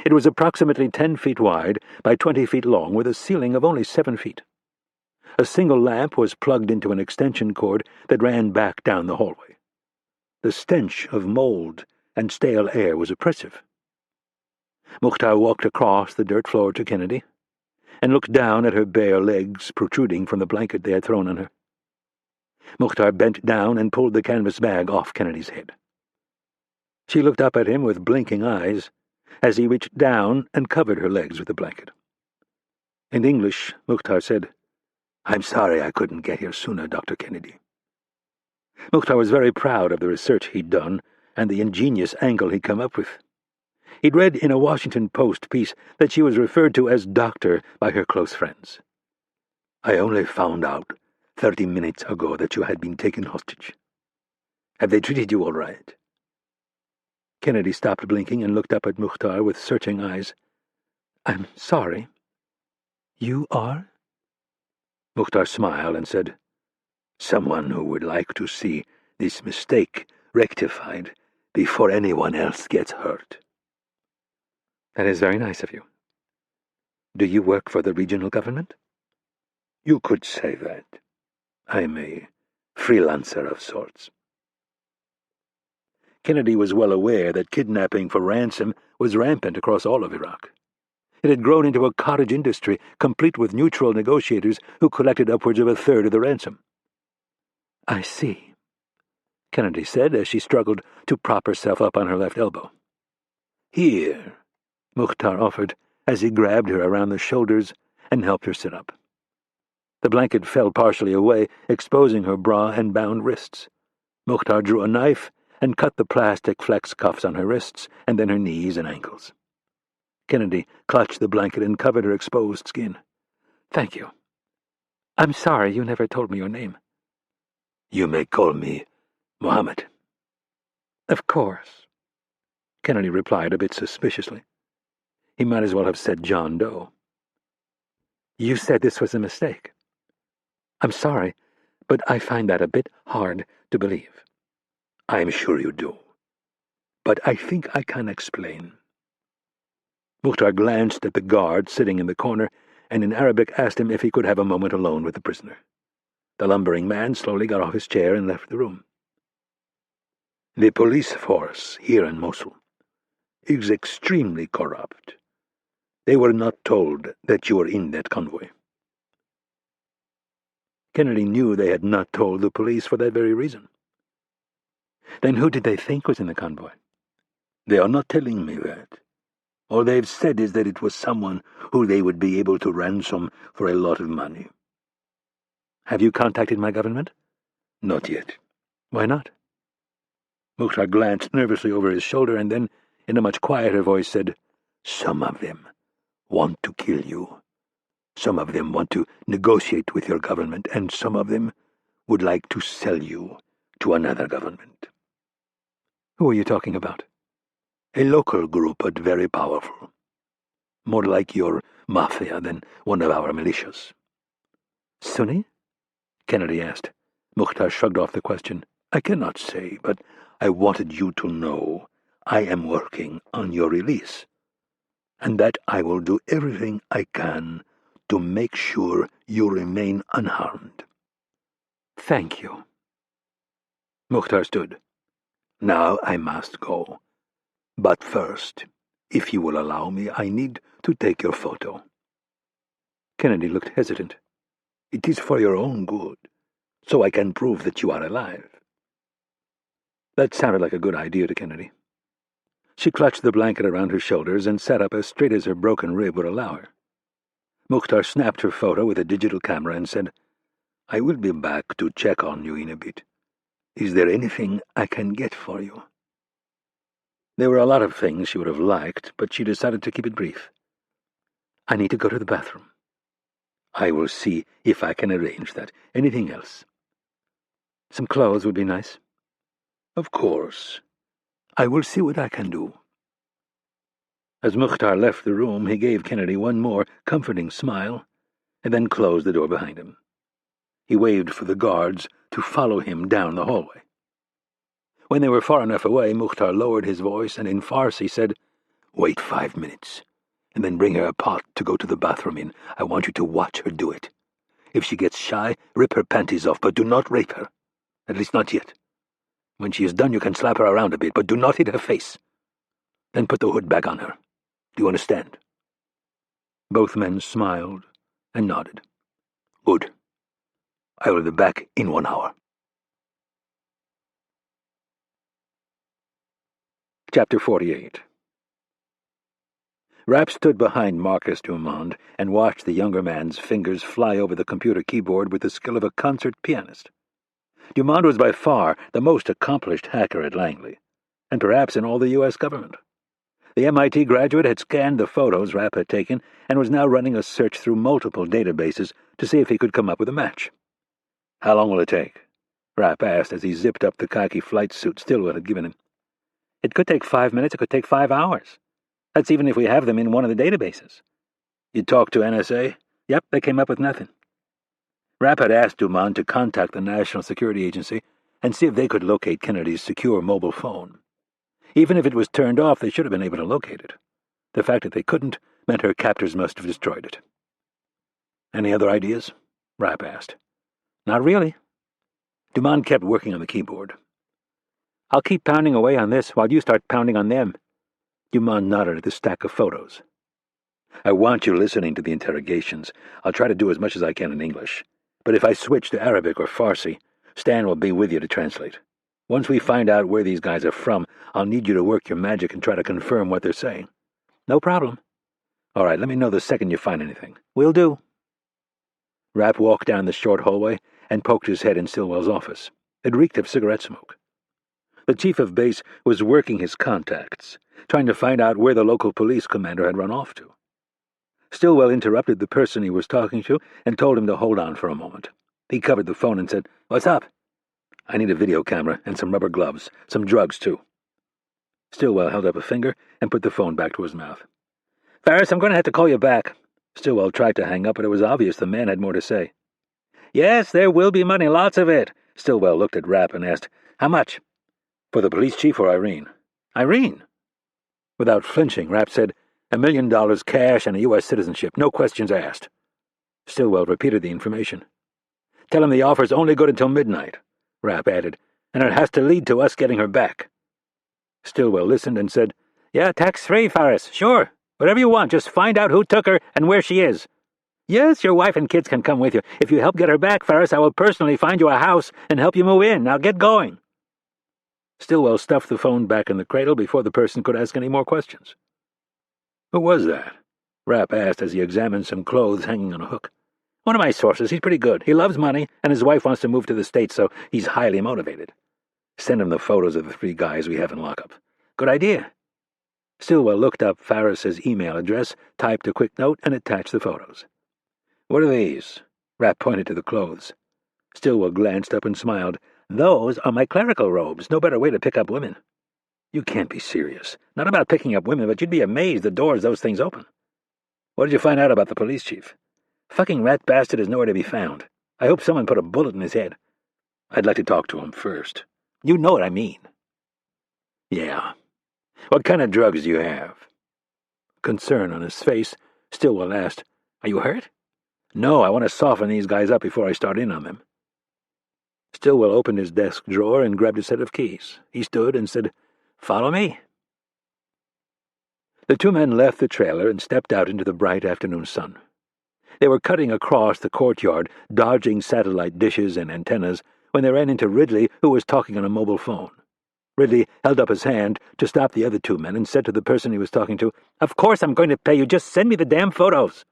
It was approximately 10 feet wide by 20 feet long, with a ceiling of only 7 feet. A single lamp was plugged into an extension cord that ran back down the hallway. The stench of mold and stale air was oppressive. Mukhtar walked across the dirt floor to Kennedy and looked down at her bare legs protruding from the blanket they had thrown on her. Mukhtar bent down and pulled the canvas bag off Kennedy's head. She looked up at him with blinking eyes as he reached down and covered her legs with the blanket. In English, Mukhtar said, "I'm sorry I couldn't get here sooner, Dr. Kennedy." Mukhtar was very proud of the research he'd done and the ingenious angle he'd come up with. He'd read in a Washington Post piece that she was referred to as Doctor by her close friends. "I only found out 30 minutes ago that you had been taken hostage. Have they treated you all right?" Kennedy stopped blinking and looked up at Mukhtar with searching eyes. "I'm sorry. You are?" Mukhtar smiled and said, "Someone who would like to see this mistake rectified before anyone else gets hurt." "That is very nice of you. Do you work for the regional government?" "You could say that. I'm a freelancer of sorts." Kennedy was well aware that kidnapping for ransom was rampant across all of Iraq. It had grown into a cottage industry, complete with neutral negotiators who collected upwards of a third of the ransom. "I see," Kennedy said as she struggled to prop herself up on her left elbow. "Here," Mukhtar offered as he grabbed her around the shoulders and helped her sit up. The blanket fell partially away, exposing her bra and bound wrists. Mukhtar drew a knife and cut the plastic flex cuffs on her wrists and then her knees and ankles. Kennedy clutched the blanket and covered her exposed skin. "Thank you. I'm sorry you never told me your name." "You may call me Mohammed." "Of course," Kennedy replied a bit suspiciously. He might as well have said John Doe. "You said this was a mistake. I'm sorry, but I find that a bit hard to believe." "I'm sure you do. But I think I can explain." Mukhtar glanced at the guard sitting in the corner and in Arabic asked him if he could have a moment alone with the prisoner. The lumbering man slowly got off his chair and left the room. "The police force here in Mosul is extremely corrupt. They were not told that you were in that convoy." Kennedy knew they had not told the police for that very reason. "Then who did they think was in the convoy?" "They are not telling me that. All they've said is that it was someone who they would be able to ransom for a lot of money." "Have you contacted my government?" "Not yet." "Why not?" Mukhtar glanced nervously over his shoulder and then, in a much quieter voice, said, "Some of them want to kill you. Some of them want to negotiate with your government, and some of them would like to sell you to another government." "Who are you talking about?" "A local group, but very powerful. More like your mafia than one of our militias." "Sunni?" Kennedy asked. Mukhtar shrugged off the question. I cannot say, but I wanted you to know I am working on your release, and that I will do everything I can to make sure you remain unharmed. Thank you. Mukhtar stood. Now I must go. But first, if you will allow me, I need to take your photo. Kennedy looked hesitant. It is for your own good, so I can prove that you are alive. That sounded like a good idea to Kennedy. She clutched the blanket around her shoulders and sat up as straight as her broken rib would allow her. Mukhtar snapped her photo with a digital camera and said, I will be back to check on you in a bit. Is there anything I can get for you? There were a lot of things she would have liked, but she decided to keep it brief. I need to go to the bathroom. I will see if I can arrange that. Anything else? Some clothes would be nice. Of course. I will see what I can do. As Mukhtar left the room, he gave Kennedy one more comforting smile and then closed the door behind him. He waved for the guards to follow him down the hallway. When they were far enough away, Mukhtar lowered his voice and in Farsi said, Wait 5 minutes, and then bring her a pot to go to the bathroom in. I want you to watch her do it. If she gets shy, rip her panties off, but do not rape her. At least not yet. When she is done, you can slap her around a bit, but do not hit her face. Then put the hood back on her. Do you understand? Both men smiled and nodded. Good. I will be back in 1 hour. Chapter 48. Rapp stood behind Marcus Dumond and watched the younger man's fingers fly over the computer keyboard with the skill of a concert pianist. Dumond was by far the most accomplished hacker at Langley, and perhaps in all the U.S. government. The MIT graduate had scanned the photos Rapp had taken and was now running a search through multiple databases to see if he could come up with a match. How long will it take? Rapp asked as he zipped up the khaki flight suit Stillwell had given him. It could take 5 minutes, it could take 5 hours. That's even if we have them in one of the databases. You talked to NSA? Yep, they came up with nothing. Rapp had asked Dumond to contact the National Security Agency and see if they could locate Kennedy's secure mobile phone. Even if it was turned off, they should have been able to locate it. The fact that they couldn't meant her captors must have destroyed it. Any other ideas? Rapp asked. Not really. Dumond kept working on the keyboard. I'll keep pounding away on this while you start pounding on them. Dumond nodded at the stack of photos. I want you listening to the interrogations. I'll try to do as much as I can in English. But if I switch to Arabic or Farsi, Stan will be with you to translate. Once we find out where these guys are from, I'll need you to work your magic and try to confirm what they're saying. No problem. All right, let me know the second you find anything. Will do. Rapp walked down the short hallway and poked his head in Stillwell's office. It reeked of cigarette smoke. The chief of base was working his contacts, trying to find out where the local police commander had run off to. Stillwell interrupted the person he was talking to and told him to hold on for a moment. He covered the phone and said, What's up? I need a video camera and some rubber gloves, some drugs, too. Stillwell held up a finger and put the phone back to his mouth. Ferris, I'm going to have to call you back. Stillwell tried to hang up, but it was obvious the man had more to say. Yes, there will be money, lots of it. Stillwell looked at Rapp and asked, How much? For the police chief or Irene? Irene? Without flinching, Rapp said, $1 million cash and a U.S. citizenship, no questions asked. Stillwell repeated the information. Tell him the offer's only good until midnight, Rapp added, and it has to lead to us getting her back. Stillwell listened and said, Yeah, tax-free, Ferris, sure. Whatever you want, just find out who took her and where she is. Yes, your wife and kids can come with you. If you help get her back, Ferris, I will personally find you a house and help you move in. Now get going. Stillwell stuffed the phone back in the cradle before the person could ask any more questions. Who was that? Rapp asked as he examined some clothes hanging on a hook. One of my sources. He's pretty good. He loves money, and his wife wants to move to the States, so he's highly motivated. Send him the photos of the 3 guys we have in lockup. Good idea. Stillwell looked up Farris's email address, typed a quick note, and attached the photos. What are these? Rapp pointed to the clothes. Stillwell glanced up and smiled. Those are my clerical robes. No better way to pick up women. You can't be serious. Not about picking up women, but you'd be amazed the doors those things open. What did you find out about the police chief? Fucking rat bastard is nowhere to be found. I hope someone put a bullet in his head. I'd like to talk to him first. You know what I mean. Yeah. What kind of drugs do you have? Concern on his face, Stillwell asked, Are you hurt? No, I want to soften these guys up before I start in on them. Stillwell opened his desk drawer and grabbed a set of keys. He stood and said, Follow me. The two men left the trailer and stepped out into the bright afternoon sun. They were cutting across the courtyard, dodging satellite dishes and antennas, when they ran into Ridley, who was talking on a mobile phone. Ridley held up his hand to stop the other two men and said to the person he was talking to, Of course I'm going to pay you. Just send me the damn photos.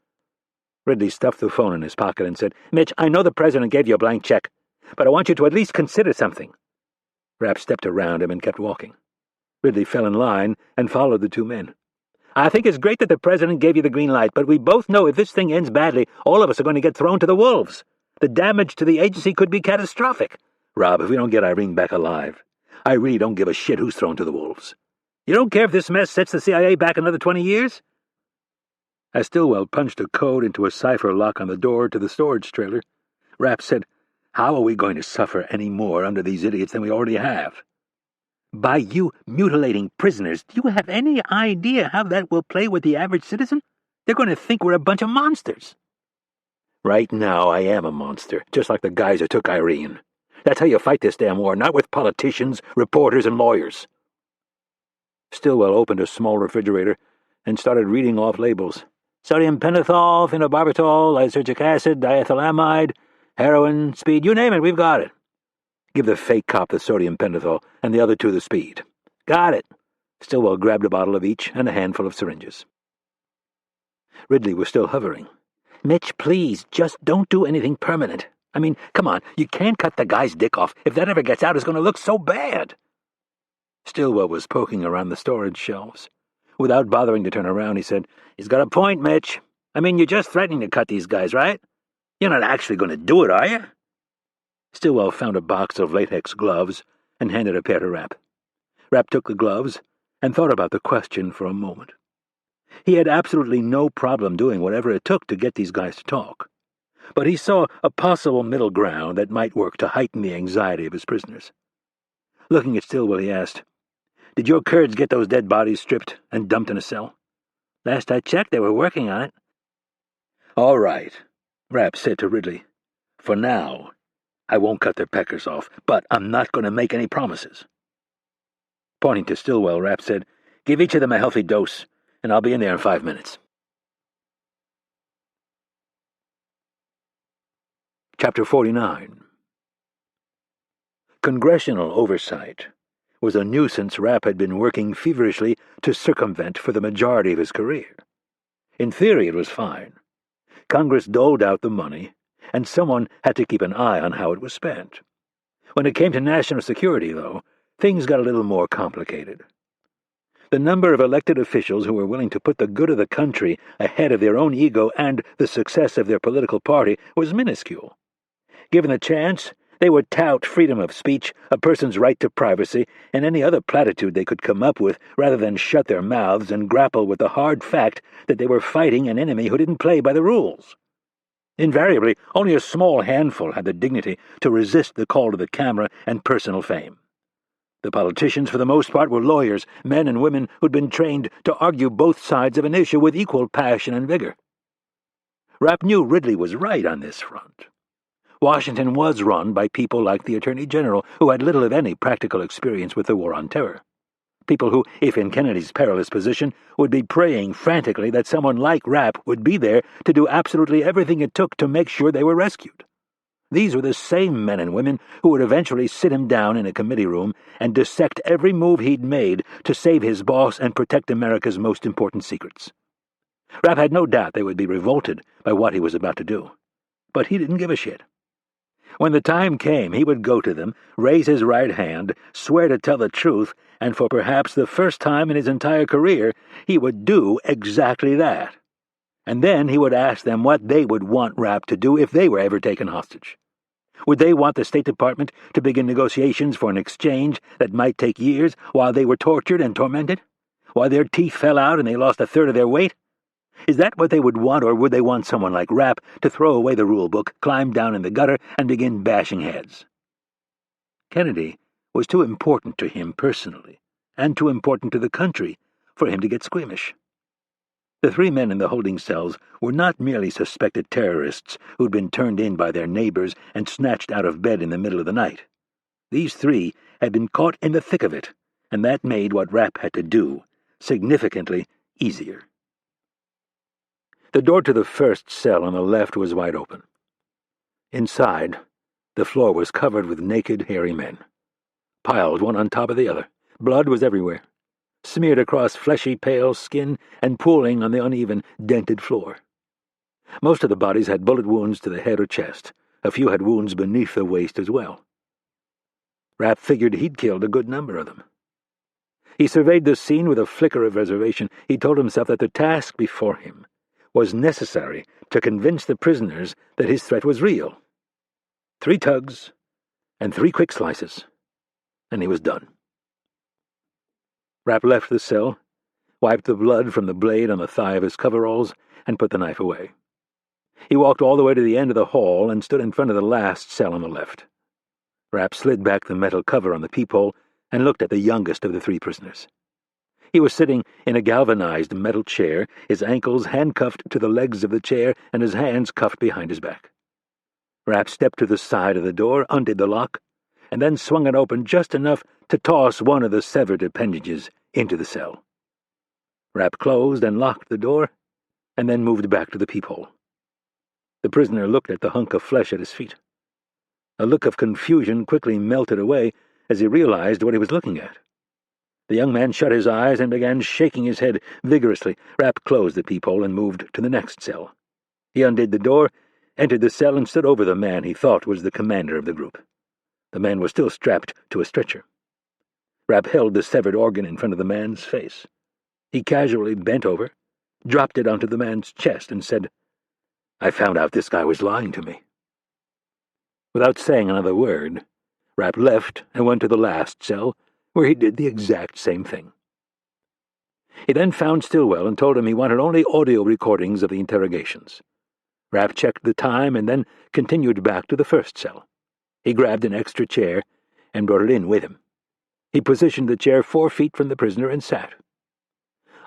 Ridley stuffed the phone in his pocket and said, Mitch, I know the president gave you a blank check, but I want you to at least consider something. Rapp stepped around him and kept walking. Ridley fell in line and followed the two men. I think it's great that the president gave you the green light, but we both know if this thing ends badly, all of us are going to get thrown to the wolves. The damage to the agency could be catastrophic. Rob, if we don't get Irene back alive, I really don't give a shit who's thrown to the wolves. You don't care if this mess sets the CIA back another 20 years? As Stillwell punched a code into a cipher lock on the door to the storage trailer, Rapp said, How are we going to suffer any more under these idiots than we already have? By you mutilating prisoners. Do you have any idea how that will play with the average citizen? They're going to think we're a bunch of monsters. Right now, I am a monster, just like the guys who took Irene. That's how you fight this damn war, not with politicians, reporters, and lawyers. Stillwell opened a small refrigerator and started reading off labels. Sodium pentothal, phenobarbital, lysergic acid, diethylamide, heroin, speed, you name it, we've got it. Give the fake cop the sodium pentothal and the other two the speed. Got it. Stillwell grabbed a bottle of each and a handful of syringes. Ridley was still hovering. Mitch, please, just don't do anything permanent. I mean, come on, you can't cut the guy's dick off. If that ever gets out, it's going to look so bad. Stillwell was poking around the storage shelves. Without bothering to turn around, he said, He's got a point, Mitch. I mean, you're just threatening to cut these guys, right? You're not actually going to do it, are you? Stillwell found a box of latex gloves and handed a pair to Rapp. Rapp took the gloves and thought about the question for a moment. He had absolutely no problem doing whatever it took to get these guys to talk, but he saw a possible middle ground that might work to heighten the anxiety of his prisoners. Looking at Stillwell, he asked, Did your Kurds get those dead bodies stripped and dumped in a cell? Last I checked, they were working on it. All right, Rapp said to Ridley. For now, I won't cut their peckers off, but I'm not going to make any promises. Pointing to Stillwell, Rapp said, Give each of them a healthy dose, and I'll be in there in 5 minutes. Chapter 49. Congressional oversight was a nuisance Rapp had been working feverishly to circumvent for the majority of his career. In theory, it was fine. Congress doled out the money, and someone had to keep an eye on how it was spent. When it came to national security, though, things got a little more complicated. The number of elected officials who were willing to put the good of the country ahead of their own ego and the success of their political party was minuscule. Given the chance, they would tout freedom of speech, a person's right to privacy, and any other platitude they could come up with, rather than shut their mouths and grapple with the hard fact that they were fighting an enemy who didn't play by the rules. Invariably, only a small handful had the dignity to resist the call to the camera and personal fame. The politicians, for the most part, were lawyers, men and women who'd been trained to argue both sides of an issue with equal passion and vigor. Rapp knew Ridley was right on this front. Washington was run by people like the Attorney General, who had little if any practical experience with the War on Terror. People who, if in Kennedy's perilous position, would be praying frantically that someone like Rapp would be there to do absolutely everything it took to make sure they were rescued. These were the same men and women who would eventually sit him down in a committee room and dissect every move he'd made to save his boss and protect America's most important secrets. Rapp had no doubt they would be revolted by what he was about to do, but he didn't give a shit. When the time came, he would go to them, raise his right hand, swear to tell the truth, and for perhaps the first time in his entire career, he would do exactly that. And then he would ask them what they would want Rapp to do if they were ever taken hostage. Would they want the State Department to begin negotiations for an exchange that might take years while they were tortured and tormented? While their teeth fell out and they lost a third of their weight? Is that what they would want, or would they want someone like Rapp to throw away the rule book, climb down in the gutter, and begin bashing heads? Kennedy was too important to him personally, and too important to the country, for him to get squeamish. The 3 men in the holding cells were not merely suspected terrorists who'd been turned in by their neighbors and snatched out of bed in the middle of the night. These 3 had been caught in the thick of it, and that made what Rapp had to do significantly easier. The door to the first cell on the left was wide open. Inside, the floor was covered with naked, hairy men, piled one on top of the other. Blood was everywhere, smeared across fleshy, pale skin and pooling on the uneven, dented floor. Most of the bodies had bullet wounds to the head or chest. A few had wounds beneath the waist as well. Rapp figured he'd killed a good number of them. He surveyed the scene with a flicker of reservation. He told himself that the task before him was necessary to convince the prisoners that his threat was real. 3 tugs and 3 quick slices, and he was done. Rapp left the cell, wiped the blood from the blade on the thigh of his coveralls, and put the knife away. He walked all the way to the end of the hall and stood in front of the last cell on the left. Rapp slid back the metal cover on the peephole and looked at the youngest of the 3 prisoners. He was sitting in a galvanized metal chair, his ankles handcuffed to the legs of the chair and his hands cuffed behind his back. Rapp stepped to the side of the door, undid the lock, and then swung it open just enough to toss one of the severed appendages into the cell. Rapp closed and locked the door, and then moved back to the peephole. The prisoner looked at the hunk of flesh at his feet. A look of confusion quickly melted away as he realized what he was looking at. The young man shut his eyes and began shaking his head vigorously. Rapp closed the peephole and moved to the next cell. He undid the door, entered the cell, and stood over the man he thought was the commander of the group. The man was still strapped to a stretcher. Rapp held the severed organ in front of the man's face. He casually bent over, dropped it onto the man's chest, and said, "I found out this guy was lying to me." Without saying another word, Rapp left and went to the last cell, where he did the exact same thing. He then found Stillwell and told him he wanted only audio recordings of the interrogations. Rapp checked the time and then continued back to the first cell. He grabbed an extra chair and brought it in with him. He positioned the chair 4 feet from the prisoner and sat.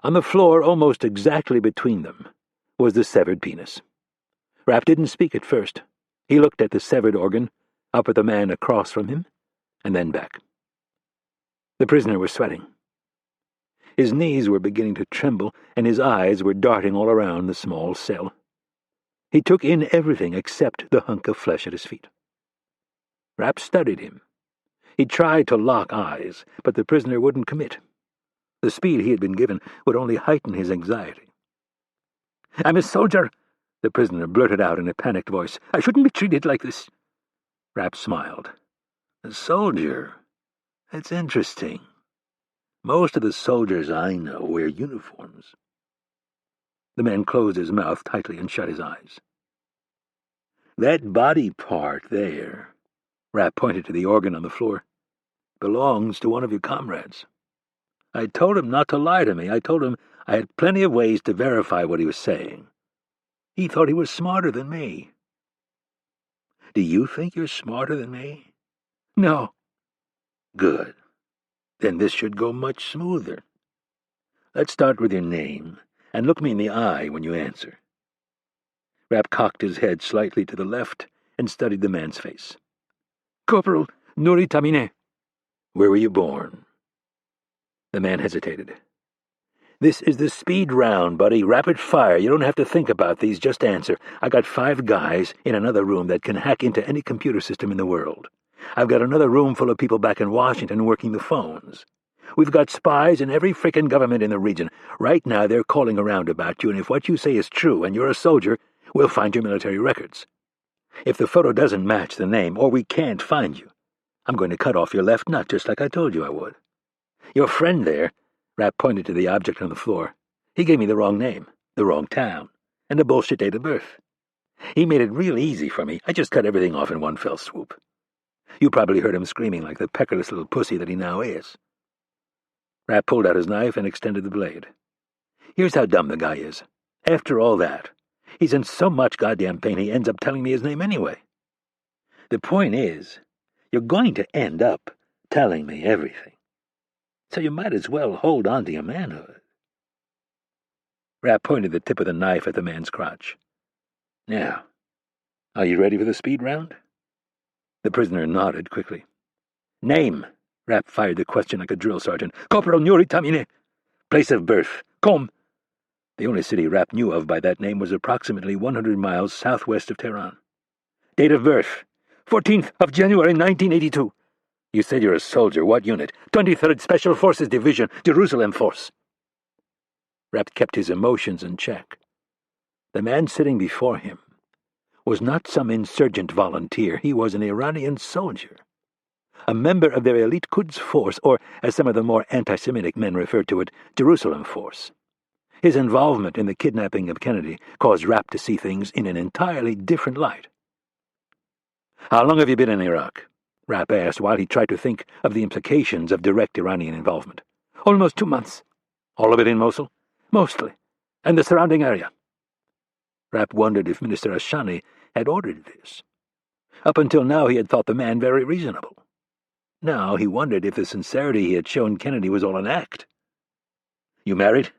On the floor, almost exactly between them, was the severed penis. Rapp didn't speak at first. He looked at the severed organ, up at the man across from him, and then back. The prisoner was sweating. His knees were beginning to tremble, and his eyes were darting all around the small cell. He took in everything except the hunk of flesh at his feet. Rapp studied him. He tried to lock eyes, but the prisoner wouldn't commit. The speed he had been given would only heighten his anxiety. "I'm a soldier," the prisoner blurted out in a panicked voice. "I shouldn't be treated like this." Rapp smiled. "A soldier? That's interesting. Most of the soldiers I know wear uniforms." The man closed his mouth tightly and shut his eyes. "That body part there," Rapp pointed to the organ on the floor, "belongs to one of your comrades. I told him not to lie to me. I told him I had plenty of ways to verify what he was saying. He thought he was smarter than me. Do you think you're smarter than me?" "No." "Good. Then this should go much smoother. Let's start with your name, and look me in the eye when you answer." Rapp cocked his head slightly to the left and studied the man's face. "Corporal Nuri Tamine." "Where were you born?" The man hesitated. "This is the speed round, buddy. Rapid fire. You don't have to think about these. Just answer. I got 5 guys in another room that can hack into any computer system in the world. I've got another room full of people back in Washington working the phones. We've got spies in every frickin' government in the region. Right now they're calling around about you, and if what you say is true and you're a soldier, we'll find your military records. If the photo doesn't match the name, or we can't find you, I'm going to cut off your left nut just like I told you I would. Your friend there," Rapp pointed to the object on the floor, "he gave me the wrong name, the wrong town, and a bullshit date of birth. He made it real easy for me. I just cut everything off in one fell swoop. You probably heard him screaming like the peckerless little pussy that he now is." Rapp pulled out his knife and extended the blade. "Here's how dumb the guy is. After all that, he's in so much goddamn pain he ends up telling me his name anyway. The point is, you're going to end up telling me everything. So you might as well hold on to your manhood." Rapp pointed the tip of the knife at the man's crotch. "Now, are you ready for the speed round?" The prisoner nodded quickly. "Name." Rapp fired the question like a drill sergeant. "Corporal Nuri Tamine." "Place of birth." "Qom." The only city Rapp knew of by that name was approximately 100 miles southwest of Tehran. "Date of birth." 14th of January, 1982. "You said you're a soldier. What unit?" 23rd Special Forces Division, Jerusalem Force. Rapp kept his emotions in check. The man sitting before him was not some insurgent volunteer. He was an Iranian soldier, a member of their elite Quds force, or, as some of the more anti-Semitic men referred to it, Jerusalem Force. His involvement in the kidnapping of Kennedy caused Rapp to see things in an entirely different light. "How long have you been in Iraq?" Rapp asked while he tried to think of the implications of direct Iranian involvement. "Almost 2 months." "All of it in Mosul?" "Mostly. And the surrounding area." Rapp wondered if Minister Ashani had ordered this. Up until now he had thought the man very reasonable. Now he wondered if the sincerity he had shown Kennedy was all an act. "You married?"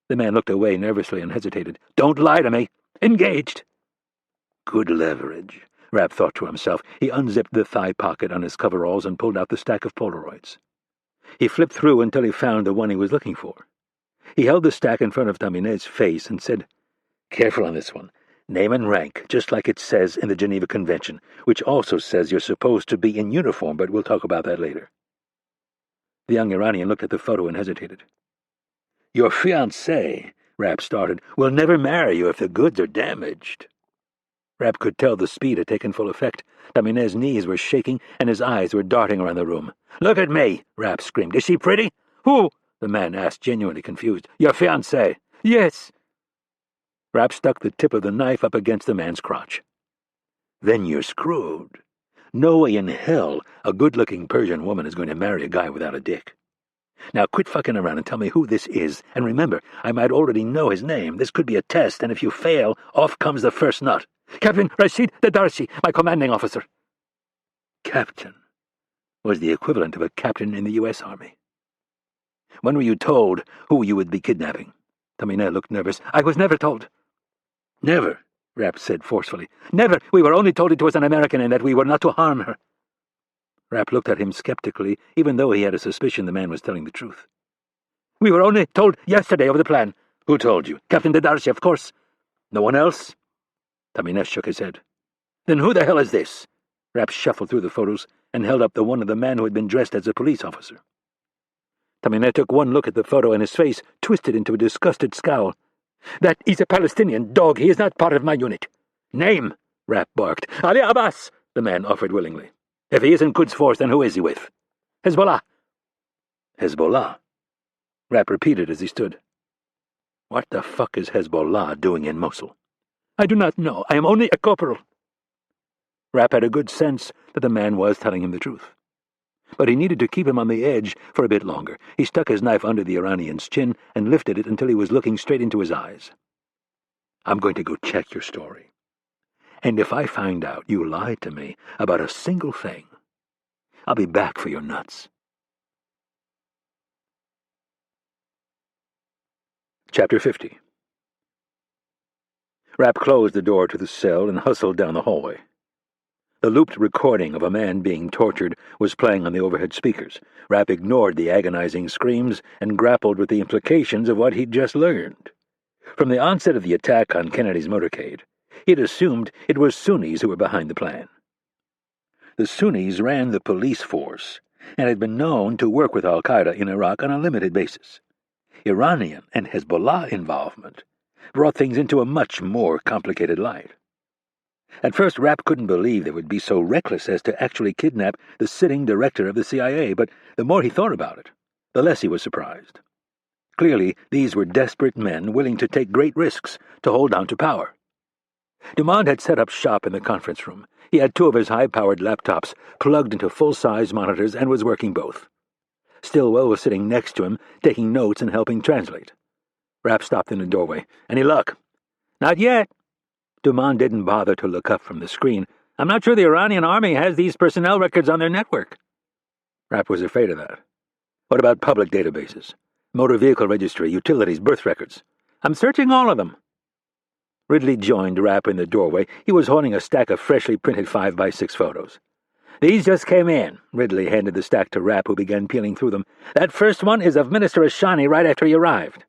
The man looked away nervously and hesitated. "Don't lie to me." "Engaged." Good leverage, Rapp thought to himself. He unzipped the thigh pocket on his coveralls and pulled out the stack of Polaroids. He flipped through until he found the one he was looking for. He held the stack in front of Tamineh's face and said, "Careful on this one. Name and rank, just like it says in the Geneva Convention, which also says you're supposed to be in uniform, but we'll talk about that later." The young Iranian looked at the photo and hesitated. "Your fiancée," Rapp started, "will never marry you if the goods are damaged." Rapp could tell the speed had taken full effect. Tamineh's knees were shaking and his eyes were darting around the room. "Look at me!" Rapp screamed. "Is she pretty?" "Who?" the man asked, genuinely confused. "Your fiancée." "Yes." Rapp stuck the tip of the knife up against the man's crotch. "Then you're screwed. No way in hell a good-looking Persian woman is going to marry a guy without a dick. Now quit fucking around and tell me who this is, and remember, I might already know his name. This could be a test, and if you fail, off comes the first nut." "Captain Rashid Dadarshi, my commanding officer." Captain was the equivalent of a captain in the U.S. Army. "When were you told who you would be kidnapping?" Tamineh looked nervous. "I was never told." "Never," Rapp said forcefully. "Never. We were only told it was an American and that we were not to harm her." Rapp looked at him skeptically, even though he had a suspicion the man was telling the truth. "We were only told yesterday of the plan." "Who told you?" "Captain Dadarshi, of course." "No one else?" Tamineh shook his head. "Then who the hell is this?" Rapp shuffled through the photos and held up the one of the man who had been dressed as a police officer. Tamineh took one look at the photo and his face twisted into a disgusted scowl. "That is a Palestinian dog. He is not part of my unit." "Name!" Rapp barked. "Ali Abbas," the man offered willingly. "If he isn't Quds Force, then who is he with?" "Hezbollah." "Hezbollah?" Rapp repeated as he stood. "What the fuck is Hezbollah doing in Mosul?" "I do not know. I am only a corporal." Rapp had a good sense that the man was telling him the truth. But he needed to keep him on the edge for a bit longer. He stuck his knife under the Iranian's chin and lifted it until he was looking straight into his eyes. "I'm going to go check your story. And if I find out you lied to me about a single thing, I'll be back for your nuts." Chapter 50. Rapp closed the door to the cell and hustled down the hallway. The looped recording of a man being tortured was playing on the overhead speakers. Rapp ignored the agonizing screams and grappled with the implications of what he'd just learned. From the onset of the attack on Kennedy's motorcade, he'd assumed it was Sunnis who were behind the plan. The Sunnis ran the police force and had been known to work with al-Qaeda in Iraq on a limited basis. Iranian and Hezbollah involvement brought things into a much more complicated light. At first, Rapp couldn't believe they would be so reckless as to actually kidnap the sitting director of the CIA, but the more he thought about it, the less he was surprised. Clearly, these were desperate men willing to take great risks to hold on to power. Dumond had set up shop in the conference room. He had 2 of his high-powered laptops plugged into full-size monitors and was working both. Stillwell was sitting next to him, taking notes and helping translate. Rapp stopped in the doorway. "Any luck?" "Not yet." Dumond didn't bother to look up from the screen. "I'm not sure the Iranian army has these personnel records on their network." Rapp was afraid of that. What about public databases? Motor vehicle registry, utilities, birth records? I'm searching all of them. Ridley joined Rapp in the doorway. He was holding a stack of freshly printed 5x6 photos. These just came in. Ridley handed the stack to Rapp, who began peeling through them. That first one is of Minister Ashani right after he arrived.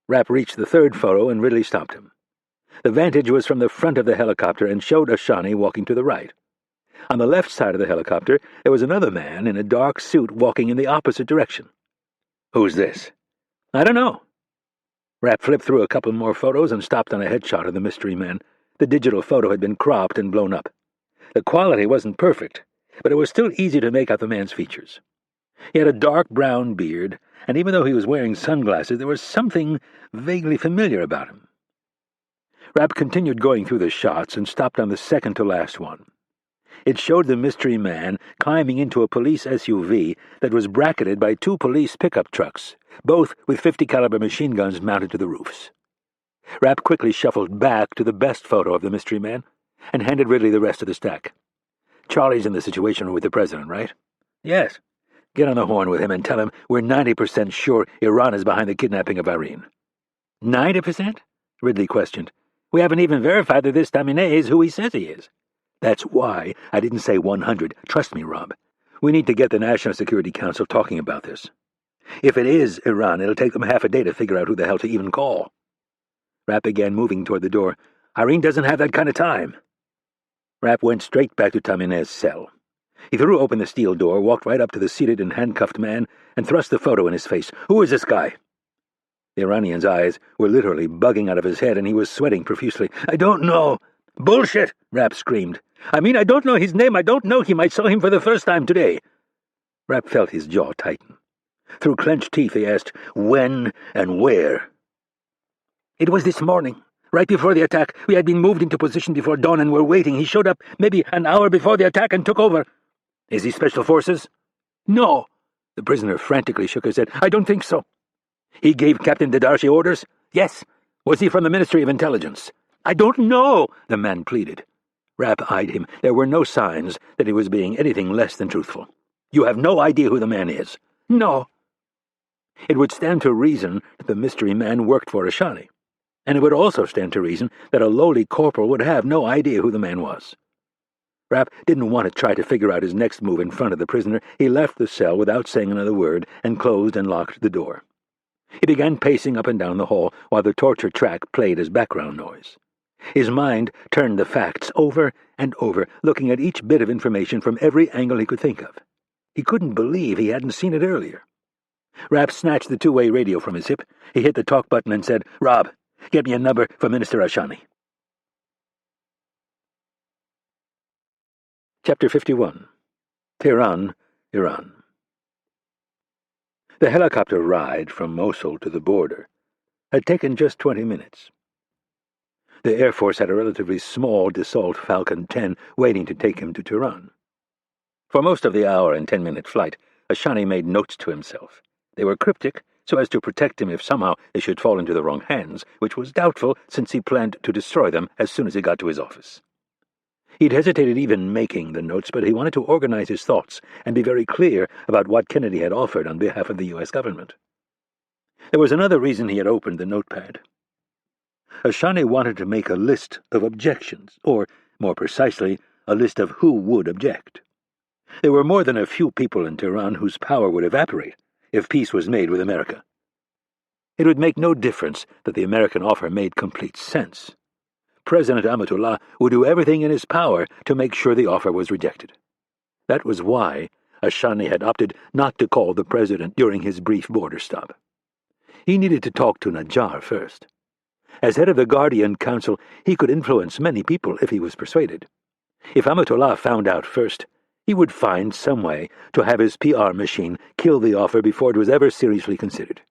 Rapp reached the third photo, and Ridley stopped him. The vantage was from the front of the helicopter and showed Ashani walking to the right. On the left side of the helicopter, there was another man in a dark suit walking in the opposite direction. Who's this? I don't know. Rapp flipped through a couple more photos and stopped on a headshot of the mystery man. The digital photo had been cropped and blown up. The quality wasn't perfect, but it was still easy to make out the man's features. He had a dark brown beard, and even though he was wearing sunglasses, there was something vaguely familiar about him. Rapp continued going through the shots and stopped on the second-to-last one. It showed the mystery man climbing into a police SUV that was bracketed by 2 police pickup trucks, both with .50-caliber machine guns mounted to the roofs. Rapp quickly shuffled back to the best photo of the mystery man and handed Ridley the rest of the stack. Charlie's in the Situation Room with the president, right? Yes. Get on the horn with him and tell him we're 90% sure Iran is behind the kidnapping of Irene. 90%? Ridley questioned. We haven't even verified that this Tamine is who he says he is. That's why I didn't say 100. Trust me, Rob. We need to get the National Security Council talking about this. If it is Iran, it'll take them half a day to figure out who the hell to even call. Rapp began moving toward the door. Irene doesn't have that kind of time. Rapp went straight back to Tamine's cell. He threw open the steel door, walked right up to the seated and handcuffed man, and thrust the photo in his face. Who is this guy? The Iranian's eyes were literally bugging out of his head, and he was sweating profusely. I don't know. Bullshit, Rapp screamed. I mean, I don't know his name. I don't know him. I saw him for the first time today. Rapp felt his jaw tighten. Through clenched teeth, he asked, when and where? It was this morning. Right before the attack. We had been moved into position before dawn and were waiting. He showed up maybe an hour before the attack and took over. Is he Special Forces? No. The prisoner frantically shook his head. I don't think so. He gave Captain Dedarshi orders? Yes. Was he from the Ministry of Intelligence? I don't know, the man pleaded. Rapp eyed him. There were no signs that he was being anything less than truthful. You have no idea who the man is? No. It would stand to reason that the mystery man worked for Ashani, and it would also stand to reason that a lowly corporal would have no idea who the man was. Rapp didn't want to try to figure out his next move in front of the prisoner. He left the cell without saying another word and closed and locked the door. He began pacing up and down the hall while the torture track played as background noise. His mind turned the facts over and over, looking at each bit of information from every angle he could think of. He couldn't believe he hadn't seen it earlier. Rapp snatched the two-way radio from his hip. He hit the talk button and said, Rob, get me a number for Minister Ashani. Chapter 51. Tehran, Iran. The helicopter ride from Mosul to the border had taken just 20 minutes. The Air Force had a relatively small Dassault Falcon 10 waiting to take him to Tehran. For most of the hour and 10-minute flight, Ashani made notes to himself. They were cryptic, so as to protect him if somehow they should fall into the wrong hands, which was doubtful since he planned to destroy them as soon as he got to his office. He'd hesitated even making the notes, but he wanted to organize his thoughts and be very clear about what Kennedy had offered on behalf of the U.S. government. There was another reason he had opened the notepad. Ashani wanted to make a list of objections, or, more precisely, a list of who would object. There were more than a few people in Tehran whose power would evaporate if peace was made with America. It would make no difference that the American offer made complete sense. President Amatullah would do everything in his power to make sure the offer was rejected. That was why Ashani had opted not to call the president during his brief border stop. He needed to talk to Najjar first. As head of the Guardian Council, he could influence many people if he was persuaded. If Amatullah found out first, he would find some way to have his PR machine kill the offer before it was ever seriously considered.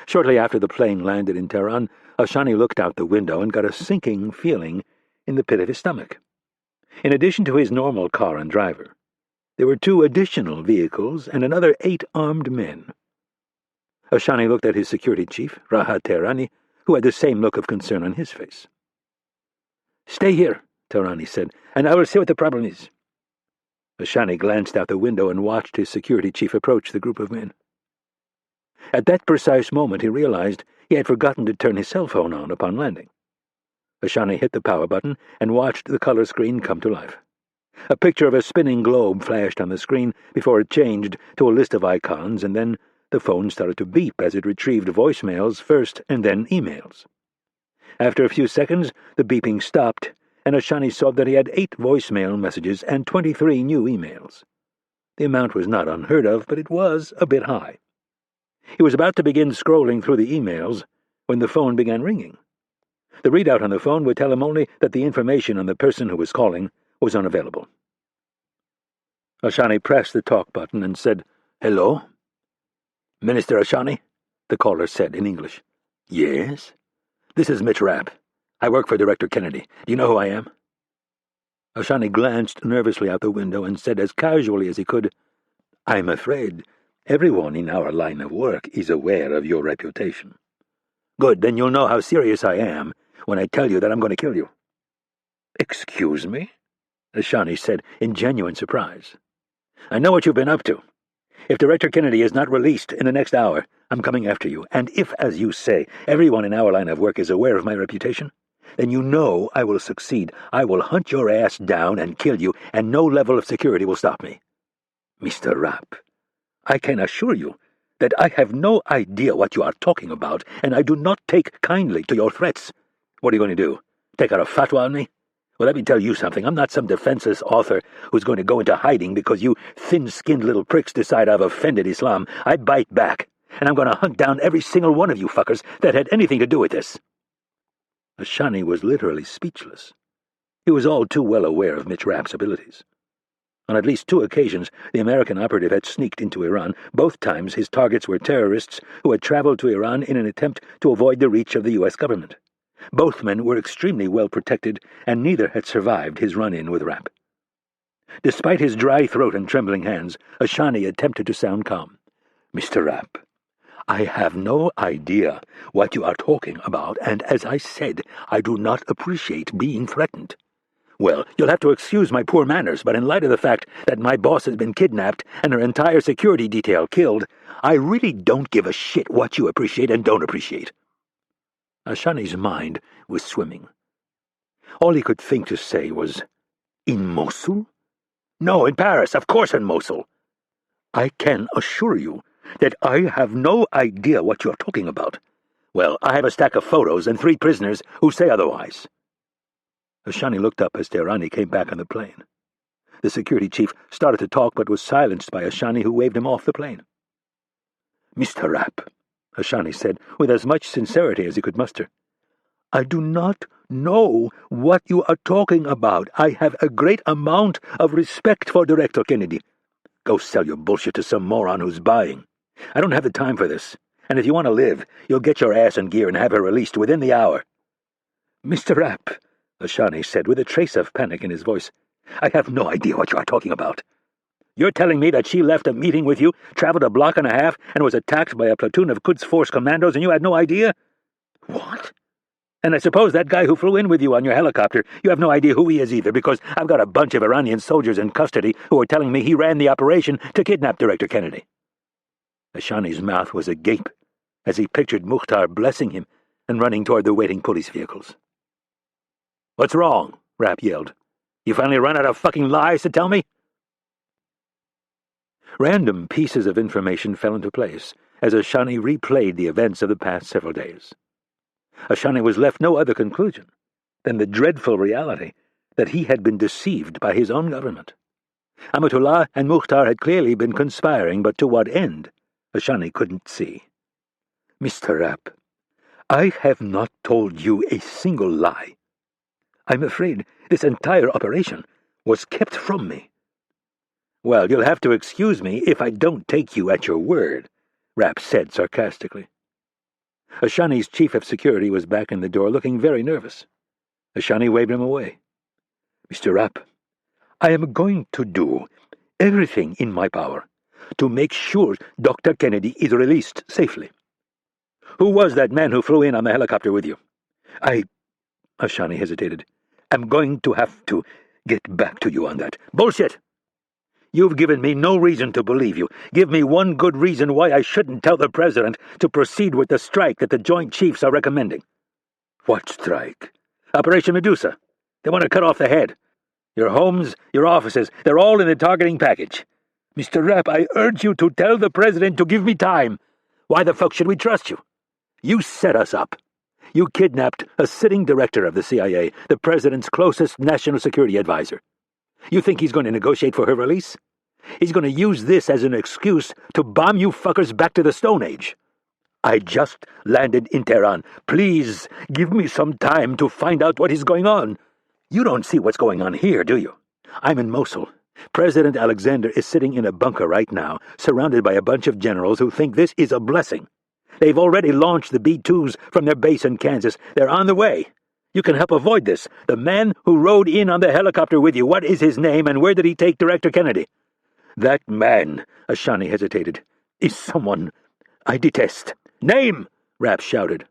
Shortly after the plane landed in Tehran, Ashani looked out the window and got a sinking feeling in the pit of his stomach. In addition to his normal car and driver, there were 2 additional vehicles and another 8 armed men. Ashani looked at his security chief, Rahat Tehrani, who had the same look of concern on his face. "Stay here," Tehrani said, "and I will see what the problem is." Ashani glanced out the window and watched his security chief approach the group of men. At that precise moment, he realized he had forgotten to turn his cell phone on upon landing. Ashani hit the power button and watched the color screen come to life. A picture of a spinning globe flashed on the screen before it changed to a list of icons, and then the phone started to beep as it retrieved voicemails first and then emails. After a few seconds, the beeping stopped, and Ashani saw that he had 8 voicemail messages and 23 new emails. The amount was not unheard of, but it was a bit high. He was about to begin scrolling through the emails when the phone began ringing. The readout on the phone would tell him only that the information on the person who was calling was unavailable. Ashani pressed the talk button and said, "Hello?" "Minister Ashani?" the caller said in English. "Yes? This is Mitch Rapp. I work for Director Kennedy. Do you know who I am?" Ashani glanced nervously out the window and said as casually as he could, "I'm afraid everyone in our line of work is aware of your reputation." "Good, then you'll know how serious I am when I tell you that I'm going to kill you." "Excuse me?" Ashani said in genuine surprise. "I know what you've been up to. If Director Kennedy is not released in the next hour, I'm coming after you. And if, as you say, everyone in our line of work is aware of my reputation, then you know I will succeed. I will hunt your ass down and kill you, and no level of security will stop me. Mr. Rapp, I can assure you that I have no idea what you are talking about, and I do not take kindly to your threats. What are you going to do? Take out a fatwa on me? Well, let me tell you something. I'm not some defenseless author who's going to go into hiding because you thin-skinned little pricks decide I've offended Islam. I bite back, and I'm going to hunt down every single one of you fuckers that had anything to do with this." Ashani was literally speechless. He was all too well aware of Mitch Rapp's abilities. On at least 2 occasions, the American operative had sneaked into Iran. Both times his targets were terrorists who had traveled to Iran in an attempt to avoid the reach of the U.S. government. Both men were extremely well protected, and neither had survived his run-in with Rapp. Despite his dry throat and trembling hands, Ashani attempted to sound calm. "Mr. Rapp, I have no idea what you are talking about, and as I said, I do not appreciate being threatened. Well, you'll have to excuse my poor manners, but in light of the fact that my boss has been kidnapped and her entire security detail killed, I really don't give a shit what you appreciate and don't appreciate." Ashani's mind was swimming. All he could think to say was, "In Mosul?" "No, in Paris, of course in Mosul." "I can assure you that I have no idea what you are talking about." "Well, I have a stack of photos and 3 prisoners who say otherwise." Ashani looked up as Tehrani came back on the plane. The security chief started to talk but was silenced by Ashani, who waved him off the plane. "Mr. Rapp," Ashani said with as much sincerity as he could muster, "I do not know what you are talking about. I have a great amount of respect for Director Kennedy. Go sell your bullshit to some moron who's buying. I don't have the time for this, and if you want to live, you'll get your ass in gear and have her released within the hour." "Mr. Rapp," Ashani said with a trace of panic in his voice, "I have no idea what you are talking about." "You're telling me that she left a meeting with you, traveled a block and a half, and was attacked by a platoon of Quds Force commandos, and you had no idea?" "What?" "And I suppose that guy who flew in with you on your helicopter, you have no idea who he is either, because I've got a bunch of Iranian soldiers in custody who are telling me he ran the operation to kidnap Director Kennedy." Ashani's mouth was agape as he pictured Mukhtar blessing him and running toward the waiting police vehicles. "What's wrong?" Rapp yelled. "You finally run out of fucking lies to tell me?" Random pieces of information fell into place as Ashani replayed the events of the past several days. Ashani was left no other conclusion than the dreadful reality that he had been deceived by his own government. Amatullah and Mukhtar had clearly been conspiring, but to what end, Ashani couldn't see. "Mr. Rapp, I have not told you a single lie. I'm afraid this entire operation was kept from me." "Well, you'll have to excuse me if I don't take you at your word," Rapp said sarcastically. Ashani's chief of security was back in the door, looking very nervous. Ashani waved him away. "Mr. Rapp, I am going to do everything in my power to make sure Dr. Kennedy is released safely." "Who was that man who flew in on the helicopter with you?" Ashani hesitated. "I'm going to have to get back to you on that." "Bullshit! You've given me no reason to believe you. Give me one good reason why I shouldn't tell the President to proceed with the strike that the Joint Chiefs are recommending. What strike? Operation Medusa. They want to cut off the head. Your homes, your offices, they're all in the targeting package. Mr. Rapp, I urge you to tell the President to give me time. Why the fuck should we trust you? You set us up. You kidnapped a sitting director of the CIA, the President's closest national security advisor. You think he's going to negotiate for her release? He's going to use this as an excuse to bomb you fuckers back to the Stone Age. I just landed in Tehran. Please, give me some time to find out what is going on. You don't see what's going on here, do you? I'm in Mosul. President Alexander is sitting in a bunker right now, surrounded by a bunch of generals who think this is a blessing. They've already launched the B-2s from their base in Kansas. They're on the way. You can help avoid this. The man who rode in on the helicopter with you, what is his name and where did he take Director Kennedy? That man, Ashani hesitated, is someone I detest. Name! Rapp shouted.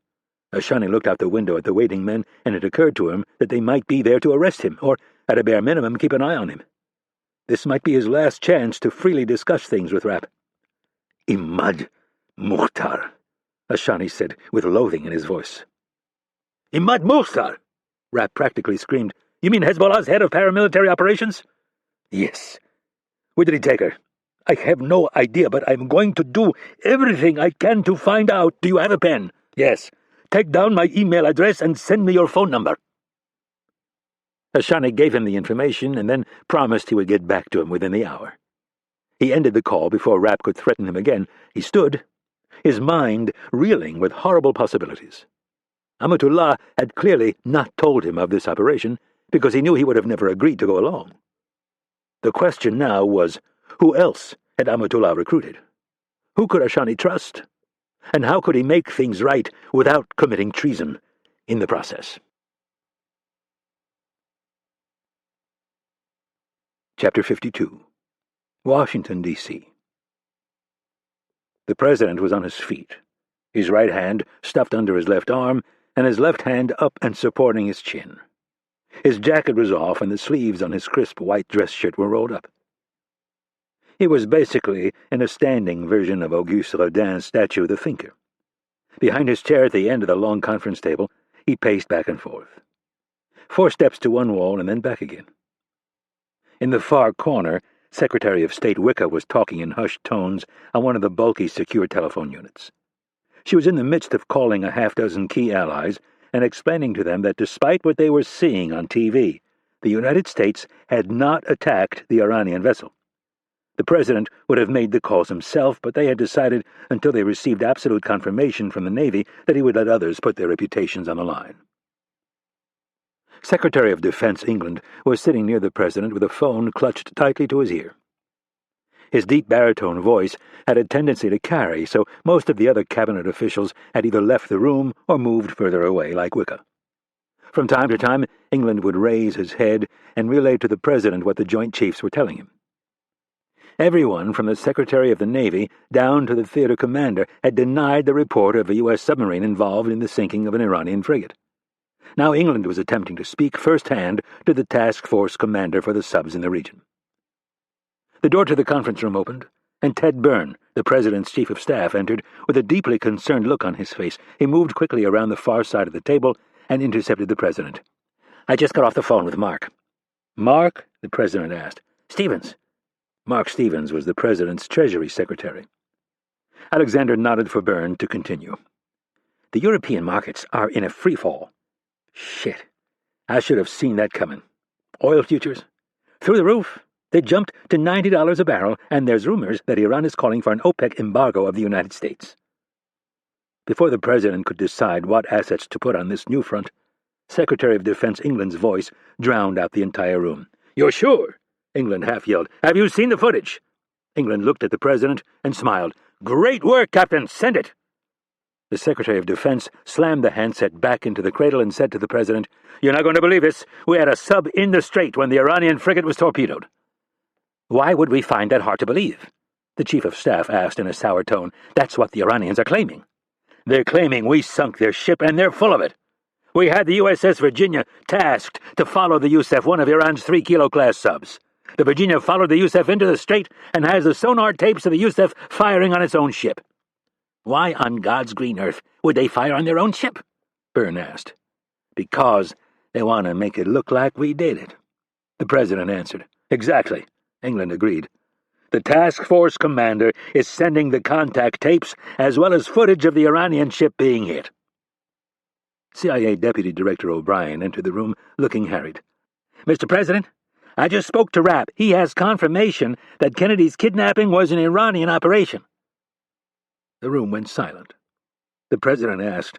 Ashani looked out the window at the waiting men, and it occurred to him that they might be there to arrest him, or, at a bare minimum, keep an eye on him. This might be his last chance to freely discuss things with Rapp. Imad Mukhtar, Ashani said, with loathing in his voice. Imad Mukhtar! Rapp practically screamed. You mean Hezbollah's head of paramilitary operations? Yes. Where did he take her? I have no idea, but I'm going to do everything I can to find out. Do you have a pen? Yes. Take down my email address and send me your phone number. Ashani gave him the information and then promised he would get back to him within the hour. He ended the call before Rapp could threaten him again. He stood, his mind reeling with horrible possibilities. Amatullah had clearly not told him of this operation because he knew he would have never agreed to go along. The question now was, who else had Amatullah recruited? Who could Ashani trust? And how could he make things right without committing treason in the process? Chapter 52. Washington, D.C. The President was on his feet, his right hand stuffed under his left arm, and his left hand up and supporting his chin. His jacket was off, and the sleeves on his crisp white dress shirt were rolled up. He was basically in a standing version of Auguste Rodin's statue, The Thinker. Behind his chair at the end of the long conference table, he paced back and forth. 4 steps to one wall and then back again. In the far corner, Secretary of State Wicca was talking in hushed tones on one of the bulky secure telephone units. She was in the midst of calling a half-dozen key allies and explaining to them that despite what they were seeing on TV, the United States had not attacked the Iranian vessel. The President would have made the calls himself, but they had decided, until they received absolute confirmation from the Navy, that he would let others put their reputations on the line. Secretary of Defense England was sitting near the President with a phone clutched tightly to his ear. His deep baritone voice had a tendency to carry, so most of the other cabinet officials had either left the room or moved further away, like Wicca. From time to time, England would raise his head and relay to the President what the Joint Chiefs were telling him. Everyone, from the Secretary of the Navy down to the theater commander, had denied the report of a U.S. submarine involved in the sinking of an Iranian frigate. Now England was attempting to speak firsthand to the task force commander for the subs in the region. The door to the conference room opened, and Ted Byrne, the President's chief of staff, entered with a deeply concerned look on his face. He moved quickly around the far side of the table and intercepted the President. I just got off the phone with Mark. Mark? The President asked. Stevens. Mark Stevens was the President's Treasury Secretary. Alexander nodded for Byrne to continue. The European markets are in a free fall. Shit. I should have seen that coming. Oil futures? Through the roof. They jumped to $90 a barrel, and there's rumors that Iran is calling for an OPEC embargo of the United States. Before the President could decide what assets to put on this new front, Secretary of Defense England's voice drowned out the entire room. You're sure? England half yelled. Have you seen the footage? England looked at the President and smiled. Great work, Captain. Send it. The Secretary of Defense slammed the handset back into the cradle and said to the President, You're not going to believe this. We had a sub in the strait when the Iranian frigate was torpedoed. Why would we find that hard to believe? The Chief of Staff asked in a sour tone. That's what the Iranians are claiming. They're claiming we sunk their ship, and they're full of it. We had the USS Virginia tasked to follow the Yusef, one of Iran's 3 Kilo class subs. The Virginia followed the Yusef into the strait and has the sonar tapes of the Yusef firing on its own ship. Why on God's green earth would they fire on their own ship? Byrne asked. Because they want to make it look like we did it, the president answered. Exactly, England agreed. The task force commander is sending the contact tapes as well as footage of the Iranian ship being hit. CIA Deputy Director O'Brien entered the room, looking harried. Mr. President, I just spoke to Rapp. He has confirmation that Kennedy's kidnapping was an Iranian operation. The room went silent. The president asked,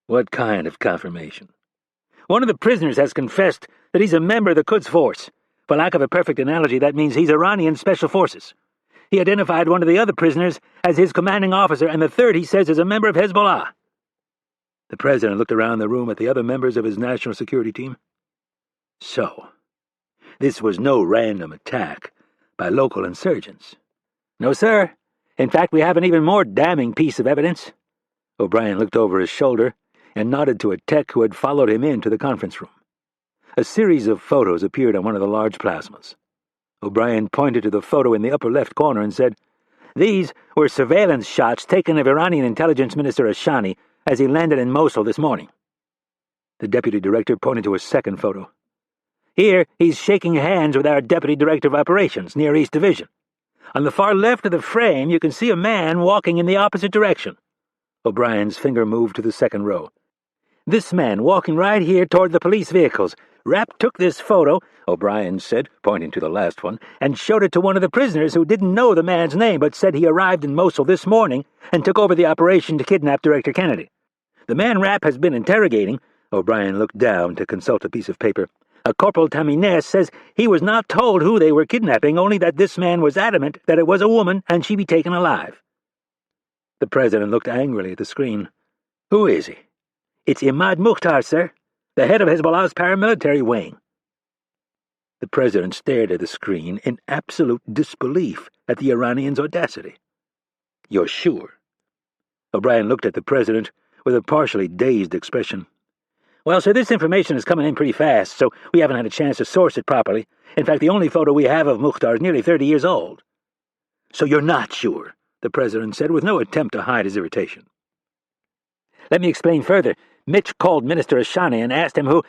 What kind of confirmation? One of the prisoners has confessed that he's a member of the Quds Force. For lack of a perfect analogy, that means he's Iranian Special Forces. He identified one of the other prisoners as his commanding officer, and the third he says is a member of Hezbollah. The president looked around the room at the other members of his national security team. So, this was no random attack by local insurgents. No, sir. In fact, we have an even more damning piece of evidence. O'Brien looked over his shoulder and nodded to a tech who had followed him into the conference room. A series of photos appeared on one of the large plasmas. O'Brien pointed to the photo in the upper left corner and said, These were surveillance shots taken of Iranian intelligence minister Ashani as he landed in Mosul this morning. The deputy director pointed to a second photo. Here, he's shaking hands with our deputy director of operations, Near East Division. On the far left of the frame, you can see a man walking in the opposite direction. O'Brien's finger moved to the second row. This man walking right here toward the police vehicles. Rapp took this photo, O'Brien said, pointing to the last one, and showed it to one of the prisoners who didn't know the man's name but said he arrived in Mosul this morning and took over the operation to kidnap Director Kennedy. The man Rapp has been interrogating, O'Brien looked down to consult a piece of paper. A Corporal Tamines says he was not told who they were kidnapping, only that this man was adamant that it was a woman and she be taken alive. The president looked angrily at the screen. Who is he? It's Imad Mukhtar, sir, the head of Hezbollah's paramilitary wing. The president stared at the screen in absolute disbelief at the Iranian's audacity. You're sure? O'Brien looked at the president with a partially dazed expression. Well, sir, this information is coming in pretty fast, so we haven't had a chance to source it properly. In fact, the only photo we have of Mukhtar is nearly 30 years old. So you're not sure, the president said, with no attempt to hide his irritation. Let me explain further. Mitch called Minister Ashani and asked him who—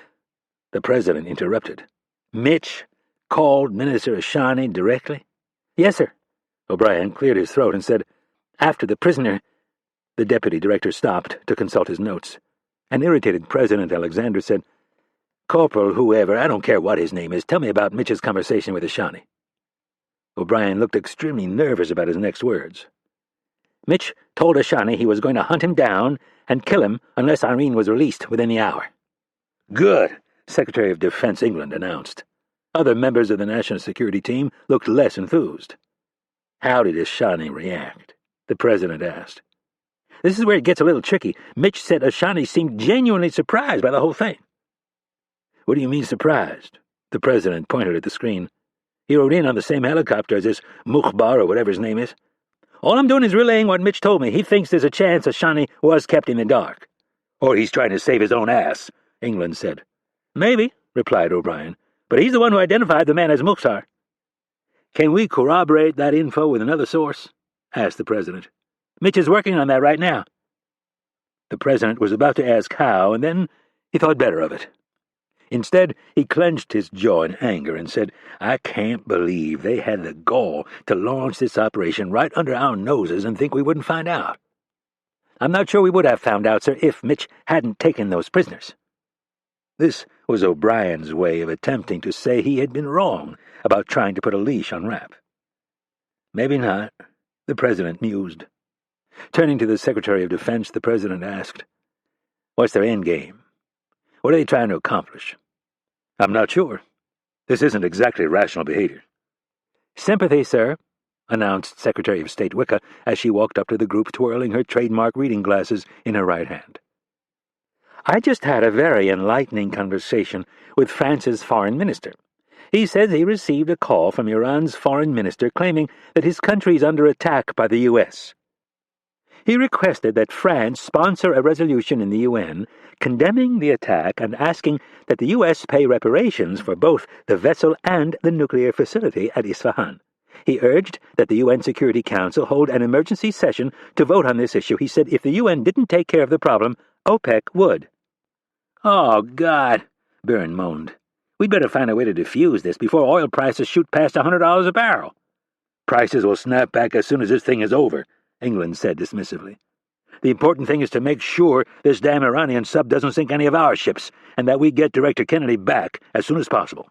The president interrupted. Mitch called Minister Ashani directly? Yes, sir. O'Brien cleared his throat and said, After the prisoner— The deputy director stopped to consult his notes. An irritated President Alexander said, Corporal whoever, I don't care what his name is, tell me about Mitch's conversation with Ashani. O'Brien looked extremely nervous about his next words. Mitch told Ashani he was going to hunt him down and kill him unless Irene was released within the hour. Good, Secretary of Defense England announced. Other members of the National Security Team looked less enthused. How did Ashani react? The president asked. This is where it gets a little tricky. Mitch said Ashani seemed genuinely surprised by the whole thing. What do you mean surprised? The president pointed at the screen. He rode in on the same helicopter as this Mukhbar or whatever his name is. All I'm doing is relaying what Mitch told me. He thinks there's a chance Ashani was kept in the dark. Or he's trying to save his own ass, England said. Maybe, replied O'Brien, but he's the one who identified the man as Mukhtar. Can we corroborate that info with another source? Asked the president. Mitch is working on that right now. The president was about to ask how, and then he thought better of it. Instead, he clenched his jaw in anger and said, I can't believe they had the gall to launch this operation right under our noses and think we wouldn't find out. I'm not sure we would have found out, sir, if Mitch hadn't taken those prisoners. This was O'Brien's way of attempting to say he had been wrong about trying to put a leash on Rapp. Maybe not, the president mused. Turning to the Secretary of Defense, the president asked, What's their end game? What are they trying to accomplish? I'm not sure. This isn't exactly rational behavior. Sympathy, sir, announced Secretary of State Wicca as she walked up to the group twirling her trademark reading glasses in her right hand. I just had a very enlightening conversation with France's foreign minister. He says he received a call from Iran's foreign minister claiming that his country is under attack by the U.S. He requested that France sponsor a resolution in the UN condemning the attack and asking that the U.S. pay reparations for both the vessel and the nuclear facility at Isfahan. He urged that the UN Security Council hold an emergency session to vote on this issue. He said if the UN didn't take care of the problem, OPEC would. "Oh, God," Byrne moaned. "We'd better find a way to defuse this before oil prices shoot past $100 a barrel." "Prices will snap back as soon as this thing is over," England said dismissively. "The important thing is to make sure this damn Iranian sub doesn't sink any of our ships, and that we get Director Kennedy back as soon as possible.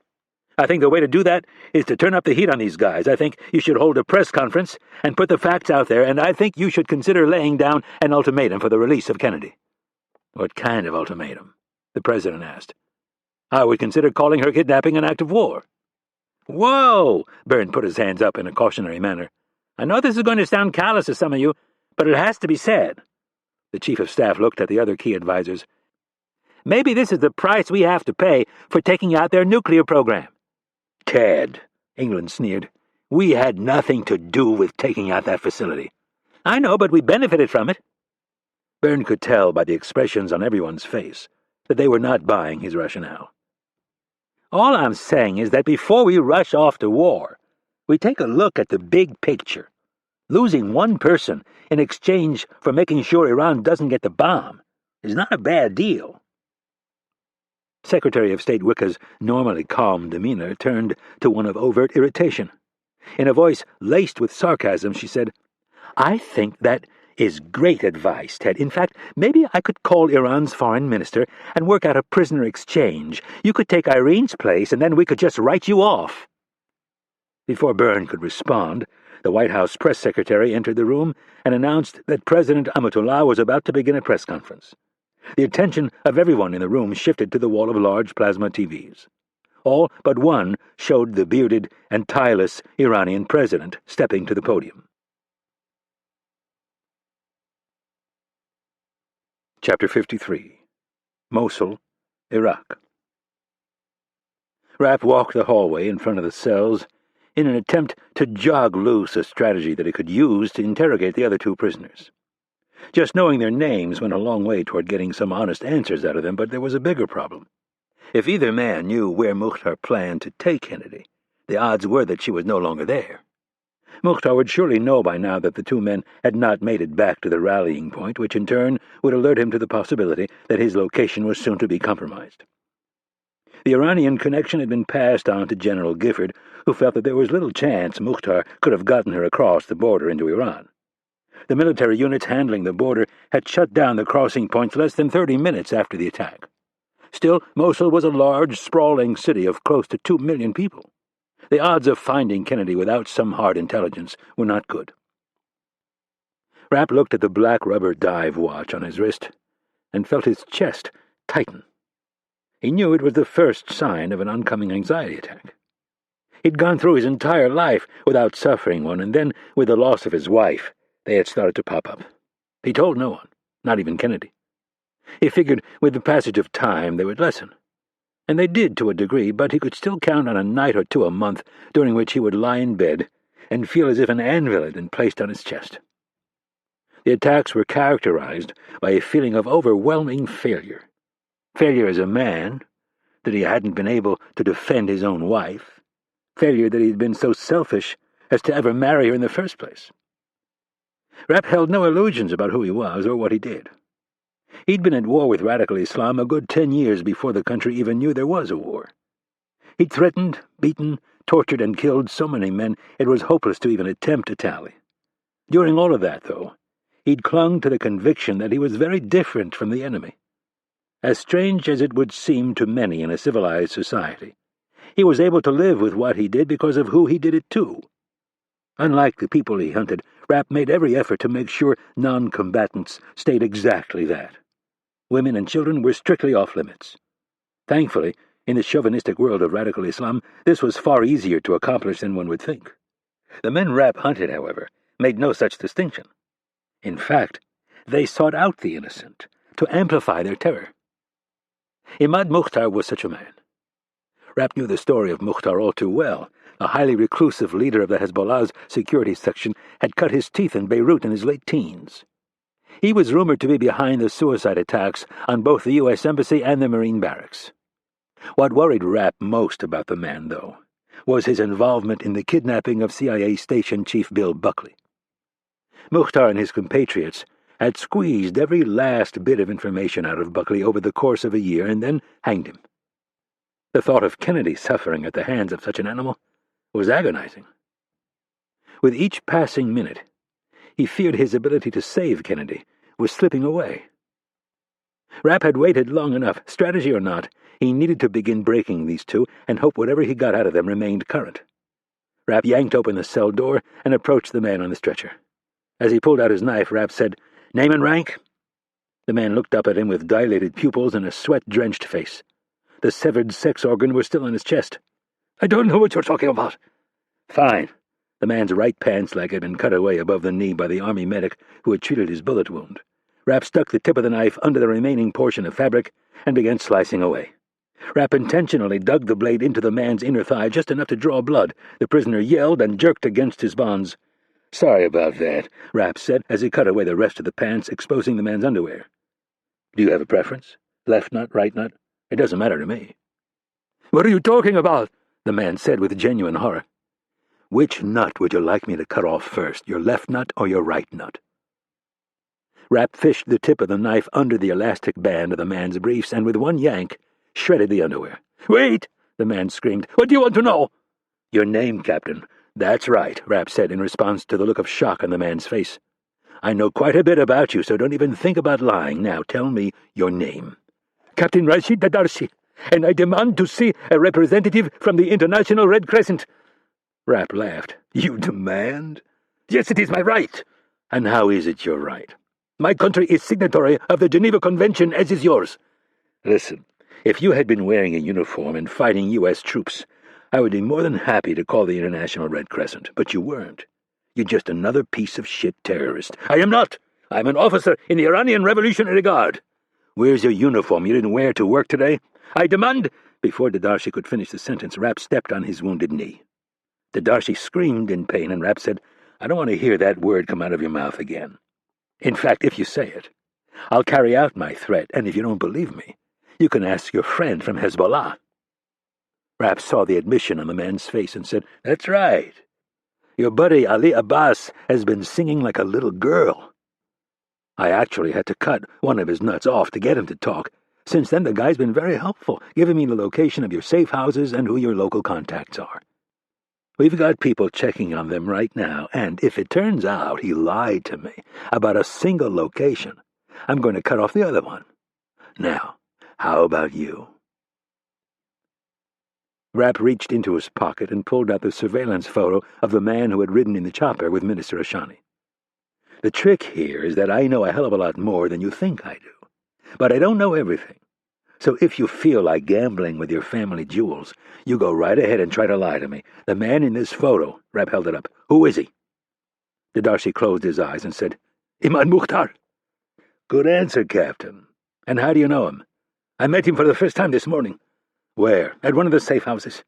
I think the way to do that is to turn up the heat on these guys. I think you should hold a press conference and put the facts out there, and I think you should consider laying down an ultimatum for the release of Kennedy." "What kind of ultimatum?" the president asked. "I would consider calling her kidnapping an act of war." "Whoa!" Byrne put his hands up in a cautionary manner. "I know this is going to sound callous to some of you, but it has to be said." The chief of staff looked at the other key advisors. "Maybe this is the price we have to pay for taking out their nuclear program." "Ted," England sneered, "we had nothing to do with taking out that facility." "I know, but we benefited from it." Byrne could tell by the expressions on everyone's face that they were not buying his rationale. "All I'm saying is that before we rush off to war, we take a look at the big picture. Losing one person in exchange for making sure Iran doesn't get the bomb is not a bad deal." Secretary of State Wicca's normally calm demeanor turned to one of overt irritation. In a voice laced with sarcasm, she said, "I think that is great advice, Ted. In fact, maybe I could call Iran's foreign minister and work out a prisoner exchange. You could take Irene's place, and then we could just write you off." Before Byrne could respond, the White House press secretary entered the room and announced that President Amatullah was about to begin a press conference. The attention of everyone in the room shifted to the wall of large plasma TVs. All but one showed the bearded and tieless Iranian president stepping to the podium. Chapter 53. Mosul, Iraq. Rapp walked the hallway in front of the cells in an attempt to jog loose a strategy that he could use to interrogate the other two prisoners. Just knowing their names went a long way toward getting some honest answers out of them, but there was a bigger problem. If either man knew where Mukhtar planned to take Kennedy, the odds were that she was no longer there. Mukhtar would surely know by now that the two men had not made it back to the rallying point, which in turn would alert him to the possibility that his location was soon to be compromised. The Iranian connection had been passed on to General Gifford, who felt that there was little chance Mukhtar could have gotten her across the border into Iran. The military units handling the border had shut down the crossing points less than 30 minutes after the attack. Still, Mosul was a large, sprawling city of close to 2 million people. The odds of finding Kennedy without some hard intelligence were not good. Rapp looked at the black rubber dive watch on his wrist and felt his chest tighten. He knew it was the first sign of an oncoming anxiety attack. He'd gone through his entire life without suffering one, and then, with the loss of his wife, they had started to pop up. He told no one, not even Kennedy. He figured with the passage of time they would lessen. And they did to a degree, but he could still count on a night or two a month during which he would lie in bed and feel as if an anvil had been placed on his chest. The attacks were characterized by a feeling of overwhelming failure. Failure as a man, that he hadn't been able to defend his own wife. Failure that he'd been so selfish as to ever marry her in the first place. Rapp held no illusions about who he was or what he did. He'd been at war with radical Islam a good 10 years before the country even knew there was a war. He'd threatened, beaten, tortured, and killed so many men it was hopeless to even attempt a tally. During all of that, though, he'd clung to the conviction that he was very different from the enemy. As strange as it would seem to many in a civilized society, he was able to live with what he did because of who he did it to. Unlike the people he hunted, Rapp made every effort to make sure non-combatants stayed exactly that. Women and children were strictly off-limits. Thankfully, in the chauvinistic world of radical Islam, this was far easier to accomplish than one would think. The men Rapp hunted, however, made no such distinction. In fact, they sought out the innocent to amplify their terror. Imad Mukhtar was such a man. Rapp knew the story of Mukhtar all too well. A highly reclusive leader of the Hezbollah's security section had cut his teeth in Beirut in his late teens. He was rumored to be behind the suicide attacks on both the U.S. Embassy and the Marine Barracks. What worried Rapp most about the man, though, was his involvement in the kidnapping of CIA Station Chief Bill Buckley. Mukhtar and his compatriots had squeezed every last bit of information out of Buckley over the course of a year and then hanged him. The thought of Kennedy suffering at the hands of such an animal was agonizing. With each passing minute, he feared his ability to save Kennedy was slipping away. Rapp had waited long enough. Strategy or not, he needed to begin breaking these two and hope whatever he got out of them remained current. Rapp yanked open the cell door and approached the man on the stretcher. As he pulled out his knife, Rapp said, "Name and rank?" The man looked up at him with dilated pupils and a sweat-drenched face. The severed sex organ was still on his chest. "I don't know what you're talking about." "Fine." The man's right pants leg had been cut away above the knee by the army medic who had treated his bullet wound. Rapp stuck the tip of the knife under the remaining portion of fabric and began slicing away. Rapp intentionally dug the blade into the man's inner thigh just enough to draw blood. The prisoner yelled and jerked against his bonds. "Sorry about that," Rapp said as he cut away the rest of the pants, exposing the man's underwear. "Do you have a preference? Left nut, right nut? It doesn't matter to me." "What are you talking about?" the man said with genuine horror. "Which nut would you like me to cut off first, your left nut or your right nut?" Rapp fished the tip of the knife under the elastic band of the man's briefs and with one yank shredded the underwear. "Wait!" the man screamed. "What do you want to know?" "Your name, Captain." "That's right," Rapp said in response to the look of shock on the man's face. "I know quite a bit about you, so don't even think about lying. Now tell me your name." "Captain Rashid Dadarshi, and I demand to see a representative from the International Red Crescent." Rapp laughed. "You demand?" "Yes, it is my right." "And how is it your right?" "My country is signatory of the Geneva Convention, as is yours." "Listen, if you had been wearing a uniform and fighting U.S. troops, I would be more than happy to call the International Red Crescent, but you weren't. You're just another piece of shit terrorist." "I am not. I'm an officer in the Iranian Revolutionary Guard." "Where's your uniform you didn't wear to work today?" "I demand—" Before Dadarshi could finish the sentence, Rapp stepped on his wounded knee. Dadarshi screamed in pain, and Rapp said, "I don't want to hear that word come out of your mouth again. In fact, if you say it, I'll carry out my threat, and if you don't believe me, you can ask your friend from Hezbollah." Rapp saw the admission on the man's face and said, "That's right. Your buddy Ali Abbas has been singing like a little girl. I actually had to cut one of his nuts off to get him to talk. Since then, the guy's been very helpful, giving me the location of your safe houses and who your local contacts are. We've got people checking on them right now, and if it turns out he lied to me about a single location, I'm going to cut off the other one. Now, how about you?" Rapp reached into his pocket and pulled out the surveillance photo of the man who had ridden in the chopper with Minister Ashani. "The trick here is that I know a hell of a lot more than you think I do, but I don't know everything. So if you feel like gambling with your family jewels, you go right ahead and try to lie to me. The man in this photo," Rapp held it up, "who is he?" Dadarshi closed his eyes and said, "Imad Mukhtar." "Good answer, Captain. And how do you know him?" "I met him for the first time this morning." "Where?" "At one of the safe houses."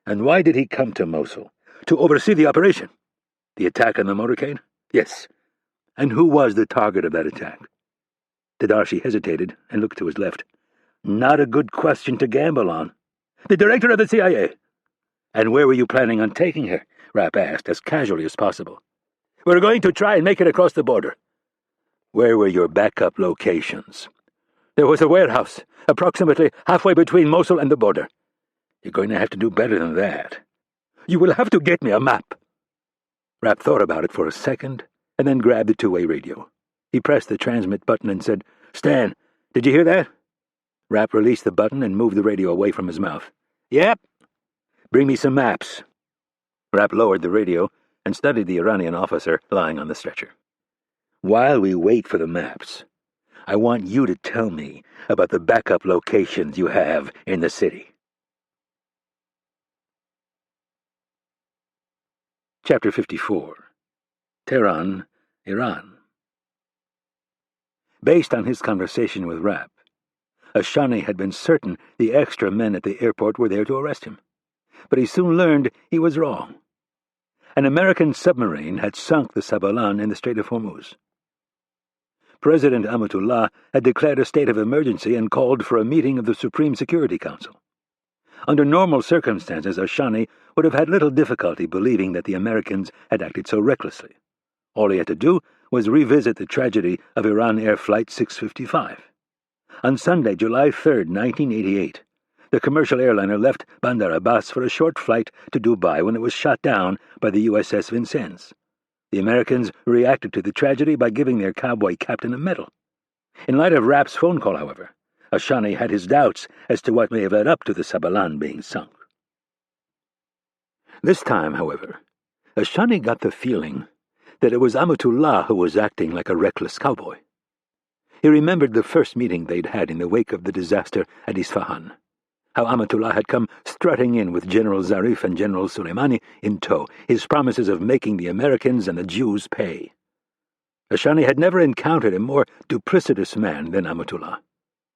"And why did he come to Mosul?" "To oversee the operation." "The attack on the motorcade?" "Yes." "And who was the target of that attack?" Dadarshi hesitated and looked to his left. "Not a good question to gamble on." "The director of the CIA." "And where were you planning on taking her?" Rapp asked, as casually as possible. "We're going to try and make it across the border." "Where were your backup locations?" "There was a warehouse, approximately halfway between Mosul and the border." "You're going to have to do better than that." "You will have to get me a map." Rapp thought about it for a second, and then grabbed the two-way radio. He pressed the transmit button and said, "Stan, did you hear that?" Rapp released the button and moved the radio away from his mouth. "Yep." "Bring me some maps." Rapp lowered the radio and studied the Iranian officer lying on the stretcher. "While we wait for the maps, I want you to tell me about the backup locations you have in the city." Chapter 54. Tehran, Iran. Based on his conversation with Rapp, Ashani had been certain the extra men at the airport were there to arrest him, but he soon learned he was wrong. An American submarine had sunk the Sabalan in the Strait of Hormuz. President Amatullah had declared a state of emergency and called for a meeting of the Supreme Security Council. Under normal circumstances, Ashani would have had little difficulty believing that the Americans had acted so recklessly. All he had to do was revisit the tragedy of Iran Air Flight 655. On Sunday, July 3, 1988, the commercial airliner left Bandar Abbas for a short flight to Dubai when it was shot down by the USS Vincennes. The Americans reacted to the tragedy by giving their cowboy captain a medal. In light of Rapp's phone call, however, Ashani had his doubts as to what may have led up to the Sabalan being sunk. This time, however, Ashani got the feeling that it was Amatullah who was acting like a reckless cowboy. He remembered the first meeting they'd had in the wake of the disaster at Isfahan, how Amatullah had come strutting in with General Zarif and General Soleimani in tow, his promises of making the Americans and the Jews pay. Ashani had never encountered a more duplicitous man than Amatullah.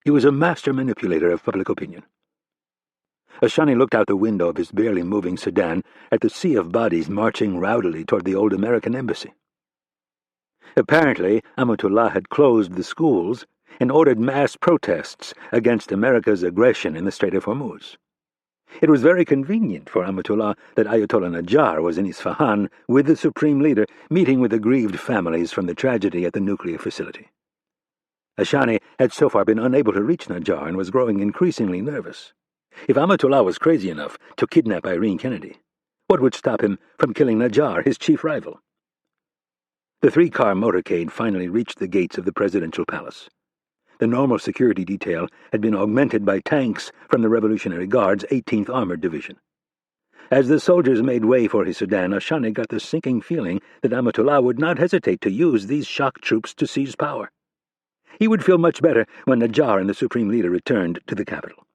He was a master manipulator of public opinion. Ashani looked out the window of his barely moving sedan at the sea of bodies marching rowdily toward the old American embassy. Apparently, Amatullah had closed the schools and ordered mass protests against America's aggression in the Strait of Hormuz. It was very convenient for Amatullah that Ayatollah Najjar was in Isfahan with the supreme leader, meeting with aggrieved families from the tragedy at the nuclear facility. Ashani had so far been unable to reach Najjar and was growing increasingly nervous. If Amatullah was crazy enough to kidnap Irene Kennedy, what would stop him from killing Najjar, his chief rival? The three-car motorcade finally reached the gates of the presidential palace. The normal security detail had been augmented by tanks from the Revolutionary Guard's 18th Armored Division. As the soldiers made way for his sedan, Ashani got the sinking feeling that Amatullah would not hesitate to use these shock troops to seize power. He would feel much better when Najjar and the supreme leader returned to the capital.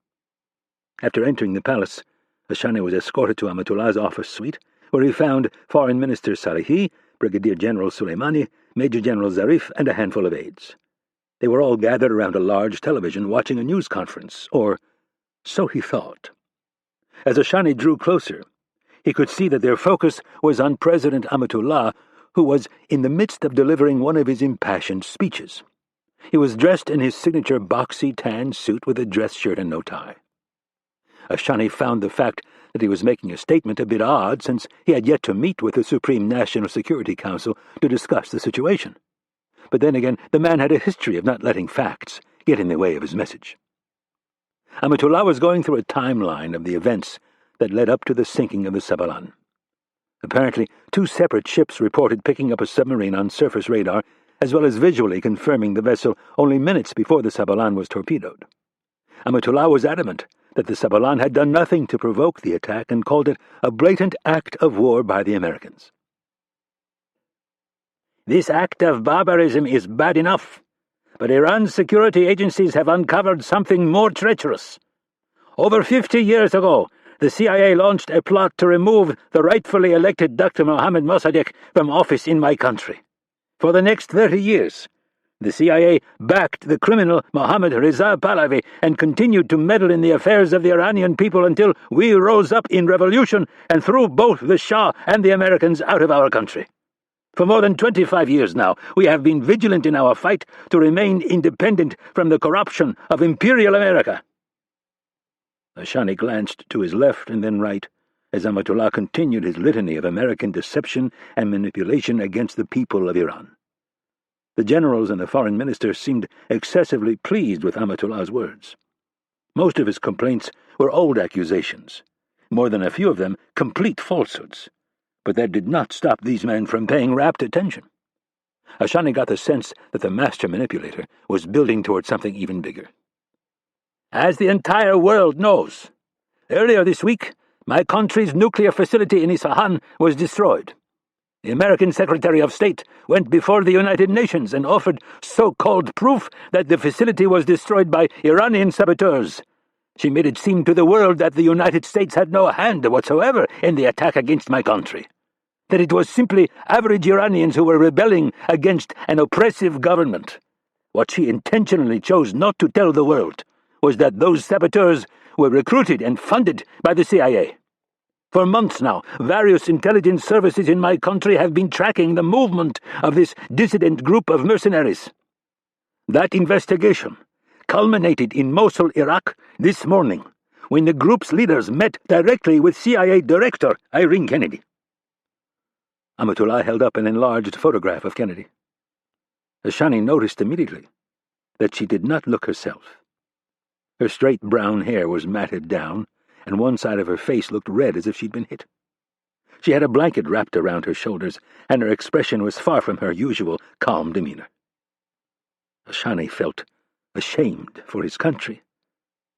After entering the palace, Ashani was escorted to Amatullah's office suite, where he found Foreign Minister Salehi, Brigadier General Soleimani, Major General Zarif, and a handful of aides. They were all gathered around a large television watching a news conference, or so he thought. As Ashani drew closer, he could see that their focus was on President Amatullah, who was in the midst of delivering one of his impassioned speeches. He was dressed in his signature boxy tan suit with a dress shirt and no tie. Ashani found the fact that he was making a statement a bit odd, since he had yet to meet with the Supreme National Security Council to discuss the situation. But then again, the man had a history of not letting facts get in the way of his message. Amatullah was going through a timeline of the events that led up to the sinking of the Sabalan. Apparently, 2 separate ships reported picking up a submarine on surface radar, as well as visually confirming the vessel only minutes before the Sabalan was torpedoed. Amatullah was adamant that the Sabalan had done nothing to provoke the attack and called it a blatant act of war by the Americans. "This act of barbarism is bad enough, but Iran's security agencies have uncovered something more treacherous. Over 50 years ago, the CIA launched a plot to remove the rightfully elected Dr. Mohammad Mossadegh from office in my country. For the next 30 years, the CIA backed the criminal Mohammad Reza Pahlavi and continued to meddle in the affairs of the Iranian people until we rose up in revolution and threw both the Shah and the Americans out of our country. For more than 25 years now, we have been vigilant in our fight to remain independent from the corruption of Imperial America." Ashani glanced to his left and then right as Amatullah continued his litany of American deception and manipulation against the people of Iran. The generals and the foreign minister seemed excessively pleased with Amatullah's words. Most of his complaints were old accusations, more than a few of them complete falsehoods, but that did not stop these men from paying rapt attention. Ashani got the sense that the master manipulator was building toward something even bigger. "As the entire world knows, earlier this week, my country's nuclear facility in Isfahan was destroyed. The American Secretary of State went before the United Nations and offered so-called proof that the facility was destroyed by Iranian saboteurs. She made it seem to the world that the United States had no hand whatsoever in the attack against my country, that it was simply average Iranians who were rebelling against an oppressive government. What she intentionally chose not to tell the world was that those saboteurs were recruited and funded by the CIA. For months now, various intelligence services in my country have been tracking the movement of this dissident group of mercenaries. That investigation culminated in Mosul, Iraq, this morning, when the group's leaders met directly with CIA Director Irene Kennedy." Amatullah held up an enlarged photograph of Kennedy. Ashani noticed immediately that she did not look herself. Her straight brown hair was matted down, and one side of her face looked red as if she'd been hit. She had a blanket wrapped around her shoulders, and her expression was far from her usual calm demeanor. Ashani felt ashamed for his country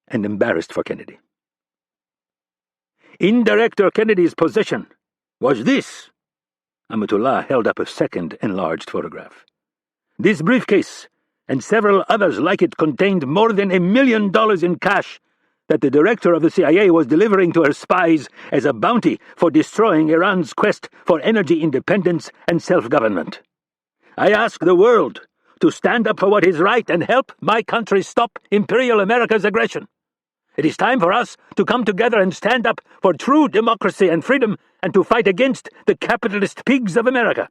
and embarrassed for Kennedy. "In Director Kennedy's possession was this." Amatullah held up a second enlarged photograph. "This briefcase and several others like it contained more than $1 million in cash that the director of the CIA was delivering to her spies as a bounty for destroying Iran's quest for energy independence and self-government. I ask the world to stand up for what is right and help my country stop Imperial America's aggression. It is time for us to come together and stand up for true democracy and freedom and to fight against the capitalist pigs of America.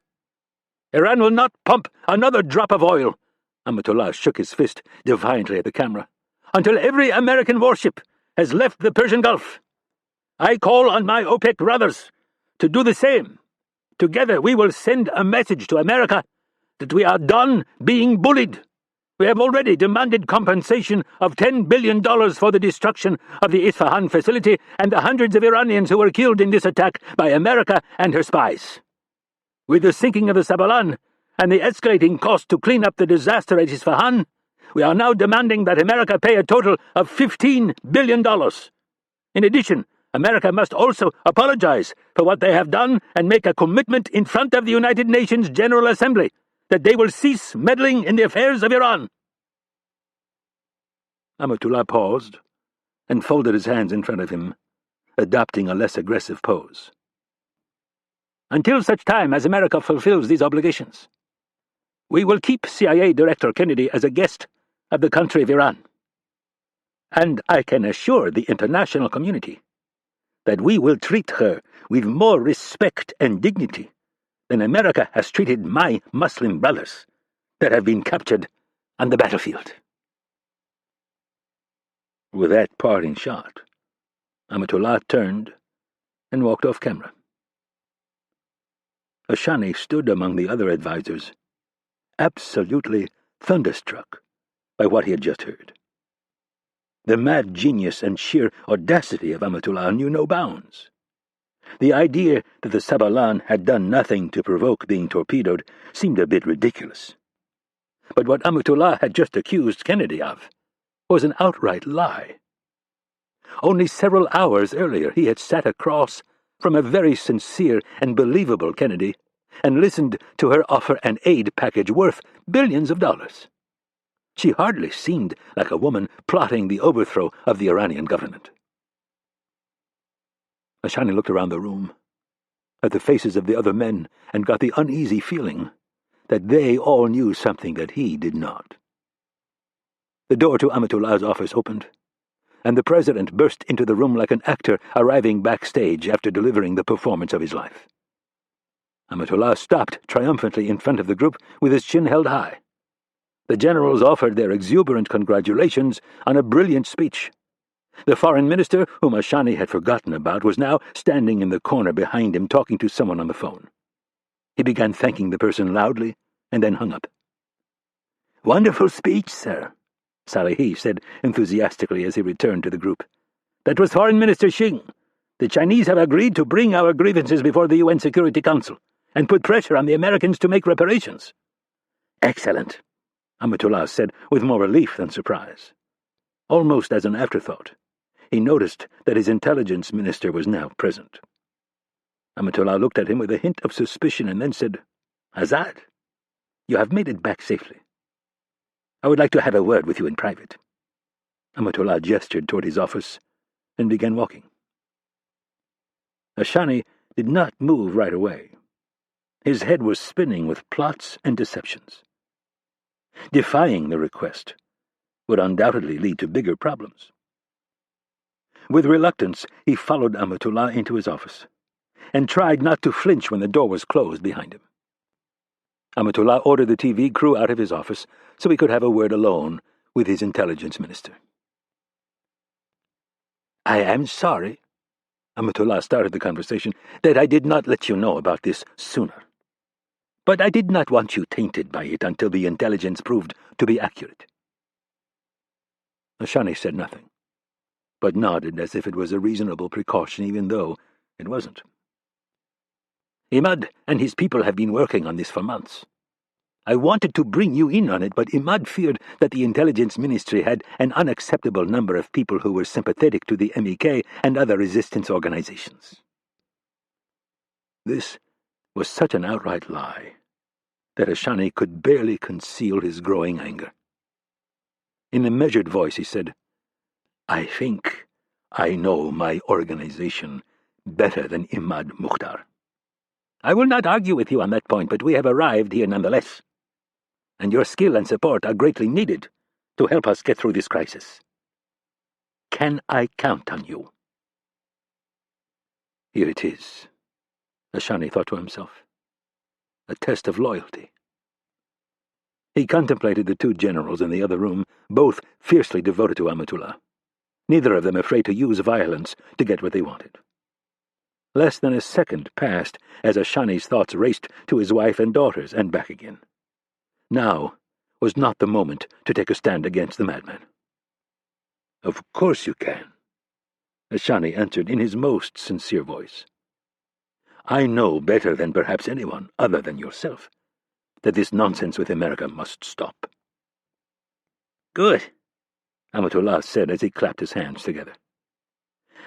Iran will not pump another drop of oil," Amatullah shook his fist defiantly at the camera, "until every American warship has left the Persian Gulf. I call on my OPEC brothers to do the same. Together we will send a message to America that we are done being bullied. We have already demanded compensation of $10 billion for the destruction of the Isfahan facility and the hundreds of Iranians who were killed in this attack by America and her spies. With the sinking of the Sabalan and the escalating cost to clean up the disaster at Isfahan, we are now demanding that America pay a total of $15 billion. In addition, America must also apologize for what they have done and make a commitment in front of the United Nations General Assembly that they will cease meddling in the affairs of Iran." Amatullah paused and folded his hands in front of him, adopting a less aggressive pose. "Until such time as America fulfills these obligations, we will keep CIA Director Kennedy as a guest of the country of Iran. And I can assure the international community that we will treat her with more respect and dignity than America has treated my Muslim brothers that have been captured on the battlefield." With that parting shot, Amatullah turned and walked off camera. Ashani stood among the other advisors, absolutely thunderstruck by what he had just heard. The mad genius and sheer audacity of Amatullah knew no bounds. The idea that the Sabalan had done nothing to provoke being torpedoed seemed a bit ridiculous. But what Amatullah had just accused Kennedy of was an outright lie. Only several hours earlier he had sat across from a very sincere and believable Kennedy and listened to her offer an aid package worth billions of dollars. She hardly seemed like a woman plotting the overthrow of the Iranian government. Ashani looked around the room, at the faces of the other men, and got the uneasy feeling that they all knew something that he did not. The door to Amatullah's office opened, and the president burst into the room like an actor arriving backstage after delivering the performance of his life. Amatullah stopped triumphantly in front of the group with his chin held high. The generals offered their exuberant congratulations on a brilliant speech. The foreign minister, whom Ashani had forgotten about, was now standing in the corner behind him talking to someone on the phone. He began thanking the person loudly and then hung up. "Wonderful speech, sir," Salehi said enthusiastically as he returned to the group. "That was Foreign Minister Xing. The Chinese have agreed to bring our grievances before the UN Security Council and put pressure on the Americans to make reparations." "Excellent," Amatullah said with more relief than surprise. Almost as an afterthought, he noticed that his intelligence minister was now present. Amatullah looked at him with a hint of suspicion and then said, "Azad, you have made it back safely. I would like to have a word with you in private." Amatullah gestured toward his office and began walking. Ashani did not move right away. His head was spinning with plots and deceptions. Defying the request would undoubtedly lead to bigger problems. With reluctance, he followed Amatullah into his office and tried not to flinch when the door was closed behind him. Amatullah ordered the TV crew out of his office so he could have a word alone with his intelligence minister. "I am sorry," Amatullah started the conversation, "that I did not let you know about this sooner. But I did not want you tainted by it until the intelligence proved to be accurate." Ashani said nothing, but nodded as if it was a reasonable precaution even though it wasn't. "Imad and his people have been working on this for months. I wanted to bring you in on it, but Imad feared that the intelligence ministry had an unacceptable number of people who were sympathetic to the MEK and other resistance organizations." This was such an outright lie that Ashani could barely conceal his growing anger. In a measured voice he said, "I think I know my organization better than Imad Mukhtar. I will not argue with you on that point, but we have arrived here nonetheless, and your skill and support are greatly needed to help us get through this crisis. Can I count on you?" Here it is, Ashani thought to himself. A test of loyalty. He contemplated the two generals in the other room, both fiercely devoted to Amatullah, neither of them afraid to use violence to get what they wanted. Less than a second passed as Ashani's thoughts raced to his wife and daughters and back again. Now was not the moment to take a stand against the madman. "Of course you can," Ashani answered in his most sincere voice. "I know better than perhaps anyone other than yourself that this nonsense with America must stop." "Good," Amatullah said as he clapped his hands together.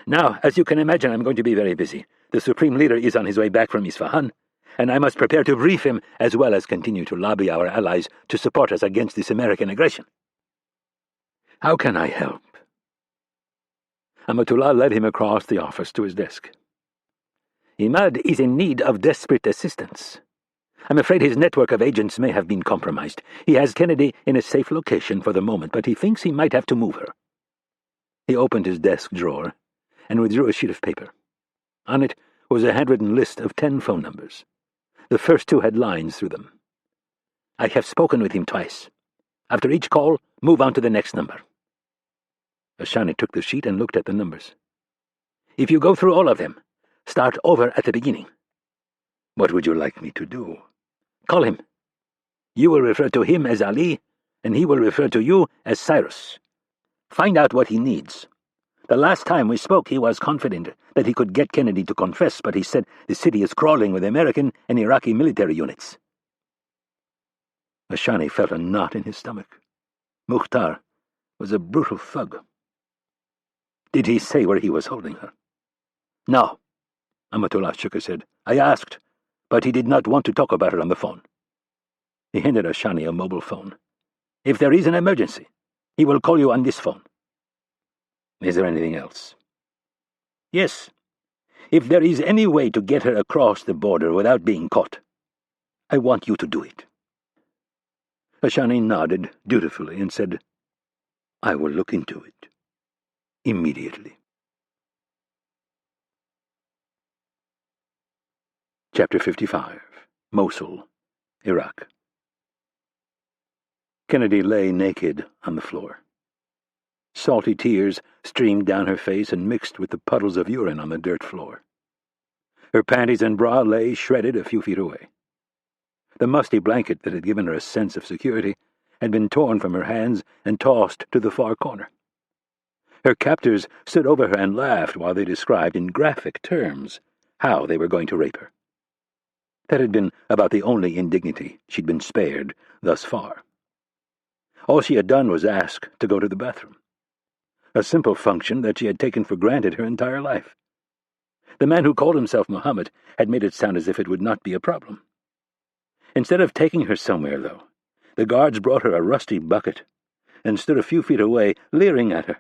"Now, as you can imagine, I'm going to be very busy. The Supreme Leader is on his way back from Isfahan, and I must prepare to brief him as well as continue to lobby our allies to support us against this American aggression. How can I help?" Amatullah led him across the office to his desk. "Imad is in need of desperate assistance. I'm afraid his network of agents may have been compromised. He has Kennedy in a safe location for the moment, but he thinks he might have to move her." He opened his desk drawer and withdrew a sheet of paper. On it was a handwritten list of 10 phone numbers. The first 2 had lines through them. "I have spoken with him twice. After each call, move on to the next number." Ashani took the sheet and looked at the numbers. "If you go through all of them, start over at the beginning." "What would you like me to do?" "Call him. You will refer to him as Ali, and he will refer to you as Cyrus. Find out what he needs. The last time we spoke, he was confident that he could get Kennedy to confess, but he said the city is crawling with American and Iraqi military units." Ashani felt a knot in his stomach. Mukhtar was a brutal thug. "Did he say where he was holding her?" "No," Amatullah shook his head. "I asked, but he did not want to talk about it on the phone." He handed Ashani a mobile phone. "If there is an emergency, he will call you on this phone." "Is there anything else?" "Yes. If there is any way to get her across the border without being caught, I want you to do it." Ashani nodded dutifully and said, "I will look into it immediately." Chapter 55. Mosul, Iraq. Kennedy lay naked on the floor. Salty tears streamed down her face and mixed with the puddles of urine on the dirt floor. Her panties and bra lay shredded a few feet away. The musty blanket that had given her a sense of security had been torn from her hands and tossed to the far corner. Her captors stood over her and laughed while they described in graphic terms how they were going to rape her. That had been about the only indignity she'd been spared thus far. All she had done was ask to go to the bathroom, a simple function that she had taken for granted her entire life. The man who called himself Muhammad had made it sound as if it would not be a problem. Instead of taking her somewhere, though, the guards brought her a rusty bucket and stood a few feet away, leering at her.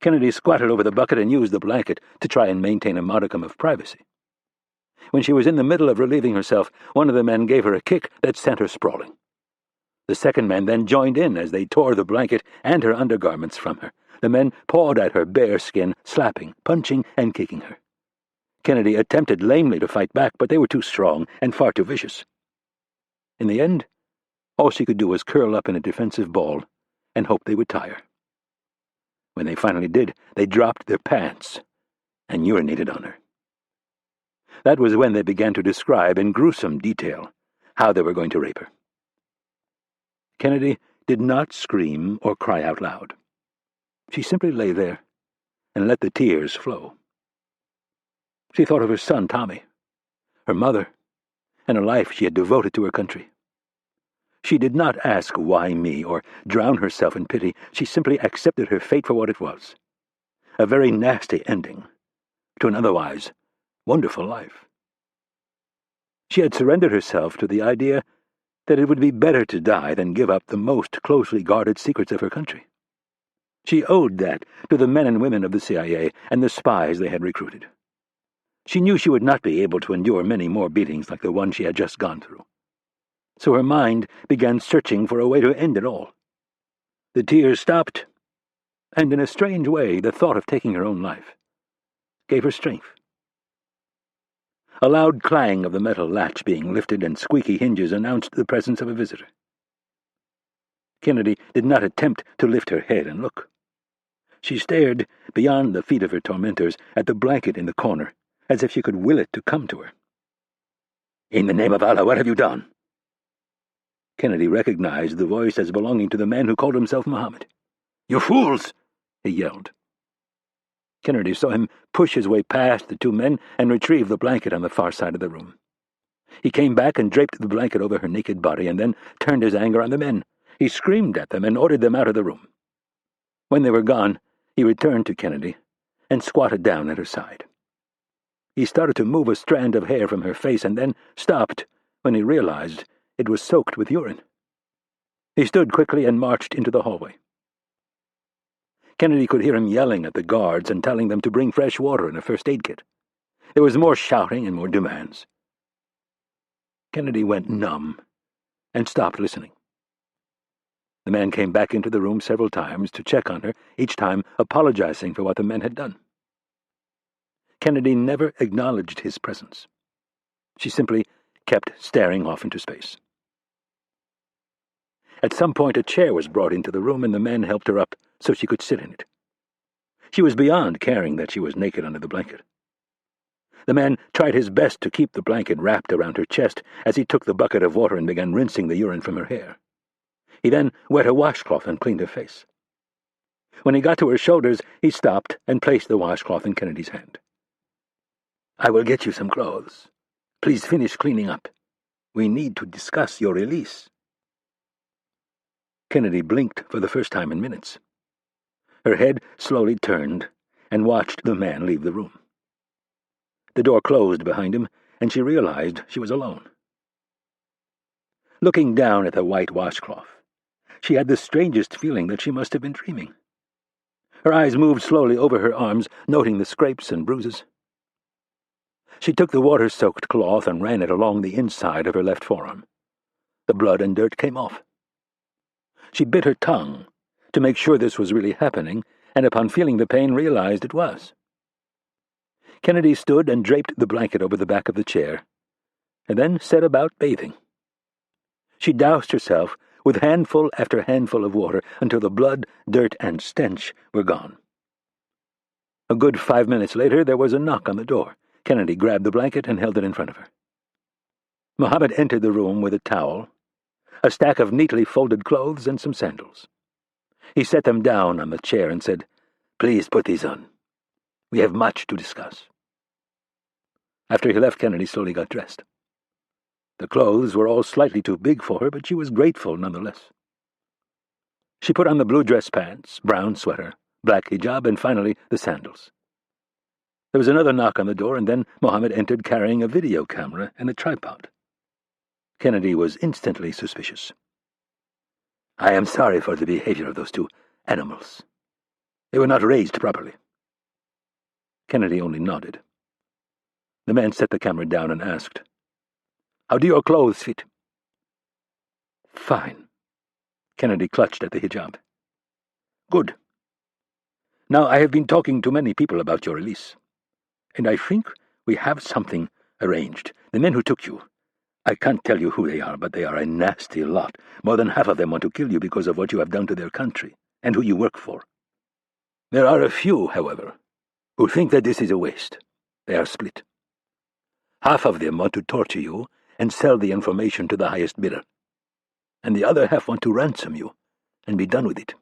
Kennedy squatted over the bucket and used the blanket to try and maintain a modicum of privacy. When she was in the middle of relieving herself, one of the men gave her a kick that sent her sprawling. The second man then joined in as they tore the blanket and her undergarments from her. The men pawed at her bare skin, slapping, punching, and kicking her. Kennedy attempted lamely to fight back, but they were too strong and far too vicious. In the end, all she could do was curl up in a defensive ball and hope they would tire. When they finally did, they dropped their pants and urinated on her. That was when they began to describe in gruesome detail how they were going to rape her. Kennedy did not scream or cry out loud. She simply lay there and let the tears flow. She thought of her son, Tommy, her mother, and a life she had devoted to her country. She did not ask why me or drown herself in pity. She simply accepted her fate for what it was. A very nasty ending to an otherwise wonderful life. She had surrendered herself to the idea that it would be better to die than give up the most closely guarded secrets of her country. She owed that to the men and women of the CIA and the spies they had recruited. She knew she would not be able to endure many more beatings like the one she had just gone through. So her mind began searching for a way to end it all. The tears stopped, and in a strange way, the thought of taking her own life gave her strength. A loud clang of the metal latch being lifted and squeaky hinges announced the presence of a visitor. Kennedy did not attempt to lift her head and look. She stared beyond the feet of her tormentors at the blanket in the corner, as if she could will it to come to her. "In the name of Allah, what have you done?" Kennedy recognized the voice as belonging to the man who called himself Muhammad. "You fools!" he yelled. Kennedy saw him push his way past the two men and retrieve the blanket on the far side of the room. He came back and draped the blanket over her naked body and then turned his anger on the men. He screamed at them and ordered them out of the room. When they were gone, he returned to Kennedy and squatted down at her side. He started to move a strand of hair from her face and then stopped when he realized it was soaked with urine. He stood quickly and marched into the hallway. Kennedy could hear him yelling at the guards and telling them to bring fresh water and a first aid kit. There was more shouting and more demands. Kennedy went numb and stopped listening. The man came back into the room several times to check on her, each time apologizing for what the men had done. Kennedy never acknowledged his presence. She simply kept staring off into space. At some point a chair was brought into the room and the men helped her up so she could sit in it. She was beyond caring that she was naked under the blanket. The man tried his best to keep the blanket wrapped around her chest as he took the bucket of water and began rinsing the urine from her hair. He then wet a washcloth and cleaned her face. When he got to her shoulders, he stopped and placed the washcloth in Kennedy's hand. "I will get you some clothes. Please finish cleaning up. We need to discuss your release." Kennedy blinked for the first time in minutes. Her head slowly turned and watched the man leave the room. The door closed behind him, and she realized she was alone. Looking down at the white washcloth, she had the strangest feeling that she must have been dreaming. Her eyes moved slowly over her arms, noting the scrapes and bruises. She took the water-soaked cloth and ran it along the inside of her left forearm. The blood and dirt came off. She bit her tongue to make sure this was really happening, and upon feeling the pain realized it was. Kennedy stood and draped the blanket over the back of the chair, and then set about bathing. She doused herself with handful after handful of water until the blood, dirt, and stench were gone. A good 5 minutes later, there was a knock on the door. Kennedy grabbed the blanket and held it in front of her. Mohammed entered the room with a towel, a stack of neatly folded clothes, and some sandals. He set them down on the chair and said, "Please put these on. We have much to discuss." After he left, Kennedy slowly got dressed. The clothes were all slightly too big for her, but she was grateful nonetheless. She put on the blue dress pants, brown sweater, black hijab, and finally the sandals. There was another knock on the door, and then Mohammed entered carrying a video camera and a tripod. Kennedy was instantly suspicious. "I am sorry for the behavior of those two animals. They were not raised properly." Kennedy only nodded. The man set the camera down and asked, "How do your clothes fit?" "Fine." Kennedy clutched at the hijab. "Good. Now, I have been talking to many people about your release, and I think we have something arranged. The men who took you I can't tell you who they are, but they are a nasty lot. More than half of them want to kill you because of what you have done to their country and who you work for. There are a few, however, who think that this is a waste. They are split. Half of them want to torture you and sell the information to the highest bidder, and the other half want to ransom you and be done with it.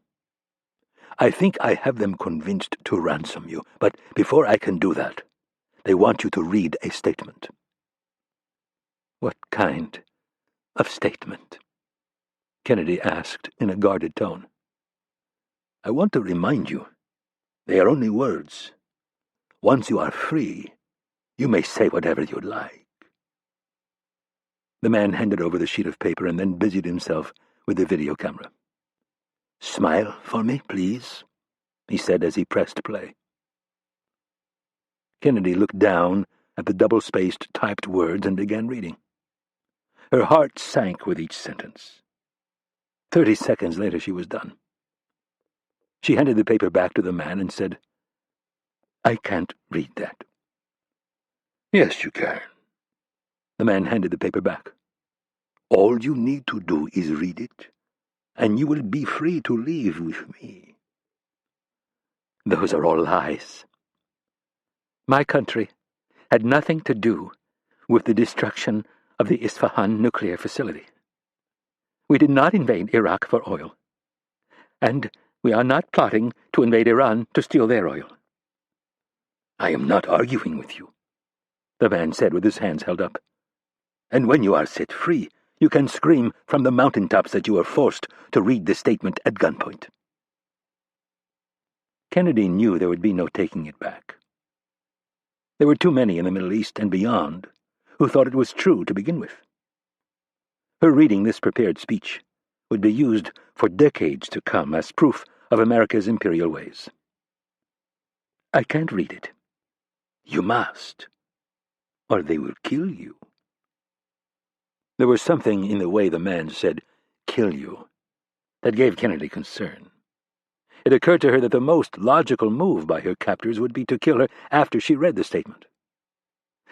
I think I have them convinced to ransom you, but before I can do that, they want you to read a statement. What kind of statement? Kennedy asked in a guarded tone. I want to remind you, they are only words. Once you are free, you may say whatever you'd like. The man handed over the sheet of paper and then busied himself with the video camera. Smile for me, please, he said as he pressed play. Kennedy looked down at the double-spaced typed words and began reading. Her heart sank with each sentence. 30 seconds later she was done. She handed the paper back to the man and said, "I can't read that." "Yes, you can." The man handed the paper back. "All you need to do is read it, and you will be free to leave with me." "Those are all lies. My country had nothing to do with the destruction of the Isfahan nuclear facility. We did not invade Iraq for oil, and we are not plotting to invade Iran to steal their oil." "I am not arguing with you," the man said with his hands held up. "And when you are set free, you can scream from the mountaintops that you were forced to read the statement at gunpoint." Kennedy knew there would be no taking it back. There were too many in the Middle East and beyond who thought it was true to begin with. Her reading this prepared speech would be used for decades to come as proof of America's imperial ways. "I can't read it." "You must, or they will kill you." There was something in the way the man said, "kill you," that gave Kennedy concern. It occurred to her that the most logical move by her captors would be to kill her after she read the statement.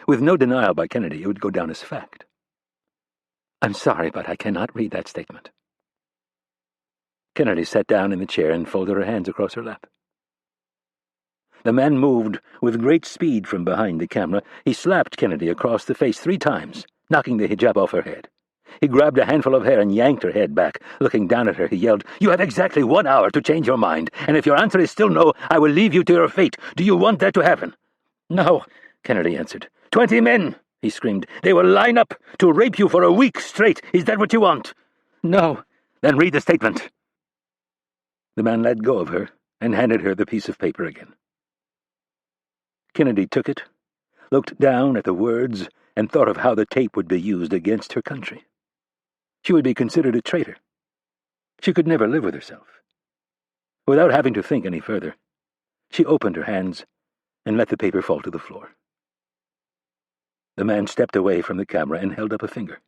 With no denial by Kennedy, it would go down as fact. "I'm sorry, but I cannot read that statement." Kennedy sat down in the chair and folded her hands across her lap. The man moved with great speed from behind the camera. He slapped Kennedy across the face 3 times, knocking the hijab off her head. He grabbed a handful of hair and yanked her head back. Looking down at her, he yelled, "You have exactly 1 hour to change your mind, and if your answer is still no, I will leave you to your fate. Do you want that to happen?" "No," Kennedy answered. 20 men, he screamed. "They will line up to rape you for a week straight. Is that what you want?" "No." "Then read the statement." The man let go of her and handed her the piece of paper again. Kennedy took it, looked down at the words, and thought of how the tape would be used against her country. She would be considered a traitor. She could never live with herself. Without having to think any further, she opened her hands and let the paper fall to the floor. The man stepped away from the camera and held up a finger.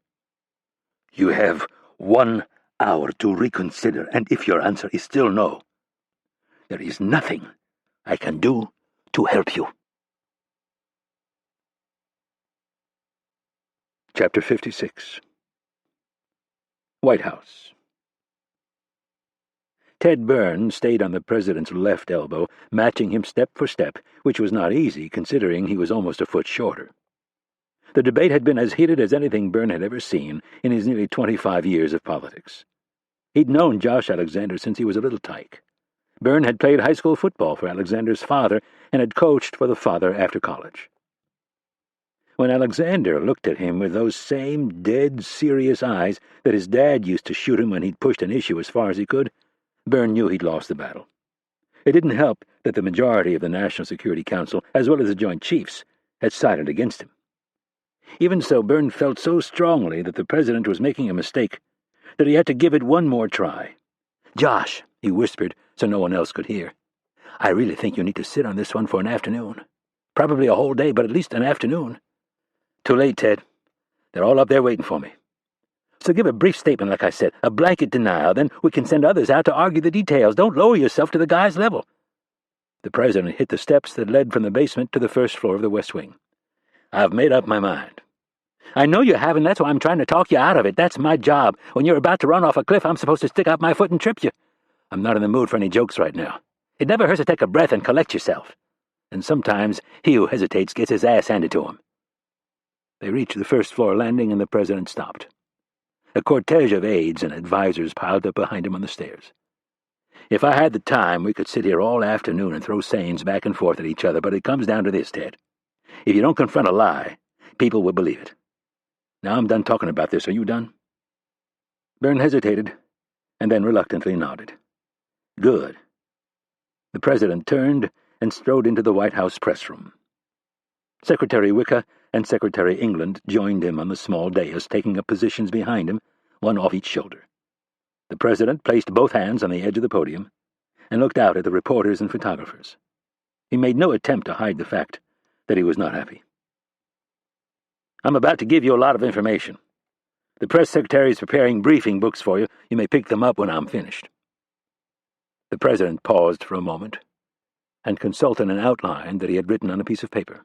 "You have 1 hour to reconsider, and if your answer is still no, there is nothing I can do to help you." Chapter 56. White House. Ted Byrne stayed on the president's left elbow, matching him step for step, which was not easy considering he was almost a foot shorter. The debate had been as heated as anything Byrne had ever seen in his nearly 25 years of politics. He'd known Josh Alexander since he was a little tyke. Byrne had played high school football for Alexander's father and had coached for the father after college. When Alexander looked at him with those same dead, serious eyes that his dad used to shoot him when he'd pushed an issue as far as he could, Byrne knew he'd lost the battle. It didn't help that the majority of the National Security Council, as well as the Joint Chiefs, had sided against him. Even so, Byrne felt so strongly that the president was making a mistake that he had to give it one more try. "Josh," he whispered so no one else could hear, "I really think you need to sit on this one for an afternoon. Probably a whole day, but at least an afternoon." "Too late, Ted. They're all up there waiting for me. So give a brief statement, like I said, a blanket denial, then we can send others out to argue the details. Don't lower yourself to the guy's level." The president hit the steps that led from the basement to the first floor of the West Wing. "I've made up my mind. I know you haven't. That's why I'm trying to talk you out of it. That's my job. When you're about to run off a cliff, I'm supposed to stick out my foot and trip you. I'm not in the mood for any jokes right now. It never hurts to take a breath and collect yourself. And sometimes he who hesitates gets his ass handed to him. They reached the first-floor landing, and the president stopped. A cortege of aides and advisers piled up behind him on the stairs. If I had the time, we could sit here all afternoon and throw sayings back and forth at each other, but it comes down to this, Ted. If you don't confront a lie, people will believe it. Now I'm done talking about this. Are you done? Byrne hesitated, and then reluctantly nodded. Good. The president turned and strode into the White House press room. Secretary Wicca and Secretary England joined him on the small dais, taking up positions behind him, one off each shoulder. The president placed both hands on the edge of the podium and looked out at the reporters and photographers. He made no attempt to hide the fact that he was not happy. I'm about to give you a lot of information. The press secretary is preparing briefing books for you. You may pick them up when I'm finished. The president paused for a moment and consulted an outline that he had written on a piece of paper.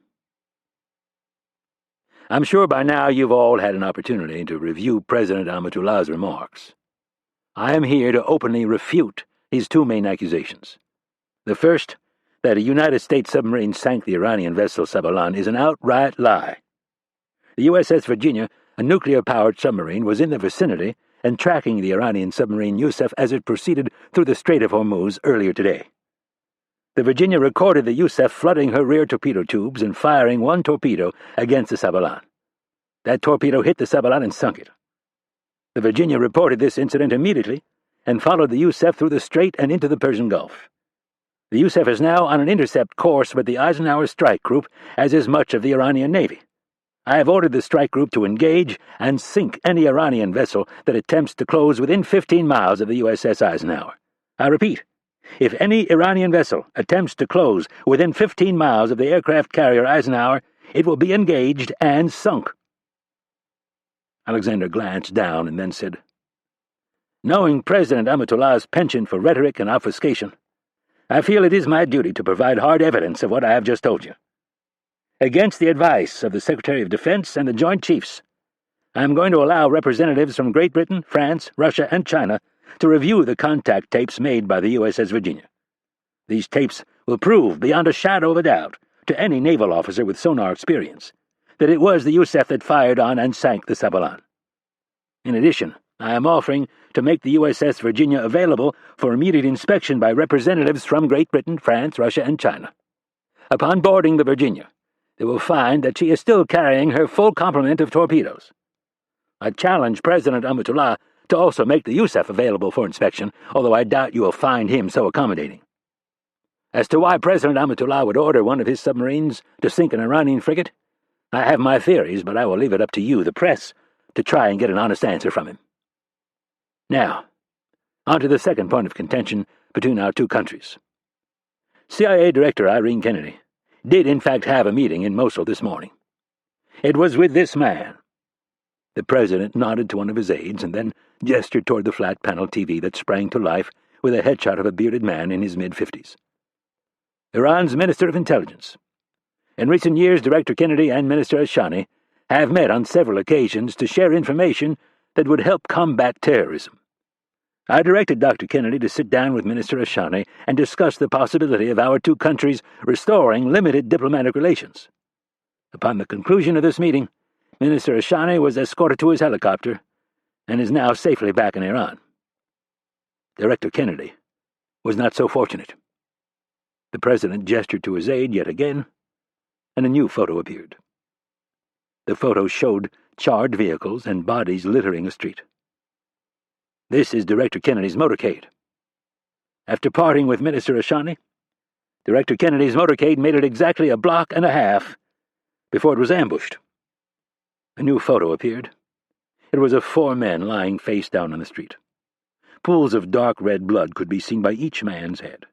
I'm sure by now you've all had an opportunity to review President Amatullah's remarks. I am here to openly refute his two main accusations. The first, that a United States submarine sank the Iranian vessel Sabalan, is an outright lie. The USS Virginia, a nuclear-powered submarine, was in the vicinity and tracking the Iranian submarine Yusuf as it proceeded through the Strait of Hormuz earlier today. The Virginia recorded the Yusuf flooding her rear torpedo tubes and firing one torpedo against the Sabalan. That torpedo hit the Sabalan and sunk it. The Virginia reported this incident immediately and followed the Yusuf through the strait and into the Persian Gulf. The Yusuf is now on an intercept course with the Eisenhower Strike Group, as is much of the Iranian Navy. I have ordered the strike group to engage and sink any Iranian vessel that attempts to close within 15 miles of the USS Eisenhower. I repeat, if any Iranian vessel attempts to close within 15 miles of the aircraft carrier Eisenhower, it will be engaged and sunk. Alexander glanced down and then said, Knowing President Amatullah's penchant for rhetoric and obfuscation, I feel it is my duty to provide hard evidence of what I have just told you. Against the advice of the Secretary of Defense and the Joint Chiefs, I am going to allow representatives from Great Britain, France, Russia, and China to review the contact tapes made by the USS Virginia. These tapes will prove, beyond a shadow of a doubt, to any naval officer with sonar experience, that it was the Yusuf that fired on and sank the Sabalan. In addition, I am offering to make the USS Virginia available for immediate inspection by representatives from Great Britain, France, Russia, and China. Upon boarding the Virginia, they will find that she is still carrying her full complement of torpedoes. I challenge President Amatullah to also make the Yusuf available for inspection, although I doubt you will find him so accommodating. As to why President Amatullah would order one of his submarines to sink an Iranian frigate, I have my theories, but I will leave it up to you, the press, to try and get an honest answer from him. Now, on to the second point of contention between our two countries. CIA Director Irene Kennedy did in fact have a meeting in Mosul this morning. It was with this man. The president nodded to one of his aides and then gestured toward the flat panel TV that sprang to life with a headshot of a bearded man in his mid-50s. Iran's Minister of Intelligence. In recent years, Director Kennedy and Minister Ashani have met on several occasions to share information that would help combat terrorism. I directed Dr. Kennedy to sit down with Minister Ashani and discuss the possibility of our two countries restoring limited diplomatic relations. Upon the conclusion of this meeting, Minister Ashani was escorted to his helicopter and is now safely back in Iran. Director Kennedy was not so fortunate. The president gestured to his aide yet again, and a new photo appeared. The photo showed charred vehicles and bodies littering a street. This is Director Kennedy's motorcade. After parting with Minister Ashani, Director Kennedy's motorcade made it exactly a block and a half before it was ambushed. A new photo appeared. It was of 4 men lying face down on the street. Pools of dark red blood could be seen by each man's head.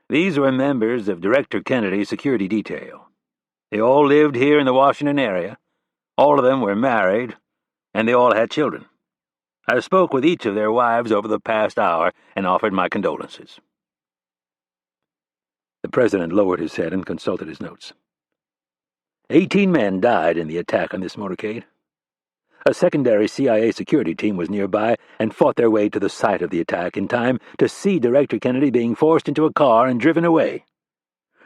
These were members of Director Kennedy's security detail. They all lived here in the Washington area. All of them were married, and they all had children. I spoke with each of their wives over the past hour and offered my condolences. The president lowered his head and consulted his notes. 18 men died in the attack on this motorcade. A secondary CIA security team was nearby and fought their way to the site of the attack in time to see Director Kennedy being forced into a car and driven away.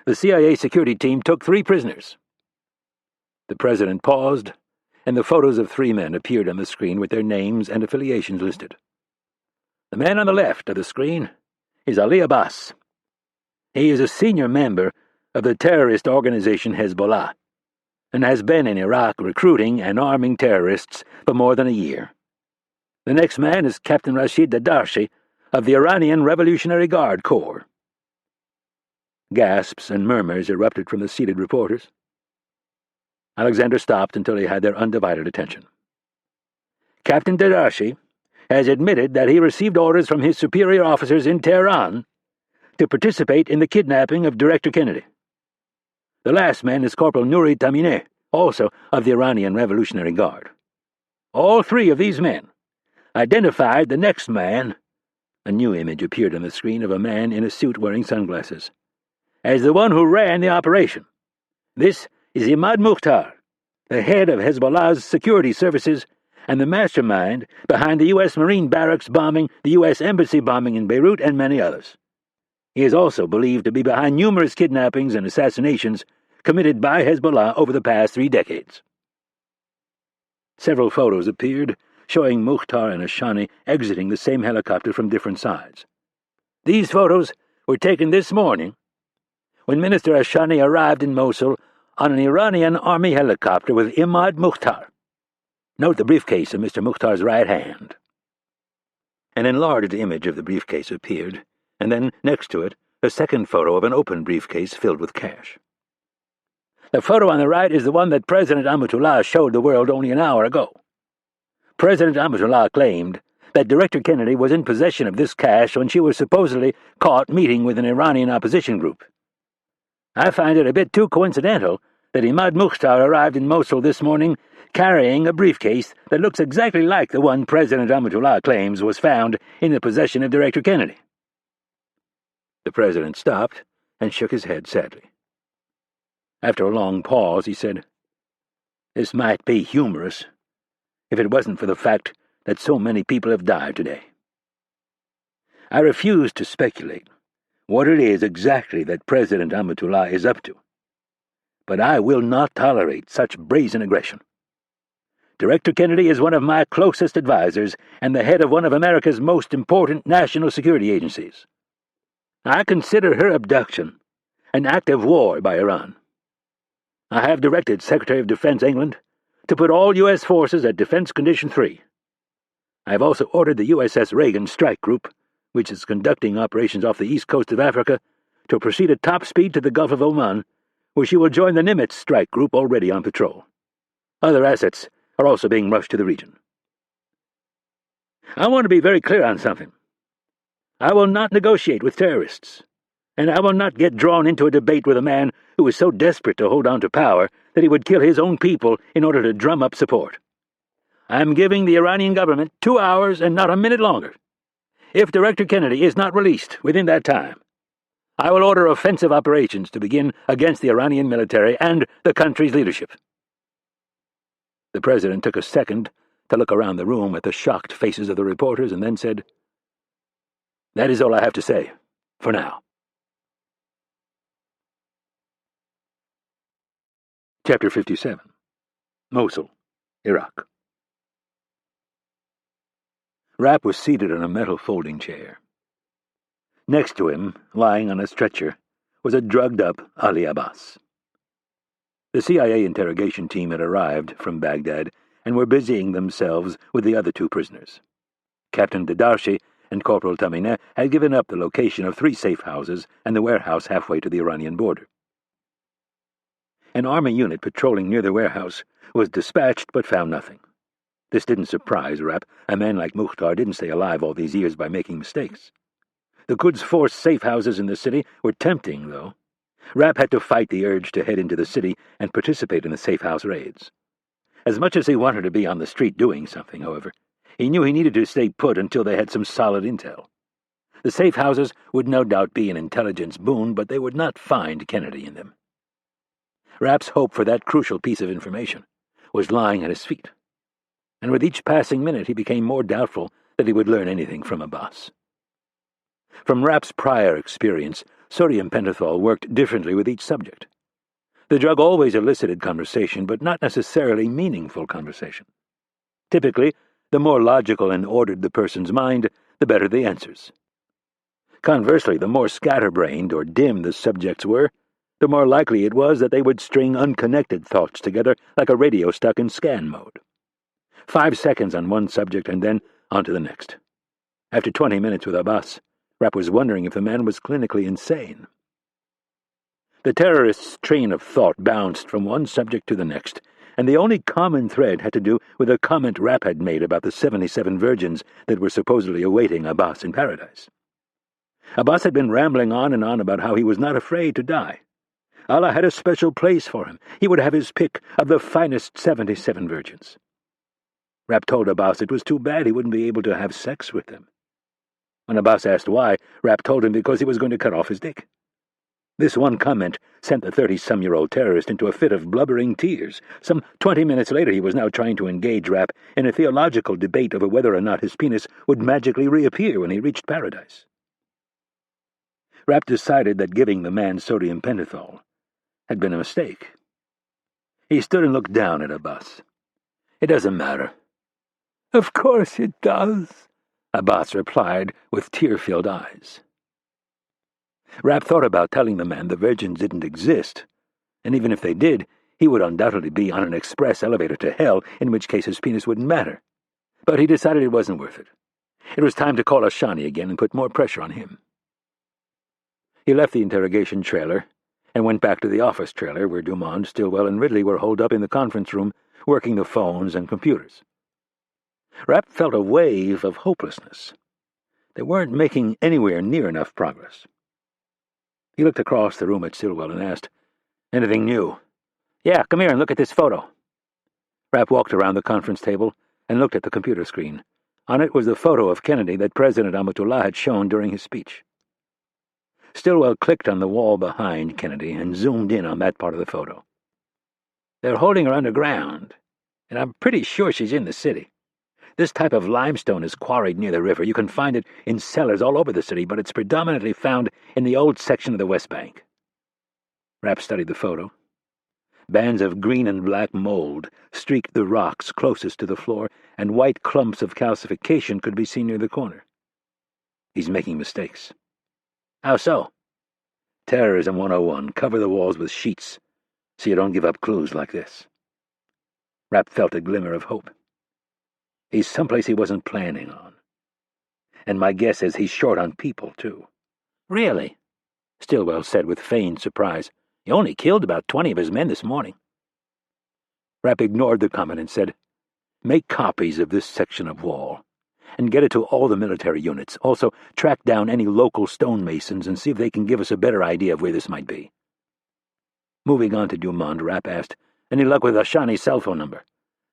The CIA security team took 3 prisoners. The president paused, and the photos of 3 men appeared on the screen with their names and affiliations listed. The man on the left of the screen is Ali Abbas. He is a senior member of the terrorist organization Hezbollah, and has been in Iraq recruiting and arming terrorists for more than a year. The next man is Captain Rashid Dadarshi of the Iranian Revolutionary Guard Corps. Gasps and murmurs erupted from the seated reporters. Alexander stopped until he had their undivided attention. Captain Dadarshi has admitted that he received orders from his superior officers in Tehran to participate in the kidnapping of Director Kennedy. The last man is Corporal Nuri Tamineh, also of the Iranian Revolutionary Guard. All 3 of these men identified the next man. A new image appeared on the screen of a man in a suit wearing sunglasses, as the one who ran the operation. This is Imad Mukhtar, the head of Hezbollah's security services and the mastermind behind the U.S. Marine barracks bombing, the U.S. Embassy bombing in Beirut, and many others. He is also believed to be behind numerous kidnappings and assassinations committed by Hezbollah over the past 3 decades. Several photos appeared, showing Mukhtar and Ashani exiting the same helicopter from different sides. These photos were taken this morning when Minister Ashani arrived in Mosul on an Iranian army helicopter with Imad Mukhtar. Note the briefcase of Mr. Mukhtar's right hand. An enlarged image of the briefcase appeared, and then, next to it, a second photo of an open briefcase filled with cash. The photo on the right is the one that President Amatullah showed the world only an hour ago. President Amatullah claimed that Director Kennedy was in possession of this cash when she was supposedly caught meeting with an Iranian opposition group. I find it a bit too coincidental that Imad Mukhtar arrived in Mosul this morning carrying a briefcase that looks exactly like the one President Amatullah claims was found in the possession of Director Kennedy. The president stopped and shook his head sadly. After a long pause, he said, "This might be humorous if it wasn't for the fact that so many people have died today. I refuse to speculate what it is exactly that President Amatullah is up to, but I will not tolerate such brazen aggression. Director Kennedy is one of my closest advisors and the head of one of America's most important national security agencies. I consider her abduction an act of war by Iran. I have directed Secretary of Defense England to put all U.S. forces at Defense Condition 3. I have also ordered the USS Reagan Strike Group, which is conducting operations off the east coast of Africa, to proceed at top speed to the Gulf of Oman, where she will join the Nimitz Strike Group already on patrol. Other assets are also being rushed to the region. I want to be very clear on something. I will not negotiate with terrorists, and I will not get drawn into a debate with a man who is so desperate to hold on to power that he would kill his own people in order to drum up support. I am giving the Iranian government 2 hours and not a minute longer. If Director Kennedy is not released within that time, I will order offensive operations to begin against the Iranian military and the country's leadership." The president took a second to look around the room at the shocked faces of the reporters and then said, "That is all I have to say, for now." Chapter 57. Mosul, Iraq. Rapp was seated in a metal folding chair. Next to him, lying on a stretcher, was a drugged-up Ali Abbas. The CIA interrogation team had arrived from Baghdad and were busying themselves with the other 2 prisoners. Captain Dadarshi and Corporal Tamineh had given up the location of 3 safe houses and the warehouse halfway to the Iranian border. An army unit patrolling near the warehouse was dispatched but found nothing. This didn't surprise Rapp. A man like Mukhtar didn't stay alive all these years by making mistakes. The Quds Force safe houses in the city were tempting, though. Rapp had to fight the urge to head into the city and participate in the safe house raids. As much as he wanted to be on the street doing something, however, he knew he needed to stay put until they had some solid intel. The safe houses would no doubt be an intelligence boon, but they would not find Kennedy in them. Rapp's hope for that crucial piece of information was lying at his feet, and with each passing minute he became more doubtful that he would learn anything from Abbas. From Rapp's prior experience, sodium pentothal worked differently with each subject. The drug always elicited conversation, but not necessarily meaningful conversation. Typically, the more logical and ordered the person's mind, the better the answers. Conversely, the more scatterbrained or dim the subjects were, the more likely it was that they would string unconnected thoughts together like a radio stuck in scan mode. 5 seconds on one subject and then on to the next. After 20 minutes with Abbas, Rapp was wondering if the man was clinically insane. The terrorist's train of thought bounced from one subject to the next, and the only common thread had to do with a comment Rapp had made about the 77 virgins that were supposedly awaiting Abbas in paradise. Abbas had been rambling on and on about how he was not afraid to die. Allah had a special place for him. He would have his pick of the finest 77 virgins. Rapp told Abbas it was too bad he wouldn't be able to have sex with them. When Abbas asked why, Rapp told him because he was going to cut off his dick. This one comment sent the 30-some-year-old terrorist into a fit of blubbering tears. Some 20 minutes later he was now trying to engage Rapp in a theological debate over whether or not his penis would magically reappear when he reached paradise. Rapp decided that giving the man sodium pentothal had been a mistake. He stood and looked down at Abbas. "It doesn't matter." "Of course it does," Abbas replied with tear-filled eyes. Rapp thought about telling the man the virgins didn't exist, and even if they did, he would undoubtedly be on an express elevator to hell, in which case his penis wouldn't matter. But he decided it wasn't worth it. It was time to call Ashani again and put more pressure on him. He left the interrogation trailer and went back to the office trailer where Dumond, Stillwell, and Ridley were holed up in the conference room working the phones and computers. Rapp felt a wave of hopelessness. They weren't making anywhere near enough progress. He looked across the room at Stillwell and asked, "Anything new?" "Yeah, come here and look at this photo." Rapp walked around the conference table and looked at the computer screen. On it was the photo of Kennedy that President Amatullah had shown during his speech. Stillwell clicked on the wall behind Kennedy and zoomed in on that part of the photo. "They're holding her underground, and I'm pretty sure she's in the city. This type of limestone is quarried near the river. You can find it in cellars all over the city, but it's predominantly found in the old section of the West Bank." Rapp studied the photo. Bands of green and black mold streaked the rocks closest to the floor, and white clumps of calcification could be seen near the corner. "He's making mistakes." "How so?" "Terrorism 101. Cover the walls with sheets, so you don't give up clues like this." Rapp felt a glimmer of hope. He's someplace he wasn't planning on. And my guess is he's short on people, too. "Really?" Stillwell said with feigned surprise. "He only killed about 20 of his men this morning." Rapp ignored the comment and said, "Make copies of this section of wall, and get it to all the military units. Also, track down any local stonemasons and see if they can give us a better idea of where this might be." Moving on to Dumond, Rapp asked, "Any luck with Ashani's cell phone number?"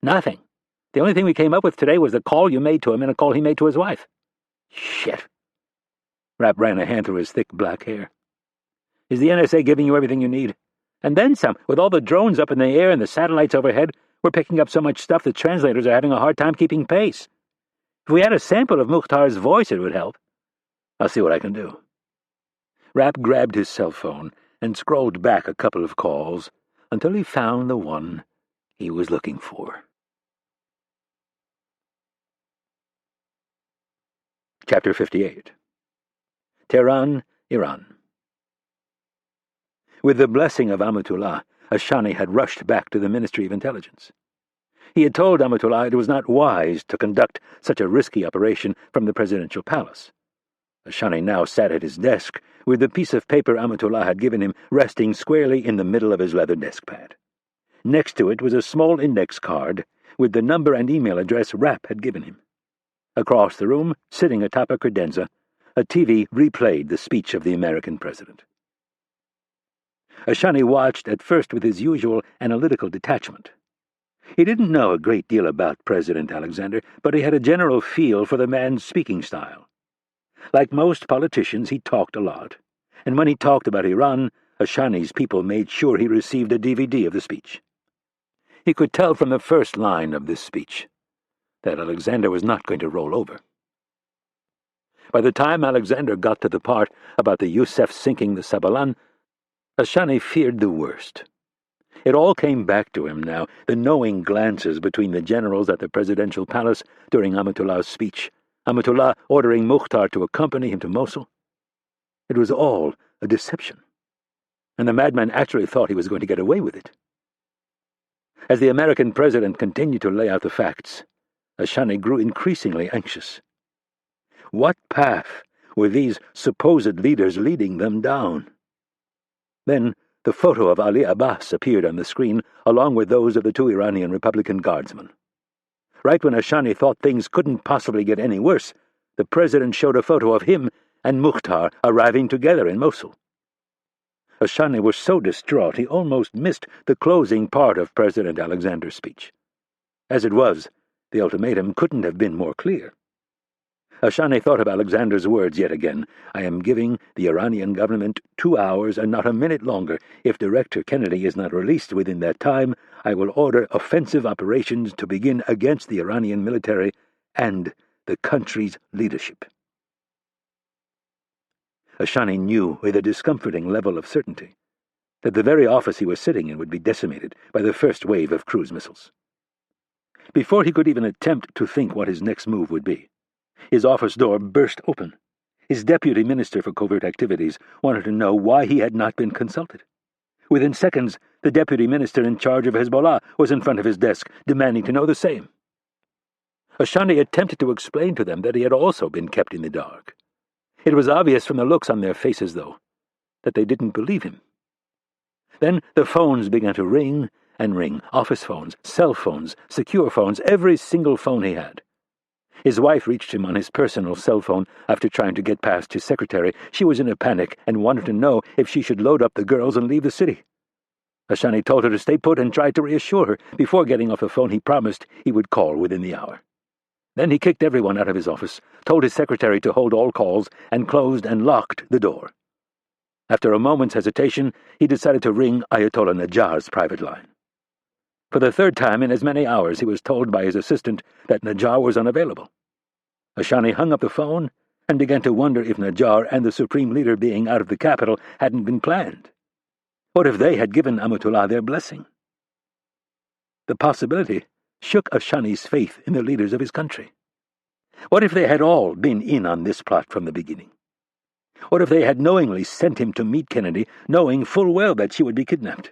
"Nothing. The only thing we came up with today was the call you made to him and a call he made to his wife." "Shit." Rapp ran a hand through his thick black hair. "Is the NSA giving you everything you need? And then some. With all the drones up in the air and the satellites overhead, we're picking up so much stuff the translators are having a hard time keeping pace. If we had a sample of Mukhtar's voice, it would help. I'll see what I can do." Rapp grabbed his cell phone and scrolled back a couple of calls until he found the one he was looking for. Chapter 58. Tehran, Iran. With the blessing of Amatullah, Ashani had rushed back to the Ministry of Intelligence. He had told Amatullah it was not wise to conduct such a risky operation from the presidential palace. Ashani now sat at his desk, with the piece of paper Amatullah had given him resting squarely in the middle of his leather desk pad. Next to it was a small index card with the number and email address Rapp had given him. Across the room, sitting atop a credenza, a TV replayed the speech of the American president. Ashani watched at first with his usual analytical detachment. He didn't know a great deal about President Alexander, but he had a general feel for the man's speaking style. Like most politicians, he talked a lot, and when he talked about Iran, Ashani's people made sure he received a DVD of the speech. He could tell from the first line of this speech that Alexander was not going to roll over. By the time Alexander got to the part about the Yusef sinking the Sabalan, Ashani feared the worst. It all came back to him now, the knowing glances between the generals at the presidential palace during Amatullah's speech, Amatullah ordering Mukhtar to accompany him to Mosul. It was all a deception, and the madman actually thought he was going to get away with it. As the American president continued to lay out the facts, Ashani grew increasingly anxious. What path were these supposed leaders leading them down? Then the photo of Ali Abbas appeared on the screen, along with those of the two Iranian Republican guardsmen. Right when Ashani thought things couldn't possibly get any worse, the president showed a photo of him and Mukhtar arriving together in Mosul. Ashani was so distraught he almost missed the closing part of President Alexander's speech. As it was, the ultimatum couldn't have been more clear. Ashani thought of Alexander's words yet again. I am giving the Iranian government 2 hours and not a minute longer. If Director Kennedy is not released within that time, I will order offensive operations to begin against the Iranian military and the country's leadership. Ashani knew with a discomforting level of certainty that the very office he was sitting in would be decimated by the first wave of cruise missiles. Before he could even attempt to think what his next move would be, his office door burst open. His deputy minister for covert activities wanted to know why he had not been consulted. Within seconds, the deputy minister in charge of Hezbollah was in front of his desk, demanding to know the same. Ashani attempted to explain to them that he had also been kept in the dark. It was obvious from the looks on their faces, though, that they didn't believe him. Then the phones began to ring and ring. Office phones, cell phones, secure phones, every single phone he had. His wife reached him on his personal cell phone after trying to get past his secretary. She was in a panic and wanted to know if she should load up the girls and leave the city. Ashani told her to stay put and tried to reassure her. Before getting off the phone, he promised he would call within the hour. Then he kicked everyone out of his office, told his secretary to hold all calls, and closed and locked the door. After a moment's hesitation, he decided to ring Ayatollah Najjar's private line. For the third time in as many hours, he was told by his assistant that Najjar was unavailable. Ashani hung up the phone and began to wonder if Najjar and the supreme leader being out of the capital hadn't been planned. What if they had given Amatullah their blessing? The possibility shook Ashani's faith in the leaders of his country. What if they had all been in on this plot from the beginning? What if they had knowingly sent him to meet Kennedy, knowing full well that she would be kidnapped?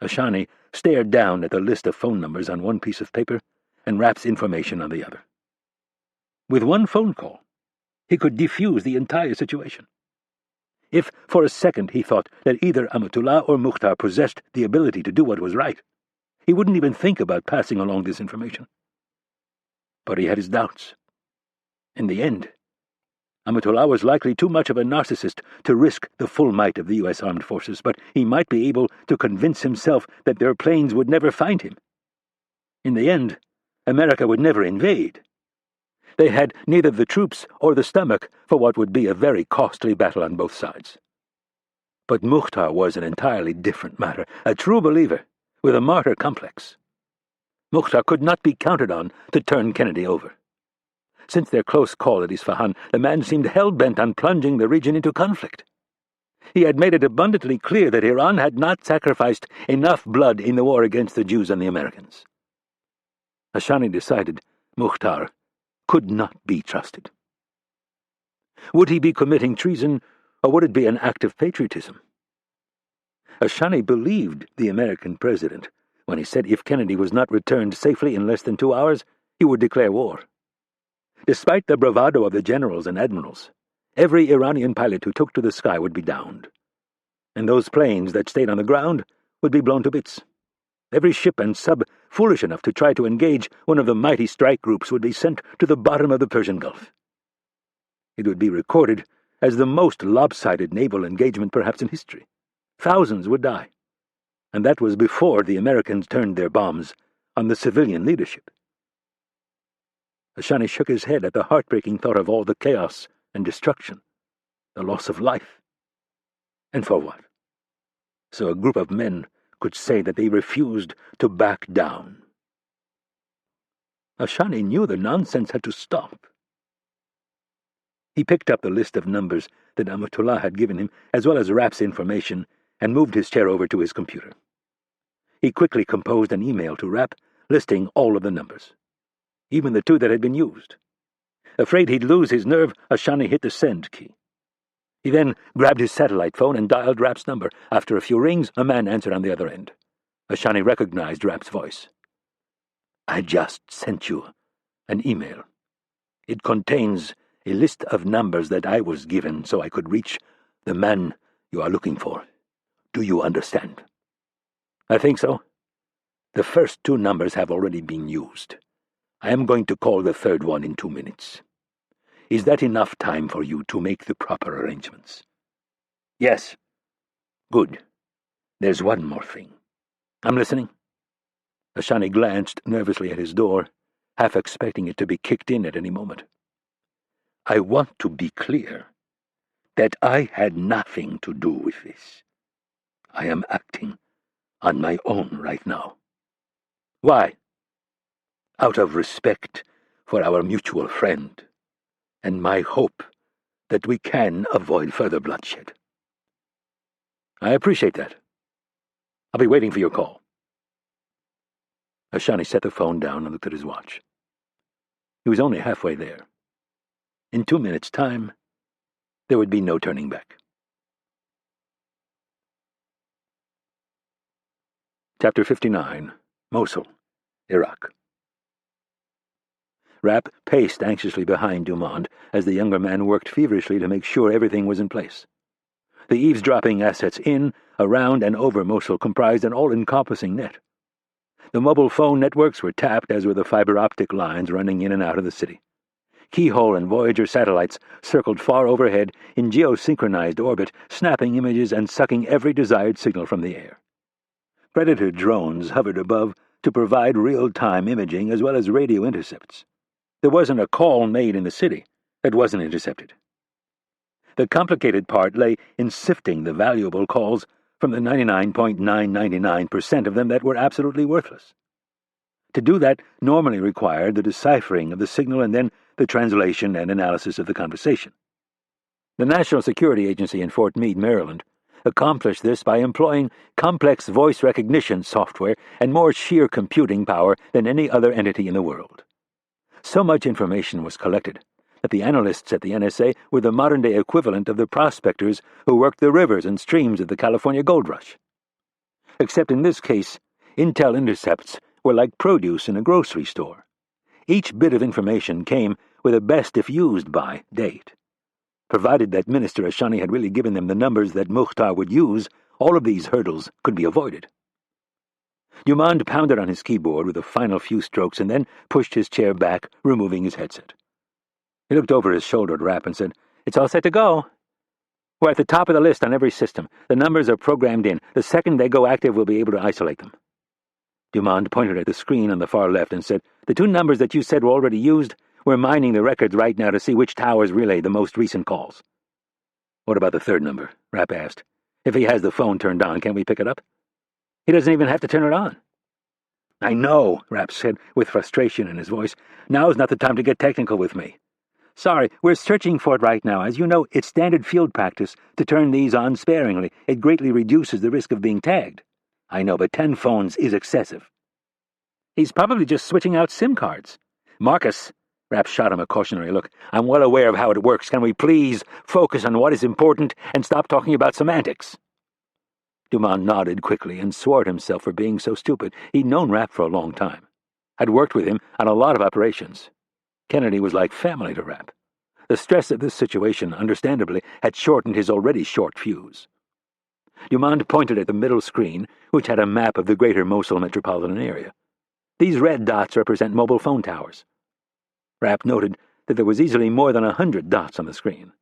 Ashani stared down at the list of phone numbers on one piece of paper and Rapp's information on the other. With one phone call, he could defuse the entire situation. If for a second he thought that either Amatullah or Mukhtar possessed the ability to do what was right, he wouldn't even think about passing along this information. But he had his doubts. In the end, Amatullah was likely too much of a narcissist to risk the full might of the U.S. Armed Forces, but he might be able to convince himself that their planes would never find him. In the end, America would never invade. They had neither the troops or the stomach for what would be a very costly battle on both sides. But Mukhtar was an entirely different matter, a true believer with a martyr complex. Mukhtar could not be counted on to turn Kennedy over. Since their close call at Isfahan, the man seemed hell-bent on plunging the region into conflict. He had made it abundantly clear that Iran had not sacrificed enough blood in the war against the Jews and the Americans. Ashani decided Mukhtar could not be trusted. Would he be committing treason, or would it be an act of patriotism? Ashani believed the American president when he said if Kennedy was not returned safely in less than 2 hours, he would declare war. Despite the bravado of the generals and admirals, every Iranian pilot who took to the sky would be downed, and those planes that stayed on the ground would be blown to bits. Every ship and sub foolish enough to try to engage one of the mighty strike groups would be sent to the bottom of the Persian Gulf. It would be recorded as the most lopsided naval engagement perhaps in history. Thousands would die, and that was before the Americans turned their bombs on the civilian leadership. Ashani shook his head at the heartbreaking thought of all the chaos and destruction, the loss of life. And for what? so a group of men could say that they refused to back down. Ashani knew the nonsense had to stop. He picked up the list of numbers that Amatullah had given him, as well as Rapp's information, and moved his chair over to his computer. He quickly composed an email to Rapp, listing all of the numbers, even the two that had been used. Afraid he'd lose his nerve, Ashani hit the send key. He then grabbed his satellite phone and dialed Rapp's number. After a few rings, a man answered on the other end. Ashani recognized Rapp's voice. "I just sent you an email. It contains a list of numbers that I was given so I could reach the man you are looking for. Do you understand?" "I think so. The first two numbers have already been used. I am going to call the third one in 2 minutes. Is that enough time for you to make the proper arrangements?" "Yes." "Good. There's one more thing." "I'm listening." Ashani glanced nervously at his door, half expecting it to be kicked in at any moment. "I want to be clear that I had nothing to do with this. I am acting on my own right now." "Why?" "Out of respect for our mutual friend, and my hope that we can avoid further bloodshed." "I appreciate that. I'll be waiting for your call." Ashani set the phone down and looked at his watch. He was only halfway there. In 2 minutes' time, there would be no turning back. Chapter 59. Mosul, Iraq. Rapp paced anxiously behind Dumond as the younger man worked feverishly to make sure everything was in place. The eavesdropping assets in, around, and over Mosul comprised an all-encompassing net. The mobile phone networks were tapped, as were the fiber-optic lines running in and out of the city. Keyhole and Voyager satellites circled far overhead in geosynchronized orbit, snapping images and sucking every desired signal from the air. Predator drones hovered above to provide real-time imaging as well as radio intercepts. There wasn't a call made in the city that wasn't intercepted. The complicated part lay in sifting the valuable calls from the 99.999% of them that were absolutely worthless. To do that normally required the deciphering of the signal and then the translation and analysis of the conversation. The National Security Agency in Fort Meade, Maryland, accomplished this by employing complex voice recognition software and more sheer computing power than any other entity in the world. So much information was collected that the analysts at the NSA were the modern-day equivalent of the prospectors who worked the rivers and streams of the California gold rush. Except in this case, intel intercepts were like produce in a grocery store. Each bit of information came with a best-if-used-by date. Provided that Minister Ashani had really given them the numbers that Mukhtar would use, all of these hurdles could be avoided. Dumond pounded on his keyboard with a final few strokes and then pushed his chair back, removing his headset. He looked over his shoulder at Rapp and said, "It's all set to go. We're at the top of the list on every system. The numbers are programmed in. The second they go active, we'll be able to isolate them." Dumond pointed at the screen on the far left and said, "The two numbers that you said were already used, we're mining the records right now to see which towers relayed the most recent calls." "What about the third number?" Rapp asked. "If he has the phone turned on, can't we pick it up?" "He doesn't even have to turn it on." "I know," Rapp said, with frustration in his voice. "Now's not the time to get technical with me. Sorry, we're searching for it right now. As you know, it's standard field practice to turn these on sparingly. It greatly reduces the risk of being tagged." "I know, but 10 phones is excessive." "He's probably just switching out SIM cards." "Marcus," Rapp shot him a cautionary look, "I'm well aware of how it works. Can we please focus on what is important and stop talking about semantics?" Dumond nodded quickly and swore at himself for being so stupid. He'd known Rapp for a long time. Had worked with him on a lot of operations. Kennedy was like family to Rapp. The stress of this situation, understandably, had shortened his already short fuse. Dumond pointed at the middle screen, which had a map of the greater Mosul metropolitan area. "These red dots represent mobile phone towers." Rapp noted that there was easily more than 100 dots on the screen.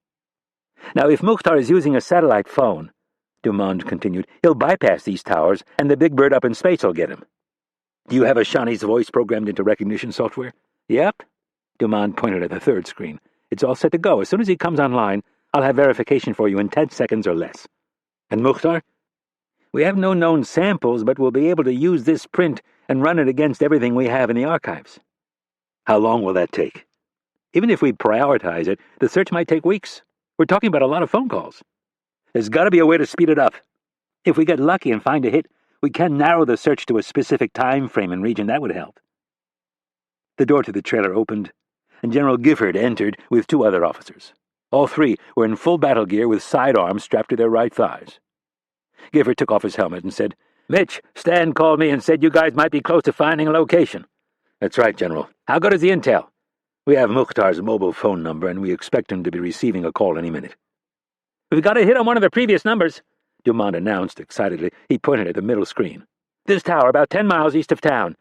"Now, if Mukhtar is using a satellite phone," Dumond continued, "he'll bypass these towers, and the big bird up in space will get him." "Do you have Ashani's voice programmed into recognition software?" "Yep." Dumond pointed at the third screen. "It's all set to go. As soon as he comes online, I'll have verification for you in 10 seconds or less." "And Mukhtar?" We have no known samples, but we'll be able to use this print and run it against everything we have in the archives. How long will that take? Even if we prioritize it, the search might take weeks. We're talking about a lot of phone calls. There's got to be a way to speed it up. If we get lucky and find a hit, we can narrow the search to a specific time frame and region. That would help. The door to the trailer opened, and General Gifford entered with 2 other officers. All 3 were in full battle gear with sidearms strapped to their right thighs. Gifford took off his helmet and said, "Mitch, Stan called me and said you guys might be close to finding a location." "That's right, General. How good is the intel?" "We have Mukhtar's mobile phone number, and we expect him to be receiving a call any minute." "We've got a hit on one of the previous numbers," Dumont announced excitedly. He pointed at the middle screen. "This tower, about 10 miles east of town.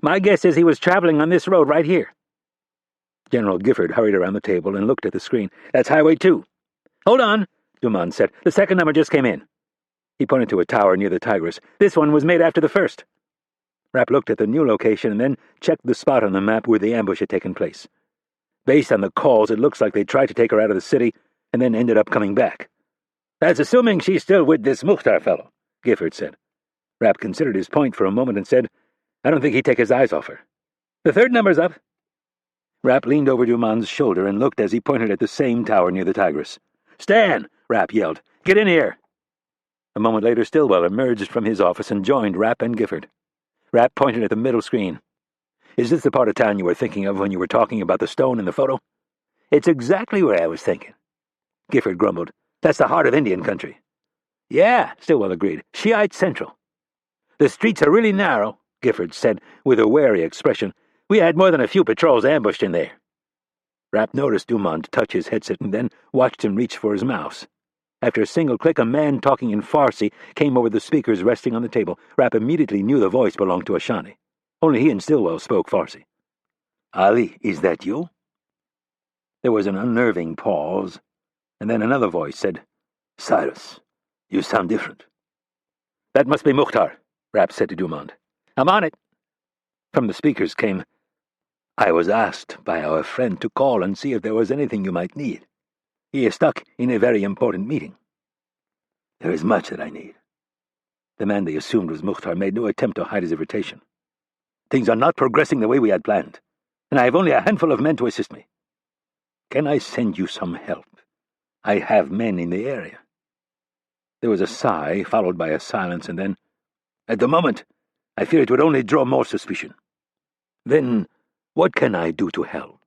My guess is he was traveling on this road right here." General Gifford hurried around the table and looked at the screen. "That's Highway 2. "Hold on," Dumont said. "The second number just came in." He pointed to a tower near the Tigris. "This one was made after the first." Rapp looked at the new location and then checked the spot on the map where the ambush had taken place. Based on the calls, it looks like they tried to take her out of the city and then ended up coming back. "That's assuming she's still with this Mukhtar fellow," Gifford said. Rapp considered his point for a moment and said, "I don't think he'd take his eyes off her." "The third number's up." Rapp leaned over Dumont's shoulder and looked as he pointed at the same tower near the Tigris. "Stan!" Rapp yelled. "Get in here!" A moment later, Stillwell emerged from his office and joined Rapp and Gifford. Rapp pointed at the middle screen. "Is this the part of town you were thinking of when you were talking about the stone in the photo?" "It's exactly where I was thinking." Gifford grumbled. "That's the heart of Indian country." "Yeah," Stillwell agreed. "Shiite Central." "The streets are really narrow," Gifford said with a wary expression. "We had more than a few patrols ambushed in there." Rapp noticed Dumont touch his headset and then watched him reach for his mouse. After a single click, a man talking in Farsi came over the speakers resting on the table. Rapp immediately knew the voice belonged to Ashani. Only he and Stillwell spoke Farsi. "Ali, is that you?" There was an unnerving pause, and then another voice said, "Cyrus, you sound different." "That must be Mukhtar," Rapp said to Dumont. "I'm on it." From the speakers came, "I was asked by our friend to call and see if there was anything you might need. He is stuck in a very important meeting." "There is much that I need." The man they assumed was Mukhtar made no attempt to hide his irritation. "Things are not progressing the way we had planned, and I have only a handful of men to assist me. Can I send you some help? I have men in the area." There was a sigh, followed by a silence, and then, "At the moment, I fear it would only draw more suspicion." "Then what can I do to help?"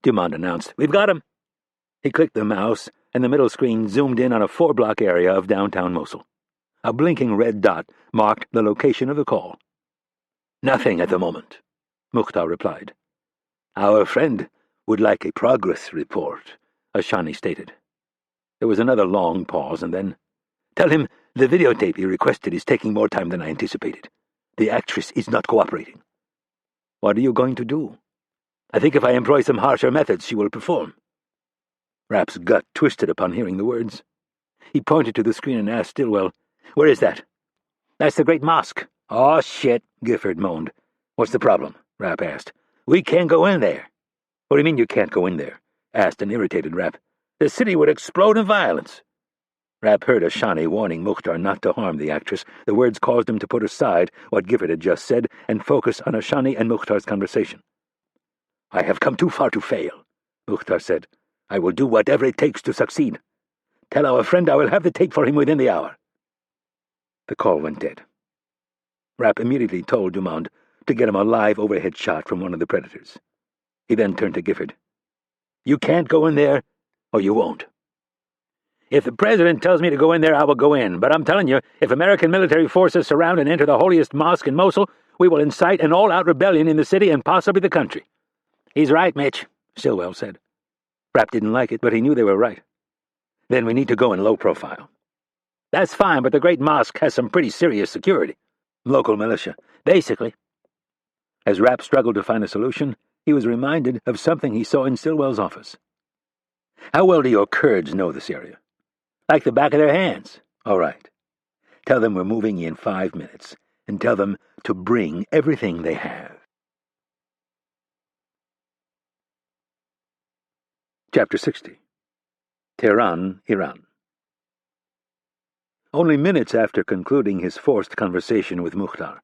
Dumont announced. "We've got him." He clicked the mouse, and the middle screen zoomed in on a 4-block area of downtown Mosul. A blinking red dot marked the location of the call. "Nothing at the moment," Mukhtar replied. "Our friend would like a progress report," Ashani stated. There was another long pause, and then, "Tell him the videotape he requested is taking more time than I anticipated. The actress is not cooperating." "What are you going to do?" "I think if I employ some harsher methods, she will perform." Rapp's gut twisted upon hearing the words. He pointed to the screen and asked Stillwell, "Where is that?" "That's the Great Mosque." "Oh, shit," Gifford moaned. "What's the problem?" Rapp asked. "We can't go in there." "What do you mean you can't go in there?" asked an irritated Rapp. "The city would explode in violence." Rapp heard Ashani warning Mukhtar not to harm the actress. The words caused him to put aside what Gifford had just said and focus on Ashani and Mukhtar's conversation. "I have come too far to fail," Mukhtar said. "I will do whatever it takes to succeed. Tell our friend I will have the tape for him within the hour." The call went dead. Rapp immediately told Dumont to get him a live overhead shot from one of the predators. He then turned to Gifford. "You can't go in there, or you won't." "If the president tells me to go in there, I will go in. But I'm telling you, if American military forces surround and enter the holiest mosque in Mosul, we will incite an all-out rebellion in the city and possibly the country." "He's right, Mitch," Stillwell said. Rapp didn't like it, but he knew they were right. "Then we need to go in low profile." "That's fine, but the Great Mosque has some pretty serious security." "Local militia, basically." As Rapp struggled to find a solution, he was reminded of something he saw in Stillwell's office. "How well do your Kurds know this area?" "Like the back of their hands." "All right. Tell them we're moving in 5 minutes, and tell them to bring everything they have." Chapter 60. Tehran, Iran. Only minutes after concluding his forced conversation with Mukhtar,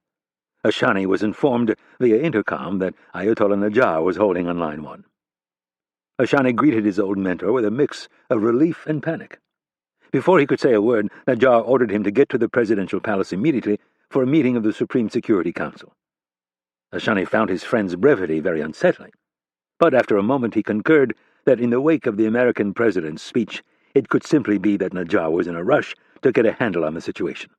Ashani was informed via intercom that Ayatollah Najjar was holding on line 1. Ashani greeted his old mentor with a mix of relief and panic. Before he could say a word, Najjar ordered him to get to the presidential palace immediately for a meeting of the Supreme Security Council. Ashani found his friend's brevity very unsettling, but after a moment he concurred that in the wake of the American president's speech, it could simply be that Najjar was in a rush to get a handle on the situation.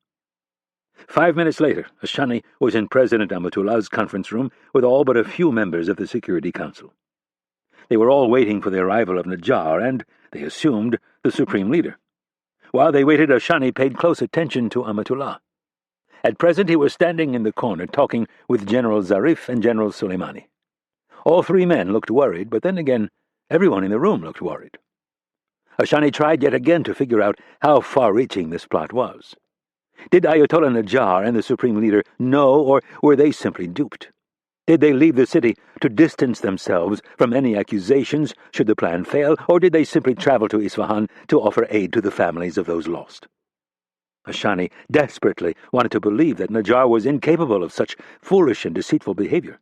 5 minutes later, Ashani was in President Amatullah's conference room with all but a few members of the Security Council. They were all waiting for the arrival of Najjar and, they assumed, the Supreme Leader. While they waited, Ashani paid close attention to Amatullah. At present he was standing in the corner talking with General Zarif and General Soleimani. All 3 men looked worried, but then again, everyone in the room looked worried. Ashani tried yet again to figure out how far-reaching this plot was. Did Ayatollah Najjar and the Supreme Leader know, or were they simply duped? Did they leave the city to distance themselves from any accusations should the plan fail, or did they simply travel to Isfahan to offer aid to the families of those lost? Ashani desperately wanted to believe that Najjar was incapable of such foolish and deceitful behavior.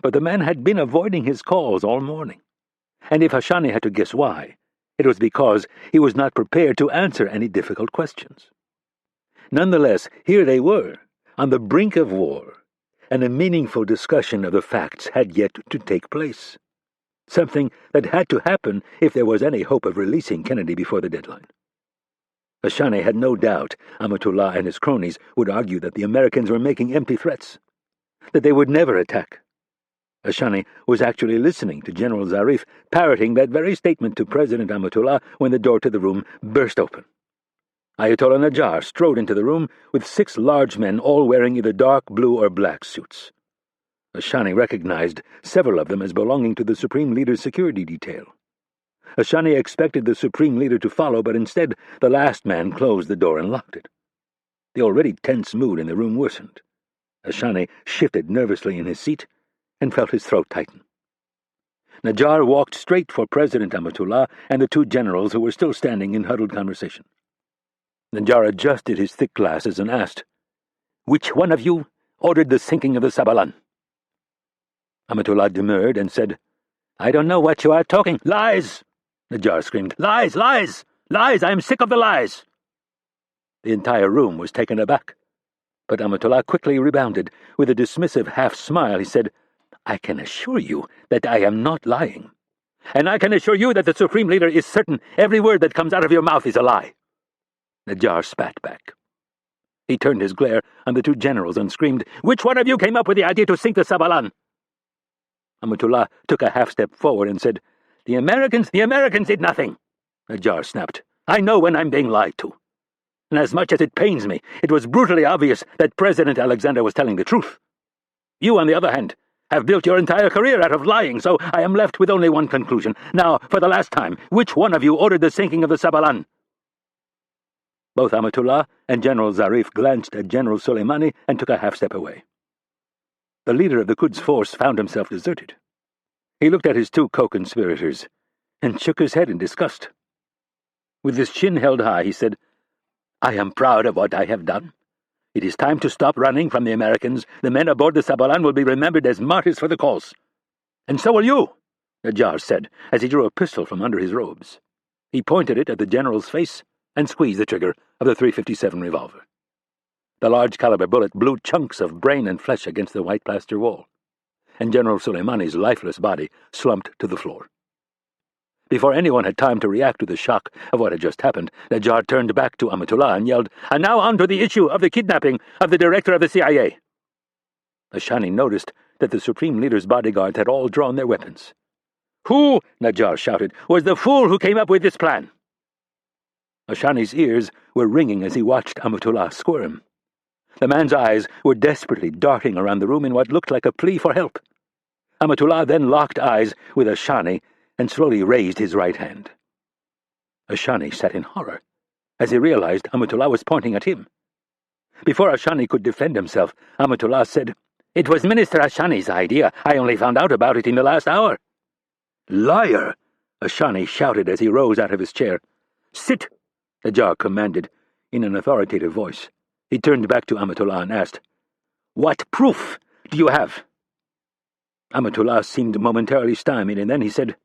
But the man had been avoiding his calls all morning, and if Ashani had to guess why, it was because he was not prepared to answer any difficult questions. Nonetheless, here they were, on the brink of war, and a meaningful discussion of the facts had yet to take place. Something that had to happen if there was any hope of releasing Kennedy before the deadline. Ashani had no doubt Amatullah and his cronies would argue that the Americans were making empty threats, that they would never attack. Ashani was actually listening to General Zarif parroting that very statement to President Amatullah when the door to the room burst open. Ayatollah Najjar strode into the room with 6 large men all wearing either dark blue or black suits. Ashani recognized several of them as belonging to the Supreme Leader's security detail. Ashani expected the Supreme Leader to follow, but instead the last man closed the door and locked it. The already tense mood in the room worsened. Ashani shifted nervously in his seat and felt his throat tighten. Najjar walked straight for President Amatullah and the 2 generals who were still standing in huddled conversation. Najjar adjusted his thick glasses and asked, "Which one of you ordered the sinking of the Sabalan?" Amatullah demurred and said, "I don't know what you are talking." "Lies!" Najjar screamed. "Lies! Lies! Lies! I am sick of the lies!" The entire room was taken aback, but Amatullah quickly rebounded. With a dismissive half-smile, he said, "I can assure you that I am not lying. And I can assure you that the Supreme Leader is certain every word that comes out of your mouth is a lie." Najjar spat back. He turned his glare on the 2 generals and screamed, "Which one of you came up with the idea to sink the Sabalan?" Amatullah took a half-step forward and said, The Americans did nothing." Najjar snapped. "I know when I'm being lied to. And as much as it pains me, it was brutally obvious that President Alexander was telling the truth. You, on the other hand, have built your entire career out of lying, so I am left with only one conclusion. Now, for the last time, which one of you ordered the sinking of the Sabalan?" Both Amatullah and General Zarif glanced at General Soleimani and took a half-step away. The leader of the Quds force found himself deserted. He looked at his 2 co-conspirators and shook his head in disgust. With his chin held high, he said, "I am proud of what I have done. It is time to stop running from the Americans. The men aboard the Sabalan will be remembered as martyrs for the cause. And so will you," Najjar said, as he drew a pistol from under his robes. He pointed it at the general's face and squeezed the trigger of the .357 revolver. The large-caliber bullet blew chunks of brain and flesh against the white plaster wall, and General Soleimani's lifeless body slumped to the floor. Before anyone had time to react to the shock of what had just happened, Najjar turned back to Amatullah and yelled, "And now on to the issue of the kidnapping of the director of the CIA." Ashani noticed that the Supreme Leader's bodyguards had all drawn their weapons. "Who," Najjar shouted, "was the fool who came up with this plan?" Ashani's ears were ringing as he watched Amatullah squirm. The man's eyes were desperately darting around the room in what looked like a plea for help. Amatullah then locked eyes with Ashani and slowly raised his right hand. Ashani sat in horror as he realized Amatullah was pointing at him. Before Ashani could defend himself, Amatullah said, "It was Minister Ashani's idea. I only found out about it in the last hour." "Liar!" Ashani shouted as he rose out of his chair. "Sit!" Najjar commanded. In an authoritative voice, he turned back to Amatullah and asked, "What proof do you have?" Amatullah seemed momentarily stymied, and then he said,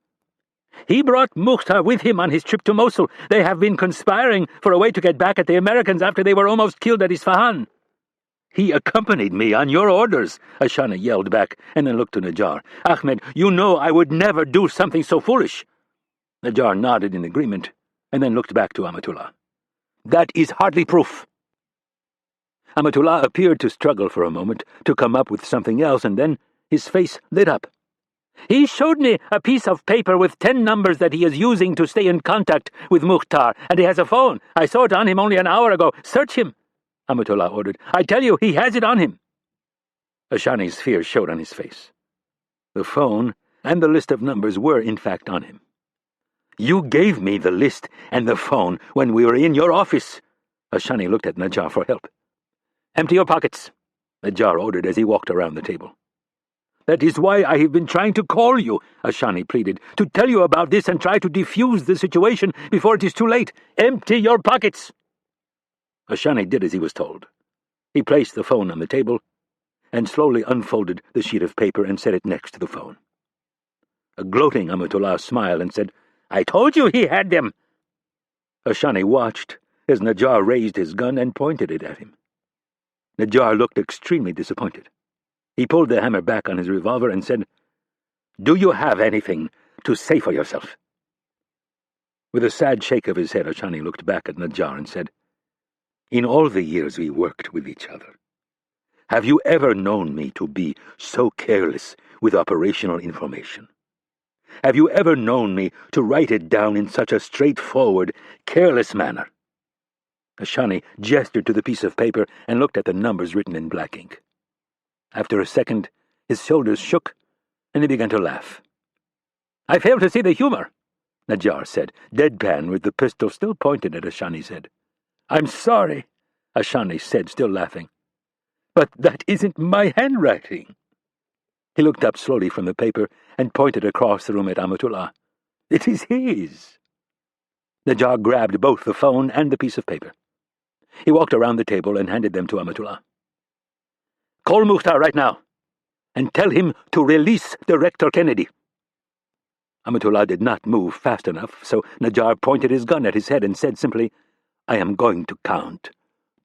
"He brought Mukhtar with him on his trip to Mosul. They have been conspiring for a way to get back at the Americans after they were almost killed at Isfahan." "He accompanied me on your orders," Ashani yelled back, and then looked to Najjar. "Ahmed, you know I would never do something so foolish." Najjar nodded in agreement, and then looked back to Amatullah. "That is hardly proof." Amatullah appeared to struggle for a moment to come up with something else, and then his face lit up. "He showed me a piece of paper with 10 numbers that he is using to stay in contact with Mukhtar, and he has a phone. I saw it on him only an hour ago. Search him," Amatullah ordered. "I tell you, he has it on him." Ashani's fear showed on his face. The phone and the list of numbers were, in fact, on him. "You gave me the list and the phone when we were in your office." Ashani looked at Najjar for help. "Empty your pockets," Najjar ordered as he walked around the table. "That is why I have been trying to call you," Ashani pleaded, "to tell you about this and try to defuse the situation before it is too late. Empty your pockets." Ashani did as he was told. He placed the phone on the table and slowly unfolded the sheet of paper and set it next to the phone. A gloating Amatullah smiled and said, "I told you he had them." Ashani watched as Najjar raised his gun and pointed it at him. Najjar looked extremely disappointed. He pulled the hammer back on his revolver and said, "Do you have anything to say for yourself?" With a sad shake of his head, Ashani looked back at Najjar and said, "In all the years we worked with each other, have you ever known me to be so careless with operational information? Have you ever known me to write it down in such a straightforward, careless manner?" Ashani gestured to the piece of paper and looked at the numbers written in black ink. After a second, his shoulders shook, and he began to laugh. "I fail to see the humor," Najjar said, deadpan with the pistol still pointed at Ashani's head. "I'm sorry," Ashani said, still laughing. "But that isn't my handwriting." He looked up slowly from the paper and pointed across the room at Amatullah. "It is his." Najjar grabbed both the phone and the piece of paper. He walked around the table and handed them to Amatullah. "Call Mukhtar right now, and tell him to release Director Kennedy." Amatullah did not move fast enough, so Najjar pointed his gun at his head and said simply, "I am going to count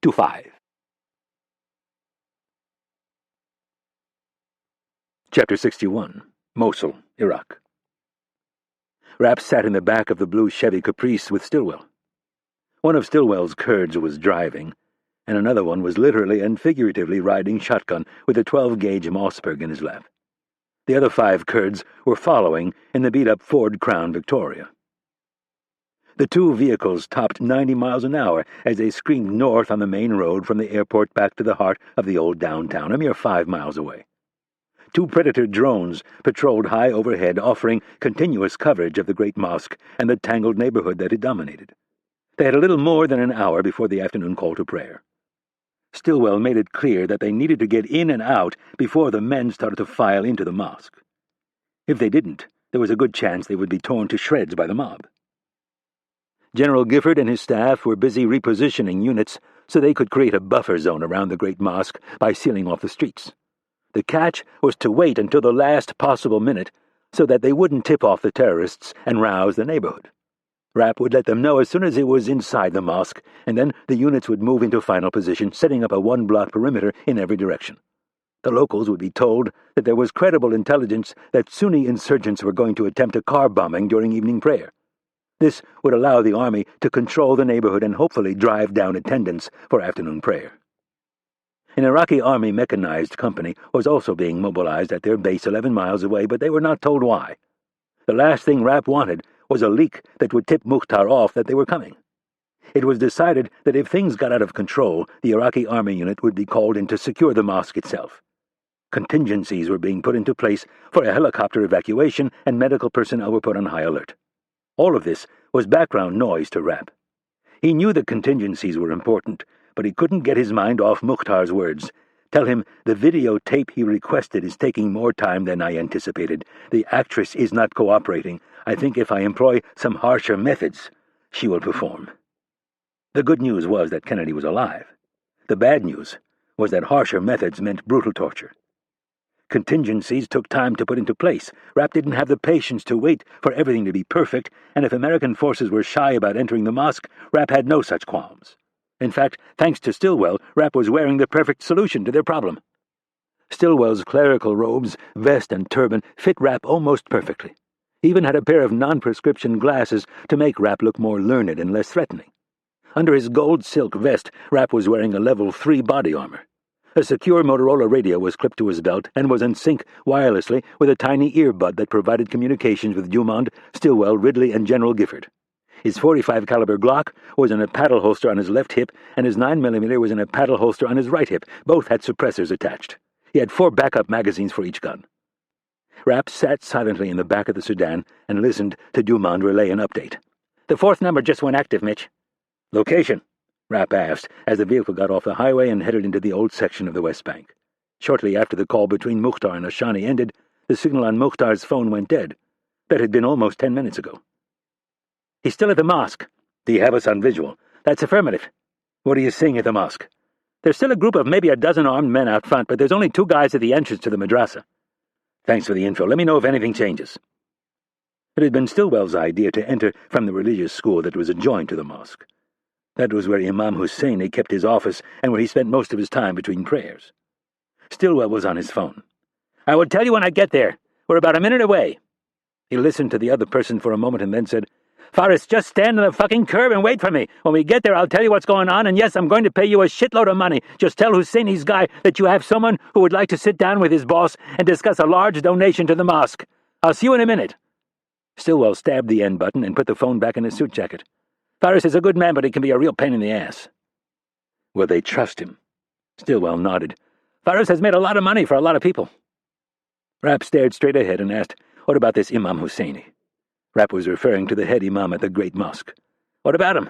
to 5. Chapter 61. Mosul, Iraq. Rapp sat in the back of the blue Chevy Caprice with Stillwell. One of Stillwell's Kurds was driving, and another one was literally and figuratively riding shotgun with a 12-gauge Mossberg in his lap. The other 5 Kurds were following in the beat-up Ford Crown Victoria. The 2 vehicles topped 90 miles an hour as they screamed north on the main road from the airport back to the heart of the old downtown, a mere 5 miles away. 2 Predator drones patrolled high overhead, offering continuous coverage of the great mosque and the tangled neighborhood that it dominated. They had a little more than an hour before the afternoon call to prayer. Stillwell made it clear that they needed to get in and out before the men started to file into the mosque. If they didn't, there was a good chance they would be torn to shreds by the mob. General Gifford and his staff were busy repositioning units so they could create a buffer zone around the great mosque by sealing off the streets. The catch was to wait until the last possible minute so that they wouldn't tip off the terrorists and rouse the neighborhood. Rapp would let them know as soon as it was inside the mosque, and then the units would move into final position, setting up a 1-block perimeter in every direction. The locals would be told that there was credible intelligence that Sunni insurgents were going to attempt a car bombing during evening prayer. This would allow the army to control the neighborhood and hopefully drive down attendance for afternoon prayer. An Iraqi army mechanized company was also being mobilized at their base 11 miles away, but they were not told why. The last thing Rapp wanted was a leak that would tip Mukhtar off that they were coming. It was decided that if things got out of control, the Iraqi army unit would be called in to secure the mosque itself. Contingencies were being put into place for a helicopter evacuation, and medical personnel were put on high alert. All of this was background noise to Rapp. He knew the contingencies were important, but he couldn't get his mind off Mukhtar's words. Tell him the videotape he requested is taking more time than I anticipated. The actress is not cooperating. I think if I employ some harsher methods, she will perform. The good news was that Kennedy was alive. The bad news was that harsher methods meant brutal torture. Contingencies took time to put into place. Rapp didn't have the patience to wait for everything to be perfect, and if American forces were shy about entering the mosque, Rapp had no such qualms. In fact, thanks to Stillwell, Rapp was wearing the perfect solution to their problem. Stillwell's clerical robes, vest, and turban fit Rapp almost perfectly. He even had a pair of non-prescription glasses to make Rapp look more learned and less threatening. Under his gold silk vest, Rapp was wearing a level 3 body armor. A secure Motorola radio was clipped to his belt and was in sync wirelessly with a tiny earbud that provided communications with Dumont, Stillwell, Ridley, and General Gifford. His .45 caliber Glock was in a paddle holster on his left hip, and his 9mm was in a paddle holster on his right hip. Both had suppressors attached. He had 4 backup magazines for each gun. Rapp sat silently in the back of the sedan and listened to Dumont relay an update. "The 4th number just went active, Mitch." "Location?" Rapp asked, as the vehicle got off the highway and headed into the old section of the West Bank. Shortly after the call between Mukhtar and Ashani ended, the signal on Mukhtar's phone went dead. That had been almost 10 minutes ago. "He's still at the mosque." "Do you have us on visual?" "That's affirmative." "What are you seeing at the mosque?" "There's still a group of maybe a dozen armed men out front, but there's only 2 guys at the entrance to the madrasa." "Thanks for the info. Let me know if anything changes." It had been Stillwell's idea to enter from the religious school that was adjoined to the mosque. That was where Imam Husseini kept his office and where he spent most of his time between prayers. Stillwell was on his phone. "I will tell you when I get there. We're about a minute away." He listened to the other person for a moment and then said, "Faris, just stand on the fucking curb and wait for me. When we get there, I'll tell you what's going on, and yes, I'm going to pay you a shitload of money. Just tell Husseini's guy that you have someone who would like to sit down with his boss and discuss a large donation to the mosque. I'll see you in a minute." Stillwell stabbed the end button and put the phone back in his suit jacket. "Faris is a good man, but he can be a real pain in the ass." "Will they trust him?" Stillwell nodded. "Faris has made a lot of money for a lot of people." Rapp stared straight ahead and asked, "What about this Imam Husseini?" Rapp was referring to the head imam at the great mosque. "What about him?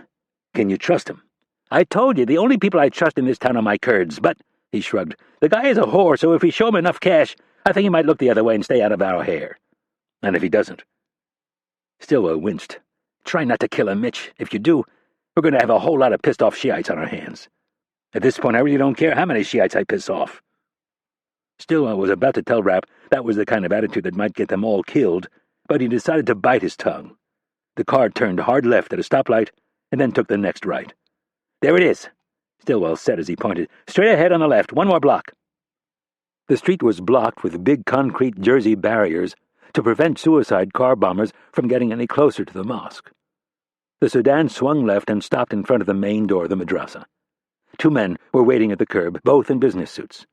Can you trust him?" "I told you, the only people I trust in this town are my Kurds, but," he shrugged, "the guy is a whore, so if we show him enough cash, I think he might look the other way and stay out of our hair." "And if he doesn't?" Stillwell winced. "Try not to kill him, Mitch. If you do, we're going to have a whole lot of pissed-off Shiites on our hands. At this point, I really don't care how many Shiites I piss off." Stillwell was about to tell Rapp that was the kind of attitude that might get them all killed, but he decided to bite his tongue. The car turned hard left at a stoplight and then took the next right. "There it is," Stillwell said as he pointed. "Straight ahead on the left, 1 more block." The street was blocked with big concrete Jersey barriers to prevent suicide car bombers from getting any closer to the mosque. The sedan swung left and stopped in front of the main door of the madrasa. 2 men were waiting at the curb, both in business suits.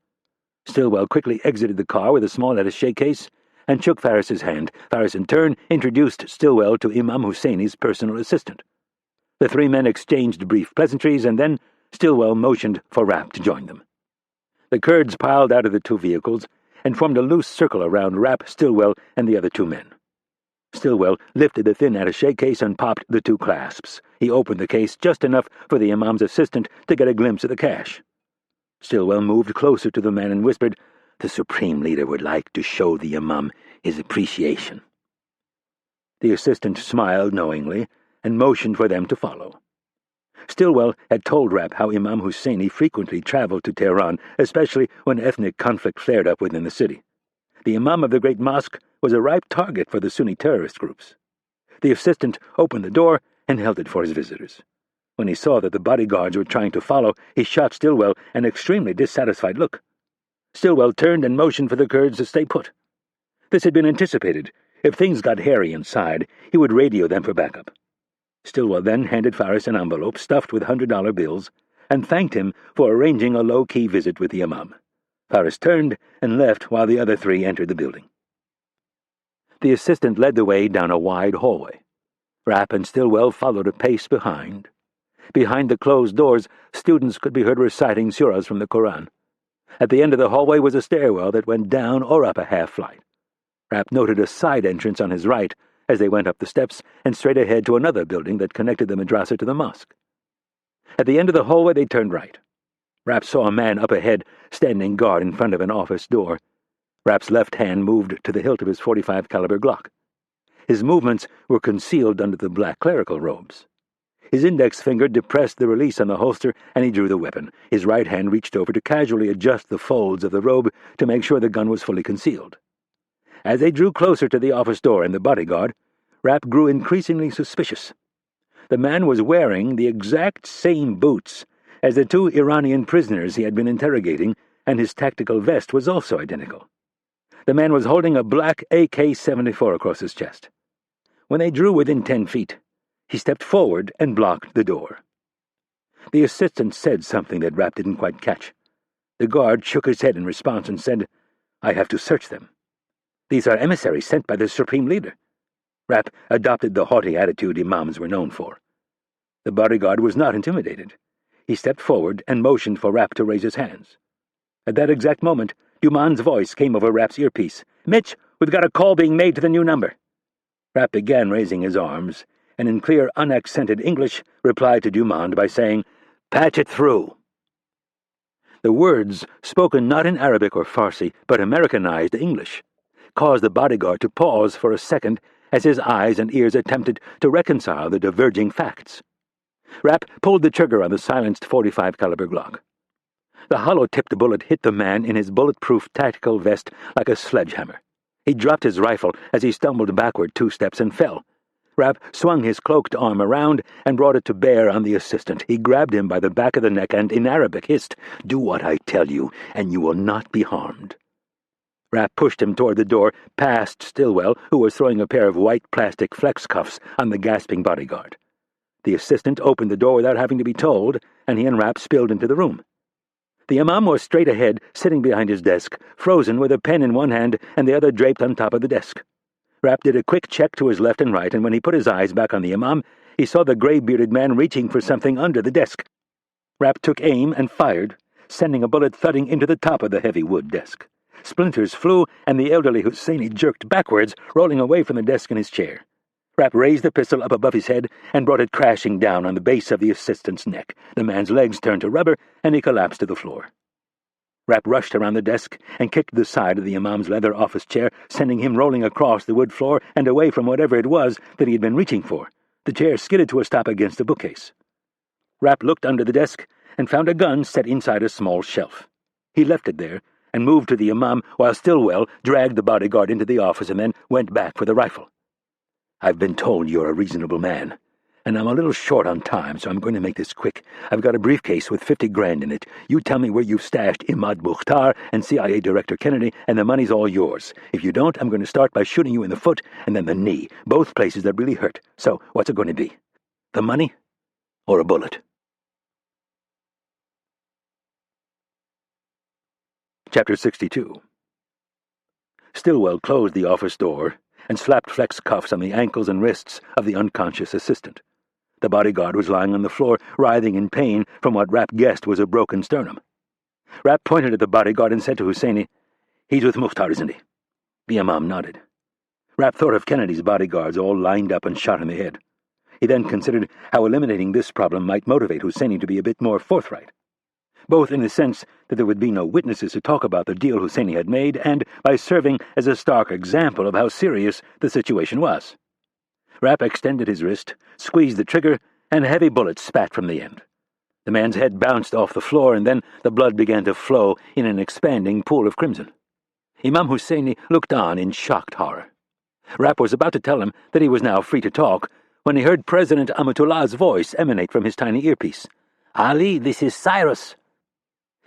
Stillwell quickly exited the car with a small attaché case and shook Faris's hand. Faris, in turn, introduced Stillwell to Imam Husseini's personal assistant. The 3 men exchanged brief pleasantries, and then Stillwell motioned for Rapp to join them. The Kurds piled out of the 2 vehicles and formed a loose circle around Rapp, Stillwell, and the other 2 men. Stillwell lifted the thin attaché case and popped the 2 clasps. He opened the case just enough for the imam's assistant to get a glimpse of the cash. Stillwell moved closer to the man and whispered, "The Supreme Leader would like to show the imam his appreciation." The assistant smiled knowingly and motioned for them to follow. Stillwell had told Rapp how Imam Husseini frequently traveled to Tehran, especially when ethnic conflict flared up within the city. The imam of the great mosque was a ripe target for the Sunni terrorist groups. The assistant opened the door and held it for his visitors. When he saw that the bodyguards were trying to follow, he shot Stillwell an extremely dissatisfied look. Stillwell turned and motioned for the Kurds to stay put. This had been anticipated. If things got hairy inside, he would radio them for backup. Stillwell then handed Faris an envelope stuffed with $100 bills and thanked him for arranging a low-key visit with the imam. Faris turned and left while the other 3 entered the building. The assistant led the way down a wide hallway. Rapp and Stillwell followed a pace behind. Behind the closed doors, students could be heard reciting surahs from the Quran. At the end of the hallway was a stairwell that went down or up a half-flight. Rapp noted a side entrance on his right as they went up the steps and straight ahead to another building that connected the madrasa to the mosque. At the end of the hallway, they turned right. Rapp saw a man up ahead, standing guard in front of an office door. Rapp's left hand moved to the hilt of his .45 caliber Glock. His movements were concealed under the black clerical robes. His index finger depressed the release on the holster, and he drew the weapon. His right hand reached over to casually adjust the folds of the robe to make sure the gun was fully concealed. As they drew closer to the office door and the bodyguard, Rapp grew increasingly suspicious. The man was wearing the exact same boots as the two Iranian prisoners he had been interrogating, and his tactical vest was also identical. The man was holding a black AK-74 across his chest. When they drew within 10 feet, he stepped forward and blocked the door. The assistant said something that Rapp didn't quite catch. The guard shook his head in response and said, "I have to search them. These are emissaries sent by the Supreme Leader." Rapp adopted the haughty attitude imams were known for. The bodyguard was not intimidated. He stepped forward and motioned for Rapp to raise his hands. At that exact moment, Dumond's voice came over Rapp's earpiece. "Mitch, we've got a call being made to the new number." Rapp began raising his arms, and in clear, unaccented English replied to Dumond by saying, "Patch it through." The words, spoken not in Arabic or Farsi, but Americanized English, caused the bodyguard to pause for a second as his eyes and ears attempted to reconcile the diverging facts. Rapp pulled the trigger on the silenced .45 caliber Glock. The hollow-tipped bullet hit the man in his bulletproof tactical vest like a sledgehammer. He dropped his rifle as he stumbled backward 2 steps and fell. Rapp swung his cloaked arm around and brought it to bear on the assistant. He grabbed him by the back of the neck and, in Arabic, hissed, "Do what I tell you, and you will not be harmed." Rapp pushed him toward the door, past Stillwell, who was throwing a pair of white plastic flex cuffs on the gasping bodyguard. The assistant opened the door without having to be told, and he and Rapp spilled into the room. The imam was straight ahead, sitting behind his desk, frozen with a pen in one hand and the other draped on top of the desk. Rapp did a quick check to his left and right, and when he put his eyes back on the imam, he saw the gray-bearded man reaching for something under the desk. Rapp took aim and fired, sending a bullet thudding into the top of the heavy wood desk. Splinters flew, and the elderly Husseini jerked backwards, rolling away from the desk in his chair. Rapp raised the pistol up above his head and brought it crashing down on the base of the assistant's neck. The man's legs turned to rubber, and he collapsed to the floor. Rapp rushed around the desk and kicked the side of the imam's leather office chair, sending him rolling across the wood floor and away from whatever it was that he had been reaching for. The chair skidded to a stop against a bookcase. Rapp looked under the desk and found a gun set inside a small shelf. He left it there and moved to the imam while Stillwell dragged the bodyguard into the office and then went back for the rifle. "I've been told you're a reasonable man, and I'm a little short on time, so I'm going to make this quick. I've got a briefcase with 50 grand in it. You tell me where you've stashed Imad Mukhtar and CIA Director Kennedy, and the money's all yours. If you don't, I'm going to start by shooting you in the foot and then the knee, both places that really hurt. So, what's it going to be? The money or a bullet?" Chapter 62. Stillwell closed the office door and slapped flex cuffs on the ankles and wrists of the unconscious assistant. The bodyguard was lying on the floor, writhing in pain from what Rapp guessed was a broken sternum. Rapp pointed at the bodyguard and said to Husseini, "He's with Mukhtar, isn't he?" The imam nodded. Rapp thought of Kennedy's bodyguards all lined up and shot in the head. He then considered how eliminating this problem might motivate Husseini to be a bit more forthright, both in the sense that there would be no witnesses to talk about the deal Husseini had made and by serving as a stark example of how serious the situation was. Rapp extended his wrist, squeezed the trigger, and a heavy bullet spat from the end. The man's head bounced off the floor, and then the blood began to flow in an expanding pool of crimson. Imam Husseini looked on in shocked horror. Rapp was about to tell him that he was now free to talk when he heard President Amatullah's voice emanate from his tiny earpiece. "Ali, this is Cyrus."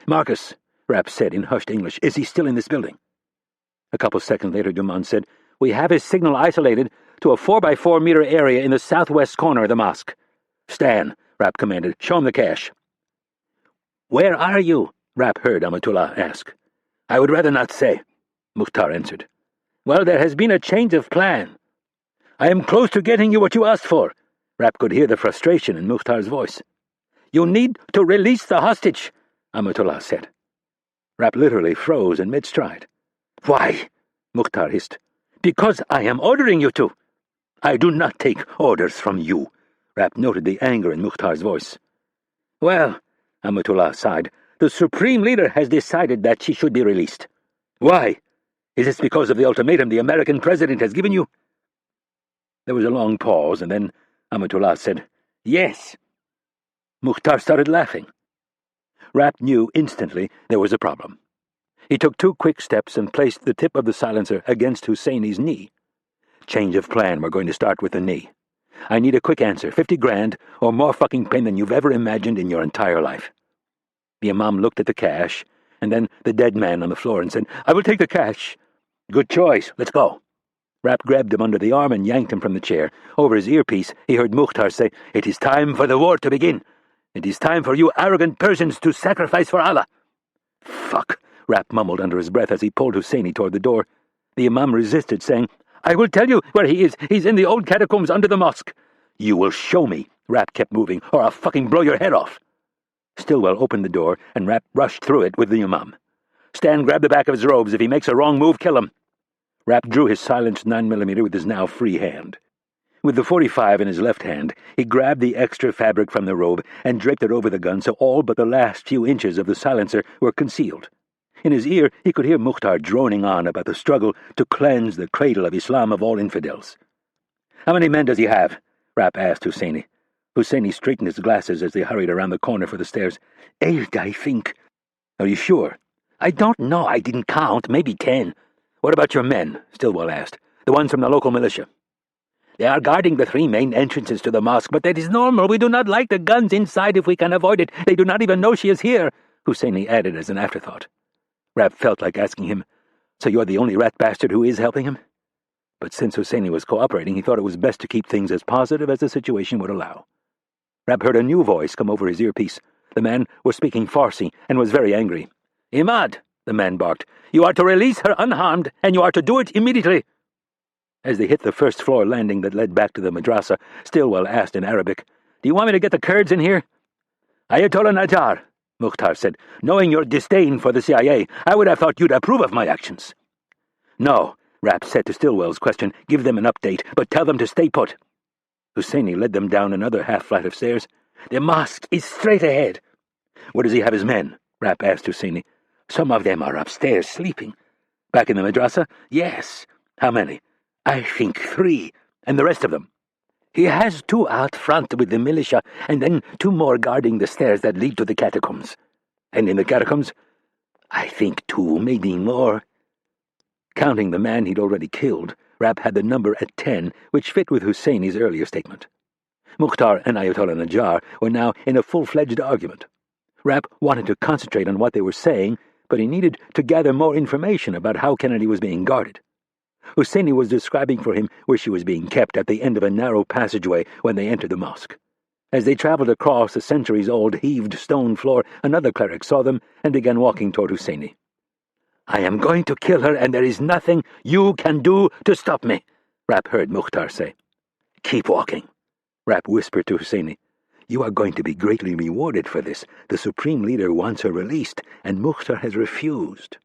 "Marcus," Rapp said in hushed English, "is he still in this building?" A couple seconds later, Dumont said, "We have his signal isolated to a 4-by-4-meter area in the southwest corner of the mosque." "Stan," Rapp commanded, "show him the cache." "Where are you?" Rapp heard Amatullah ask. "I would rather not say," Mukhtar answered. "Well, there has been a change of plan." "I am close to getting you what you asked for." Rapp could hear the frustration in Mukhtar's voice. "You need to release the hostage," Amatullah said. Rapp literally froze in mid-stride. "Why?" Mukhtar hissed. "Because I am ordering you to." "I do not take orders from you," Rapp noted the anger in Mukhtar's voice. "Well," Amatullah sighed, "the Supreme Leader has decided that she should be released." "Why? Is this because of the ultimatum the American president has given you?" There was a long pause, and then Amatullah said, Yes. Mukhtar started laughing. Rapp knew instantly there was a problem. He took 2 quick steps and placed the tip of the silencer against Husseini's knee. Change of plan, we're going to start with the knee. I need a quick answer, 50 grand, or more fucking pain than you've ever imagined in your entire life. The imam looked at the cash, and then the dead man on the floor and said, I will take the cash. Good choice, let's go. Rapp grabbed him under the arm and yanked him from the chair. Over his earpiece, he heard Mukhtar say, It is time for the war to begin. It is time for you arrogant Persians to sacrifice for Allah. Fuck, Rapp mumbled under his breath as he pulled Husseini toward the door. The imam resisted, saying, I will tell you where he is. He's in the old catacombs under the mosque. You will show me, Rapp kept moving, or I'll fucking blow your head off. Stillwell opened the door, and Rapp rushed through it with the imam. Stan grabbed the back of his robes. If he makes a wrong move, kill him. Rapp drew his silenced 9mm with his now free hand. With the .45 in his left hand, he grabbed the extra fabric from the robe and draped it over the gun so all but the last few inches of the silencer were concealed. In his ear, he could hear Mukhtar droning on about the struggle to cleanse the cradle of Islam of all infidels. How many men does he have? Rapp asked Husseini. Husseini straightened his glasses as they hurried around the corner for the stairs. 8, I think. Are you sure? I don't know. I didn't count. Maybe 10. What about your men? Stillwell asked. The ones from the local militia. They are guarding the 3 main entrances to the mosque, but that is normal. We do not like the guns inside if we can avoid it. They do not even know she is here, Husseini added as an afterthought. Rapp felt like asking him, So you're the only rat bastard who is helping him? But since Husseini was cooperating, he thought it was best to keep things as positive as the situation would allow. Rapp heard a new voice come over his earpiece. The man was speaking Farsi and was very angry. Imad, the man barked, you are to release her unharmed, and you are to do it immediately. As they hit the first-floor landing that led back to the madrasa, Stillwell asked in Arabic, Do you want me to get the Kurds in here? Ayatollah Najjar, Mukhtar said, knowing your disdain for the CIA, I would have thought you'd approve of my actions. No, Rapp said to Stillwell's question, give them an update, but tell them to stay put. Husseini led them down another half-flight of stairs. The mosque is straight ahead. Where does he have his men? Rapp asked Husseini. Some of them are upstairs sleeping. Back in the madrasa? Yes. How many? I think 3. And the rest of them? He has 2 out front with the militia, and then 2 more guarding the stairs that lead to the catacombs. And in the catacombs? I think 2, maybe more. Counting the man he'd already killed, Rapp had the number at 10, which fit with Husseini's earlier statement. Mukhtar and Ayatollah Najjar were now in a full-fledged argument. Rapp wanted to concentrate on what they were saying, but he needed to gather more information about how Kennedy was being guarded. Husseini was describing for him where she was being kept at the end of a narrow passageway when they entered the mosque. As they traveled across the centuries-old heaved stone floor, another cleric saw them and began walking toward Husseini. I am going to kill her, and there is nothing you can do to stop me, Rapp heard Mukhtar say. Keep walking, Rapp whispered to Husseini. You are going to be greatly rewarded for this. The Supreme Leader wants her released, and Mukhtar has refused.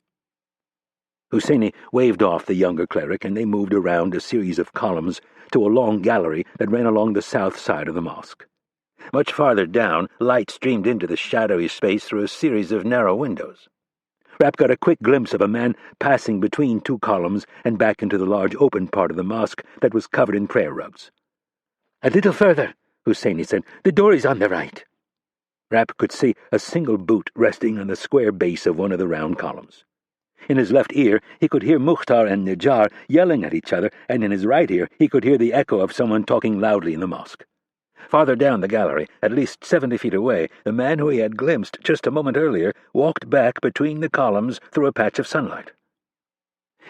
Husseini waved off the younger cleric, and they moved around a series of columns to a long gallery that ran along the south side of the mosque. Much farther down, light streamed into the shadowy space through a series of narrow windows. Rapp got a quick glimpse of a man passing between 2 columns and back into the large open part of the mosque that was covered in prayer rugs. A little further, Husseini said. The door is on the right. Rapp could see a single boot resting on the square base of one of the round columns. In his left ear, he could hear Mukhtar and Najjar yelling at each other, and in his right ear, he could hear the echo of someone talking loudly in the mosque. Farther down the gallery, at least 70 feet away, the man who he had glimpsed just a moment earlier walked back between the columns through a patch of sunlight.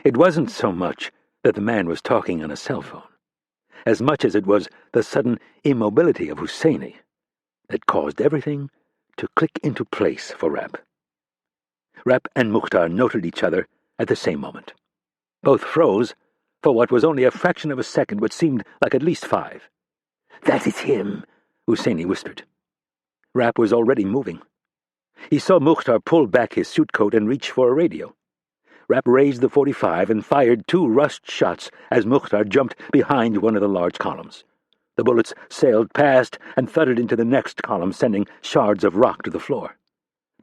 It wasn't so much that the man was talking on a cell phone, as much as it was the sudden immobility of Husseini that caused everything to click into place for Rapp. Rapp and Mukhtar noted each other at the same moment. Both froze for what was only a fraction of a second, but seemed like at least 5. That is him, Husseini whispered. Rapp was already moving. He saw Mukhtar pull back his suit coat and reach for a radio. Rapp raised the .45 and fired 2 rushed shots as Mukhtar jumped behind one of the large columns. The bullets sailed past and thudded into the next column, sending shards of rock to the floor.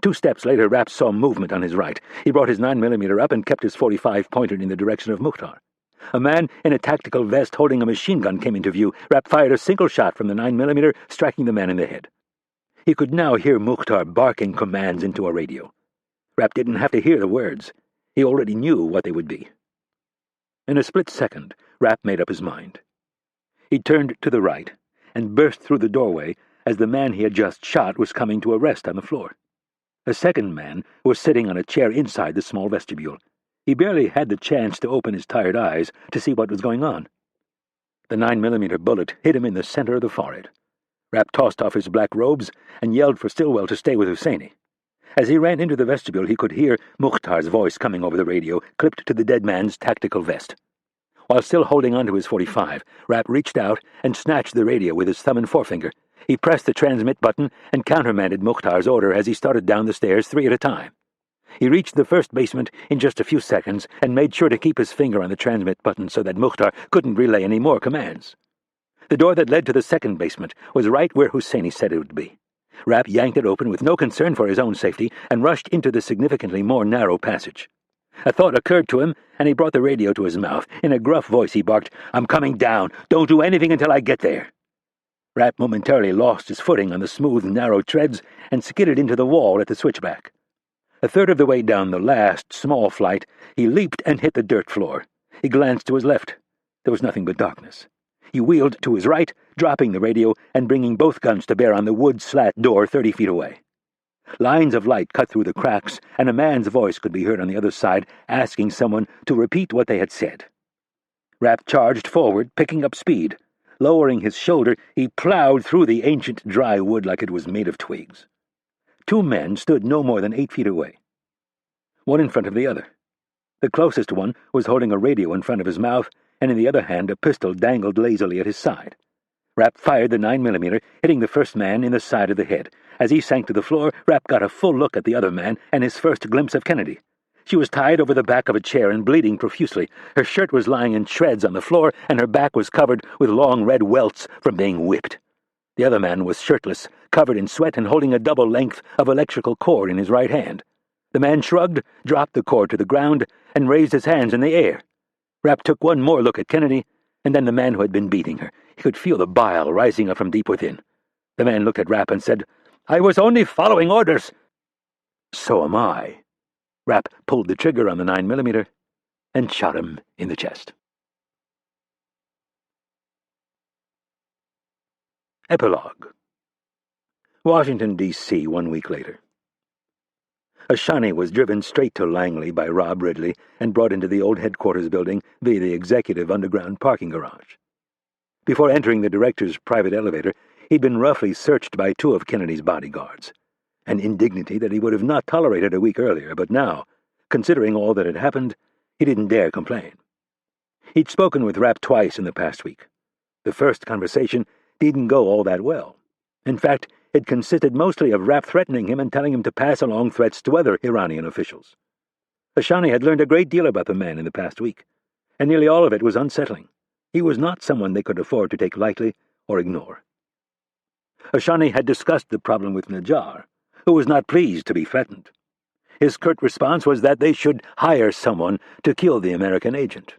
2 steps later, Rapp saw movement on his right. He brought his 9mm up and kept his .45 pointed in the direction of Mukhtar. A man in a tactical vest holding a machine gun came into view. Rapp fired a single shot from the 9mm, striking the man in the head. He could now hear Mukhtar barking commands into a radio. Rapp didn't have to hear the words. He already knew what they would be. In a split second, Rapp made up his mind. He turned to the right and burst through the doorway as the man he had just shot was coming to a rest on the floor. A second man was sitting on a chair inside the small vestibule. He barely had the chance to open his tired eyes to see what was going on. The 9mm bullet hit him in the center of the forehead. Rapp tossed off his black robes and yelled for Stillwell to stay with Husseini. As he ran into the vestibule, he could hear Mukhtar's voice coming over the radio, clipped to the dead man's tactical vest. While still holding onto his .45, Rapp reached out and snatched the radio with his thumb and forefinger. He pressed the transmit button and countermanded Mukhtar's order as he started down the stairs 3 at a time. He reached the first basement in just a few seconds and made sure to keep his finger on the transmit button so that Mukhtar couldn't relay any more commands. The door that led to the second basement was right where Husseini said it would be. Rapp yanked it open with no concern for his own safety and rushed into the significantly more narrow passage. A thought occurred to him, and he brought the radio to his mouth. In a gruff voice he barked, "I'm coming down. Don't do anything until I get there." Rapp momentarily lost his footing on the smooth, narrow treads and skidded into the wall at the switchback. A third of the way down the last, small flight, he leaped and hit the dirt floor. He glanced to his left. There was nothing but darkness. He wheeled to his right, dropping the radio and bringing both guns to bear on the wood slat door 30 feet away. Lines of light cut through the cracks, and a man's voice could be heard on the other side, asking someone to repeat what they had said. Rapp charged forward, picking up speed. Lowering his shoulder, he plowed through the ancient dry wood like it was made of twigs. 2 men stood no more than 8 feet away, one in front of the other. The closest one was holding a radio in front of his mouth, and in the other hand a pistol dangled lazily at his side. Rapp fired the 9mm, hitting the first man in the side of the head. As he sank to the floor, Rapp got a full look at the other man and his first glimpse of Kennedy. She was tied over the back of a chair and bleeding profusely. Her shirt was lying in shreds on the floor, and her back was covered with long red welts from being whipped. The other man was shirtless, covered in sweat, and holding a double length of electrical cord in his right hand. The man shrugged, dropped the cord to the ground, and raised his hands in the air. Rapp took one more look at Kennedy, and then the man who had been beating her. He could feel the bile rising up from deep within. The man looked at Rapp and said, "I was only following orders." "So am I." Rapp pulled the trigger on the 9mm and shot him in the chest. Epilogue. Washington, D.C., 1 week later. Ashani was driven straight to Langley by Rob Ridley and brought into the old headquarters building via the executive underground parking garage. Before entering the director's private elevator, he'd been roughly searched by 2 of Kennedy's bodyguards, an indignity that he would have not tolerated a week earlier, but now, considering all that had happened, he didn't dare complain. He'd spoken with Rapp twice in the past week. The first conversation didn't go all that well. In fact, it consisted mostly of Rapp threatening him and telling him to pass along threats to other Iranian officials. Ashani had learned a great deal about the man in the past week, and nearly all of it was unsettling. He was not someone they could afford to take lightly or ignore. Ashani had discussed the problem with Najjar, who was not pleased to be threatened. His curt response was that they should hire someone to kill the American agent.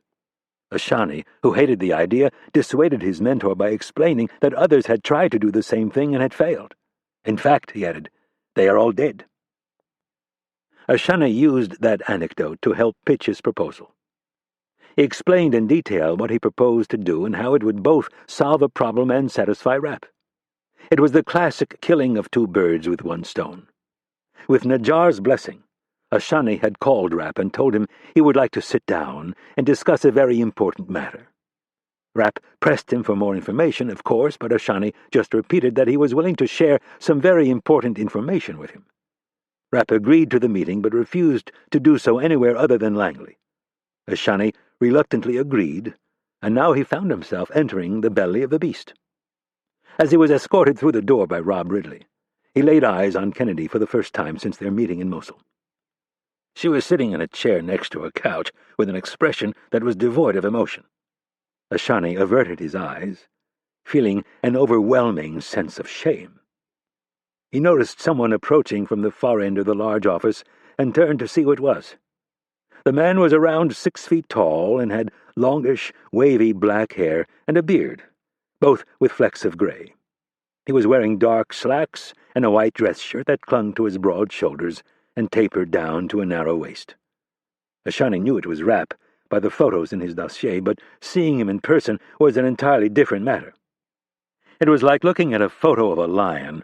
Ashani, who hated the idea, dissuaded his mentor by explaining that others had tried to do the same thing and had failed. In fact, he added, they are all dead. Ashani used that anecdote to help pitch his proposal. He explained in detail what he proposed to do and how it would both solve a problem and satisfy Rapp. It was the classic killing of 2 birds with 1 stone. With Najjar's blessing, Ashani had called Rapp and told him he would like to sit down and discuss a very important matter. Rapp pressed him for more information, of course, but Ashani just repeated that he was willing to share some very important information with him. Rapp agreed to the meeting but refused to do so anywhere other than Langley. Ashani reluctantly agreed, and now he found himself entering the belly of the beast. As he was escorted through the door by Rob Ridley, he laid eyes on Kennedy for the first time since their meeting in Mosul. She was sitting in a chair next to a couch with an expression that was devoid of emotion. Ashani averted his eyes, feeling an overwhelming sense of shame. He noticed someone approaching from the far end of the large office and turned to see who it was. The man was around 6 feet tall and had longish, wavy black hair and a beard, both with flecks of gray. He was wearing dark slacks and a white dress shirt that clung to his broad shoulders and tapered down to a narrow waist. Ashani knew it was Rapp by the photos in his dossier, but seeing him in person was an entirely different matter. It was like looking at a photo of a lion,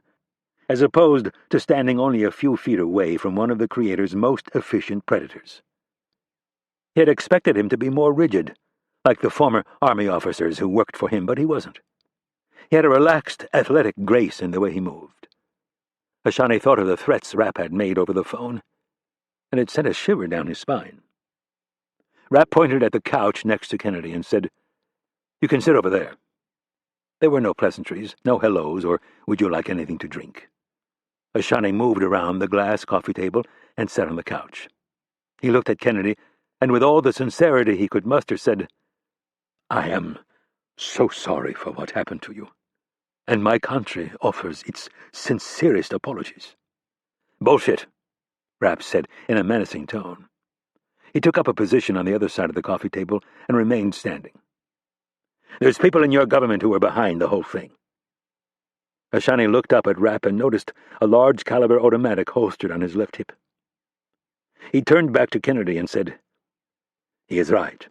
as opposed to standing only a few feet away from one of the Creator's most efficient predators. He had expected him to be more rigid, like the former army officers who worked for him, but he wasn't. He had a relaxed, athletic grace in the way he moved. Ashani thought of the threats Rapp had made over the phone, and it sent a shiver down his spine. Rapp pointed at the couch next to Kennedy and said, "You can sit over there." There were no pleasantries, no hellos, or "would you like anything to drink?" Ashani moved around the glass coffee table and sat on the couch. He looked at Kennedy, and with all the sincerity he could muster said, "I am so sorry for what happened to you, and my country offers its sincerest apologies." "Bullshit," Rapp said in a menacing tone. He took up a position on the other side of the coffee table and remained standing. "There's people in your government who are behind the whole thing." Ashani looked up at Rapp and noticed a large-caliber automatic holstered on his left hip. He turned back to Kennedy and said, "He is right.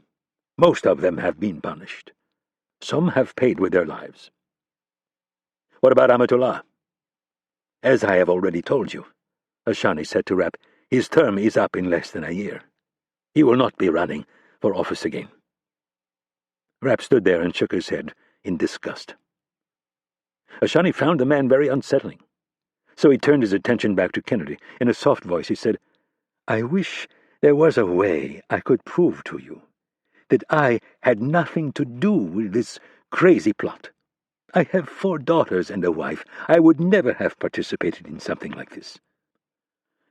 Most of them have been punished. Some have paid with their lives." "What about Amatullah?" "As I have already told you," Ashani said to Rapp, "his term is up in less than a year. He will not be running for office again." Rapp stood there and shook his head in disgust. Ashani found the man very unsettling, so he turned his attention back to Kennedy. In a soft voice he said, "I wish there was a way I could prove to you that I had nothing to do with this crazy plot. I have 4 daughters and a wife. I would never have participated in something like this."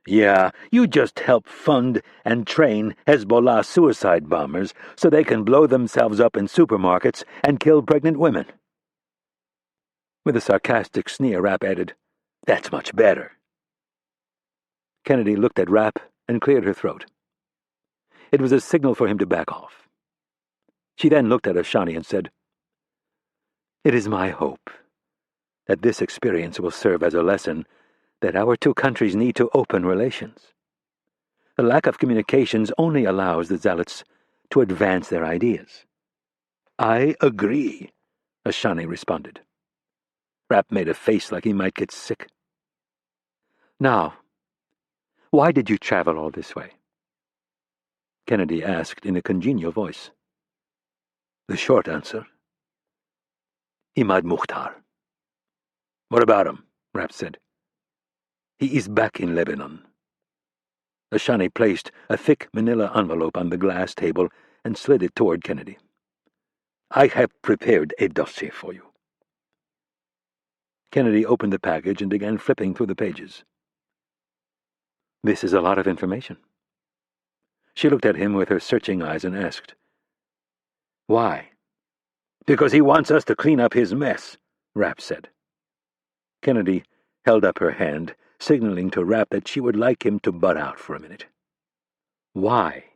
"Yeah, you just help fund and train Hezbollah suicide bombers so they can blow themselves up in supermarkets and kill pregnant women." With a sarcastic sneer, Rapp added, "That's much better." Kennedy looked at Rapp and cleared her throat. It was a signal for him to back off. She then looked at Ashani and said, "It is my hope that this experience will serve as a lesson that our 2 countries need to open relations. The lack of communications only allows the zealots to advance their ideas." "I agree," Ashani responded. Rapp made a face like he might get sick. "Now, why did you travel all this way?" Kennedy asked in a congenial voice. The short answer: Imad Mukhtar. "What about him?" Rapp said. "He is back in Lebanon." Ashani placed a thick manila envelope on the glass table and slid it toward Kennedy. "I have prepared a dossier for you." Kennedy opened the package and began flipping through the pages. "This is a lot of information." She looked at him with her searching eyes and asked, "Why?" "Because he wants us to clean up his mess," Rapp said. Kennedy held up her hand, signaling to Rapp that she would like him to butt out for a minute. "Why?"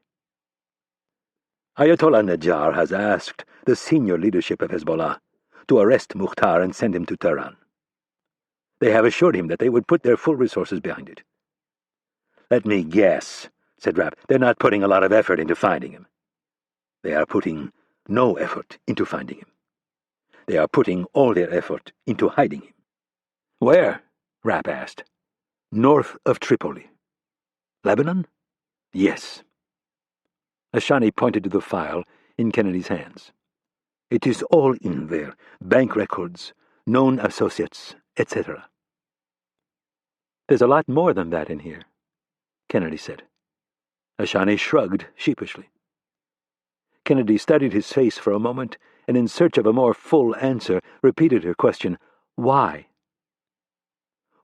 "Ayatollah Najjar has asked the senior leadership of Hezbollah to arrest Mukhtar and send him to Tehran. They have assured him that they would put their full resources behind it." "Let me guess," said Rapp. "They're not putting a lot of effort into finding him." "They are putting no effort into finding him. They are putting all their effort into hiding him." "Where?" Rapp asked. "North of Tripoli." "Lebanon?" "Yes." Ashani pointed to the file in Kennedy's hands. "It is all in there, bank records, known associates, etc." "There's a lot more than that in here," Kennedy said. Ashani shrugged sheepishly. Kennedy studied his face for a moment and, in search of a more full answer, repeated her question, "Why?"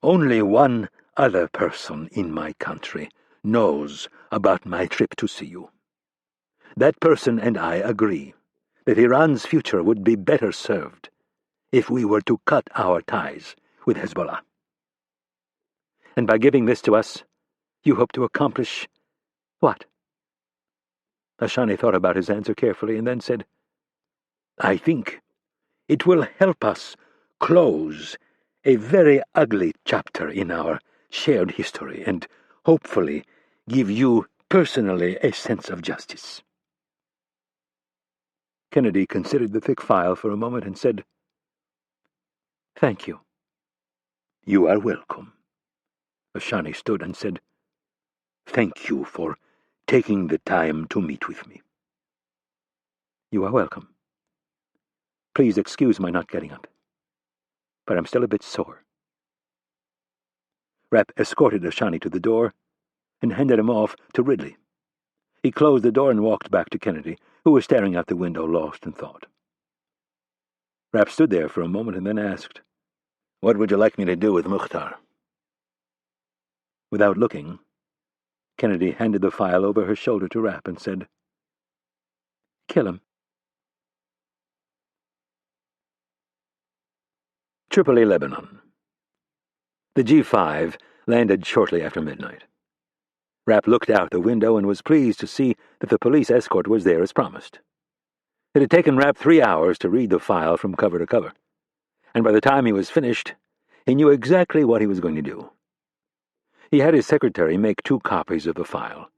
"Only one other person in my country knows about my trip to see you. That person and I agree that Iran's future would be better served if we were to cut our ties with Hezbollah." "And by giving this to us, you hope to accomplish what?" Ashani thought about his answer carefully and then said, "I think it will help us close a very ugly chapter in our shared history and hopefully give you personally a sense of justice." Kennedy considered the thick file for a moment and said, "Thank you." "You are welcome." Ashani stood and said, "Thank you for taking the time to meet with me." "You are welcome. Please excuse my not getting up, but I'm still a bit sore." Rapp escorted Ashani to the door and handed him off to Ridley. He closed the door and walked back to Kennedy, who was staring out the window, lost in thought. Rapp stood there for a moment and then asked, "What would you like me to do with Mukhtar?" Without looking, Kennedy handed the file over her shoulder to Rapp and said, "Kill him." Tripoli, Lebanon. The G5 landed shortly after midnight. Rapp looked out the window and was pleased to see that the police escort was there as promised. It had taken Rapp 3 hours to read the file from cover to cover, and by the time he was finished, he knew exactly what he was going to do. He had his secretary make 2 copies of the file.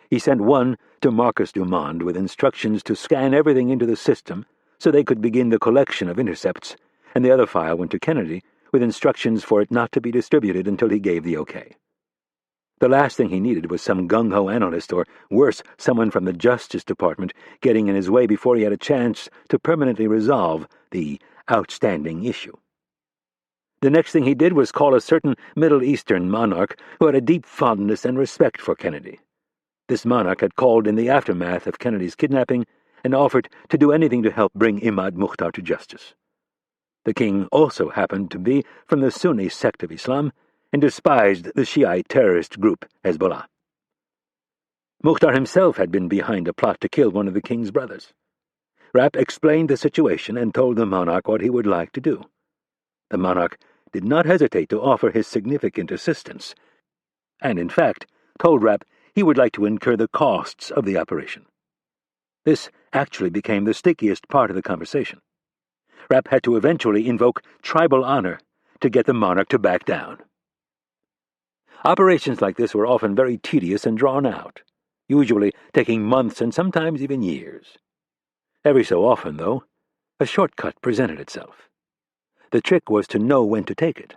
He sent one to Marcus Dumond with instructions to scan everything into the system so they could begin the collection of intercepts, and the other file went to Kennedy with instructions for it not to be distributed until he gave the okay. The last thing he needed was some gung-ho analyst, or worse, someone from the Justice Department, getting in his way before he had a chance to permanently resolve the outstanding issue. The next thing he did was call a certain Middle Eastern monarch who had a deep fondness and respect for Kennedy. This monarch had called in the aftermath of Kennedy's kidnapping and offered to do anything to help bring Imad Mukhtar to justice. The king also happened to be from the Sunni sect of Islam and despised the Shiite terrorist group Hezbollah. Mukhtar himself had been behind a plot to kill one of the king's brothers. Rapp explained the situation and told the monarch what he would like to do. The monarch did not hesitate to offer his significant assistance, and in fact told Rapp he would like to incur the costs of the operation. This actually became the stickiest part of the conversation. Rapp had to eventually invoke tribal honor to get the monarch to back down. Operations like this were often very tedious and drawn out, usually taking months and sometimes even years. Every so often, though, a shortcut presented itself. The trick was to know when to take it.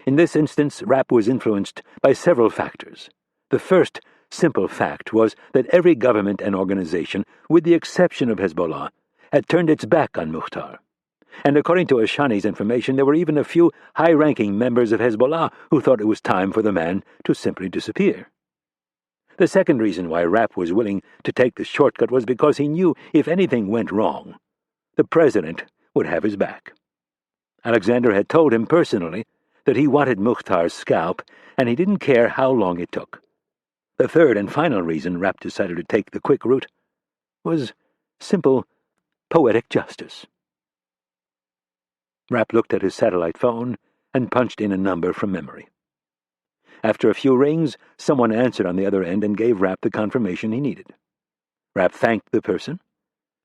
In this instance, Rapp was influenced by several factors. The first simple fact was that every government and organization, with the exception of Hezbollah, had turned its back on Mukhtar. And according to Ashani's information, there were even a few high-ranking members of Hezbollah who thought it was time for the man to simply disappear. The second reason why Rapp was willing to take the shortcut was because he knew if anything went wrong, the president would have his back. Alexander had told him personally that he wanted Mukhtar's scalp, and he didn't care how long it took. The third and final reason Rapp decided to take the quick route was simple, poetic justice. Rapp looked at his satellite phone and punched in a number from memory. After a few rings, someone answered on the other end and gave Rapp the confirmation he needed. Rapp thanked the person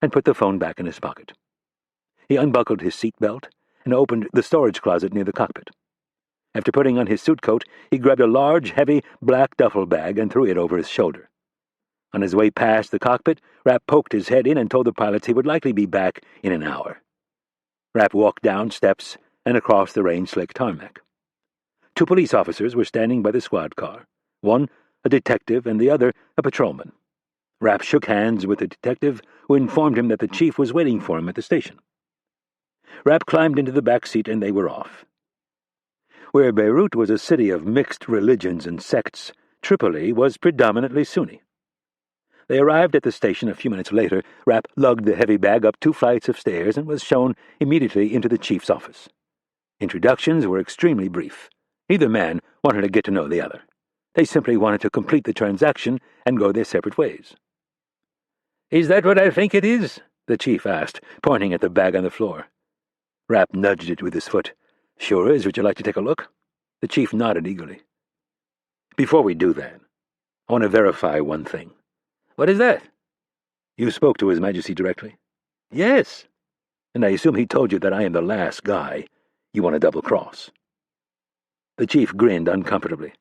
and put the phone back in his pocket. He unbuckled his seat belt and opened the storage closet near the cockpit. After putting on his suit coat, he grabbed a large, heavy, black duffel bag and threw it over his shoulder. On his way past the cockpit, Rapp poked his head in and told the pilots he would likely be back in an hour. Rapp walked down steps and across the rain-slick tarmac. 2 police officers were standing by the squad car, one a detective and the other a patrolman. Rapp shook hands with the detective, who informed him that the chief was waiting for him at the station. Rapp climbed into the back seat and they were off. Where Beirut was a city of mixed religions and sects, Tripoli was predominantly Sunni. They arrived at the station a few minutes later. Rapp lugged the heavy bag up 2 flights of stairs and was shown immediately into the chief's office. Introductions were extremely brief. Neither man wanted to get to know the other. They simply wanted to complete the transaction and go their separate ways. "Is that what I think it is?" the chief asked, pointing at the bag on the floor. Rapp nudged it with his foot. "Sure is. Would you like to take a look?" The chief nodded eagerly. "Before we do that, I want to verify one thing." "What is that?" You spoke to His Majesty directly? Yes. And I assume he told you that I am the last guy you want to double-cross. The chief grinned uncomfortably.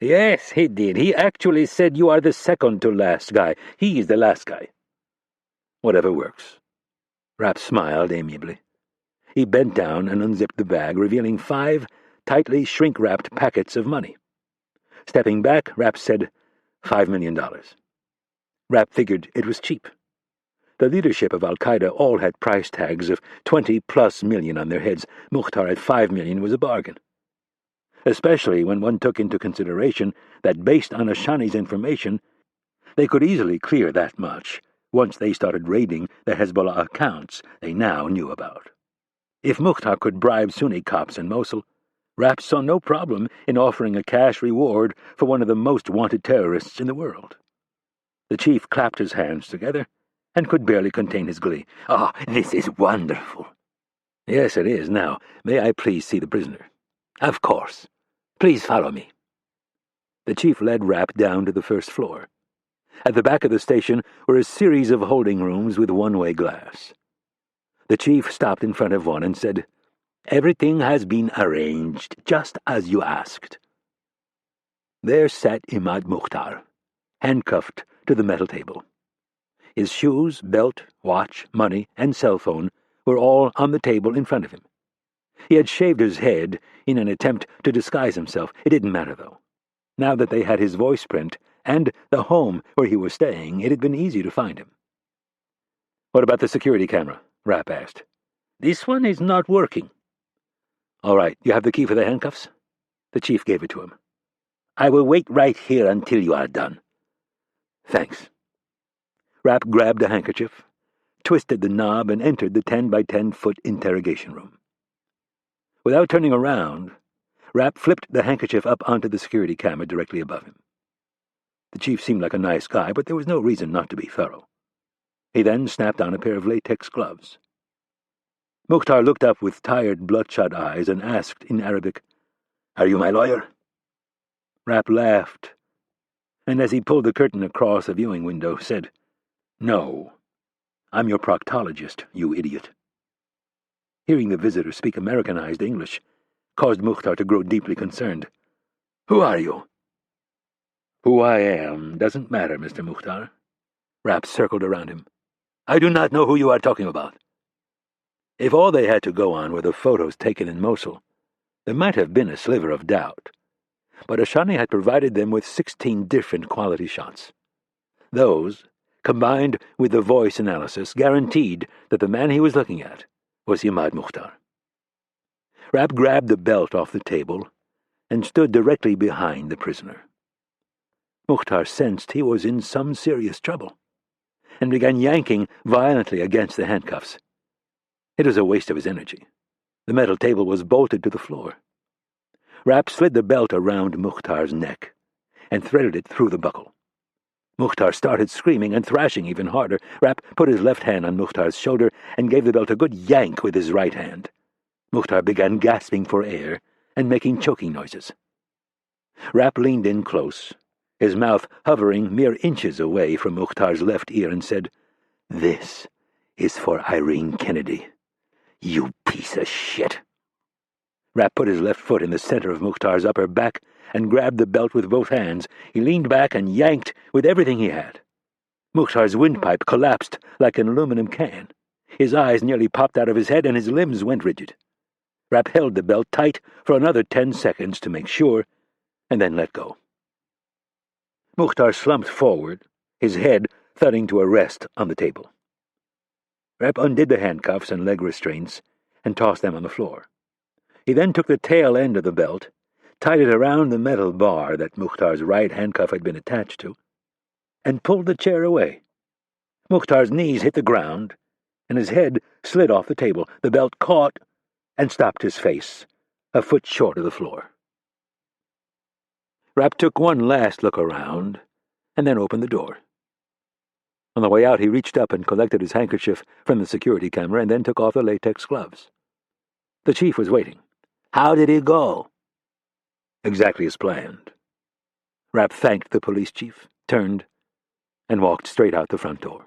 Yes, he did. He actually said you are the second to last guy. He is the last guy. Whatever works. Rapp smiled amiably. He bent down and unzipped the bag, revealing 5 tightly shrink-wrapped packets of money. Stepping back, Rapp said, $5 million. Rapp figured it was cheap. The leadership of Al-Qaeda all had price tags of 20+ million on their heads. Mukhtar at 5 million was a bargain. Especially when one took into consideration that based on Ashani's information, they could easily clear that much once they started raiding the Hezbollah accounts they now knew about. If Mukhtar could bribe Sunni cops in Mosul, Rapp saw no problem in offering a cash reward for one of the most wanted terrorists in the world. The chief clapped his hands together and could barely contain his glee. "Ah, this is wonderful." "Yes, it is. Now, may I please see the prisoner?" "Of course. Please follow me." The chief led Rapp down to the first floor. At the back of the station were a series of holding rooms with one-way glass. The chief stopped in front of one and said, "Everything has been arranged, just as you asked." There sat Imad Mukhtar, handcuffed to the metal table. His shoes, belt, watch, money, and cell phone were all on the table in front of him. He had shaved his head in an attempt to disguise himself. It didn't matter, though. Now that they had his voice print and the home where he was staying, it had been easy to find him. "What about the security camera?" Rapp asked. "This one is not working." "All right, you have the key for the handcuffs?" The chief gave it to him. "I will wait right here until you are done." "Thanks." Rapp grabbed a handkerchief, twisted the knob, and entered the 10-by-10-foot interrogation room. Without turning around, Rapp flipped the handkerchief up onto the security camera directly above him. The chief seemed like a nice guy, but there was no reason not to be thorough. He then snapped on a pair of latex gloves. Mukhtar looked up with tired, bloodshot eyes and asked in Arabic, "Are you my lawyer?" Rapp laughed, and as he pulled the curtain across a viewing window, said, "No, I'm your proctologist, you idiot." Hearing the visitor speak Americanized English caused Mukhtar to grow deeply concerned. "Who are you?" "Who I am doesn't matter, Mr. Mukhtar." Rapp circled around him. "I do not know who you are talking about." If all they had to go on were the photos taken in Mosul, there might have been a sliver of doubt. But Ashani had provided them with 16 different quality shots. Those, combined with the voice analysis, guaranteed that the man he was looking at was Imad Mukhtar. Rapp grabbed the belt off the table and stood directly behind the prisoner. Mukhtar sensed he was in some serious trouble and began yanking violently against the handcuffs. It was a waste of his energy. The metal table was bolted to the floor. Rapp slid the belt around Mukhtar's neck and threaded it through the buckle. Mukhtar started screaming and thrashing even harder. Rapp put his left hand on Mukhtar's shoulder and gave the belt a good yank with his right hand. Mukhtar began gasping for air and making choking noises. Rapp leaned in close, his mouth hovering mere inches away from Mukhtar's left ear, and said, "This is for Irene Kennedy, you piece of shit." Rapp put his left foot in the center of Mukhtar's upper back and grabbed the belt with both hands. He leaned back and yanked with everything he had. Mukhtar's windpipe collapsed like an aluminum can. His eyes nearly popped out of his head and his limbs went rigid. Rapp held the belt tight for another 10 seconds to make sure, and then let go. Mukhtar slumped forward, his head thudding to a rest on the table. Rapp undid the handcuffs and leg restraints and tossed them on the floor. He then took the tail end of the belt, tied it around the metal bar that Mukhtar's right handcuff had been attached to, and pulled the chair away. Mukhtar's knees hit the ground, and his head slid off the table. The belt caught and stopped his face, a foot short of the floor. Rapp took one last look around, and then opened the door. On the way out, he reached up and collected his handkerchief from the security camera and then took off the latex gloves. The chief was waiting. "How did it go?" "Exactly as planned." Rapp thanked the police chief, turned, and walked straight out the front door.